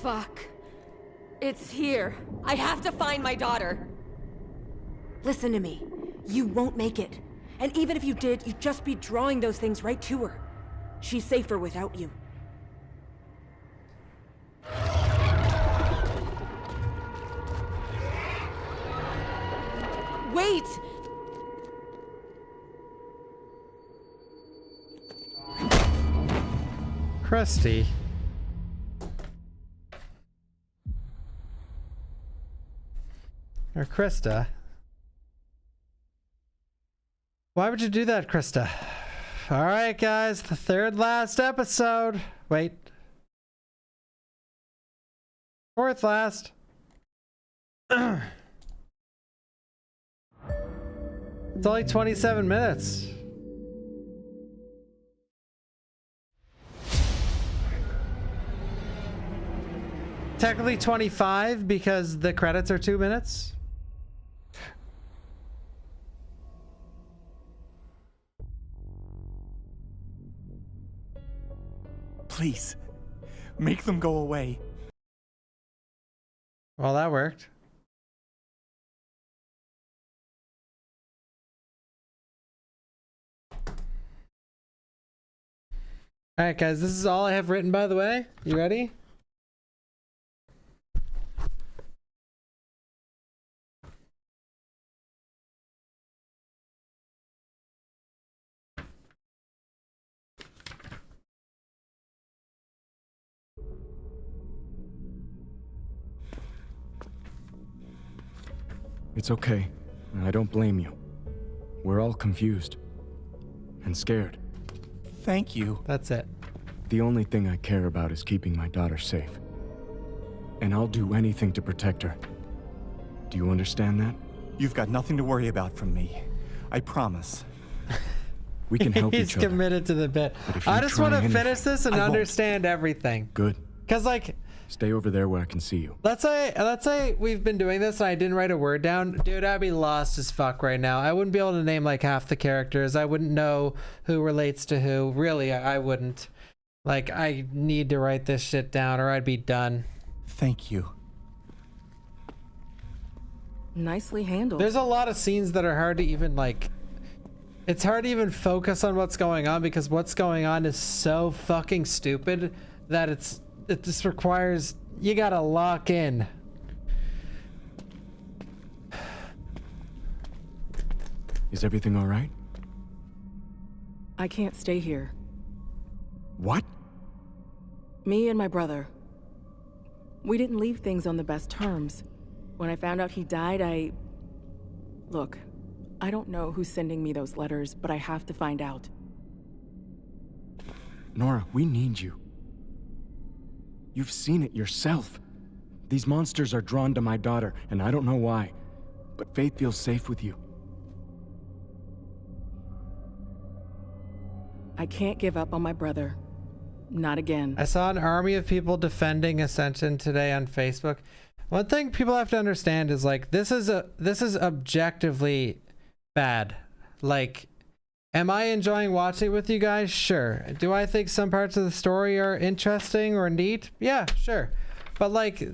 Fuck. It's here. I have to find my daughter. Listen to me. You won't make it. And even if you did, you'd just be drawing those things right to her. She's safer without you. Wait! Krusty. Or Krista. Why would you do that, Krista? All right, guys, the third last episode. Wait. Fourth last. It's only 27 minutes. Technically 25 because the credits are 2 minutes. Please, make them go away. Well, that worked. All right, guys, this is all I have written, by the way. You ready? It's okay. I don't blame you. We're all confused. And scared. Thank you. That's it. The only thing I care about is keeping my daughter safe. And I'll do anything to protect her. Do you understand that? You've got nothing to worry about from me. I promise. We can help each other. He's committed to the bit. I just want to finish this and understand everything. Good. Because, like... Stay over there where I can see you. Let's say we've been doing this and I didn't write a word down. Dude, I'd be lost as fuck right now. I wouldn't be able to name like half the characters. I wouldn't know who relates to who. Really, I wouldn't. Like, I need to write this shit down or I'd be done. Thank you. Nicely handled. There's a lot of scenes that are hard to even like... It's hard to even focus on what's going on because what's going on is so fucking stupid that it just requires, you gotta lock in. Is everything all right? I can't stay here. What? Me and my brother. We didn't leave things on the best terms. When I found out he died, Look, I don't know who's sending me those letters, but I have to find out. Nora, we need you. You've seen it yourself. These monsters are drawn to my daughter, and I don't know why. But Faith feels safe with you. I can't give up on my brother. Not again. I saw an army of people defending Ascension today on Facebook. One thing people have to understand is like this is objectively bad. Like, am I enjoying watching it with you guys? Sure. Do I think some parts of the story are interesting or neat? Yeah, sure. But like,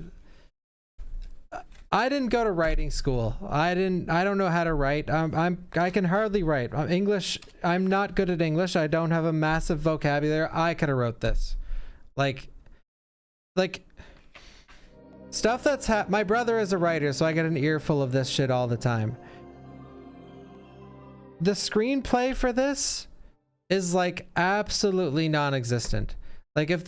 I didn't go to writing school. I don't know how to write. I can hardly write. English, I'm not good at English. I don't have a massive vocabulary. I could have wrote this. Like stuff that's my brother is a writer, so I get an earful of this shit all the time. The screenplay for this is like absolutely non-existent. Like if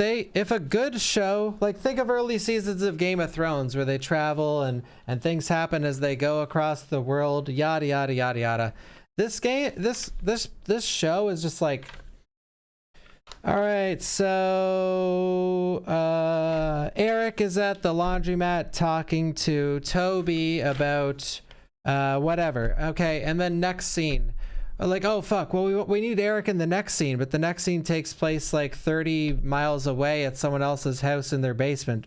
a good show, like think of early seasons of Game of Thrones where they travel and things happen as they go across the world, yada yada yada yada. This show is just like, all right, so Eric is at the laundromat talking to Toby about whatever. Okay, and then next scene. Like, oh fuck, well we need Eric in the next scene, but the next scene takes place like 30 miles away at someone else's house in their basement.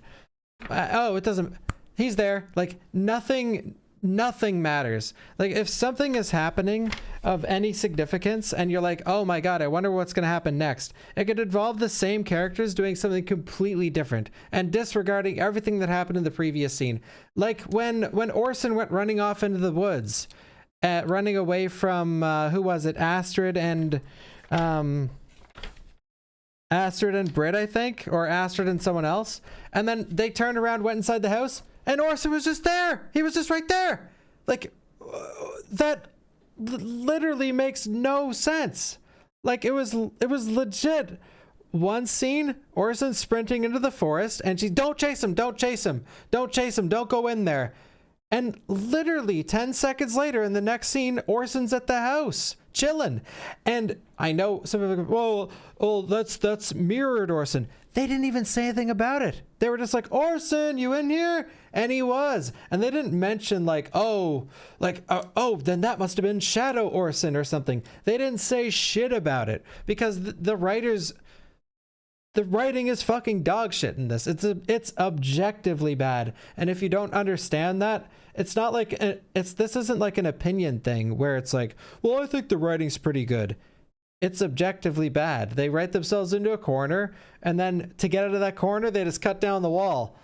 Oh, it doesn't, he's there. Like nothing matters. Like if something is happening of any significance and you're like, oh my god, I wonder what's gonna happen next, it could involve the same characters doing something completely different and disregarding everything that happened in the previous scene. Like when Orson went running off into the woods, running away from who was it, Astrid and Britt, I think, or Astrid and someone else, and then they turned around, went inside the house, and Orson was just there. He was just right there. Like that literally makes no sense. Like it was legit. One scene, Orson sprinting into the forest, and she's, don't chase him, don't go in there. And literally 10 seconds later in the next scene, Orson's at the house, chilling. And I know some people go, well, that's mirrored Orson. They didn't even say anything about it. They were just like, Orson, you in here? And he was. And they didn't mention like, oh, then that must have been Shadow Orson or something. They didn't say shit about it because the writers... The writing is fucking dog shit in this. It's objectively bad. And if you don't understand that, it's not like this isn't like an opinion thing where it's like, well, I think the writing's pretty good. It's objectively bad. They write themselves into a corner, and then to get out of that corner, they just cut down the wall.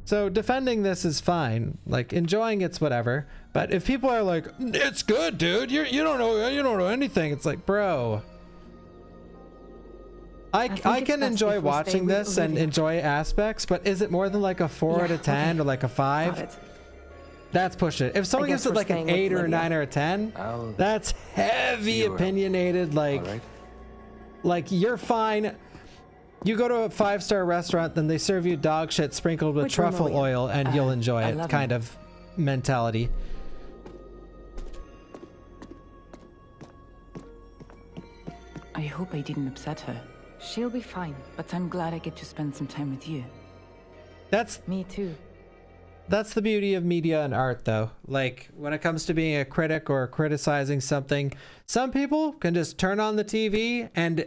So defending this is fine, like enjoying it's whatever. But if people are like, it's good, dude, you don't know anything, it's like, bro. I can enjoy watching this and enjoy aspects, but is it more than like a 4 out of 10 or like a 5? That's pushing it. If someone gives it like an 8 or a 9 or a 10, that's heavy opinionated. Like you're fine. You go to a 5-star restaurant, then they serve you dog shit sprinkled with truffle oil, and you'll enjoy it. Kind of mentality. I hope I didn't upset her. She'll be fine, but I'm glad I get to spend some time with you. That's me too. That's the beauty of media and art, though. Like, when it comes to being a critic or criticizing something, some people can just turn on the TV and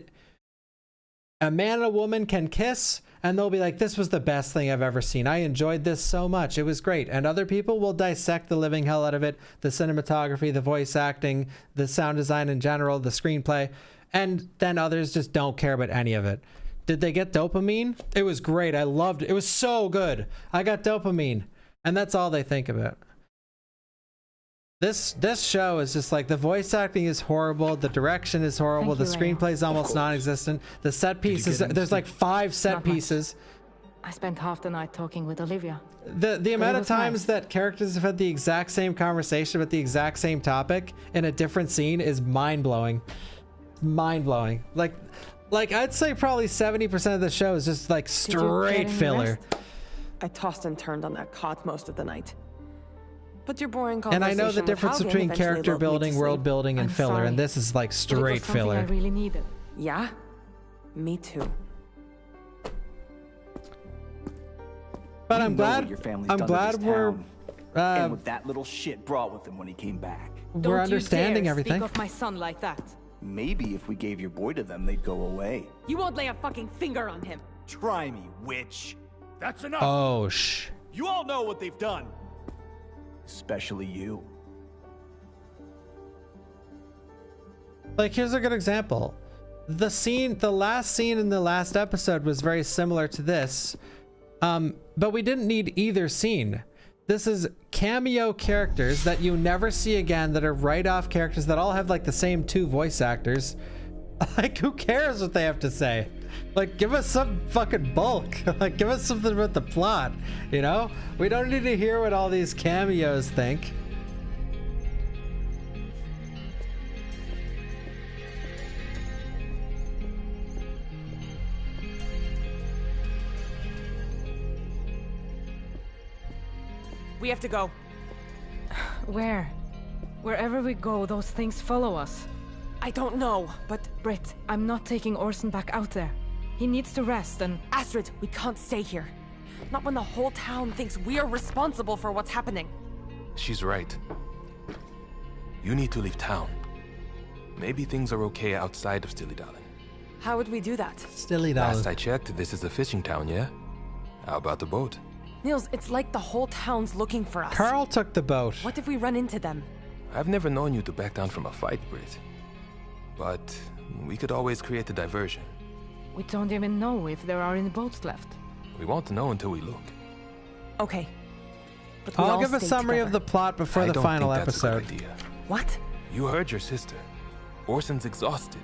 a man and a woman can kiss and they'll be like, this was the best thing I've ever seen. I enjoyed this so much. It was great. And other people will dissect the living hell out of it, the cinematography, the voice acting, the sound design in general, the screenplay. And then others just don't care about any of it. Did they get dopamine? It was great. I loved it. It was so good. I got dopamine. And that's all they think about. This show is just like, the voice acting is horrible, the direction is horrible, the screenplay is almost non-existent, the set pieces, there's like 5 set pieces. I spent half the night talking with Olivia. The amount of times that characters have had the exact same conversation about the exact same topic in a different scene is mind-blowing. Mind-blowing. Like I'd say probably 70% of the show is just like straight filler. I tossed and turned on that cot most of the night. But your boring And conversation I know the difference between character building, world building, and filler, and this is like straight filler. I really needed. Yeah, me too. But I'm glad we're and what that little shit brought with him when he came back. We're understanding everything. Speak of my son like that. Maybe if we gave your boy to them, they'd go away. You won't lay a fucking finger on him. Try me, witch. That's enough. Oh, You all know what they've done. Especially you. Like, here's a good example. The last scene in the last episode was very similar to this. But we didn't need either scene. This is cameo characters that you never see again, that are write-off characters that all have like the same 2 voice actors. Like, who cares what they have to say? Like, give us some fucking bulk. Like, give us something about the plot, you know? We don't need to hear what all these cameos think. We have to go. Where? Wherever we go, those things follow us. I don't know, but... Britt, I'm not taking Orson back out there. He needs to rest and... Astrid, we can't stay here. Not when the whole town thinks we're responsible for what's happening. She's right. You need to leave town. Maybe things are okay outside of Stillydalen. How would we do that? Stillydalen. Last I checked, this is a fishing town, yeah? How about the boat? Niels, it's like the whole town's looking for us. Carl took the boat. What if we run into them? I've never known you to back down from a fight, Britt. But we could always create a diversion. We don't even know if there are any boats left. We won't know until we look. Okay. But I'll give a summary of the plot before the final episode. What? You heard your sister. Orson's exhausted.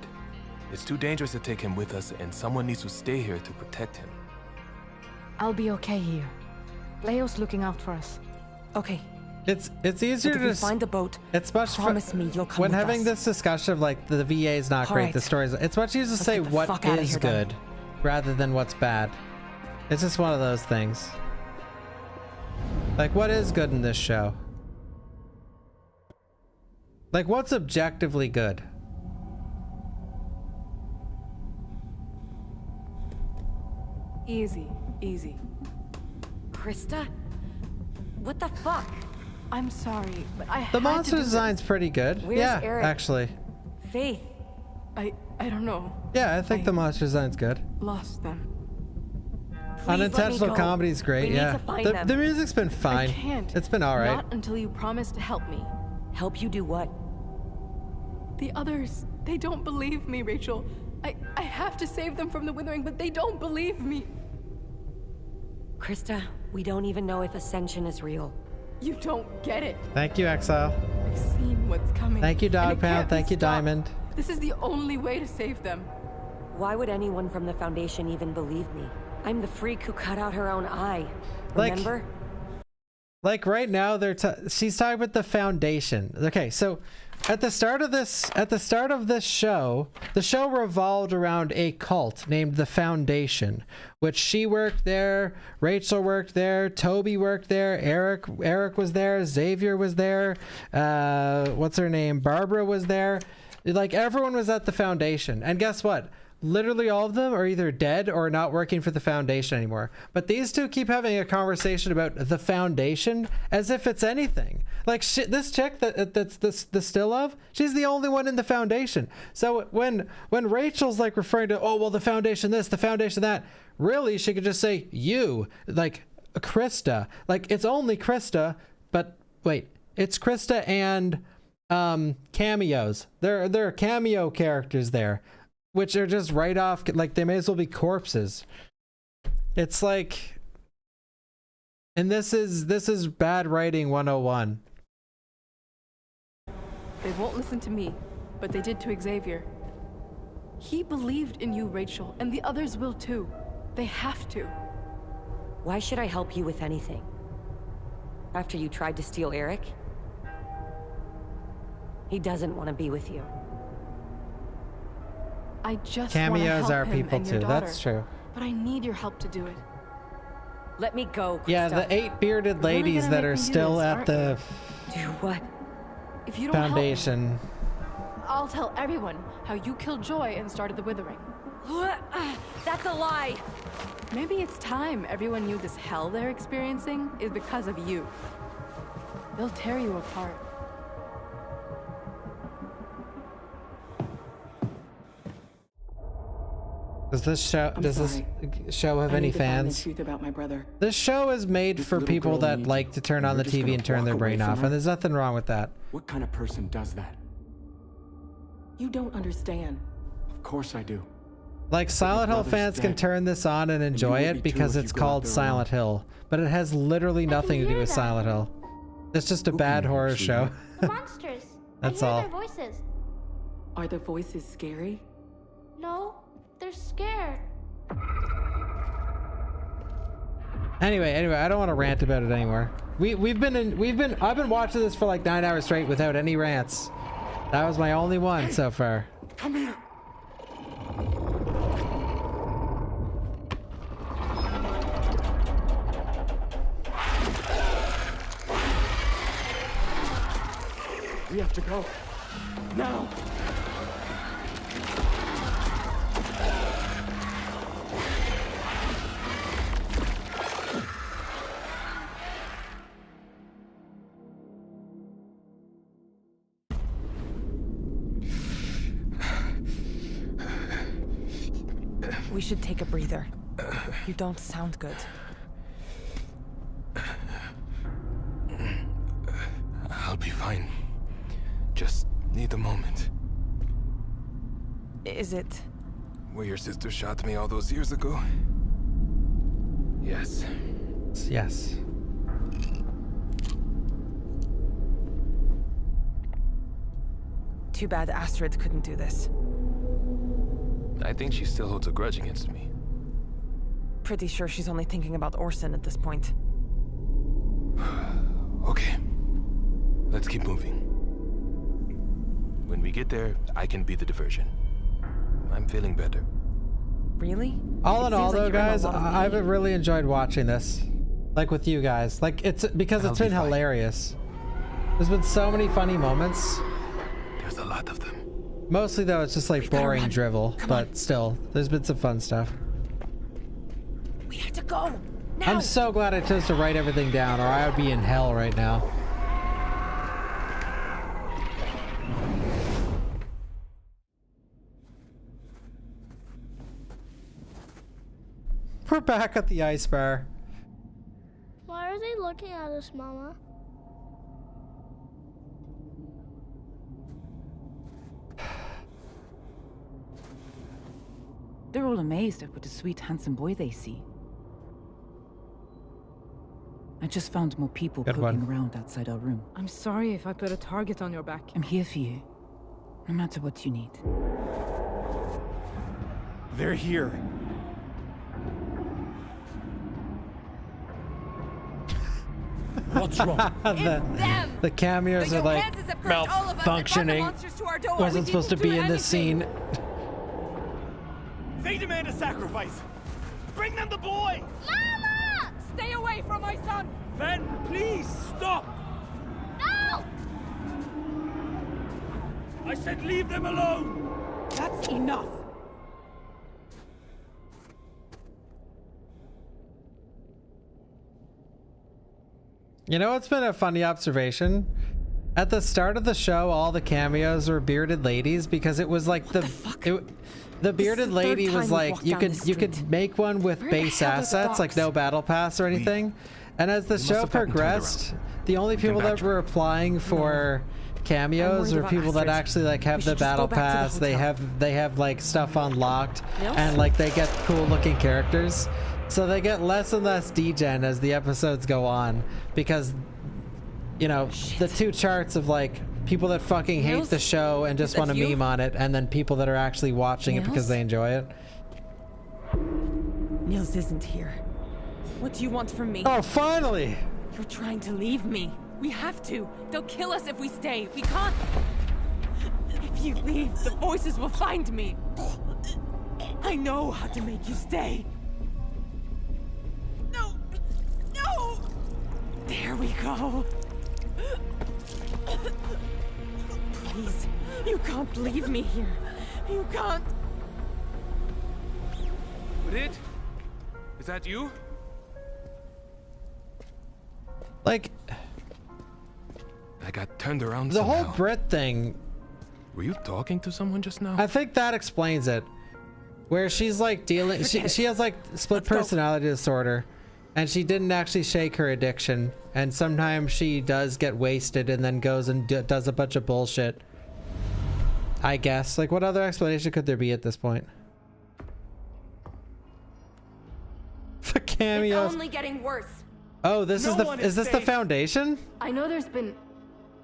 It's too dangerous to take him with us, and someone needs to stay here to protect him. I'll be okay here. Leo's looking out for us. Okay. It's easier Look, to if you find the boat. It's much promise me you'll come when with having us. this discussion of like the VA is not All great, right. the stories. It's much easier to Let's say get the what fuck outta is here, then. good rather than what's bad. It's just one of those things. Like, what is good in this show? Like, what's objectively good? Easy, easy. Krista? What the fuck? I'm sorry, but I The had monster to do design's pretty good. Where's yeah, Eric? actually. Faith. I don't know. Yeah, I think the monster design's good. Lost them. Unintentional comedy's great. We yeah, need to find the, them. the music's been fine. I can't. It's been all right. Not until you promise to help me. Help you do what? The others, they don't believe me, Rachel. I have to save them from the withering, but they don't believe me. Krista, we don't even know if Ascension is real. You don't get it. Thank you, Exile. I've seen what's coming. Thank you, and it Dog Pound. can't be Thank you, stopped. Diamond. This is the only way to save them. Why would anyone from the Foundation even believe me? I'm the freak who cut out her own eye. Remember? Like right now, she's talking about the Foundation. Okay, so at the start of this show, the show revolved around a cult named the Foundation, which she worked there, Rachel worked there, Toby worked there, Eric was there, Xavier was there, what's her name? Barbara was there. Like, everyone was at the Foundation. And guess what? Literally all of them are either dead or not working for the Foundation anymore. But these two keep having a conversation about the Foundation as if it's anything. Like, this chick that's the still of, she's the only one in the Foundation. So when Rachel's like referring to, oh, well, the Foundation this, the Foundation that, really she could just say you, like Krista. Like, it's only Krista, but wait, it's Krista and cameos. There are cameo characters there, which are just right off, like they may as well be corpses. It's like, and this is bad writing 101. They won't listen to me, but they did to Xavier. He believed in you, Rachel, and the others will too. They have to. Why should I help you with anything? After you tried to steal Eric? He doesn't want to be with you. I just Cameos want to are help him people and your too, daughter, that's true. But I need your help to do it. Let me go, Krista. Yeah, the 8 bearded ladies that are still at the Do what? If you don't Foundation. help me, I'll tell everyone how you killed Joy and started the withering. That's a lie. Maybe it's time everyone knew this hell they're experiencing is because of you. They'll tear you apart. Does this show have any fans? About my brother. This show is made for people that like to turn on the TV and turn their brain off, and there's nothing wrong with that. What kind of person does that? You don't understand. Of course I do. Like, Silent Hill brother's fans can dead. turn this on and enjoy will it be too because if it's you go out called there Silent Hill, but it has literally nothing to do with Silent Hill. It's just a bad horror show. The monsters. That's I hear all. their voices. Are the voices scary? No, they're scared. Anyway, I don't want to rant about it anymore. I've been watching this for like 9 hours straight without any rants. That was my only one so far. Come here. We have to go. Now! We should take a breather. You don't sound good. I'll be fine. Just need a moment. Is it? Where your sister shot me all those years ago? Yes. Yes. Too bad Astrid couldn't do this. I think she still holds a grudge against me. Pretty sure she's only thinking about Orson at this point. Okay. Let's keep moving. When we get there, I can be the diversion. I'm feeling better. Really? All in all, though, guys, I've really enjoyed watching this. Like with you guys. Like, it's because it's been hilarious. There's been so many funny moments. There's a lot of them. Mostly, though, it's just like boring drivel. But still, there's been some fun stuff. We have to go. Now. I'm so glad I chose to write everything down, or I would be in hell right now. We're back at the ice bar. Why are they looking at us, Mama? They're all amazed at what a sweet, handsome boy they see. I just found more people poking around outside our room. I'm sorry if I put a target on your back. I'm here for you, no matter what you need. They're here. What's wrong? the cameos are like malfunctioning. Wasn't supposed to be in this scene. They demand a sacrifice. Bring them the boy. Mama! Stay away from my son! Fen, please stop! No! I said leave them alone! That's enough! You know, it's been a funny observation. At the start of the show, all the cameos were bearded ladies because it was like the bearded lady was like you could make one with base assets, like no battle pass or anything. And as the show progressed, the only people that were applying for cameos were people that actually like have the battle pass. They have like stuff unlocked, and like they get cool looking characters. So they get less and less degen as the episodes go on, because, you know, the two charts of like people that fucking hate the show and just want to meme on it, and then people that are actually watching it because they enjoy it. Nils isn't here. What do you want from me? Oh, finally! You're trying to leave me. We have to. They'll kill us if we stay. We can't. If you leave, the voices will find me. I know how to make you stay. No! No! There we go. Please, you can't leave me here. You can't. Brit? Is that you? Like, I got turned around the somehow. whole Brit thing. Were you talking to someone just now? I think that explains it. Where she's like dealing, she has like split personality disorder, and she didn't actually shake her addiction. And sometimes she does get wasted and then goes and does a bunch of bullshit. I guess. Like, what other explanation could there be at this point? The cameos. It's only getting worse. Oh, this is this the Foundation? I know there's been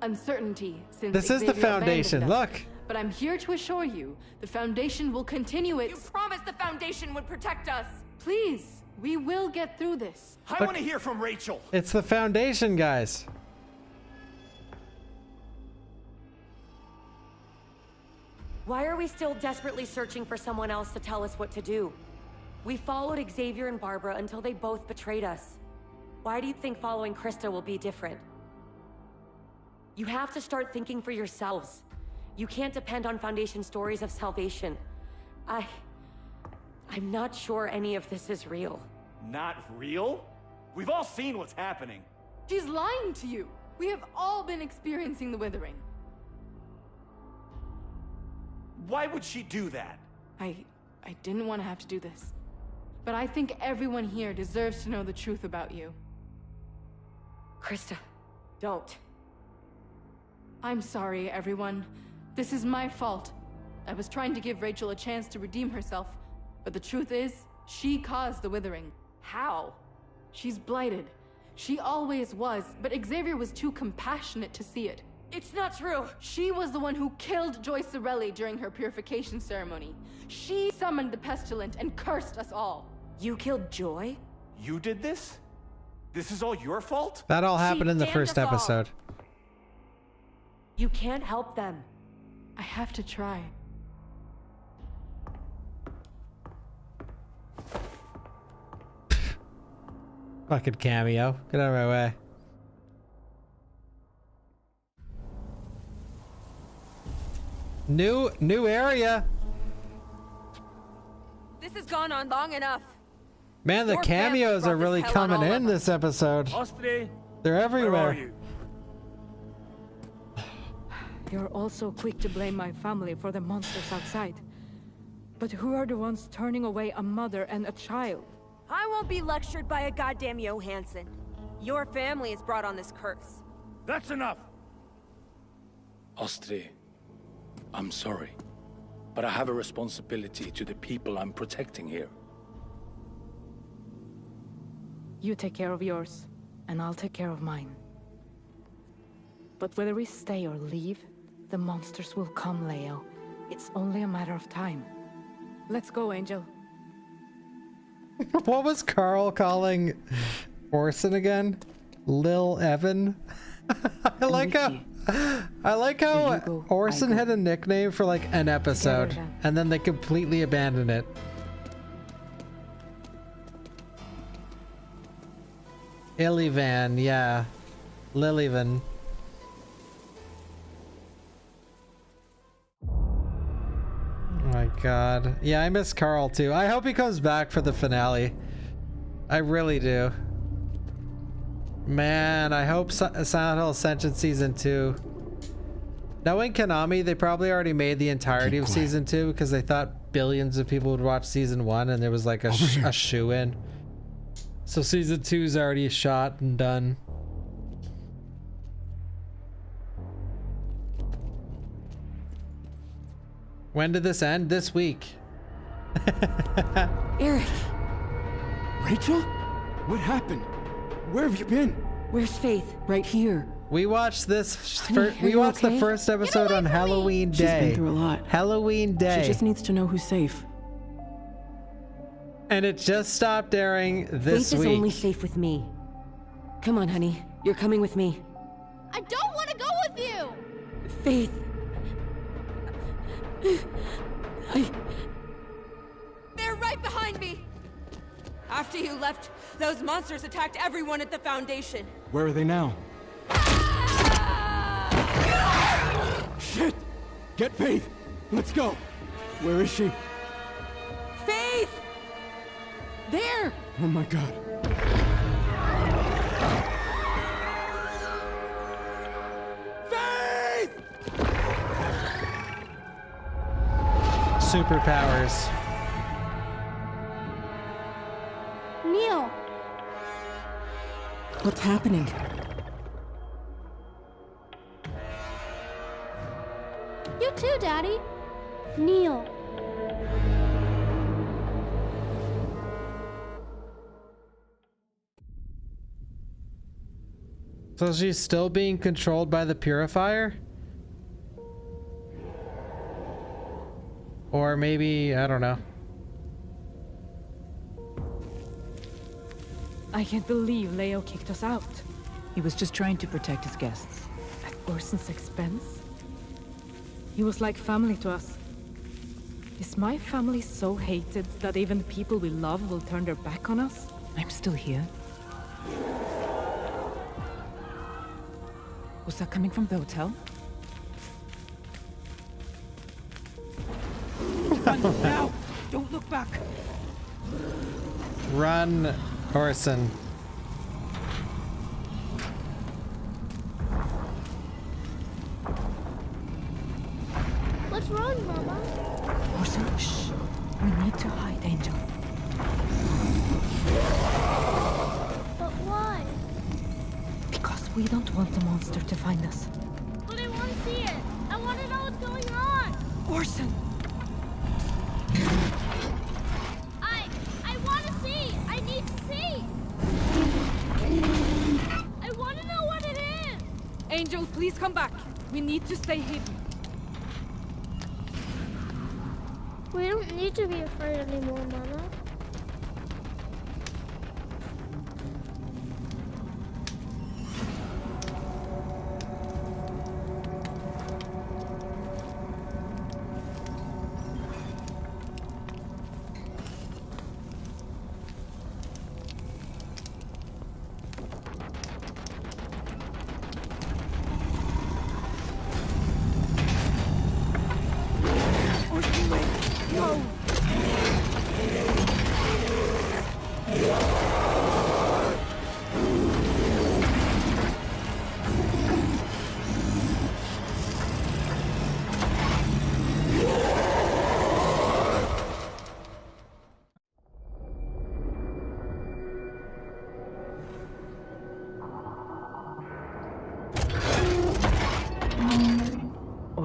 uncertainty since this is the Foundation. Look. But I'm here to assure you, the Foundation will continue its... You promised the Foundation would protect us. Please, we will get through this. I want to hear from Rachel. It's the Foundation, guys. Why are we still desperately searching for someone else to tell us what to do? We followed Xavier and Barbara until they both betrayed us. Why do you think following Krista will be different? You have to start thinking for yourselves. You can't depend on Foundation stories of salvation. I'm not sure any of this is real. Not real? We've all seen what's happening. She's lying to you. We have all been experiencing the withering. Why would she do that? I didn't want to have to do this. But I think everyone here deserves to know the truth about you. Krista, don't. I'm sorry, everyone. This is my fault. I was trying to give Rachel a chance to redeem herself, but the truth is, she caused the withering. How? She's blighted. She always was, but Xavier was too compassionate to see it. It's not true! She was the one who killed Joy Sorelli during her purification ceremony. She summoned the pestilent and cursed us all. You killed Joy? You did this? This is all your fault? That all happened in the first episode. You can't help them. I have to try. Fucking cameo. Get out of my way. New area. This has gone on long enough. Man, the Your family cameos brought are this really hell on coming all in of us. this episode. Astrid, They're where are everywhere. you? You're also quick to blame my family for the monsters outside. But who are the ones turning away a mother and a child? I won't be lectured by a goddamn Johansson. Your family has brought on this curse. That's enough! Astrid, I'm sorry, but I have a responsibility to the people I'm protecting here. You take care of yours, and I'll take care of mine. But whether we stay or leave, the monsters will come, Leo. It's only a matter of time. Let's go, Angel. What was Carl calling Orson again? Lil Evan? I like how Orson had a nickname for like an episode, and then they completely abandoned it. Illivan, yeah. Lilivan. Oh my god. Yeah, I miss Carl too. I hope he comes back for the finale. I really do. Man, I hope Silent Hill Ascension Season 2. Knowing Konami, they probably already made the entirety of Season 2 because they thought billions of people would watch Season 1 and there was like a shoo-in. So Season 2 is already shot and done. When did this end? This week. Eric! Rachel? What happened? Where have you been? Where's Faith? Right here. We watched this. Honey, We are you watched the okay? first episode on Halloween Day. She's been through a lot. Halloween Day. She just needs to know who's safe. And it just stopped airing this Faith week. is only safe with me. Come on, honey. You're coming with me. I don't want to go with you! Faith. They're right behind me! After you left, those monsters attacked everyone at the Foundation. Where are they now? Shit! Get Faith! Let's go! Where is she? Faith! There! Oh my god. Faith! Superpowers. Neil! What's happening? You too, Daddy. Neil. So she's still being controlled by the purifier? Or maybe, I don't know. I can't believe Leo kicked us out. He was just trying to protect his guests. At Orson's expense? He was like family to us. Is my family so hated that even the people we love will turn their back on us? I'm still here. Was that coming from the hotel? Run now! Don't look back! Run, Orson. Let's run, Mama. Orson, shh. We need to hide, Angel. But why? Because we don't want the monster to find us. But I want to see it. I want to know what's going on. Orson! I want to see. I need to see. I want to know what it is. Angel, please come back. We need to stay hidden. We don't need to be afraid anymore, Mama.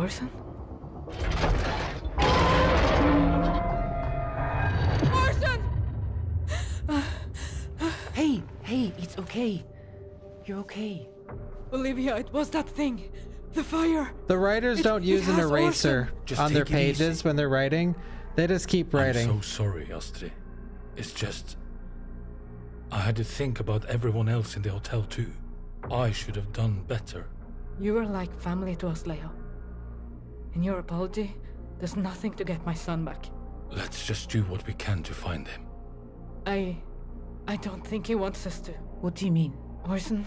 Orson? Orson! Hey, it's okay. You're okay. Olivia, it was that thing. The fire. The writers don't use an eraser on their pages when they're writing. They just keep writing. I'm so sorry, Astrid. It's just... I had to think about everyone else in the hotel too. I should have done better. You were like family to us, Leo. In your apology, there's nothing to get my son back. Let's just do what we can to find him. I don't think he wants us to. What do you mean? Orson,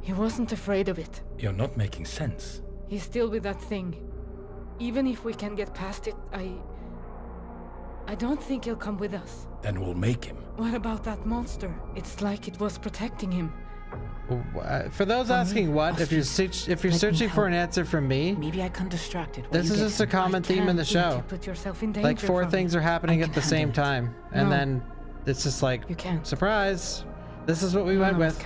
he wasn't afraid of it. You're not making sense. He's still with that thing. Even if we can get past it, I don't think he'll come with us. Then we'll make him. What about that monster? It's like it was protecting him. For those asking what, if you're searching for an answer from me, maybe I can distract it. This is just a common theme in the show. Put yourself in danger. Like 4 things are happening at the same time, and then it's just like, you can't. Surprise! This is what we went with.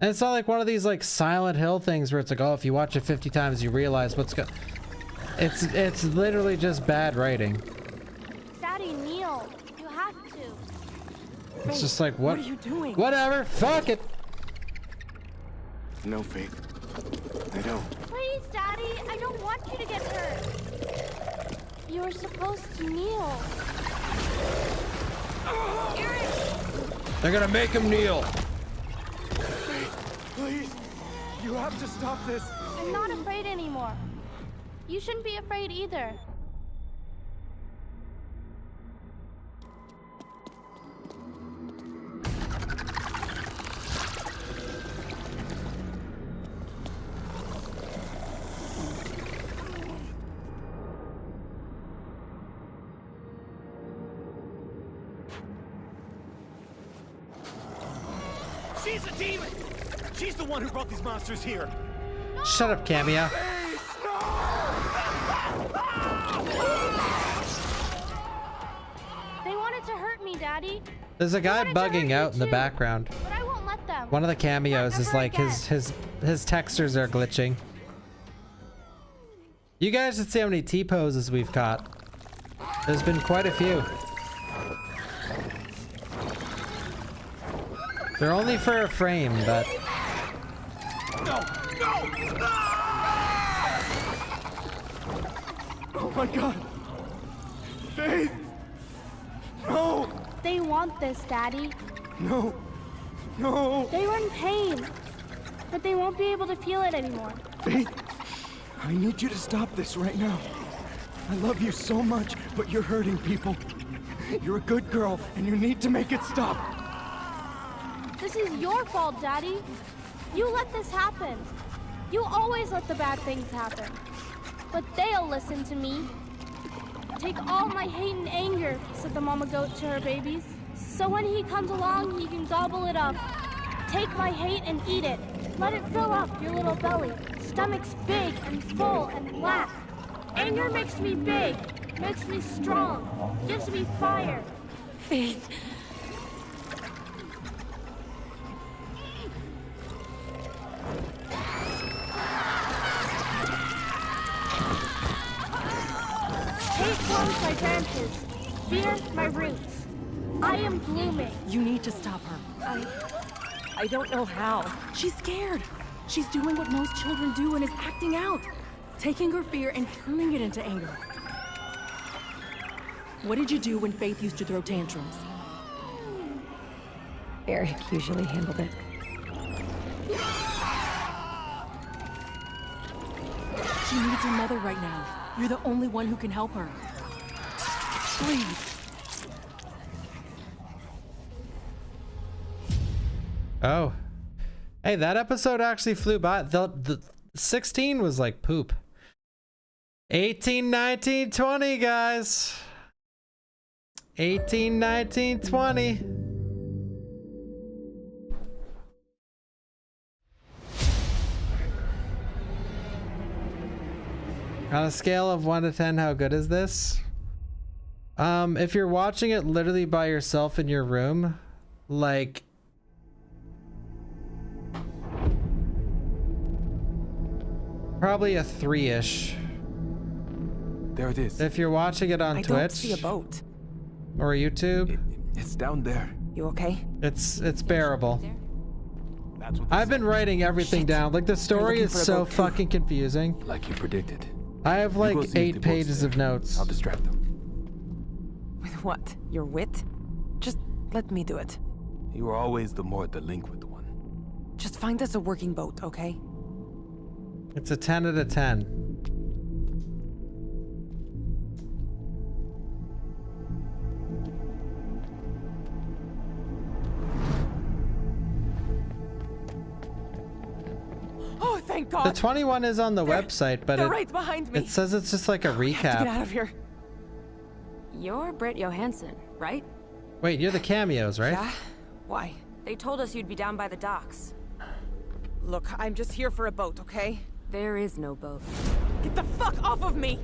And it's not like one of these like Silent Hill things where it's like, oh, if you watch it 50 times, you realize what's going. It's literally just bad writing. Daddy, kneel. You have to. It's just like, what? What are you doing? Whatever. Fuck it. No, Faith. I don't. Please, Daddy. I don't want you to get hurt. You were supposed to kneel. They're gonna make him kneel. Please, you have to stop this. I'm not afraid anymore. You shouldn't be afraid either. She's a demon! She's the one who brought these monsters here! Shut up, Cameo. They wanted to hurt me, Daddy. There's a guy bugging out in the background. But I won't let them. One of the cameos is like his textures are glitching. You guys should see how many T-poses we've caught. There's been quite a few. They're only for a frame, but... No! No! Oh my god! Faith! No! They want this, Daddy. No! No! They were in pain. But they won't be able to feel it anymore. Faith! I need you to stop this right now. I love you so much, but you're hurting people. You're a good girl, and you need to make it stop. This is your fault, Daddy. You let this happen. You always let the bad things happen. But they'll listen to me. Take all my hate and anger, said the mama goat to her babies. So when he comes along, he can gobble it up. Take my hate and eat it. Let it fill up your little belly. Stomach's big and full and black. Anger makes me big, makes me strong, gives me fire. Faith. Hate forms my branches, fear my roots. I am blooming. You need to stop her. I don't know how. She's scared. She's doing what most children do and is acting out. Taking her fear and turning it into anger. What did you do when Faith used to throw tantrums? Eric usually handled it. She needs her mother right now. You're the only one who can help her. Please. Oh. Hey, that episode actually flew by. The 16 was like poop. 18, 19, 20, guys. 18, 19, 20. On a scale of 1 to 10, how good is this? If you're watching it literally by yourself in your room, like Probably a 3-ish. There it is. If you're watching it on I Twitch don't see a boat. or YouTube, It's down there. You okay? it's bearable. That's what I've been writing everything down. Like the story is for a so boat, too. fucking confusing. Like you predicted. I have You like go see if 8 the boat's pages there. of notes. I'll distract them. With what? Your wit? Just let me do it. You were always the more delinquent one. Just find us a working boat, okay? It's a 10 out of 10. Oh, thank God! The 21 is on the website, but they're right behind me. it says it's just like a Get out recap. of here. You're Britt Johansson, right? Wait, you're the cameos, right? Yeah? Why? They told us you'd be down by the docks. Look, I'm just here for a boat, okay? There is no boat. Get the fuck off of me!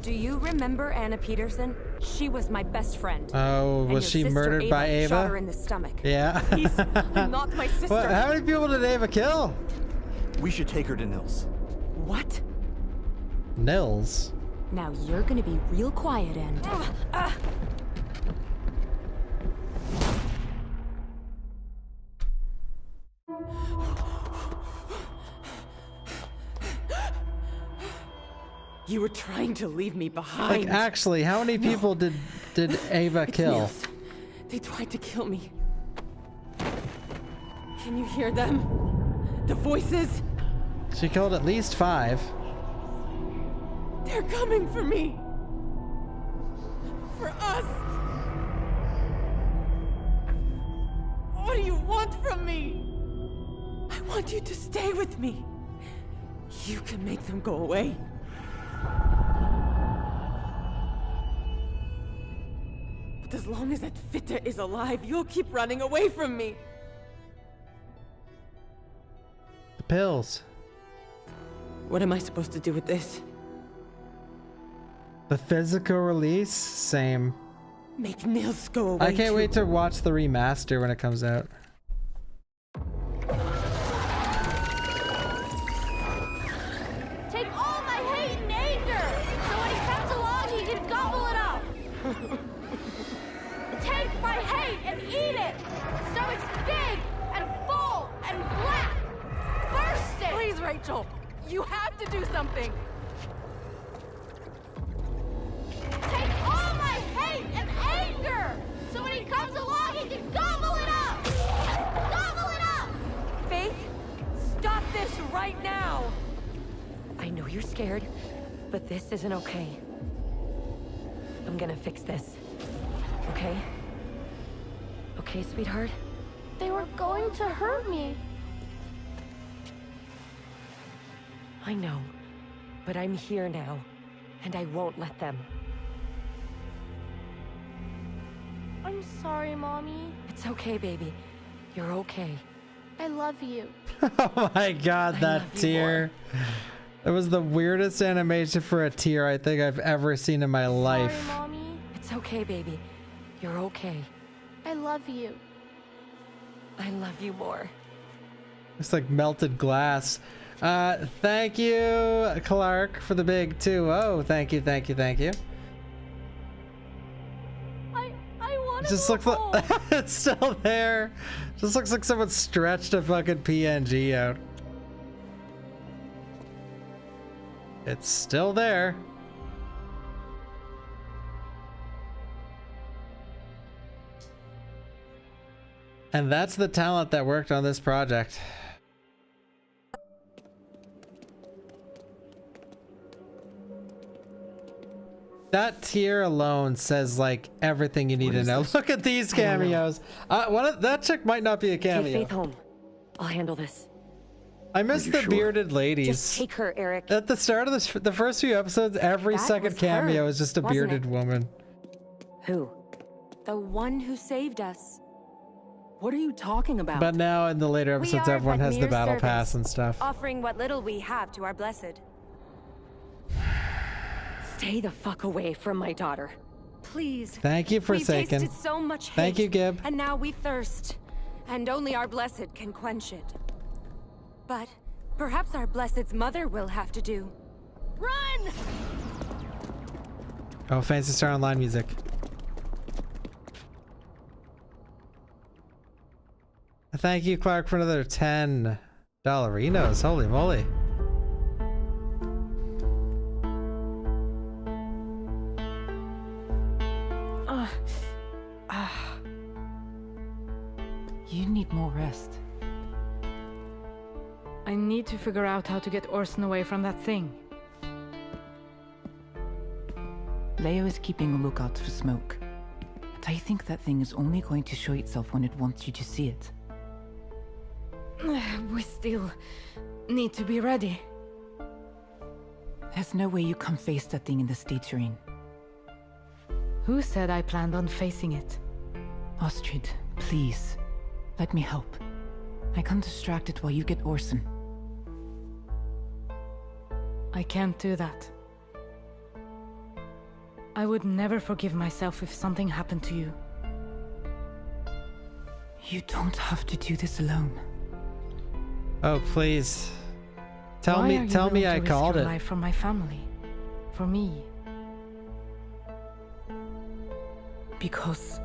Do you remember Anna Peterson? She was my best friend. Oh, And was your she sister murdered by Ava? Shot her in the stomach. Yeah. Please, I'm not my sister. What, how many people did Ava kill? We should take her to Nils. What? Nils. Now you're gonna be real quiet and... You were trying to leave me behind. Like, actually, how many people did Ava kill? Nils. They tried to kill me. Can you hear them? The voices? She killed at least 5. They're coming for me. For us. What do you want from me? I want you to stay with me. You can make them go away. But as long as that Fitta is alive, you'll keep running away from me. The pills. What am I supposed to do with this? The physical release? Same. Make Nils go away. I can't wait to watch the remaster when it comes out. Take all my hate and anger, so when he comes along, he can gobble it up. Take my hate and eat it, so it's big and full and black. Burst it. Please, Rachel, you have to do something. Take all my hate and anger, so when he comes along, he can gobble it up. Gobble it up. Faith, stop this right now. I know you're scared, but this isn't okay. I'm gonna fix this. Okay? Okay, sweetheart? They were going to hurt me. I know, but I'm here now, and I won't let them. I'm sorry, Mommy. It's okay, baby. You're okay. I love you. Oh my god, that tear. It was the weirdest animation for a tear I think I've ever seen in my life. Sorry, Mommy. It's okay, baby. You're okay. I love you. I love you more. It's like melted glass. Thank you, Clark, for the big 2-0. Thank you, thank you, thank you. I want It just looks like it's still there. Just looks like someone stretched a fucking PNG out. It's still there. And that's the talent that worked on this project. That tier alone says like everything you need to know. Look at these cameos. That chick might not be a Take cameo. Faith home. I'll handle this. I miss the bearded ladies. Just take her, Eric. At the start of the first few episodes, every That second was cameo her, is just a wasn't bearded it? woman. Who? The one who saved us. What are you talking about? But now in the later We episodes, are everyone but has the mere battle servants, pass and stuff. Offering what little we have to our blessed. Stay the fuck away from my daughter. Please. Thank you, We've Forsaken. tasted so much hate, Thank you, Gib. And now we thirst. And only our blessed can quench it. But Perhaps our blessed's mother will have to do. Run! Oh, Fancy Star Online music. Thank you, Clark, for another $10 $10. Holy moly. You need more rest. I need to figure out how to get Orson away from that thing. Leo is keeping a lookout for smoke. But I think that thing is only going to show itself when it wants you to see it. We still need to be ready. There's no way you can face that thing in the state you're in. Who said I planned on facing it? Astrid, please. Let me help. I can distract it while you get Orson. I can't do that. I would never forgive myself if something happened to you. You don't have to do this alone. Oh, please. Tell Why me I called it. Life from my family. For me. Because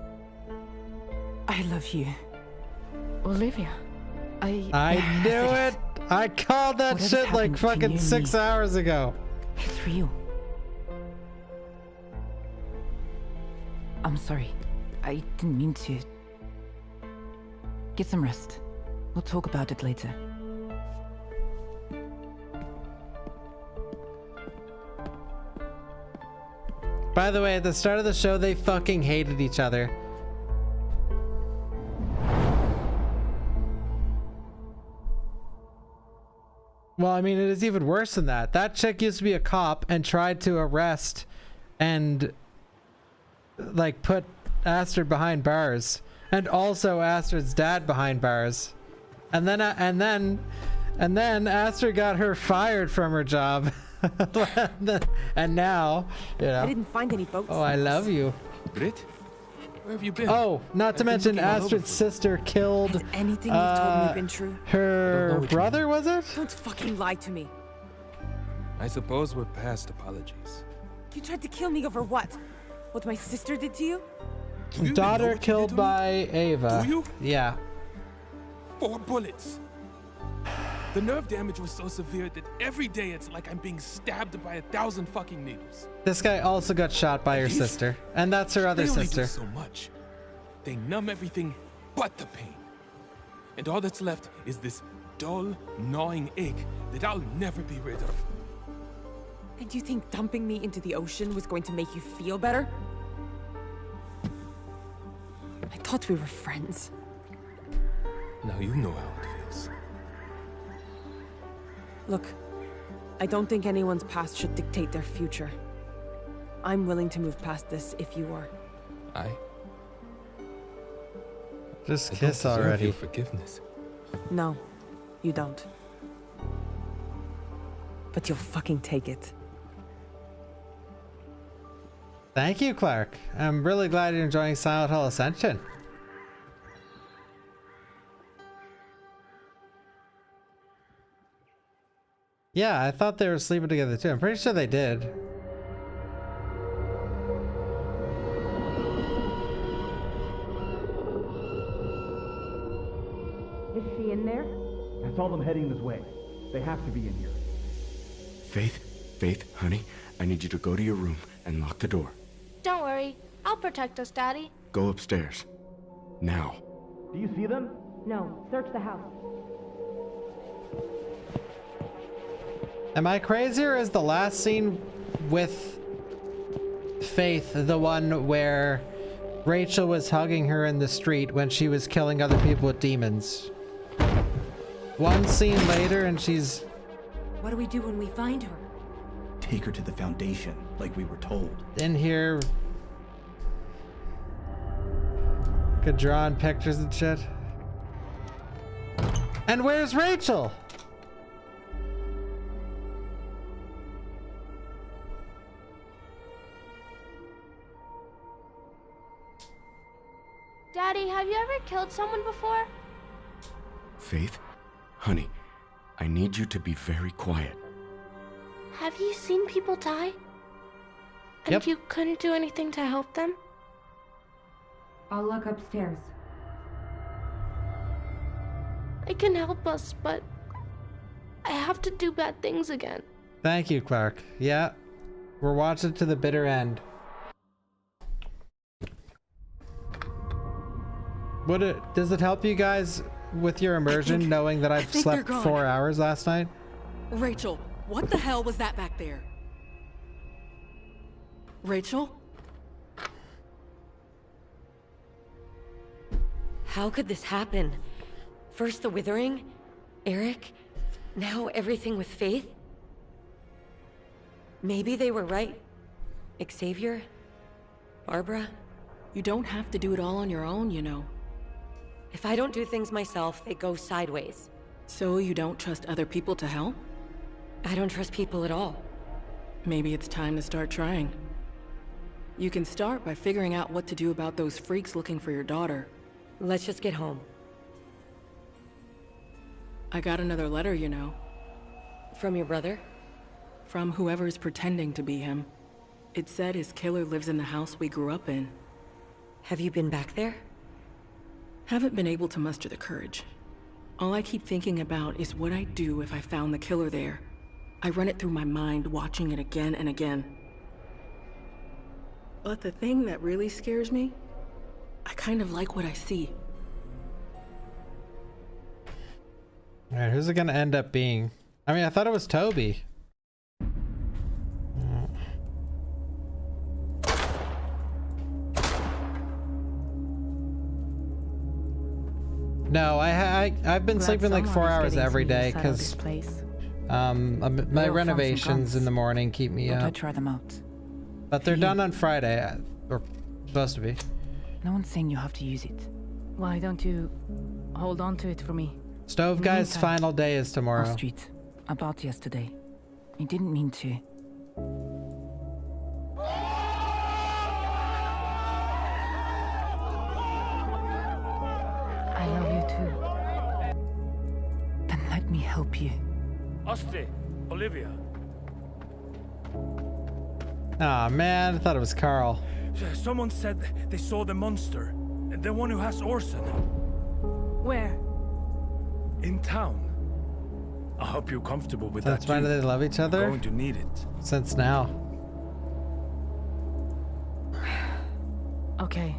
I love you. Olivia, I knew it! I called that shit like fucking 6 hours ago. It's real. I'm sorry. I didn't mean to. Get some rest. We'll talk about it later. By the way, at the start of the show, they fucking hated each other. Well, I mean, it is even worse than that. That chick used to be a cop and tried to arrest and like put Astrid behind bars, and also Astrid's dad behind bars. And then Astrid got her fired from her job. And now, you know. I didn't find any boats. Oh, I love you. Brit? Where have you been? Oh, not to mention Astrid's sister killed. Has anything you've told me been true? Her brother, was it? Don't fucking lie to me. I suppose we're past apologies. You tried to kill me over what? What my sister did to you? Daughter killed by Ava. Do you? Yeah. 4 bullets. The nerve damage was so severe that every day it's like I'm being stabbed by 1,000 fucking needles. This guy also got shot by her sister, and that's her other They only sister. do so much. They numb everything but the pain. And all that's left is this dull, gnawing ache that I'll never be rid of. And you think dumping me into the ocean was going to make you feel better? I thought we were friends. Now you know how it feels. Look, I don't think anyone's past should dictate their future. I'm willing to move past this if you are. Just I kiss don't deserve already. your forgiveness. No, you don't. But you'll fucking take it. Thank you, Clark. I'm really glad you're enjoying Silent Hill Ascension. Yeah, I thought they were sleeping together too. I'm pretty sure they did. Is she in there? I saw them heading this way. They have to be in here. Faith, honey, I need you to go to your room and lock the door. Don't worry. I'll protect us, Daddy. Go upstairs. Now. Do you see them? No. Search the house. Am I crazy, or is the last scene with Faith the one where Rachel was hugging her in the street when she was killing other people with demons? One scene later and she's... What do we do when we find her? Take her to the Foundation, like we were told. in here. Could draw on pictures and shit. And where's Rachel? Daddy, have you ever killed someone before? Faith? Honey, I need you to be very quiet. Have you seen people die? And Yep. you couldn't do anything to help them? I'll look upstairs. I can help us, but I have to do bad things again. Thank you, Clark. Yeah, we're watching to the bitter end. Does it help you guys with your immersion knowing that I've think they're slept gone. 4 hours last night? Rachel, what the hell was that back there? Rachel? How could this happen? First the withering, Eric, now everything with Faith? Maybe they were right. Xavier? Barbara? You don't have to do it all on your own, you know. If I don't do things myself, they go sideways. So you don't trust other people to help? I don't trust people at all. Maybe it's time to start trying. You can start by figuring out what to do about those freaks looking for your daughter. Let's just get home. I got another letter, you know. From your brother? From whoever's pretending to be him. It said his killer lives in the house we grew up in. Have you been back there? Haven't been able to muster the courage. All I keep thinking about is what I'd do if I found the killer there. I run it through my mind, watching it again and again. But the thing that really scares me, I kind of like what I see. Alright, who's it gonna end up being? I mean, I thought it was Toby. No, I've been Glad sleeping like someone 4 is hours getting every some day use out of because this place. my We'll find renovations some in the morning keep me Thought up. I'd try them out. But they're done on Friday, or supposed to be. No one's saying you have to use it. Why don't you hold on to it for me? Stove In the Guy's meantime, final day is tomorrow. Off street. About yesterday. I didn't mean to. I love you too. Then let me help you. Astrid, Olivia. Aw, man, I thought it was Carl. Someone said they saw the monster. The one who has Orson. Where? In town. I hope you're comfortable with That's that. why do they love each other? You're going to need it. Since now. Okay.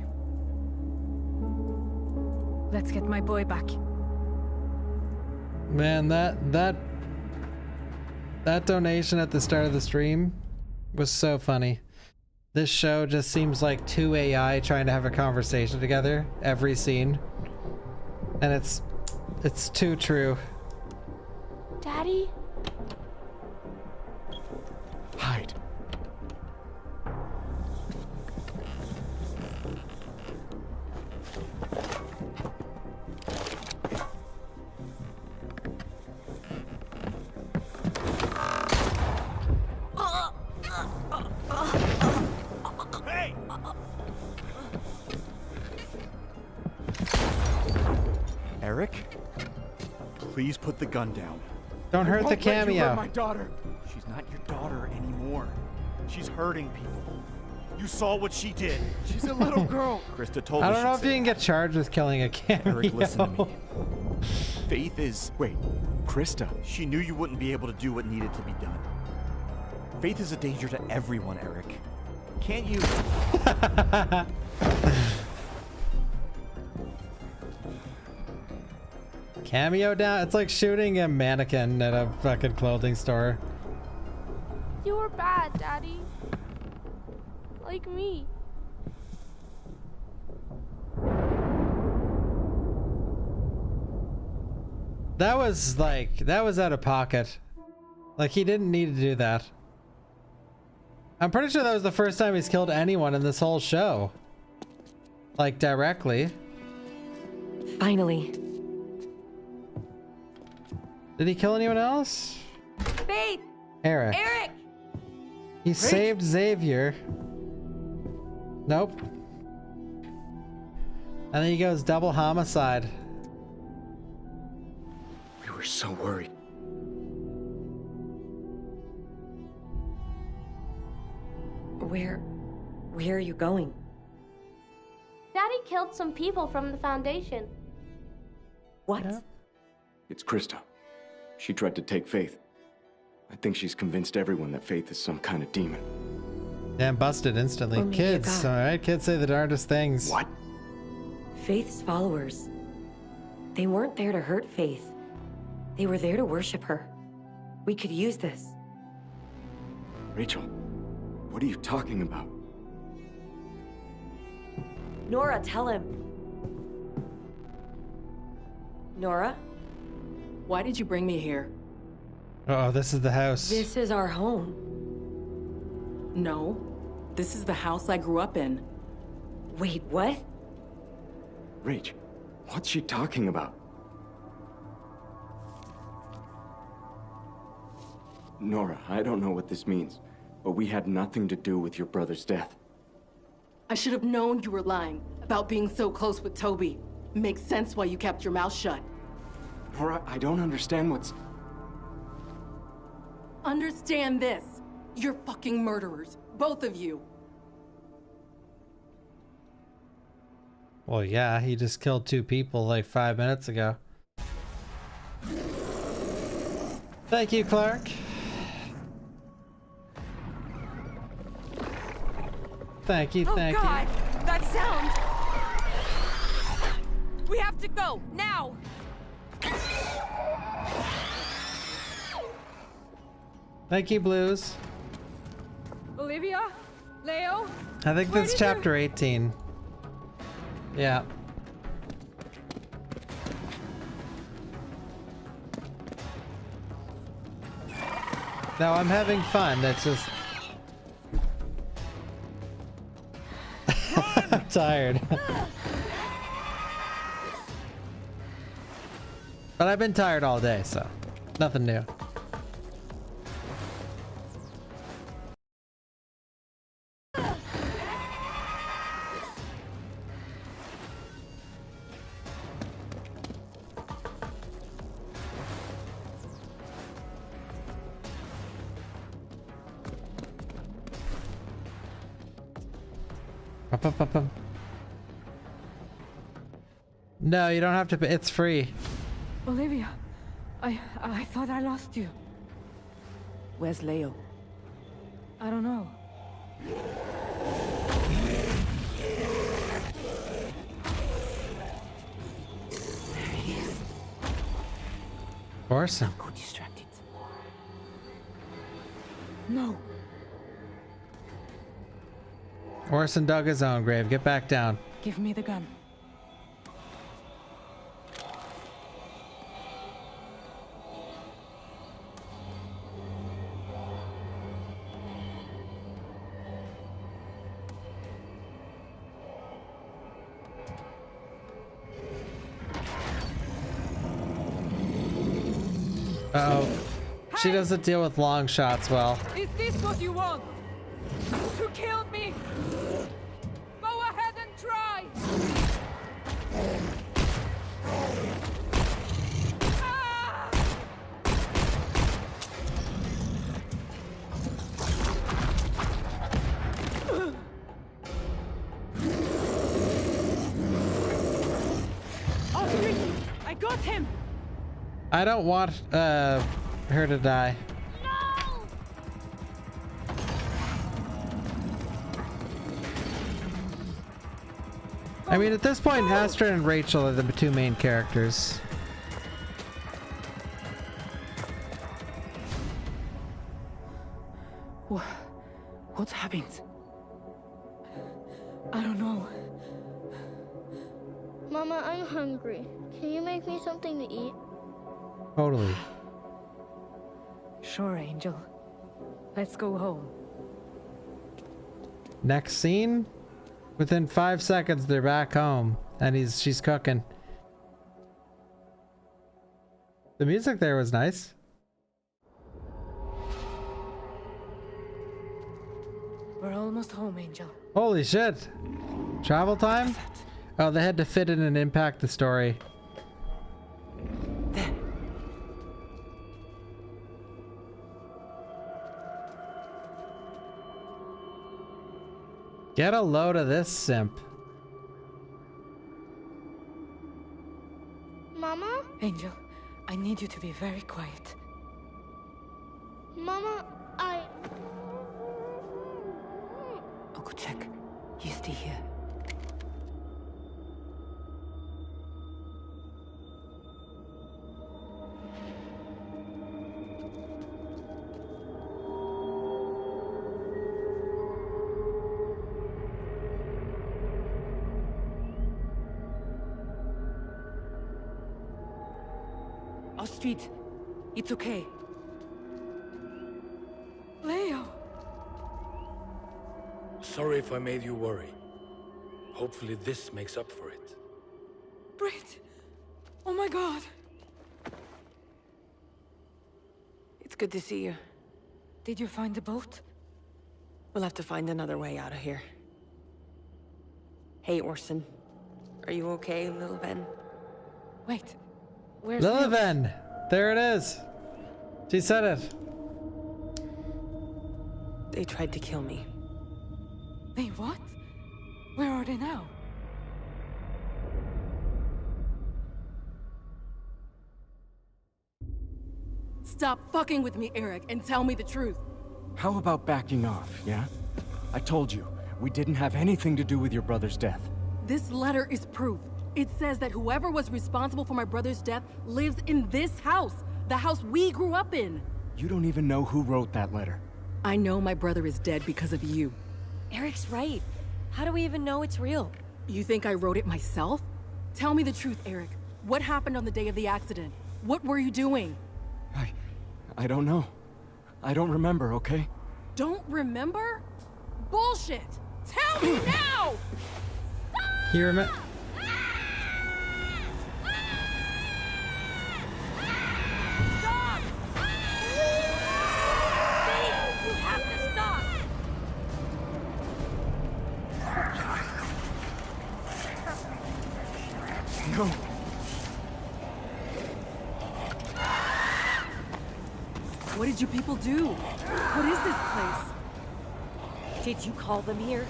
Let's get my boy back. Man, that donation at the start of the stream was so funny. This show just seems like two AI trying to have a conversation together every scene. And it's too true. Daddy? Hide. Hey! Eric? Please put the gun down. Don't hurt the Won't let you hurt cameo. my daughter. She's not your daughter anymore. She's hurting people. You saw what she did. She's a little girl. Krista told I me don't know she'd if you say can get charged with killing a cameo. Eric, listen to me. Faith is... Wait, Krista. She knew you wouldn't be able to do what needed to be done. Faith is a danger to everyone, Eric. Can't you... Cameo down? It's like shooting a mannequin at a fucking clothing store. You were bad, Daddy. Like me. That was out of pocket. Like, he didn't need to do that. I'm pretty sure that was the first time he's killed anyone in this whole show. Like, directly. Finally. Did he kill anyone else? Faith! Eric. Eric! He saved Xavier. Nope. And then he goes double homicide. We were so worried. Where are you going? Daddy killed some people from the Foundation. What? Yeah. It's Krista. She tried to take Faith. I think she's convinced everyone that Faith is some kind of demon. Damn, busted instantly. Or maybe Kids, God. alright? Kids say the darndest things. What? Faith's followers. They weren't there to hurt Faith. They were there to worship her. We could use this. Rachel, what are you talking about? Nora, tell him. Nora? Why did you bring me here? Oh, this is the house. This is our home. No. This is the house I grew up in. Wait, what? Rach, what's she talking about? Nora, I don't know what this means, but we had nothing to do with your brother's death. I should have known you were lying about being so close with Toby. Makes sense why you kept your mouth shut. Nora, I don't understand what's... Understand this. You're fucking murderers. Both of you. Well, yeah, he just killed 2 people like 5 minutes ago. Thank you, Clark. Thank you, thank Oh God, you. that sound! We have to go, now! Thank you, Blues. Olivia? Leo? I think that's chapter 18. Yeah. No, I'm having fun. That's just... I'm tired. But I've been tired all day, so nothing new. No, you don't have to pay. It's free. Olivia, I thought I lost you. Where's Leo? I don't know. Orson. Go distracted. No. Orson dug his own grave. Get back down. Give me the gun. Uh-oh. She doesn't deal with long shots well. Is this what you want? To kill me? Go ahead and try! Ostrich! I got him! I don't want her to die. I mean, at this point, Astrid and Rachel are the 2 main characters. What's happened? I don't know. Mama, I'm hungry. Can you make me something to eat? Totally. Sure, Angel. Let's go home. Next scene? Within 5 seconds, they're back home, and she's cooking. The music there was nice. We're almost home, Angel. Holy shit! Travel time? Oh, they had to fit in and impact the story. Get a load of this simp. Mama? Angel, I need you to be very quiet. Mama, I'll go check. You stay here. Astrid, it's okay. Leo! Sorry if I made you worry. Hopefully this makes up for it. Brit! Oh my god! It's good to see you. Did you find the boat? We'll have to find another way out of here. Hey, Orson. Are you okay, little Ben? Wait. Where's Lilivan! There it is! She said it. They tried to kill me. They what? Where are they now? Stop fucking with me, Eric, and tell me the truth. How about backing off, yeah? I told you, we didn't have anything to do with your brother's death. This letter is proof. It says that whoever was responsible for my brother's death lives in this house. The house we grew up in. You don't even know who wrote that letter. I know my brother is dead because of you. Eric's right. How do we even know it's real? You think I wrote it myself? Tell me the truth, Eric. What happened on the day of the accident? What were you doing? I don't know. I don't remember, okay? Don't remember? Bullshit! Tell me now! You remember? Stop! Faith, you have to stop! No. What did you people do? What is this place? Did you call them here?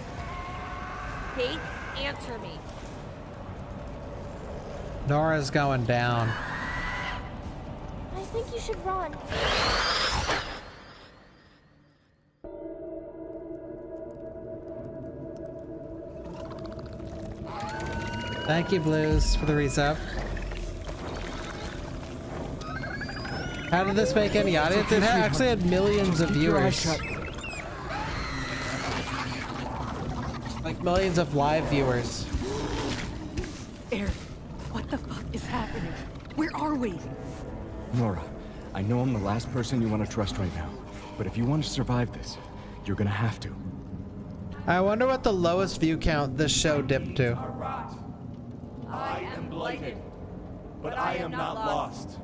Faith, answer me. Nora's going down. I think you should run. Thank you, Blues, for the resub. How did this make any audience? It actually had millions of viewers. Like millions of live viewers. Eric, what the fuck is happening? Where are we? Nora, I know I'm the last person you want to trust right now, but if you want to survive this, you're gonna have to. I wonder what the lowest view count this show dipped to. I am blighted, but I am not lost.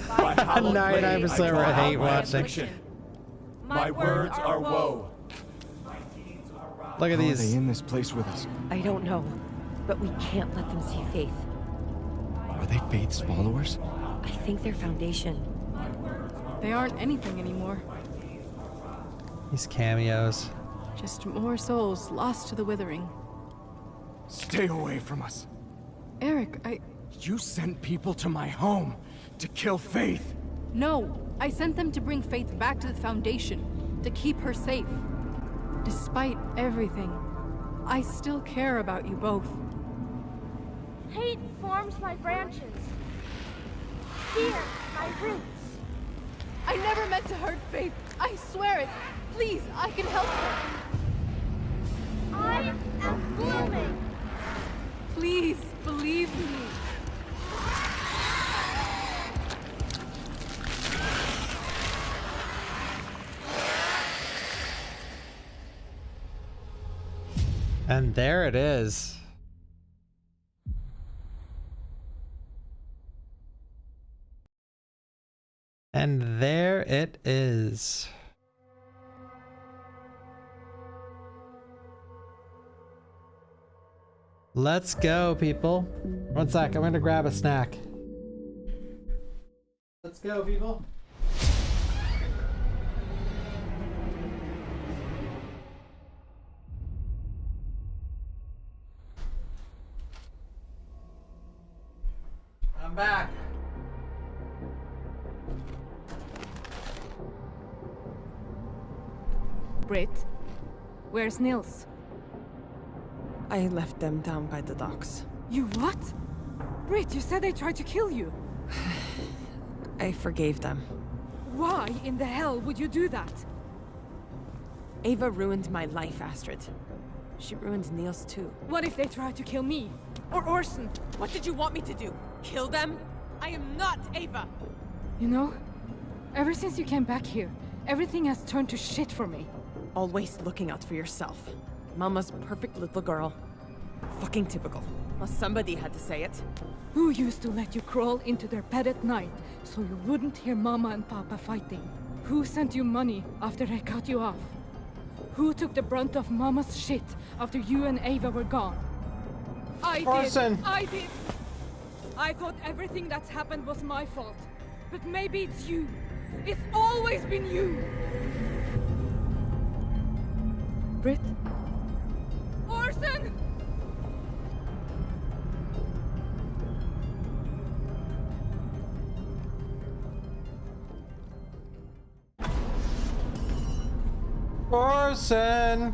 99% were hate watching. My words are woe. Look at How these. Are they in this place with us? I don't know, but we can't let them see Faith. Are they Faith's followers? I think they're Foundation. They aren't anything anymore. These cameos. Just more souls lost to the Withering. Stay away from us. Eric, You sent people to my home to kill Faith. No, I sent them to bring Faith back to the Foundation, to keep her safe. Despite everything, I still care about you both. Hate forms my branches. Fear, my roots. I never meant to hurt Faith. I swear it. Please, I can help her. I am blooming. Please, believe me. And there it is. And there it is. Let's go, people. One sec, I'm gonna grab a snack. Let's go, people. I'm back. Britt, where's Nils? I left them down by the docks. You what? Britt, you said they tried to kill you. I forgave them. Why in the hell would you do that? Ava ruined my life, Astrid. She ruined Niels too. What if they tried to kill me? Or Orson? What did you want me to do? Kill them? I am not Ava! You know, ever since you came back here, everything has turned to shit for me. Always looking out for yourself. Mama's perfect little girl. Fucking typical. Well, somebody had to say it. Who used to let you crawl into their bed at night so you wouldn't hear Mama and Papa fighting? Who sent you money after I cut you off? Who took the brunt of Mama's shit after you and Ava were gone? I did! I did! I thought everything that's happened was my fault. But maybe it's you. It's always been you! Britt? Orson! Orson!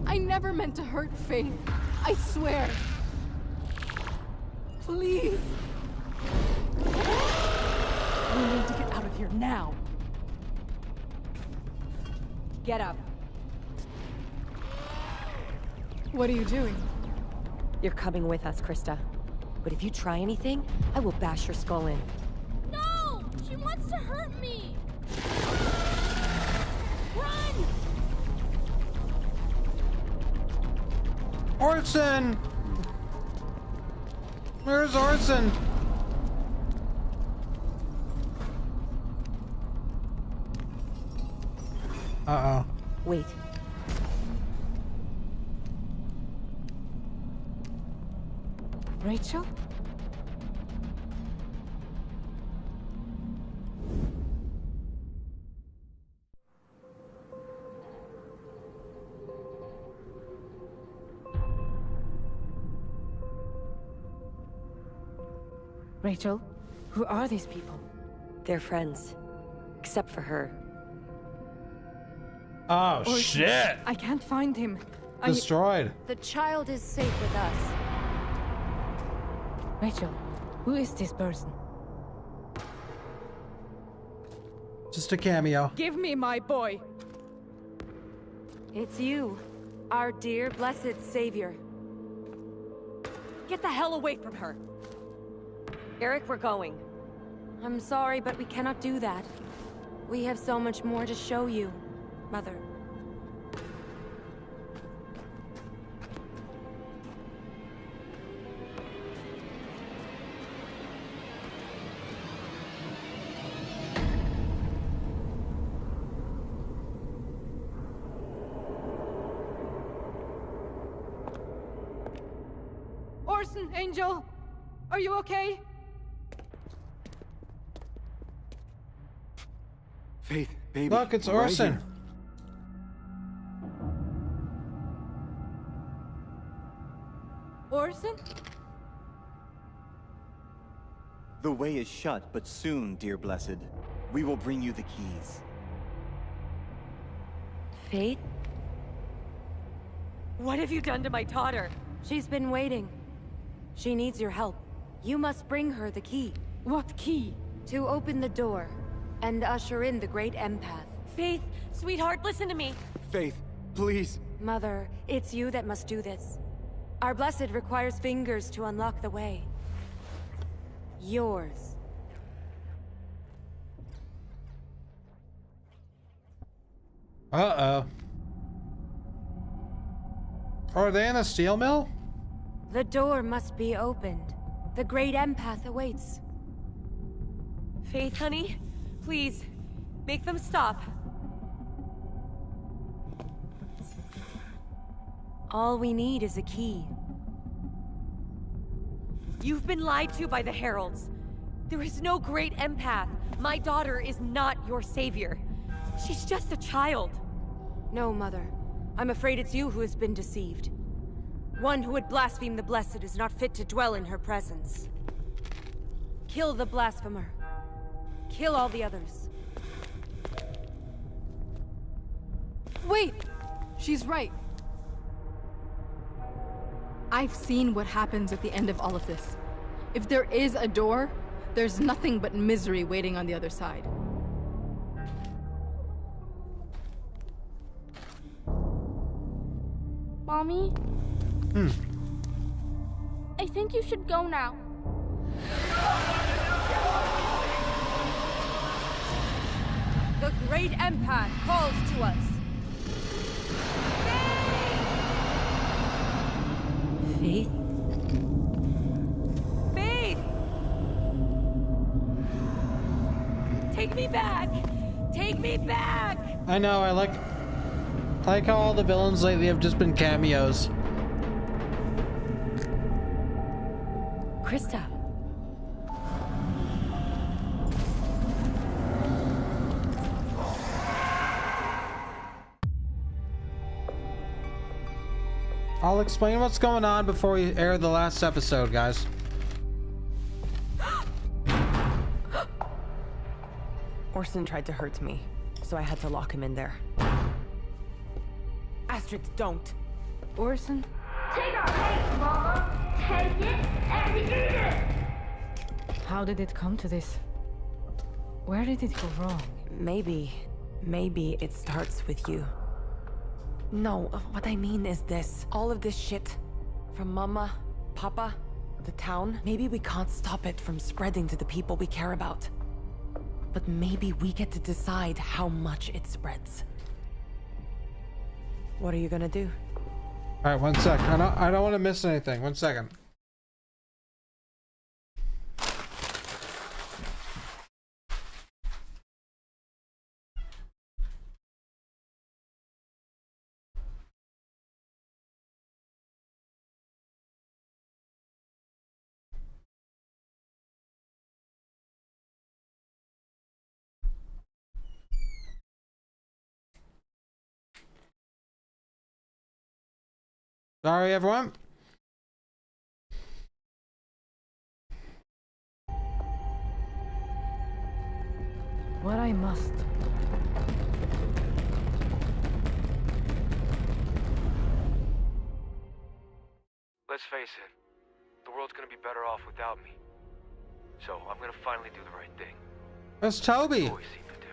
I never meant to hurt Faith. I swear. Please. We need to get out of here now. Get up. What are you doing? You're coming with us, Krista. But if you try anything, I will bash your skull in. No! She wants to hurt me! Run! Orson! Where's Orson? Uh-oh. Wait. Rachel? Rachel, who are these people? They're friends. Except for her. Oh, shit! I can't find him. Destroyed. The child is safe with us. Rachel, who is this person? Just a cameo. Give me my boy! It's you, our dear, blessed savior. Get the hell away from her! Eric, we're going. I'm sorry, but we cannot do that. We have so much more to show you, Mother. Orson, Angel! Are you okay? Faith, baby. Look, it's we're right Orson. here. Orson? The way is shut, but soon, dear blessed, we will bring you the keys. Faith? What have you done to my daughter? She's been waiting. She needs your help. You must bring her the key. What key? To open the door and usher in the great empath. Faith, sweetheart, listen to me. Faith, please. Mother, it's you that must do this. Our blessed requires fingers to unlock the way. Yours. Uh-oh. Are they in a steel mill? The door must be opened. The great empath awaits. Faith, honey, please, make them stop. All we need is a key. You've been lied to by the heralds. There is no great empath. My daughter is not your savior. She's just a child. No, Mother. I'm afraid it's you who has been deceived. One who would blaspheme the Blessed is not fit to dwell in her presence. Kill the blasphemer. Kill all the others. Wait! She's right. I've seen what happens at the end of all of this. If there is a door, there's nothing but misery waiting on the other side. Mommy? I think you should go now. The great empath calls to us. Faith? Faith! Take me back! Take me back! I know, I like how all the villains lately have just been cameos. Krista. I'll explain what's going on before we air the last episode, guys. Orson tried to hurt me, so I had to lock him in there. Astrid, don't. Orson? Take our hate, Mama! Take it and eat it! How did it come to this? Where did it go wrong? Maybe it starts with you. No, what I mean is this. All of this shit, from Mama, Papa, the town, maybe we can't stop it from spreading to the people we care about. But maybe we get to decide how much it spreads. What are you gonna do? All right, 1 sec. I don't want to miss anything. 1 second. Sorry, everyone. What I must. Let's face it, the world's gonna be better off without me. So I'm gonna finally do the right thing. That's Toby. Always seem to do.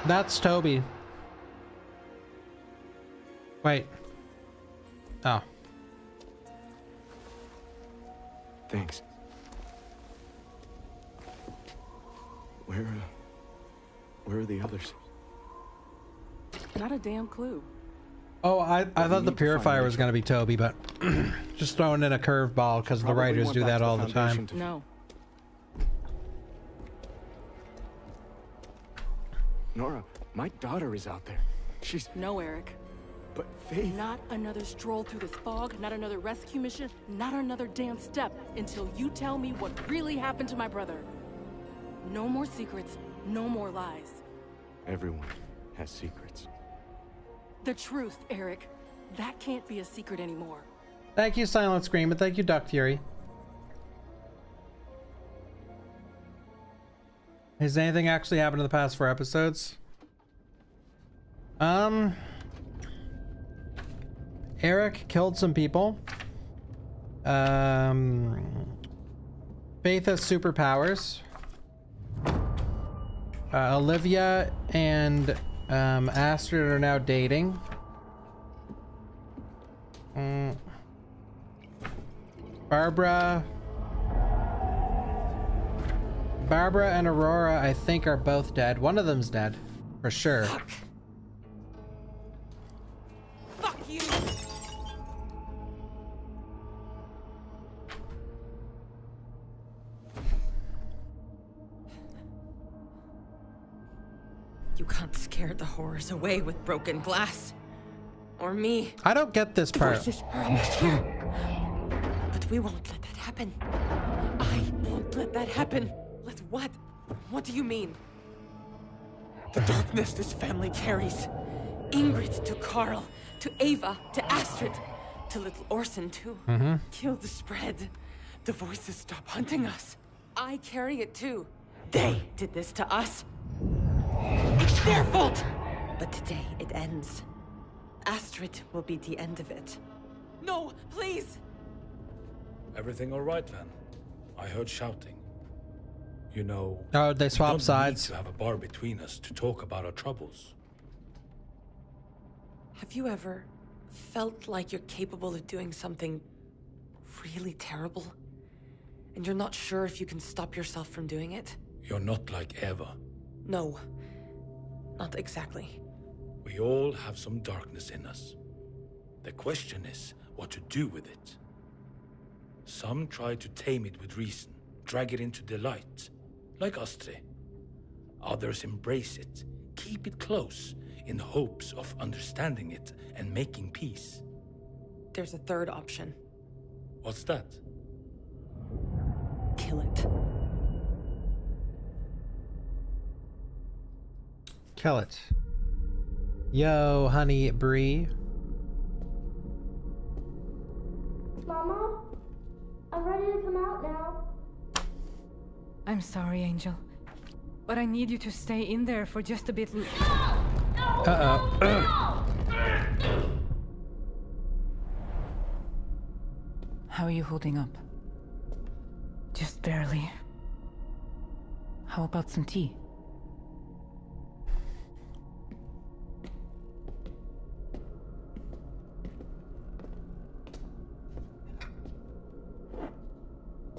That's Toby. Wait. Oh. Thanks. Where are the others? Not a damn clue. Oh, I thought the purifier was gonna be Toby, but just throwing in a curveball because the writers do that all the time. No. Nora, my daughter is out there. She's... No, Eric. But Faith... Not another stroll through this fog, not another rescue mission, not another damn step until you tell me what really happened to my brother. No more secrets, no more lies. Everyone has secrets. The truth, Eric. That can't be a secret anymore. Thank you, Silent Scream, and thank you, Duck Fury. Has anything actually happened in the past 4 episodes? Eric killed some people. Faith has superpowers. Olivia and Astrid are now dating. Barbara and Aurora, I think, are both dead. One of them's dead, for sure. Fuck you! You can't scare the horrors away with broken glass. Or me. I don't get this The part. voices are in here. But we won't let that happen. I won't let that happen. Let what? What do you mean? The darkness this family carries. Ingrid to Carl, to Ava, to Astrid, to little Orson too. Kill the spread. The voices stop hunting us. I carry it too. They did this to us. It's their fault! But today it ends. Astrid will be the end of it. No, please! Everything all right, Van? I heard shouting. You know... Oh, they swap we don't sides. need to have a bar between us to talk about our troubles. Have you ever felt like you're capable of doing something really terrible? And you're not sure if you can stop yourself from doing it? You're not like Eva. No. Not exactly. We all have some darkness in us. The question is what to do with it. Some try to tame it with reason, drag it into the light, like Astrid. Others embrace it, keep it close, in hopes of understanding it and making peace. There's a third option. What's that? Kill it. Kill it. Yo, honey Bree. Mama, I'm ready to come out now. I'm sorry, Angel. But I need you to stay in there for just a bit. Uh-oh. How are you holding up? Just barely. How about some tea?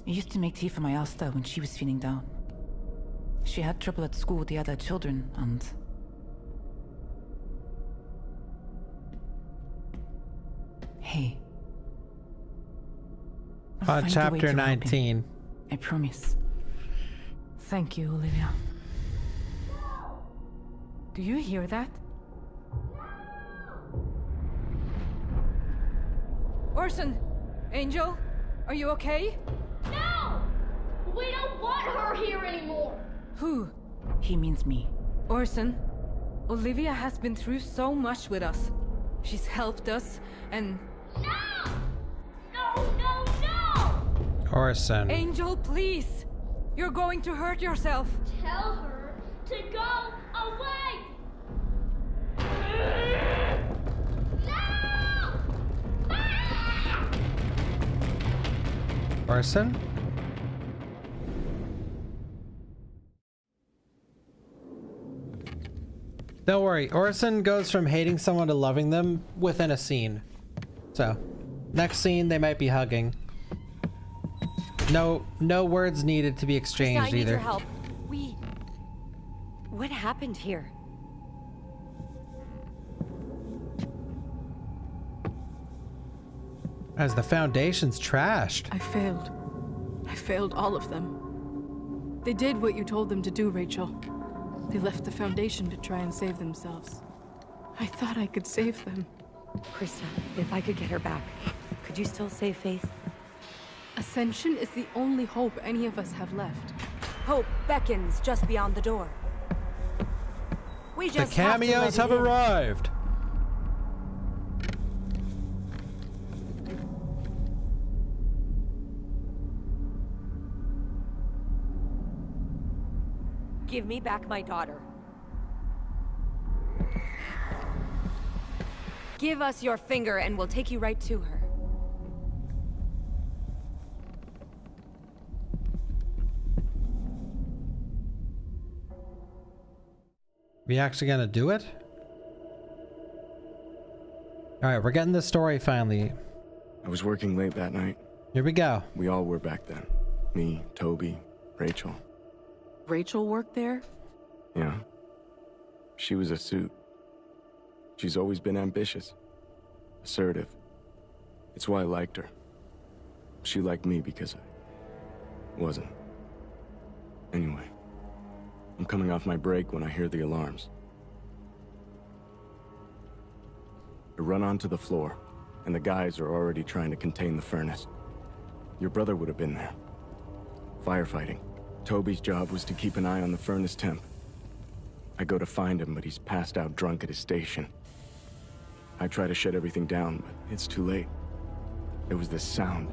I used to make tea for my Asta when she was feeling down. She had trouble at school with the other children, and... Hey. I'll find a way Chapter to help him. 19. I promise. Thank you, Olivia. Do you hear that? Orson! Angel? Are you okay? No! We don't want her here anymore! Who? He means me. Orson. Olivia has been through so much with us. She's helped us, and... No! No, no, no! Orson. Angel, please! You're going to hurt yourself! Tell her to go away! Orson? Don't worry, Orson goes from hating someone to loving them within a scene. So, next scene they might be hugging. No words needed to be exchanged I need either. your help. What happened here? As the Foundation's trashed. I failed. I failed all of them. They did what you told them to do, Rachel. They left the Foundation to try and save themselves. I thought I could save them. Krista, if I could get her back, could you still save Faith? Ascension is the only hope any of us have left. Hope beckons just beyond the door. We The just cameos have arrived. Give me back my daughter. Give us your finger and we'll take you right to her. We actually gonna do it? Alright, we're getting the story finally. I was working late that night. Here we go. We all were back then. Me, Toby, Rachel. Rachel worked there? Yeah. She was a suit. She's always been ambitious. Assertive. It's why I liked her. She liked me because I wasn't. Anyway. I'm coming off my break when I hear the alarms. I run onto the floor, and the guys are already trying to contain the furnace. Your brother would have been there. Firefighting. Toby's job was to keep an eye on the furnace temp. I go to find him, but he's passed out drunk at his station. I try to shut everything down, but it's too late. There was this sound.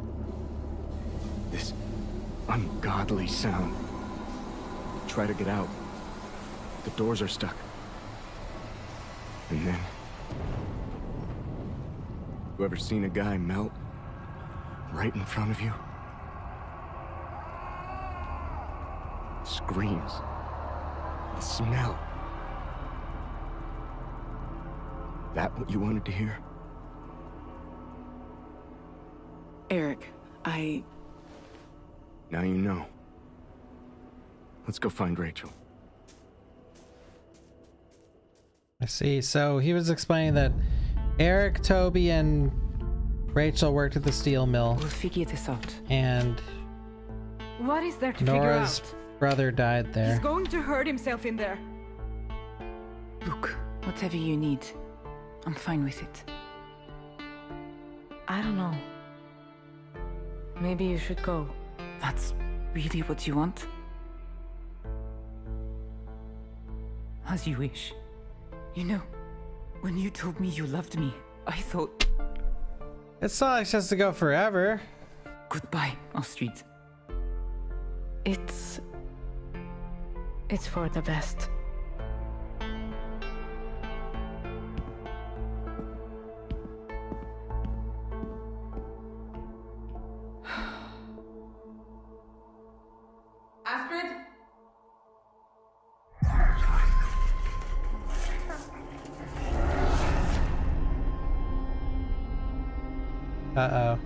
This ungodly sound. I try to get out. The doors are stuck. And then... You ever seen a guy melt right in front of you? Screams. The smell. That what you wanted to hear? Eric, Now you know. Let's go find Rachel. I see. So he was explaining that Eric, Toby, and Rachel worked at the steel mill. We'll figure this out. And What is there to Nora's figure out? brother died there. He's going to hurt himself in there. Look, whatever you need, I'm fine with it. I don't know. Maybe you should go. That's really what you want? As you wish. You know, when you told me you loved me, I thought... It's not like she has to go forever. Goodbye, Astrid. It's for the best. Astrid? Uh-oh.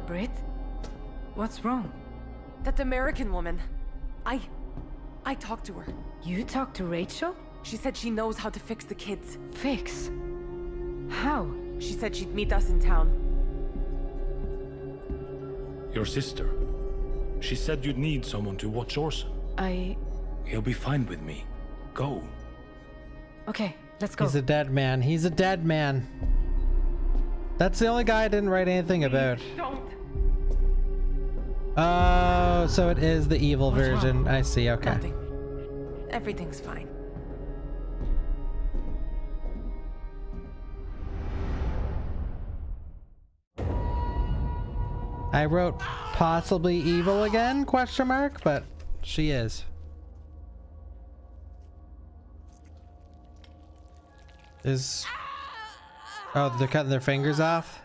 Britt? What's wrong? That American woman. I talked to her. You talked to Rachel? She said she knows how to fix the kids. Fix? How? She said she'd meet us in town. Your sister. She said you'd need someone to watch Orson. He'll be fine with me. Go. Okay, let's go. He's a dead man. He's a dead man. That's the only guy I didn't write anything about. Don't. Oh, so it is the evil version. I see, okay. Nothing. Everything's fine. I wrote possibly evil again, question mark, but she is. Oh, they're cutting their fingers off?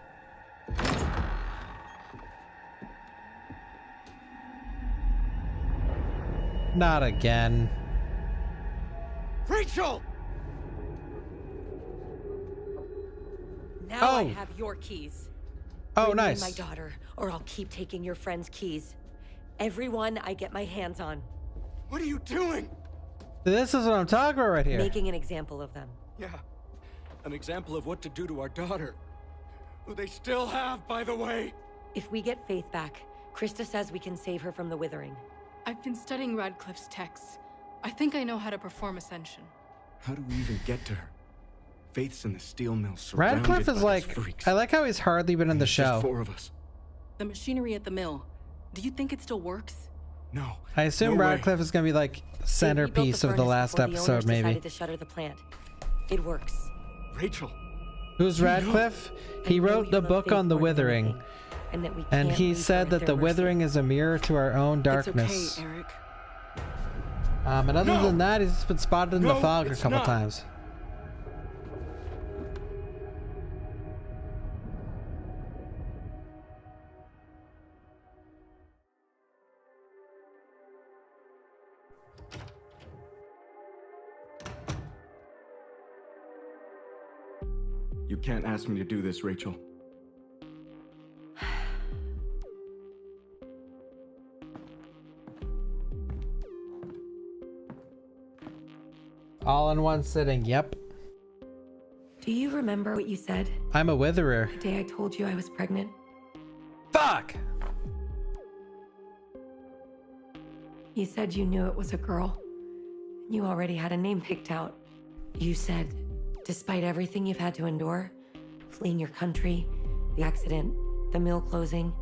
Not again. Rachel! Now I have your keys. Oh, Bring me nice. my daughter, or I'll keep taking your friend's keys. Everyone I get my hands on. What are you doing? This is what I'm talking about right here. Making an example of them. Yeah, an example of what to do to our daughter. Who they still have, by the way. If we get Faith back, Krista says we can save her from the withering. I've been studying Radcliffe's texts. I think I know how to perform Ascension. How do we even get to her? Faith's in the steel mill surrounded Radcliffe is by like, freaks. I like how he's hardly been in the show. Just 4 of us. The machinery at the mill. Do you think it still works? No. I assume No way. Radcliffe is gonna be like centerpiece of the last episode, maybe. Decided to shutter the plant. It works. Rachel. Who's Radcliffe? He wrote the book on the withering. And he said that the withering is a mirror to our own darkness. It's okay, Eric. And other than that, he's been spotted in the fog a couple times. You can't ask me to do this, Rachel. All in one sitting, yep. Do you remember what you said? I'm a witherer. The day I told you I was pregnant? Fuck! You said you knew it was a girl. You already had a name picked out. You said, despite everything you've had to endure, fleeing your country, the accident, the mill closing,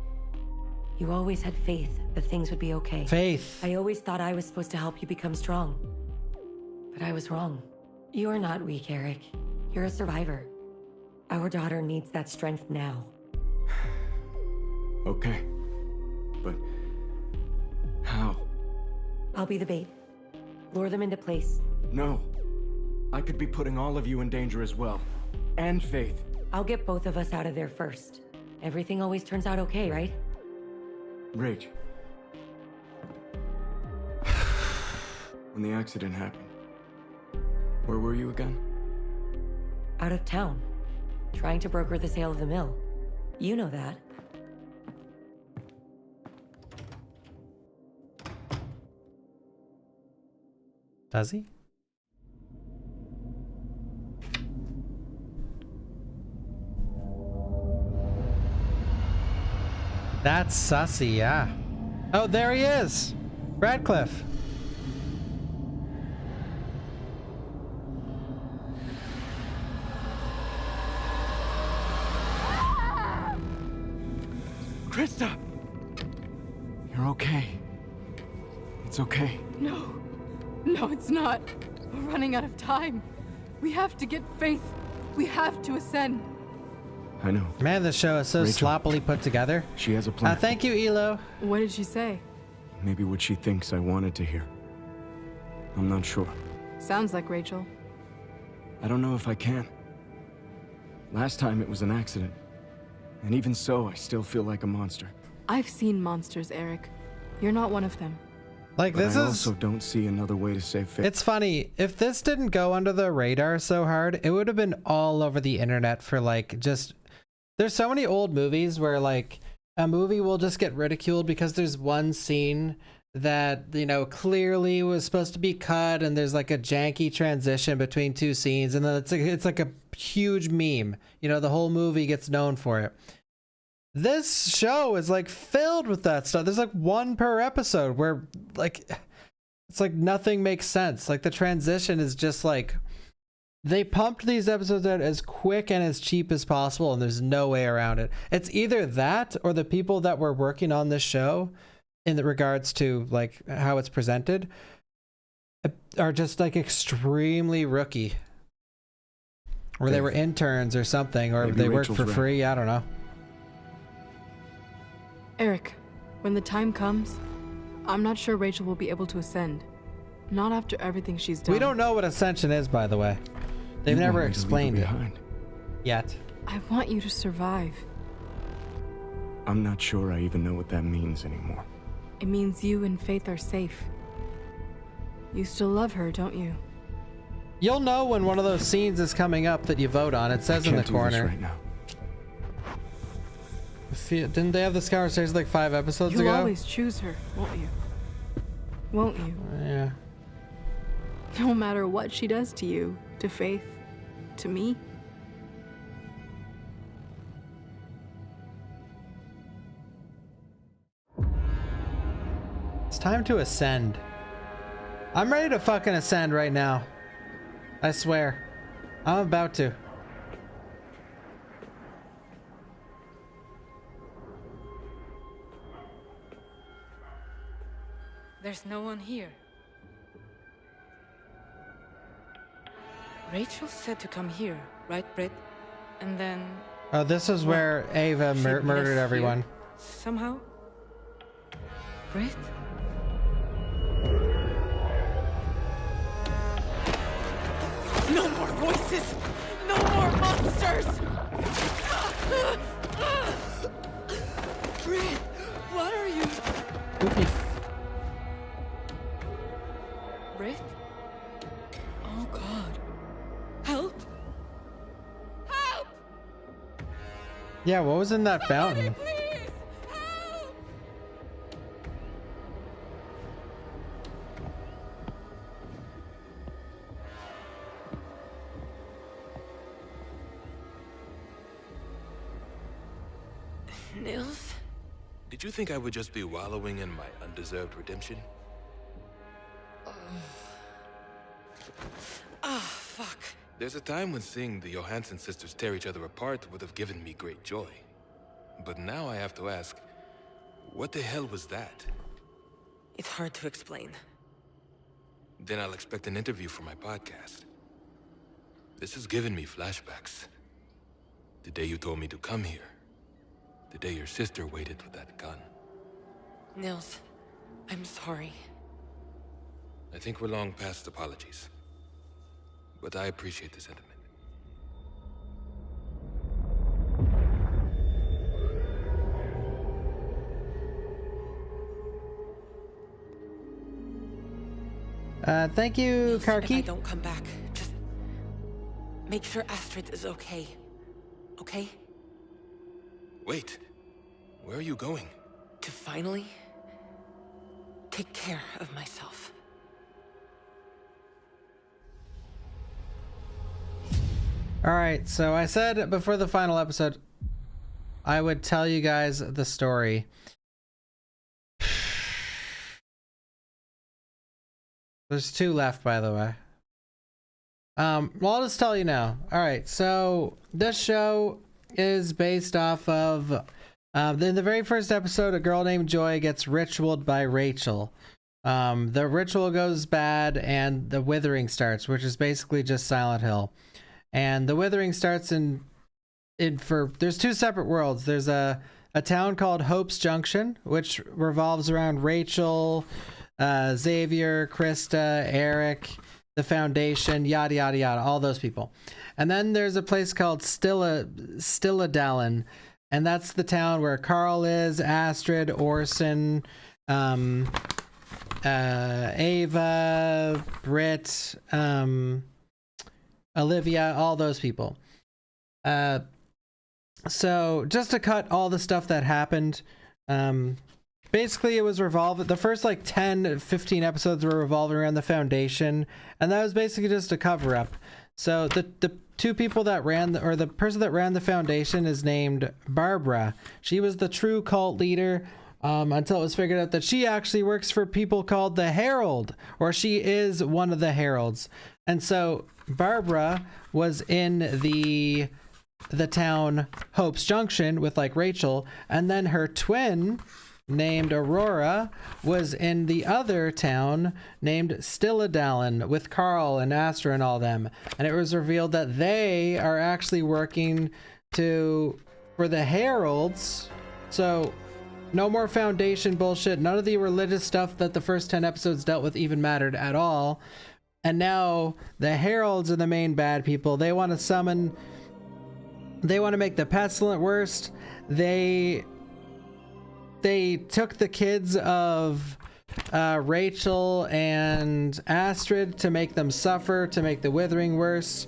you always had faith that things would be okay. Faith. I always thought I was supposed to help you become strong. But I was wrong. You're not weak, Eric. You're a survivor. Our daughter needs that strength now. Okay. But how? I'll be the bait. Lure them into place. No. I could be putting all of you in danger as well. And Faith. I'll get both of us out of there first. Everything always turns out okay, right? Rach. When the accident happened, where were you again? Out of town. Trying to broker the sale of the mill. You know that. Does he? That's sussy, yeah. Oh, there he is! Radcliffe. Krista! You're okay. It's okay. No. No, it's not. We're running out of time. We have to get Faith. We have to ascend. I know. Man, this show is so Rachel, sloppily put together. She has a plan. Thank you, Elo. What did she say? Maybe what she thinks I wanted to hear. I'm not sure. Sounds like Rachel. I don't know if I can. Last time it was an accident. And even so, I still feel like a monster. I've seen monsters, Eric. You're not one of them. Like, But this I is... also don't see another way to save Faith. It's funny, if this didn't go under the radar so hard, it would have been all over the internet for like just... There's so many old movies where like a movie will just get ridiculed because there's one scene that, you know, clearly was supposed to be cut and there's like a janky transition between two scenes and then it's like a huge meme. You know, the whole movie gets known for it. This show is like filled with that stuff. There's like one per episode where like it's like nothing makes sense. Like the transition is just like they pumped these episodes out as quick and as cheap as possible and there's no way around it. It's either that or the people that were working on this show in the regards to like how it's presented are just like extremely rookie. Or they were interns or something, or Maybe they worked Rachel's for right. free, I don't know. Eric, when the time comes, I'm not sure Rachel will be able to ascend. Not after everything she's done. We don't know what Ascension is, by the way. They've You never want me to leave explained her it behind. yet. I want you to survive. I'm not sure I even know what that means anymore. It means you and Faith are safe. You still love her, don't you? You'll know when one of those scenes is coming up that you vote on. It says in the Can't do this corner. right now. Didn't they have this conversation like 5 episodes You'll ago? always choose her, won't you? Won't you? Yeah. No matter what she does to you, to Faith, to me. It's time to ascend. I'm ready to fucking ascend right now. I swear. I'm about to. There's no one here. Rachel said to come here, right, Britt? And then... Oh, this is where Ava she murdered left everyone. here, somehow? Britt? No more voices! No more monsters! Britt, what are you? Britt? Oh God. Help! Help! Yeah, what was in that fountain? Please! Help! Nils? Did you think I would just be wallowing in my undeserved redemption? Fuck. There's a time when seeing the Johansson sisters tear each other apart would have given me great joy. But now I have to ask, what the hell was that? It's hard to explain. Then I'll expect an interview for my podcast. This has given me flashbacks. The day you told me to come here. The day your sister waited with that gun. Nils, I'm sorry. I think we're long past apologies. But I appreciate the sentiment. Thank you, Karki. If I don't come back, just make sure Astrid is okay. Okay? Wait. Where are you going? To finally take care of myself. Alright, so I said before the final episode I would tell you guys the story. There's 2 left, by the way. Well, I'll just tell you now. Alright, so this show is based off of in the very first episode, a girl named Joy gets ritualed by Rachel. The ritual goes bad and the withering starts, which is basically just Silent Hill. And the withering starts there's 2 separate worlds. There's a town called Hope's Junction, which revolves around Rachel, Xavier, Krista, Eric, the Foundation, yada yada yada, all those people. And then there's a place called Stilla-Dallin, and that's the town where Carl is, Astrid, Orson, Ava, Britt, Olivia, all those people. So just to cut all the stuff that happened, basically it was the first like 10 15 episodes were revolving around the Foundation, and that was basically just a cover-up. So the 2 people that the person that ran the Foundation is named Barbara. She was the true cult leader until it was figured out that she actually works for people called the Herald, or she is one of the Heralds. And so Barbara was in the town Hope's Junction with like Rachel, and then her twin named Aurora was in the other town named Stilla-Dallin with Carl and Astra and all them. And it was revealed that they are actually working for the Heralds. So no more Foundation bullshit. None of the religious stuff that the first 10 episodes dealt with even mattered at all. And now the Heralds are the main bad people. They want to make the pestilent worst. They took the kids of Rachel and Astrid to make them suffer, to make the withering worse.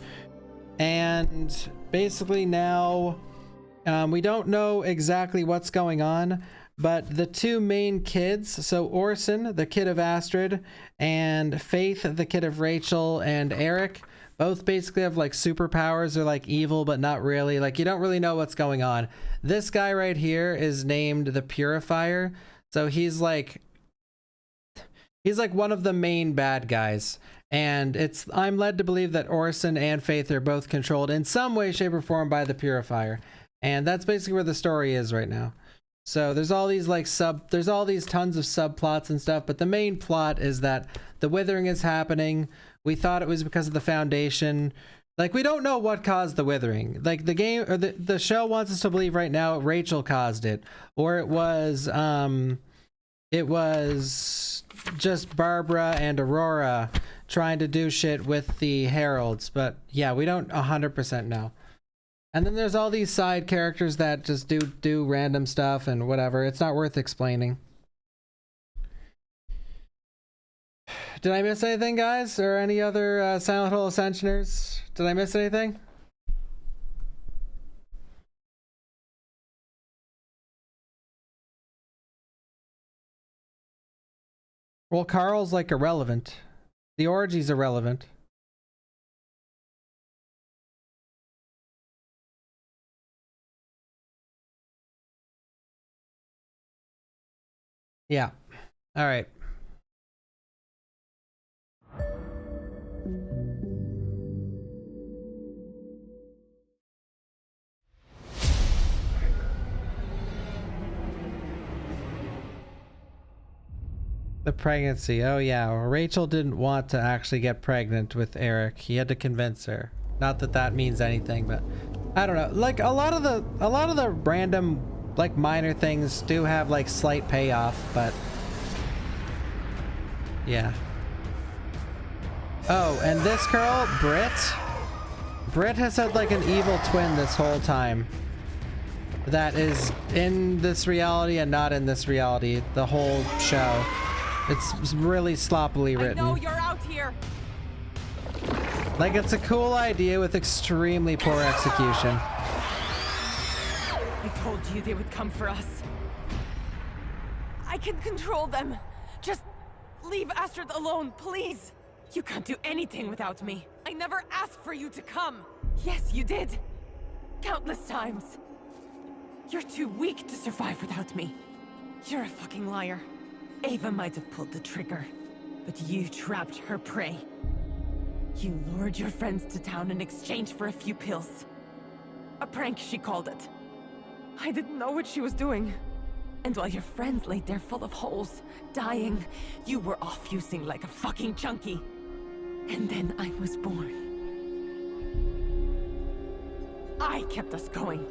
And basically now we don't know exactly what's going on, but the 2 main kids, so Orson, the kid of Astrid, and Faith, the kid of Rachel, and Eric, both basically have like superpowers. They're like evil, but not really. Like, you don't really know what's going on. This guy right here is named the Purifier. So he's like one of the main bad guys. And I'm led to believe that Orson and Faith are both controlled in some way, shape, or form by the Purifier. And that's basically where the story is right now. So there's all these there's all these tons of subplots and stuff, but the main plot is that the withering is happening. We thought it was because of the Foundation. Like, we don't know what caused the withering. Like, the game or the show wants us to believe right now Rachel caused it, or it was just Barbara and Aurora trying to do shit with the Heralds. But yeah, we don't 100% know. And then there's all these side characters that just do random stuff and whatever. It's not worth explaining. Did I miss anything, guys? Or any other Silent Hill Ascensioners? Did I miss anything? Well, Carl's like irrelevant. The orgy's irrelevant. Yeah. All right. The pregnancy. Oh yeah, well, Rachel didn't want to actually get pregnant with Eric. He had to convince her. Not that that means anything, but I don't know. Like a lot of the random like minor things do have like slight payoff, but yeah. Oh, and this girl, Britt has had like an evil twin this whole time. That is in this reality and not in this reality. The whole show. It's really sloppily written. I know you're out here. Like, it's a cool idea with extremely poor execution. I told you they would come for us. I can control them. Just leave Astrid alone, please. You can't do anything without me. I never asked for you to come. Yes, you did. Countless times. You're too weak to survive without me. You're a fucking liar. Ava might have pulled the trigger, but you trapped her prey. You lured your friends to town in exchange for a few pills. A prank, she called it. I didn't know what she was doing. And while your friends laid there full of holes, dying, you were off fusing like a fucking junkie. And then I was born. I kept us going.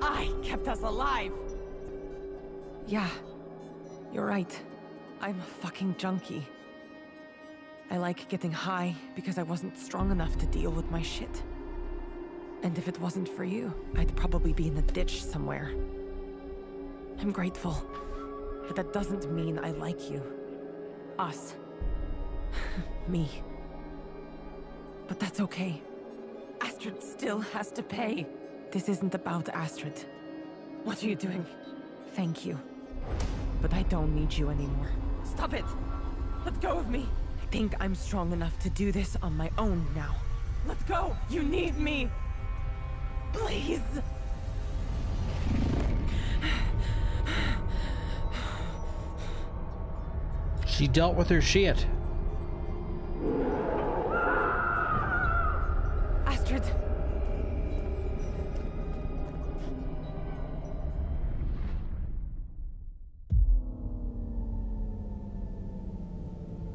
I kept us alive. Yeah. You're right. I'm a fucking junkie. I like getting high because I wasn't strong enough to deal with my shit. And if it wasn't for you, I'd probably be in a ditch somewhere. I'm grateful, but that doesn't mean I like you. Us. Me. But that's okay. Astrid still has to pay. This isn't about Astrid. What are you doing? Thank you. But I don't need you anymore. Stop it! Let go of me! I think I'm strong enough to do this on my own now. Let go! You need me! Please! She dealt with her shit. Astrid!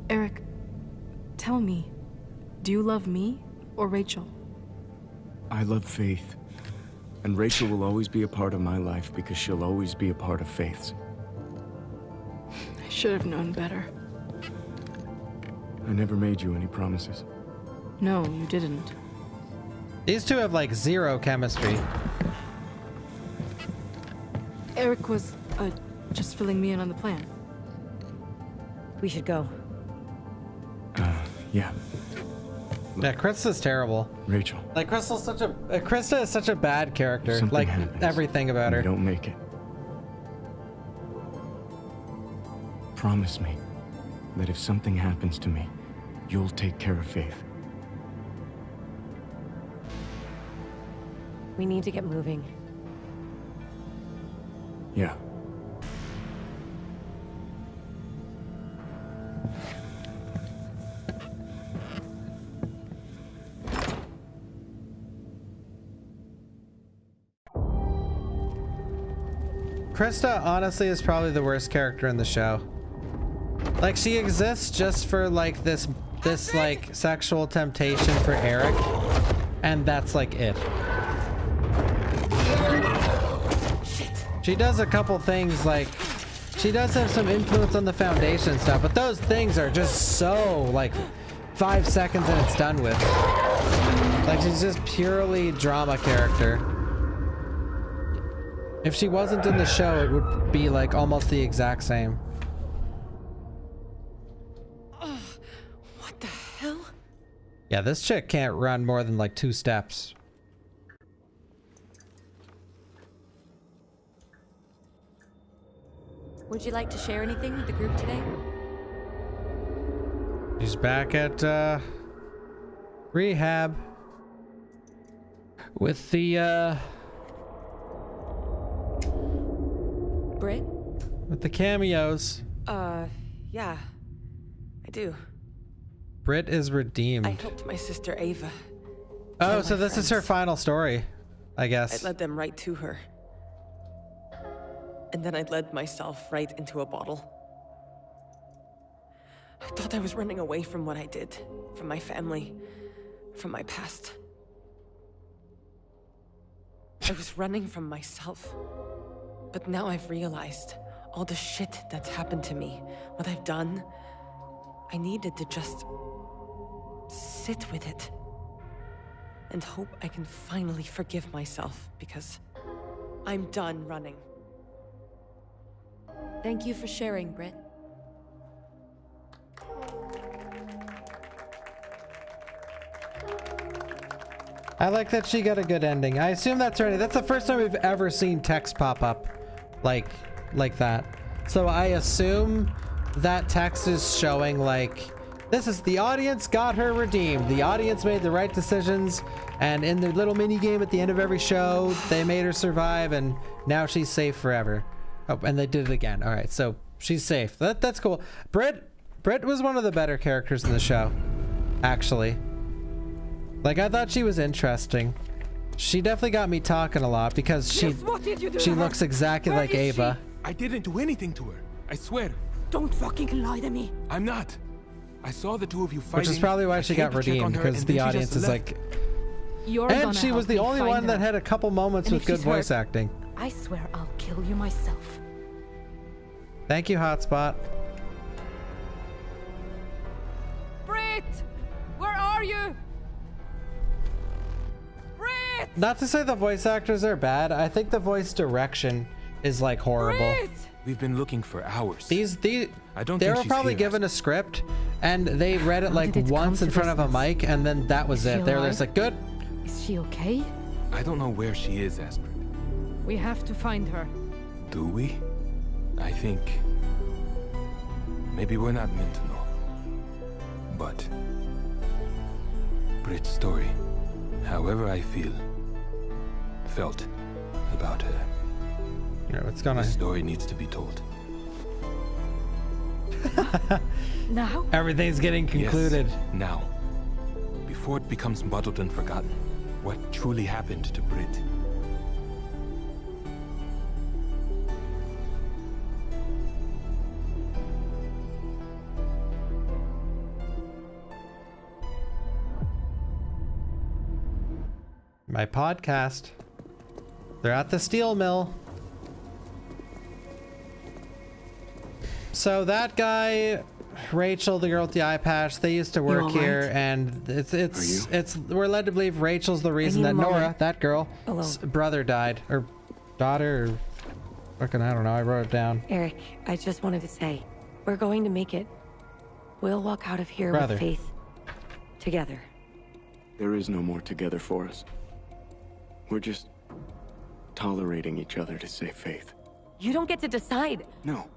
Eric, tell me, do you love me or Rachel? I love Faith. And Rachel will always be a part of my life because she'll always be a part of Faith's. I should have known better. I never made you any promises. No, you didn't. These two have like zero chemistry. Eric was, just filling me in on the plan. We should go. Yeah. Yeah, Krista's terrible. Rachel. Like Krista is such a bad character. Something like happens, everything about her. You don't make it. Promise me that if something happens to me, you'll take care of Faith. We need to get moving. Yeah. Krista honestly is probably the worst character in the show. Like, she exists just for like this like sexual temptation for Eric, and that's like it. She does a couple things, like she does have some influence on the Foundation stuff, but those things are just so like 5 seconds and it's done with. Like, she's just purely drama character. If she wasn't in the show, it would be like almost the exact same. What the hell? Yeah, this chick can't run more than like 2 steps. Would you like to share anything with the group today? She's back at rehab with the Britt? with the cameos. Yeah. I do. Britt is redeemed. I helped my sister Ava. Oh, so this is her final story, I guess. I led them right to her. And then I led myself right into a bottle. I thought I was running away from what I did, from my family, from my past. I was running from myself. But now I've realized all the shit that's happened to me, what I've done. I needed to just sit with it and hope I can finally forgive myself, because I'm done running. Thank you for sharing, Britt. I like that she got a good ending. I assume that's right. That's the first time we've ever seen text pop up like that. So I assume that text is showing like, this is the audience got her redeemed. The audience made the right decisions, and in the little mini game at the end of every show, they made her survive, and now she's safe forever. Oh, and they did it again. All right, so she's safe. That's cool. Britt was one of the better characters in the show, actually. Like, I thought she was interesting. She definitely got me talking a lot because she looks exactly like Ava. I didn't do anything to her. I swear. Don't fucking lie to me. I'm not. I saw the two of you fighting. Which is probably why she got redeemed, because the audience is like... And she was the only one that had a couple moments with good voice acting. I swear I'll kill you myself. Thank you, Hotspot. Britt! Where are you? Britt! Not to say the voice actors are bad. I think the voice direction is like horrible. Britt! We've been looking for hours. They were probably given a script and they read it like once in front of a mic, and then that was it. They were just like, good. Is she okay? I don't know where she is, Astrid. We have to find her. Do we? I think maybe we're not meant to know. But Britt's story, however I felt about her. Yeah, it's gonna. The story needs to be told. Now? Everything's getting concluded. Yes, now. Before it becomes muddled and forgotten, what truly happened to Britt? My podcast. They're at the steel mill. So that guy, Rachel, the girl with the eye patch, they used to work here, and it's we're led to believe Rachel's the reason that Nora, that girl, brother died, or daughter, or fucking, I don't know, I wrote it down. Eric, I just wanted to say, we're going to make it. We'll walk out of here with faith. Together. There is no more together for us. We're just tolerating each other to save faith. You don't get to decide. No.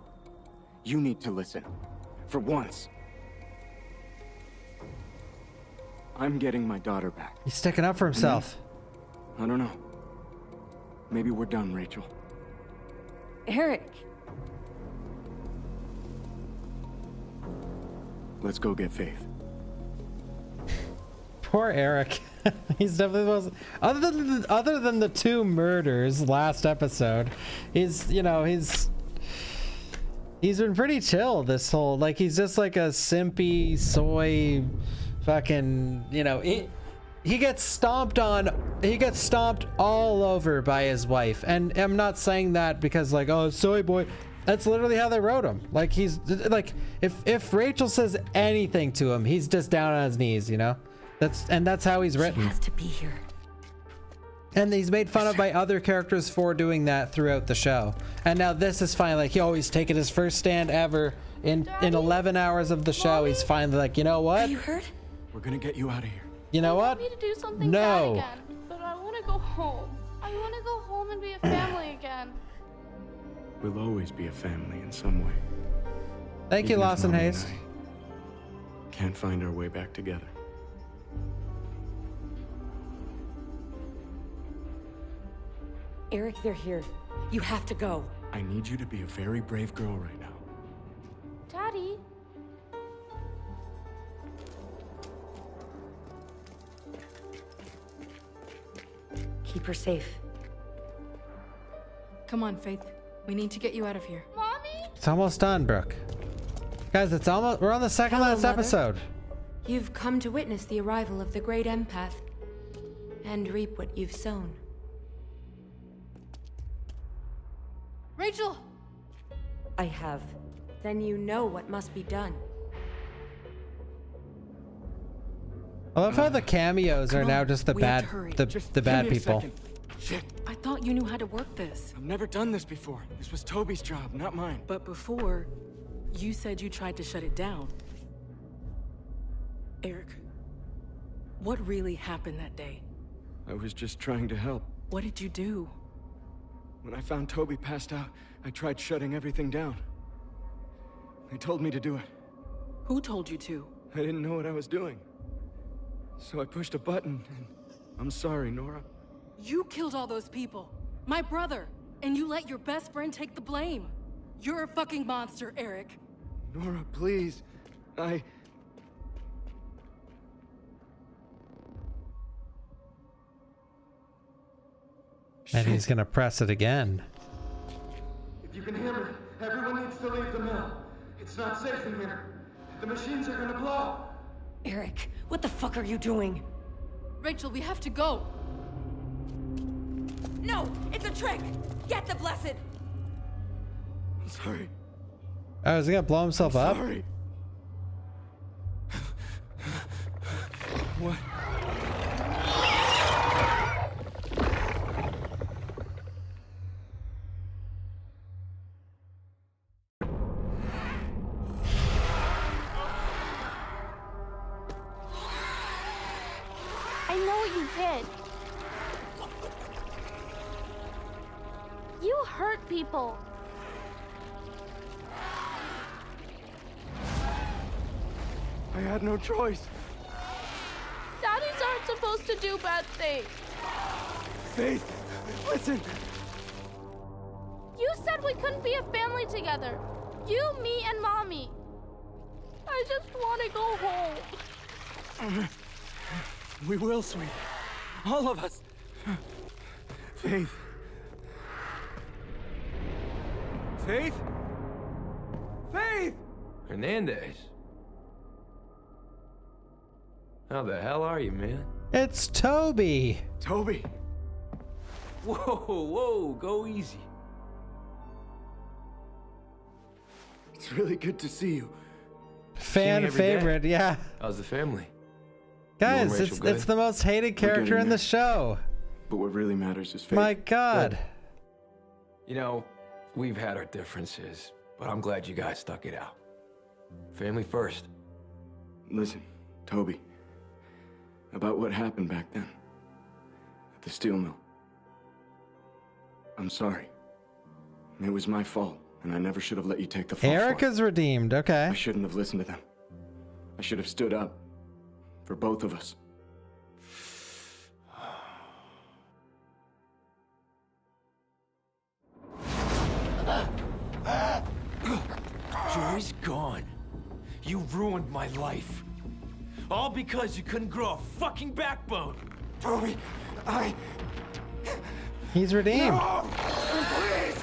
You need to listen. For once. I'm getting my daughter back. He's sticking up for himself. I don't know. Maybe we're done, Rachel. Eric. Let's go get Faith. Poor Eric. He's definitely the most, other than the two murders last episode, he's been pretty chill this whole, like, he's just like a simpy soy fucking, he gets stomped all over by his wife. And I'm not saying that because like, oh, soy boy. That's literally how they wrote him. Like, he's like, if Rachel says anything to him, he's just down on his knees, That's how he's written. She has to be here. And he's made fun of by other characters for doing that throughout the show. And now this is finally like, he's taken his first stand ever in 11 hours of the show. He's finally like, you know what? Are you hurt? We're gonna get you out of here. You know what? I want me to do something bad again, but I want to go home. I want to go home and be a family again. We'll always be a family in some way. Thank you, Lawson Hayes. Can't find our way back together. Eric, they're here. You have to go. I need you to be a very brave girl right now. Daddy? Keep her safe. Come on, Faith. We need to get you out of here. Mommy? It's almost done, Brooke. Guys, it's almost, we're on the second last Mother. episode. You've come to witness the arrival of the great empath and reap what you've sown. Rachel! I have. Then you know what must be done. I love how the cameos are now just the we have bad, to hurry. the bad Give me a people. second. Shit, I thought you knew how to work this. I've never done this before. This was Toby's job, not mine. But before, you said you tried to shut it down. Eric, what really happened that day? I was just trying to help. What did you do? When I found Toby passed out, I tried shutting everything down. They told me to do it. Who told you to? I didn't know what I was doing. So I pushed a button, and I'm sorry, Nora. You killed all those people. My brother. And you let your best friend take the blame. You're a fucking monster, Eric. Nora, please. And he's gonna press it again. If you can hear me, everyone needs to leave the mill. It's not safe in here. The machines are gonna blow. Eric, what the fuck are you doing? Rachel, we have to go. No, it's a trick. Get the blessed. I'm sorry. Oh, is he gonna blow himself up? Sorry. What? I know what you did. You hurt people. I had no choice. Daddies aren't supposed to do bad things. Faith, listen. You said we couldn't be a family together. You, me, and Mommy. I just want to go home. We will, sweet. All of us. Faith. Faith? Faith! Hernandez. How the hell are you, man? It's Toby. Toby. Whoa, whoa, go easy. It's really good to see you. Fan every day. favorite, yeah. How's the family? Guys, Rachel it's good? the most hated character getting in the there. show. But what really matters is Faith. My God. You know, we've had our differences, but I'm glad you guys stuck it out. Family first. Listen, Toby. About what happened back then. At the steel mill. I'm sorry. It was my fault, and I never should have let you take the fall. Eric is redeemed, okay. I shouldn't have listened to them. I should have stood up. For both of us. Joy's gone. You ruined my life. All because you couldn't grow a fucking backbone. Toby, He's redeemed. No! Please!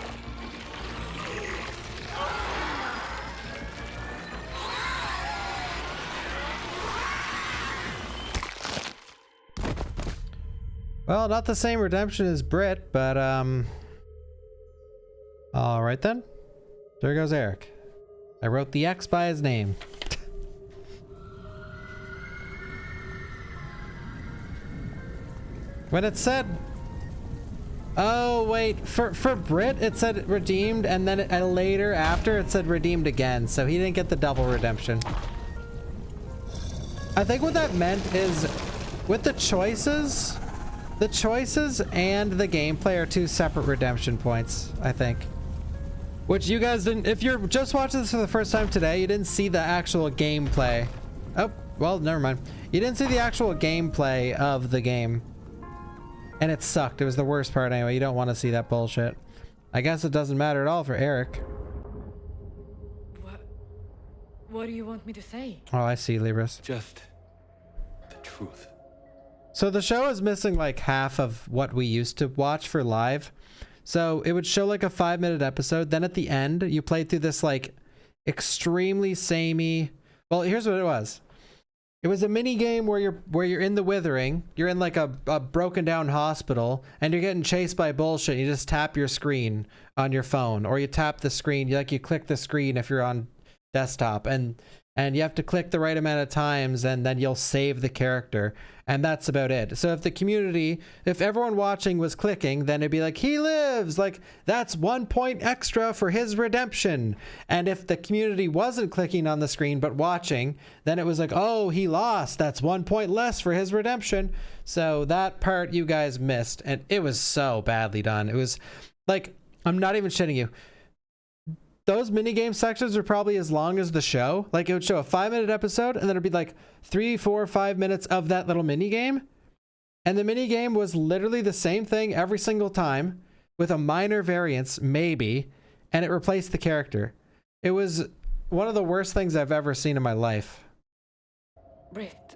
Well, not the same redemption as Britt, but all right then. There goes Eric. I wrote the X by his name. When it said, oh wait, for Britt it said redeemed, and then later after it said redeemed again, so he didn't get the double redemption. I think what that meant is with the choices and the gameplay are two separate redemption points, I think. Which you guys didn't, if you're just watching this for the first time today, you didn't see the actual gameplay. Oh, well, never mind. You didn't see the actual gameplay of the game. And it sucked. It was the worst part anyway. You don't want to see that bullshit. I guess it doesn't matter at all for Eric. What do you want me to say? Oh, I see, Libris. Just the truth. So the show is missing like half of what we used to watch for live. So it would show like a 5-minute episode. Then at the end, you play through this like extremely samey. Well, here's what it was. It was a mini game where you're in the Withering. You're in like a broken down hospital and you're getting chased by bullshit. You just tap your screen on your phone, or you tap the screen. You click the screen if you're on desktop, and you have to click the right amount of times, and then you'll save the character, and that's about it. So if everyone watching was clicking, then it'd be like, he lives, like that's 1 point extra for his redemption. And if the community wasn't clicking on the screen but watching, then it was like, oh, he lost, that's 1 point less for his redemption. So that part you guys missed, and it was so badly done. It was like, I'm not even shitting you, those minigame sections are probably as long as the show. Like, it would show a 5-minute episode, and then it'd be like 3, 4, 5 minutes of that little minigame. And the minigame was literally the same thing every single time, with a minor variance, maybe, and it replaced the character. It was one of the worst things I've ever seen in my life. Britt,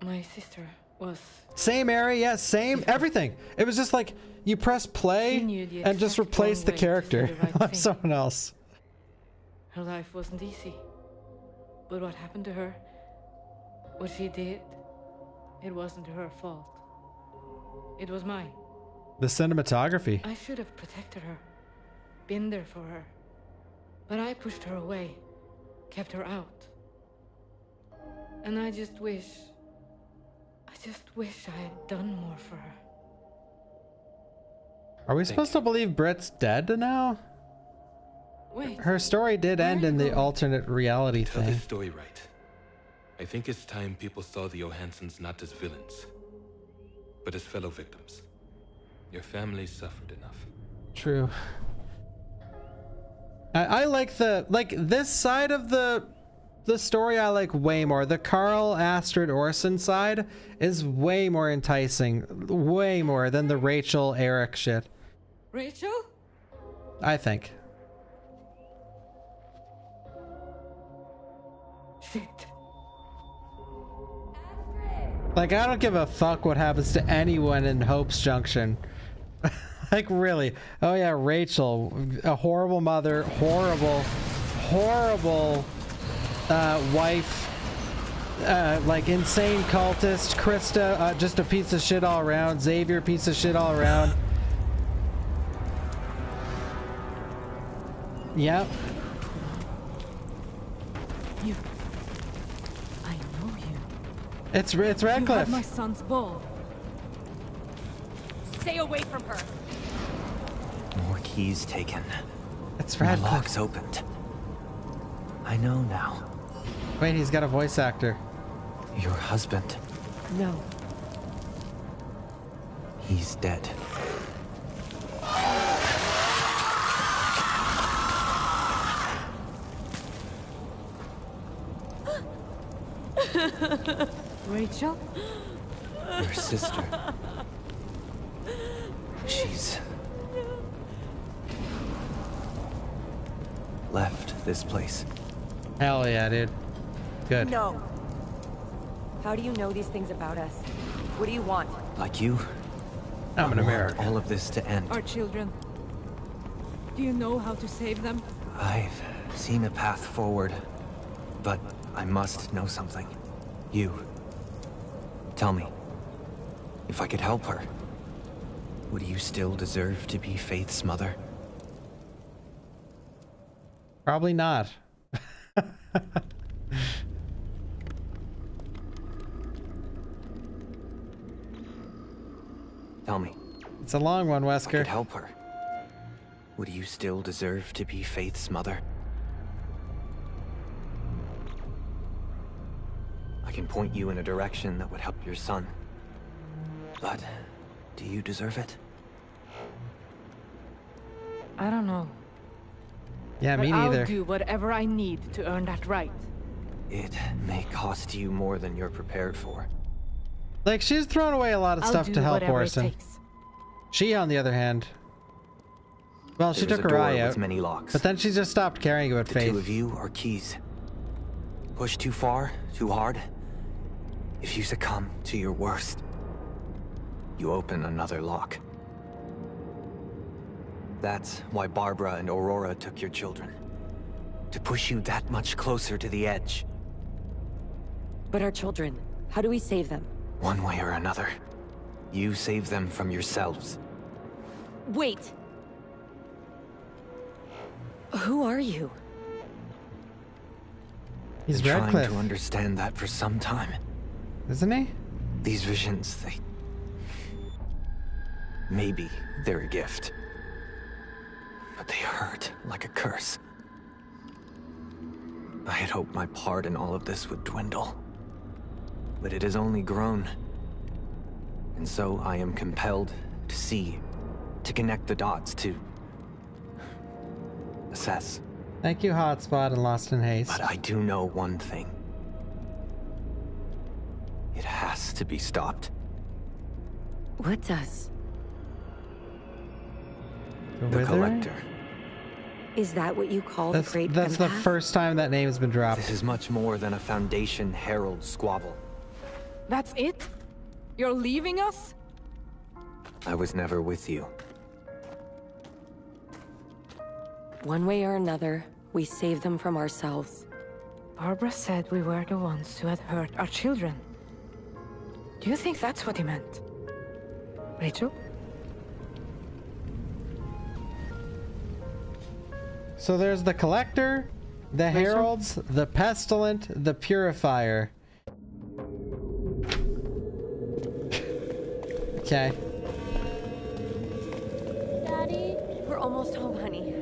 my sister was... Same area, yeah, same everything. It was just like, you press play and just replace the character of someone else. Her life wasn't easy. But what happened to her, what she did, it wasn't her fault. It was mine. The cinematography. I should have protected her, been there for her. But I pushed her away, kept her out. And I just wish I had done more for her. Are we supposed to believe Britt's dead now? Wait. Her story did end in the alternate reality Tell thing. this story right. I think it's time people saw the Johanssons not as villains, but as fellow victims. Your family suffered enough. True. I like this side of the story. I like way more. The Carl, Astrid, Orson side is way more enticing, way more than the Rachel, Eric shit. Rachel? I think. Shit. Like, I don't give a fuck what happens to anyone in Hope's Junction. Like, really. Oh yeah, Rachel, a horrible mother, horrible wife, like insane cultist. Krista, just a piece of shit all around. Xavier, piece of shit all around. Yep. You. I know you. It's You Radcliffe. had my son's ball. Stay away from her. More keys taken. It's More Radcliffe. locks opened. I know now. Wait, he's got a voice actor. Your husband. No. He's dead. Rachel? Your sister. She's left this place. Hell yeah, dude. Good. No. How do you know these things about us? What do you want? Like you, I'm an I want American. all of this to end. Our children. Do you know how to save them? I've seen a path forward, but I must know something. You. Tell me, if I could help her, would you still deserve to be Faith's mother? Probably not. Tell me. It's a long one, If I Wesker. could help her, would you still deserve to be Faith's mother? I can point you in a direction that would help your son. But do you deserve it? I don't know. Yeah, me But neither. I'll do whatever I need to earn that right. It may cost you more than you're prepared for. Like, she's thrown away a lot of I'll stuff do to help whatever it Orson. takes. She, on the other hand, well, she There's took a her door eye out, with many locks. but then she just stopped caring about The Faith. two of you are keys. Push too far, too hard. If you succumb to your worst, you open another lock. That's why Barbara and Aurora took your children. to push you that much closer to the edge. But our children, how do we save them? One way or another. You save them from yourselves. Wait! Who are you? He's Been trying Radcliffe. to understand that for some time. Isn't he? These visions, they... Maybe they're a gift. But they hurt like a curse. I had hoped my part in all of this would dwindle. But it has only grown. And so I am compelled to see, to connect the dots, to assess. Thank you, Hotspot and Lost in Haste. But I do know one thing. It has to be stopped. What does? The Collector. Is that what you call the Great That's the Empath? first time that name has been dropped. This is much more than a Foundation Herald squabble. That's it? You're leaving us? I was never with you. One way or another, we save them from ourselves. Barbara said we were the ones who had hurt our children. Do you think that's what he meant? Rachel? So there's the Collector, the Heralds, the Pestilent, the Purifier. Okay. Daddy? We're almost home, honey.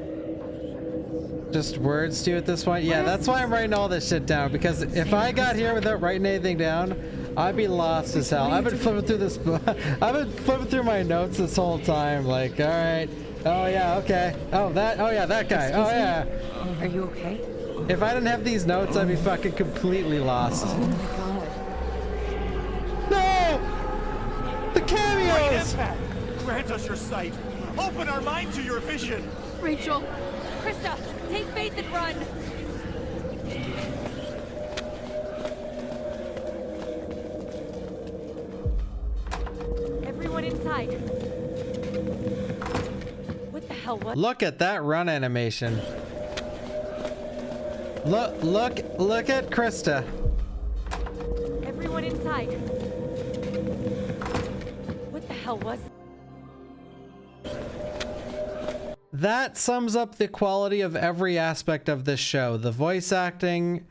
Just words to you at this point? Yeah, that's why I'm writing all this shit down, because if I got here without writing anything down, I'd be lost as hell. I've been flipping through this I've been flipping through my notes this whole time, like, alright. Oh yeah, okay. Oh yeah, that guy. Oh yeah. Are you okay? If I didn't have these notes, I'd be fucking completely lost. Oh my god. No! The cameos! Grant us your sight. Open our mind to your vision. Rachel. Krista, take faith and run. Everyone inside. What the hell was? Look at that run animation. Look at Krista. Everyone inside. What the hell was? That sums up the quality of every aspect of this show. The voice acting,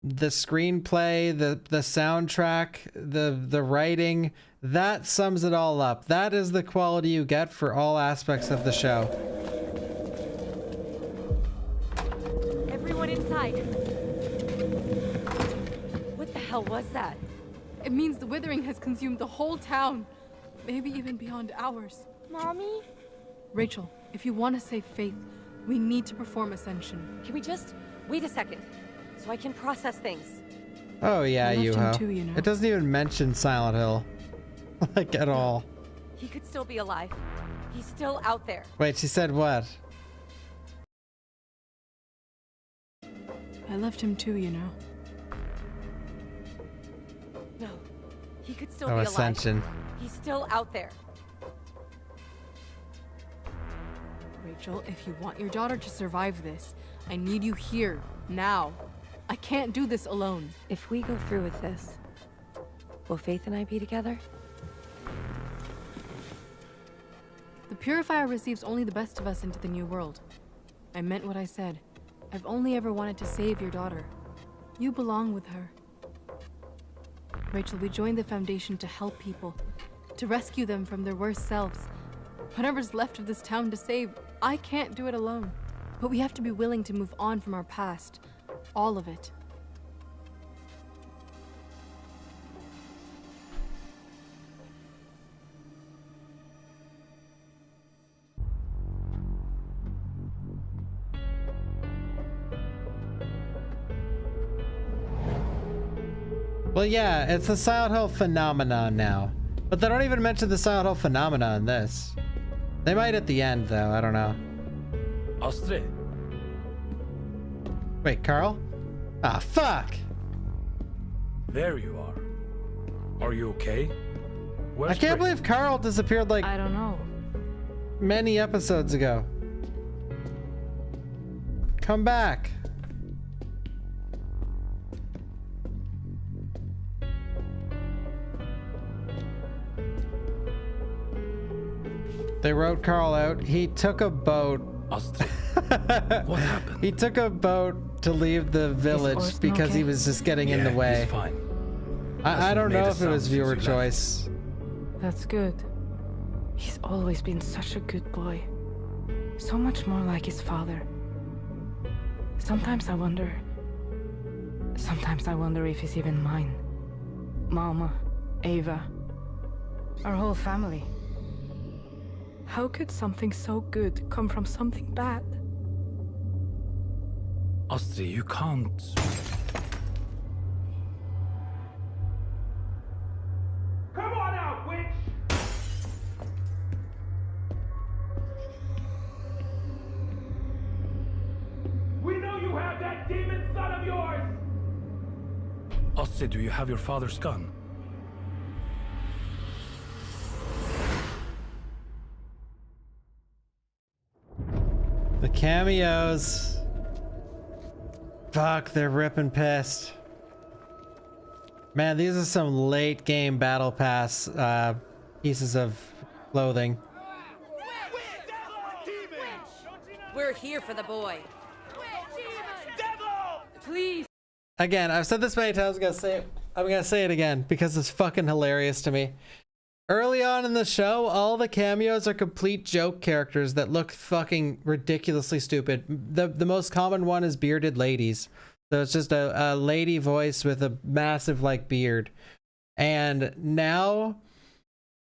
the screenplay, the soundtrack, the writing. That sums it all up. That is the quality you get for all aspects of the show. Everyone inside. What the hell was that? It means the withering has consumed the whole town. Maybe even beyond ours. Mommy? Rachel, if you want to save Faith, we need to perform Ascension. Can we just wait a second so I can process things? Oh yeah, I left him Yuho. too, you know. It doesn't even mention Silent Hill. Like at all. He could still be alive. He's still out there. Wait, she said what? I left him too, you know. No, he could still Oh, be Ascension. alive. He's still out there. Rachel, if you want your daughter to survive this, I need you here, now. I can't do this alone. If we go through with this, will Faith and I be together? The Purifier receives only the best of us into the new world. I meant what I said. I've only ever wanted to save your daughter. You belong with her. Rachel, we joined the Foundation to help people, to rescue them from their worst selves. Whatever's left of this town to save, I can't do it alone. But we have to be willing to move on from our past. All of it. Well, yeah, it's the Silent Hill phenomenon now. But they don't even mention the Silent Hill phenomenon in this. They might at the end, though. I don't know. Astrid. Wait, Carl? Ah, fuck! There you are. Are you okay? Where's I can't Brit? believe Carl disappeared like... I don't know. Many episodes ago. Come back. They wrote Carl out. He took a boat. Astrid, what happened? He took a boat to leave the village because he was just getting in the way. He's fine. I don't know if it was viewer choice. That's good. He's always been such a good boy. So much more like his father. Sometimes I wonder if he's even mine. Mama, Ava, our whole family. How could something so good come from something bad? Astrid, you can't... Come on out, witch! We know you have that demon son of yours! Astrid, do you have your father's gun? The cameos. Fuck, they're ripping pissed. Man, these are some late game battle pass pieces of clothing. We're here for the boy. Please. Again, I've said this many times, I'm gonna say it again because it's fucking hilarious to me. Early on in the show, all the cameos are complete joke characters that look fucking ridiculously stupid. The most common one is bearded ladies. So it's just a lady voice with a massive like beard. And now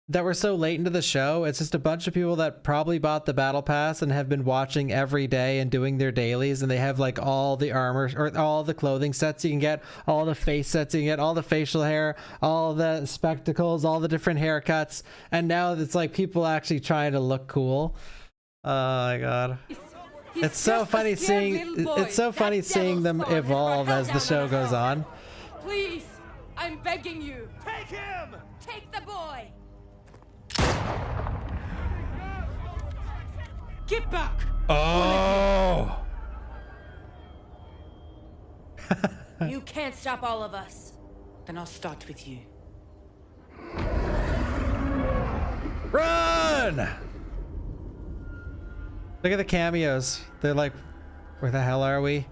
that we're so late into the show, it's just a bunch of people that probably bought the battle pass and have been watching every day and doing their dailies, and they have like all the armor or all the clothing sets you can get, all the face sets you can get, all the facial hair, all the spectacles, all the different haircuts, and now it's like people actually trying to look cool. Oh my god. It's so funny seeing them evolve as the show goes on. Please, I'm begging you. Take him! Take the boy! Get back! Oh! You can't stop all of us. Then I'll start with you. Run! Look at the cameos. They're like, where the hell are we?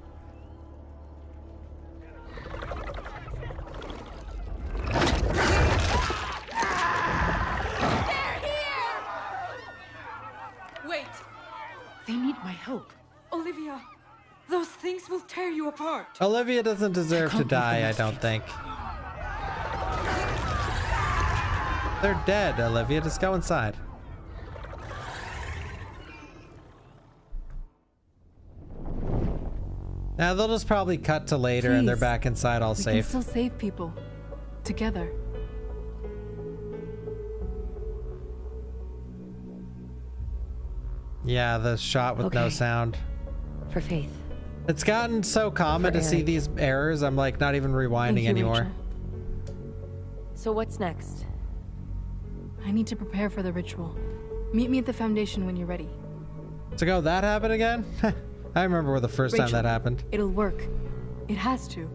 Wait! They need my help. Olivia, those things will tear you apart. Olivia doesn't deserve to die, I don't think. They're dead, Olivia. Just go inside. Now they'll just probably cut to later and they're back inside all safe. We can still save people. Together. Yeah, the shot with no sound. For Faith. It's gotten so common to see these errors, I'm like not even rewinding anymore. Rachel. So what's next? I need to prepare for the ritual. Meet me at the Foundation when you're ready. To go that happen again? I remember where the first time that happened. It'll work. It has to.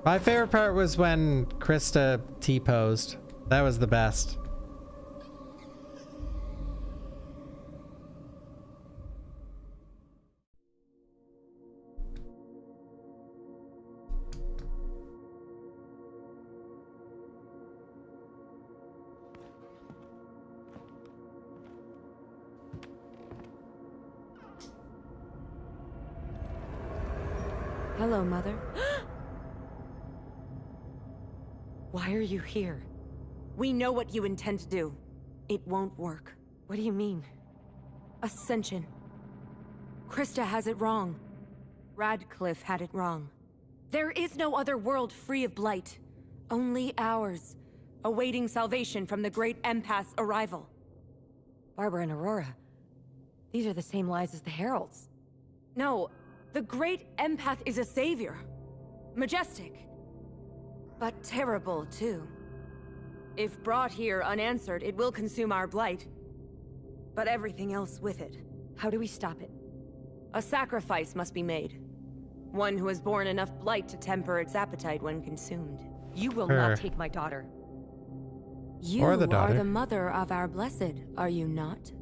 My favorite part was when Krista T-posed. That was the best. Hello, Mother. Why are you here? We know what you intend to do. It won't work. What do you mean? Ascension. Krista has it wrong. Radcliffe had it wrong. There is no other world free of blight. Only ours, awaiting salvation from the great empath's arrival. Barbara and Aurora. These are the same lies as the Heralds. No, the great empath is a savior. Majestic. But terrible, too. If brought here unanswered, it will consume our blight. But everything else with it. How do we stop it? A sacrifice must be made. One who has borne enough blight to temper its appetite when consumed. You will Her. not take my daughter. You Or the are daughter. the mother of our blessed, are you not?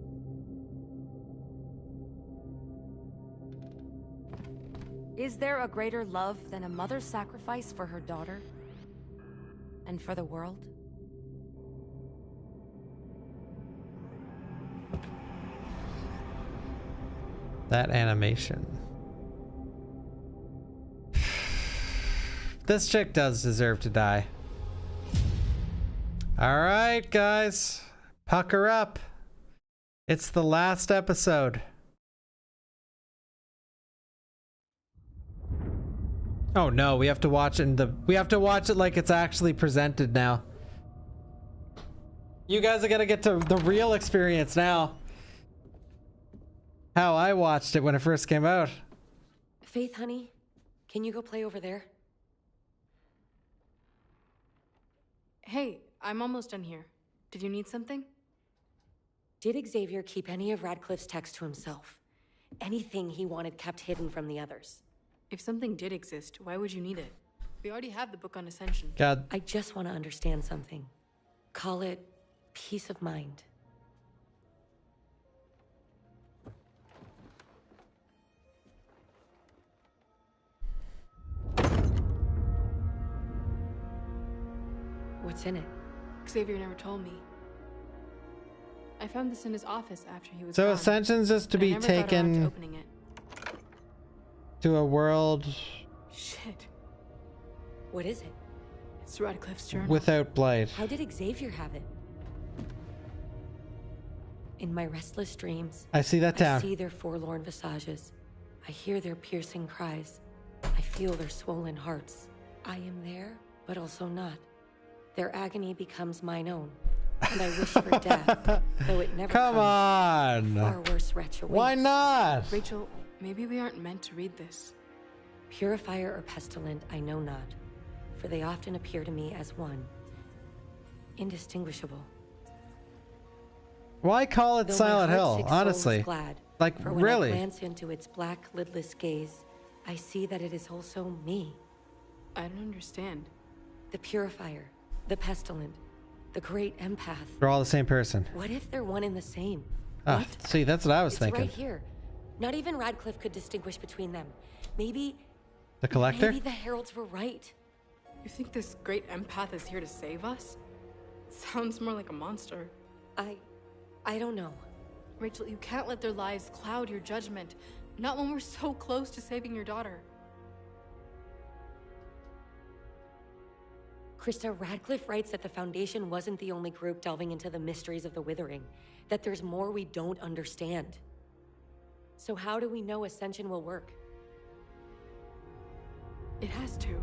Is there a greater love than a mother's sacrifice for her daughter? And for the world? That animation. This chick does deserve to die. Alright, guys. Pucker up. It's the last episode. Oh no, we have to watch it like it's actually presented now. You guys are gonna get to the real experience now. How I watched it when it first came out. Faith, honey, can you go play over there? Hey, I'm almost done here. Did you need something? Did Xavier keep any of Radcliffe's text to himself? Anything he wanted kept hidden from the others? If something did exist, why would you need it? We already have the book on Ascension. God. I just want to understand something. Call it peace of mind. What's in it? Xavier never told me. I found this in his office after he was So gone, Ascension's just to but I be never got around to taken opening it. to a world Shit. What is it? It's Radcliffe's journal. without blight. How did Xavier have it? In my restless dreams, I see that I town. see their forlorn visages. I hear their piercing cries. I feel their swollen hearts. I am there, but also not. Their agony becomes mine own. And I wish for death, though it never Come comes. on. Far worse wretch awaits. Why not? Rachel, maybe we aren't meant to read this. Purifier or pestilent, I know not, for they often appear to me as one. Indistinguishable. Why call it Though my Silent Hill, heart-sick soul is honestly? glad, Like, for when really? I glance into its black, lidless gaze, I see that it is also me. I don't understand. The Purifier, the Pestilent, the great empath. They're all the same person. What if they're one and the same? Ah, see, that's what I was It's thinking. right here. Not even Radcliffe could distinguish between them. Maybe... The Collector? Maybe the Heralds were right. You think this great empath is here to save us? Sounds more like a monster. I don't know. Rachel, you can't let their lives cloud your judgment. Not when we're so close to saving your daughter. Krista, Radcliffe writes that the Foundation wasn't the only group delving into the mysteries of the Withering. That there's more we don't understand. So how do we know Ascension will work? It has to.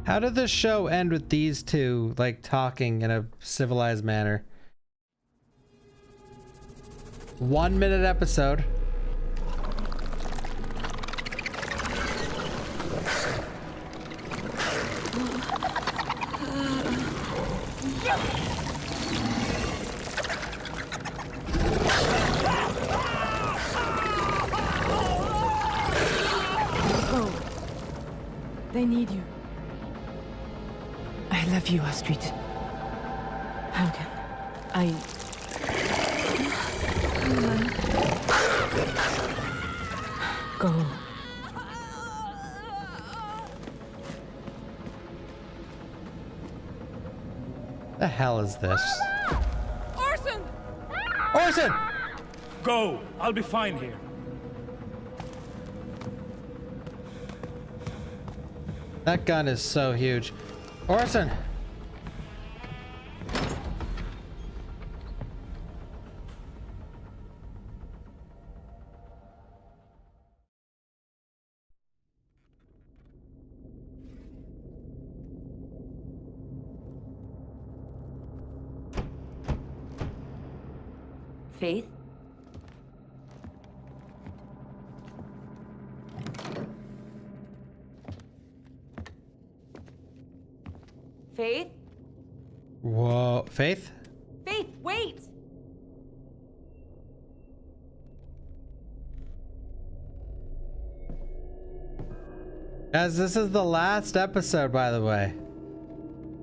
How did this show end with these two, like, talking in a civilized manner? 1 minute episode. Go. They need you. I love you, Astrid. How can I... Go. The hell is this? Orson! Orson! Go! I'll be fine here. That gun is so huge. Orson! Faith? Faith? Whoa. Faith? Faith, wait! Guys, this is the last episode, by the way.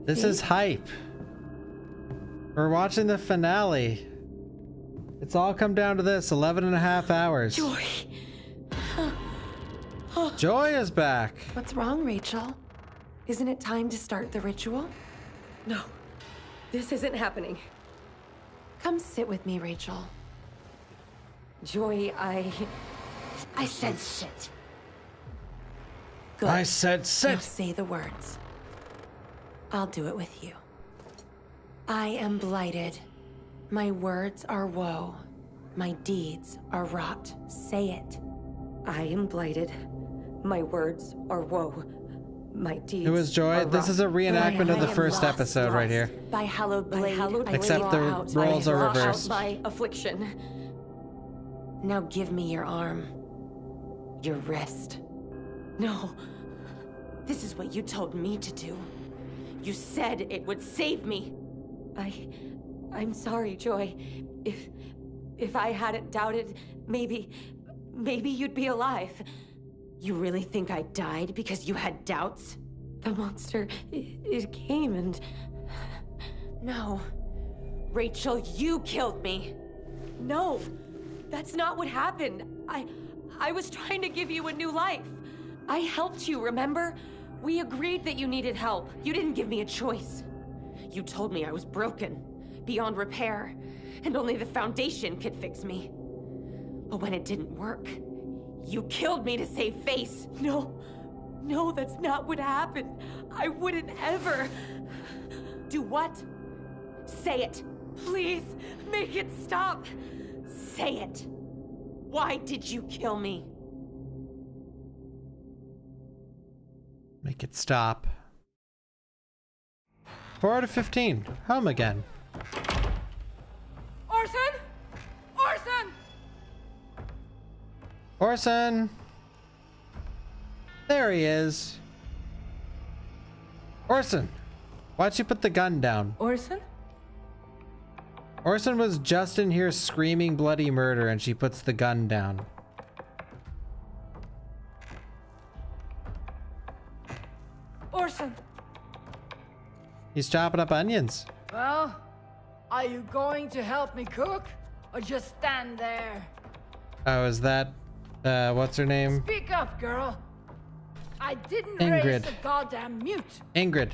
This is hype. We're watching the finale. It's all come down to this, 11.5 hours. Joy. Joy is back. What's wrong, Rachel? Isn't it time to start the ritual? No, this isn't happening. Come sit with me, Rachel. Joy, I said sit. Good. I said sit. Now say the words. I'll do it with you. I am blighted. My words are woe. My deeds are rot. Say it. I am blighted. My words are woe. My deeds. It was Joy. This is a reenactment of the first episode right here. By hallowed blade, Except the roles are reversed. My affliction. Now give me your arm. Your wrist. No. This is what you told me to do. You said it would save me. I'm sorry, Joy. If I hadn't doubted, maybe you'd be alive. You really think I died because you had doubts? The monster, it came and... No. Rachel, you killed me. No, that's not what happened. I was trying to give you a new life. I helped you, remember? We agreed that you needed help. You didn't give me a choice. You told me I was broken, beyond repair, and only the Foundation could fix me. But when it didn't work, you killed me to save face. No, that's not what happened. I wouldn't ever. Do what? Say it. Please, make it stop. Say it. Why did you kill me? Make it stop. 4 out of 15. Home again. Orson! Orson! Orson! There he is. Orson! Why'd you put the gun down? Orson? Orson was just in here screaming bloody murder and she puts the gun down. Orson! He's chopping up onions. Well, are you going to help me cook? Or just stand there? Oh, is that, what's her name? Speak up, girl. I didn't Ingrid. raise a goddamn mute. Ingrid.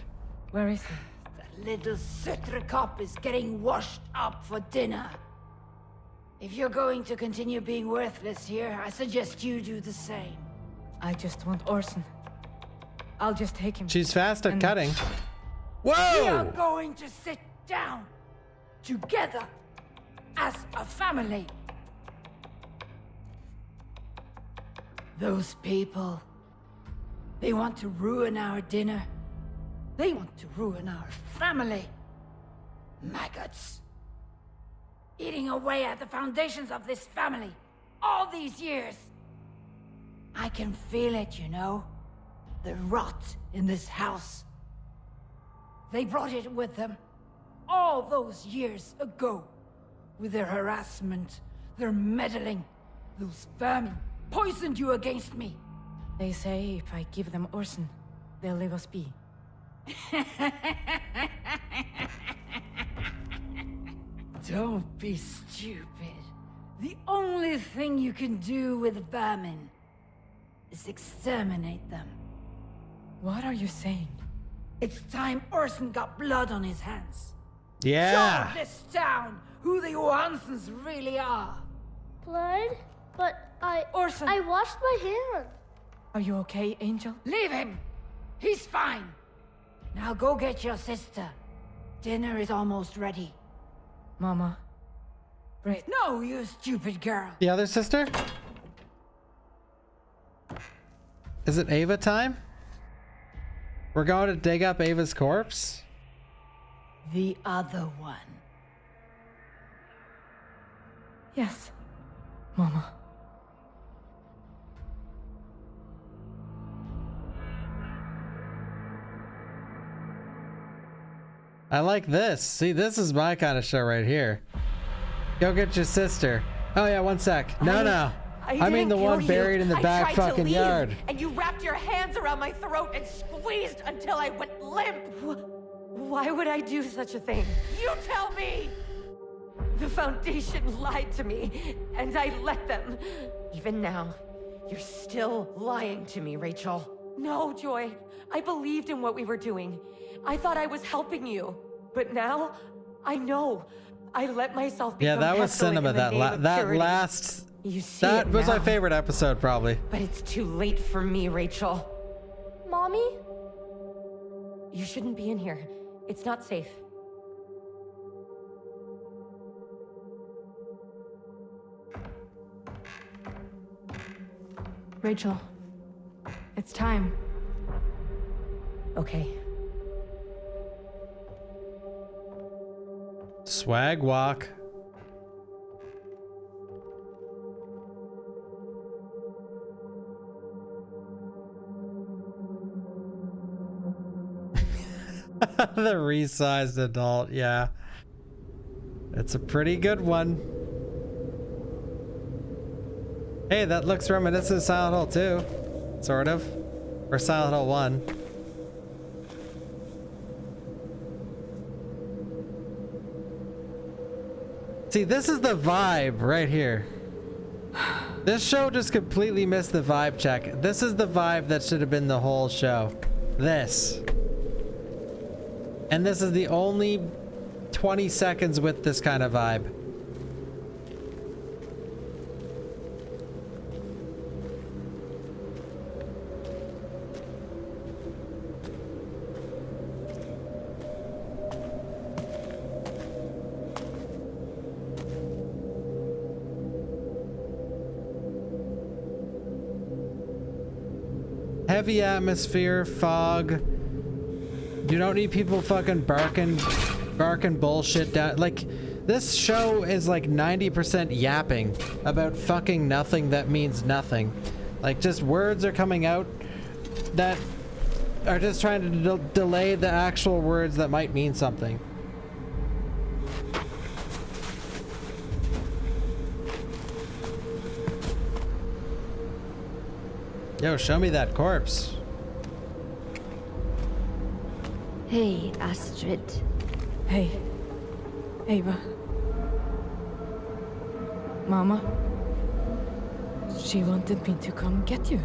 Where is he? That little Sutra cop is getting washed up for dinner. If you're going to continue being worthless here, I suggest you do the same. I just want Orson. I'll just take him. She's fast at cutting. We are Whoa! going to sit down together as a family. Those people, they want to ruin our dinner. They want to ruin our family. Maggots. Eating away at the foundations of this family all these years. I can feel it, you know. The rot in this house. They brought it with them all those years ago. With their harassment, their meddling. Those vermin poisoned you against me. They say if I give them Orson, they'll leave us be. Don't be stupid. The only thing you can do with vermin is exterminate them. What are you saying? It's time Orson got blood on his hands. Yeah. Show this town who the Johansons really are. Blood? But Orson. I washed my hand. Are you okay, Angel? Leave him. He's fine. Now go get your sister. Dinner is almost ready. Mama. Right. No, you stupid girl. The other sister? Is it Ava time? We're going to dig up Ava's corpse? The other one. Yes, Mama. I like this. See, this is my kind of show right here. Go get your sister. Oh yeah, one sec. No. I mean the one buried in the back I tried fucking to leave, yard. and you wrapped your hands around my throat and squeezed until I went limp. Why would I do such a thing? You tell me! The Foundation lied to me, and I let them. Even now, you're still lying to me, Rachel. No, Joy. I believed in what we were doing. I thought I was helping you. But now, I know. I let myself become Yeah, that was pestilent cinema. in the That name of that purity. last. You see That it was my now. favorite episode, probably. But it's too late for me, Rachel. Mommy? You shouldn't be in here. It's not safe. Rachel, it's time. Okay. Swag walk. The resized adult, yeah. It's a pretty good one. Hey, that looks reminiscent of Silent Hill 2. Sort of. Or Silent Hill 1. See, this is the vibe right here. This show just completely missed the vibe check. This is the vibe that should have been the whole show. This. And this is the only 20 seconds with this kind of vibe. Heavy atmosphere, fog. You don't need people fucking barking bullshit down. Like, this show is like 90% yapping about fucking nothing that means nothing. Like, just words are coming out that are just trying to delay the actual words that might mean something. Yo, show me that corpse. Hey, Astrid. Hey, Ava. Mama. She wanted me to come get you.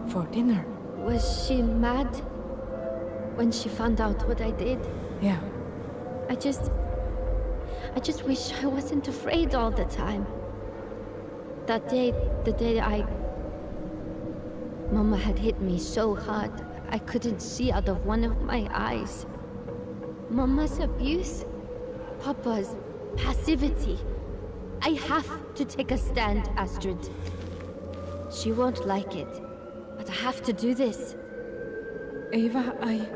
For dinner. Was she mad when she found out what I did? Yeah. I just wish I wasn't afraid all the time. That day, the day Mama had hit me so hard, I couldn't see out of one of my eyes. Mama's abuse, Papa's passivity. I have to take a stand, Astrid. She won't like it, but I have to do this. Ava,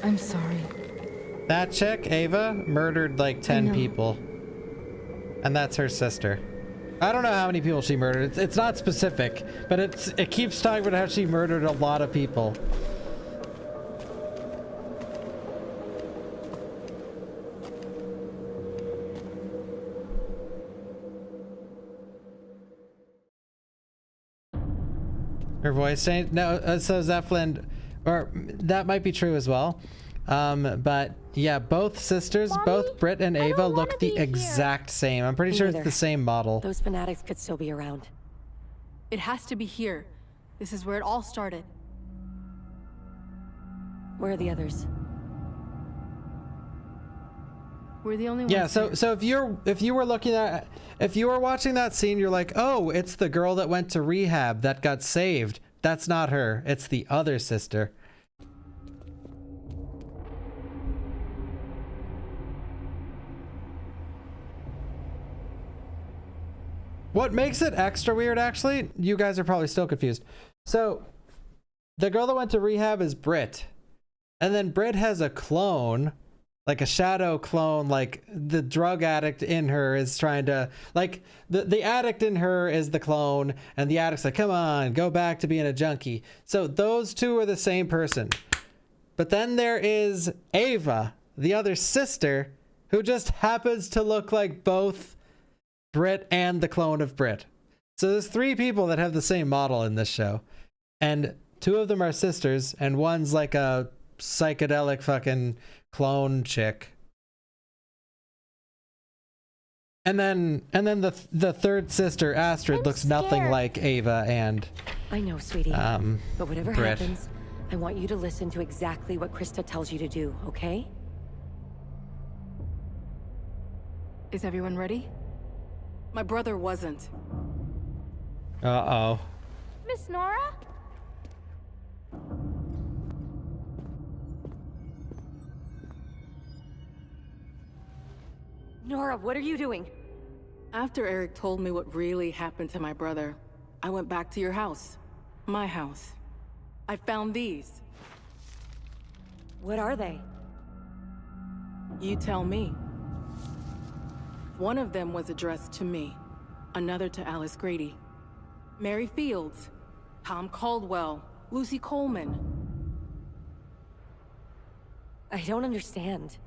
I'm sorry. That chick, Ava, murdered like 10 people. And that's her sister. I don't know how many people she murdered. It's not specific, but it keeps talking about how she murdered a lot of people. Her voice changed? No, so Zeppelin, or that might be true as well. But yeah, both sisters, both Britt and Ava look the exact same. I'm pretty sure it's the same model. Those fanatics could still be around. It has to be here. This is where it all started. Where are the others? We're the only ones. Yeah, so here. if you were watching that scene, you're like, oh, it's the girl that went to rehab that got saved. That's not her. It's the other sister. What makes it extra weird, actually, you guys are probably still confused. So, the girl that went to rehab is Britt. And then Britt has a clone, like a shadow clone, like the drug addict in her is trying to, like, the addict in her is the clone, and the addict's like, come on, go back to being a junkie. So, those two are the same person. But then there is Ava, the other sister, who just happens to look like both Brit, and the clone of Brit. So there's 3 people that have the same model in this show. And 2 of them are sisters, and one's like a psychedelic fucking clone chick. And then the third sister, Astrid, looks nothing like Ava and I know, sweetie. But whatever Brit. happens, I want you to listen to exactly what Krista tells you to do, okay? Is everyone ready? My brother wasn't. Uh-oh. Miss Nora? Nora, what are you doing? After Eric told me what really happened to my brother, I went back to your house. My house. I found these. What are they? You tell me. One of them was addressed to me, another to Alice Grady. Mary Fields, Tom Caldwell, Lucy Coleman. I don't understand.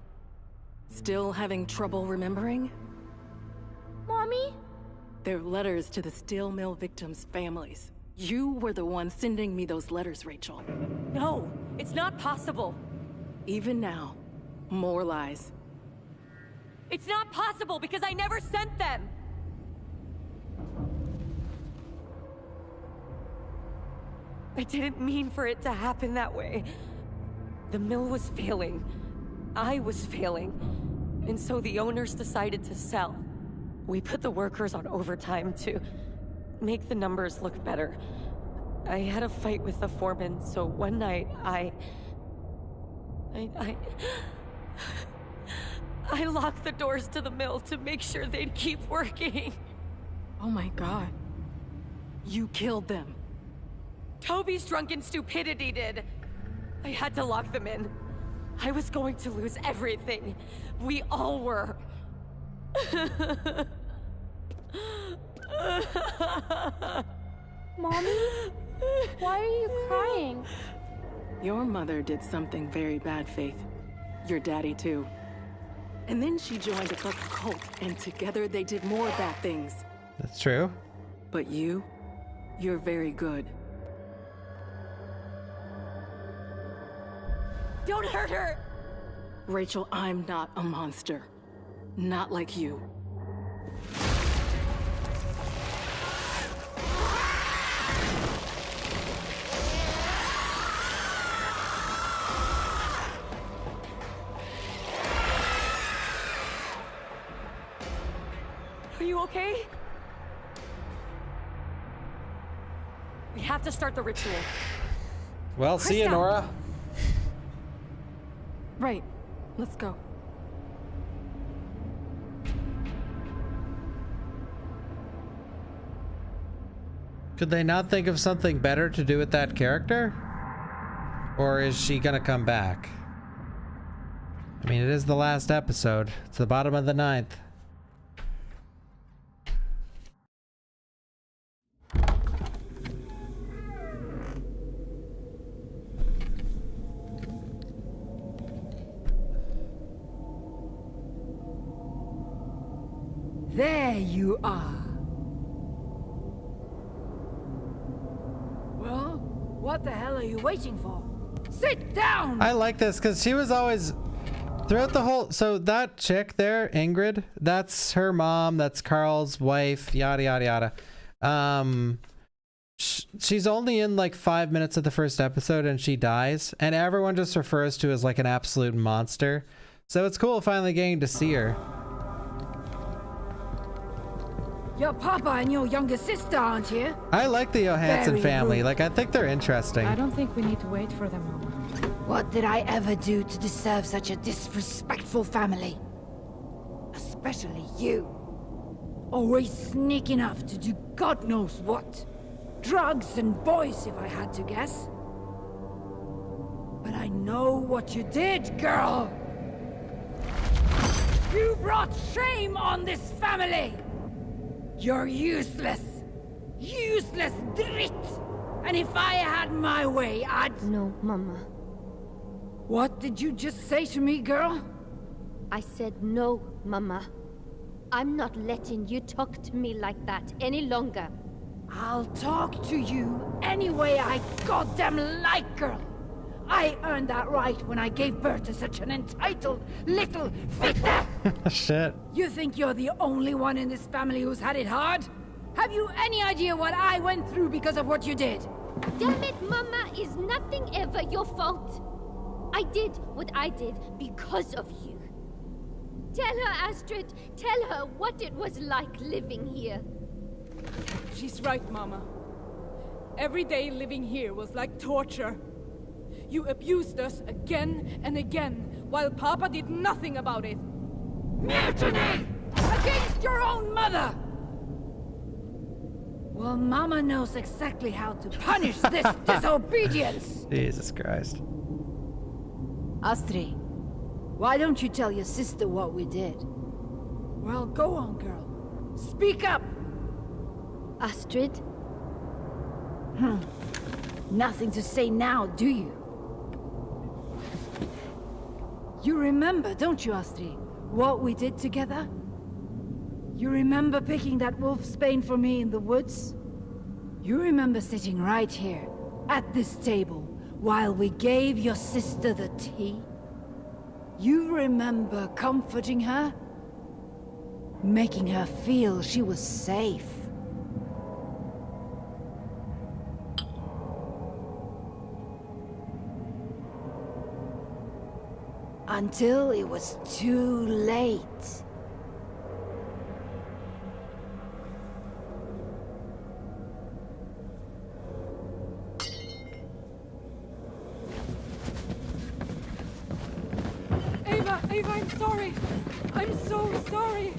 Still having trouble remembering? Mommy? They're letters to the steel mill victims' families. You were the one sending me those letters, Rachel. No, it's not possible. Even now, more lies. It's not possible because I never sent them! I didn't mean for it to happen that way. The mill was failing. I was failing. And so the owners decided to sell. We put the workers on overtime to make the numbers look better. I had a fight with the foreman, so one night I locked the doors to the mill to make sure they'd keep working. Oh my God. You killed them. Toby's drunken stupidity did. I had to lock them in. I was going to lose everything. We all were. Mommy? Why are you crying? Your mother did something very bad, Faith. Your daddy, too. And then she joined a fucking cult, and together they did more bad things. That's true. But you're very good. Don't hurt her! Rachel, I'm not a monster. Not like you. Are you okay? We have to start the ritual. Well, see you, Krista! Nora. Right. Let's go. Could they not think of something better to do with that character? Or is she gonna come back? I mean, it is the last episode. It's the bottom of the 9th. There you are. Well, what the hell are you waiting for? Sit down! I like this because she was always throughout the whole. So that chick there, Ingrid, that's her mom. That's Carl's wife. Yada yada yada. She's only in like 5 minutes of the first episode and she dies, and everyone just refers to her as like an absolute monster. So it's cool finally getting to see her. Your papa and your younger sister aren't here. I like the Johansson Very family. rude. Like, I think they're interesting. I don't think we need to wait for them, Mama. What did I ever do to deserve such a disrespectful family? Especially you. Always sneaking off to do God knows what. Drugs and boys, if I had to guess. But I know what you did, girl. You brought shame on this family. You're useless. Useless drit. And if I had my way, I'd... No, Mama. What did you just say to me, girl? I said no, Mama. I'm not letting you talk to me like that any longer. I'll talk to you any way I goddamn like, girl. I earned that right when I gave birth to such an entitled little fitter. Shit. You think you're the only one in this family who's had it hard? Have you any idea what I went through because of what you did? Damn it, Mama, is nothing ever your fault. I did what I did because of you. Tell her, Astrid, tell her what it was like living here. She's right, Mama. Every day living here was like torture. You abused us again and again, while Papa did nothing about it. Mutiny! Against your own mother! Well, Mama knows exactly how to punish this disobedience! Jesus Christ. Astrid, why don't you tell your sister what we did? Well, go on, girl. Speak up! Astrid? Nothing to say now, do you? You remember, don't you, Astrid, what we did together? You remember picking that wolfsbane for me in the woods? You remember sitting right here, at this table, while we gave your sister the tea? You remember comforting her? Making her feel she was safe? Until it was too late. Ava, I'm sorry. I'm so sorry.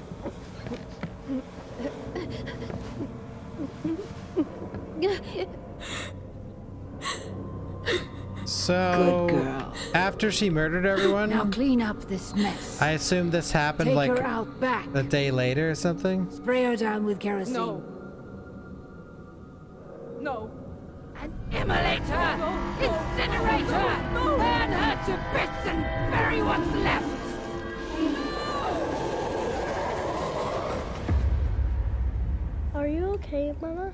So, good girl. After she murdered everyone, Now clean up this mess. I assume this happened Take like her out back. a day later or something. Spray her down with kerosene. No. And immolate her! Incinerate her! Burn her to bits and bury what's left! Are you okay, Mama?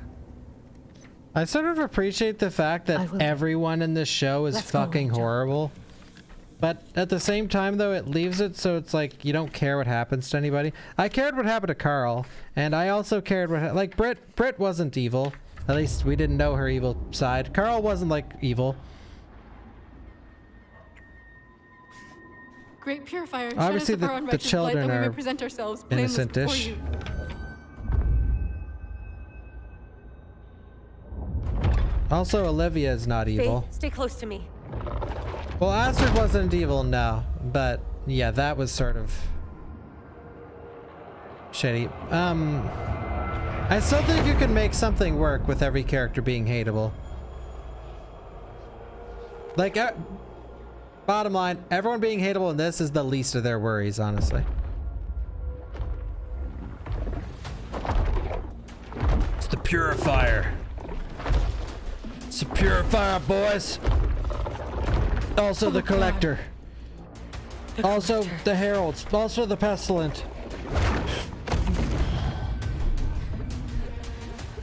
I sort of appreciate the fact that everyone in this show is fucking horrible. But at the same time, though, it leaves it so it's like you don't care what happens to anybody. I cared what happened to Carl, and I also cared what like Britt wasn't evil. At least we didn't know her evil side. Carl wasn't like evil. Great Purifier, Obviously, shed us the the children light that we are may present ourselves blameless before innocent-ish. you. Also, Olivia is not evil. Faith, stay close to me. Well, Astrid wasn't evil, no. But, yeah, that was sort of shitty. I still think you can make something work with every character being hateable. Like, bottom line, everyone being hateable in this is the least of their worries, honestly. It's the Purifier. It's the Purifier, boys. Also the Collector. Also the Heralds. Also the Pestilent.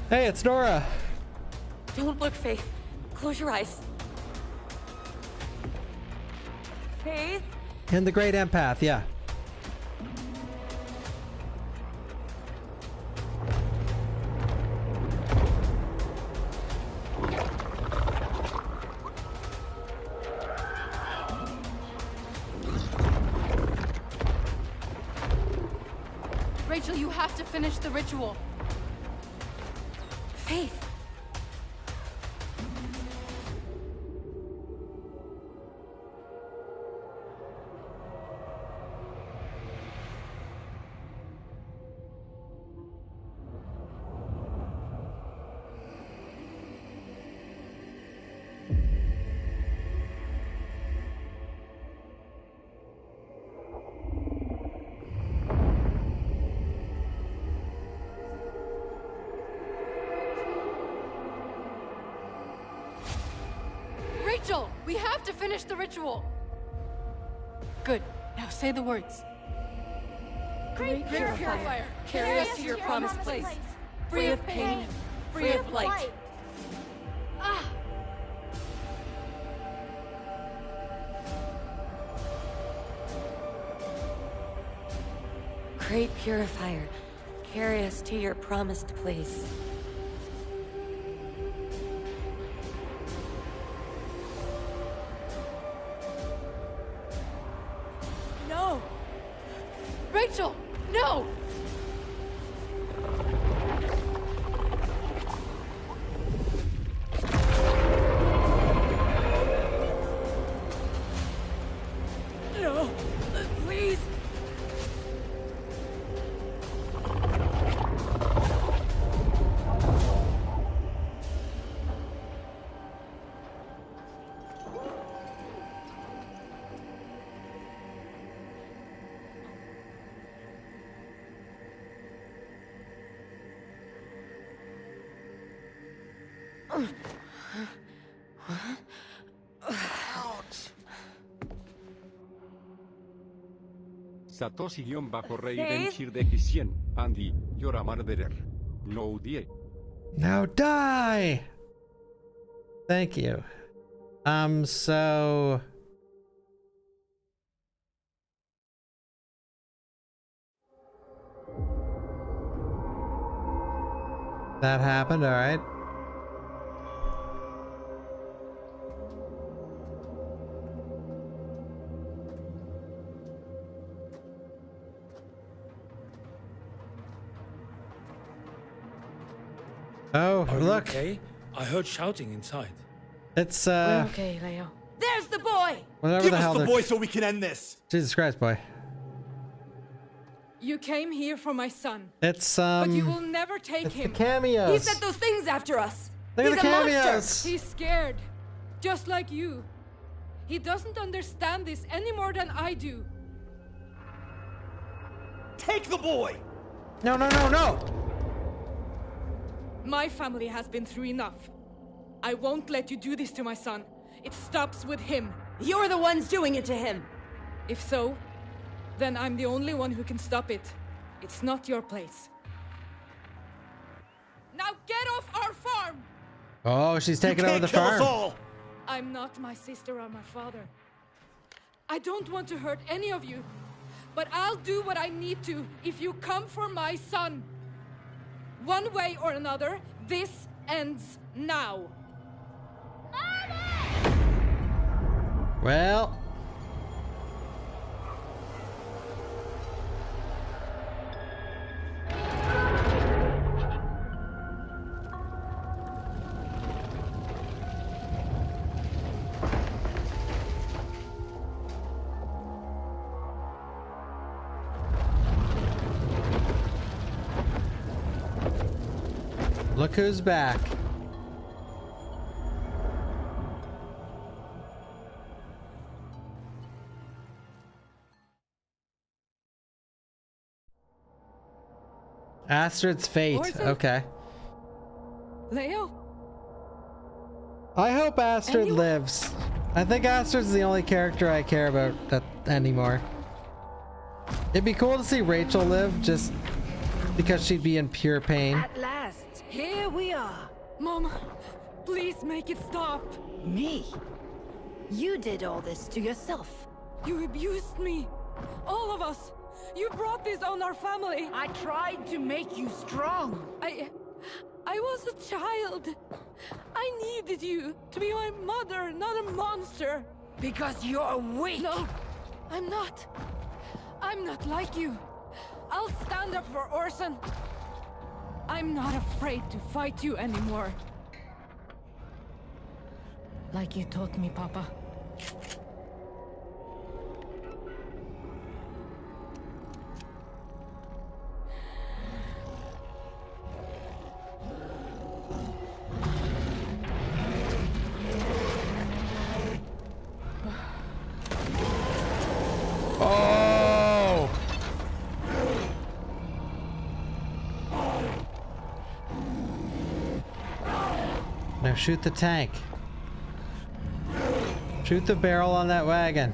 Hey, it's Nora. Don't look, Faith. Close your eyes. Faith? And the Great Empath, yeah. Rachel, you have to finish the ritual. Faith. Rachel, we have to finish the ritual. Good. Now say the words. Great Purifier, carry us to your promised place. Free of pain, free of light. Ah! Great Purifier, carry us to your promised place. No! Rachel, no! No, please. Satoshi-Reidenchir de Kisien, Andy, you're a murderer. No die. Now die! Thank you. So... that happened, alright. Oh, Are you look. okay? I heard shouting inside. It's, We're okay, Leo. There's the boy! whatever Give the us hell the they're- boy so we can end this. Jesus Christ, boy. You came here for my son. It's, But you will never take it's him. the cameos. He said those things after us. Look at He's the a monster. cameos. He's scared. Just like you. He doesn't understand this any more than I do. Take the boy! No, no, no, no! My family has been through enough. I won't let you do this to my son. It stops with him. You're the ones doing it to him! If so, then I'm the only one who can stop it. It's not your place. Now get off our farm! Oh, she's taking over the kill us farm. all. I'm not my sister or my father. I don't want to hurt any of you, but I'll do what I need to if you come for my son. One way or another, this ends now. Well... look who's back. Astrid's fate. Orson? Okay. Leo? I hope Astrid lives. I think Astrid's the only character I care about anymore. It'd be cool to see Rachel live, just because she'd be in pure pain. At last, here we are. Mom, please make it stop. Me? You did all this to yourself. You abused me. All of us. You brought this on our family. I tried to make you strong. I was a child. I needed you to be my mother, not a monster. Because you're weak. No, I'm not. I'm not like you. I'll stand up for Orson. I'm not afraid to fight you anymore. Like you taught me, Papa. Oh! Now shoot the tank. Shoot the barrel on that wagon.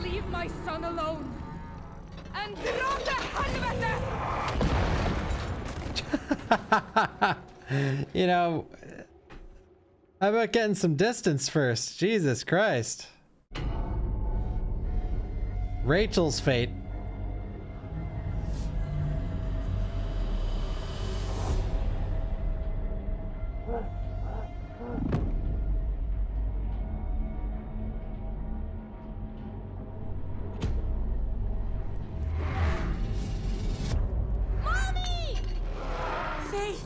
Leave my son alone. and dra till helvete! You know, how about getting some distance first? Jesus Christ. Rachel's fate. Mommy! Faith!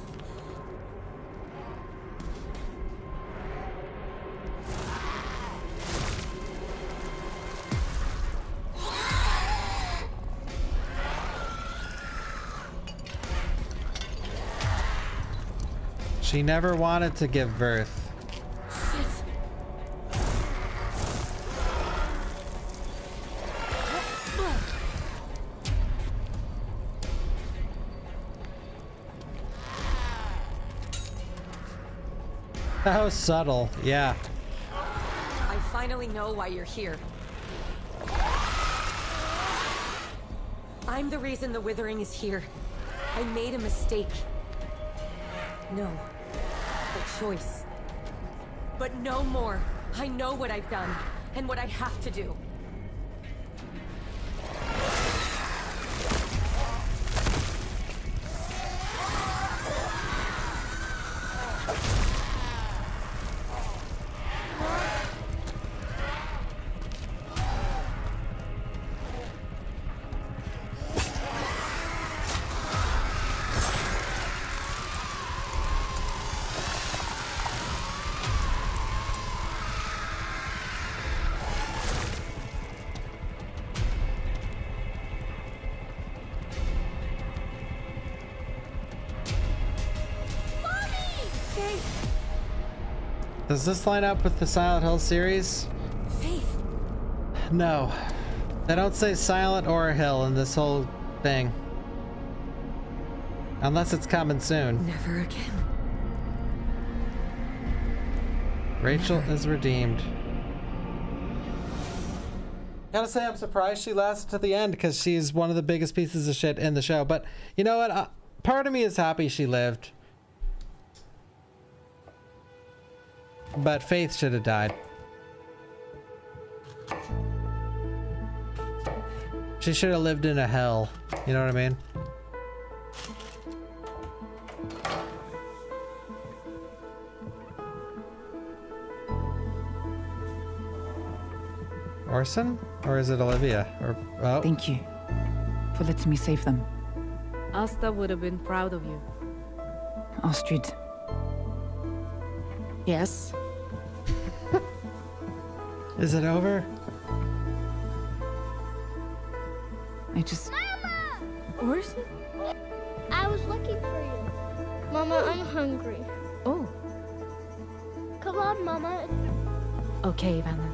She never wanted to give birth. How subtle, yeah. I finally know why you're here. I'm the reason the Withering is here. I made a mistake. No. A choice. But no more. I know what I've done, and what I have to do. Does this line up with the Silent Hill series? Faith. No. They don't say Silent or Hill in this whole thing. Unless it's coming soon. Never again. Rachel is redeemed. Gotta say, I'm surprised she lasted to the end because she's one of the biggest pieces of shit in the show. But you know what? Part of me is happy she lived. But Faith should have died. She should have lived in a hell. You know what I mean? Orson? Or is it Olivia? Or oh. Thank you for letting me save them. Asta would have been proud of you. Astrid. Yes? Is it over? I just... Mama! Orson? I was looking for you. Mama, I'm hungry. Oh. Come on, Mama. Okay, Vanna.